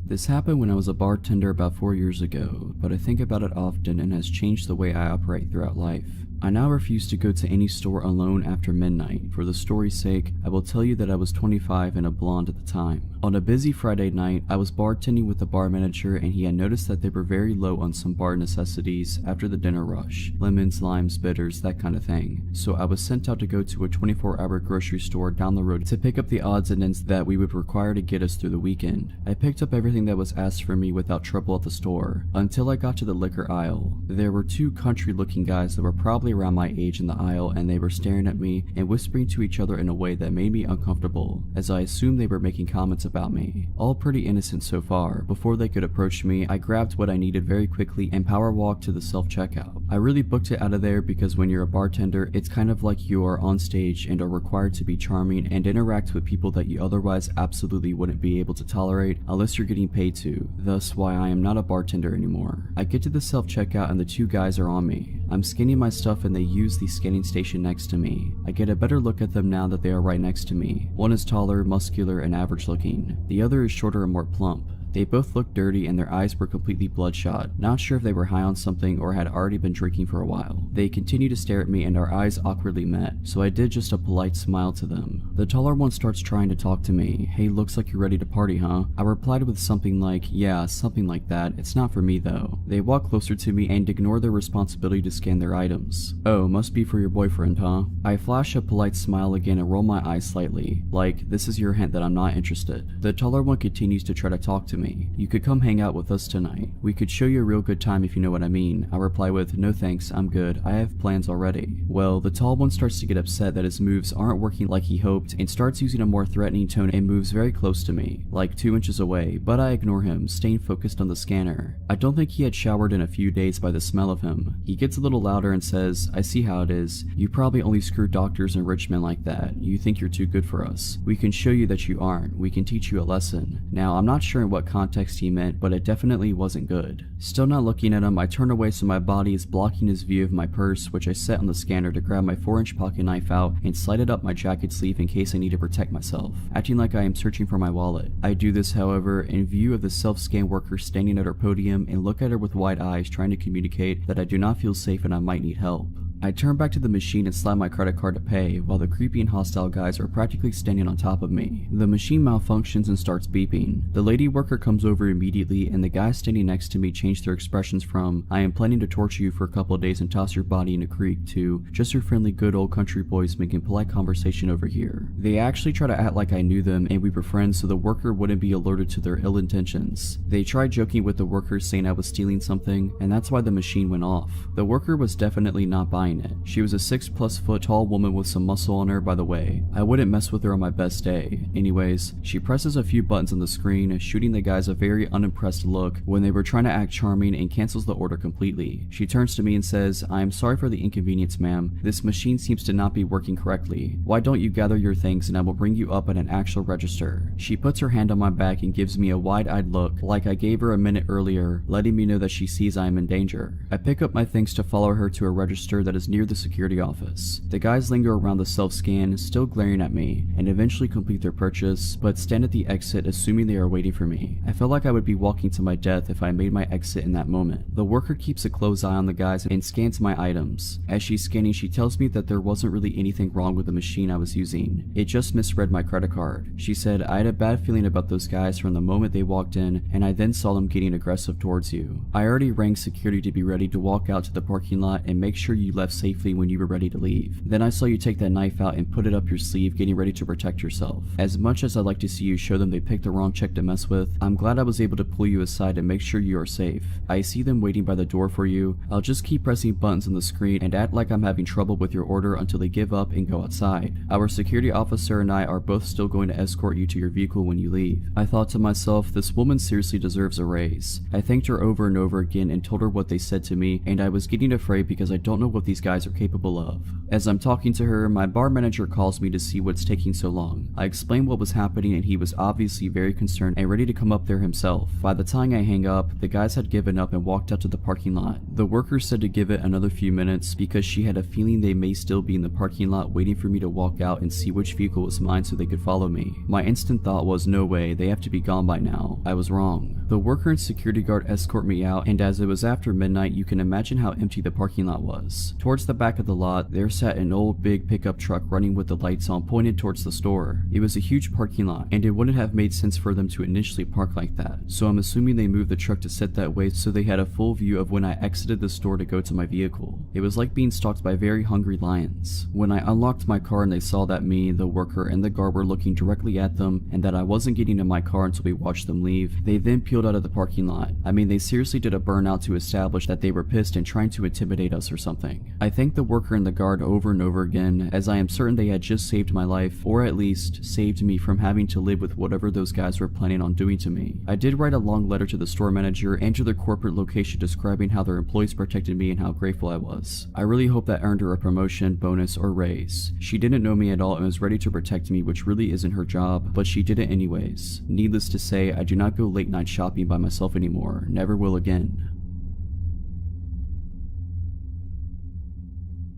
This happened when I was a bartender about 4 years ago, but I think about it often and has changed the way I operate throughout life. I now refuse to go to any store alone after midnight. For the story's sake, I will tell you that I was 25 and a blonde at the time. On a busy Friday night, I was bartending with the bar manager and he had noticed that they were very low on some bar necessities after the dinner rush. Lemons, limes, bitters, that kind of thing. So I was sent out to go to a 24-hour grocery store down the road to pick up the odds and ends that we would require to get us through the weekend. I picked up everything that was asked for me without trouble at the store, until I got to the liquor aisle. There were 2 country-looking guys that were probably around my age in the aisle and they were staring at me and whispering to each other in a way that made me uncomfortable, as I assumed they were making comments about me. All pretty innocent so far. Before they could approach me, I grabbed what I needed very quickly and power walked to the self-checkout. I really booked it out of there because when you're a bartender, it's kind of like you are on stage and are required to be charming and interact with people that you otherwise absolutely wouldn't be able to tolerate unless you're getting paid to. Thus why I am not a bartender anymore. I get to the self-checkout and the 2 guys are on me. I'm scanning my stuff and they use the scanning station next to me. I get a better look at them now that they are right next to me. One is taller, muscular, and average looking. The other is shorter and more plump. They both looked dirty and their eyes were completely bloodshot, not sure if they were high on something or had already been drinking for a while. They continued to stare at me and our eyes awkwardly met, so I did just a polite smile to them. The taller one starts trying to talk to me. Hey, looks like you're ready to party, huh? I replied with something like, yeah, something like that. It's not for me though. They walk closer to me and ignore their responsibility to scan their items. Oh, must be for your boyfriend, huh? I flash a polite smile again and roll my eyes slightly, like this is your hint that I'm not interested. The taller one continues to try to talk to me. You could come hang out with us tonight. We could show you a real good time if you know what I mean. I reply with, no thanks, I'm good. I have plans already. Well, the tall one starts to get upset that his moves aren't working like he hoped and starts using a more threatening tone and moves very close to me, like 2 inches away, but I ignore him, staying focused on the scanner. I don't think he had showered in a few days by the smell of him. He gets a little louder and says, I see how it is. You probably only screw doctors and rich men like that. You think you're too good for us. We can show you that you aren't. We can teach you a lesson. Now, I'm not sure in what context he meant, but it definitely wasn't good. Still not looking at him, I turn away so my body is blocking his view of my purse, which I set on the scanner to grab my 4-inch pocket knife out and slide it up my jacket sleeve in case I need to protect myself, acting like I am searching for my wallet. I do this, however, in view of the self-scan worker standing at her podium and look at her with wide eyes trying to communicate that I do not feel safe and I might need help. I turn back to the machine and slide my credit card to pay, while the creepy and hostile guys are practically standing on top of me. The machine malfunctions and starts beeping. The lady worker comes over immediately, and the guys standing next to me change their expressions from, I am planning to torture you for a couple of days and toss your body in a creek, to, just your friendly good old country boys making polite conversation over here. They actually try to act like I knew them and we were friends so the worker wouldn't be alerted to their ill intentions. They tried joking with the worker saying I was stealing something, and that's why the machine went off. The worker was definitely not buying denying it. She was a 6+ foot tall woman with some muscle on her, by the way. I wouldn't mess with her on my best day. Anyways, she presses a few buttons on the screen, shooting the guys a very unimpressed look when they were trying to act charming, and cancels the order completely. She turns to me and says, "I am sorry for the inconvenience, ma'am. This machine seems to not be working correctly. Why don't you gather your things and I will bring you up at an actual register." She puts her hand on my back and gives me a wide-eyed look like I gave her a minute earlier, letting me know that she sees I am in danger. I pick up my things to follow her to a register that is near the security office. The guys linger around the self-scan, still glaring at me, and eventually complete their purchase, but stand at the exit assuming they are waiting for me. I felt like I would be walking to my death if I made my exit in that moment. The worker keeps a close eye on the guys and scans my items. As she's scanning, she tells me that there wasn't really anything wrong with the machine I was using. It just misread my credit card. She said, "I had a bad feeling about those guys from the moment they walked in, and I then saw them getting aggressive towards you. I already rang security to be ready to walk out to the parking lot and make sure you left safely when you were ready to leave. Then I saw you take that knife out and put it up your sleeve, getting ready to protect yourself. As much as I'd like to see you show them they picked the wrong chick to mess with, I'm glad I was able to pull you aside and make sure you are safe. I see them waiting by the door for you. I'll just keep pressing buttons on the screen and act like I'm having trouble with your order until they give up and go outside. Our security officer and I are both still going to escort you to your vehicle when you leave." I thought to myself, this woman seriously deserves a raise. I thanked her over and over again and told her what they said to me, and I was getting afraid because I don't know what these guys are capable of. As I'm talking to her, my bar manager calls me to see what's taking so long. I explained what was happening and he was obviously very concerned and ready to come up there himself. By the time I hang up, the guys had given up and walked out to the parking lot. The worker said to give it another few minutes because she had a feeling they may still be in the parking lot waiting for me to walk out and see which vehicle was mine so they could follow me. My instant thought was, no way, they have to be gone by now. I was wrong. The worker and security guard escort me out, and as it was after midnight, you can imagine how empty the parking lot was. Towards the back of the lot, there sat an old big pickup truck running with the lights on pointed towards the store. It was a huge parking lot, and it wouldn't have made sense for them to initially park like that, so I'm assuming they moved the truck to sit that way so they had a full view of when I exited the store to go to my vehicle. It was like being stalked by very hungry lions. When I unlocked my car and they saw that me, the worker, and the guard were looking directly at them and that I wasn't getting in my car until we watched them leave, they then peeled out of the parking lot. I mean, they seriously did a burnout to establish that they were pissed and trying to intimidate us or something. I thanked the worker and the guard over and over again, as I am certain they had just saved my life, or at least saved me from having to live with whatever those guys were planning on doing to me. I did write a long letter to the store manager and to their corporate location describing how their employees protected me and how grateful I was. I really hope that earned her a promotion, bonus, or raise. She didn't know me at all and was ready to protect me, which really isn't her job, but she did it anyways. Needless to say, I do not go late night shopping by myself anymore. Never will again.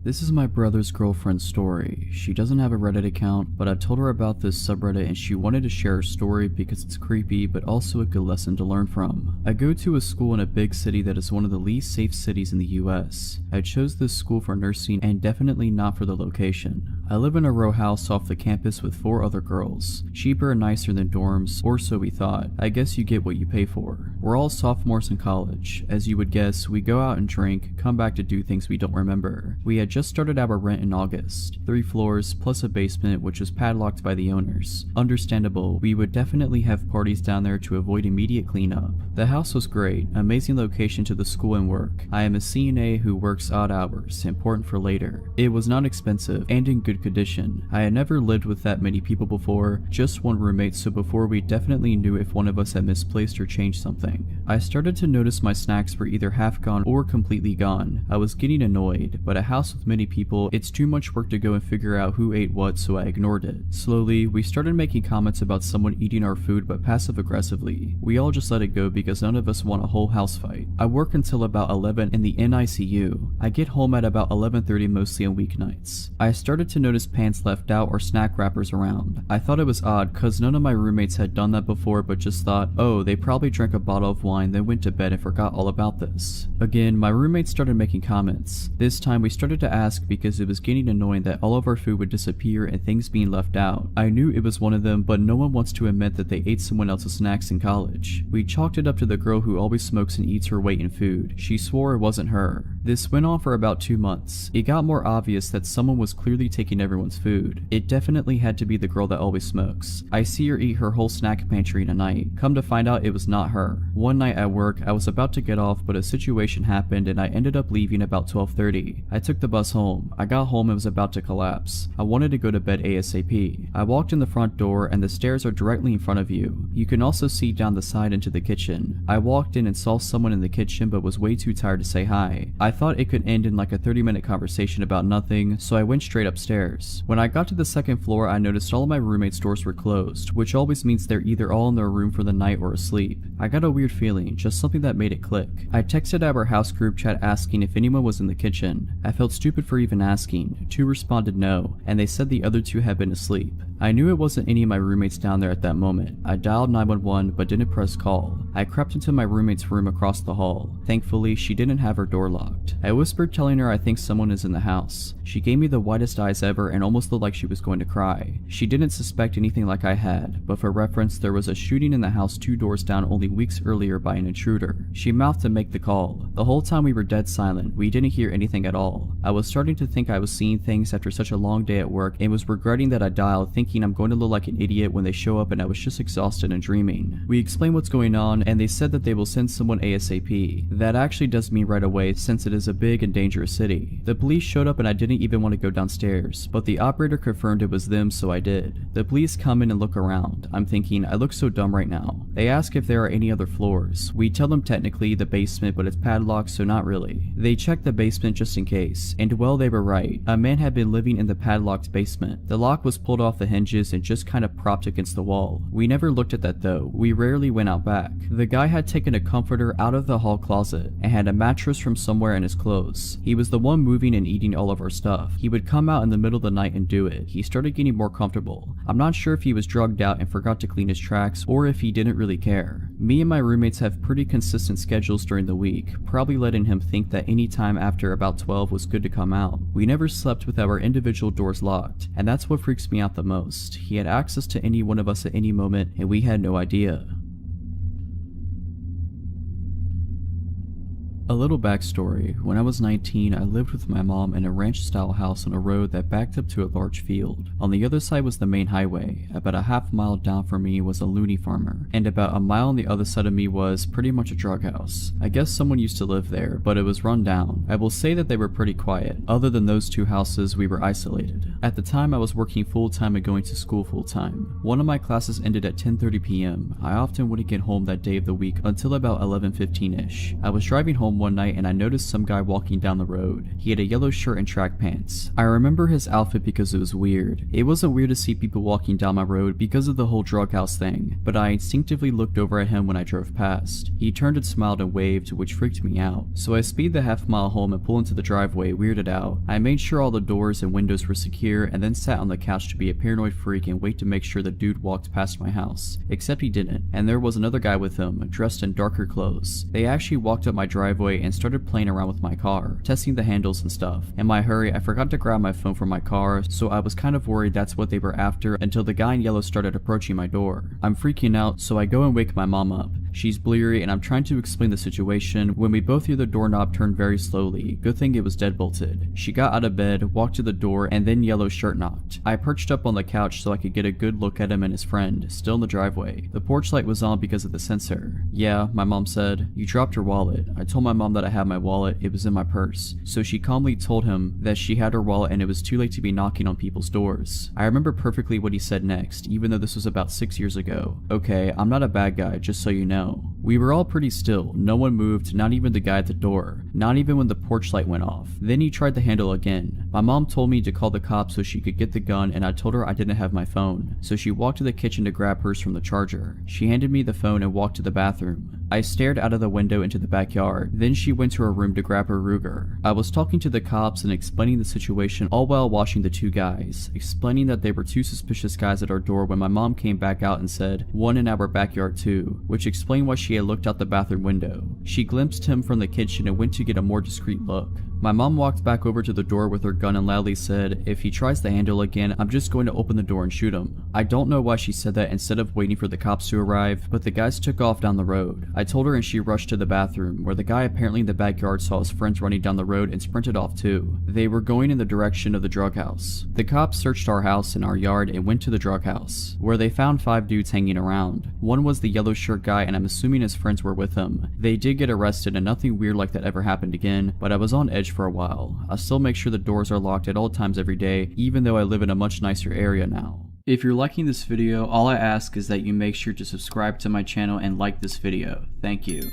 This is my brother's girlfriend's story. She doesn't have a Reddit account, but I told her about this subreddit and she wanted to share her story because it's creepy but also a good lesson to learn from. I go to a school in a big city that is one of the least safe cities in the US. I chose this school for nursing and definitely not for the location. I live in a row house off the campus with 4 other girls. Cheaper and nicer than dorms, or so we thought. I guess you get what you pay for. We're all sophomores in college. As you would guess, we go out and drink, come back to do things we don't remember. We had just started our rent in August. 3 floors plus a basement which was padlocked by the owners. Understandable, we would definitely have parties down there to avoid immediate cleanup. The house was great, amazing location to the school and work. I am a CNA who works odd hours, important for later. It was not expensive and in good condition. I had never lived with that many people before, just one roommate, so before we definitely knew if one of us had misplaced or changed something. I started to notice my snacks were either half gone or completely gone. I was getting annoyed, but a house with many people, it's too much work to go and figure out who ate what, so I ignored it. Slowly, we started making comments about someone eating our food but passive aggressively. We all just let it go because none of us want a whole house fight. I work until about 11 in the NICU. I get home at about 11:30 mostly on weeknights. I started to notice pants left out or snack wrappers around. I thought it was odd cause none of my roommates had done that before, but just thought, oh, they probably drank a bottle of wine then went to bed and forgot all about this. Again, my roommates started making comments. This time we started to ask because it was getting annoying that all of our food would disappear and things being left out. I knew it was one of them, but no one wants to admit that they ate someone else's snacks in college. We chalked it up to the girl who always smokes and eats her weight in food. She swore it wasn't her. This went on for about 2 months. It got more obvious that someone was clearly taking everyone's food. It definitely had to be the girl that always smokes. I see her eat her whole snack pantry in a night. Come to find out it was not her. One night at work, I was about to get off, but a situation happened and I ended up leaving about 12:30. I took the bus bus home. I got home and was about to collapse. I wanted to go to bed ASAP. I walked in the front door and the stairs are directly in front of you. You can also see down the side into the kitchen. I walked in and saw someone in the kitchen but was way too tired to say hi. I thought it could end in like a 30-minute conversation about nothing, so I went straight upstairs. When I got to the second floor, I noticed all of my roommates' doors were closed, which always means they're either all in their room for the night or asleep. I got a weird feeling, just something that made it click. I texted our house group chat asking if anyone was in the kitchen. I felt stupid for even asking. 2 responded no, and they said the other 2 had been asleep. I knew it wasn't any of my roommates down there at that moment. I dialed 911 but didn't press call. I crept into my roommate's room across the hall. Thankfully, she didn't have her door locked. I whispered telling her I think someone is in the house. She gave me the widest eyes ever and almost looked like she was going to cry. She didn't suspect anything like I had, but for reference, there was a shooting in the house 2 doors down only weeks earlier by an intruder. She mouthed to make the call. The whole time we were dead silent. We didn't hear anything at all. I was starting to think I was seeing things after such a long day at work and was regretting that I dialed, thinking I'm going to look like an idiot when they show up and I was just exhausted and dreaming. We explained what's going on and they said that they will send someone ASAP. That actually does mean right away since it is a big and dangerous city. The police showed up and I didn't even want to go downstairs, but the operator confirmed it was them, so I did. The police come in and look around. I'm thinking, I look so dumb right now. They ask if there are any other floors. We tell them technically the basement, but it's padlocked, so not really. They check the basement just in case, and well, they were right. A man had been living in the padlocked basement. The lock was pulled off the hinges and just kind of propped against the wall. We never looked at that though. We rarely went out back. The guy had taken a comforter out of the hall closet and had a mattress from somewhere in his clothes. He was the one moving and eating all of our stuff. He would come out in the middle of the night and do it. He started getting more comfortable. I'm not sure if he was drugged out and forgot to clean his tracks or if he didn't really care. Me and my roommates have pretty consistent schedules during the week, probably letting him think that any time after about 12 was good to come out. We never slept with our individual doors locked, and that's what freaks me out the most. He had access to any one of us at any moment and we had no idea. A little backstory. When I was 19, I lived with my mom in a ranch-style house on a road that backed up to a large field. On the other side was the main highway. About a half mile down from me was a loony farmer, and about a mile on the other side of me was pretty much a drug house. I guess someone used to live there, but it was run down. I will say that they were pretty quiet. Other than those 2 houses, we were isolated. At the time, I was working full-time and going to school full-time. One of my classes ended at 10:30 p.m. I often wouldn't get home that day of the week until about 11:15ish. I was driving home one night and I noticed some guy walking down the road. He had a yellow shirt and track pants. I remember his outfit because it was weird. It wasn't weird to see people walking down my road because of the whole drug house thing, but I instinctively looked over at him when I drove past. He turned and smiled and waved, which freaked me out. So I speed the half mile home and pull into the driveway, weirded out. I made sure all the doors and windows were secure and then sat on the couch to be a paranoid freak and wait to make sure the dude walked past my house. Except he didn't, and there was another guy with him, dressed in darker clothes. They actually walked up my driveway and started playing around with my car, testing the handles and stuff. In my hurry, I forgot to grab my phone from my car, so I was kind of worried that's what they were after until the guy in yellow started approaching my door. I'm freaking out, so I go and wake my mom up. She's bleary and I'm trying to explain the situation when we both hear the doorknob turn very slowly. Good thing it was deadbolted. She got out of bed, walked to the door, and then yellow shirt knocked. I perched up on the couch so I could get a good look at him and his friend, still in the driveway. The porch light was on because of the sensor. Yeah, my mom said, "You dropped your wallet." I told my mom that I had my wallet, it was in my purse. So she calmly told him that she had her wallet and it was too late to be knocking on people's doors. I remember perfectly what he said next, even though this was about 6 years ago. Okay, I'm not a bad guy, just so you know. We were all pretty still. No one moved, not even the guy at the door. Not even when the porch light went off. Then he tried the handle again. My mom told me to call the cops so she could get the gun and I told her I didn't have my phone. So she walked to the kitchen to grab hers from the charger. She handed me the phone and walked to the bathroom. I stared out of the window into the backyard. Then she went to her room to grab her Ruger. I was talking to the cops and explaining the situation all while watching the 2 guys. Explaining that they were 2 suspicious guys at our door when my mom came back out and said, "One in our backyard too," which explained why she had looked out the bathroom window. She glimpsed him from the kitchen and went to get a more discreet look. My mom walked back over to the door with her gun and loudly said, "If he tries the handle again, I'm just going to open the door and shoot him." I don't know why she said that instead of waiting for the cops to arrive, but the guys took off down the road. I told her and she rushed to the bathroom, where the guy apparently in the backyard saw his friends running down the road and sprinted off too. They were going in the direction of the drug house. The cops searched our house and our yard and went to the drug house, where they found 5 dudes hanging around. One was the yellow shirt guy and I'm assuming his friends were with him. They did get arrested and nothing weird like that ever happened again, but I was on edge storage for a while. I still make sure the doors are locked at all times every day, even though I live in a much nicer area now. If you're liking this video, all I ask is that you make sure to subscribe to my channel and like this video. Thank you.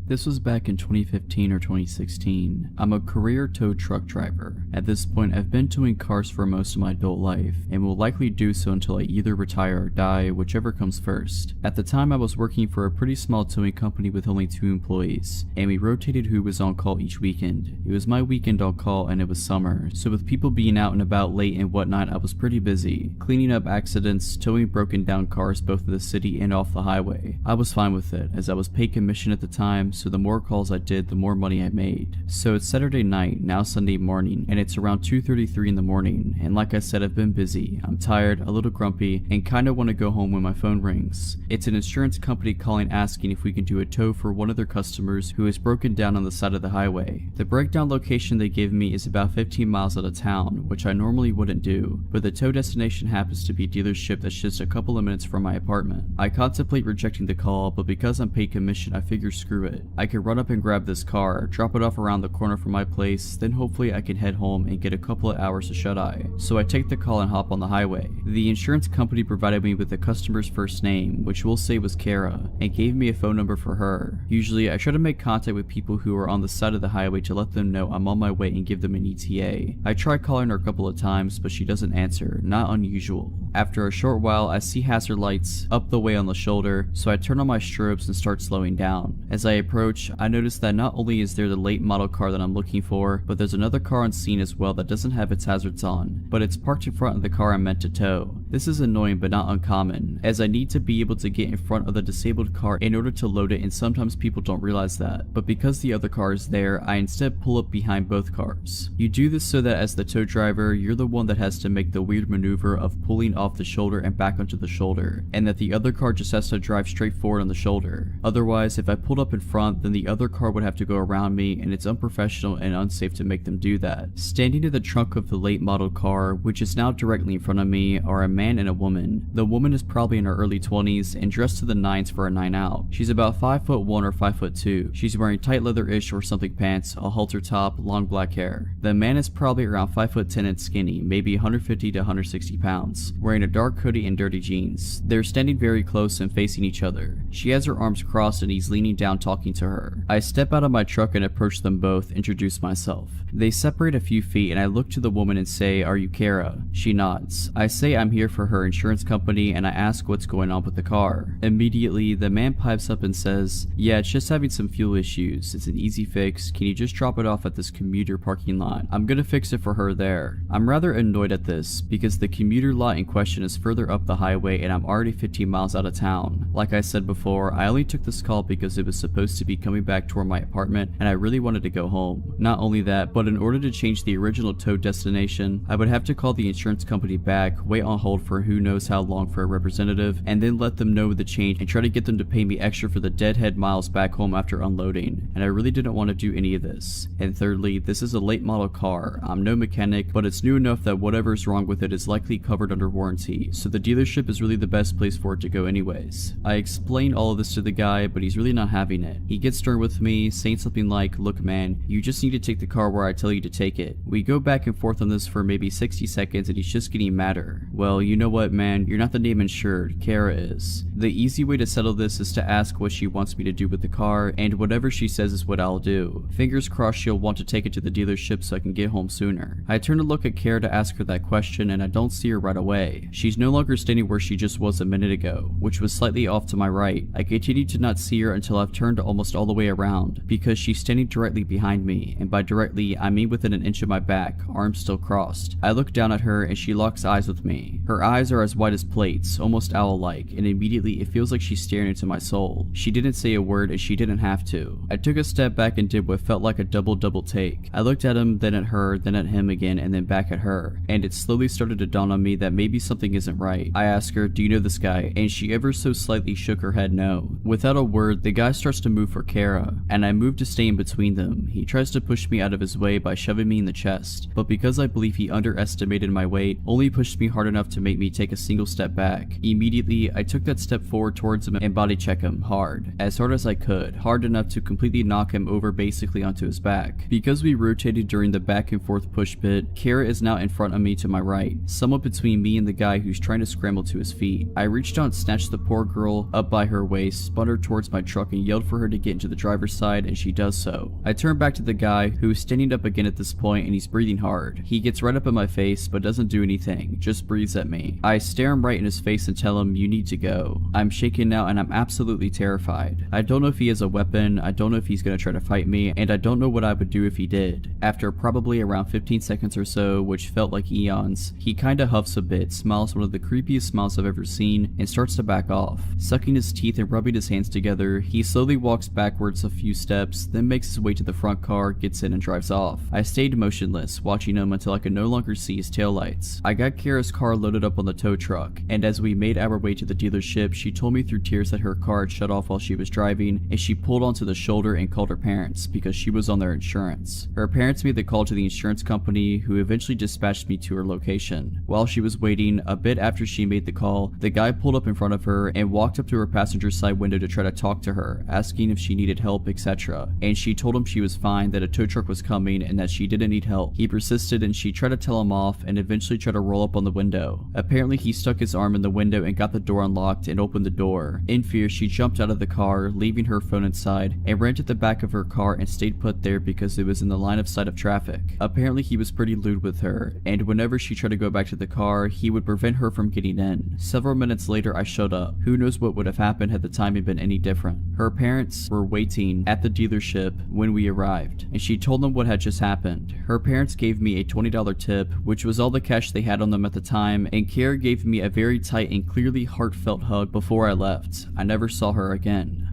This was back in 2015 or 2016. I'm a career tow truck driver. At this point, I've been towing cars for most of my adult life, and will likely do so until I either retire or die, whichever comes first. At the time, I was working for a pretty small towing company with only 2 employees, and we rotated who was on call each weekend. It was my weekend on call and it was summer, so with people being out and about late and whatnot, I was pretty busy. Cleaning up accidents, towing broken down cars both in the city and off the highway. I was fine with it, as I was paid commission at the time, so the more calls I did, the more money I made. So it's Saturday night, now Sunday morning, and it's around 2:33 in the morning, and like I said, I've been busy. I'm tired, a little grumpy, and kinda wanna go home when my phone rings. It's an insurance company calling asking if we can do a tow for one of their customers who is broken down on the side of the highway. The breakdown location they give me is about 15 miles out of town, which I normally wouldn't do, but the tow destination happens to be a dealership that's just a couple of minutes from my apartment. I contemplate rejecting the call, but because I'm paid commission, I figure screw it. I could run up and grab this car, drop it off around the corner from my place, then hopefully I can head home and get a couple of hours of shut-eye. So I take the call and hop on the highway. The insurance company provided me with the customer's first name, which we'll say was Kara, and gave me a phone number for her. Usually I try to make contact with people who are on the side of the highway to let them know I'm on my way and give them an ETA. I try calling her a couple of times, but she doesn't answer, not unusual. After a short while, I see hazard lights up the way on the shoulder, so I turn on my strobes and start slowing down. As I approach, I notice that not only is there the late model car that I'm looking for, but there's another car on scene as well that doesn't have its hazards on, but it's parked in front of the car I'm meant to tow. This is annoying but not uncommon, as I need to be able to get in front of the disabled car in order to load it, and sometimes people don't realize that. But because the other car is there, I instead pull up behind both cars. You do this so that as the tow driver, you're the one that has to make the weird maneuver of pulling off the shoulder and back onto the shoulder, and that the other car just has to drive straight forward on the shoulder. Otherwise, if I pulled up in front, then the other car would have to go around me, and it's unprofessional and unsafe to make them do that. Standing in the trunk of the late model car, which is now directly in front of me, are a man and a woman. The woman is probably in her early 20s and dressed to the nines for a night out. She's about 5'1" or 5'2". She's wearing tight leather-ish or something pants, a halter top, long black hair. The man is probably around 5'10" and skinny, maybe 150 to 160 pounds, wearing a dark hoodie and dirty jeans. They're standing very close and facing each other. She has her arms crossed and he's leaning down talking to her. I step out of my truck and approach them both, introduce myself. They separate a few feet and I look to the woman and say, "Are you Kara?" She nods. I say I'm here for her insurance company and I ask what's going on with the car. Immediately, the man pipes up and says, "Yeah, it's just having some fuel issues. It's an easy fix. Can you just drop it off at this commuter parking lot? I'm gonna fix it for her there." I'm rather annoyed at this because the commuter lot in question is further up the highway and I'm already 15 miles out of town. Like I said before, I only took this call because it was supposed to be coming back toward my apartment and I really wanted to go home. Not only that, but in order to change the original tow destination, I would have to call the insurance company back, wait on hold for who knows how long for a representative, and then let them know the change and try to get them to pay me extra for the deadhead miles back home after unloading, and I really didn't want to do any of this. And thirdly, this is a late model car. I'm no mechanic, but it's new enough that whatever's wrong with it is likely covered under warranty, so the dealership is really the best place for it to go anyways. I explain all of this to the guy, but he's really not having it. He gets stern with me, saying something like, "Look man, you just need to take the car where I tell you to take it." We go back and forth on this for maybe 60 seconds and he's just getting madder. "Well, you know what man, you're not the name insured, Kara is." The easy way to settle this is to ask what she wants me to do with the car, and whatever she says is what I'll do. Fingers crossed she'll want to take it to the dealership so I can get home sooner. I turn to look at Kara to ask her that question and I don't see her right away. She's no longer standing where she just was a minute ago, which was slightly off to my right. I continue to not see her until I've turned almost all the way around, because she's standing directly behind me, and by directly I mean within an inch of my back, arms still crossed. I look down at her and she locks eyes with me. Her eyes are as white as plates, almost owl-like, and immediately it feels like she's staring into my soul. She didn't say a word and she didn't have to. I took a step back and did what felt like a double take. I looked at him, then at her, then at him again, and then back at her, and it slowly started to dawn on me that maybe something isn't right. I asked her, "Do you know this guy?" And she ever so slightly shook her head no. Without a word, the guy starts to move for Kara, and I move to stay in between them. He tries to push me out of his way by shoving me in the chest, but because I believe he underestimated my weight, only pushed me hard enough to make me take a single step back. Immediately, I took that step step forward towards him and body check him hard as I could, hard enough to completely knock him over basically onto his back. Because we rotated during the back and forth push bit, Kara is now in front of me to my right, somewhat between me and the guy who's trying to scramble to his feet. I reached out and snatched the poor girl up by her waist, spun her towards my truck and yelled for her to get into the driver's side, and she does so. I turn back to the guy who is standing up again at this point, and he's breathing hard. He gets right up in my face but doesn't do anything, just breathes at me. I stare him right in his face and tell him, "You need to go." I'm shaken now and I'm absolutely terrified. I don't know if he has a weapon, I don't know if he's gonna try to fight me, and I don't know what I would do if he did. After probably around 15 seconds or so, which felt like eons, he kinda huffs a bit, smiles one of the creepiest smiles I've ever seen, and starts to back off. Sucking his teeth and rubbing his hands together, he slowly walks backwards a few steps, then makes his way to the front car, gets in and drives off. I stayed motionless, watching him until I could no longer see his taillights. I got Kara's car loaded up on the tow truck, and as we made our way to the dealership, she told me through tears that her car had shut off while she was driving, and she pulled onto the shoulder and called her parents because she was on their insurance. Her parents made the call to the insurance company, who eventually dispatched me to her location. While she was waiting, a bit after she made the call, the guy pulled up in front of her and walked up to her passenger side window to try to talk to her, asking if she needed help, etc. And she told him she was fine, that a tow truck was coming, and that she didn't need help. He persisted and she tried to tell him off and eventually tried to roll up on the window. Apparently he stuck his arm in the window and got the door unlocked and opened the door. In fear, she jumped out of the car, leaving her phone inside, and ran to the back of her car and stayed put there because it was in the line of sight of traffic. Apparently he was pretty lewd with her, and whenever she tried to go back to the car, he would prevent her from getting in. Several minutes later I showed up. Who knows what would have happened had the timing been any different. Her parents were waiting at the dealership when we arrived, and she told them what had just happened. Her parents gave me a $20 tip, which was all the cash they had on them at the time, and Kara gave me a very tight and clearly heartfelt hug before I left. I never saw her again.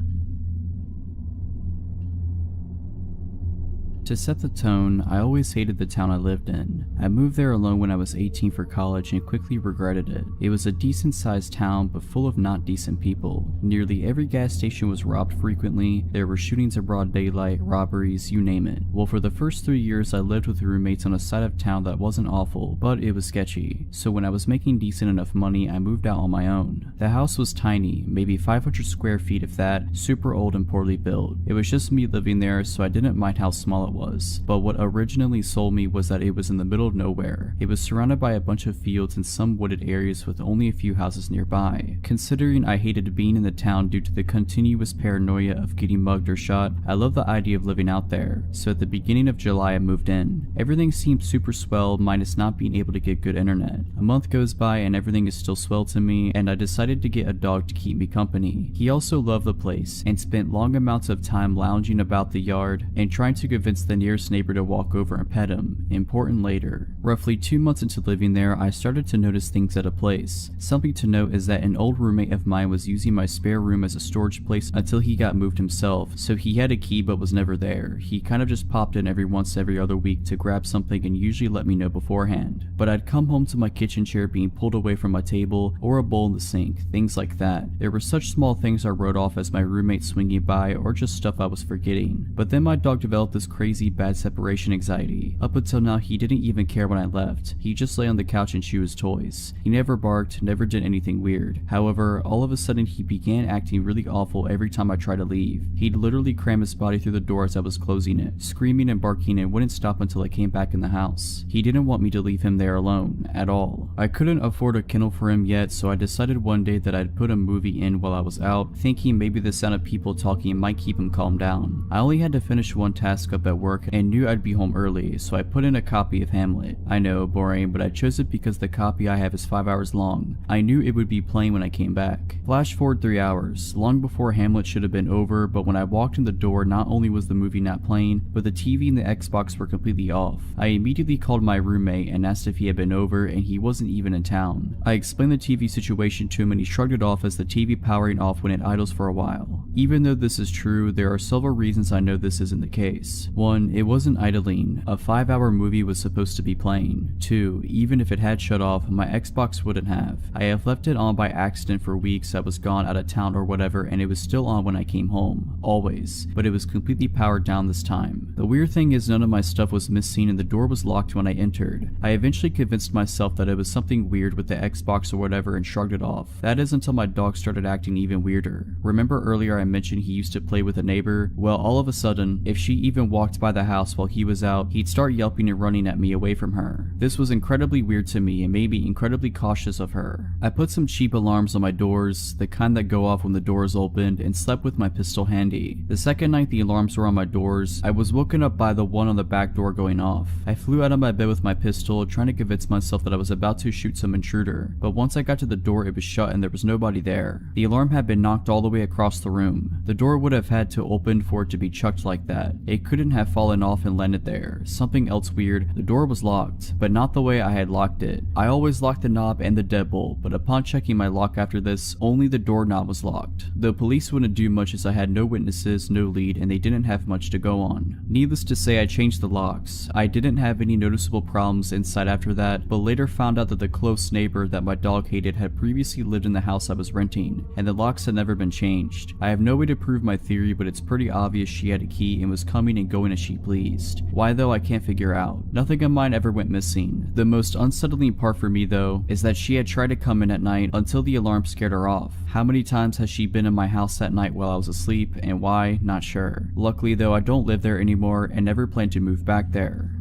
To set the tone, I always hated the town I lived in. I moved there alone when I was 18 for college and quickly regretted it. It was a decent sized town but full of not decent people. Nearly every gas station was robbed frequently, there were shootings in broad daylight, robberies, you name it. Well, for the first 3 years I lived with roommates on a side of town that wasn't awful, but it was sketchy. So when I was making decent enough money, I moved out on my own. The house was tiny, maybe 500 square feet if that, super old and poorly built. It was just me living there, so I didn't mind how small it was. But what originally sold me was that it was in the middle of nowhere. It was surrounded by a bunch of fields and some wooded areas with only a few houses nearby. Considering I hated being in the town due to the continuous paranoia of getting mugged or shot, I loved the idea of living out there. So at the beginning of July I moved in. Everything seemed super swell minus not being able to get good internet. A month goes by and everything is still swell to me, and I decided to get a dog to keep me company. He also loved the place and spent long amounts of time lounging about the yard and trying to convince the nearest neighbor to walk over and pet him. Important later. Roughly 2 months into living there, I started to notice things at a place. Something to note is that an old roommate of mine was using my spare room as a storage place until he got moved himself, so he had a key but was never there. He kind of just popped in every other week to grab something and usually let me know beforehand. But I'd come home to my kitchen chair being pulled away from my table or a bowl in the sink, things like that. There were such small things I wrote off as my roommate swinging by or just stuff I was forgetting. But then my dog developed this crazy bad separation anxiety. Up until now he didn't even care when I left. He just lay on the couch and chew his toys. He never barked, never did anything weird. However, all of a sudden he began acting really awful every time I tried to leave. He'd literally cram his body through the door as I was closing it, screaming and barking, and wouldn't stop until I came back in the house. He didn't want me to leave him there alone, at all. I couldn't afford a kennel for him yet, so I decided one day that I'd put a movie in while I was out, thinking maybe the sound of people talking might keep him calmed down. I only had to finish one task up at work and knew I'd be home early, so I put in a copy of Hamlet. I know, boring, but I chose it because the copy I have is 5 hours long. I knew it would be playing when I came back. Flash forward 3 hours, long before Hamlet should have been over, but when I walked in the door, not only was the movie not playing, but the TV and the Xbox were completely off. I immediately called my roommate and asked if he had been over, and he wasn't even in town. I explained the TV situation to him and he shrugged it off as the TV powering off when it idles for a while. Even though this is true, there are several reasons I know this isn't the case. Well, 1. It wasn't idling. A 5-hour movie was supposed to be playing. 2. Even if it had shut off, my Xbox wouldn't have. I have left it on by accident for weeks. I was gone out of town or whatever, and it was still on when I came home. Always. But it was completely powered down this time. The weird thing is none of my stuff was missing and the door was locked when I entered. I eventually convinced myself that it was something weird with the Xbox or whatever and shrugged it off. That is until my dog started acting even weirder. Remember earlier I mentioned he used to play with a neighbor? Well, all of a sudden, if she even walked by the house while he was out, he'd start yelping and running at me away from her. This was incredibly weird to me and made me incredibly cautious of her. I put some cheap alarms on my doors, the kind that go off when the door is opened, and slept with my pistol handy. The second night the alarms were on my doors, I was woken up by the one on the back door going off. I flew out of my bed with my pistol, trying to convince myself that I was about to shoot some intruder, but once I got to the door it was shut and there was nobody there. The alarm had been knocked all the way across the room. The door would have had to open for it to be chucked like that. It couldn't have fallen off and landed there. Something else weird, the door was locked, but not the way I had locked it. I always locked the knob and the deadbolt, but upon checking my lock after this, only the doorknob was locked. The police wouldn't do much as I had no witnesses, no lead, and they didn't have much to go on. Needless to say, I changed the locks. I didn't have any noticeable problems inside after that, but later found out that the close neighbor that my dog hated had previously lived in the house I was renting, and the locks had never been changed. I have no way to prove my theory, but it's pretty obvious she had a key and was coming and going as she pleased. Why though, I can't figure out. Nothing of mine ever went missing. The most unsettling part for me though, is that she had tried to come in at night until the alarm scared her off. How many times has she been in my house that night while I was asleep, and why? Not sure. Luckily though, I don't live there anymore and never plan to move back there.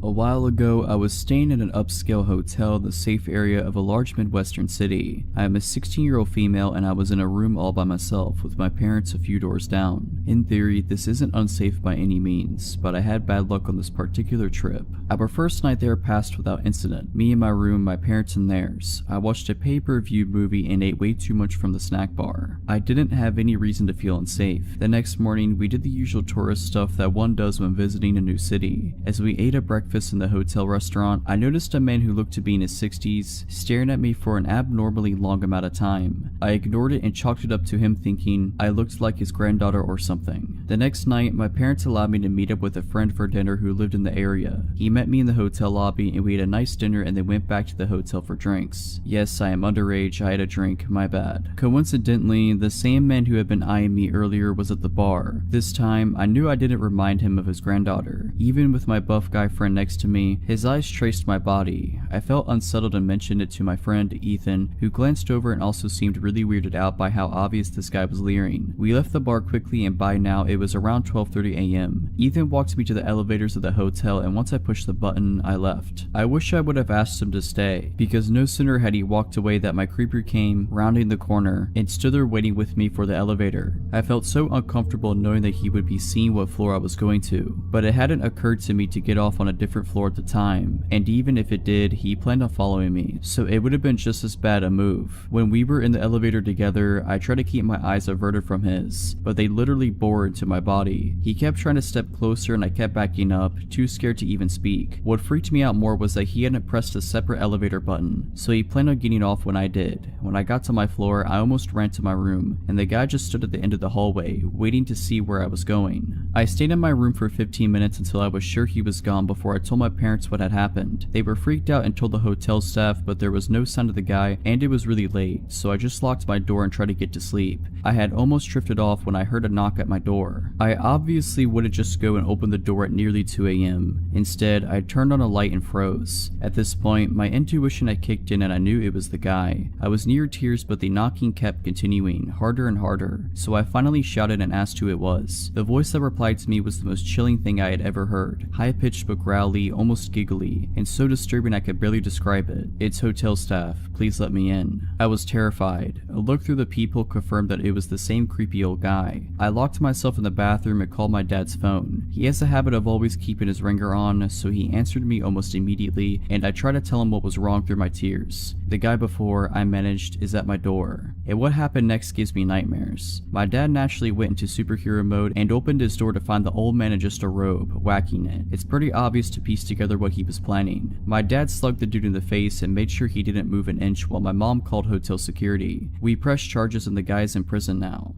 A while ago, I was staying in an upscale hotel in the safe area of a large Midwestern city. I am a 16-year-old female and I was in a room all by myself with my parents a few doors down. In theory, this isn't unsafe by any means, but I had bad luck on this particular trip. Our first night there passed without incident. Me in my room, my parents in theirs. I watched a pay-per-view movie and ate way too much from the snack bar. I didn't have any reason to feel unsafe. The next morning, we did the usual tourist stuff that one does when visiting a new city. As we ate a breakfast in the hotel restaurant, I noticed a man who looked to be in his 60s staring at me for an abnormally long amount of time. I ignored it and chalked it up to him thinking I looked like his granddaughter or something. The next night, my parents allowed me to meet up with a friend for dinner who lived in the area. He met me in the hotel lobby and we had a nice dinner and then went back to the hotel for drinks. Yes, I am underage, I had a drink, my bad. Coincidentally, the same man who had been eyeing me earlier was at the bar. This time, I knew I didn't remind him of his granddaughter. Even with my buff guy friend next to me, his eyes traced my body. I felt unsettled and mentioned it to my friend Ethan, who glanced over and also seemed really weirded out by how obvious this guy was leering. We left the bar quickly and by now it was around 12:30 a.m. Ethan walked me to the elevators of the hotel and once I pushed the button, I left. I wish I would have asked him to stay, because no sooner had he walked away that my creeper came rounding the corner and stood there waiting with me for the elevator. I felt so uncomfortable knowing that he would be seeing what floor I was going to, but it hadn't occurred to me to get off on a different floor at the time, and even if it did, he planned on following me, so it would have been just as bad a move. When we were in the elevator together, I tried to keep my eyes averted from his, but they literally bore into my body. He kept trying to step closer and I kept backing up, too scared to even speak. What freaked me out more was that he hadn't pressed a separate elevator button, so he planned on getting off when I did. When I got to my floor, I almost ran to my room, and the guy just stood at the end of the hallway, waiting to see where I was going. I stayed in my room for 15 minutes until I was sure he was gone before I told my parents what had happened. They were freaked out and told the hotel staff, but there was no sign of the guy and it was really late, so I just locked my door and tried to get to sleep. I had almost drifted off when I heard a knock at my door. I obviously wouldn't just go and open the door at nearly 2 a.m. Instead, I turned on a light and froze. At this point, my intuition had kicked in and I knew it was the guy. I was near tears, but the knocking kept continuing, harder and harder, so I finally shouted and asked who it was. The voice that replied to me was the most chilling thing I had ever heard. High-pitched but growly, almost giggly, and so disturbing I could barely describe it. "It's hotel staff. Please let me in." I was terrified. A look through the peephole confirmed that it was the same creepy old guy. I locked myself in the bathroom and called my dad's phone. He has a habit of always keeping his ringer on, so he answered me almost immediately, and I tried to tell him what was wrong through my tears. The guy before, I managed, is at my door, and what happened next gives me nightmares. My dad naturally went into superhero mode and opened his door to find the old man in just a robe, whacking it. It's pretty obvious to piece together what he was planning. My dad slugged the dude in the face and made sure he didn't move an inch while my mom called hotel security. We pressed charges and the guy's in prison now.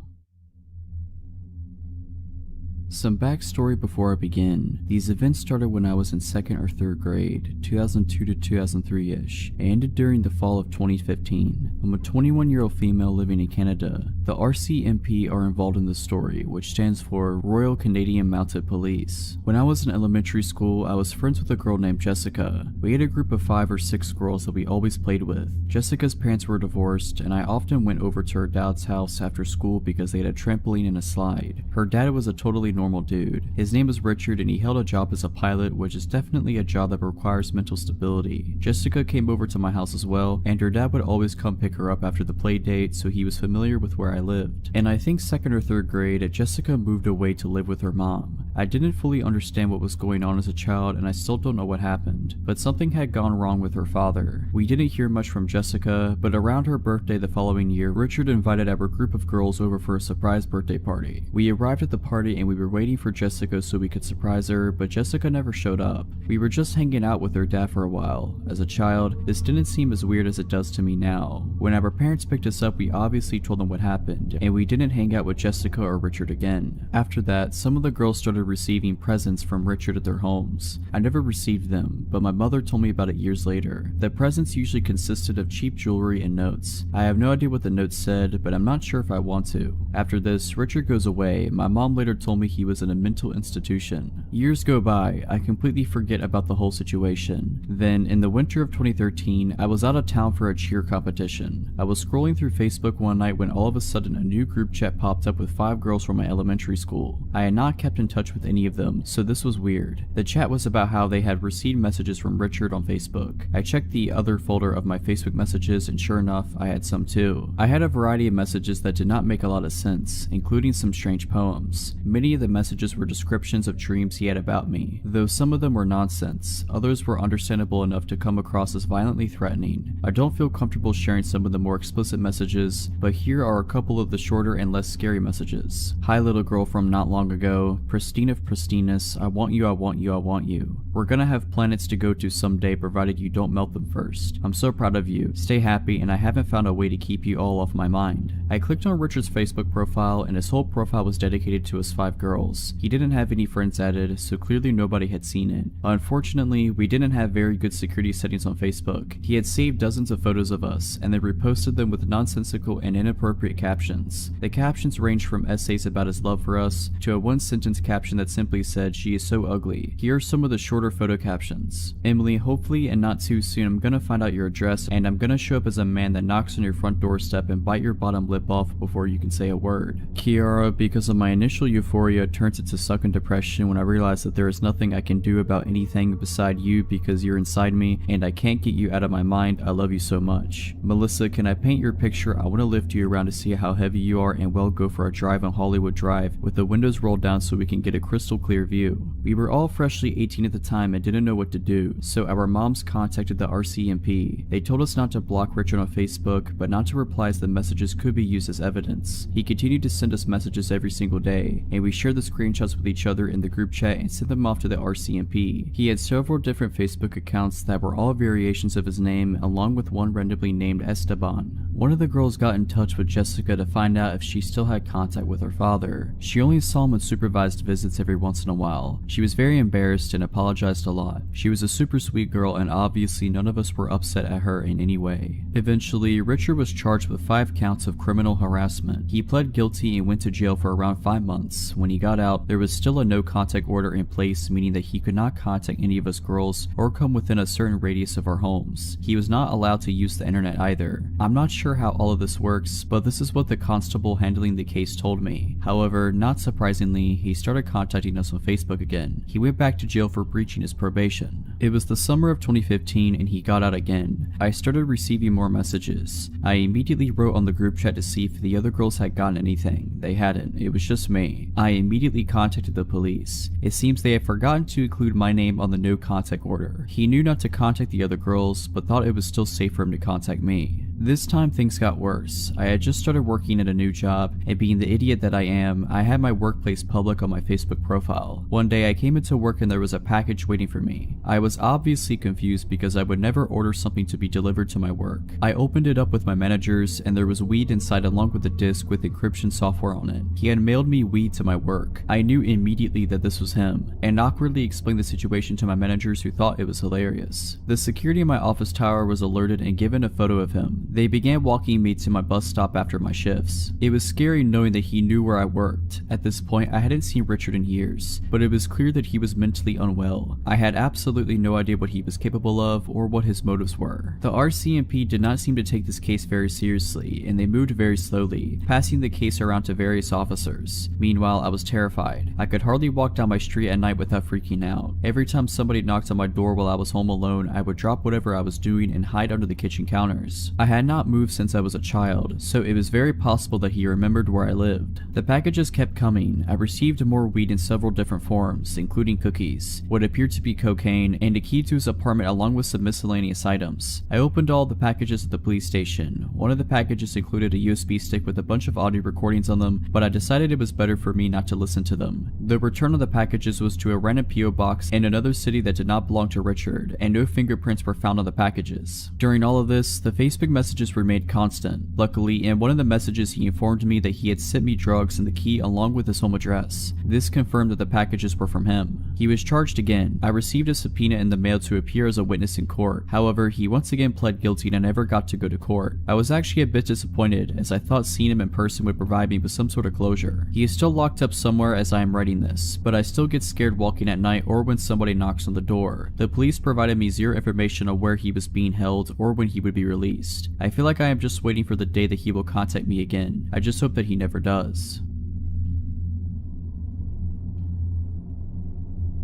Some backstory before I begin. These events started when I was in 2nd or 3rd grade, 2002 to 2003-ish, and ended during the fall of 2015. I'm a 21-year-old female living in Canada. The RCMP are involved in the story, which stands for Royal Canadian Mounted Police. When I was in elementary school, I was friends with a girl named Jessica. We had a group of 5 or 6 girls that we always played with. Jessica's parents were divorced, and I often went over to her dad's house after school because they had a trampoline and a slide. Her dad was a totally normal dude. His name was Richard and he held a job as a pilot, which is definitely a job that requires mental stability. Jessica came over to my house as well, and her dad would always come pick her up after the play date, so he was familiar with where I lived. And I think 2nd or 3rd grade, Jessica moved away to live with her mom. I didn't fully understand what was going on as a child, and I still don't know what happened, but something had gone wrong with her father. We didn't hear much from Jessica, but around her birthday the following year, Richard invited our group of girls over for a surprise birthday party. We arrived at the party and we were waiting for Jessica so we could surprise her, but Jessica never showed up. We were just hanging out with her dad for a while. As a child, this didn't seem as weird as it does to me now. When our parents picked us up, we obviously told them what happened, and we didn't hang out with Jessica or Richard again. After that, some of the girls started receiving presents from Richard at their homes. I never received them, but my mother told me about it years later. The presents usually consisted of cheap jewelry and notes. I have no idea what the notes said, but I'm not sure if I want to. After this, Richard goes away. My mom later told me he was in a mental institution. Years go by, I completely forget about the whole situation. Then, in the winter of 2013, I was out of town for a cheer competition. I was scrolling through Facebook one night when all of a sudden a new group chat popped up with 5 girls from my elementary school. I had not kept in touch with any of them, so this was weird. The chat was about how they had received messages from Richard on Facebook. I checked the other folder of my Facebook messages, and sure enough, I had some too. I had a variety of messages that did not make a lot of sense, including some strange poems. Many of the messages were descriptions of dreams he had about me, though some of them were nonsense. Others were understandable enough to come across as violently threatening. I don't feel comfortable sharing some of the more explicit messages, but here are a couple of the shorter and less scary messages. Hi little girl from not long ago, pristine of pristineness, I want you, I want you, I want you. We're gonna have planets to go to someday provided you don't melt them first. I'm so proud of you, stay happy, and I haven't found a way to keep you all off my mind. I clicked on Richard's Facebook profile and his whole profile was dedicated to his 5 girls. He didn't have any friends added, so clearly nobody had seen it. Unfortunately, we didn't have very good security settings on Facebook. He had saved dozens of photos of us and then reposted them with nonsensical and inappropriate captions. The captions ranged from essays about his love for us to a one-sentence caption that simply said, "She is so ugly." Here are some of the shorter photo captions. Emily, hopefully and not too soon I'm gonna find out your address and I'm gonna show up as a man that knocks on your front doorstep and bite your bottom lip off before you can say a word. Kiara, because of my initial euphoria turns into sucking depression when I realize that there is nothing I can do about anything beside you because you're inside me and I can't get you out of my mind. I love you so much. Melissa, can I paint your picture? I want to lift you around to see how heavy you are and we'll go for a drive on Hollywood Drive with the windows rolled down so we can get a crystal clear view. We were all freshly 18 at the time and didn't know what to do, so our moms contacted the RCMP. They told us not to block Richard on Facebook, but not to reply as the messages could be used as evidence. He continued to send us messages every single day, and we shared the screenshots with each other in the group chat and sent them off to the RCMP. He had several different Facebook accounts that were all variations of his name, along with one randomly named Esteban. One of the girls got in touch with Jessica to find out if she still had contact with her father. She only saw him on supervised visits every once in a while. She was very embarrassed and apologized a lot. She was a super sweet girl and obviously none of us were upset at her in any way. Eventually, Richard was charged with 5 counts of criminal harassment. He pled guilty and went to jail for around 5 months. When he got out, there was still a no contact order in place, meaning that he could not contact any of us girls or come within a certain radius of our homes. He was not allowed to use the internet either. I'm not sure how all of this works, but this is what the constable handling the case told me. However, not surprisingly, he started contacting us on Facebook again. He went back to jail for breaching his probation. It was the summer of 2015 and he got out again. I started receiving more messages. I immediately wrote on the group chat to see if the other girls had gotten anything. They hadn't. It was just me. I immediately contacted the police. It seems they had forgotten to include my name on the no contact order. He knew not to contact the other girls, but thought it was still safe for him to contact me. This time things got worse. I had just started working at a new job, and being the idiot that I am, I had my workplace public on my Facebook profile. One day I came into work and there was a package waiting for me. I was obviously confused because I would never order something to be delivered to my work. I opened it up with my managers and there was weed inside along with a disc with encryption software on it. He had mailed me weed to my work. I knew immediately that this was him, and awkwardly explained the situation to my managers who thought it was hilarious. The security in my office tower was alerted and given a photo of him. They began walking me to my bus stop after my shifts. It was scary knowing that he knew where I worked. At this point, I hadn't seen Richard in years, but it was clear that he was mentally unwell. I had absolutely no idea what he was capable of or what his motives were. The RCMP did not seem to take this case very seriously, and they moved very slowly, passing the case around to various officers. Meanwhile, I was terrified. I could hardly walk down my street at night without freaking out. Every time somebody knocked on my door while I was home alone, I would drop whatever I was doing and hide under the kitchen counters. I had not moved since I was a child, so it was very possible that he remembered where I lived. The packages kept coming. I received more weed in several different forms, including cookies, what appeared to be cocaine, and a key to his apartment along with some miscellaneous items. I opened all the packages at the police station. One of the packages included a USB stick with a bunch of audio recordings on them, but I decided it was better for me not to listen to them. The return of the packages was to a random PO box in another city that did not belong to Richard, and no fingerprints were found on the packages. During all of this, the Facebook messages remained constant. Luckily, in one of the messages he informed me that he had sent me drugs and the key along with his home address. This confirmed that the packages were from him. He was charged again. I received a subpoena in the mail to appear as a witness in court. However, he once again pled guilty and I never got to go to court. I was actually a bit disappointed as I thought seeing him in person would provide me with some sort of closure. He is still locked up somewhere as I am writing this, but I still get scared walking at night or when somebody knocks on the door. The police provided me zero information on where he was being held or when he would be released. I feel like I am just waiting for the day that he will contact me again. I just hope that he never does.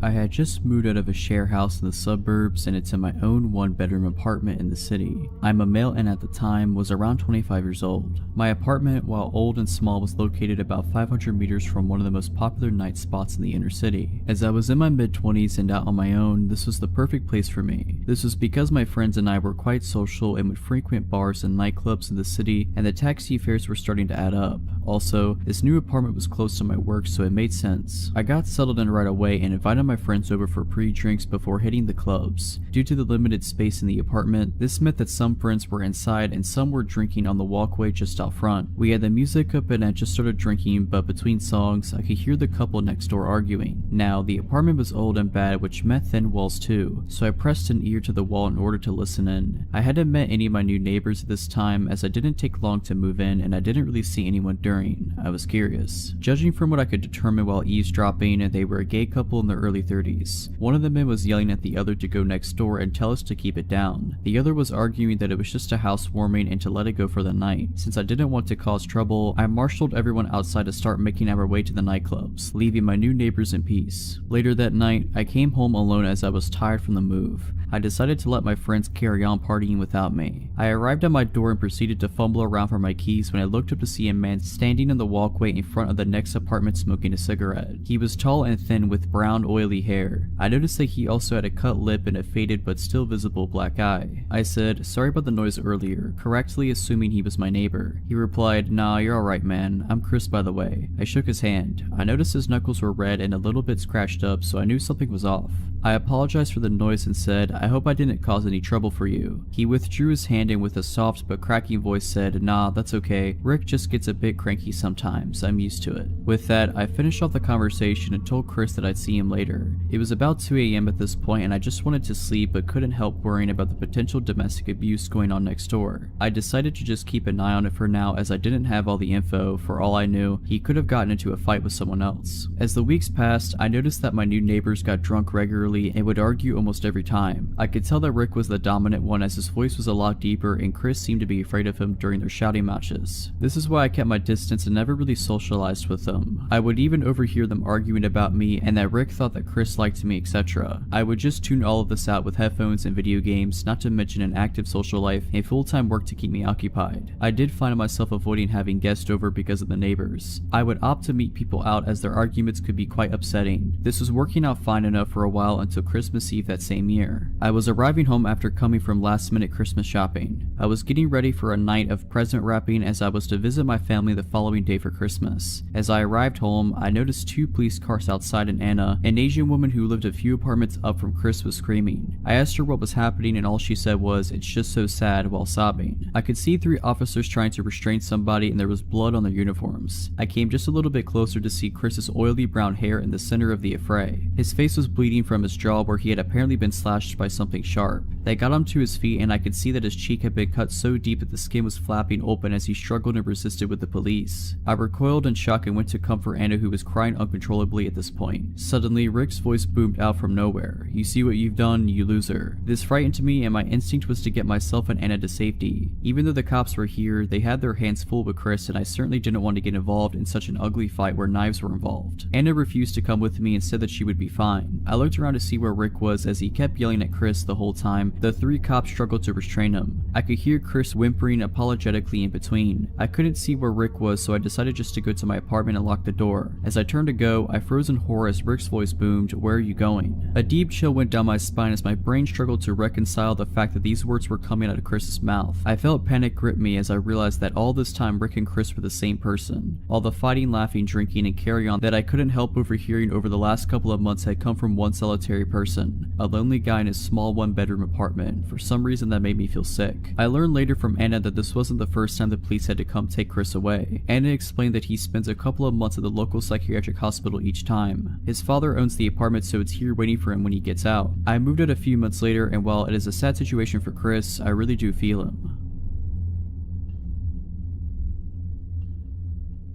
I had just moved out of a share house in the suburbs and into my own one-bedroom apartment in the city. I'm a male and at the time was around 25 years old. My apartment, while old and small, was located about 500 meters from one of the most popular night spots in the inner city. As I was in my mid-20s and out on my own, this was the perfect place for me. This was because my friends and I were quite social and would frequent bars and nightclubs in the city, and the taxi fares were starting to add up. Also, this new apartment was close to my work, so it made sense. I got settled in right away and invited my friends over for pre-drinks before hitting the clubs. Due to the limited space in the apartment, this meant that some friends were inside and some were drinking on the walkway just out front. We had the music up and I just started drinking, but between songs, I could hear the couple next door arguing. Now, the apartment was old and bad, which meant thin walls too, so I pressed an ear to the wall in order to listen in. I hadn't met any of my new neighbors at this time as I didn't take long to move in and I didn't really see anyone during. I was curious. Judging from what I could determine while eavesdropping, they were a gay couple in their early 30s. One of the men was yelling at the other to go next door and tell us to keep it down. The other was arguing that it was just a housewarming and to let it go for the night. Since I didn't want to cause trouble, I marshaled everyone outside to start making our way to the nightclubs, leaving my new neighbors in peace. Later that night, I came home alone as I was tired from the move. I decided to let my friends carry on partying without me. I arrived at my door and proceeded to fumble around for my keys when I looked up to see a man standing in the walkway in front of the next apartment smoking a cigarette. He was tall and thin with brown oily hair. I noticed that he also had a cut lip and a faded but still visible black eye. I said, "Sorry about the noise earlier," correctly assuming he was my neighbor. He replied, "Nah, you're alright man. I'm Chris by the way." I shook his hand. I noticed his knuckles were red and a little bit scratched up, so I knew something was off. I apologized for the noise and said, "I hope I didn't cause any trouble for you." He withdrew his hand and with a soft but cracking voice said, "Nah, that's okay. Rick just gets a bit cranky sometimes. I'm used to it." With that, I finished off the conversation and told Chris that I'd see him later. It was about 2 a.m. at this point and I just wanted to sleep but couldn't help worrying about the potential domestic abuse going on next door. I decided to just keep an eye on it for now as I didn't have all the info. For all I knew, he could have gotten into a fight with someone else. As the weeks passed, I noticed that my new neighbors got drunk regularly and would argue almost every time. I could tell that Rick was the dominant one as his voice was a lot deeper and Chris seemed to be afraid of him during their shouting matches. This is why I kept my distance and never really socialized with them. I would even overhear them arguing about me and that Rick thought that Chris liked me, etc. I would just tune all of this out with headphones and video games, not to mention an active social life and full-time work to keep me occupied. I did find myself avoiding having guests over because of the neighbors. I would opt to meet people out as their arguments could be quite upsetting. This was working out fine enough for a while well until Christmas Eve that same year. I was arriving home after coming from last-minute Christmas shopping. I was getting ready for a night of present wrapping as I was to visit my family the following day for Christmas. As I arrived home, I noticed 2 police cars outside and Anna, an Asian woman who lived a few apartments up from Chris, was screaming. I asked her what was happening and all she said was, "It's just so sad," while sobbing. I could see 3 officers trying to restrain somebody and there was blood on their uniforms. I came just a little bit closer to see Chris's oily brown hair in the center of the affray. His face was bleeding from his jaw where he had apparently been slashed by something sharp. They got him to his feet and I could see that his cheek had been cut so deep that the skin was flapping open as he struggled and resisted with the police. I recoiled in shock and went to comfort Anna, who was crying uncontrollably at this point. Suddenly, Rick's voice boomed out from nowhere. "You see what you've done, you loser." This frightened me and my instinct was to get myself and Anna to safety. Even though the cops were here, they had their hands full with Chris and I certainly didn't want to get involved in such an ugly fight where knives were involved. Anna refused to come with me and said that she would be fine. I looked around to see where Rick was as he kept yelling at Chris the whole time. The 3 cops struggled to restrain him. I could hear Chris whimpering apologetically in between. I couldn't see where Rick was, so I decided just to go to my apartment and lock the door. As I turned to go, I froze in horror as Rick's voice boomed, "Where are you going?" A deep chill went down my spine as my brain struggled to reconcile the fact that these words were coming out of Chris's mouth. I felt panic grip me as I realized that all this time Rick and Chris were the same person. All the fighting, laughing, drinking, and carry on that I couldn't help overhearing over the last couple of months had come from one solitary person, a lonely guy in his small 1-bedroom apartment. For some reason that made me feel sick. I learned later from Anna that this wasn't the first time the police had to come take Chris away. Anna explained that he spends a couple of months at the local psychiatric hospital each time. His father owns the apartment, so it's here waiting for him when he gets out. I moved out a few months later, and while it is a sad situation for Chris, I really do feel him.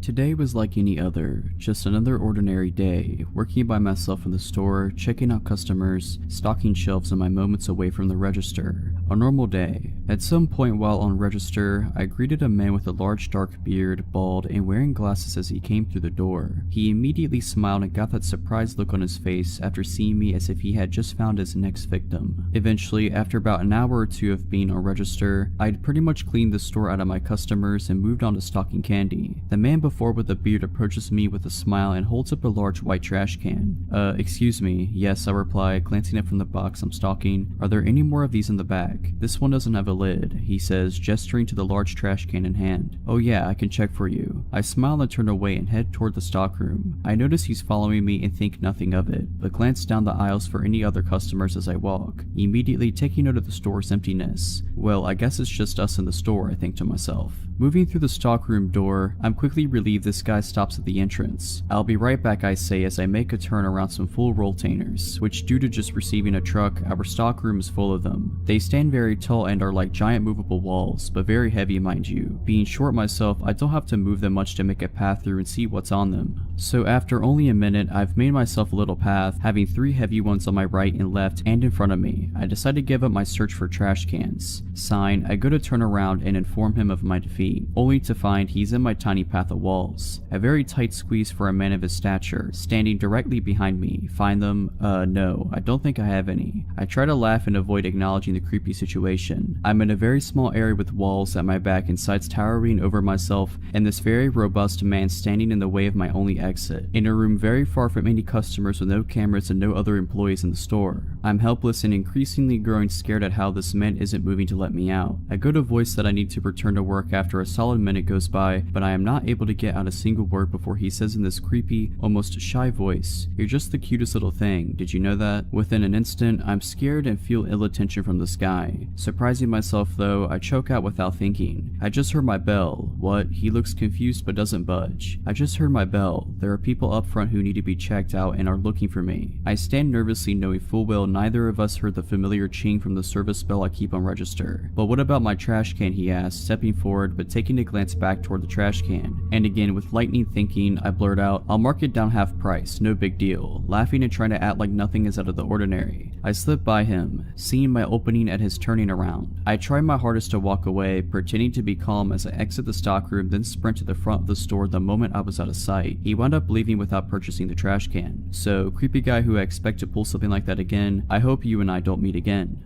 Today was like any other, just another ordinary day, working by myself in the store, checking out customers, stocking shelves in my moments away from the register. A normal day. At some point while on register, I greeted a man with a large dark beard, bald, and wearing glasses as he came through the door. He immediately smiled and got that surprised look on his face after seeing me as if he had just found his next victim. Eventually, after about an hour or 2 of being on register, I'd pretty much cleaned the store out of my customers and moved on to stocking candy. The man before with the beard approaches me with a smile and holds up a large white trash can. Excuse me. Yes, I reply, glancing up from the box I'm stocking. Are there any more of these in the bag? This one doesn't have a lid, he says, gesturing to the large trash can in hand. Oh yeah, I can check for you. I smile and turn away and head toward the stockroom. I notice he's following me and think nothing of it, but glance down the aisles for any other customers as I walk, immediately taking note of the store's emptiness. Well, I guess it's just us in the store, I think to myself. Moving through the stockroom door, I'm quickly relieved this guy stops at the entrance. I'll be right back, I say as I make a turn around some full rolltainers, which due to just receiving a truck, our stockroom is full of them. They stand very tall and are like giant movable walls, but very heavy mind you. Being short myself, I don't have to move them much to make a path through and see what's on them. So after only a minute, I've made myself a little path, having 3 heavy ones on my right and left and in front of me. I decide to give up my search for trash cans. Sign, I go to turn around and inform him of my defeat, only to find he's in my tiny path of walls. A very tight squeeze for a man of his stature, standing directly behind me. Find them? No, I don't think I have any. I try to laugh and avoid acknowledging the creepy situation. I'm in a very small area with walls at my back and sides towering over myself, and this very robust man standing in the way of my only exit. In a room very far from any customers with no cameras and no other employees in the store. I'm helpless and increasingly growing scared at how this man isn't moving to let me out. I go to voice that I need to return to work after a solid minute goes by, but I am not able to get out a single word before he says in this creepy, almost shy voice, "You're just the cutest little thing, did you know that?" Within an instant, I'm scared and feel ill attention from this guy. Surprising myself though, I choke out without thinking. I just heard my bell. What? He looks confused but doesn't budge. I just heard my bell. There are people up front who need to be checked out and are looking for me. I stand nervously knowing full well neither of us heard the familiar ching from the service bell I keep on register. But what about my trash can, he asks, stepping forward but taking a glance back toward the trash can. And again, with lightning thinking, I blurt out, "I'll mark it down half price, no big deal," laughing and trying to act like nothing is out of the ordinary. I slip by him, seeing my opening at his turning around. I try my hardest to walk away, pretending to be calm as I exit the stockroom, then sprint to the front of the store the moment I was out of sight. He wound up leaving without purchasing the trash can. So, creepy guy who I expect to pull something like that again, I hope you and I don't meet again.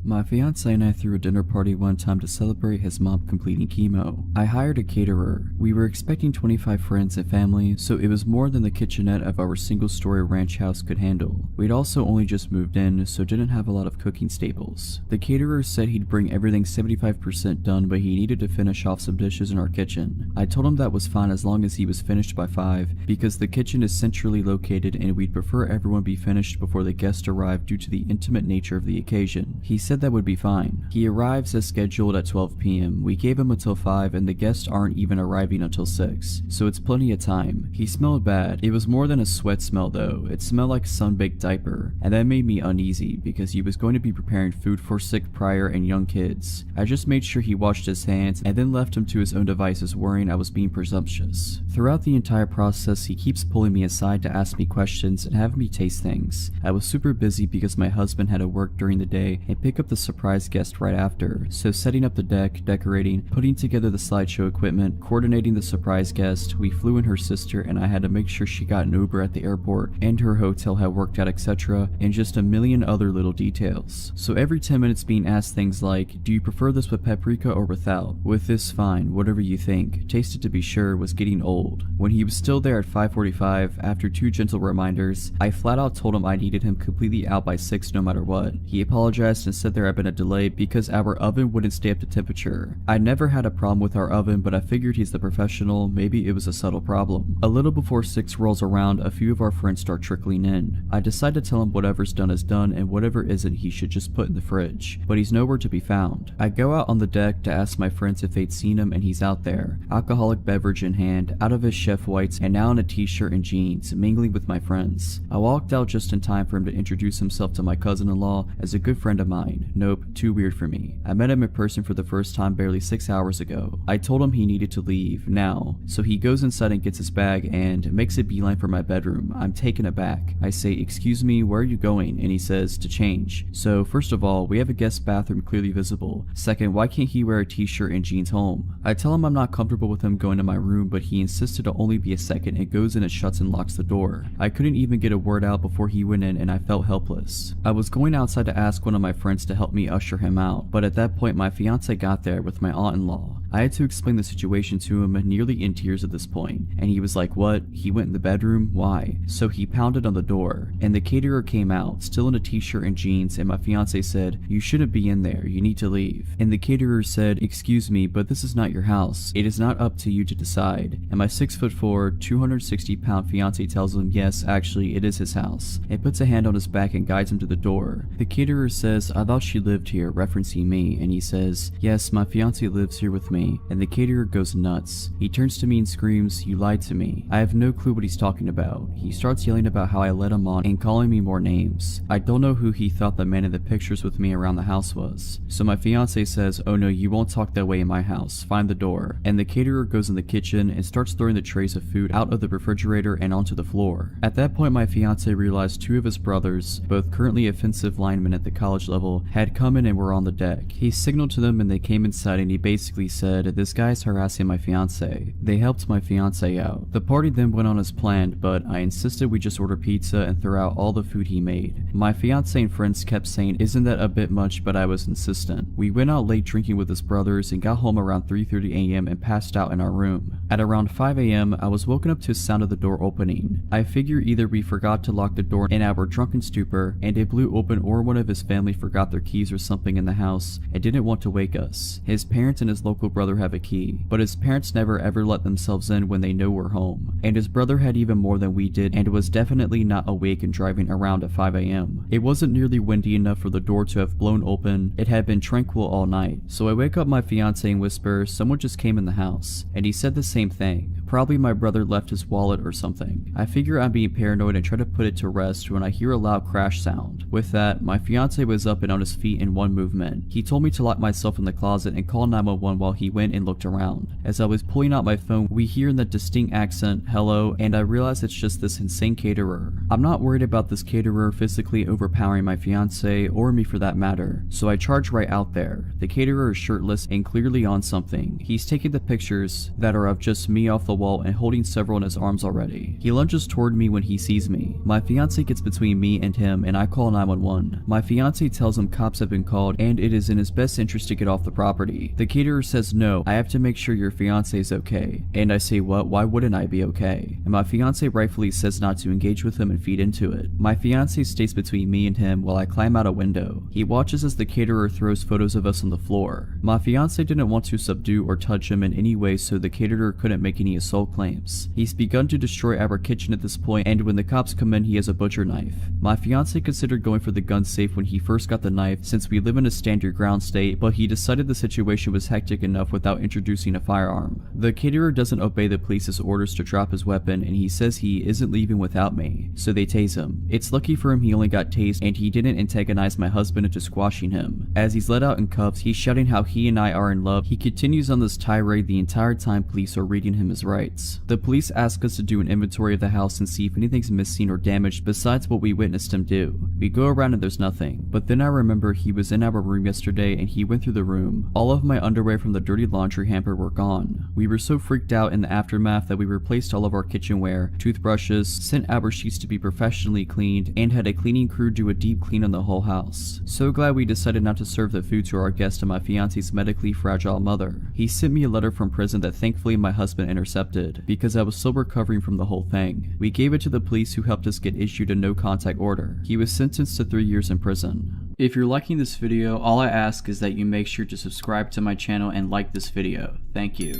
My fiance and I threw a dinner party one time to celebrate his mom completing chemo. I hired a caterer. We were expecting 25 friends and family, so it was more than the kitchenette of our single-story ranch house could handle. We'd also only just moved in, so didn't have a lot of cooking staples. The caterer said he'd bring everything 75% done, but he needed to finish off some dishes in our kitchen. I told him that was fine as long as he was finished by 5, because the kitchen is centrally located and we'd prefer everyone be finished before the guests arrive due to the intimate nature of the occasion. He said that would be fine. He arrives as scheduled at 12 p.m. We gave him until 5 and the guests aren't even arriving until 6, so it's plenty of time. He smelled bad. It was more than a sweat smell though. It smelled like a sun-baked diaper, and that made me uneasy because he was going to be preparing food for sick, prior, and young kids. I just made sure he washed his hands and then left him to his own devices, worrying I was being presumptuous. Throughout the entire process, he keeps pulling me aside to ask me questions and have me taste things. I was super busy because my husband had to work during the day and pick up the surprise guest right after, so setting up the deck, decorating, putting together the slideshow equipment, coordinating the surprise guest, we flew in her sister and I had to make sure she got an Uber at the airport and her hotel had worked out, etc., and just a million other little details. So every 10 minutes being asked things like, do you prefer this with paprika or without? With this, fine, whatever you think. Tasted to be sure was getting old. When he was still there at 5:45, after 2 gentle reminders, I flat out told him I needed him completely out by 6 no matter what. He apologized and said there had been a delay because our oven wouldn't stay up to temperature. I never had a problem with our oven, but I figured he's the professional, maybe it was a subtle problem. A little before 6 rolls around, a few of our friends start trickling in. I decide to tell him whatever's done is done and whatever isn't he should just put in the fridge, but he's nowhere to be found. I go out on the deck to ask my friends if they'd seen him and he's out there, alcoholic beverage in hand, out of his chef whites and now in a t-shirt and jeans, mingling with my friends. I walked out just in time for him to introduce himself to my cousin-in-law as a good friend of mine. Nope, too weird for me. I met him in person for the first time barely 6 hours ago. I told him he needed to leave, now, so he goes inside and gets his bag and makes a beeline for my bedroom. I'm taken aback. I say, excuse me, where are you going? And he says, to change. So first of all, we have a guest bathroom clearly visible. Second, why can't he wear a t-shirt and jeans home? I tell him I'm not comfortable with him going to my room, but he insisted to only be a second and goes in and shuts and locks the door. I couldn't even get a word out before he went in and I felt helpless. I was going outside to ask one of my friends to help me usher him out, but at that point my fiance got there with my aunt-in-law. I had to explain the situation to him, nearly in tears at this point, and he was like, what? He went in the bedroom? Why? So he pounded on the door, and the caterer came out, still in a t-shirt and jeans, and my fiance said, you shouldn't be in there, you need to leave. And the caterer said, excuse me, but this is not your house. It is not up to you to decide. And my 6'4", 260-pound fiance tells him, yes, actually, it is his house, and puts a hand on his back and guides him to the door. The caterer says, I thought she lived here, referencing me, and he says, yes, my fiance lives here with me, and the caterer goes nuts. He turns to me and screams, you lied to me. I have no clue what he's talking about. He starts yelling about how I led him on and calling me more names. I don't know who he thought the man in the pictures with me around the house was. So my fiance says, oh no, you won't talk that way in my house. Find the door. And the caterer goes in the kitchen and starts throwing the trays of food out of the refrigerator and onto the floor. At that point, my fiance realized 2 of his brothers, both currently offensive linemen at the college level, had come in and were on the deck. He signaled to them and they came inside and he basically said, this guy's harassing my fiance. They helped my fiance out. The party then went on as planned, but I insisted we just order pizza and throw out all the food he made. My fiance and friends kept saying, isn't that a bit much, but I was insistent. We went out late drinking with his brothers and got home around 3:30 a.m. and passed out in our room. At around 5 a.m., I was woken up to the sound of the door opening. I figure either we forgot to lock the door in our drunken stupor and it blew open, or one of his family forgot their keys or something in the house and didn't want to wake us. His parents and his local brother have a key, but his parents never ever let themselves in when they know we're home. And his brother had even more than we did and was definitely not awake and driving around at 5 a.m. It wasn't nearly windy enough for the door to have blown open. It had been tranquil all night. So I wake up my fiance and whisper, someone just came in the house. And he said the same thing. Probably my brother left his wallet or something. I figure I'm being paranoid and try to put it to rest when I hear a loud crash sound. With that, my fiance was up and on his feet in one movement. He told me to lock myself in the closet and call 911 while he went and looked around. As I was pulling out my phone, we hear in that distinct accent, hello, and I realize it's just this insane caterer. I'm not worried about this caterer physically overpowering my fiance, or me for that matter, so I charge right out there. The caterer is shirtless and clearly on something. He's taking the pictures that are of just me off the wall and holding several in his arms already. He lunges toward me when he sees me. My fiance gets between me and him and I call 911. My fiance tells him cops have been called and it is in his best interest to get off the property. The caterer says no, I have to make sure your fiance is okay. And I say what, why wouldn't I be okay? And my fiance rightfully says not to engage with him and feed into it. My fiance stays between me and him while I climb out a window. He watches as the caterer throws photos of us on the floor. My fiance didn't want to subdue or touch him in any way, so the caterer couldn't make any assault claims. He's begun to destroy our kitchen at this point, and when the cops come in he has a butcher knife. My fiance considered going for the gun safe when he first got the knife since we live in a stand your ground state, but he decided the situation was hectic enough without introducing a firearm. The caterer doesn't obey the police's orders to drop his weapon and he says he isn't leaving without me, so they tase him. It's lucky for him he only got tased and he didn't antagonize my husband into squashing him. As he's let out in cuffs, he's shouting how he and I are in love. He continues on this tirade the entire time police are reading him his rights. The police ask us to do an inventory of the house and see if anything's missing or damaged besides what we witnessed him do. We go around and there's nothing, but then I remember he was in our room yesterday and he went through the room. All of my underwear from the dirty laundry hamper were gone. We were so freaked out in the aftermath that we replaced all of our kitchenware, toothbrushes, sent our sheets to be professionally cleaned, and had a cleaning crew do a deep clean on the whole house. So glad we decided not to serve the food to our guest and my fiance's medically fragile mother. He sent me a letter from prison that thankfully my husband intercepted, because I was still recovering from the whole thing. We gave it to the police who helped us get issued a no contact order. He was sentenced to 3 years in prison. If you're liking this video, all I ask is that you make sure to subscribe to my channel and like this video. Thank you.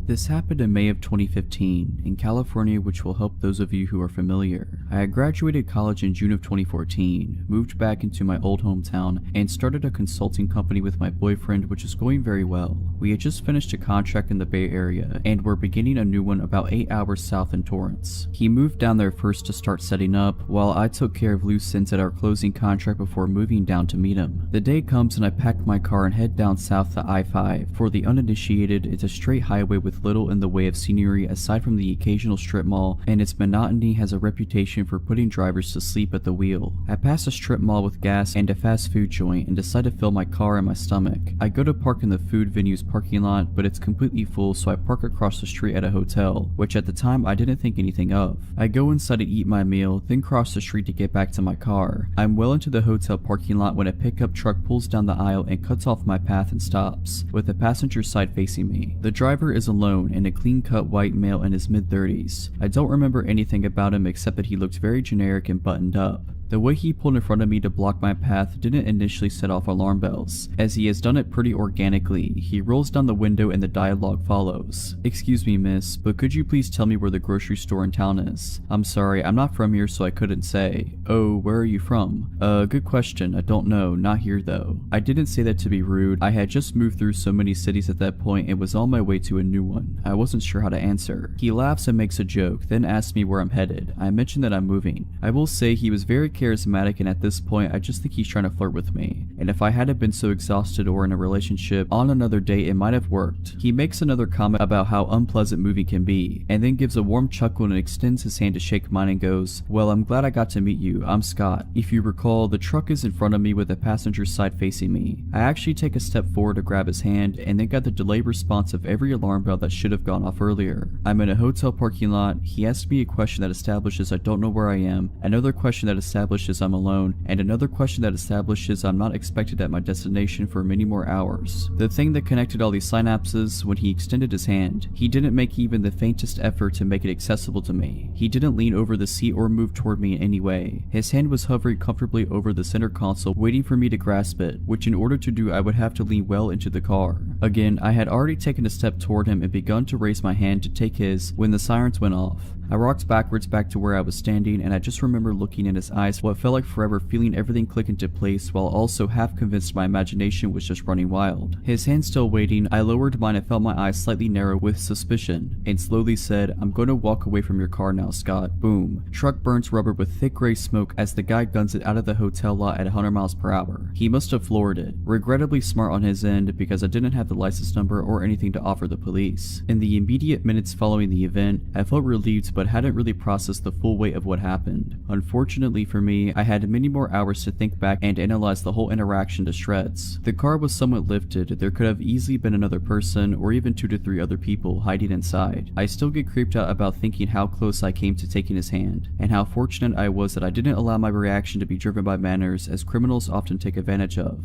This happened in May of 2015 in California, which will help those of you who are familiar. I had graduated college in June of 2014, moved back into my old hometown, and started a consulting company with my boyfriend, which is going very well. We had just finished a contract in the Bay Area, and were beginning a new one about 8 hours south in Torrance. He moved down there first to start setting up, while I took care of loose ends at our closing contract before moving down to meet him. The day comes and I packed my car and head down south to I-5. For the uninitiated, it's a straight highway with little in the way of scenery aside from the occasional strip mall, and its monotony has a reputation for putting drivers to sleep at the wheel. I pass a strip mall with gas and a fast food joint and decide to fill my car and my stomach. I go to park in the food venue's parking lot, but it's completely full, so I park across the street at a hotel, which at the time I didn't think anything of. I go inside to eat my meal, then cross the street to get back to my car. I'm well into the hotel parking lot when a pickup truck pulls down the aisle and cuts off my path and stops, with the passenger side facing me. The driver is alone and a clean-cut white male in his mid-30s. I don't remember anything about him except that he looked very generic and buttoned up. The way he pulled in front of me to block my path didn't initially set off alarm bells, as he has done it pretty organically. He rolls down the window and the dialogue follows. "Excuse me, miss, but could you please tell me where the grocery store in town is? I'm sorry, I'm not from here, so I couldn't say." "Oh, where are you from?" Good question, I don't know, not here though." I didn't say that to be rude. I had just moved through so many cities at that point and was on my way to a new one. I wasn't sure how to answer. He laughs and makes a joke, then asks me where I'm headed. I mention that I'm moving. I will say he was very charismatic, and at this point I just think he's trying to flirt with me, and if I hadn't been so exhausted or in a relationship on another date it might have worked. He makes another comment about how unpleasant moving can be, and then gives a warm chuckle and extends his hand to shake mine and goes, "Well, I'm glad I got to meet you. I'm Scott." If you recall, the truck is in front of me with the passenger side facing me. I actually take a step forward to grab his hand and then got the delayed response of every alarm bell that should have gone off earlier. I'm in a hotel parking lot. He asks me a question that establishes I don't know where I am, another question that establishes I'm alone, and another question that establishes I'm not expected at my destination for many more hours. The thing that connected all these synapses, when he extended his hand, he didn't make even the faintest effort to make it accessible to me. He didn't lean over the seat or move toward me in any way. His hand was hovering comfortably over the center console, waiting for me to grasp it, which in order to do I would have to lean well into the car. Again, I had already taken a step toward him and begun to raise my hand to take his when the sirens went off. I rocked backwards back to where I was standing, and I just remember looking in his eyes what felt like forever, feeling everything click into place while also half convinced my imagination was just running wild. His hand still waiting, I lowered mine and felt my eyes slightly narrow with suspicion, and slowly said, "I'm going to walk away from your car now, Scott." Boom. Truck burns rubber with thick gray smoke as the guy guns it out of the hotel lot at 100 miles per hour. He must have floored it. Regrettably smart on his end, because I didn't have the license number or anything to offer the police. In the immediate minutes following the event, I felt relieved but hadn't really processed the full weight of what happened. Unfortunately for me, I had many more hours to think back and analyze the whole interaction to shreds. The car was somewhat lifted, there could have easily been another person or even 2 to 3 other people hiding inside. I still get creeped out about thinking how close I came to taking his hand, and how fortunate I was that I didn't allow my reaction to be driven by manners as criminals often take advantage of.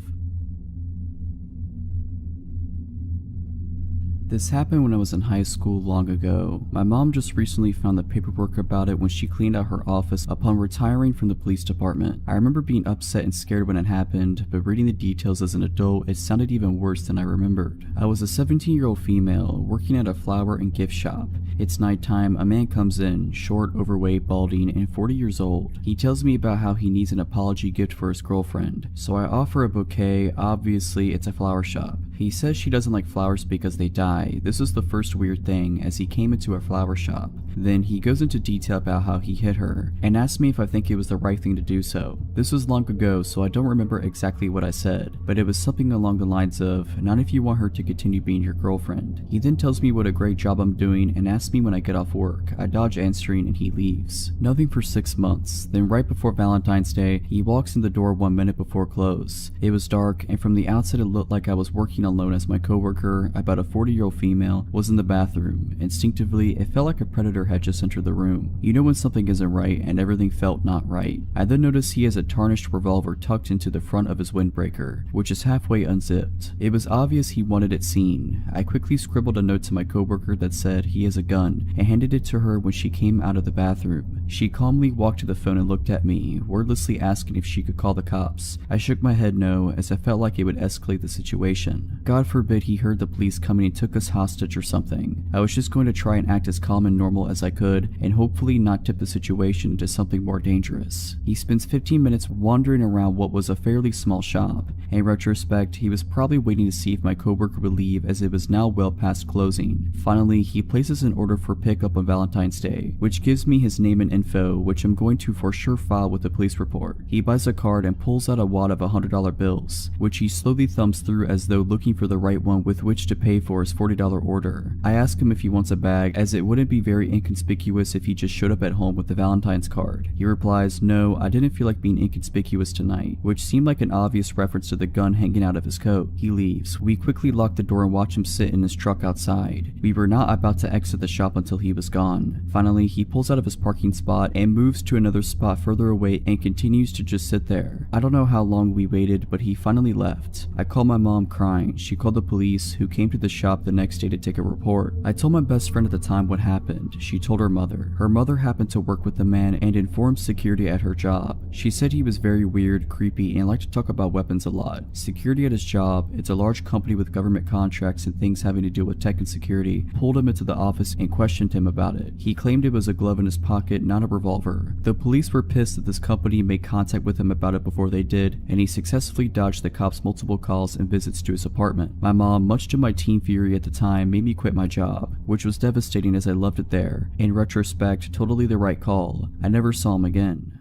This happened when I was in high school long ago. My mom just recently found the paperwork about it when she cleaned out her office upon retiring from the police department. I remember being upset and scared when it happened, but reading the details as an adult, it sounded even worse than I remembered. I was a 17-year-old female working at a flower and gift shop. It's nighttime, a man comes in, short, overweight, balding, and 40 years old. He tells me about how he needs an apology gift for his girlfriend, so I offer a bouquet. Obviously, it's a flower shop. He says she doesn't like flowers because they die. This is the first weird thing, as he came into a flower shop. Then he goes into detail about how he hit her, and asks me if I think it was the right thing to do so. This was long ago, so I don't remember exactly what I said, but it was something along the lines of, not if you want her to continue being your girlfriend. He then tells me what a great job I'm doing and asks me when I get off work. I dodge answering and he leaves. Nothing for 6 months. Then right before Valentine's Day, he walks in the door 1 minute before close. It was dark, and from the outside it looked like I was working alone as my coworker, about a 40-year-old female, was in the bathroom. Instinctively, it felt like a predator had just entered the room. You know when something isn't right, and everything felt not right. I then noticed he has a tarnished revolver tucked into the front of his windbreaker, which is halfway unzipped. It was obvious he wanted it seen. I quickly scribbled a note to my coworker that said he has a gun, and handed it to her when she came out of the bathroom. She calmly walked to the phone and looked at me, wordlessly asking if she could call the cops. I shook my head no, as I felt like it would escalate the situation. God forbid he heard the police coming and took us hostage or something. I was just going to try and act as calm and normal as I could, and hopefully not tip the situation into something more dangerous. He spends 15 minutes wandering around what was a fairly small shop. In retrospect, he was probably waiting to see if my coworker would leave, as it was now well past closing. Finally, he places an order for pickup on Valentine's Day, which gives me his name and info, which I'm going to for sure file with the police report. He buys a card and pulls out a wad of $100 bills, which he slowly thumbs through as though looking for the right one with which to pay for his $40 order. I ask him if he wants a bag, as it wouldn't be very inconspicuous if he just showed up at home with the Valentine's card. He replies, "No, I didn't feel like being inconspicuous tonight," which seemed like an obvious reference to the gun hanging out of his coat. He leaves. We quickly lock the door and watch him sit in his truck outside. We were not about to exit the shop until he was gone. Finally, he pulls out of his parking spot and moves to another spot further away and continues to just sit there. I don't know how long we waited, but he finally left. I called my mom crying. She called the police, who came to the shop the next day to take a report. I told my best friend at the time what happened. She told her mother. Her mother happened to work with the man and informed security at her job. She said he was very weird, creepy, and liked to talk about weapons a lot. Security at his job, it's a large company with government contracts and things having to do with tech and security, pulled him into the office and questioned him about it. He claimed it was a glove in his pocket, not a revolver. The police were pissed that this company made contact with him about it before they did, and he successfully dodged the cops' multiple calls and visits to his apartment. My mom, much to my teen fury at the time, made me quit my job, which was devastating as I loved it there. In retrospect, totally the right call. I never saw him again.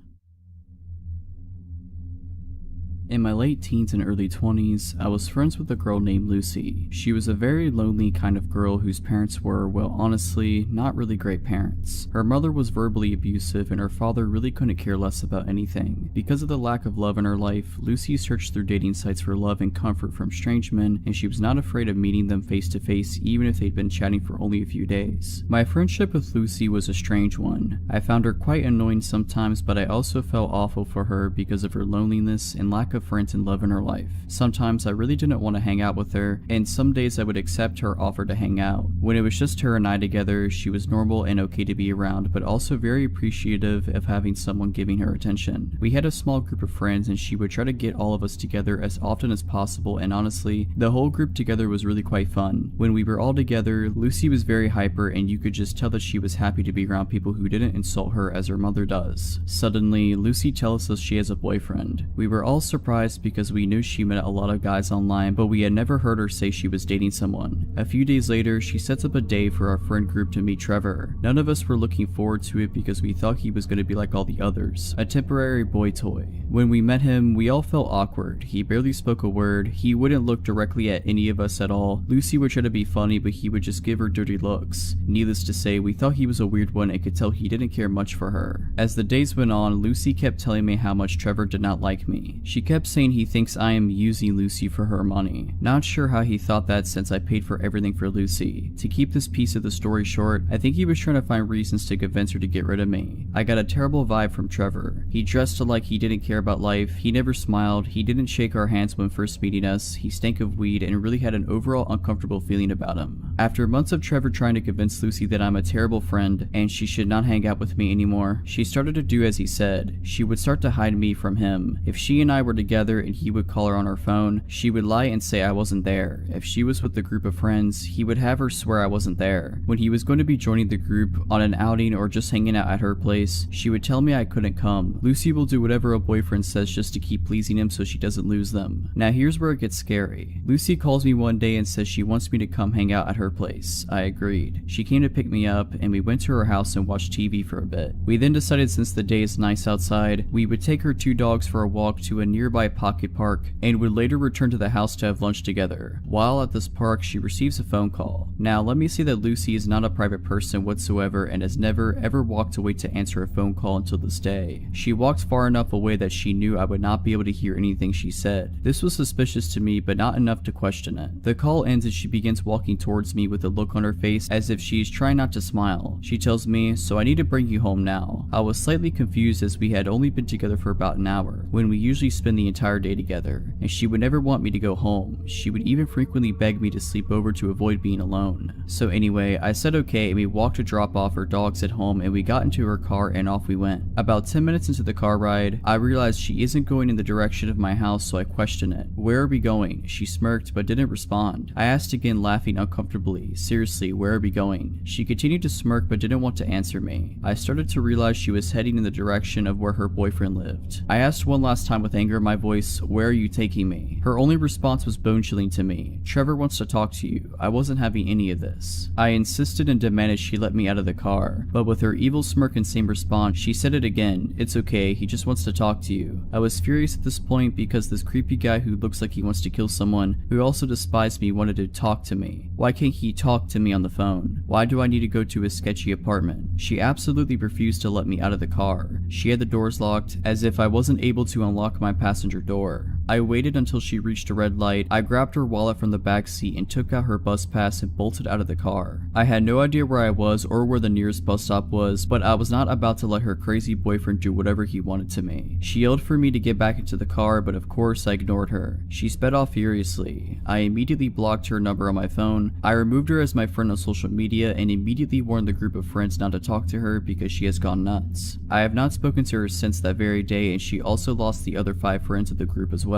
In my late teens and early 20s, I was friends with a girl named Lucy. She was a very lonely kind of girl whose parents were, well, honestly, not really great parents. Her mother was verbally abusive and her father really couldn't care less about anything. Because of the lack of love in her life, Lucy searched through dating sites for love and comfort from strange men, and she was not afraid of meeting them face to face even if they'd been chatting for only a few days. My friendship with Lucy was a strange one. I found her quite annoying sometimes, but I also felt awful for her because of her loneliness and lack of friends and love in her life. Sometimes I really didn't want to hang out with her, and some days I would accept her offer to hang out. When it was just her and I together, she was normal and okay to be around, but also very appreciative of having someone giving her attention. We had a small group of friends and she would try to get all of us together as often as possible, and honestly, the whole group together was really quite fun. When we were all together, Lucy was very hyper and you could just tell that she was happy to be around people who didn't insult her as her mother does. Suddenly, Lucy tells us she has a boyfriend. We were all surprised surprised because we knew she met a lot of guys online, but we had never heard her say she was dating someone. A few days later, she sets up a day for our friend group to meet Trevor. None of us were looking forward to it because we thought he was going to be like all the others, a temporary boy toy. When we met him, we all felt awkward. He barely spoke a word. He wouldn't look directly at any of us at all. Lucy would try to be funny, but he would just give her dirty looks. Needless to say, we thought he was a weird one and could tell he didn't care much for her. As the days went on, Lucy kept telling me how much Trevor did not like me. She kept saying he thinks I am using Lucy for her money. Not sure how he thought that since I paid for everything for Lucy. To keep this piece of the story short, I think he was trying to find reasons to convince her to get rid of me. I got a terrible vibe from Trevor. He dressed like he didn't care about life. He never smiled. He didn't shake our hands when first meeting us. He stank of weed and really had an overall uncomfortable feeling about him. After months of Trevor trying to convince Lucy that I'm a terrible friend and she should not hang out with me anymore, she started to do as he said. She would start to hide me from him. If she and I were together and he would call her on her phone, she would lie and say I wasn't there. If she was with a group of friends, he would have her swear I wasn't there. When he was going to be joining the group on an outing or just hanging out at her place, she would tell me I couldn't come. Lucy will do whatever a boyfriend says just to keep pleasing him so she doesn't lose them. Now here's where it gets scary. Lucy calls me one day and says she wants me to come hang out at her place. I agreed. She came to pick me up and we went to her house and watched TV for a bit. We then decided since the day is nice outside, we would take her 2 dogs for a walk to a nearby pocket park and would later return to the house to have lunch together. While at this park, she receives a phone call. Now let me say that Lucy is not a private person whatsoever and has never ever walked away to answer a phone call until this day. She walked far enough away that she knew I would not be able to hear anything she said. This was suspicious to me, but not enough to question it. The call ends and she begins walking towards me with a look on her face as if she is trying not to smile. She tells me, "So I need to bring you home now." I was slightly confused as we had only been together for about an hour, when we usually spend the entire day together, and she would never want me to go home. She would even frequently beg me to sleep over to avoid being alone. So anyway, I said okay and we walked to drop off her dogs at home and we got into her car and off we went. About 10 minutes into the car ride, I realized she isn't going in the direction of my house, so I questioned it. "Where are we going?" She smirked but didn't respond. I asked again, laughing uncomfortably. "Seriously, where are we going?" She continued to smirk but didn't want to answer me. I started to realize she was heading in the direction of where her boyfriend lived. I asked one last time with anger in my voice, "Where are you taking me?" Her only response was bone-chilling to me. "Trevor wants to talk to you." I wasn't having any of this. I insisted and demanded she let me out of the car, but with her evil smirk and same response, she said it again. "It's okay, he just wants to talk to you." I was furious at this point because this creepy guy who looks like he wants to kill someone, who also despised me, wanted to talk to me. Why can't he talk to me on the phone? Why do I need to go to his sketchy apartment? She absolutely refused to let me out of the car. She had the doors locked, as if I wasn't able to unlock my passenger door. I waited until she reached a red light. I grabbed her wallet from the back seat and took out her bus pass and bolted out of the car. I had no idea where I was or where the nearest bus stop was, but I was not about to let her crazy boyfriend do whatever he wanted to me. She yelled for me to get back into the car, but of course I ignored her. She sped off furiously. I immediately blocked her number on my phone. I removed her as my friend on social media and immediately warned the group of friends not to talk to her because she has gone nuts. I have not spoken to her since that very day, and she also lost the other 5 friends of the group as well.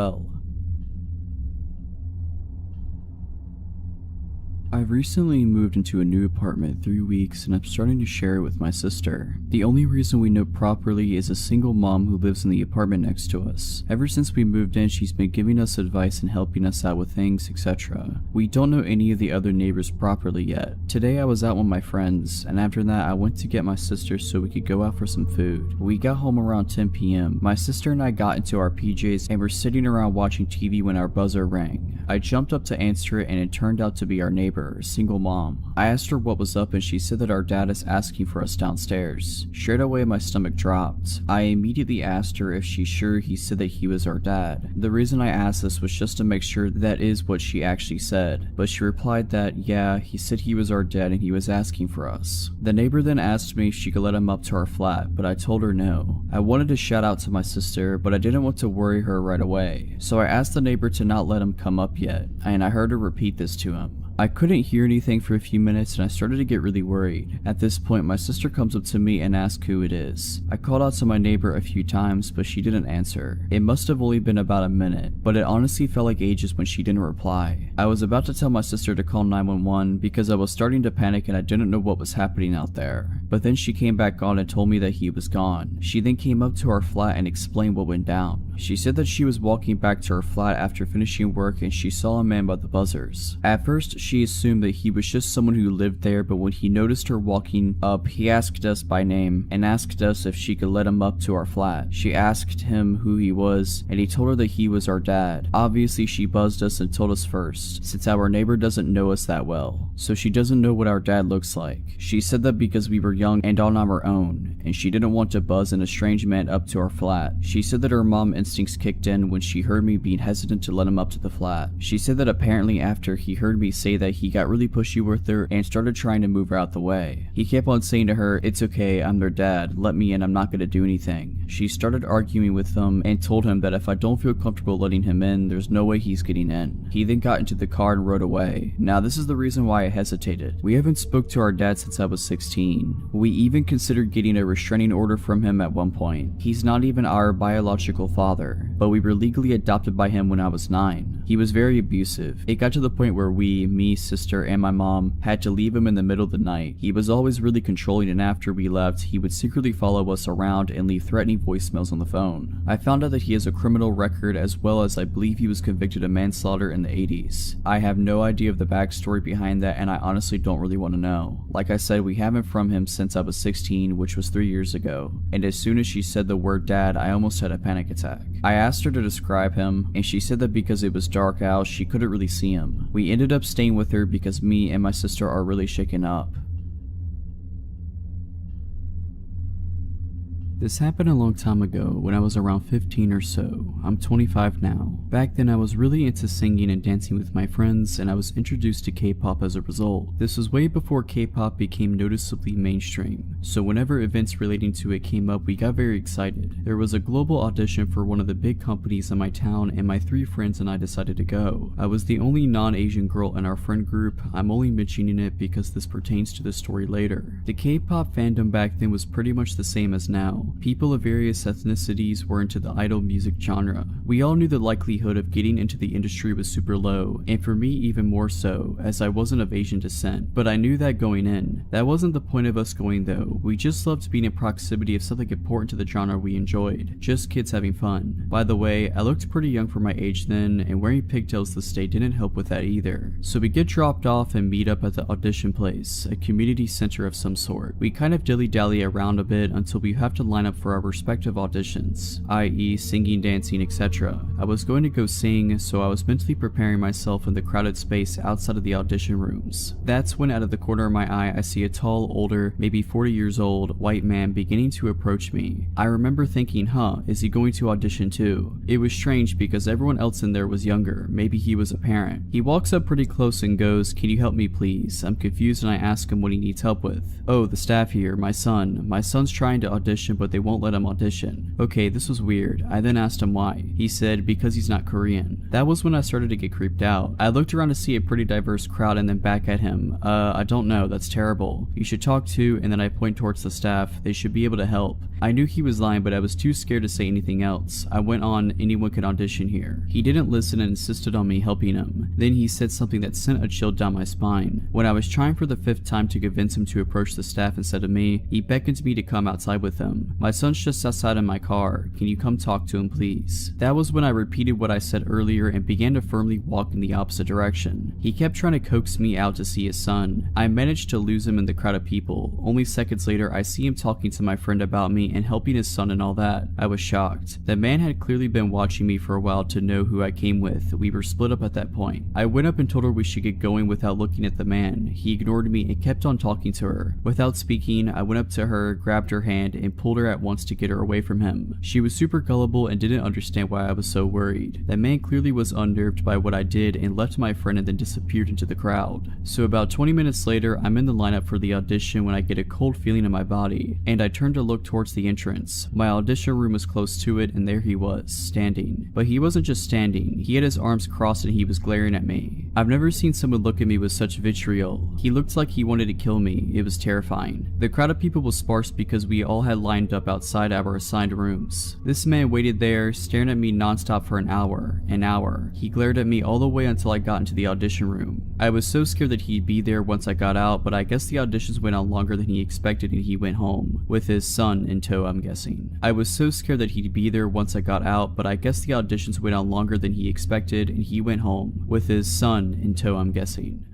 I've recently moved into a new apartment 3 weeks and I'm starting to share it with my sister. The only reason we know properly is a single mom who lives in the apartment next to us. Ever since we moved in, she's been giving us advice and helping us out with things, etc. We don't know any of the other neighbors properly yet. Today I was out with my friends, and after that I went to get my sister so we could go out for some food. We got home around 10 p.m. My sister and I got into our PJs and were sitting around watching TV when our buzzer rang. I jumped up to answer it and it turned out to be our neighbor, a single mom. I asked her what was up and she said that our dad is asking for us downstairs. Straight away my stomach dropped. I immediately asked her if she's sure he said that he was our dad. The reason I asked this was just to make sure that is what she actually said, but she replied that yeah, he said he was our dad and he was asking for us. The neighbor then asked me if she could let him up to our flat, but I told her no. I wanted to shout out to my sister, but I didn't want to worry her right away, so I asked the neighbor to not let him come up yet, and I heard her repeat this to him. I couldn't hear anything for a few minutes and I started to get really worried. At this point, my sister comes up to me and asks who it is. I called out to my neighbor a few times, but she didn't answer. It must have only been about a minute, but it honestly felt like ages when she didn't reply. I was about to tell my sister to call 911 because I was starting to panic and I didn't know what was happening out there. But then she came back on and told me that he was gone. She then came up to our flat and explained what went down. She said that she was walking back to her flat after finishing work and she saw a man by the buzzers. At first, she assumed that he was just someone who lived there, but when he noticed her walking up, he asked us by name and asked us if she could let him up to our flat. She asked him who he was, and he told her that he was our dad. Obviously, she buzzed us and told us first, since our neighbor doesn't know us that well, so she doesn't know what our dad looks like. She said that because we were young and on our own, and she didn't want to buzz an estranged man up to our flat. She said that her mom instincts kicked in when she heard me being hesitant to let him up to the flat. She said that apparently after he heard me say that, he got really pushy with her and started trying to move her out the way. He kept on saying to her, "It's okay, I'm their dad, let me in, I'm not gonna do anything." She started arguing with him and told him that if I don't feel comfortable letting him in, there's no way he's getting in. He then got into the car and rode away. Now this is the reason why I hesitated. We haven't spoke to our dad since I was 16. We even considered getting a restraining order from him at one point. He's not even our biological father, but we were legally adopted by him when I was 9. He was very abusive. It got to the point where we, me, sister, and my mom, had to leave him in the middle of the night. He was always really controlling, and after we left, he would secretly follow us around and leave threatening voicemails on the phone. I found out that he has a criminal record, as well as I believe he was convicted of manslaughter in the 80s. I have no idea of the backstory behind that, and I honestly don't really want to know. Like I said, we haven't from him since I was 16, which was 3 years ago, and as soon as she said the word dad, I almost had a panic attack. I asked her to describe him, and she said that because it was dark out, she couldn't really see him. We ended up staying with her because me and my sister are really shaken up. This happened a long time ago when I was around 15 or so. I'm 25 now. Back then I was really into singing and dancing with my friends, and I was introduced to K-pop as a result. This was way before K-pop became noticeably mainstream, so whenever events relating to it came up, we got very excited. There was a global audition for one of the big companies in my town, and my 3 friends and I decided to go. I was the only non-Asian girl in our friend group. I'm only mentioning it because this pertains to the story later. The K-pop fandom back then was pretty much the same as now. People of various ethnicities were into the idol music genre. We all knew the likelihood of getting into the industry was super low, and for me even more so, as I wasn't of Asian descent. But I knew that going in. That wasn't the point of us going though. We just loved being in proximity of something important to the genre we enjoyed. Just kids having fun. By the way, I looked pretty young for my age then, and wearing pigtails this day didn't help with that either. So we get dropped off and meet up at the audition place, a community center of some sort. We kind of dilly-dally around a bit until we have to line up for our respective auditions, i.e. singing, dancing, etc. I was going to go sing, so I was mentally preparing myself in the crowded space outside of the audition rooms. That's when out of the corner of my eye I see a tall, older, maybe 40 years old, white man beginning to approach me. I remember thinking, is he going to audition too? It was strange because everyone else in there was younger, maybe he was a parent. He walks up pretty close and goes, "Can you help me please?" I'm confused and I ask him what he needs help with. "Oh, the staff here, my son's trying to audition but they won't let him audition." Okay, this was weird. I then asked him why. He said because he's not Korean. That was when I started to get creeped out. I looked around to see a pretty diverse crowd and then back at him. I don't know, that's terrible. You should talk to," and then I point towards the staff. "They should be able to help." I knew he was lying, but I was too scared to say anything else. I went on, "Anyone can audition here." He didn't listen and insisted on me helping him. Then he said something that sent a chill down my spine. When I was trying for the 5th time to convince him to approach the staff instead of me, he beckoned me to come outside with him. "My son's just outside in my car. Can you come talk to him, please?" That was when I repeated what I said earlier and began to firmly walk in the opposite direction. He kept trying to coax me out to see his son. I managed to lose him in the crowd of people. Only seconds later, I see him talking to my friend about me and helping his son and all that. I was shocked. The man had clearly been watching me for a while to know who I came with. We were split up at that point. I went up and told her we should get going without looking at the man. He ignored me and kept on talking to her. Without speaking, I went up to her, grabbed her hand, and pulled her at once to get her away from him. She was super gullible and didn't understand why I was so worried. That man clearly was unnerved by what I did and left my friend and then disappeared into the crowd. So about 20 minutes later, I'm in the lineup for the audition when I get a cold feeling in my body, and I turn to look towards the entrance. My audition room was close to it, and there he was, standing. But he wasn't just standing, he had his arms crossed and he was glaring at me. I've never seen someone look at me with such vitriol. He looked like he wanted to kill me. It was terrifying. The crowd of people was sparse because we all had lined up outside our assigned rooms. This man waited there, staring at me nonstop for an hour. He glared at me all the way until I got into the audition room. I was so scared that he'd be there once I got out, but I guess the auditions went on longer than he expected and he went home. With his son in tow, I'm guessing. I was so scared that he'd be there once I got out, but I guess the auditions went on longer than he expected and he went home. With his son in tow, I'm guessing.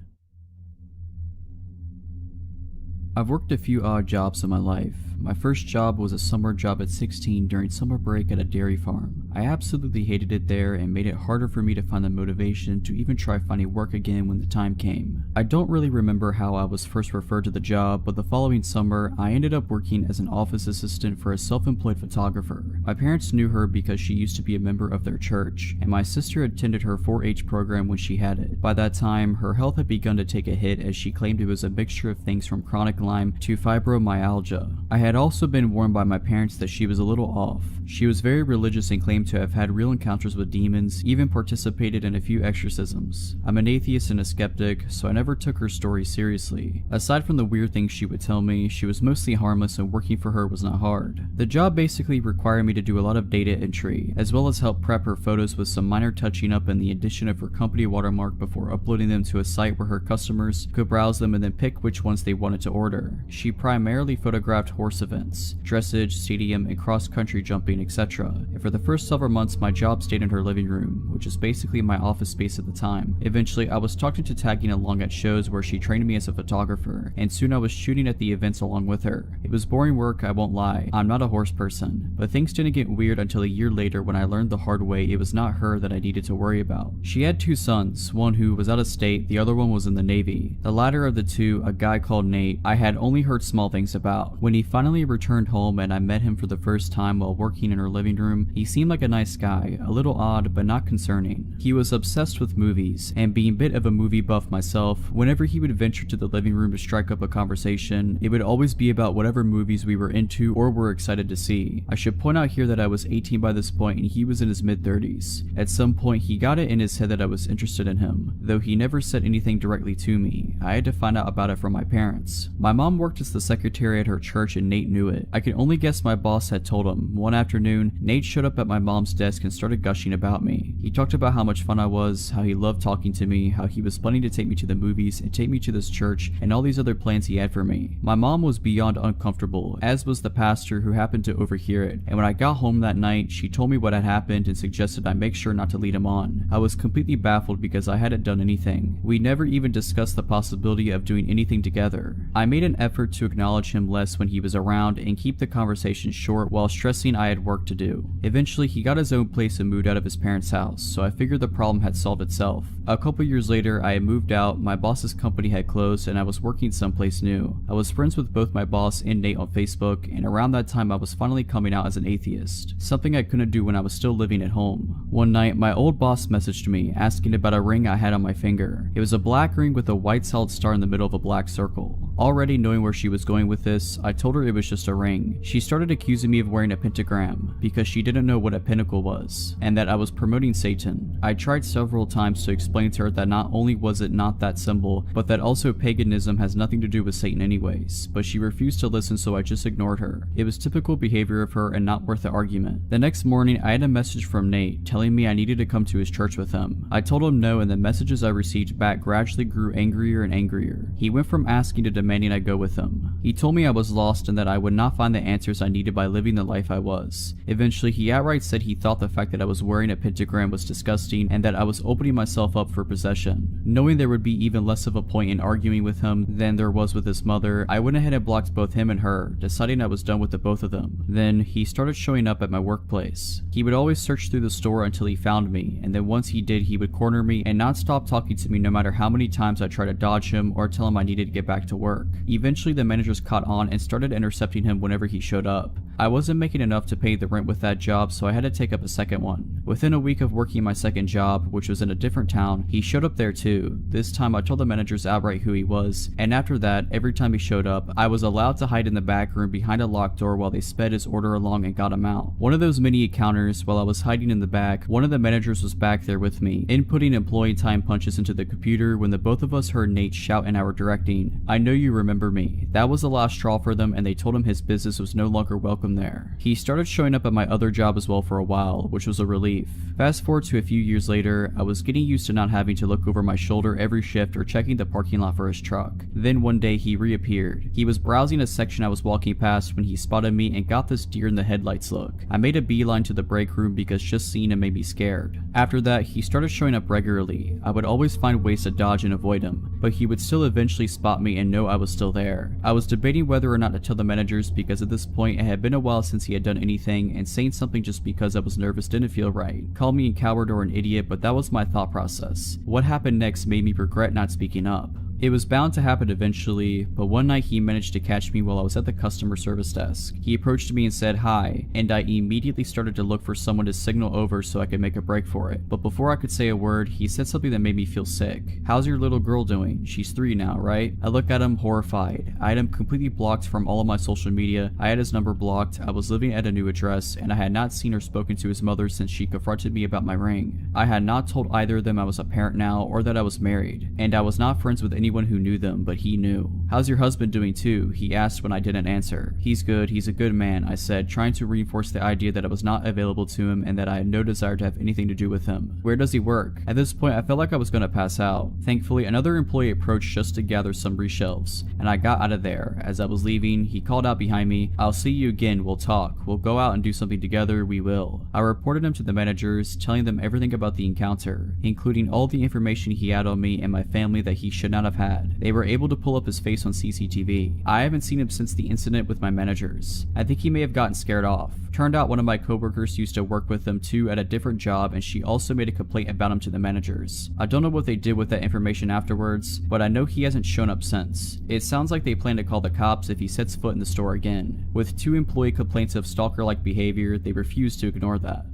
I've worked a few odd jobs in my life. My first job was a summer job at 16 during summer break at a dairy farm. I absolutely hated it there and made it harder for me to find the motivation to even try finding work again when the time came. I don't really remember how I was first referred to the job, but the following summer, I ended up working as an office assistant for a self-employed photographer. My parents knew her because she used to be a member of their church, and my sister attended her 4-H program when she had it. By that time, her health had begun to take a hit as she claimed it was a mixture of things from chronic Lyme to fibromyalgia. I had also been warned by my parents that she was a little off. She was very religious and claimed to have had real encounters with demons, even participated in a few exorcisms. I'm an atheist and a skeptic, so I never took her story seriously. Aside from the weird things she would tell me, she was mostly harmless and working for her was not hard. The job basically required me to do a lot of data entry, as well as help prep her photos with some minor touching up and the addition of her company watermark before uploading them to a site where her customers could browse them and then pick which ones they wanted to order. She primarily photographed horse events, dressage, stadium, and cross-country jumping, etc. And for the first several months, my job stayed in her living room, which is basically my office space at the time. Eventually, I was talked into tagging along at shows where she trained me as a photographer, and soon I was shooting at the events along with her. It was boring work, I won't lie. I'm not a horse person, but things didn't get weird until a year later when I learned the hard way it was not her that I needed to worry about. She had 2 sons, one who was out of state, the other one was in the Navy. The latter of the two, a guy called Nate, I had only heard small things about. When he finally returned home and I met him for the first time while working in her living room, he seemed like a nice guy, a little odd but not concerning. He was obsessed with movies, and being a bit of a movie buff myself, whenever he would venture to the living room to strike up a conversation, it would always be about whatever movies we were into or were excited to see. I should point out here that I was 18 by this point and he was in his mid-30s. At some point he got it in his head that I was interested in him, though he never said anything directly to me. I had to find out about it from my parents. My mom worked as the secretary at her church and Nate knew it. I could only guess my boss had told him. One afternoon, Nate showed up at my mom's desk and started gushing about me. He talked about how much fun I was, how he loved talking to me, how he was planning to take me to the movies and take me to this church, and all these other plans he had for me. My mom was beyond uncomfortable, as was the pastor who happened to overhear it, and when I got home that night, she told me what had happened and suggested I make sure not to lead him on. I was completely baffled because I hadn't done anything. We never even discussed the possibility of doing anything together. I made an effort to acknowledge him less when he was around and keep the conversation short while stressing I had work to do. Eventually, he got his own place and moved out of his parents' house, so I figured the problem had solved itself. A couple years later, I had moved out, my boss's company had closed, and I was working someplace new. I was friends with both my boss and Nate on Facebook, and around that time I was finally coming out as an atheist, something I couldn't do when I was still living at home. One night, my old boss messaged me, asking about a ring I had on my finger. It was a black ring with a white solid star in the middle of a black circle. Already knowing where she was going with this, I told her it was just a ring. She started accusing me of wearing a pentagram, because she didn't know what a pinnacle was, and that I was promoting Satan. I tried several times to explain to her that not only was it not that symbol, but that also paganism has nothing to do with Satan anyways, but she refused to listen, so I just ignored her. It was typical behavior of her and not worth the argument. The next morning, I had a message from Nate telling me I needed to come to his church with him. I told him no, and the messages I received back gradually grew angrier and angrier. He went from asking to demanding I go with him. He told me I was lost and that I would not find the answers I needed by living the life I was. Eventually, he outright said he thought the fact that I was wearing a pentagram was disgusting and that I was opening myself up for possession. Knowing there would be even less of a point in arguing with him than there was with his mother, I went ahead and blocked both him and her, deciding I was done with the both of them. Then, he started showing up at my workplace. He would always search through the store until he found me, and then once he did, he would corner me and not stop talking to me no matter how many times I tried to dodge him or tell him I needed to get back to work. Eventually, the managers caught on and started intercepting him whenever he showed up. I wasn't making enough to pay the rent with that job, so I had to take up a second one. Within a week of working my second job, which was in a different town, he showed up there too. This time I told the managers outright who he was, and after that, every time he showed up, I was allowed to hide in the back room behind a locked door while they sped his order along and got him out. One of those mini encounters, while I was hiding in the back, one of the managers was back there with me, inputting employee time punches into the computer when the both of us heard Nate shout in our directing, "I know you remember me." That was the last straw for them, and they told him his business was no longer welcome welcome there. He started showing up at my other job as well for a while, which was a relief. Fast forward to a few years later, I was getting used to not having to look over my shoulder every shift or checking the parking lot for his truck. Then one day he reappeared. He was browsing a section I was walking past when he spotted me and got this deer in the headlights look. I made a beeline to the break room because just seeing him made me scared. After that, he started showing up regularly. I would always find ways to dodge and avoid him, but he would still eventually spot me and know I was still there. I was debating whether or not to tell the managers because at this point it had been a while since he had done anything, and saying something just because I was nervous didn't feel right. Call me a coward or an idiot, but that was my thought process. What happened next made me regret not speaking up. It was bound to happen eventually, but one night he managed to catch me while I was at the customer service desk. He approached me and said hi, and I immediately started to look for someone to signal over so I could make a break for it. But before I could say a word, he said something that made me feel sick. "How's your little girl doing? She's 3 now, right?" I looked at him horrified. I had him completely blocked from all of my social media. I had his number blocked. I was living at a new address, and I had not seen or spoken to his mother since she confronted me about my ring. I had not told either of them I was a parent now or that I was married, and I was not friends with anyone who knew them, but he knew. "How's your husband doing too?" he asked when I didn't answer. "He's good, he's a good man," I said, trying to reinforce the idea that I was not available to him and that I had no desire to have anything to do with him. "Where does he work?" At this point, I felt like I was going to pass out. Thankfully, another employee approached just to gather some reshelves, and I got out of there. As I was leaving, he called out behind me, "I'll see you again, we'll talk. We'll go out and do something together, we will." I reported him to the managers, telling them everything about the encounter, including all the information he had on me and my family that he should not have had. They were able to pull up his face on CCTV. I haven't seen him since the incident with my managers. I think he may have gotten scared off. Turned out one of my coworkers used to work with him too at a different job, and she also made a complaint about him to the managers. I don't know what they did with that information afterwards, but I know he hasn't shown up since. It sounds like they plan to call the cops if he sets foot in the store again. With 2 employee complaints of stalker-like behavior, they refuse to ignore that.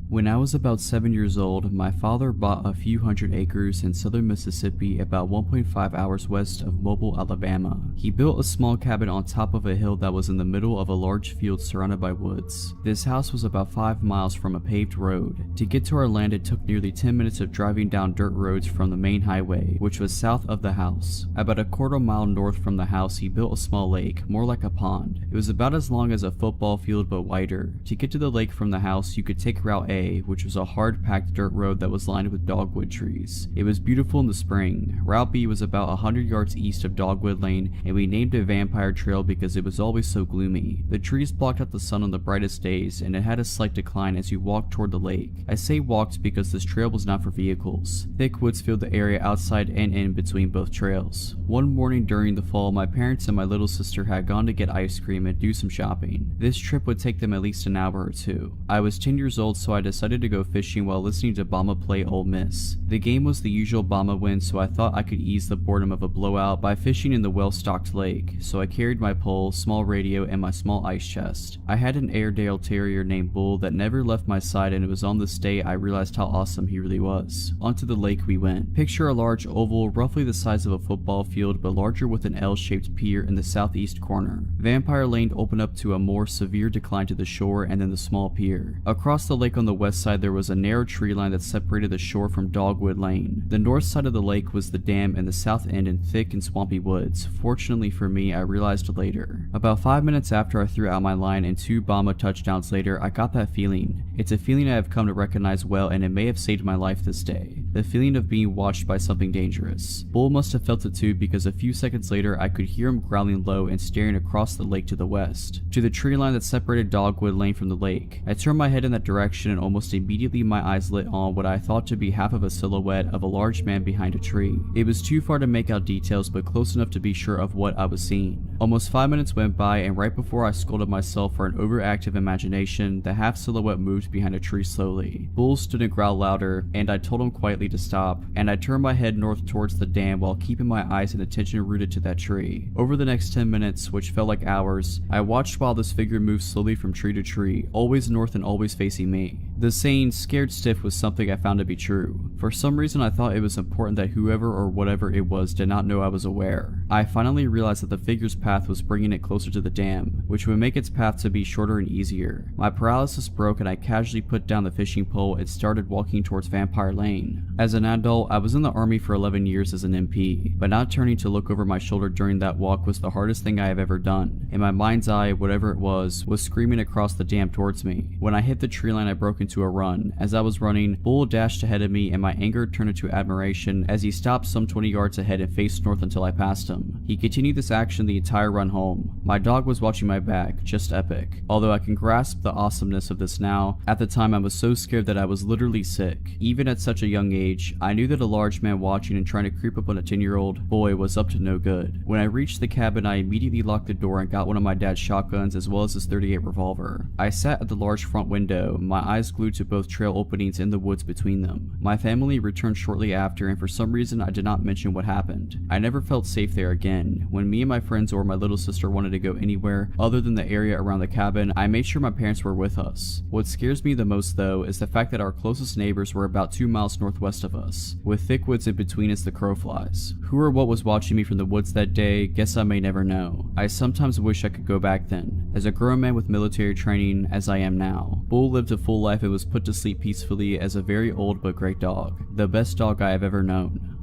When I was about 7 years old, my father bought a few hundred acres in southern Mississippi about 1.5 hours west of Mobile, Alabama. He built a small cabin on top of a hill that was in the middle of a large field surrounded by woods. This house was about 5 miles from a paved road. To get to our land, it took nearly 10 minutes of driving down dirt roads from the main highway, which was south of the house. About a quarter mile north from the house, he built a small lake, more like a pond. It was about as long as a football field but wider. To get to the lake from the house, you could take Route A, which was a hard-packed dirt road that was lined with dogwood trees. It was beautiful in the spring. Route B was about 100 yards east of Dogwood Lane, and we named it Vampire Trail because it was always so gloomy. The trees blocked out the sun on the brightest days, and it had a slight decline as you walked toward the lake. I say walked because this trail was not for vehicles. Thick woods filled the area outside and in between both trails. One morning during the fall, my parents and my little sister had gone to get ice cream and do some shopping. This trip would take them at least an hour or 2. I was 10 years old, so I decided to go fishing while listening to Bama play Ole Miss. The game was the usual Bama win, so I thought I could ease the boredom of a blowout by fishing in the well-stocked lake, so I carried my pole, small radio, and my small ice chest. I had an Airedale Terrier named Bull that never left my side, and it was on this day I realized how awesome he really was. Onto the lake we went. Picture a large oval, roughly the size of a football field, but larger with an L-shaped pier in the southeast corner. Vampire Lane opened up to a more severe decline to the shore and then the small pier. Across the lake on the west side there was a narrow tree line that separated the shore from Dogwood Lane. The north side of the lake was the dam and the south end in thick and swampy woods. Fortunately for me, I realized later. About 5 minutes after I threw out my line and 2 Bama touchdowns later, I got that feeling. It's a feeling I have come to recognize well, and it may have saved my life this day. The feeling of being watched by something dangerous. Bull must have felt it too, because a few seconds later I could hear him growling low and staring across the lake to the west, to the tree line that separated Dogwood Lane from the lake. I turned my head in that direction and almost immediately my eyes lit on what I thought to be half of a silhouette of a large man behind a tree. It was too far to make out details, but close enough to be sure of what I was seeing. Almost 5 minutes went by, and right before I scolded myself for an overactive imagination, the half silhouette moved behind a tree slowly. Bull stood and growled louder, and I told him quietly to stop, and I turned my head north towards the dam while keeping my eyes and attention rooted to that tree. Over the next 10 minutes, which felt like hours, I watched while this figure moved slowly from tree to tree, always north and always facing me. The saying "scared stiff" was something I found to be true. For some reason I thought it was important that whoever or whatever it was did not know I was aware. I finally realized that the figure's path was bringing it closer to the dam, which would make its path to be shorter and easier. My paralysis broke and I casually put down the fishing pole and started walking towards Vampire Lane. As an adult, I was in the army for 11 years as an MP, but not turning to look over my shoulder during that walk was the hardest thing I have ever done. In my mind's eye, whatever it was screaming across the dam towards me. When I hit the tree line, I broke into a run. As I was running, Bull dashed ahead of me and my anger turned into admiration as he stopped some 20 yards ahead and faced north until I passed him. He continued this action the entire run home. My dog was watching my back, just epic. Although I can grasp the awesomeness of this now, at the time I was so scared that I was literally sick. Even at such a young age, I knew that a large man watching and trying to creep up on a 10-year-old boy was up to no good. When I reached the cabin, I immediately locked the door and got one of my dad's shotguns as well as his .38 revolver. I sat at the large front window, my eyes glued to both trail openings in the woods between them. My family returned shortly after, and for some reason I did not mention what happened. I never felt safe there again. When me and my friends or my little sister wanted to go anywhere other than the area around the cabin, I made sure my parents were with us. What scares me the most though is the fact that our closest neighbors were about 2 miles northwest of us, with thick woods in between as the crow flies. Who or what was watching me from the woods that day, guess I may never know. I sometimes wish I could go back then. As a grown man with military training as I am now, Bull lived a full life and was put to sleep peacefully as a very old but great dog. The best dog I have ever known.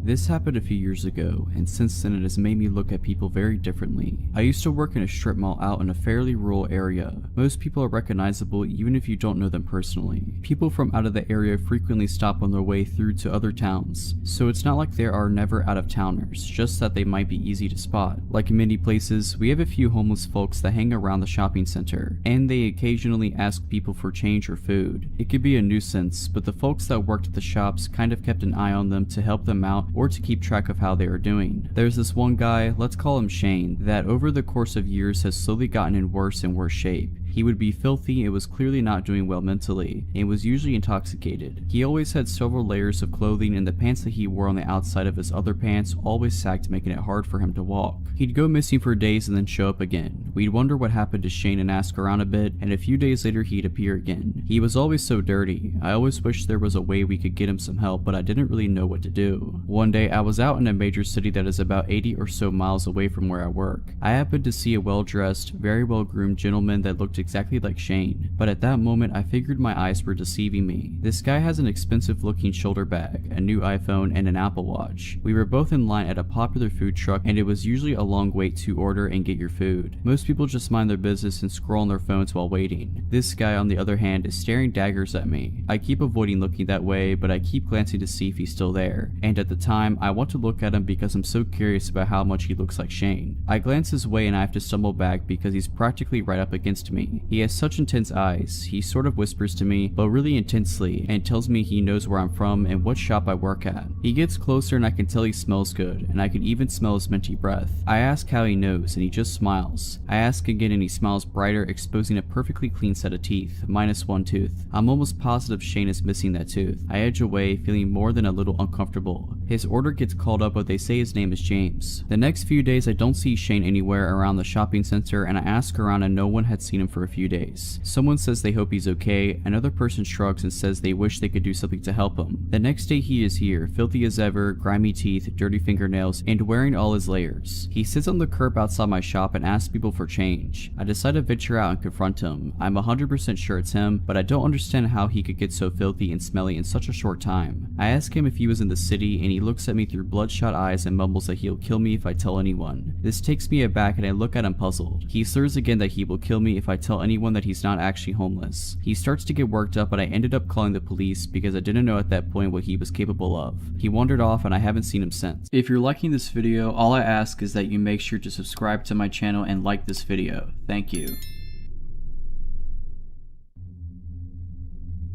This happened a few years ago, and since then it has made me look at people very differently. I used to work in a strip mall out in a fairly rural area. Most people are recognizable even if you don't know them personally. People from out of the area frequently stop on their way through to other towns, so it's not like there are never out-of-towners, just that they might be easy to spot. Like in many places, we have a few homeless folks that hang around the shopping center, and they occasionally ask people for change or food. It could be a nuisance, but the folks that worked at the shops kind of kept an eye on them to help them out or to keep track of how they are doing. There's this one guy, let's call him Shane, that over the course of years has slowly gotten in worse and worse shape. He would be filthy and was clearly not doing well mentally, and was usually intoxicated. He always had several layers of clothing, and the pants that he wore on the outside of his other pants always sagged, making it hard for him to walk. He'd go missing for days and then show up again. We'd wonder what happened to Shane and ask around a bit, and a few days later he'd appear again. He was always so dirty. I always wished there was a way we could get him some help, but I didn't really know what to do. One day I was out in a major city that is about 80 or so miles away from where I work. I happened to see a well-dressed, very well-groomed gentleman that looked exactly like Shane, but at that moment I figured my eyes were deceiving me. This guy has an expensive looking shoulder bag, a new iPhone, and an Apple Watch. We were both in line at a popular food truck, and it was usually a long wait to order and get your food. Most people just mind their business and scroll on their phones while waiting. This guy, on the other hand, is staring daggers at me. I keep avoiding looking that way, but I keep glancing to see if he's still there, and at the time I want to look at him because I'm so curious about how much he looks like Shane. I glance his way and I have to stumble back because he's practically right up against me. He has such intense eyes. He sort of whispers to me, but really intensely, and tells me he knows where I'm from and what shop I work at. He gets closer and I can tell he smells good, and I can even smell his minty breath. I ask how he knows and he just smiles. I ask again and he smiles brighter, exposing a perfectly clean set of teeth, minus one tooth. I'm almost positive Shane is missing that tooth. I edge away, feeling more than a little uncomfortable. His order gets called up, but they say his name is James. The next few days I don't see Shane anywhere around the shopping center, and I ask around and no one had seen him for a few days. Someone says they hope he's okay, another person shrugs and says they wish they could do something to help him. The next day he is here, filthy as ever, grimy teeth, dirty fingernails, and wearing all his layers. He sits on the curb outside my shop and asks people for change. I decide to venture out and confront him. I'm 100% sure it's him, but I don't understand how he could get so filthy and smelly in such a short time. I ask him if he was in the city, and he looks at me through bloodshot eyes and mumbles that he'll kill me if I tell anyone. This takes me aback and I look at him puzzled. He slurs again that he will kill me if I tell anyone that he's not actually homeless. He starts to get worked up, but I ended up calling the police because I didn't know at that point what he was capable of. He wandered off and I haven't seen him since. If you're liking this video, all I ask is that you make sure to subscribe to my channel and like this video. Thank you.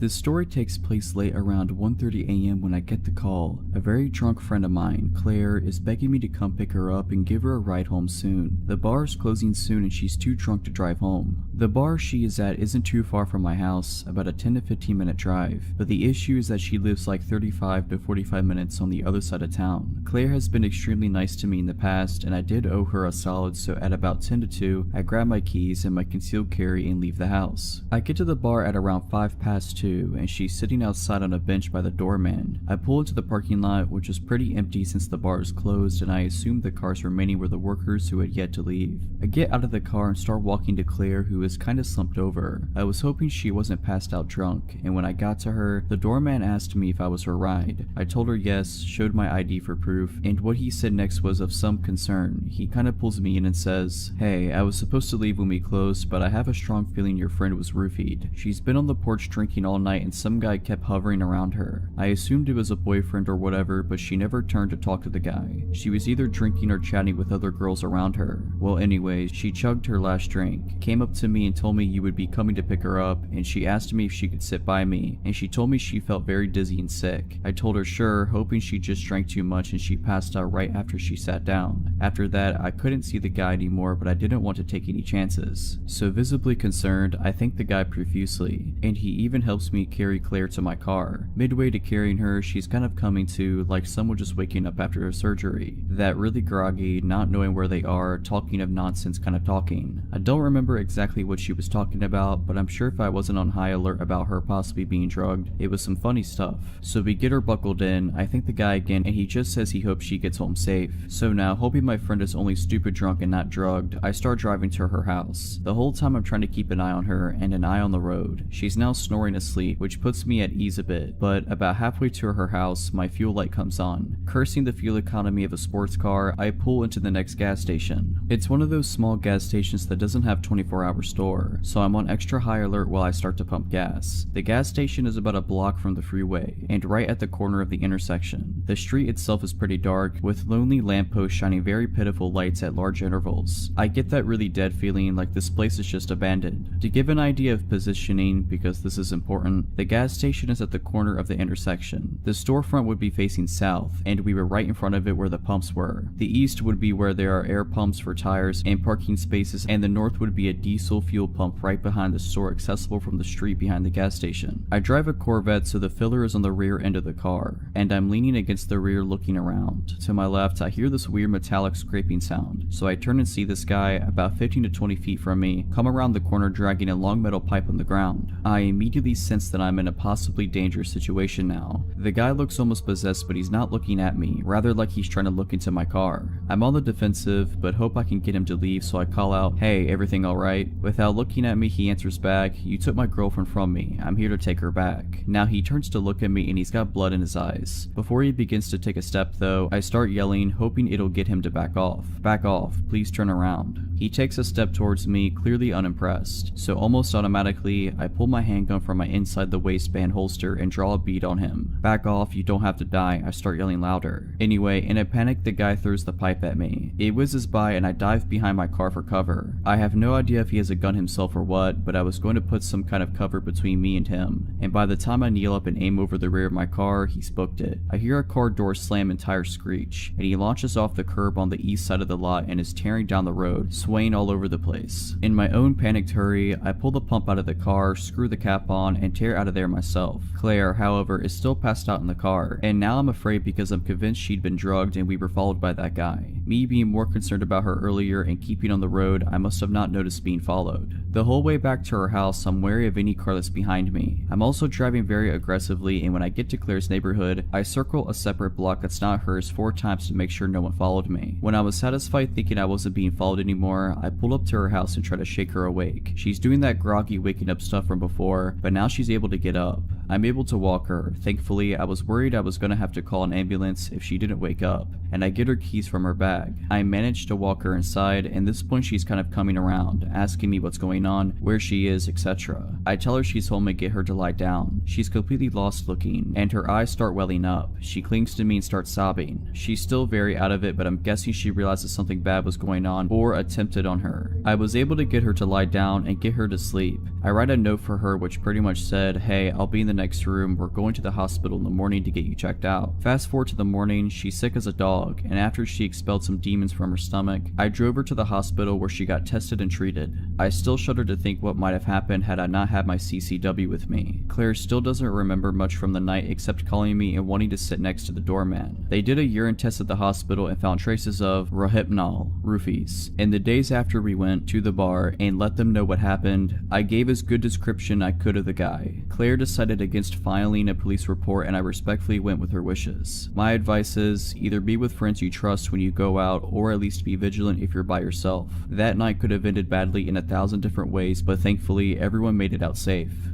This story takes place late around 1:30 a.m. when I get the call. A very drunk friend of mine, Claire, is begging me to come pick her up and give her a ride home soon. The bar is closing soon and she's too drunk to drive home. The bar she is at isn't too far from my house, about a 10 to 15 minute drive, but the issue is that she lives like 35 to 45 minutes on the other side of town. Claire has been extremely nice to me in the past and I did owe her a solid, so at about 10 to 2, I grab my keys and my concealed carry and leave the house. I get to the bar at around 5 past 2 and she's sitting outside on a bench by the doorman. I pull into the parking lot, which is pretty empty since the bar is closed, and I assume the cars remaining were the workers who had yet to leave. I get out of the car and start walking to Claire, who is kinda slumped over. I was hoping she wasn't passed out drunk, and when I got to her, the doorman asked me if I was her ride. I told her yes, showed my ID for proof, and what he said next was of some concern. He kinda pulls me in and says, "Hey, I was supposed to leave when we closed, but I have a strong feeling your friend was roofied. She's been on the porch drinking all night and some guy kept hovering around her. I assumed it was a boyfriend or whatever, but she never turned to talk to the guy. She was either drinking or chatting with other girls around her. Well, anyways, she chugged her last drink, came up to me and told me you would be coming to pick her up, and she asked me if she could sit by me, and she told me she felt very dizzy and sick. I told her sure, hoping she just drank too much, and she passed out right after she sat down. After that, I couldn't see the guy anymore, but I didn't want to take any chances. So visibly concerned, I thank the guy profusely, and he even helps me carry Claire to my car. Midway to carrying her, she's kind of coming to, like someone just waking up after a surgery. That really groggy, not knowing where they are, talking of nonsense kind of talking. I don't remember exactly what she was talking about, but I'm sure if I wasn't on high alert about her possibly being drugged, it was some funny stuff. So we get her buckled in, I thank the guy again, and he just says he hopes she gets home safe. So now, hoping my friend is only stupid drunk and not drugged, I start driving to her house. The whole time I'm trying to keep an eye on her and an eye on the road. She's now snoring asleep, which puts me at ease a bit, but about halfway to her house, my fuel light comes on. Cursing the fuel economy of a sports car, I pull into the next gas station. It's one of those small gas stations that doesn't have 24-hour store, so I'm on extra high alert while I start to pump gas. The gas station is about a block from the freeway, and right at the corner of the intersection. The street itself is pretty dark, with lonely lampposts shining very pitiful lights at large intervals. I get that really dead feeling like this place is just abandoned. To give an idea of positioning, because this is important, the gas station is at the corner of the intersection. The storefront would be facing south, and we were right in front of it where the pumps were. The east would be where there are air pumps for tires and parking spaces, and the north would be a diesel fuel pump right behind the store, accessible from the street behind the gas station. I drive a Corvette, so the filler is on the rear end of the car, and I'm leaning against the rear looking around. To my left, I hear this weird metallic scraping sound, so I turn and see this guy about 15 to 20 feet from me come around the corner dragging a long metal pipe on the ground. I immediately sense that I'm in a possibly dangerous situation now. The guy looks almost possessed, but he's not looking at me, rather like he's trying to look into my car. I'm on the defensive, but hope I can get him to leave, so I call out, "Hey, everything alright?" Without looking at me, he answers back, "You took my girlfriend from me. I'm here to take her back." Now he turns to look at me and he's got blood in his eyes. Before he begins to take a step though, I start yelling, hoping it'll get him to back off. "Back off, please turn around." He takes a step towards me, clearly unimpressed, so almost automatically, I pull my handgun from my inside the waistband holster and draw a bead on him. "Back off, you don't have to die," I start yelling louder. Anyway, in a panic, the guy throws the pipe at me. It whizzes by and I dive behind my car for cover. I have no idea if he has a gun himself or what, but I was going to put some kind of cover between me and him, and by the time I kneel up and aim over the rear of my car, he's booked it. I hear a car door slam and tires screech, and he launches off the curb on the east side of the lot and is tearing down the road, swaying all over the place. In my own panicked hurry, I pull the pump out of the car, screw the cap on, and tear out of there myself. Claire, however, is still passed out in the car, and now I'm afraid because I'm convinced she'd been drugged and we were followed by that guy. Me being more concerned about her earlier and keeping on the road, I must have not noticed being followed. The whole way back to her house, I'm wary of any car that's behind me. I'm also driving very aggressively, and when I get to Claire's neighborhood, I circle a separate block that's not hers 4 times to make sure no one followed me. When I was satisfied thinking I wasn't being followed anymore, I pull up to her house and try to shake her awake. She's doing that groggy waking up stuff from before, but now she's able to get up. I'm able to walk her. Thankfully, I was worried I was gonna have to call an ambulance if she didn't wake up, and I get her keys from her bag. I managed to walk her inside, and at this point she's kind of coming around, asking me what's going on, where she is, etc. I tell her she's home and get her to lie down. She's completely lost looking, and her eyes start welling up. She clings to me and starts sobbing. She's still very out of it, but I'm guessing she realizes something bad was going on or attempted on her. I was able to get her to lie down and get her to sleep. I write a note for her which pretty much said, "Hey, I'll be in the next room. We're going to the hospital in the morning to get you checked out." Fast forward to the morning, she's sick as a dog, and after she expelled some demons from her stomach, I drove her to the hospital where she got tested and treated. I still shudder to think what might have happened had I not had my CCW with me. Claire still doesn't remember much from the night except calling me and wanting to sit next to the doorman. They did a urine test at the hospital and found traces of rohypnol, roofies. In the days after we went to the bar and let them know what happened, I gave as good description I could of the guy. Claire decided against filing a police report and I respectfully went with her wishes. My advice is, either be with friends you trust when you go out or at least be vigilant if you're by yourself. That night could have ended badly in 1,000 different ways, but thankfully everyone made it out safe.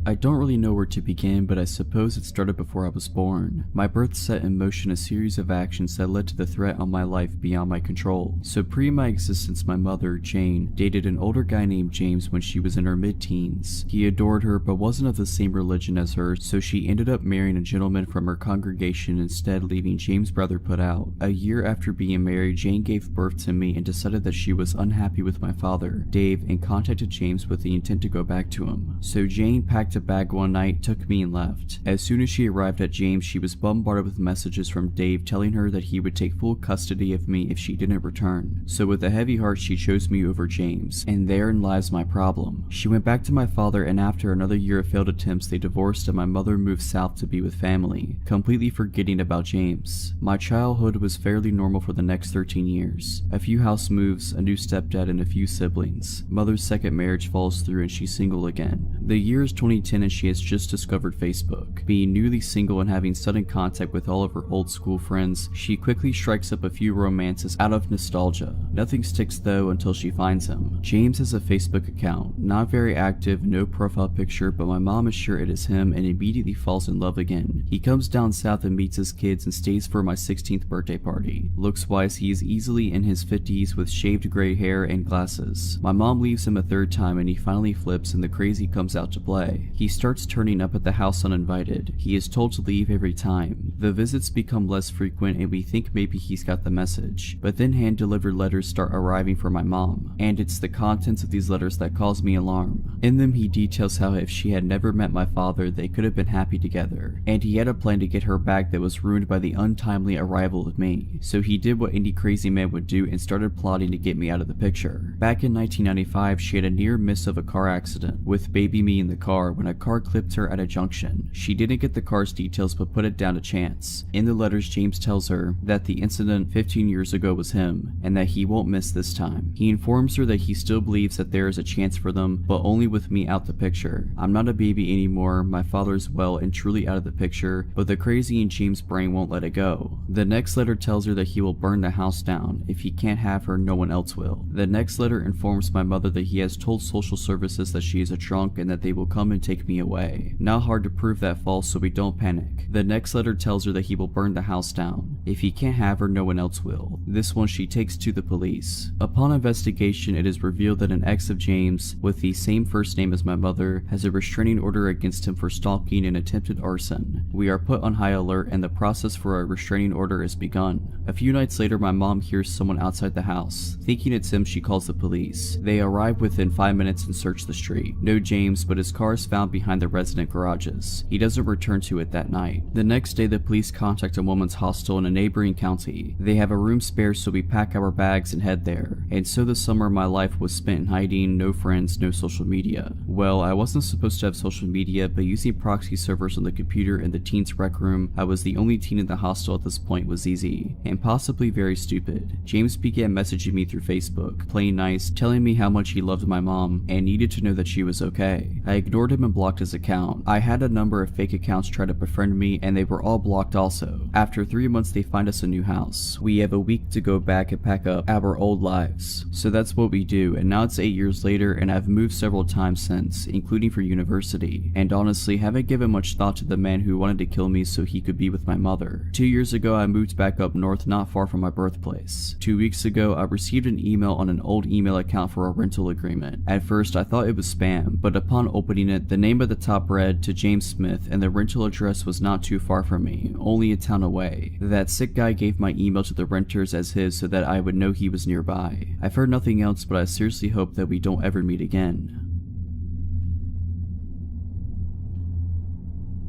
I don't really know where to begin, but I suppose it started before I was born. My birth set in motion a series of actions that led to the threat on my life beyond my control. So pre my existence, my mother, Jane, dated an older guy named James when she was in her mid-teens. He adored her but wasn't of the same religion as her, so she ended up marrying a gentleman from her congregation instead, leaving James' brother put out. A year after being married, Jane gave birth to me and decided that she was unhappy with my father, Dave, and contacted James with the intent to go back to him. So Jane packed a bag one night, took me, and left. As soon as she arrived at James, she was bombarded with messages from Dave telling her that he would take full custody of me if she didn't return. So with a heavy heart, she chose me over James, and therein lies my problem. She went back to my father, and after another year of failed attempts, they divorced and my mother moved south to be with family, completely forgetting about James. My childhood was fairly normal for the next 13 years. A few house moves, a new stepdad, and a few siblings. Mother's second marriage falls through and she's single again. The year is 2010 and she has just discovered Facebook. Being newly single and having sudden contact with all of her old school friends, she quickly strikes up a few romances out of nostalgia. Nothing sticks though until she finds him. James has a Facebook account, not very active, no profile picture, but my mom is sure it is him and immediately falls in love again. He comes down south and meets his kids and stays for my 16th birthday party. Looks wise, he is easily in his 50s with shaved gray hair and glasses. My mom leaves him a third time and he finally flips and the crazy comes out to play. He starts turning up at the house uninvited. He is told to leave every time. The visits become less frequent and we think maybe he's got the message. But then hand-delivered letters start arriving for my mom, and it's the contents of these letters that cause me alarm. In them he details how if she had never met my father, they could have been happy together, and he had a plan to get her back that was ruined by the untimely arrival of me. So he did what any crazy man would do and started plotting to get me out of the picture. Back in 1995, she had a near miss of a car accident, with baby me in the car when a car clipped her at a junction. She didn't get the car's details but put it down to chance. In the letters, James tells her that the incident 15 years ago was him, and that he won't miss this time. He informs her that he still believes that there is a chance for them, but only with me out the picture. I'm not a baby anymore, my father is well and truly out of the picture, but the crazy in James' brain won't let it go. The next letter tells her that he will burn the house down. If he can't have her, no one else will. The next letter informs my mother that he has told social services that she is a drunk and that they will come and take me away. Not hard to prove that false, so we don't panic. The next letter tells her that he will burn the house down. If he can't have her, no one else will. This one she takes to the police. Upon investigation, it is revealed that an ex of James, with the same first name as my mother, has a restraining order against him for stalking and attempted arson. We are put on high alert and the process for a restraining order is begun. A few nights later, my mom hears someone outside the house. Thinking it's him, she calls the police. They arrive within 5 minutes and search the street. No James, but his car is found behind the resident garages. He doesn't return to it that night. The next day, the police contact a woman's hostel in a neighboring county. They have a room spare, so we pack our bags and head there. And so the summer of my life was spent in hiding, no friends, no social media. Well, I wasn't supposed to have social media, but using proxy servers on the computer in the teens rec room, I was the only teen in the hostel at this point, was easy, and possibly very stupid. James began messaging me through Facebook, playing nice, telling me how much he loved my mom, and needed to know that she was okay. I ignored him and blocked his account. I had a number of fake accounts try to befriend me, and they were all blocked also. After 3 months, they find us a new house. We have a week to go back and pack up our old lives. So that's what we do, and now it's 8 years later, and I've moved several times since, including for university, and honestly haven't given much thought to the man who wanted to kill me so he could be with my mother. 2 years ago, I moved back up north not far from my birthplace. 2 weeks ago, I received an email on an old email account for a rental agreement. At first, I thought it was spam, but upon opening it, the name at the top read to James Smith, and the rental address was not too far from me, only a town away. That sick guy gave my email to the renters as his so that I would know he was nearby. I've heard nothing else, but I seriously hope that we don't ever meet again.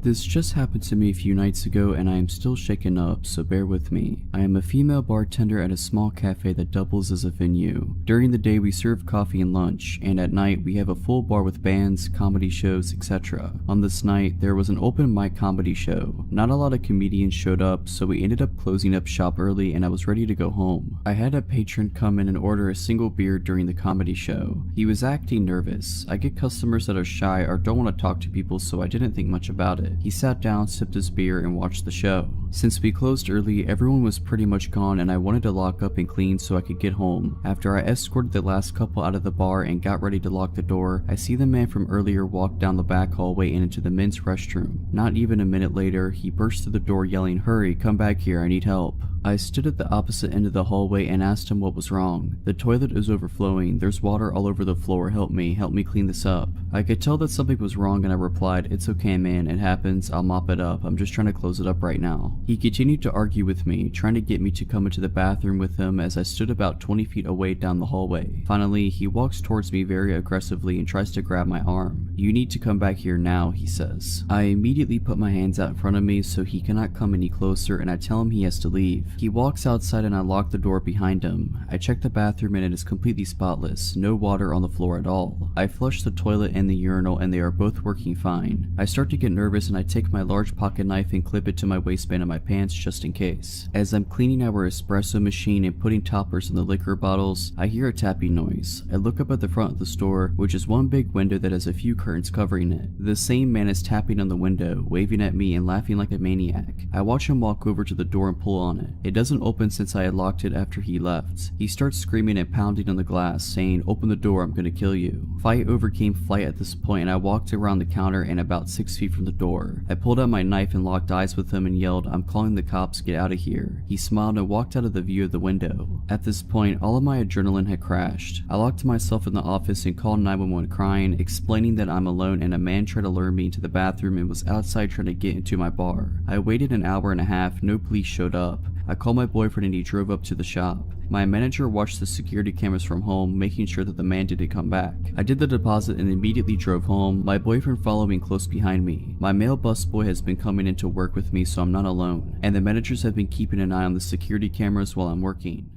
This just happened to me a few nights ago and I am still shaken up, so bear with me. I am a female bartender at a small cafe that doubles as a venue. During the day we serve coffee and lunch, and at night we have a full bar with bands, comedy shows, etc. On this night, there was an open mic comedy show. Not a lot of comedians showed up, so we ended up closing up shop early and I was ready to go home. I had a patron come in and order a single beer during the comedy show. He was acting nervous. I get customers that are shy or don't want to talk to people, so I didn't think much about it. He sat down, sipped his beer, and watched the show. Since we closed early, everyone was pretty much gone and I wanted to lock up and clean so I could get home. After I escorted the last couple out of the bar and got ready to lock the door, I see the man from earlier walk down the back hallway and into the men's restroom. Not even a minute later, he burst through the door yelling, "Hurry, come back here, I need help." I stood at the opposite end of the hallway and asked him what was wrong. "The toilet is overflowing, there's water all over the floor, help me clean this up." I could tell that something was wrong and I replied, "It's okay man, it happens, I'll mop it up, I'm just trying to close it up right now." He continued to argue with me, trying to get me to come into the bathroom with him as I stood about 20 feet away down the hallway. Finally, he walks towards me very aggressively and tries to grab my arm. "You need to come back here now," he says. I immediately put my hands out in front of me so he cannot come any closer and I tell him he has to leave. He walks outside and I lock the door behind him. I check the bathroom and it is completely spotless, no water on the floor at all. I flush the toilet and the urinal and they are both working fine. I start to get nervous and I take my large pocket knife and clip it to my waistband of my pants just in case. As I'm cleaning our espresso machine and putting toppers in the liquor bottles, I hear a tapping noise. I look up at the front of the store, which is one big window that has a few curtains covering it. The same man is tapping on the window, waving at me and laughing like a maniac. I watch him walk over to the door and pull on it. It doesn't open since I had locked it after he left. He starts screaming and pounding on the glass, saying, "Open the door, I'm gonna kill you." Fight overcame flight at this point and I walked around the counter and about 6 feet from the door. I pulled out my knife and locked eyes with him and yelled, "I'm calling the cops, get out of here." He smiled and walked out of the view of the window. At this point, all of my adrenaline had crashed. I locked myself in the office and called 911 crying, explaining that I'm alone and a man tried to lure me into the bathroom and was outside trying to get into my bar. I waited an hour and a half, no police showed up. I called my boyfriend and he drove up to the shop. My manager watched the security cameras from home, making sure that the man didn't come back. I did the deposit and immediately drove home, my boyfriend following close behind me. My male busboy has been coming into work with me so I'm not alone, and the managers have been keeping an eye on the security cameras while I'm working.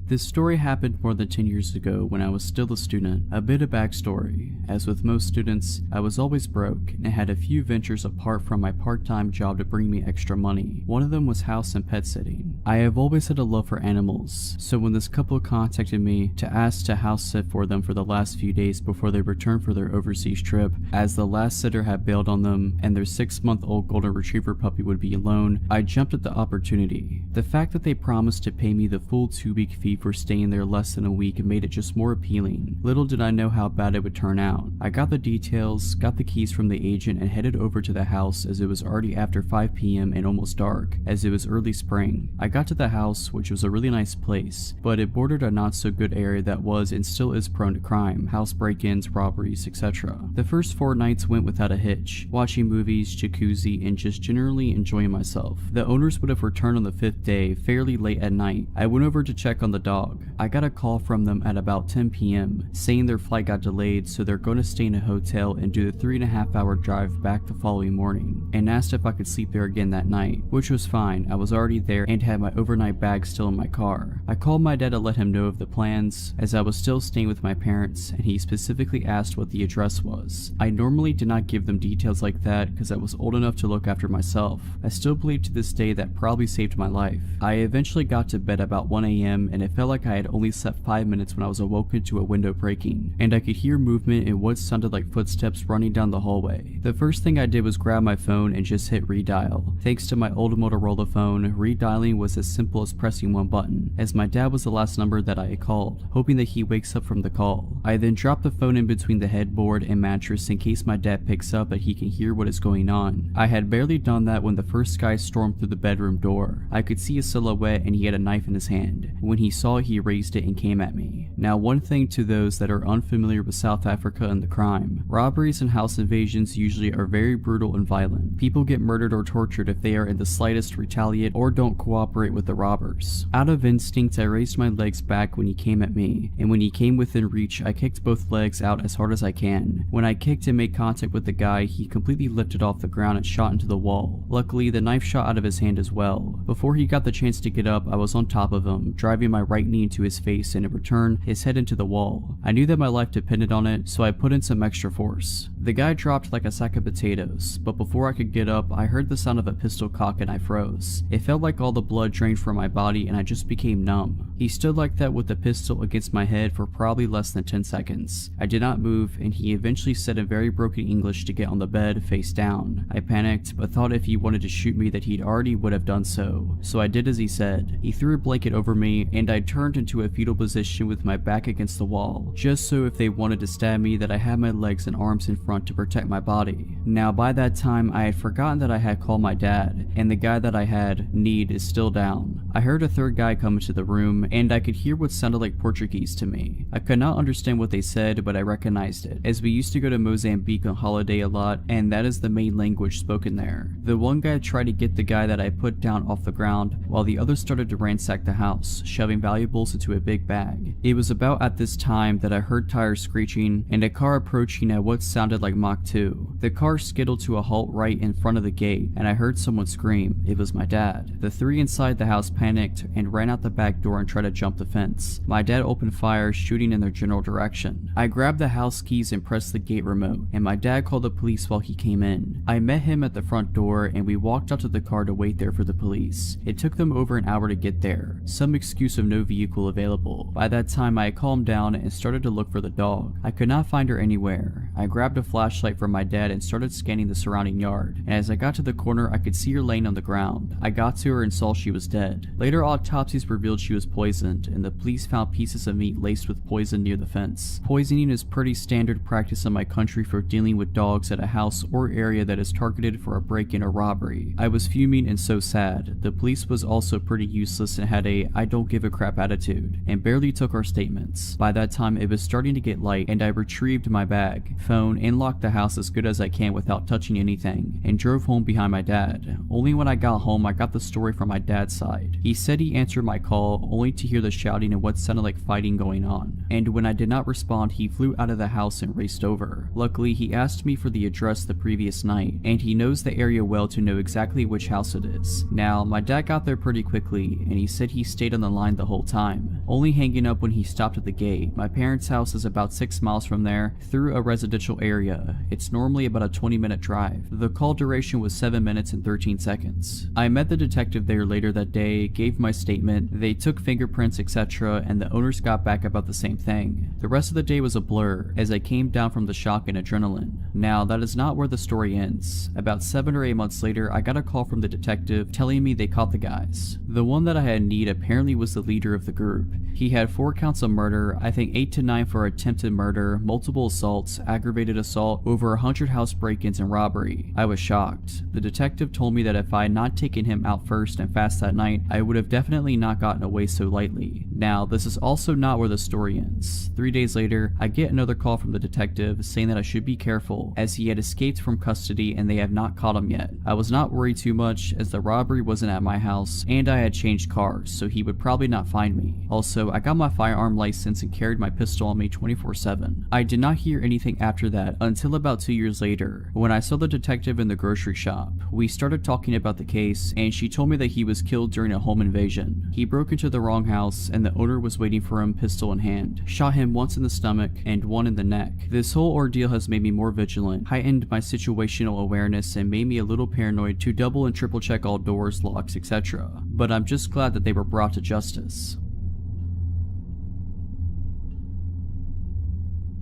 This story happened more than 10 years ago when I was still a student. A bit of backstory. As with most students, I was always broke and had a few ventures apart from my part-time job to bring me extra money. One of them was house and pet sitting. I have always had a love for animals, so when this couple contacted me to ask to house sit for them for the last few days before they returned for their overseas trip, as the last sitter had bailed on them and their 6-month-old golden retriever puppy would be alone, I jumped at the opportunity. The fact that they promised to pay me the full 2-week fee for staying there less than a week made it just more appealing. Little did I know how bad it would turn out. I got the details, got the keys from the agent, and headed over to the house as it was already after 5 p.m. and almost dark, as it was early spring. I got to the house, which was a really nice place, but it bordered a not so good area that was and still is prone to crime, house break-ins, robberies, etc. The first 4 nights went without a hitch, watching movies, jacuzzi, and just generally enjoying myself. The owners would have returned on the 5th day, fairly late at night. I went over to check on the dog. I got a call from them at about 10 p.m. saying their flight got delayed, so they're going to stay in a hotel and do the 3.5-hour drive back the following morning, and asked if I could sleep there again that night, which was fine. I was already there and had my overnight bag still in my car. I called my dad to let him know of the plans, as I was still staying with my parents, and he specifically asked what the address was. I normally did not give them details like that because I was old enough to look after myself. I still believe to this day that probably saved my life. I eventually got to bed about 1 a.m. and it felt like I had only slept 5 minutes when I was awoken to a window breaking, and I could hear movement and what sounded like footsteps running down the hallway. The first thing I did was grab my phone and just hit redial. Thanks to my old Motorola phone, redialing was as simple as pressing one button, as my dad was the last number that I had called, hoping that he wakes up from the call. I then drop the phone in between the headboard and mattress in case my dad picks up that he can hear what is going on. I had barely done that when the first guy stormed through the bedroom door. I could see a silhouette and he had a knife in his hand. When he saw saw it, he raised it and came at me. Now, one thing to those that are unfamiliar with South Africa and the crime, robberies and house invasions usually are very brutal and violent. People get murdered or tortured if they are in the slightest retaliate or don't cooperate with the robbers. Out of instinct, I raised my legs back when he came at me, and when he came within reach, I kicked both legs out as hard as I can. When I kicked and made contact with the guy, he completely lifted off the ground and shot into the wall. Luckily, the knife shot out of his hand as well. Before he got the chance to get up, I was on top of him, driving my right knee into his face and in return, his head into the wall. I knew that my life depended on it, so I put in some extra force. The guy dropped like a sack of potatoes, but before I could get up, I heard the sound of a pistol cock and I froze. It felt like all the blood drained from my body and I just became numb. He stood like that with the pistol against my head for probably less than 10 seconds. I did not move, and he eventually said in very broken English to get on the bed face down. I panicked, but thought if he wanted to shoot me that he already would have done so I did as he said. He threw a blanket over me, and I turned into a fetal position with my back against the wall, just so if they wanted to stab me that I had my legs and arms in front to protect my body. Now by that time, I had forgotten that I had called my dad, and the guy that I had need is still down. I heard a third guy come into the room, and I could hear what sounded like Portuguese to me. I could not understand what they said, but I recognized it, as we used to go to Mozambique on holiday a lot, and that is the main language spoken there. The one guy tried to get the guy that I put down off the ground, while the others started to ransack the house, shoving valuables into a big bag. It was about at this time that I heard tires screeching, and a car approaching at what sounded like Mach 2. The car skittled to a halt right in front of the gate, and I heard someone scream. It was my dad. The three inside the house panicked and ran out the back door and tried to jump the fence. My dad opened fire, shooting in their general direction. I grabbed the house keys and pressed the gate remote, and my dad called the police while he came in. I met him at the front door, and we walked out to the car to wait there for the police. It took them over an hour to get there, some excuse of no vehicle available. By that time, I had calmed down and started to look for the dog. I could not find her anywhere. I grabbed a flashlight from my dad and started scanning the surrounding yard, and as I got to the corner, I could see her laying on the ground. I got to her and saw she was dead. Later autopsies revealed she was poisoned, and the police found pieces of meat laced with poison near the fence. Poisoning is pretty standard practice in my country for dealing with dogs at a house or area that is targeted for a break-in or robbery. I was fuming and so sad. The police was also pretty useless and had a I don't give a crap attitude, and barely took our statements. By that time, it was starting to get light, and I retrieved my bag, phone, and locked the house as good as I can without touching anything, and drove home behind my dad. Only when I got home, I got the story from my dad's side. He said he answered my call, only to hear the shouting and what sounded like fighting going on, and when I did not respond, he flew out of the house and raced over. Luckily, he asked me for the address the previous night, and he knows the area well to know exactly which house it is. Now, my dad got there pretty quickly, and he said he stayed on the line the whole time, only hanging up when he stopped at the gate. My parents' house is about 6 miles from there, through a residential area. It's normally about a 20-minute drive. The call duration was 7 minutes and 13 seconds. I met the detective there later that day, gave my statement, they took fingerprints, etc., and the owners got back about the same thing. The rest of the day was a blur, as I came down from the shock and adrenaline. Now, that is not where the story ends. About 7 or 8 months later, I got a call from the detective telling me they caught the guys. The one that I had need apparently was the leader of the group. He had 4 counts of murder, I think 8 to 9 for attempted murder, multiple assaults, aggravated assault, over 100 house break-ins and robbery. I was shocked. The detective told me that if I had not taken him out first and fast that night, I would have definitely not gotten away so lightly. Now, this is also not where the story ends. 3 days later, I get another call from the detective saying that I should be careful, as he had escaped from custody and they have not caught him yet. I was not worried too much, as the robbery wasn't at my house and I had changed cars, so he would probably not find me. Also, I got my firearm license and carried my pistol on me 24/7. I did not hear anything after that until about 2 years later, when I saw the detective in the grocery shop. We started talking about the case, and she told me that he was killed during a home invasion. He broke into the wrong house, and the owner was waiting for him, pistol in hand. Shot him once in the stomach and one in the neck. This whole ordeal has made me more vigilant, heightened my situational awareness, and made me a little paranoid to double and triple check all doors, locks, etc. But I'm just glad that they were brought to justice.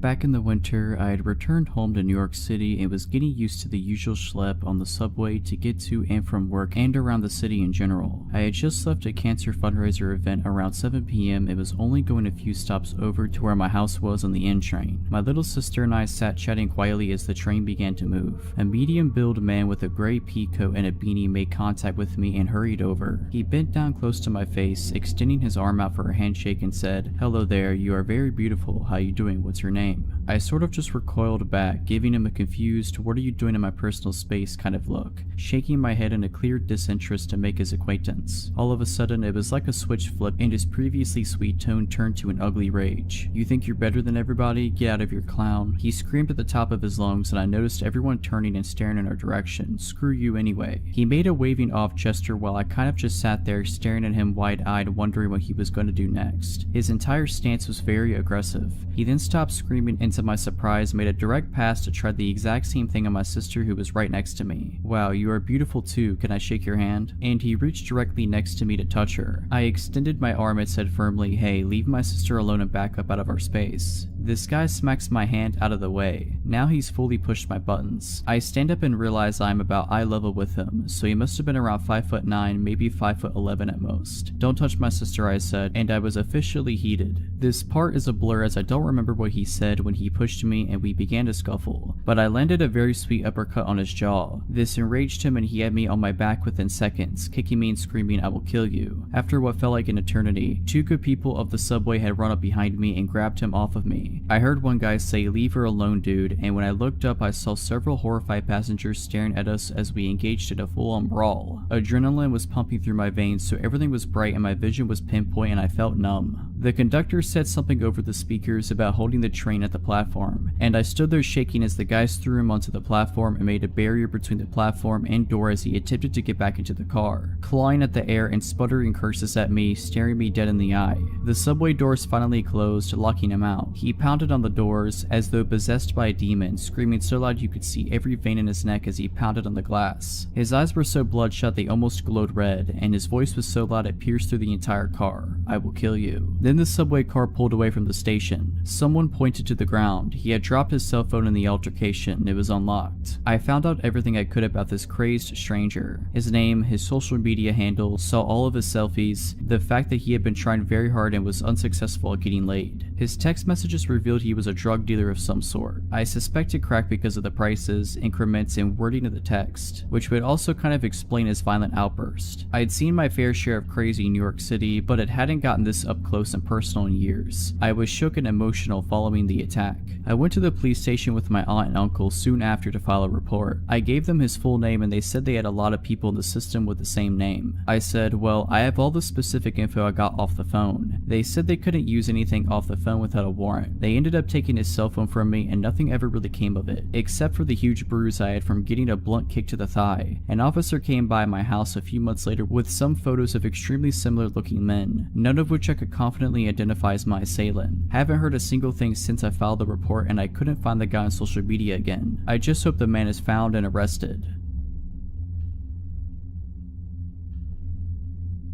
Back in the winter, I had returned home to New York City and was getting used to the usual schlep on the subway to get to and from work and around the city in general. I had just left a cancer fundraiser event around 7 p.m. and was only going a few stops over to where my house was on the N train. My little sister and I sat chatting quietly as the train began to move. A medium-built man with a gray pea coat and a beanie made contact with me and hurried over. He bent down close to my face, extending his arm out for a handshake and said, "Hello there, you are very beautiful. How you doing? What's your name?" I sort of just recoiled back, giving him a confused, "what are you doing in my personal space" kind of look, shaking my head in a clear disinterest to make his acquaintance. All of a sudden, it was like a switch flipped and his previously sweet tone turned to an ugly rage. "You think you're better than everybody? Get out of your clown." He screamed at the top of his lungs and I noticed everyone turning and staring in our direction. "Screw you anyway." He made a waving off gesture while I kind of just sat there staring at him wide-eyed, wondering what he was going to do next. His entire stance was very aggressive. He then stopped screaming and to my surprise made a direct pass to try the exact same thing on my sister who was right next to me. "Wow, you are beautiful too. Can I shake your hand?" And he reached directly next to me to touch her. I extended my arm and said firmly, "Hey, leave my sister alone and back up out of our space." This guy smacks my hand out of the way. Now he's fully pushed my buttons. I stand up and realize I'm about eye level with him, so he must have been around 5'9", maybe 5'11" at most. "Don't touch my sister," I said, and I was officially heated. This part is a blur as I don't remember what he said when he pushed me and we began to scuffle, but I landed a very sweet uppercut on his jaw. This enraged him and he had me on my back within seconds, kicking me and screaming, "I will kill you." After what felt like an eternity, two good people of the subway had run up behind me and grabbed him off of me. I heard one guy say, "Leave her alone, dude," and when I looked up I saw several horrified passengers staring at us as we engaged in a full-on brawl. Adrenaline was pumping through my veins, so everything was bright and my vision was pinpoint and I felt numb. The conductor said something over the speakers about holding the train at the platform, and I stood there shaking as the guys threw him onto the platform and made a barrier between the platform and door as he attempted to get back into the car, clawing at the air and sputtering curses at me, staring me dead in the eye. The subway doors finally closed, locking him out. He pounded on the doors as though possessed by a demon, screaming so loud you could see every vein in his neck as he pounded on the glass. His eyes were so bloodshot they almost glowed red, and his voice was so loud it pierced through the entire car. "I will kill you." Then the subway car pulled away from the station. Someone pointed to the ground. He had dropped his cell phone in the altercation. It was unlocked. I found out everything I could about this crazed stranger. His name, his social media handle, saw all of his selfies, the fact that he had been trying very hard and was unsuccessful at getting laid. His text messages revealed he was a drug dealer of some sort. I suspected crack because of the prices, increments, and wording of the text, which would also kind of explain his violent outburst. I had seen my fair share of crazy in New York City, but it hadn't gotten this up close and personal in years. I was shook and emotional following the attack. I went to the police station with my aunt and uncle soon after to file a report. I gave them his full name and they said they had a lot of people in the system with the same name. I said, "Well, I have all the specific info I got off the phone." They said they couldn't use anything off the phone without a warrant. They ended up taking his cell phone from me and nothing ever really came of it, except for the huge bruise I had from getting a blunt kick to the thigh. An officer came by my house a few months later with some photos of extremely similar looking men, none of which I could confidently identify as my assailant. Haven't heard a single thing since I filed the report and I couldn't find the guy on social media again. I just hope the man is found and arrested.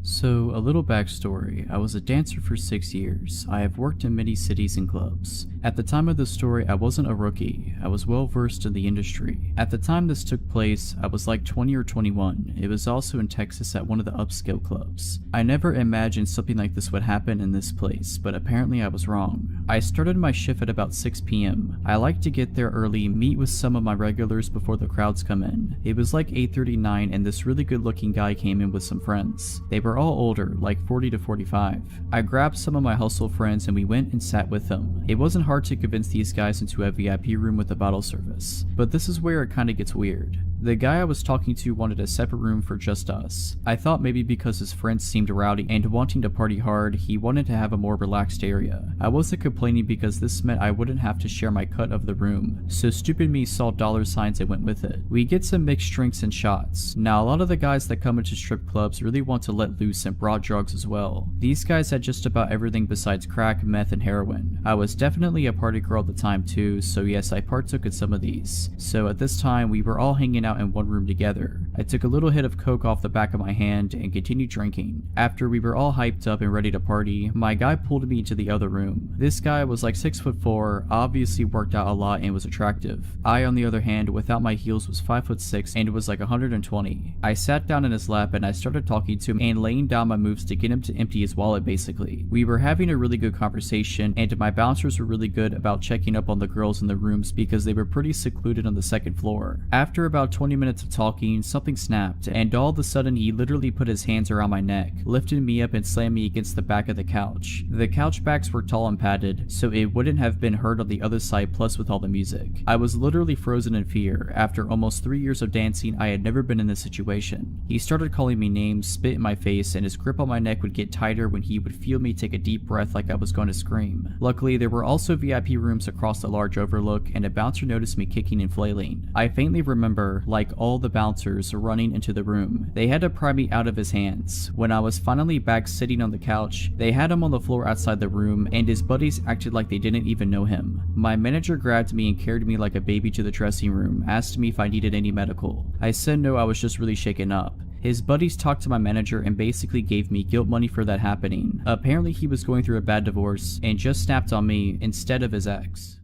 So, a little backstory. I was a dancer for 6 years. I have worked in many cities and clubs. At the time of the story, I wasn't a rookie. I was well versed in the industry. At the time this took place, I was like 20 or 21. It was also in Texas at one of the upscale clubs. I never imagined something like this would happen in this place, but apparently I was wrong. I started my shift at about 6 p.m. I like to get there early, meet with some of my regulars before the crowds come in. It was like 8:39 and this really good looking guy came in with some friends. They were all older, like 40 to 45. I grabbed some of my hustle friends and we went and sat with them. It wasn't hard to convince these guys into a VIP room with a bottle service. But this is where it kinda gets weird. The guy I was talking to wanted a separate room for just us. I thought maybe because his friends seemed rowdy and wanting to party hard, he wanted to have a more relaxed area. I wasn't complaining because this meant I wouldn't have to share my cut of the room, so stupid me saw dollar signs and went with it. We get some mixed drinks and shots. Now a lot of the guys that come into strip clubs really want to let loose and brought drugs as well. These guys had just about everything besides crack, meth, and heroin. I was definitely a party girl at the time too, so yes, I partook in some of these. So at this time, we were all hanging out out in one room together. I took a little hit of coke off the back of my hand and continued drinking. After we were all hyped up and ready to party, my guy pulled me into the other room. This guy was like 6'4", obviously worked out a lot and was attractive. I, on the other hand, without my heels was 5'6" and was like 120. I sat down in his lap and I started talking to him and laying down my moves to get him to empty his wallet basically. We were having a really good conversation and my bouncers were really good about checking up on the girls in the rooms because they were pretty secluded on the second floor. After about 20 minutes of talking, something snapped and all of a sudden he literally put his hands around my neck, lifted me up and slammed me against the back of the couch. The couch backs were tall and padded, so it wouldn't have been heard on the other side, plus with all the music. I was literally frozen in fear. After almost 3 years of dancing, I had never been in this situation. He started calling me names, spit in my face, and his grip on my neck would get tighter when he would feel me take a deep breath like I was going to scream. Luckily, there were also VIP rooms across the large overlook, and a bouncer noticed me kicking and flailing. I faintly remember, like all the bouncers, running into the room. They had to pry me out of his hands. When I was finally back sitting on the couch, they had him on the floor outside the room, and his buddies acted like they didn't even know him. My manager grabbed me and carried me like a baby to the dressing room, asked me if I needed any medical. I said no, I was just really shaken up. His buddies talked to my manager and basically gave me guilt money for that happening. Apparently he was going through a bad divorce and just snapped on me instead of his ex.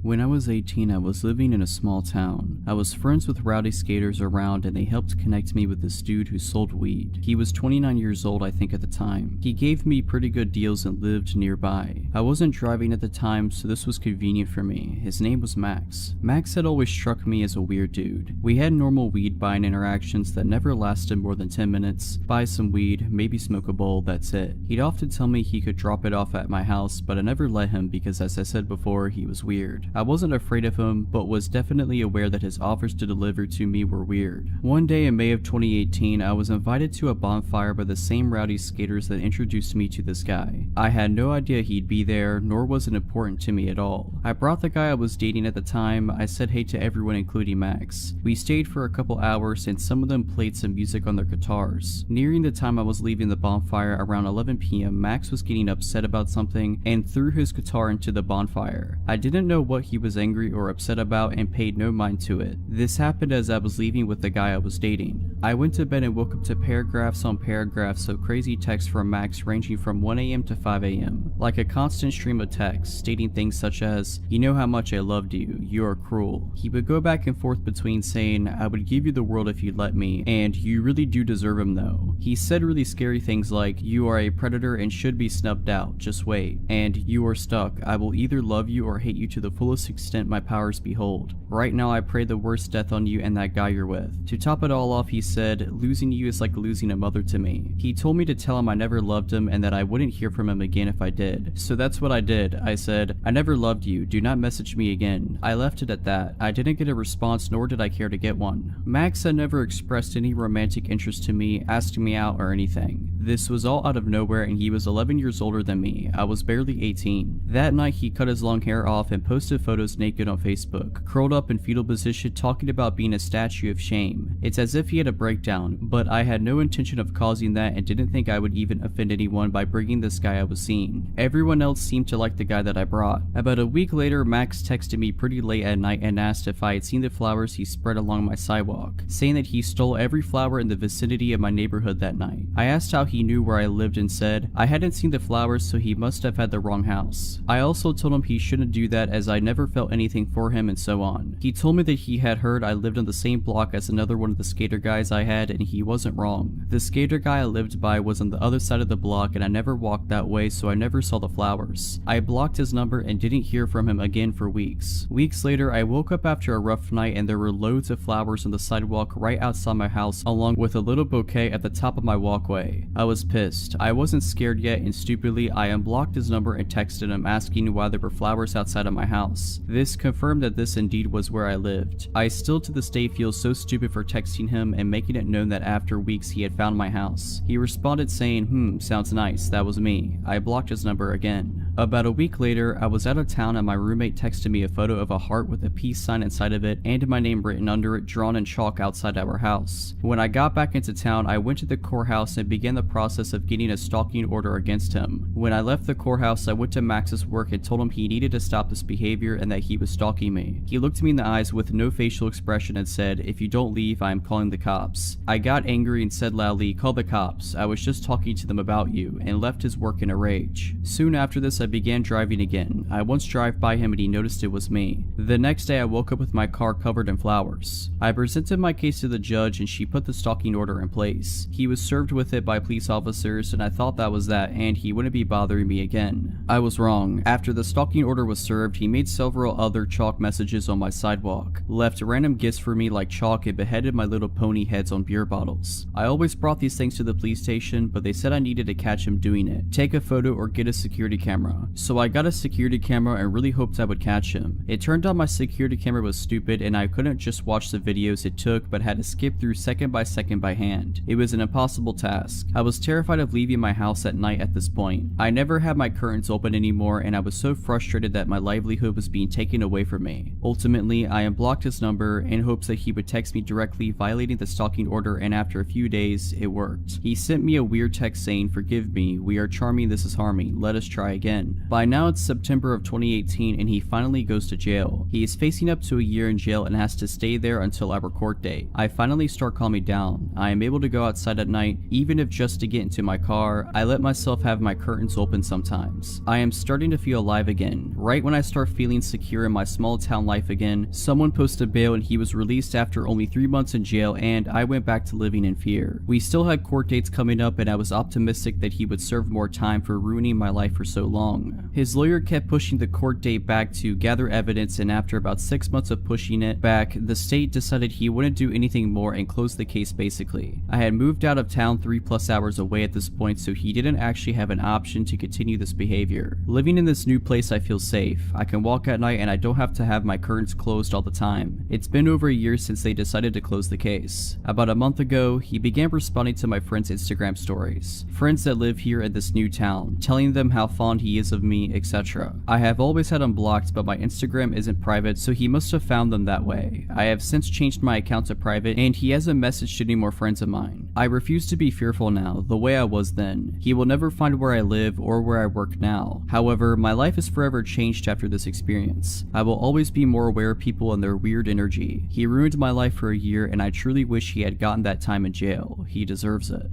When I was 18, I was living in a small town. I was friends with rowdy skaters around and they helped connect me with this dude who sold weed. He was 29 years old I think at the time. He gave me pretty good deals and lived nearby. I wasn't driving at the time, so this was convenient for me. His name was Max. Max had always struck me as a weird dude. We had normal weed buying interactions that never lasted more than 10 minutes. Buy some weed, maybe smoke a bowl, that's it. He'd often tell me he could drop it off at my house, but I never let him because, as I said before, he was weird. I wasn't afraid of him, but was definitely aware that his offers to deliver to me were weird. One day in May of 2018, I was invited to a bonfire by the same rowdy skaters that introduced me to this guy. I had no idea he'd be there, nor was it important to me at all. I brought the guy I was dating at the time. I said hey to everyone including Max. We stayed for a couple hours and some of them played some music on their guitars. Nearing the time I was leaving the bonfire around 11 p.m, Max was getting upset about something and threw his guitar into the bonfire. I didn't know what he was angry or upset about and paid no mind to it. This happened as I was leaving with the guy I was dating. I went to bed and woke up to paragraphs on paragraphs of crazy texts from Max ranging from 1 a.m. to 5 a.m. Like a constant stream of texts stating things such as, "You know how much I loved you, you are cruel." He would go back and forth between saying, "I would give you the world if you'd let me," and "You really do deserve him though." He said really scary things like, "You are a predator and should be snubbed out, just wait," and "You are stuck, I will either love you or hate you to the fullest extent my powers behold. Right now I pray the worst death on you and that guy you're with." To top it all off, he said, "Losing you is like losing a mother to me." He told me to tell him I never loved him and that I wouldn't hear from him again if I did. So that's what I did. I said, "I never loved you, do not message me again." I left it at that. I didn't get a response, nor did I care to get one. Max had never expressed any romantic interest to me, asking me out or anything. This was all out of nowhere and he was 11 years older than me. I was barely 18. That night he cut his long hair off and posted photos naked on Facebook, curled up in fetal position talking about being a statue of shame. It's as if he had a breakdown, but I had no intention of causing that and didn't think I would even offend anyone by bringing this guy I was seeing. Everyone else seemed to like the guy that I brought. About a week later, Max texted me pretty late at night and asked if I had seen the flowers he spread along my sidewalk, saying that he stole every flower in the vicinity of my neighborhood that night. I asked how he knew where I lived and said I hadn't seen the flowers, so he must have had the wrong house. I also told him he shouldn't do that as I never felt anything for him and so on. He told me that he had heard I lived on the same block as another one of the skater guys I had and he wasn't wrong. The skater guy I lived by was on the other side of the block and I never walked that way, so I never saw the flowers. I blocked his number and didn't hear from him again for weeks. Weeks later, I woke up after a rough night and there were loads of flowers on the sidewalk right outside my house along with a little bouquet at the top of my walkway. I was pissed. I wasn't scared yet and stupidly I unblocked his number and texted him asking why there were flowers outside of my house. This confirmed that this indeed was where I lived. I still to this day feel so stupid for texting him and making it known that after weeks he had found my house. He responded saying, sounds nice, that was me. I blocked his number again. About a week later, I was out of town and my roommate texted me a photo of a heart with a peace sign inside of it and my name written under it drawn in chalk outside our house. When I got back into town, I went to the courthouse and began the process of getting a stalking order against him. When I left the courthouse, I went to Max's work and told him he needed to stop this behavior and that he was stalking me. He looked me in the eyes with no facial expression and said, "If you don't leave, I am calling the cops." I got angry and said loudly, "Call the cops, I was just talking to them about you," and left his work in a rage. Soon after this, I began driving again. I once drove by him and he noticed it was me. The next day, I woke up with my car covered in flowers. I presented my case to the judge and she put the stalking order in place. He was served with it by police officers and I thought that was that and he wouldn't be bothering me again. I was wrong. After the stalking order was served, he made several other chalk messages on my sidewalk, left random gifts for me like chalk, and beheaded my little pony heads on beer bottles. I always brought these things to the police station, but they said I needed to catch him doing it, take a photo or get a security camera. So I got a security camera and really hoped I would catch him. It turned out my security camera was stupid and I couldn't just watch the videos it took but had to skip through second by hand. It was an impossible task. I was terrified of leaving my house at night at this point. I never had my curtains open anymore and I was so frustrated that my livelihood was being taken away from me. Ultimately, I unblocked his number in hopes that he would text me directly violating the stalking order, and after a few days, it worked. He sent me a weird text saying, "Forgive me, we are charming, this is harming, let us try again." By now it's September of 2018 and he finally goes to jail. He is facing up to a year in jail and has to stay there until our court date. I finally start calming down. I am able to go outside at night, even if just to get into my car. I let myself have my curtains open sometimes. I am starting to feel alive again. Right when I start feeling secure in my small town life again, someone posted bail and he was released after only 3 months in jail, and I went back to living in fear. We still had court dates coming up and I was optimistic that he would serve more time for ruining my life for so long. His lawyer kept pushing the court date back to gather evidence, and after about 6 months of pushing it back, the state decided he wouldn't do anything more and closed the case basically. I had moved out of town 3+ hours away at this point, so he didn't actually have an option to continue this behavior. Living in this new place, I feel safe. I can walk at night and I don't have to have my curtains closed all the time. It's been over a year since they decided to close the case. About a month ago, he began responding to my friends' Instagram stories. Friends that live here in this new town, telling them how fond he is of me, etc. I have always had him blocked, but my Instagram isn't private, so he must have found them that way. I have since changed my account to private and he hasn't messaged any more friends of mine. I refuse to be fearful now, the way I was then. He will never find where I live or where I work now. However, my life is forever changed after this experience. I will always be more aware of people and their weird energy. He ruined my life for a year and I truly wish he had gotten that time in jail. He deserves it.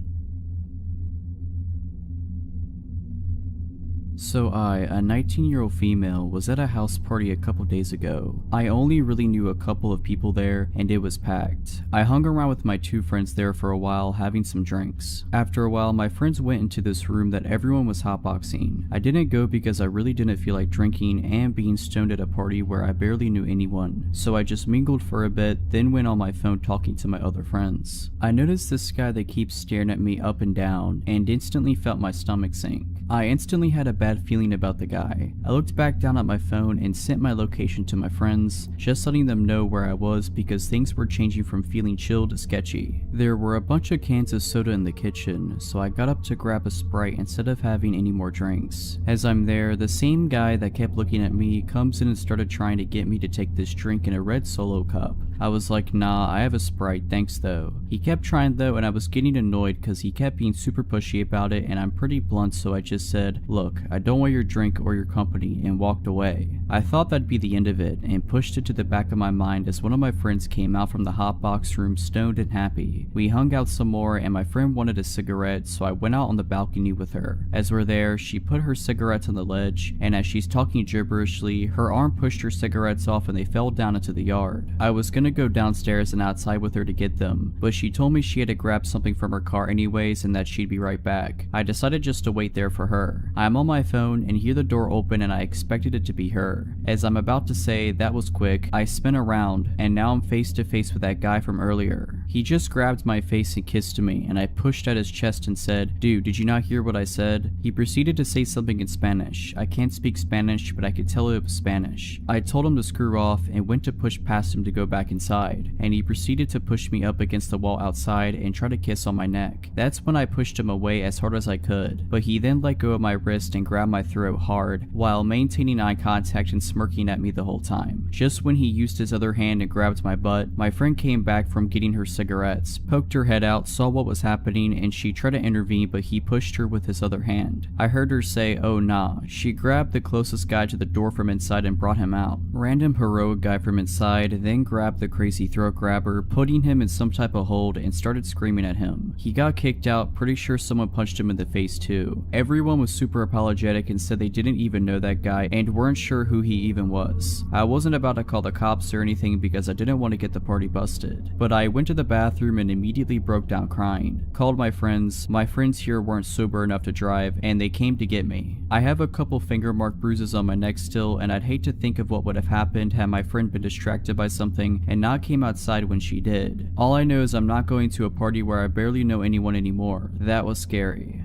So I, a 19-year-old female, was at a house party a couple days ago. I only really knew a couple of people there and it was packed. I hung around with my 2 friends there for a while having some drinks. After a while, my friends went into this room that everyone was hotboxing. I didn't go because I really didn't feel like drinking and being stoned at a party where I barely knew anyone, so I just mingled for a bit, then went on my phone talking to my other friends. I noticed this guy that keeps staring at me up and down and instantly felt my stomach sink. I instantly had a bad feeling about the guy. I looked back down at my phone and sent my location to my friends, just letting them know where I was because things were changing from feeling chill to sketchy. There were a bunch of cans of soda in the kitchen, so I got up to grab a Sprite instead of having any more drinks. As I'm there, the same guy that kept looking at me comes in and started trying to get me to take this drink in a red Solo cup. I was like, nah, I have a Sprite, thanks though. He kept trying though, and I was getting annoyed because he kept being super pushy about it, and I'm pretty blunt, so I just said, look, I don't want your drink or your company, and walked away. I thought that'd be the end of it and pushed it to the back of my mind as one of my friends came out from the hotbox room stoned and happy. We hung out some more and my friend wanted a cigarette, so I went out on the balcony with her. As we're there, she put her cigarettes on the ledge, and as she's talking gibberishly, her arm pushed her cigarettes off and they fell down into the yard. I was gonna go downstairs and outside with her to get them, but she told me she had to grab something from her car anyways and that she'd be right back. I decided just to wait there for her. I'm on my phone and hear the door open and I expected it to be her. As I'm about to say that was quick, I spin around and now I'm face to face with that guy from earlier. He just grabbed my face and kissed me, and I pushed at his chest and said, "Dude, did you not hear what I said?" He proceeded to say something in Spanish. I can't speak Spanish, but I could tell it was Spanish. I told him to screw off and went to push past him to go back inside, and he proceeded to push me up against the wall outside and try to kiss on my neck. That's when I pushed him away as hard as I could, but he then let go of my wrist and grabbed my throat hard while maintaining eye contact and smirking at me the whole time. Just when he used his other hand and grabbed my butt, my friend came back from getting her cigarettes, poked her head out, saw what was happening, and she tried to intervene, but he pushed her with his other hand. I heard her say, "Oh nah." She grabbed the closest guy to the door from inside and brought him out. Random heroic guy from inside then grabbed the crazy throat grabber, putting him in some type of hold, and started screaming at him. He got kicked out, pretty sure someone punched him in the face too. Everyone was super apologetic and said they didn't even know that guy and weren't sure who he even was. I wasn't about to call the cops or anything because I didn't want to get the party busted, but I went to the bathroom and immediately broke down crying. Called my friends. My friends here weren't sober enough to drive, and they came to get me. I have a couple finger mark bruises on my neck still, and I'd hate to think of what would have happened had my friend been distracted by something and not came outside when she did. All I know is I'm not going to a party where I barely know anyone anymore. That was scary.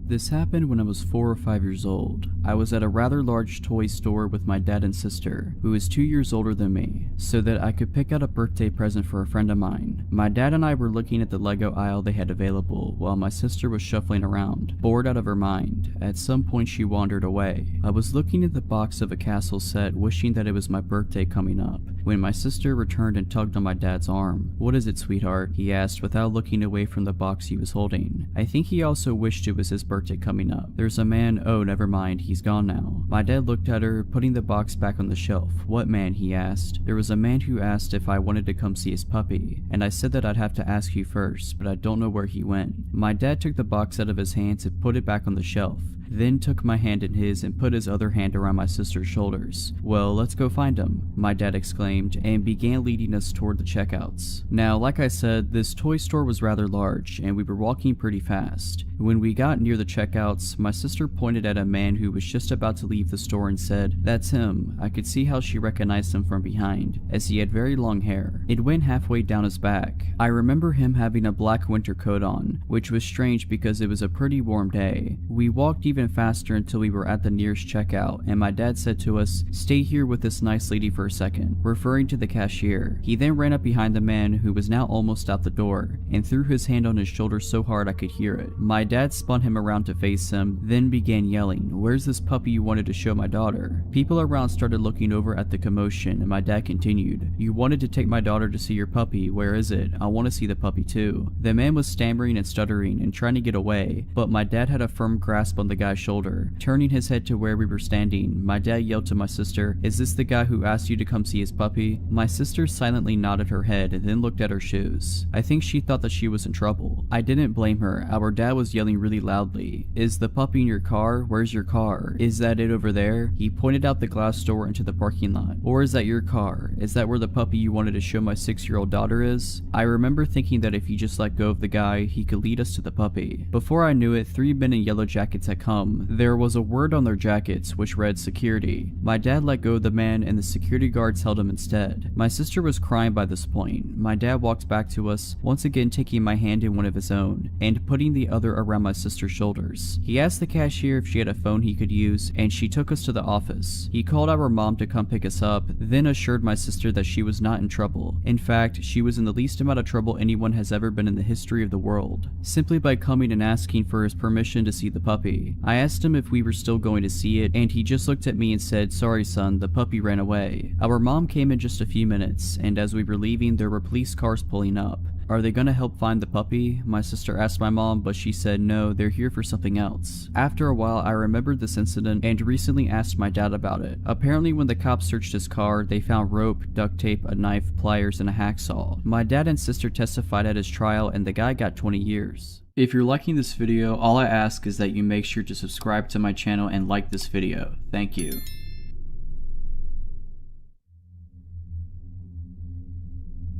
This happened when I was 4 or 5 years old. I was at a rather large toy store with my dad and sister, who is 2 years older than me, so that I could pick out a birthday present for a friend of mine. My dad and I were looking at the Lego aisle they had available, while my sister was shuffling around, bored out of her mind. At some point she wandered away. I was looking at the box of a castle set, wishing that it was my birthday coming up, when my sister returned and tugged on my dad's arm. "What is it, sweetheart?" he asked without looking away from the box he was holding. I think he also wished it was his birthday coming up. "There's a man." "Oh, never mind, he's gone now." My dad looked at her, putting the box back on the shelf. "What man?" he asked. "There was a man who asked if I wanted to come see his puppy, and I said that I'd have to ask you first, but I don't know where he went." My dad took the box out of his hands and put it back on the shelf, then took my hand in his and put his other hand around my sister's shoulders. "Well, let's go find him," my dad exclaimed, and began leading us toward the checkouts. Now, like I said, this toy store was rather large, and we were walking pretty fast. When we got near the checkouts, my sister pointed at a man who was just about to leave the store and said, "That's him." I could see how she recognized him from behind, as he had very long hair. It went halfway down his back. I remember him having a black winter coat on, which was strange because it was a pretty warm day. We walked even faster until we were at the nearest checkout, and my dad said to us, "Stay here with this nice lady for a second," referring to the cashier. He then ran up behind the man, who was now almost out the door, and threw his hand on his shoulder so hard I could hear it. My dad spun him around to face him, then began yelling, "Where's this puppy you wanted to show my daughter?" People around started looking over at the commotion, and my dad continued, "You wanted to take my daughter to see your puppy. Where is it? I want to see the puppy too." The man was stammering and stuttering and trying to get away, but my dad had a firm grasp on the guy's shoulder. Turning his head to where we were standing, my dad yelled to my sister, "Is this the guy who asked you to come see his puppy?" My sister silently nodded her head and then looked at her shoes. I think she thought that she was in trouble. I didn't blame her. Our dad was yelling really loudly, "Is the puppy in your car? Where's your car? Is that it over there?" He pointed out the glass door into the parking lot. "Or is that your car? Is that where the puppy you wanted to show my 6-year-old daughter is?" I remember thinking that if he just let go of the guy, he could lead us to the puppy. Before I knew it, 3 men in yellow jackets had come. There was a word on their jackets which read security. My dad let go of the man and the security guards held him instead. My sister was crying by this point. My dad walked back to us, once again taking my hand in one of his own, and putting the other around my sister's shoulders. He asked the cashier if she had a phone he could use, and she took us to the office. He called our mom to come pick us up, then assured my sister that she was not in trouble. In fact, she was in the least amount of trouble anyone has ever been in the history of the world, simply by coming and asking for his permission to see the puppy. I asked him if we were still going to see it, and he just looked at me and said, "Sorry son, the puppy ran away." Our mom came in just a few minutes, and as we were leaving, there were police cars pulling up. "Are they gonna help find the puppy?" my sister asked my mom, but she said no, they're here for something else. After a while, I remembered this incident and recently asked my dad about it. Apparently when the cops searched his car, they found rope, duct tape, a knife, pliers, and a hacksaw. My dad and sister testified at his trial, and the guy got 20 years. If you're liking this video, all I ask is that you make sure to subscribe to my channel and like this video. Thank you.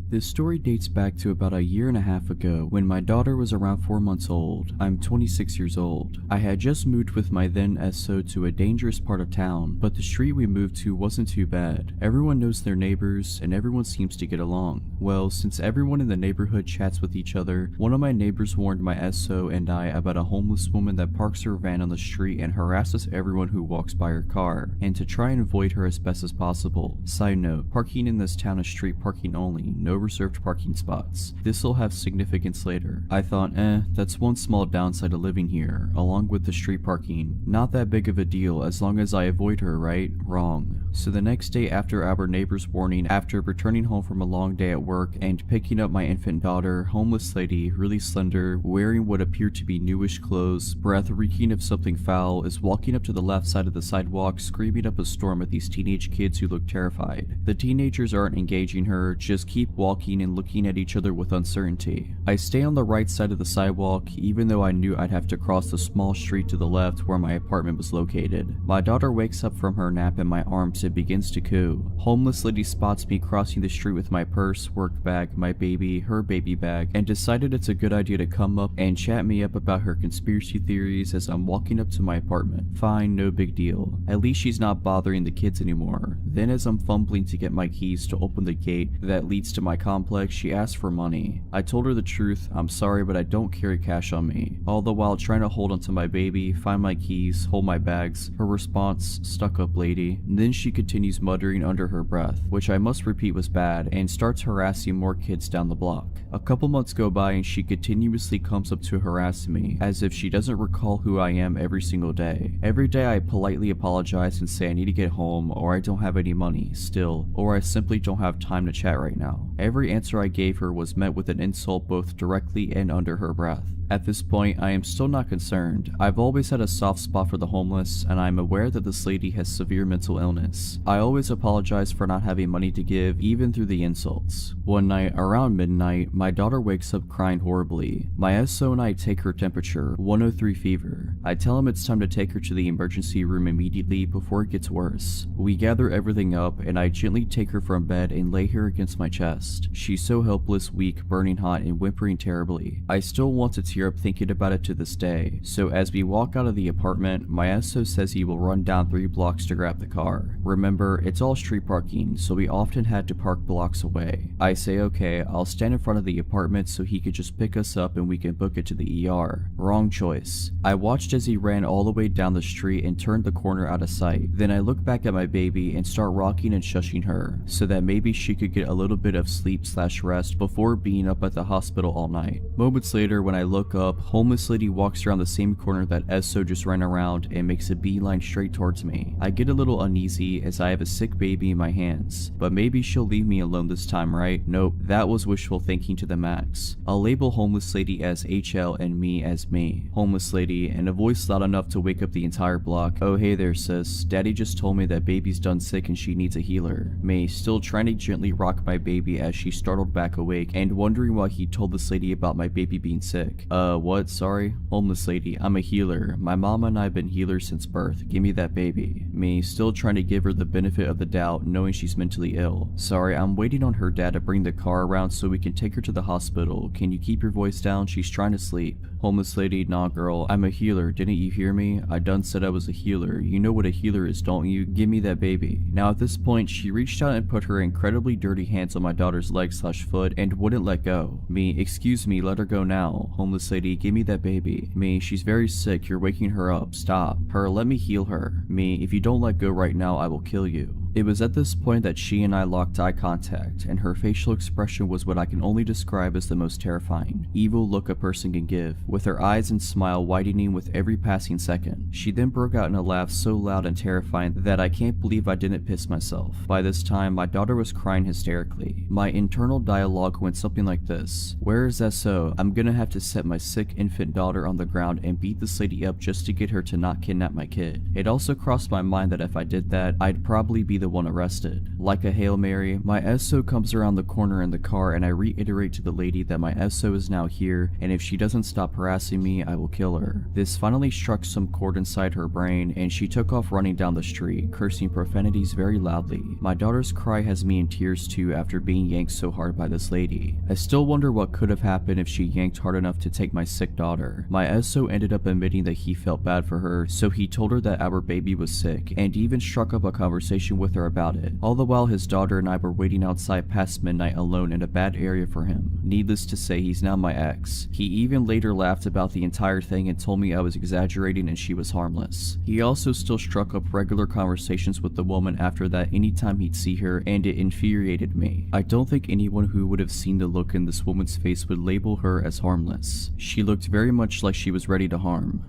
This story dates back to about a year and a half ago when my daughter was around 4 months old. I'm 26 years old. I had just moved with my then SO to a dangerous part of town, but the street we moved to wasn't too bad. Everyone knows their neighbors and everyone seems to get along. Well, since everyone in the neighborhood chats with each other, one of my neighbors warned my SO and I about a homeless woman that parks her van on the street and harasses everyone who walks by her car, and to try and avoid her as best as possible. Side note, parking in this town is street parking only, no reserved parking spots. This'll have significance later. I thought, that's one small downside of living here, along with the street parking. Not that big of a deal as long as I avoid her, right? Wrong. So the next day after our neighbor's warning, after returning home from a long day at work and picking up my infant daughter, homeless lady, really slender, wearing what appeared to be newish clothes, breath reeking of something foul, is walking up to the left side of the sidewalk screaming up a storm at these teenage kids who look terrified. The teenagers aren't engaging her, just keep walking and looking at each other with uncertainty. I stay on the right side of the sidewalk even though I knew I'd have to cross the small street to the left where my apartment was located. My daughter wakes up from her nap in my arms and begins to coo. Homeless lady spots me crossing the street with my purse, work bag, my baby, her baby bag, and decided it's a good idea to come up and chat me up about her conspiracy theories as I'm walking up to my apartment. Fine, no big deal. At least she's not bothering the kids anymore. Then as I'm fumbling to get my keys to open the gate that leads to my complex, she asked for money. I told her the truth, I'm sorry but I don't carry cash on me. All the while trying to hold onto my baby, find my keys, hold my bags. Her response, stuck up lady. And then she continues muttering under her breath, which I must repeat was bad, and starts harassing more kids down the block. A couple months go by and she continuously comes up to harass me, as if she doesn't recall who I am every single day. Every day I politely apologize and say I need to get home, or I don't have any money, still, or I simply don't have time to chat right now. Every answer I gave her was met with an insult both directly and under her breath. At this point, I am still not concerned. I've always had a soft spot for the homeless, and I am aware that this lady has severe mental illness. I always apologize for not having money to give, even through the insults. One night, around midnight, my daughter wakes up crying horribly. My SO and I take her temperature, 103 fever. I tell him it's time to take her to the emergency room immediately before it gets worse. We gather everything up, and I gently take her from bed and lay her against my chest. She's so helpless, weak, burning hot, and whimpering terribly. I still want to tear up thinking about it to this day. So as we walk out of the apartment, my SO says he will run down 3 blocks to grab the car. Remember, it's all street parking, so we often had to park blocks away. I say okay, I'll stand in front of the apartment so he could just pick us up and we can book it to the ER. Wrong choice. I watched as he ran all the way down the street and turned the corner out of sight. Then I look back at my baby and start rocking and shushing her, so that maybe she could get a little bit of sleep/rest before being up at the hospital all night. Moments later, when I look up, homeless lady walks around the same corner that SO just ran around and makes a beeline straight towards me. I get a little uneasy as I have a sick baby in my hands, but maybe she'll leave me alone this time, right? Nope, that was wishful thinking to the max. I'll label homeless lady as HL and me as me. Homeless lady, in a voice loud enough to wake up the entire block. Oh hey there sis, daddy just told me that baby's done sick and she needs a healer. Me, still trying to gently rock my baby as she startled back awake and wondering why he told this lady about my baby being sick. What? Sorry? Homeless lady, I'm a healer. My mama and I have been healers since birth. Give me that baby. Me, still trying to give her the benefit of the doubt, knowing she's mentally ill. Sorry, I'm waiting on her dad to bring the car around so we can take her to the hospital. Can you keep your voice down? She's trying to sleep. Homeless lady, nah girl, I'm a healer. Didn't you hear me? I done said I was a healer. You know what a healer is, don't you? Give me that baby. Now at this point, she reached out and put her incredibly dirty hands on my daughter's leg/foot and wouldn't let go. Me, excuse me, let her go now. Homeless lady, give me that baby. Me, she's very sick, you're waking her up. Stop. Her, let me heal her. Me, if you don't let go right now, I will kill you. It was at this point that she and I locked eye contact, and her facial expression was what I can only describe as the most terrifying, evil look a person can give, with her eyes and smile widening with every passing second. She then broke out in a laugh so loud and terrifying that I can't believe I didn't piss myself. By this time, my daughter was crying hysterically. My internal dialogue went something like this. Where is SO? I'm gonna have to set my sick infant daughter on the ground and beat this lady up just to get her to not kidnap my kid. It also crossed my mind that if I did that, I'd probably be the the one arrested. Like a Hail Mary, my SO comes around the corner in the car and I reiterate to the lady that my SO is now here and if she doesn't stop harassing me, I will kill her. This finally struck some chord inside her brain and she took off running down the street, cursing profanities very loudly. My daughter's cry has me in tears too after being yanked so hard by this lady. I still wonder what could have happened if she yanked hard enough to take my sick daughter. My SO ended up admitting that he felt bad for her, so he told her that our baby was sick and even struck up a conversation with her about it. All the while his daughter and I were waiting outside past midnight alone in a bad area for him. Needless to say, he's now my ex. He even later laughed about the entire thing and told me I was exaggerating and she was harmless. He also still struck up regular conversations with the woman after that anytime he'd see her, and it infuriated me. I don't think anyone who would have seen the look in this woman's face would label her as harmless. She looked very much like she was ready to harm.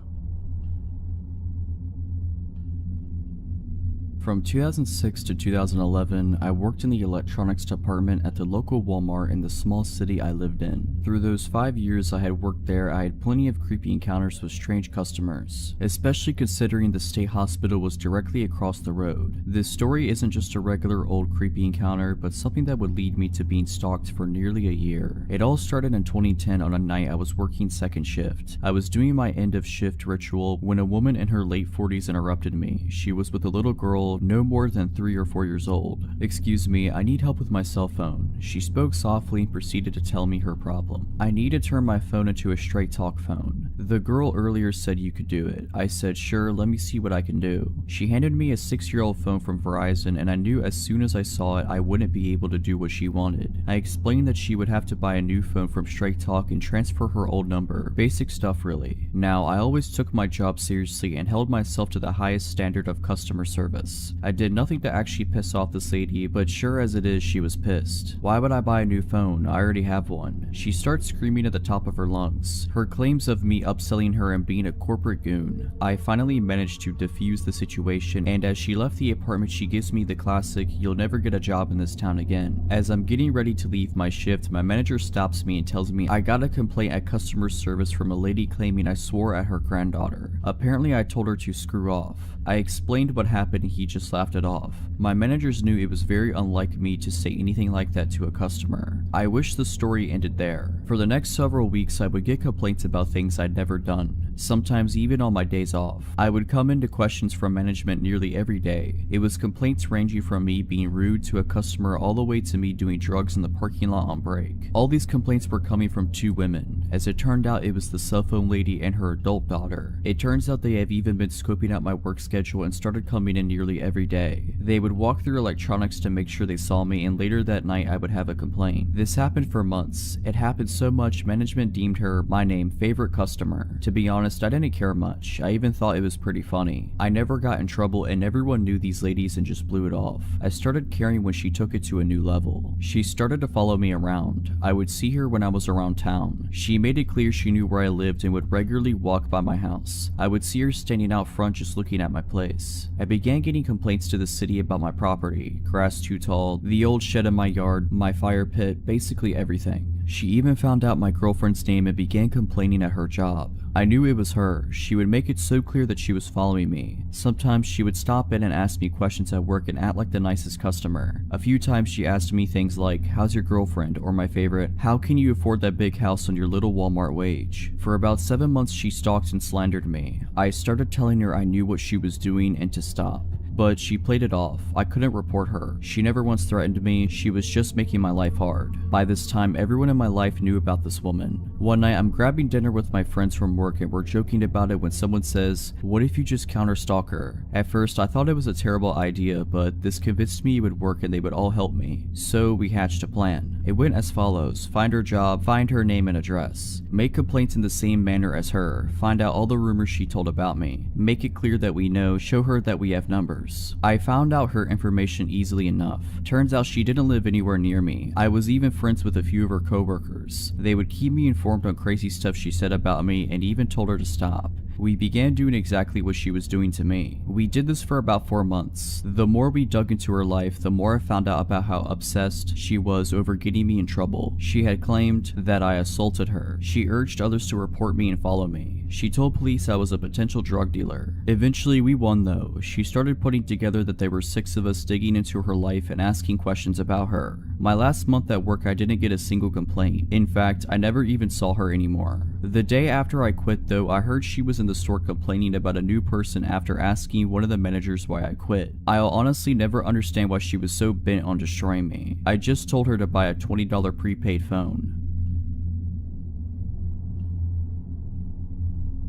From 2006 to 2011, I worked in the electronics department at the local Walmart in the small city I lived in. Through those 5 years I had worked there, I had plenty of creepy encounters with strange customers, especially considering the state hospital was directly across the road. This story isn't just a regular old creepy encounter, but something that would lead me to being stalked for nearly a year. It all started in 2010 on a night I was working second shift. I was doing my end of shift ritual when a woman in her late 40s interrupted me. She was with a little girl no more than 3 or 4 years old. "Excuse me, I need help with my cell phone." She spoke softly and proceeded to tell me her problem. I need to turn my phone into a straight talk phone. The girl earlier said you could do it. I said, sure, let me see what I can do. She handed me a 6-year-old phone from Verizon and I knew as soon as I saw it I wouldn't be able to do what she wanted. I explained that she would have to buy a new phone from Straight Talk and transfer her old number. Basic stuff really. Now, I always took my job seriously and held myself to the highest standard of customer service. I did nothing to actually piss off this lady, but sure as it is, she was pissed. Why would I buy a new phone? I already have one. She starts screaming at the top of her lungs. Her claims of me upselling her and being a corporate goon. I finally managed to defuse the situation, and as she left the apartment, she gives me the classic, "You'll never get a job in this town again." As I'm getting ready to leave my shift, my manager stops me and tells me I got a complaint at customer service from a lady claiming I swore at her granddaughter. Apparently I told her to screw off. I explained what happened and he just laughed it off. My managers knew it was very unlike me to say anything like that to a customer. I wish the story ended there. For the next several weeks I would get complaints about things I'd never done, sometimes even on my days off. I would come into questions from management nearly every day. It was complaints ranging from me being rude to a customer all the way to me doing drugs in the parking lot on break. All these complaints were coming from 2 women. As it turned out, it was the cell phone lady and her adult daughter. It turns out they have even been scoping out my work schedule and started coming in nearly every day. They would walk through electronics to make sure they saw me, and later that night I would have a complaint. This happened for months. It happened so much management deemed her, my name, favorite customer. To be honest, I didn't care much. I even thought it was pretty funny. I never got in trouble and everyone knew these ladies and just blew it off. I started caring when she took it to a new level. She started to follow me around. I would see her when I was around town. She made it clear she knew where I lived and would regularly walk by my house. I would see her standing out front just looking at my place. I began getting complaints to the city about my property, grass too tall, the old shed in my yard, my fire pit, basically everything. She even found out my girlfriend's name and began complaining at her job. I knew it was her. She would make it so clear that she was following me. Sometimes she would stop in and ask me questions at work and act like the nicest customer. A few times she asked me things like, "How's your girlfriend?" or my favorite, "How can you afford that big house on your little Walmart wage?" For about 7 months she stalked and slandered me. I started telling her I knew what she was doing and to stop. But she played it off. I couldn't report her. She never once threatened me. She was just making my life hard. By this time, everyone in my life knew about this woman. One night, I'm grabbing dinner with my friends from work and we're joking about it when someone says, "What if you just counter-stalk her?" At first, I thought it was a terrible idea, but this convinced me it would work and they would all help me. So we hatched a plan. It went as follows: find her job, find her name and address, make complaints in the same manner as her, find out all the rumors she told about me, make it clear that we know, show her that we have numbers. I found out her information easily enough. Turns out she didn't live anywhere near me. I was even friends with a few of her coworkers. They would keep me informed on crazy stuff she said about me and even told her to stop. We began doing exactly what she was doing to me. We did this for about 4 months. The more we dug into her life, the more I found out about how obsessed she was over getting me in trouble. She had claimed that I assaulted her. She urged others to report me and follow me. She told police I was a potential drug dealer. Eventually we won though. She started putting together that there were 6 of us digging into her life and asking questions about her. My last month at work I didn't get a single complaint. In fact, I never even saw her anymore. The day after I quit though, I heard she was in the store complaining about a new person after asking one of the managers why I quit. I'll honestly never understand why she was so bent on destroying me. I just told her to buy a $20 prepaid phone.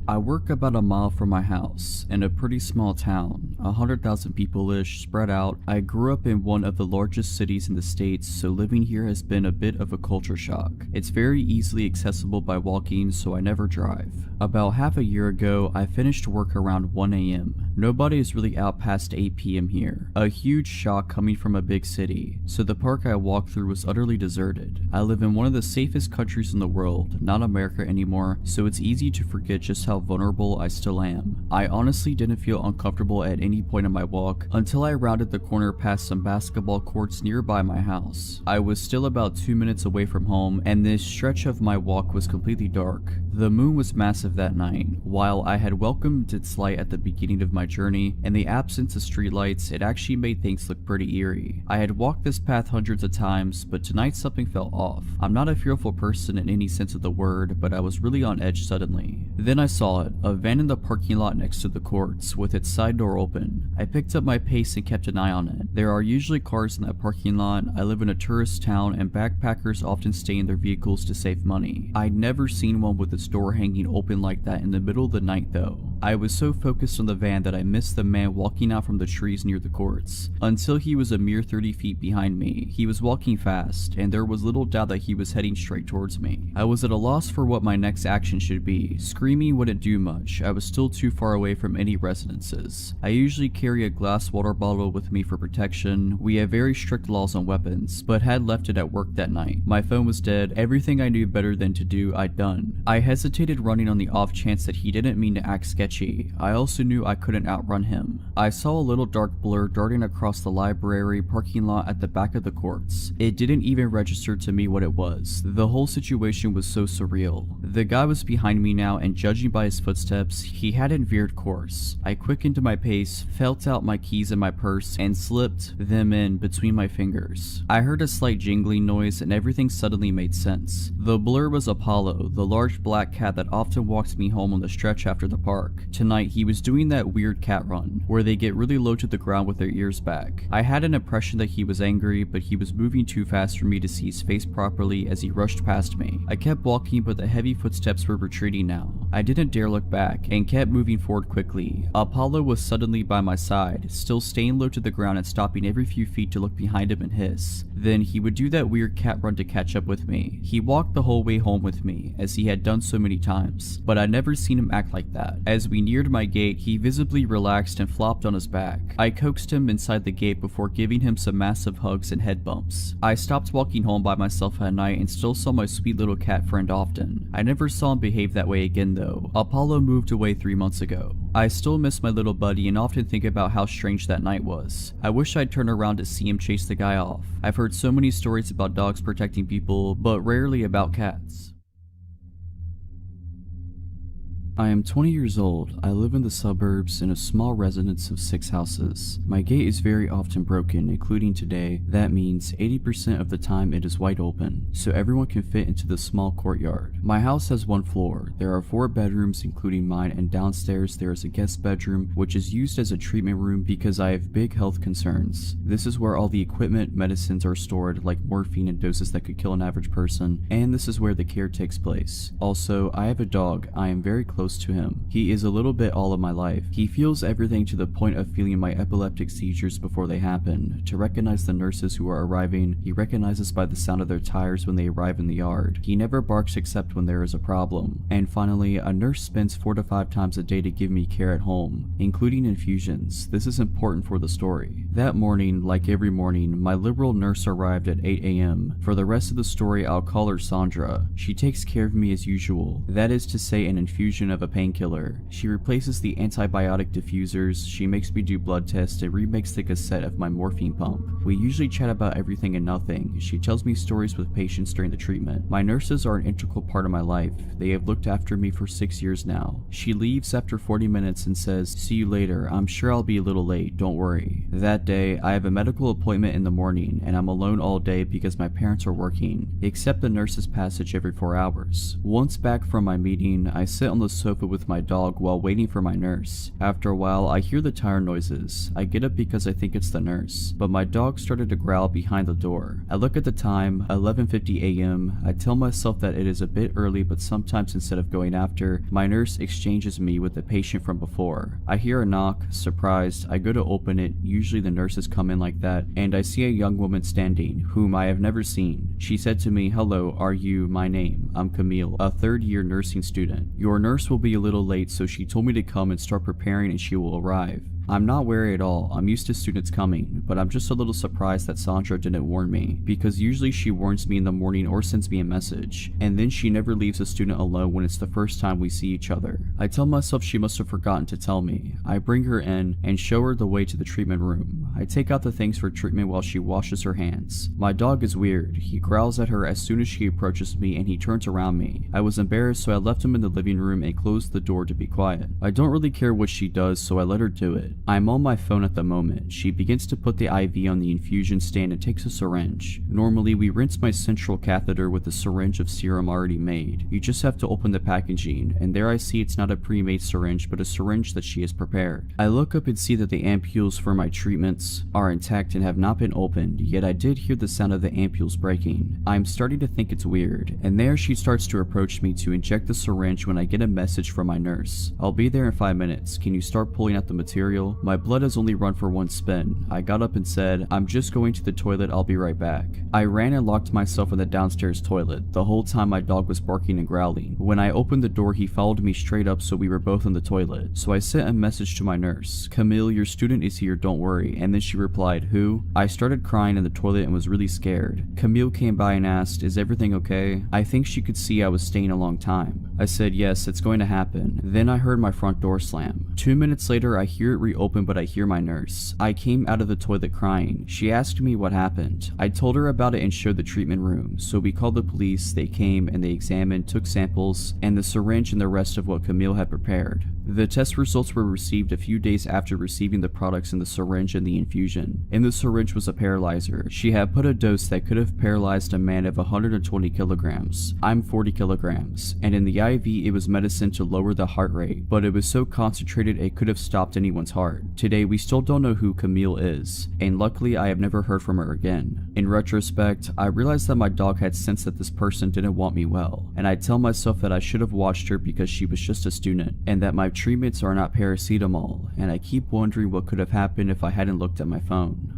I work about a mile from my house, in a pretty small town, 100,000 people-ish, spread out. I grew up in one of the largest cities in the States, so living here has been a bit of a culture shock. It's very easily accessible by walking, so I never drive. About half a year ago, I finished work around 1 AM. Nobody is really out past 8 PM here. A huge shock coming from a big city, so the park I walked through was utterly deserted. I live in one of the safest countries in the world, not America anymore, so it's easy to forget just how vulnerable I still am. I honestly didn't feel uncomfortable at any point in my walk until I rounded the corner past some basketball courts nearby my house. I was still about 2 minutes away from home, and this stretch of my walk was completely dark. The moon was massive that night. While I had welcomed its light at the beginning of my journey, in the absence of streetlights, it actually made things look pretty eerie. I had walked this path hundreds of times, but tonight something felt off. I'm not a fearful person in any sense of the word, but I was really on edge suddenly. Then I saw it, a van in the parking lot next to the courts, with its side door open. I picked up my pace and kept an eye on it. There are usually cars in that parking lot. I live in a tourist town, and backpackers often stay in their vehicles to save money. I'd never seen one with its door hanging open like that in the middle of the night though. I was so focused on the van that I missed the man walking out from the trees near the courts, until he was a mere 30 feet behind me. He was walking fast, and there was little doubt that he was heading straight towards me. I was at a loss for what my next action should be. Screaming wouldn't do much. I was still too far away from any residences. I usually carry a glass water bottle with me for protection. We have very strict laws on weapons, but had left it at work that night. My phone was dead. Everything I knew better than to do, I'd done. I hesitated running on the off chance that he didn't mean to act sketchy. I also knew I couldn't outrun him. I saw a little dark blur darting across the library parking lot at the back of the courts. It didn't even register to me what it was. The whole situation was so surreal. The guy was behind me now, and judging by his footsteps, he hadn't veered course. I quickened my pace, felt out my keys in my purse, and slipped them in between my fingers. I heard a slight jingling noise, and everything suddenly made sense. The blur was Apollo, the large black cat that often walks me home on the stretch after the park. Tonight, he was doing that weird cat run, where they get really low to the ground with their ears back. I had an impression that he was angry, but he was moving too fast for me to see his face properly as he rushed past me. I kept walking, but the heavy footsteps were retreating now. I didn't dare look back, and kept moving forward quickly. Apollo was suddenly by my side, still staying low to the ground and stopping every few feet to look behind him and hiss. Then he would do that weird cat run to catch up with me. He walked the whole way home with me, as he had done so many times, but I'd never seen him act like that. As we neared my gate, he visibly relaxed and flopped on his back. I coaxed him inside the gate before giving him some massive hugs and head bumps. I stopped walking home by myself at night and still saw my sweet little cat friend often. I never saw him behave that way again though. Apollo moved away 3 months ago. I still miss my little buddy and often think about how strange that night was. I wish I'd turn around to see him chase the guy off. I've heard so many stories about dogs protecting people, but rarely about cats. I am 20 years old. I live in the suburbs in a small residence of 6 houses. My gate is very often broken, including today. That means 80% of the time it is wide open, so everyone can fit into the small courtyard. My house has 1 floor. There are 4 bedrooms, including mine, and downstairs there is a guest bedroom, which is used as a treatment room because I have big health concerns. This is where all the equipment, medicines are stored, like morphine and doses that could kill an average person, and this is where the care takes place. Also, I have a dog. I am very close to him. He is a little bit all of my life. He feels everything to the point of feeling my epileptic seizures before they happen. To recognize the nurses who are arriving, he recognizes by the sound of their tires when they arrive in the yard. He never barks except when there is a problem. And finally, a nurse spends 4 to 5 times a day to give me care at home, including infusions. This is important for the story. That morning, like every morning, my liberal nurse arrived at 8 AM. For the rest of the story, I'll call her Sandra. She takes care of me as usual. That is to say, an infusion of of a painkiller. She replaces the antibiotic diffusers, she makes me do blood tests, and remakes the cassette of my morphine pump. We usually chat about everything and nothing. She tells me stories with patients during the treatment. My nurses are an integral part of my life. They have looked after me for 6 years now. She leaves after 40 minutes and says, "See you later. I'm sure I'll be a little late, don't worry." That day, I have a medical appointment in the morning, and I'm alone all day because my parents are working, except the nurse's passage every 4 hours. Once back from my meeting, I sit on the sofa with my dog while waiting for my nurse. After a while, I hear the tire noises. I get up because I think it's the nurse, but my dog started to growl behind the door. I look at the time, 11:50 a.m. I tell myself that it is a bit early, but sometimes instead of going after, my nurse exchanges me with the patient from before. I hear a knock. Surprised, I go to open it. Usually the nurses come in like that, and I see a young woman standing, whom I have never seen. She said to me, "Hello, are you? My name. I'm Camille, a third-year nursing student. Your nurse will be a little late, so she told me to come and start preparing and she will arrive." I'm not wary at all. I'm used to students coming, but I'm just a little surprised that Sandra didn't warn me, because usually she warns me in the morning or sends me a message, and then she never leaves a student alone when it's the first time we see each other. I tell myself she must have forgotten to tell me. I bring her in and show her the way to the treatment room. I take out the things for treatment while she washes her hands. My dog is weird. He growls at her as soon as she approaches me and he turns around me. I was embarrassed, so I left him in the living room and closed the door to be quiet. I don't really care what she does, so I let her do it. I'm on my phone at the moment. She begins to put the IV on the infusion stand and takes a syringe. Normally, we rinse my central catheter with a syringe of serum already made. You just have to open the packaging, and there I see it's not a pre-made syringe, but a syringe that she has prepared. I look up and see that the ampules for my treatments are intact and have not been opened, yet I did hear the sound of the ampules breaking. I'm starting to think it's weird, and there she starts to approach me to inject the syringe when I get a message from my nurse. "I'll be there in 5 minutes. Can you start pulling out the material? My blood has only run for 1 spin." I got up and said, "I'm just going to the toilet, I'll be right back." I ran and locked myself in the downstairs toilet. The whole time my dog was barking and growling. When I opened the door, he followed me straight up, so we were both in the toilet. So I sent a message to my nurse, "Camille, your student is here, don't worry," and then she replied, "Who?" I started crying in the toilet and was really scared. Camille came by and asked, "Is everything okay?" I think she could see I was staying a long time. I said, "Yes, it's going to happen." Then I heard my front door slam. 2 minutes later, I hear it reopen, but I hear my nurse. I came out of the toilet crying. She asked me what happened. I told her about it and showed the treatment room. So we called the police, they came and they examined, took samples, and the syringe and the rest of what Camille had prepared. The test results were received a few days after receiving the products in the syringe and the infusion. In the syringe was a paralyzer. She had put a dose that could have paralyzed a man of 120 kilograms. I'm 40 kilograms. And in the IV, it was medicine to lower the heart rate, but it was so concentrated it could have stopped anyone's heart. Today, we still don't know who Camille is, and luckily I have never heard from her again. In retrospect, I realized that my dog had sensed that this person didn't want me well, and I tell myself that I should have watched her because she was just a student, and that my treatments are not paracetamol, and I keep wondering what could have happened if I hadn't looked at my phone.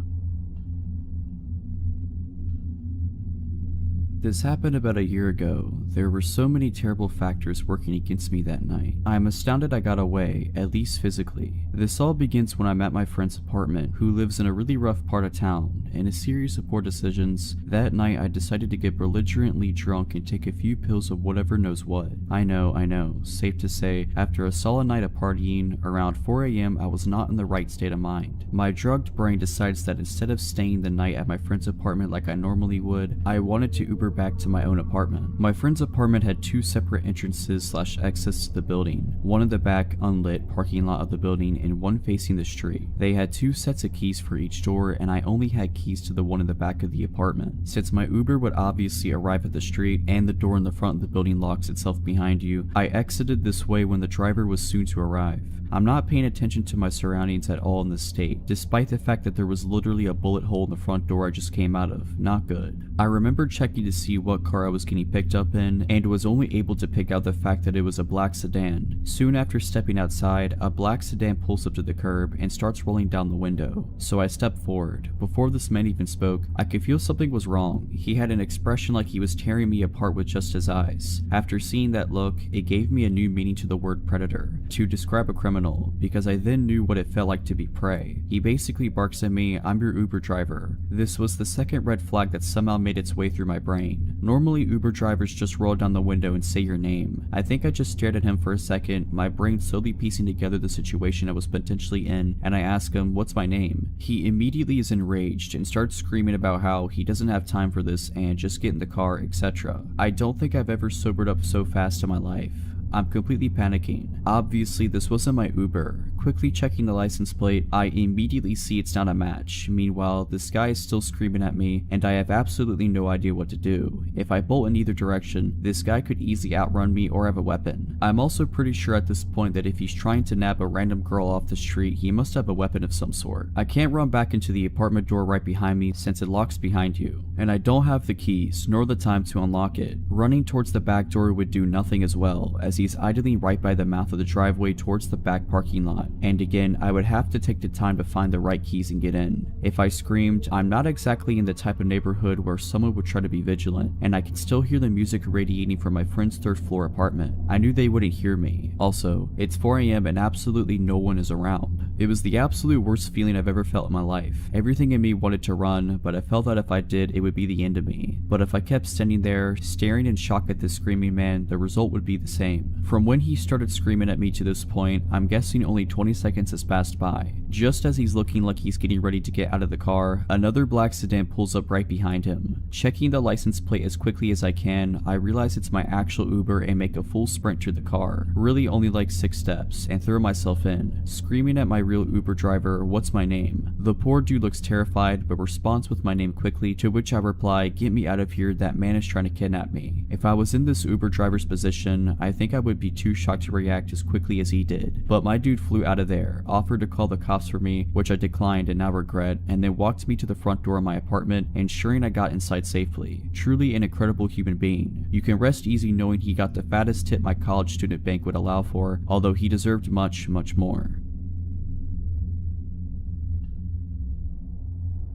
This happened about a year ago. There were so many terrible factors working against me that night. I am astounded I got away, at least physically. This all begins when I'm at my friend's apartment, who lives in a really rough part of town. In a series of poor decisions, that night I decided to get belligerently drunk and take a few pills of whatever knows what. I know, safe to say, after a solid night of partying, around 4 a.m. I was not in the right state of mind. My drugged brain decides that instead of staying the night at my friend's apartment like I normally would, I wanted to Uber back to my own apartment. My friend's apartment had 2 separate entrances / exits to the building, one in the back unlit parking lot of the building and one facing the street. They had 2 sets of keys for each door, and I only had keys to the one in the back of the apartment. Since my Uber would obviously arrive at the street and the door in the front of the building locks itself behind you, I exited this way when the driver was soon to arrive. I'm not paying attention to my surroundings at all in this state, despite the fact that there was literally a bullet hole in the front door I just came out of. Not good. I remember checking to see what car I was getting picked up in, and was only able to pick out the fact that it was a black sedan. Soon after stepping outside, a black sedan pulls up to the curb and starts rolling down the window. So I stepped forward. Before this man even spoke, I could feel something was wrong. He had an expression like he was tearing me apart with just his eyes. After seeing that look, it gave me a new meaning to the word predator. To describe a criminal, criminal because I then knew what it felt like to be prey. He basically barks at me, "I'm your Uber driver." This was the second red flag that somehow made its way through my brain. Normally Uber drivers just roll down the window and say your name. I think I just stared at him for a second, my brain slowly piecing together the situation I was potentially in, and I ask him, "What's my name?" He immediately is enraged and starts screaming about how he doesn't have time for this and just get in the car, etc. I don't think I've ever sobered up so fast in my life. I'm completely panicking. Obviously this wasn't my Uber. Quickly checking the license plate, I immediately see it's not a match. Meanwhile, this guy is still screaming at me and I have absolutely no idea what to do. If I bolt in either direction, this guy could easily outrun me or have a weapon. I'm also pretty sure at this point that if he's trying to nab a random girl off the street, he must have a weapon of some sort. I can't run back into the apartment door right behind me since it locks behind you, and I don't have the keys nor the time to unlock it. Running towards the back door would do nothing as well, as he's idling right by the mouth of the driveway towards the back parking lot, and again I would have to take the time to find the right keys and get in. If I screamed, I'm not exactly in the type of neighborhood where someone would try to be vigilant, and I could still hear the music radiating from my friend's third floor apartment. I knew they wouldn't hear me. Also, it's 4 AM and absolutely no one is around. It was the absolute worst feeling I've ever felt in my life. Everything in me wanted to run, but I felt that if I did, it would be the end of me. But if I kept standing there, staring in shock at this screaming man, the result would be the same. From when he started screaming at me to this point, I'm guessing only 20 seconds has passed by. Just as he's looking like he's getting ready to get out of the car, another black sedan pulls up right behind him. Checking the license plate as quickly as I can, I realize it's my actual Uber and make a full sprint to the car. Really only like 6 steps, and throw myself in, screaming at my real Uber driver, "What's my name?" The poor dude looks terrified but responds with my name quickly, to which I reply, "Get me out of here, that man is trying to kidnap me." If I was in this Uber driver's position, I think I would be too shocked to react as quickly as he did. But my dude flew out of there, offered to call the cops for me, which I declined and now regret, and then walked me to the front door of my apartment, ensuring I got inside safely. Truly an incredible human being. You can rest easy knowing he got the fattest tip my college student bank would allow for, although he deserved much, much more.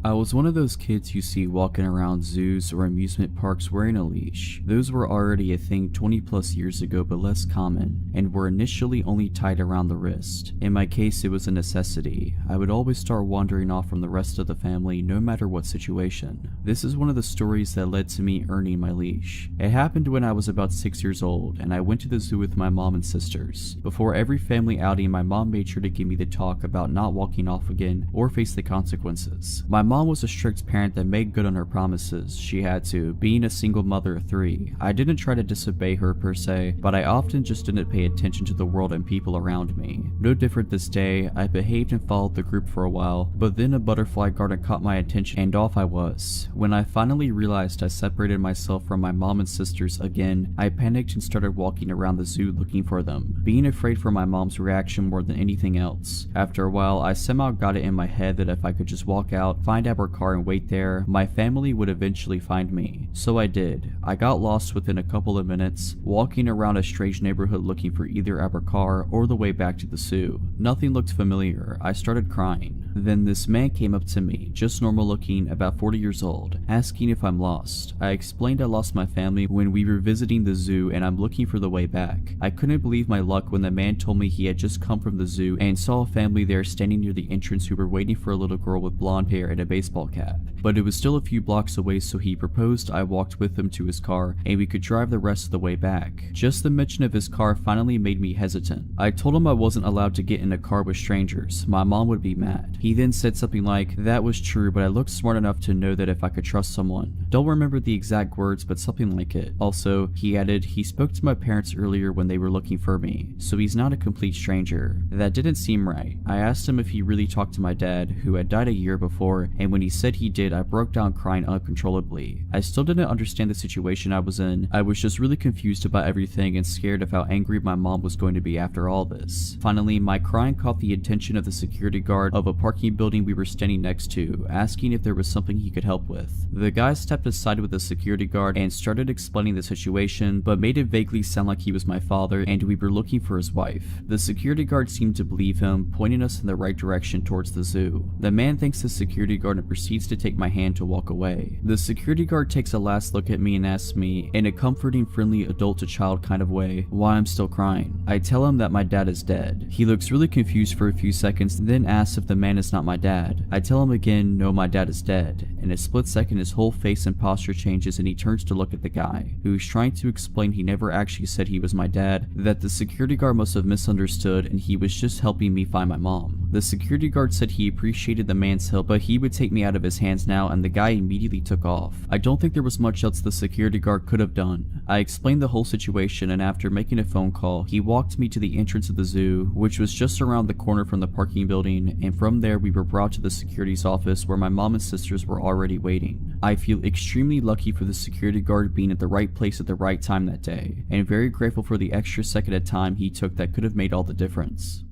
I was one of those kids you see walking around zoos or amusement parks wearing a leash. Those were already a thing 20 plus years ago, but less common, and were initially only tied around the wrist. In my case, it was a necessity. I would always start wandering off from the rest of the family no matter what situation. This is one of the stories that led to me earning my leash. It happened when I was about 6 years old, and I went to the zoo with my mom and sisters. Before every family outing, my mom made sure to give me the talk about not walking off again or face the consequences. My mom was a strict parent that made good on her promises. She had to, being a single mother of 3. I didn't try to disobey her per se, but I often just didn't pay attention to the world and people around me. No different this day, I behaved and followed the group for a while, but then a butterfly garden caught my attention and off I was. When I finally realized I separated myself from my mom and sisters again, I panicked and started walking around the zoo looking for them, being afraid for my mom's reaction more than anything else. After a while, I somehow got it in my head that if I could just walk out, find our car and wait there, my family would eventually find me. So I did. I got lost within a couple of minutes, walking around a strange neighborhood looking for either our car or the way back to the zoo. Nothing looked familiar. I started crying. Then this man came up to me, just normal looking, about 40 years old, asking if I'm lost. I explained I lost my family when we were visiting the zoo and I'm looking for the way back. I couldn't believe my luck when the man told me he had just come from the zoo and saw a family there standing near the entrance who were waiting for a little girl with blonde hair and a baseball cap. But it was still a few blocks away, so he proposed I walked with him to his car and we could drive the rest of the way back. Just the mention of his car finally made me hesitant. I told him I wasn't allowed to get in a car with strangers. My mom would be mad. He then said something like, "That was true, but I looked smart enough to know that if I could trust someone." Don't remember the exact words, but something like it. Also, he added, he spoke to my parents earlier when they were looking for me, so he's not a complete stranger. That didn't seem right. I asked him if he really talked to my dad, who had died a year before, and when he said he did, I broke down crying uncontrollably. I still didn't understand the situation I was in. I was just really confused about everything and scared of how angry my mom was going to be after all this. Finally, my crying caught the attention of the security guard of a parking parking building we were standing next to, asking if there was something he could help with. The guy stepped aside with the security guard and started explaining the situation, but made it vaguely sound like he was my father and we were looking for his wife. The security guard seemed to believe him, pointing us in the right direction towards the zoo. The man thanks the security guard and proceeds to take my hand to walk away. The security guard takes a last look at me and asks me, in a comforting, friendly adult-to-child kind of way, why I'm still crying. I tell him that my dad is dead. He looks really confused for a few seconds and then asks if the man is not my dad. I tell him again, no, my dad is dead. In a split second, his whole face and posture changes and he turns to look at the guy, who is trying to explain he never actually said he was my dad, that the security guard must have misunderstood and he was just helping me find my mom. The security guard said he appreciated the man's help, but he would take me out of his hands now, and the guy immediately took off. I don't think there was much else the security guard could have done. I explained the whole situation, and after making a phone call, he walked me to the entrance of the zoo, which was just around the corner from the parking building, and from there we were brought to the security's office where my mom and sisters were already waiting. I feel extremely lucky for the security guard being at the right place at the right time that day, and very grateful for the extra second of time he took that could have made all the difference.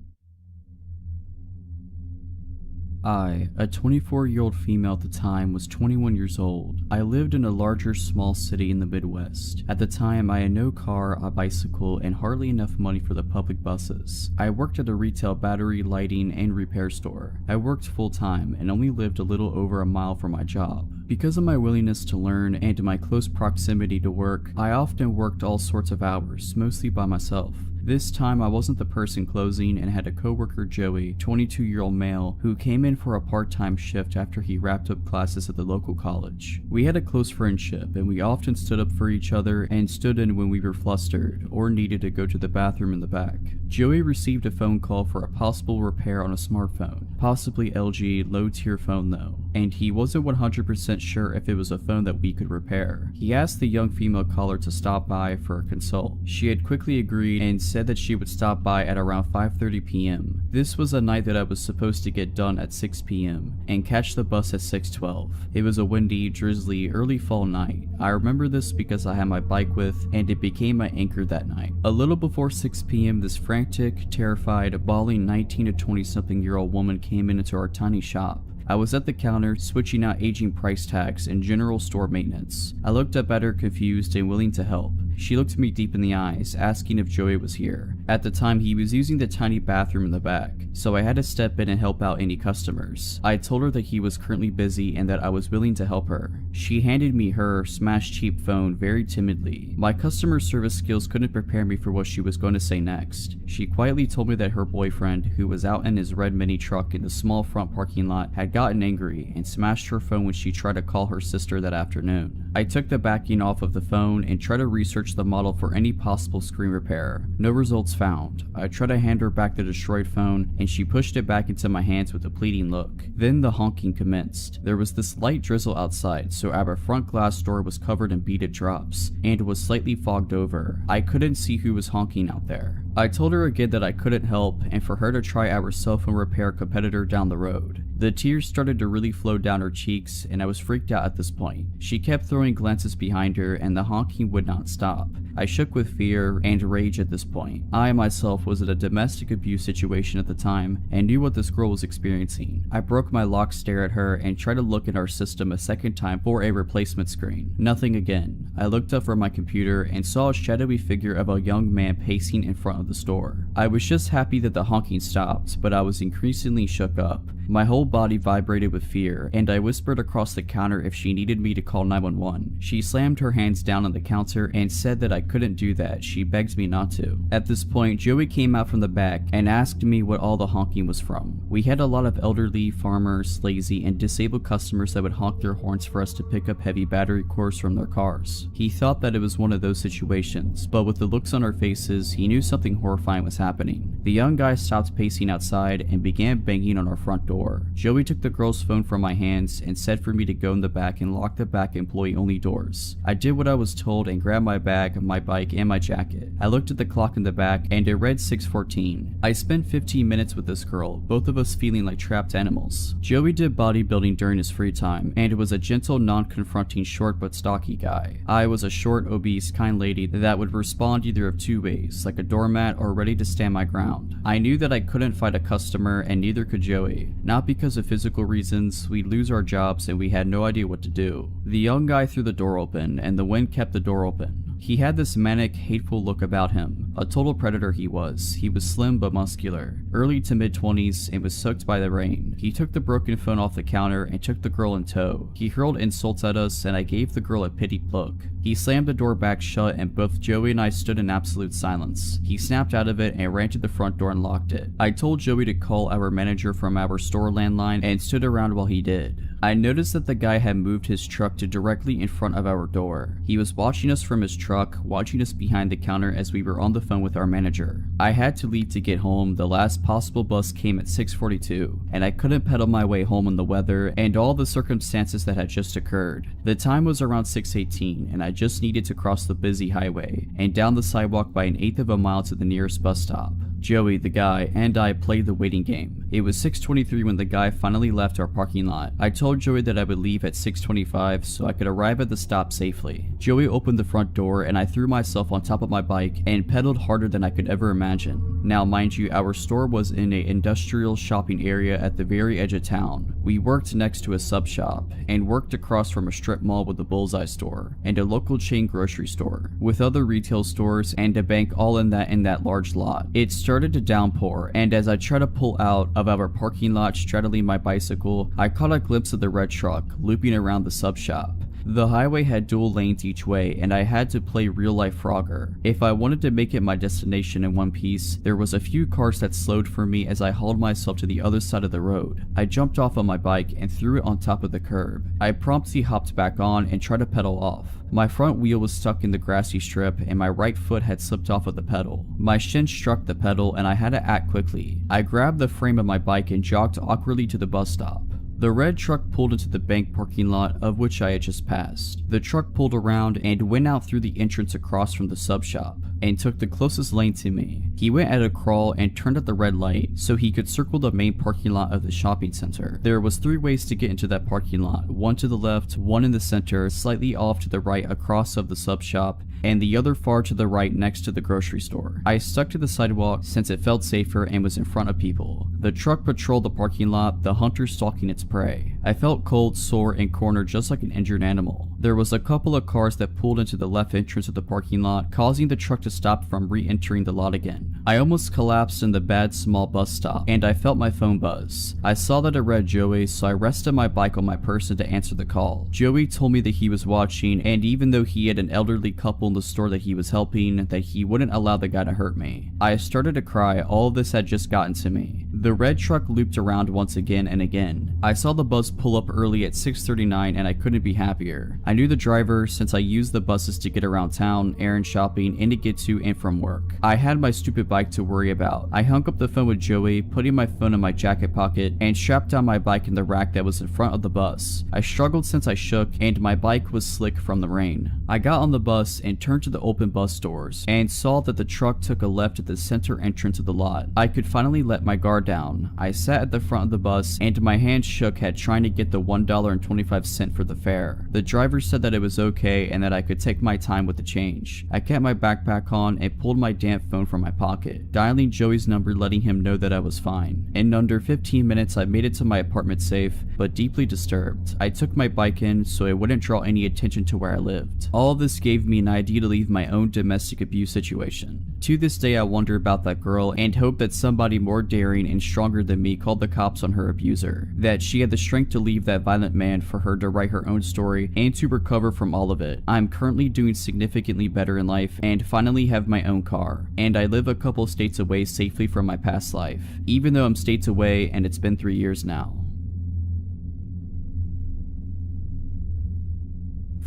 I, a 24-year-old female at the time, was 21 years old. I lived in a larger small city in the Midwest. At the time, I had no car, a bicycle, and hardly enough money for the public buses. I worked at a retail battery, lighting, and repair store. I worked full-time and only lived a little over a mile from my job. Because of my willingness to learn and my close proximity to work, I often worked all sorts of hours, mostly by myself. This time I wasn't the person closing and had a coworker, Joey, 22-year-old male, who came in for a part-time shift after he wrapped up classes at the local college. We had a close friendship and we often stood up for each other and stood in when we were flustered or needed to go to the bathroom in the back. Joey received a phone call for a possible repair on a smartphone, possibly LG low-tier phone though, and he wasn't 100% sure if it was a phone that we could repair. He asked the young female caller to stop by for a consult. She had quickly agreed and said that she would stop by at around 5:30 p.m. This was a night that I was supposed to get done at 6 p.m. and catch the bus at 6:12. It was a windy, drizzly, early fall night. I remember this because I had my bike with, and it became my anchor that night. A little before 6 p.m. this frantic, terrified, bawling 19 to 20-something-year-old woman came into our tiny shop. I was at the counter, switching out aging price tags and general store maintenance. I looked up at her, confused and willing to help. She looked me deep in the eyes, asking if Joey was here. At the time, he was using the tiny bathroom in the back, so I had to step in and help out any customers. I told her that he was currently busy and that I was willing to help her. She handed me her smashed cheap phone very timidly. My customer service skills couldn't prepare me for what she was going to say next. She quietly told me that her boyfriend, who was out in his red mini truck in the small front parking lot, had gotten angry and smashed her phone when she tried to call her sister that afternoon. I took the backing off of the phone and tried to research the model for any possible screen repair. No results found. I tried to hand her back the destroyed phone and she pushed it back into my hands with a pleading look. Then the honking commenced. There was this light drizzle outside, so our front glass door was covered in beaded drops and was slightly fogged over. I couldn't see who was honking out there. I told her again that I couldn't help and for her to try our cell phone repair competitor down the road. The tears started to really flow down her cheeks and I was freaked out at this point. She kept throwing glances behind her and the honking would not stop. I shook with fear and rage at this point. I myself was in a domestic abuse situation at the time and knew what this girl was experiencing. I broke my locked stare at her and tried to look at our system a second time for a replacement screen. Nothing again. I looked up from my computer and saw a shadowy figure of a young man pacing in front of the store. I was just happy that the honking stopped, but I was increasingly shook up. My whole body vibrated with fear, and I whispered across the counter if she needed me to call 911. She slammed her hands down on the counter and said that I couldn't do that. She begged me not to. At this point, Joey came out from the back and asked me what all the honking was from. We had a lot of elderly, farmers, lazy, and disabled customers that would honk their horns for us to pick up heavy battery cores from their cars. He thought that it was one of those situations, but with the looks on our faces, he knew something horrifying was happening. The young guy stopped pacing outside and began banging on our front door. Joey took the girl's phone from my hands and said for me to go in the back and lock the back employee-only doors. I did what I was told and grabbed my bag, my bike and my jacket. I looked at the clock in the back and it read 6:14. I spent 15 minutes with this girl, both of us feeling like trapped animals. Joey did bodybuilding during his free time and was a gentle, non-confronting, short but stocky guy. I was a short, obese, kind lady that would respond either of two ways, like a doormat or ready to stand my ground. I knew that I couldn't fight a customer and neither could Joey. Not because of physical reasons, we'd lose our jobs and we had no idea what to do. The young guy threw the door open and the wind kept the door open. He had this manic, hateful look about him. A total predator he was. He was slim but muscular, early to mid-20s, and was soaked by the rain. He took the broken phone off the counter and took the girl in tow. He hurled insults at us and I gave the girl a pitied look. He slammed the door back shut and both Joey and I stood in absolute silence. He snapped out of it and ran to the front door and locked it. I told Joey to call our manager from our store landline and stood around while he did. I noticed that the guy had moved his truck to directly in front of our door. He was watching us from his truck, watching us behind the counter as we were on the phone with our manager. I had to leave to get home. The last possible bus came at 6:42, and I couldn't pedal my way home in the weather and all the circumstances that had just occurred. The time was around 6:18, and I just needed to cross the busy highway and down the sidewalk by 1/8 of a mile to the nearest bus stop. Joey, the guy, and I played the waiting game. It was 6:23 when the guy finally left our parking lot. I told Joey that I would leave at 6:25 so I could arrive at the stop safely. Joey opened the front door and I threw myself on top of my bike and pedaled harder than I could ever imagine. Now mind you, our store was in an industrial shopping area at the very edge of town. We worked next to a sub shop and worked across from a strip mall with a Bullseye store and a local chain grocery store with other retail stores and a bank all in that large lot. It started to downpour, and as I tried to pull out of our parking lot straddling my bicycle, I caught a glimpse of the red truck looping around the sub shop. The highway had dual lanes each way and I had to play real life Frogger. If I wanted to make it my destination in one piece, there was a few cars that slowed for me as I hauled myself to the other side of the road. I jumped off of my bike and threw it on top of the curb. I promptly hopped back on and tried to pedal off. My front wheel was stuck in the grassy strip and my right foot had slipped off of the pedal. My shin struck the pedal and I had to act quickly. I grabbed the frame of my bike and jogged awkwardly to the bus stop. The red truck pulled into the bank parking lot of which I had just passed. The truck pulled around and went out through the entrance across from the sub shop and took the closest lane to me. He went at a crawl and turned at the red light so he could circle the main parking lot of the shopping center. There was 3 ways to get into that parking lot, one to the left, one in the center, slightly off to the right across of the sub shop, and the other far to the right next to the grocery store. I stuck to the sidewalk since it felt safer and was in front of people. The truck patrolled the parking lot, the hunter stalking its prey. I felt cold, sore, and cornered just like an injured animal. There was a couple of cars that pulled into the left entrance of the parking lot, causing the truck to stop from re-entering the lot again. I almost collapsed in the bad small bus stop, and I felt my phone buzz. I saw that it read Joey, so I rested my bike on my person to answer the call. Joey told me that he was watching, and even though he had an elderly couple in the store that he was helping, that he wouldn't allow the guy to hurt me. I started to cry. All of this had just gotten to me. The red truck looped around once again and again. I saw the bus pull up early at 6:39 and I couldn't be happier. I knew the driver since I used the buses to get around town, errand shopping, and to get to and from work. I had my stupid bike to worry about. I hung up the phone with Joey, putting my phone in my jacket pocket, and strapped down my bike in the rack that was in front of the bus. I struggled since I shook and my bike was slick from the rain. I got on the bus and turned to the open bus doors and saw that the truck took a left at the center entrance of the lot. I could finally let my guard down. I sat at the front of the bus and my hands shook at trying to get the $1.25 for the fare. The driver said that it was okay and that I could take my time with the change. I kept my backpack on and pulled my damn phone from my pocket, dialing Joey's number, letting him know that I was fine. In under 15 minutes I made it to my apartment safe, but deeply disturbed. I took my bike in so it wouldn't draw any attention to where I lived. All of this gave me an idea to leave my own domestic abuse situation. To this day I wonder about that girl and hope that somebody more daring and stronger than me called the cops on her abuser. That she had the strength to leave that violent man for her to write her own story and to recover from all of it. I'm currently doing significantly better in life and finally have my own car. And I live a couple states away safely from my past life, even though I'm states away and it's been 3 years now.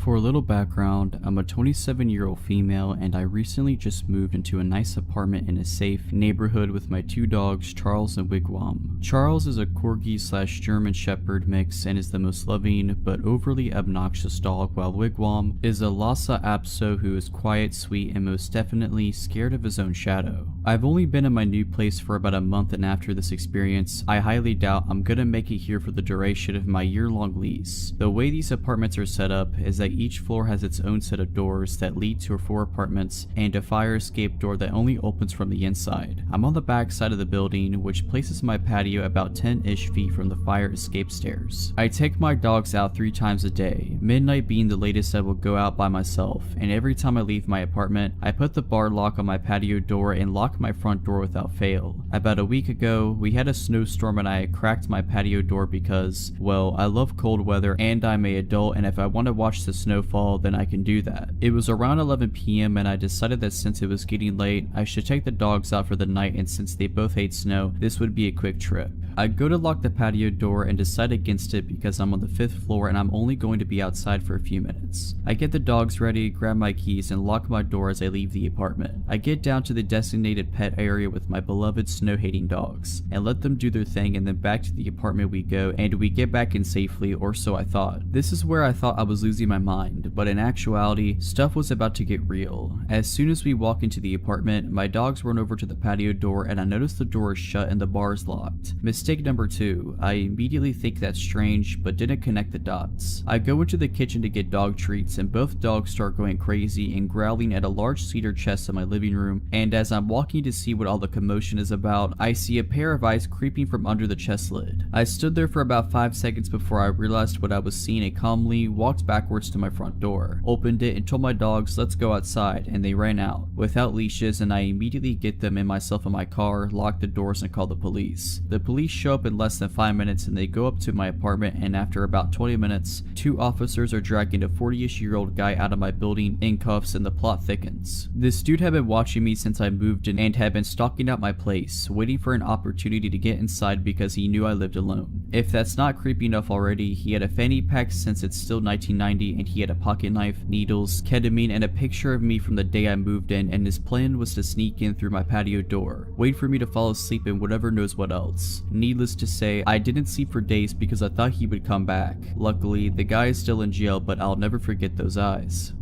For a little background, I'm a 27-year-old female and I recently just moved into a nice apartment in a safe neighborhood with my 2 dogs, Charles and Wigwam. Charles is a Corgi/German Shepherd mix and is the most loving but overly obnoxious dog, while Wigwam is a Lhasa Apso who is quiet, sweet, and most definitely scared of his own shadow. I've only been in my new place for about a month, and after this experience, I highly doubt I'm gonna make it here for the duration of my year-long lease. The way these apartments are set up is that each floor has its own set of doors that lead to 4 apartments and a fire escape door that only opens from the inside. I'm on the back side of the building, which places my patio about 10-ish feet from the fire escape stairs. I take my dogs out 3 times a day, midnight being the latest I will go out by myself, and every time I leave my apartment, I put the bar lock on my patio door and lock my front door without fail. About a week ago, we had a snowstorm and I cracked my patio door because, well, I love cold weather and I'm a adult, and if I want to watch the snowfall, then I can do that. It was around 11 p.m. and I decided that since it was getting late, I should take the dogs out for the night, and since they both hate snow, this would be a quick trip. I go to lock the patio door and decide against it because I'm on the 5th floor and I'm only going to be outside for a few minutes. I get the dogs ready, grab my keys, and lock my door as I leave the apartment. I get down to the designated pet area with my beloved snow-hating dogs and let them do their thing, and then back to the apartment we go, and we get back in safely, or so I thought. This is where I thought I was losing my mind, but in actuality, stuff was about to get real. As soon as we walk into the apartment, my dogs run over to the patio door and I notice the door is shut and the bar is locked. Mistake number 2, I immediately think that's strange, but didn't connect the dots. I go into the kitchen to get dog treats, and both dogs start going crazy and growling at a large cedar chest in my living room, and as I'm walking to see what all the commotion is about, I see a pair of eyes creeping from under the chest lid. I stood there for about 5 seconds before I realized what I was seeing and calmly walked backwards to my front door, opened it, and told my dogs let's go outside, and they ran out without leashes, and I immediately get them and myself in my car, lock the doors, and call the police. The police show up in less than 5 minutes and they go up to my apartment, and after about 20 minutes, 2 officers are dragging a 40-ish-year-old guy out of my building in cuffs, and the plot thickens. This dude had been watching me since I moved in and had been stalking out my place, waiting for an opportunity to get inside because he knew I lived alone. If that's not creepy enough already, he had a fanny pack since it's still 1990, and he had a pocket knife, needles, ketamine, and a picture of me from the day I moved in, and his plan was to sneak in through my patio door, wait for me to fall asleep, and whatever knows what else. Needless to say, I didn't sleep for days because I thought he would come back. Luckily, the guy is still in jail, but I'll never forget those eyes.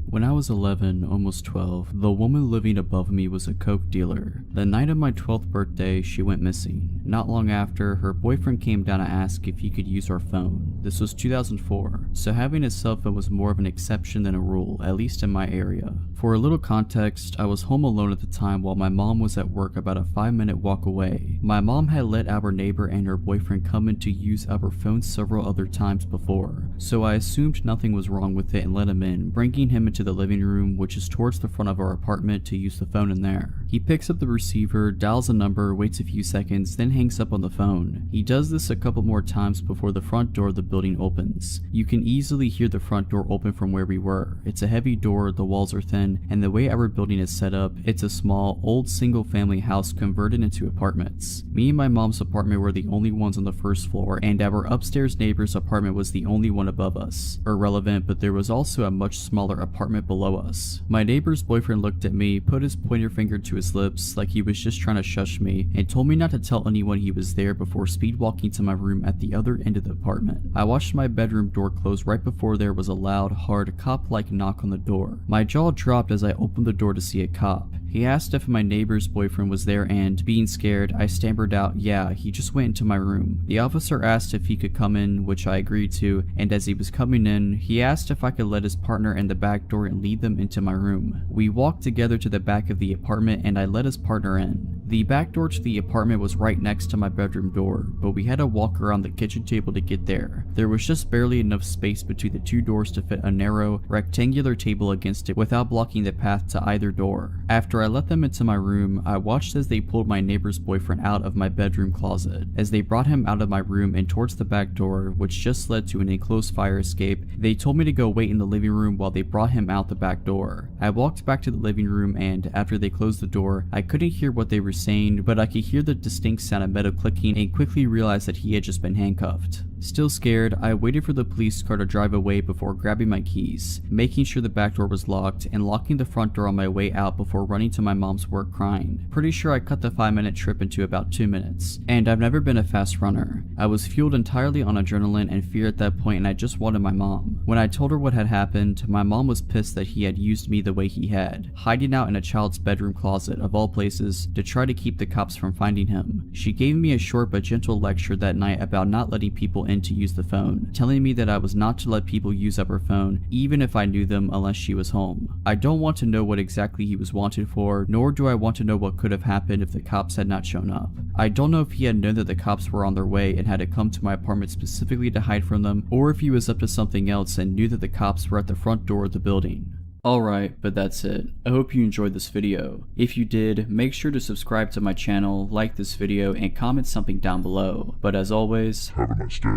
When I was 11, almost 12, the woman living above me was a coke dealer. The night of my 12th birthday, she went missing. Not long after, her boyfriend came down to ask if he could use our phone. This was 2004, so having a cell phone was more of an exception than a rule, at least in my area. For a little context, I was home alone at the time while my mom was at work about a 5-minute walk away. My mom had let our neighbor and her boyfriend come in to use our phone several other times before, so I assumed nothing was wrong with it and let him in, bringing him into the living room, which is towards the front of our apartment, to use the phone in there. He picks up the receiver, dials a number, waits a few seconds, then hangs up on the phone. He does this a couple more times before the front door of the building opens. You can easily hear the front door open from where we were. It's a heavy door, the walls are thin, and the way our building is set up, it's a small, old single-family house converted into apartments. Me and my mom's apartment were the only ones on the first floor, and our upstairs neighbor's apartment was the only one above us. Irrelevant, but there was also a much smaller apartment below us. My neighbor's boyfriend looked at me, put his pointer finger to his lips like he was just trying to shush me, and told me not to tell anyone he was there before speed walking to my room at the other end of the apartment. I watched my bedroom door close right before there was a loud, hard, cop-like knock on the door. My jaw dropped as I opened the door to see a cop. He asked if my neighbor's boyfriend was there, and, being scared, I stammered out, "Yeah, he just went into my room." The officer asked if he could come in, which I agreed to, and as he was coming in, he asked if I could let his partner in the back door and lead them into my room. We walked together to the back of the apartment and I let his partner in. The back door to the apartment was right next to my bedroom door, but we had to walk around the kitchen table to get there. There was just barely enough space between the 2 doors to fit a narrow, rectangular table against it without blocking the path to either door. After I let them into my room, I watched as they pulled my neighbor's boyfriend out of my bedroom closet. As they brought him out of my room and towards the back door, which just led to an enclosed fire escape, they told me to go wait in the living room while they brought him out the back door. I walked back to the living room, and after they closed the door, I couldn't hear what they were saying, but I could hear the distinct sound of metal clicking and quickly realized that he had just been handcuffed. Still scared, I waited for the police car to drive away before grabbing my keys, making sure the back door was locked, and locking the front door on my way out before running to my mom's work crying. Pretty sure I cut the 5-minute trip into about 2 minutes. And I've never been a fast runner. I was fueled entirely on adrenaline and fear at that point, and I just wanted my mom. When I told her what had happened, my mom was pissed that he had used me the way he had, hiding out in a child's bedroom closet of all places to try to keep the cops from finding him. She gave me a short but gentle lecture that night about not letting people in to use the phone, telling me that I was not to let people use up her phone even if I knew them unless she was home. I don't want to know what exactly he was wanted for, nor do I want to know what could have happened if the cops had not shown up. I don't know if he had known that the cops were on their way and had to come to my apartment specifically to hide from them, or if he was up to something else and knew that the cops were at the front door of the building. Alright, but that's it. I hope you enjoyed this video. If you did, make sure to subscribe to my channel, like this video, and comment something down below. But as always, Have a nice day.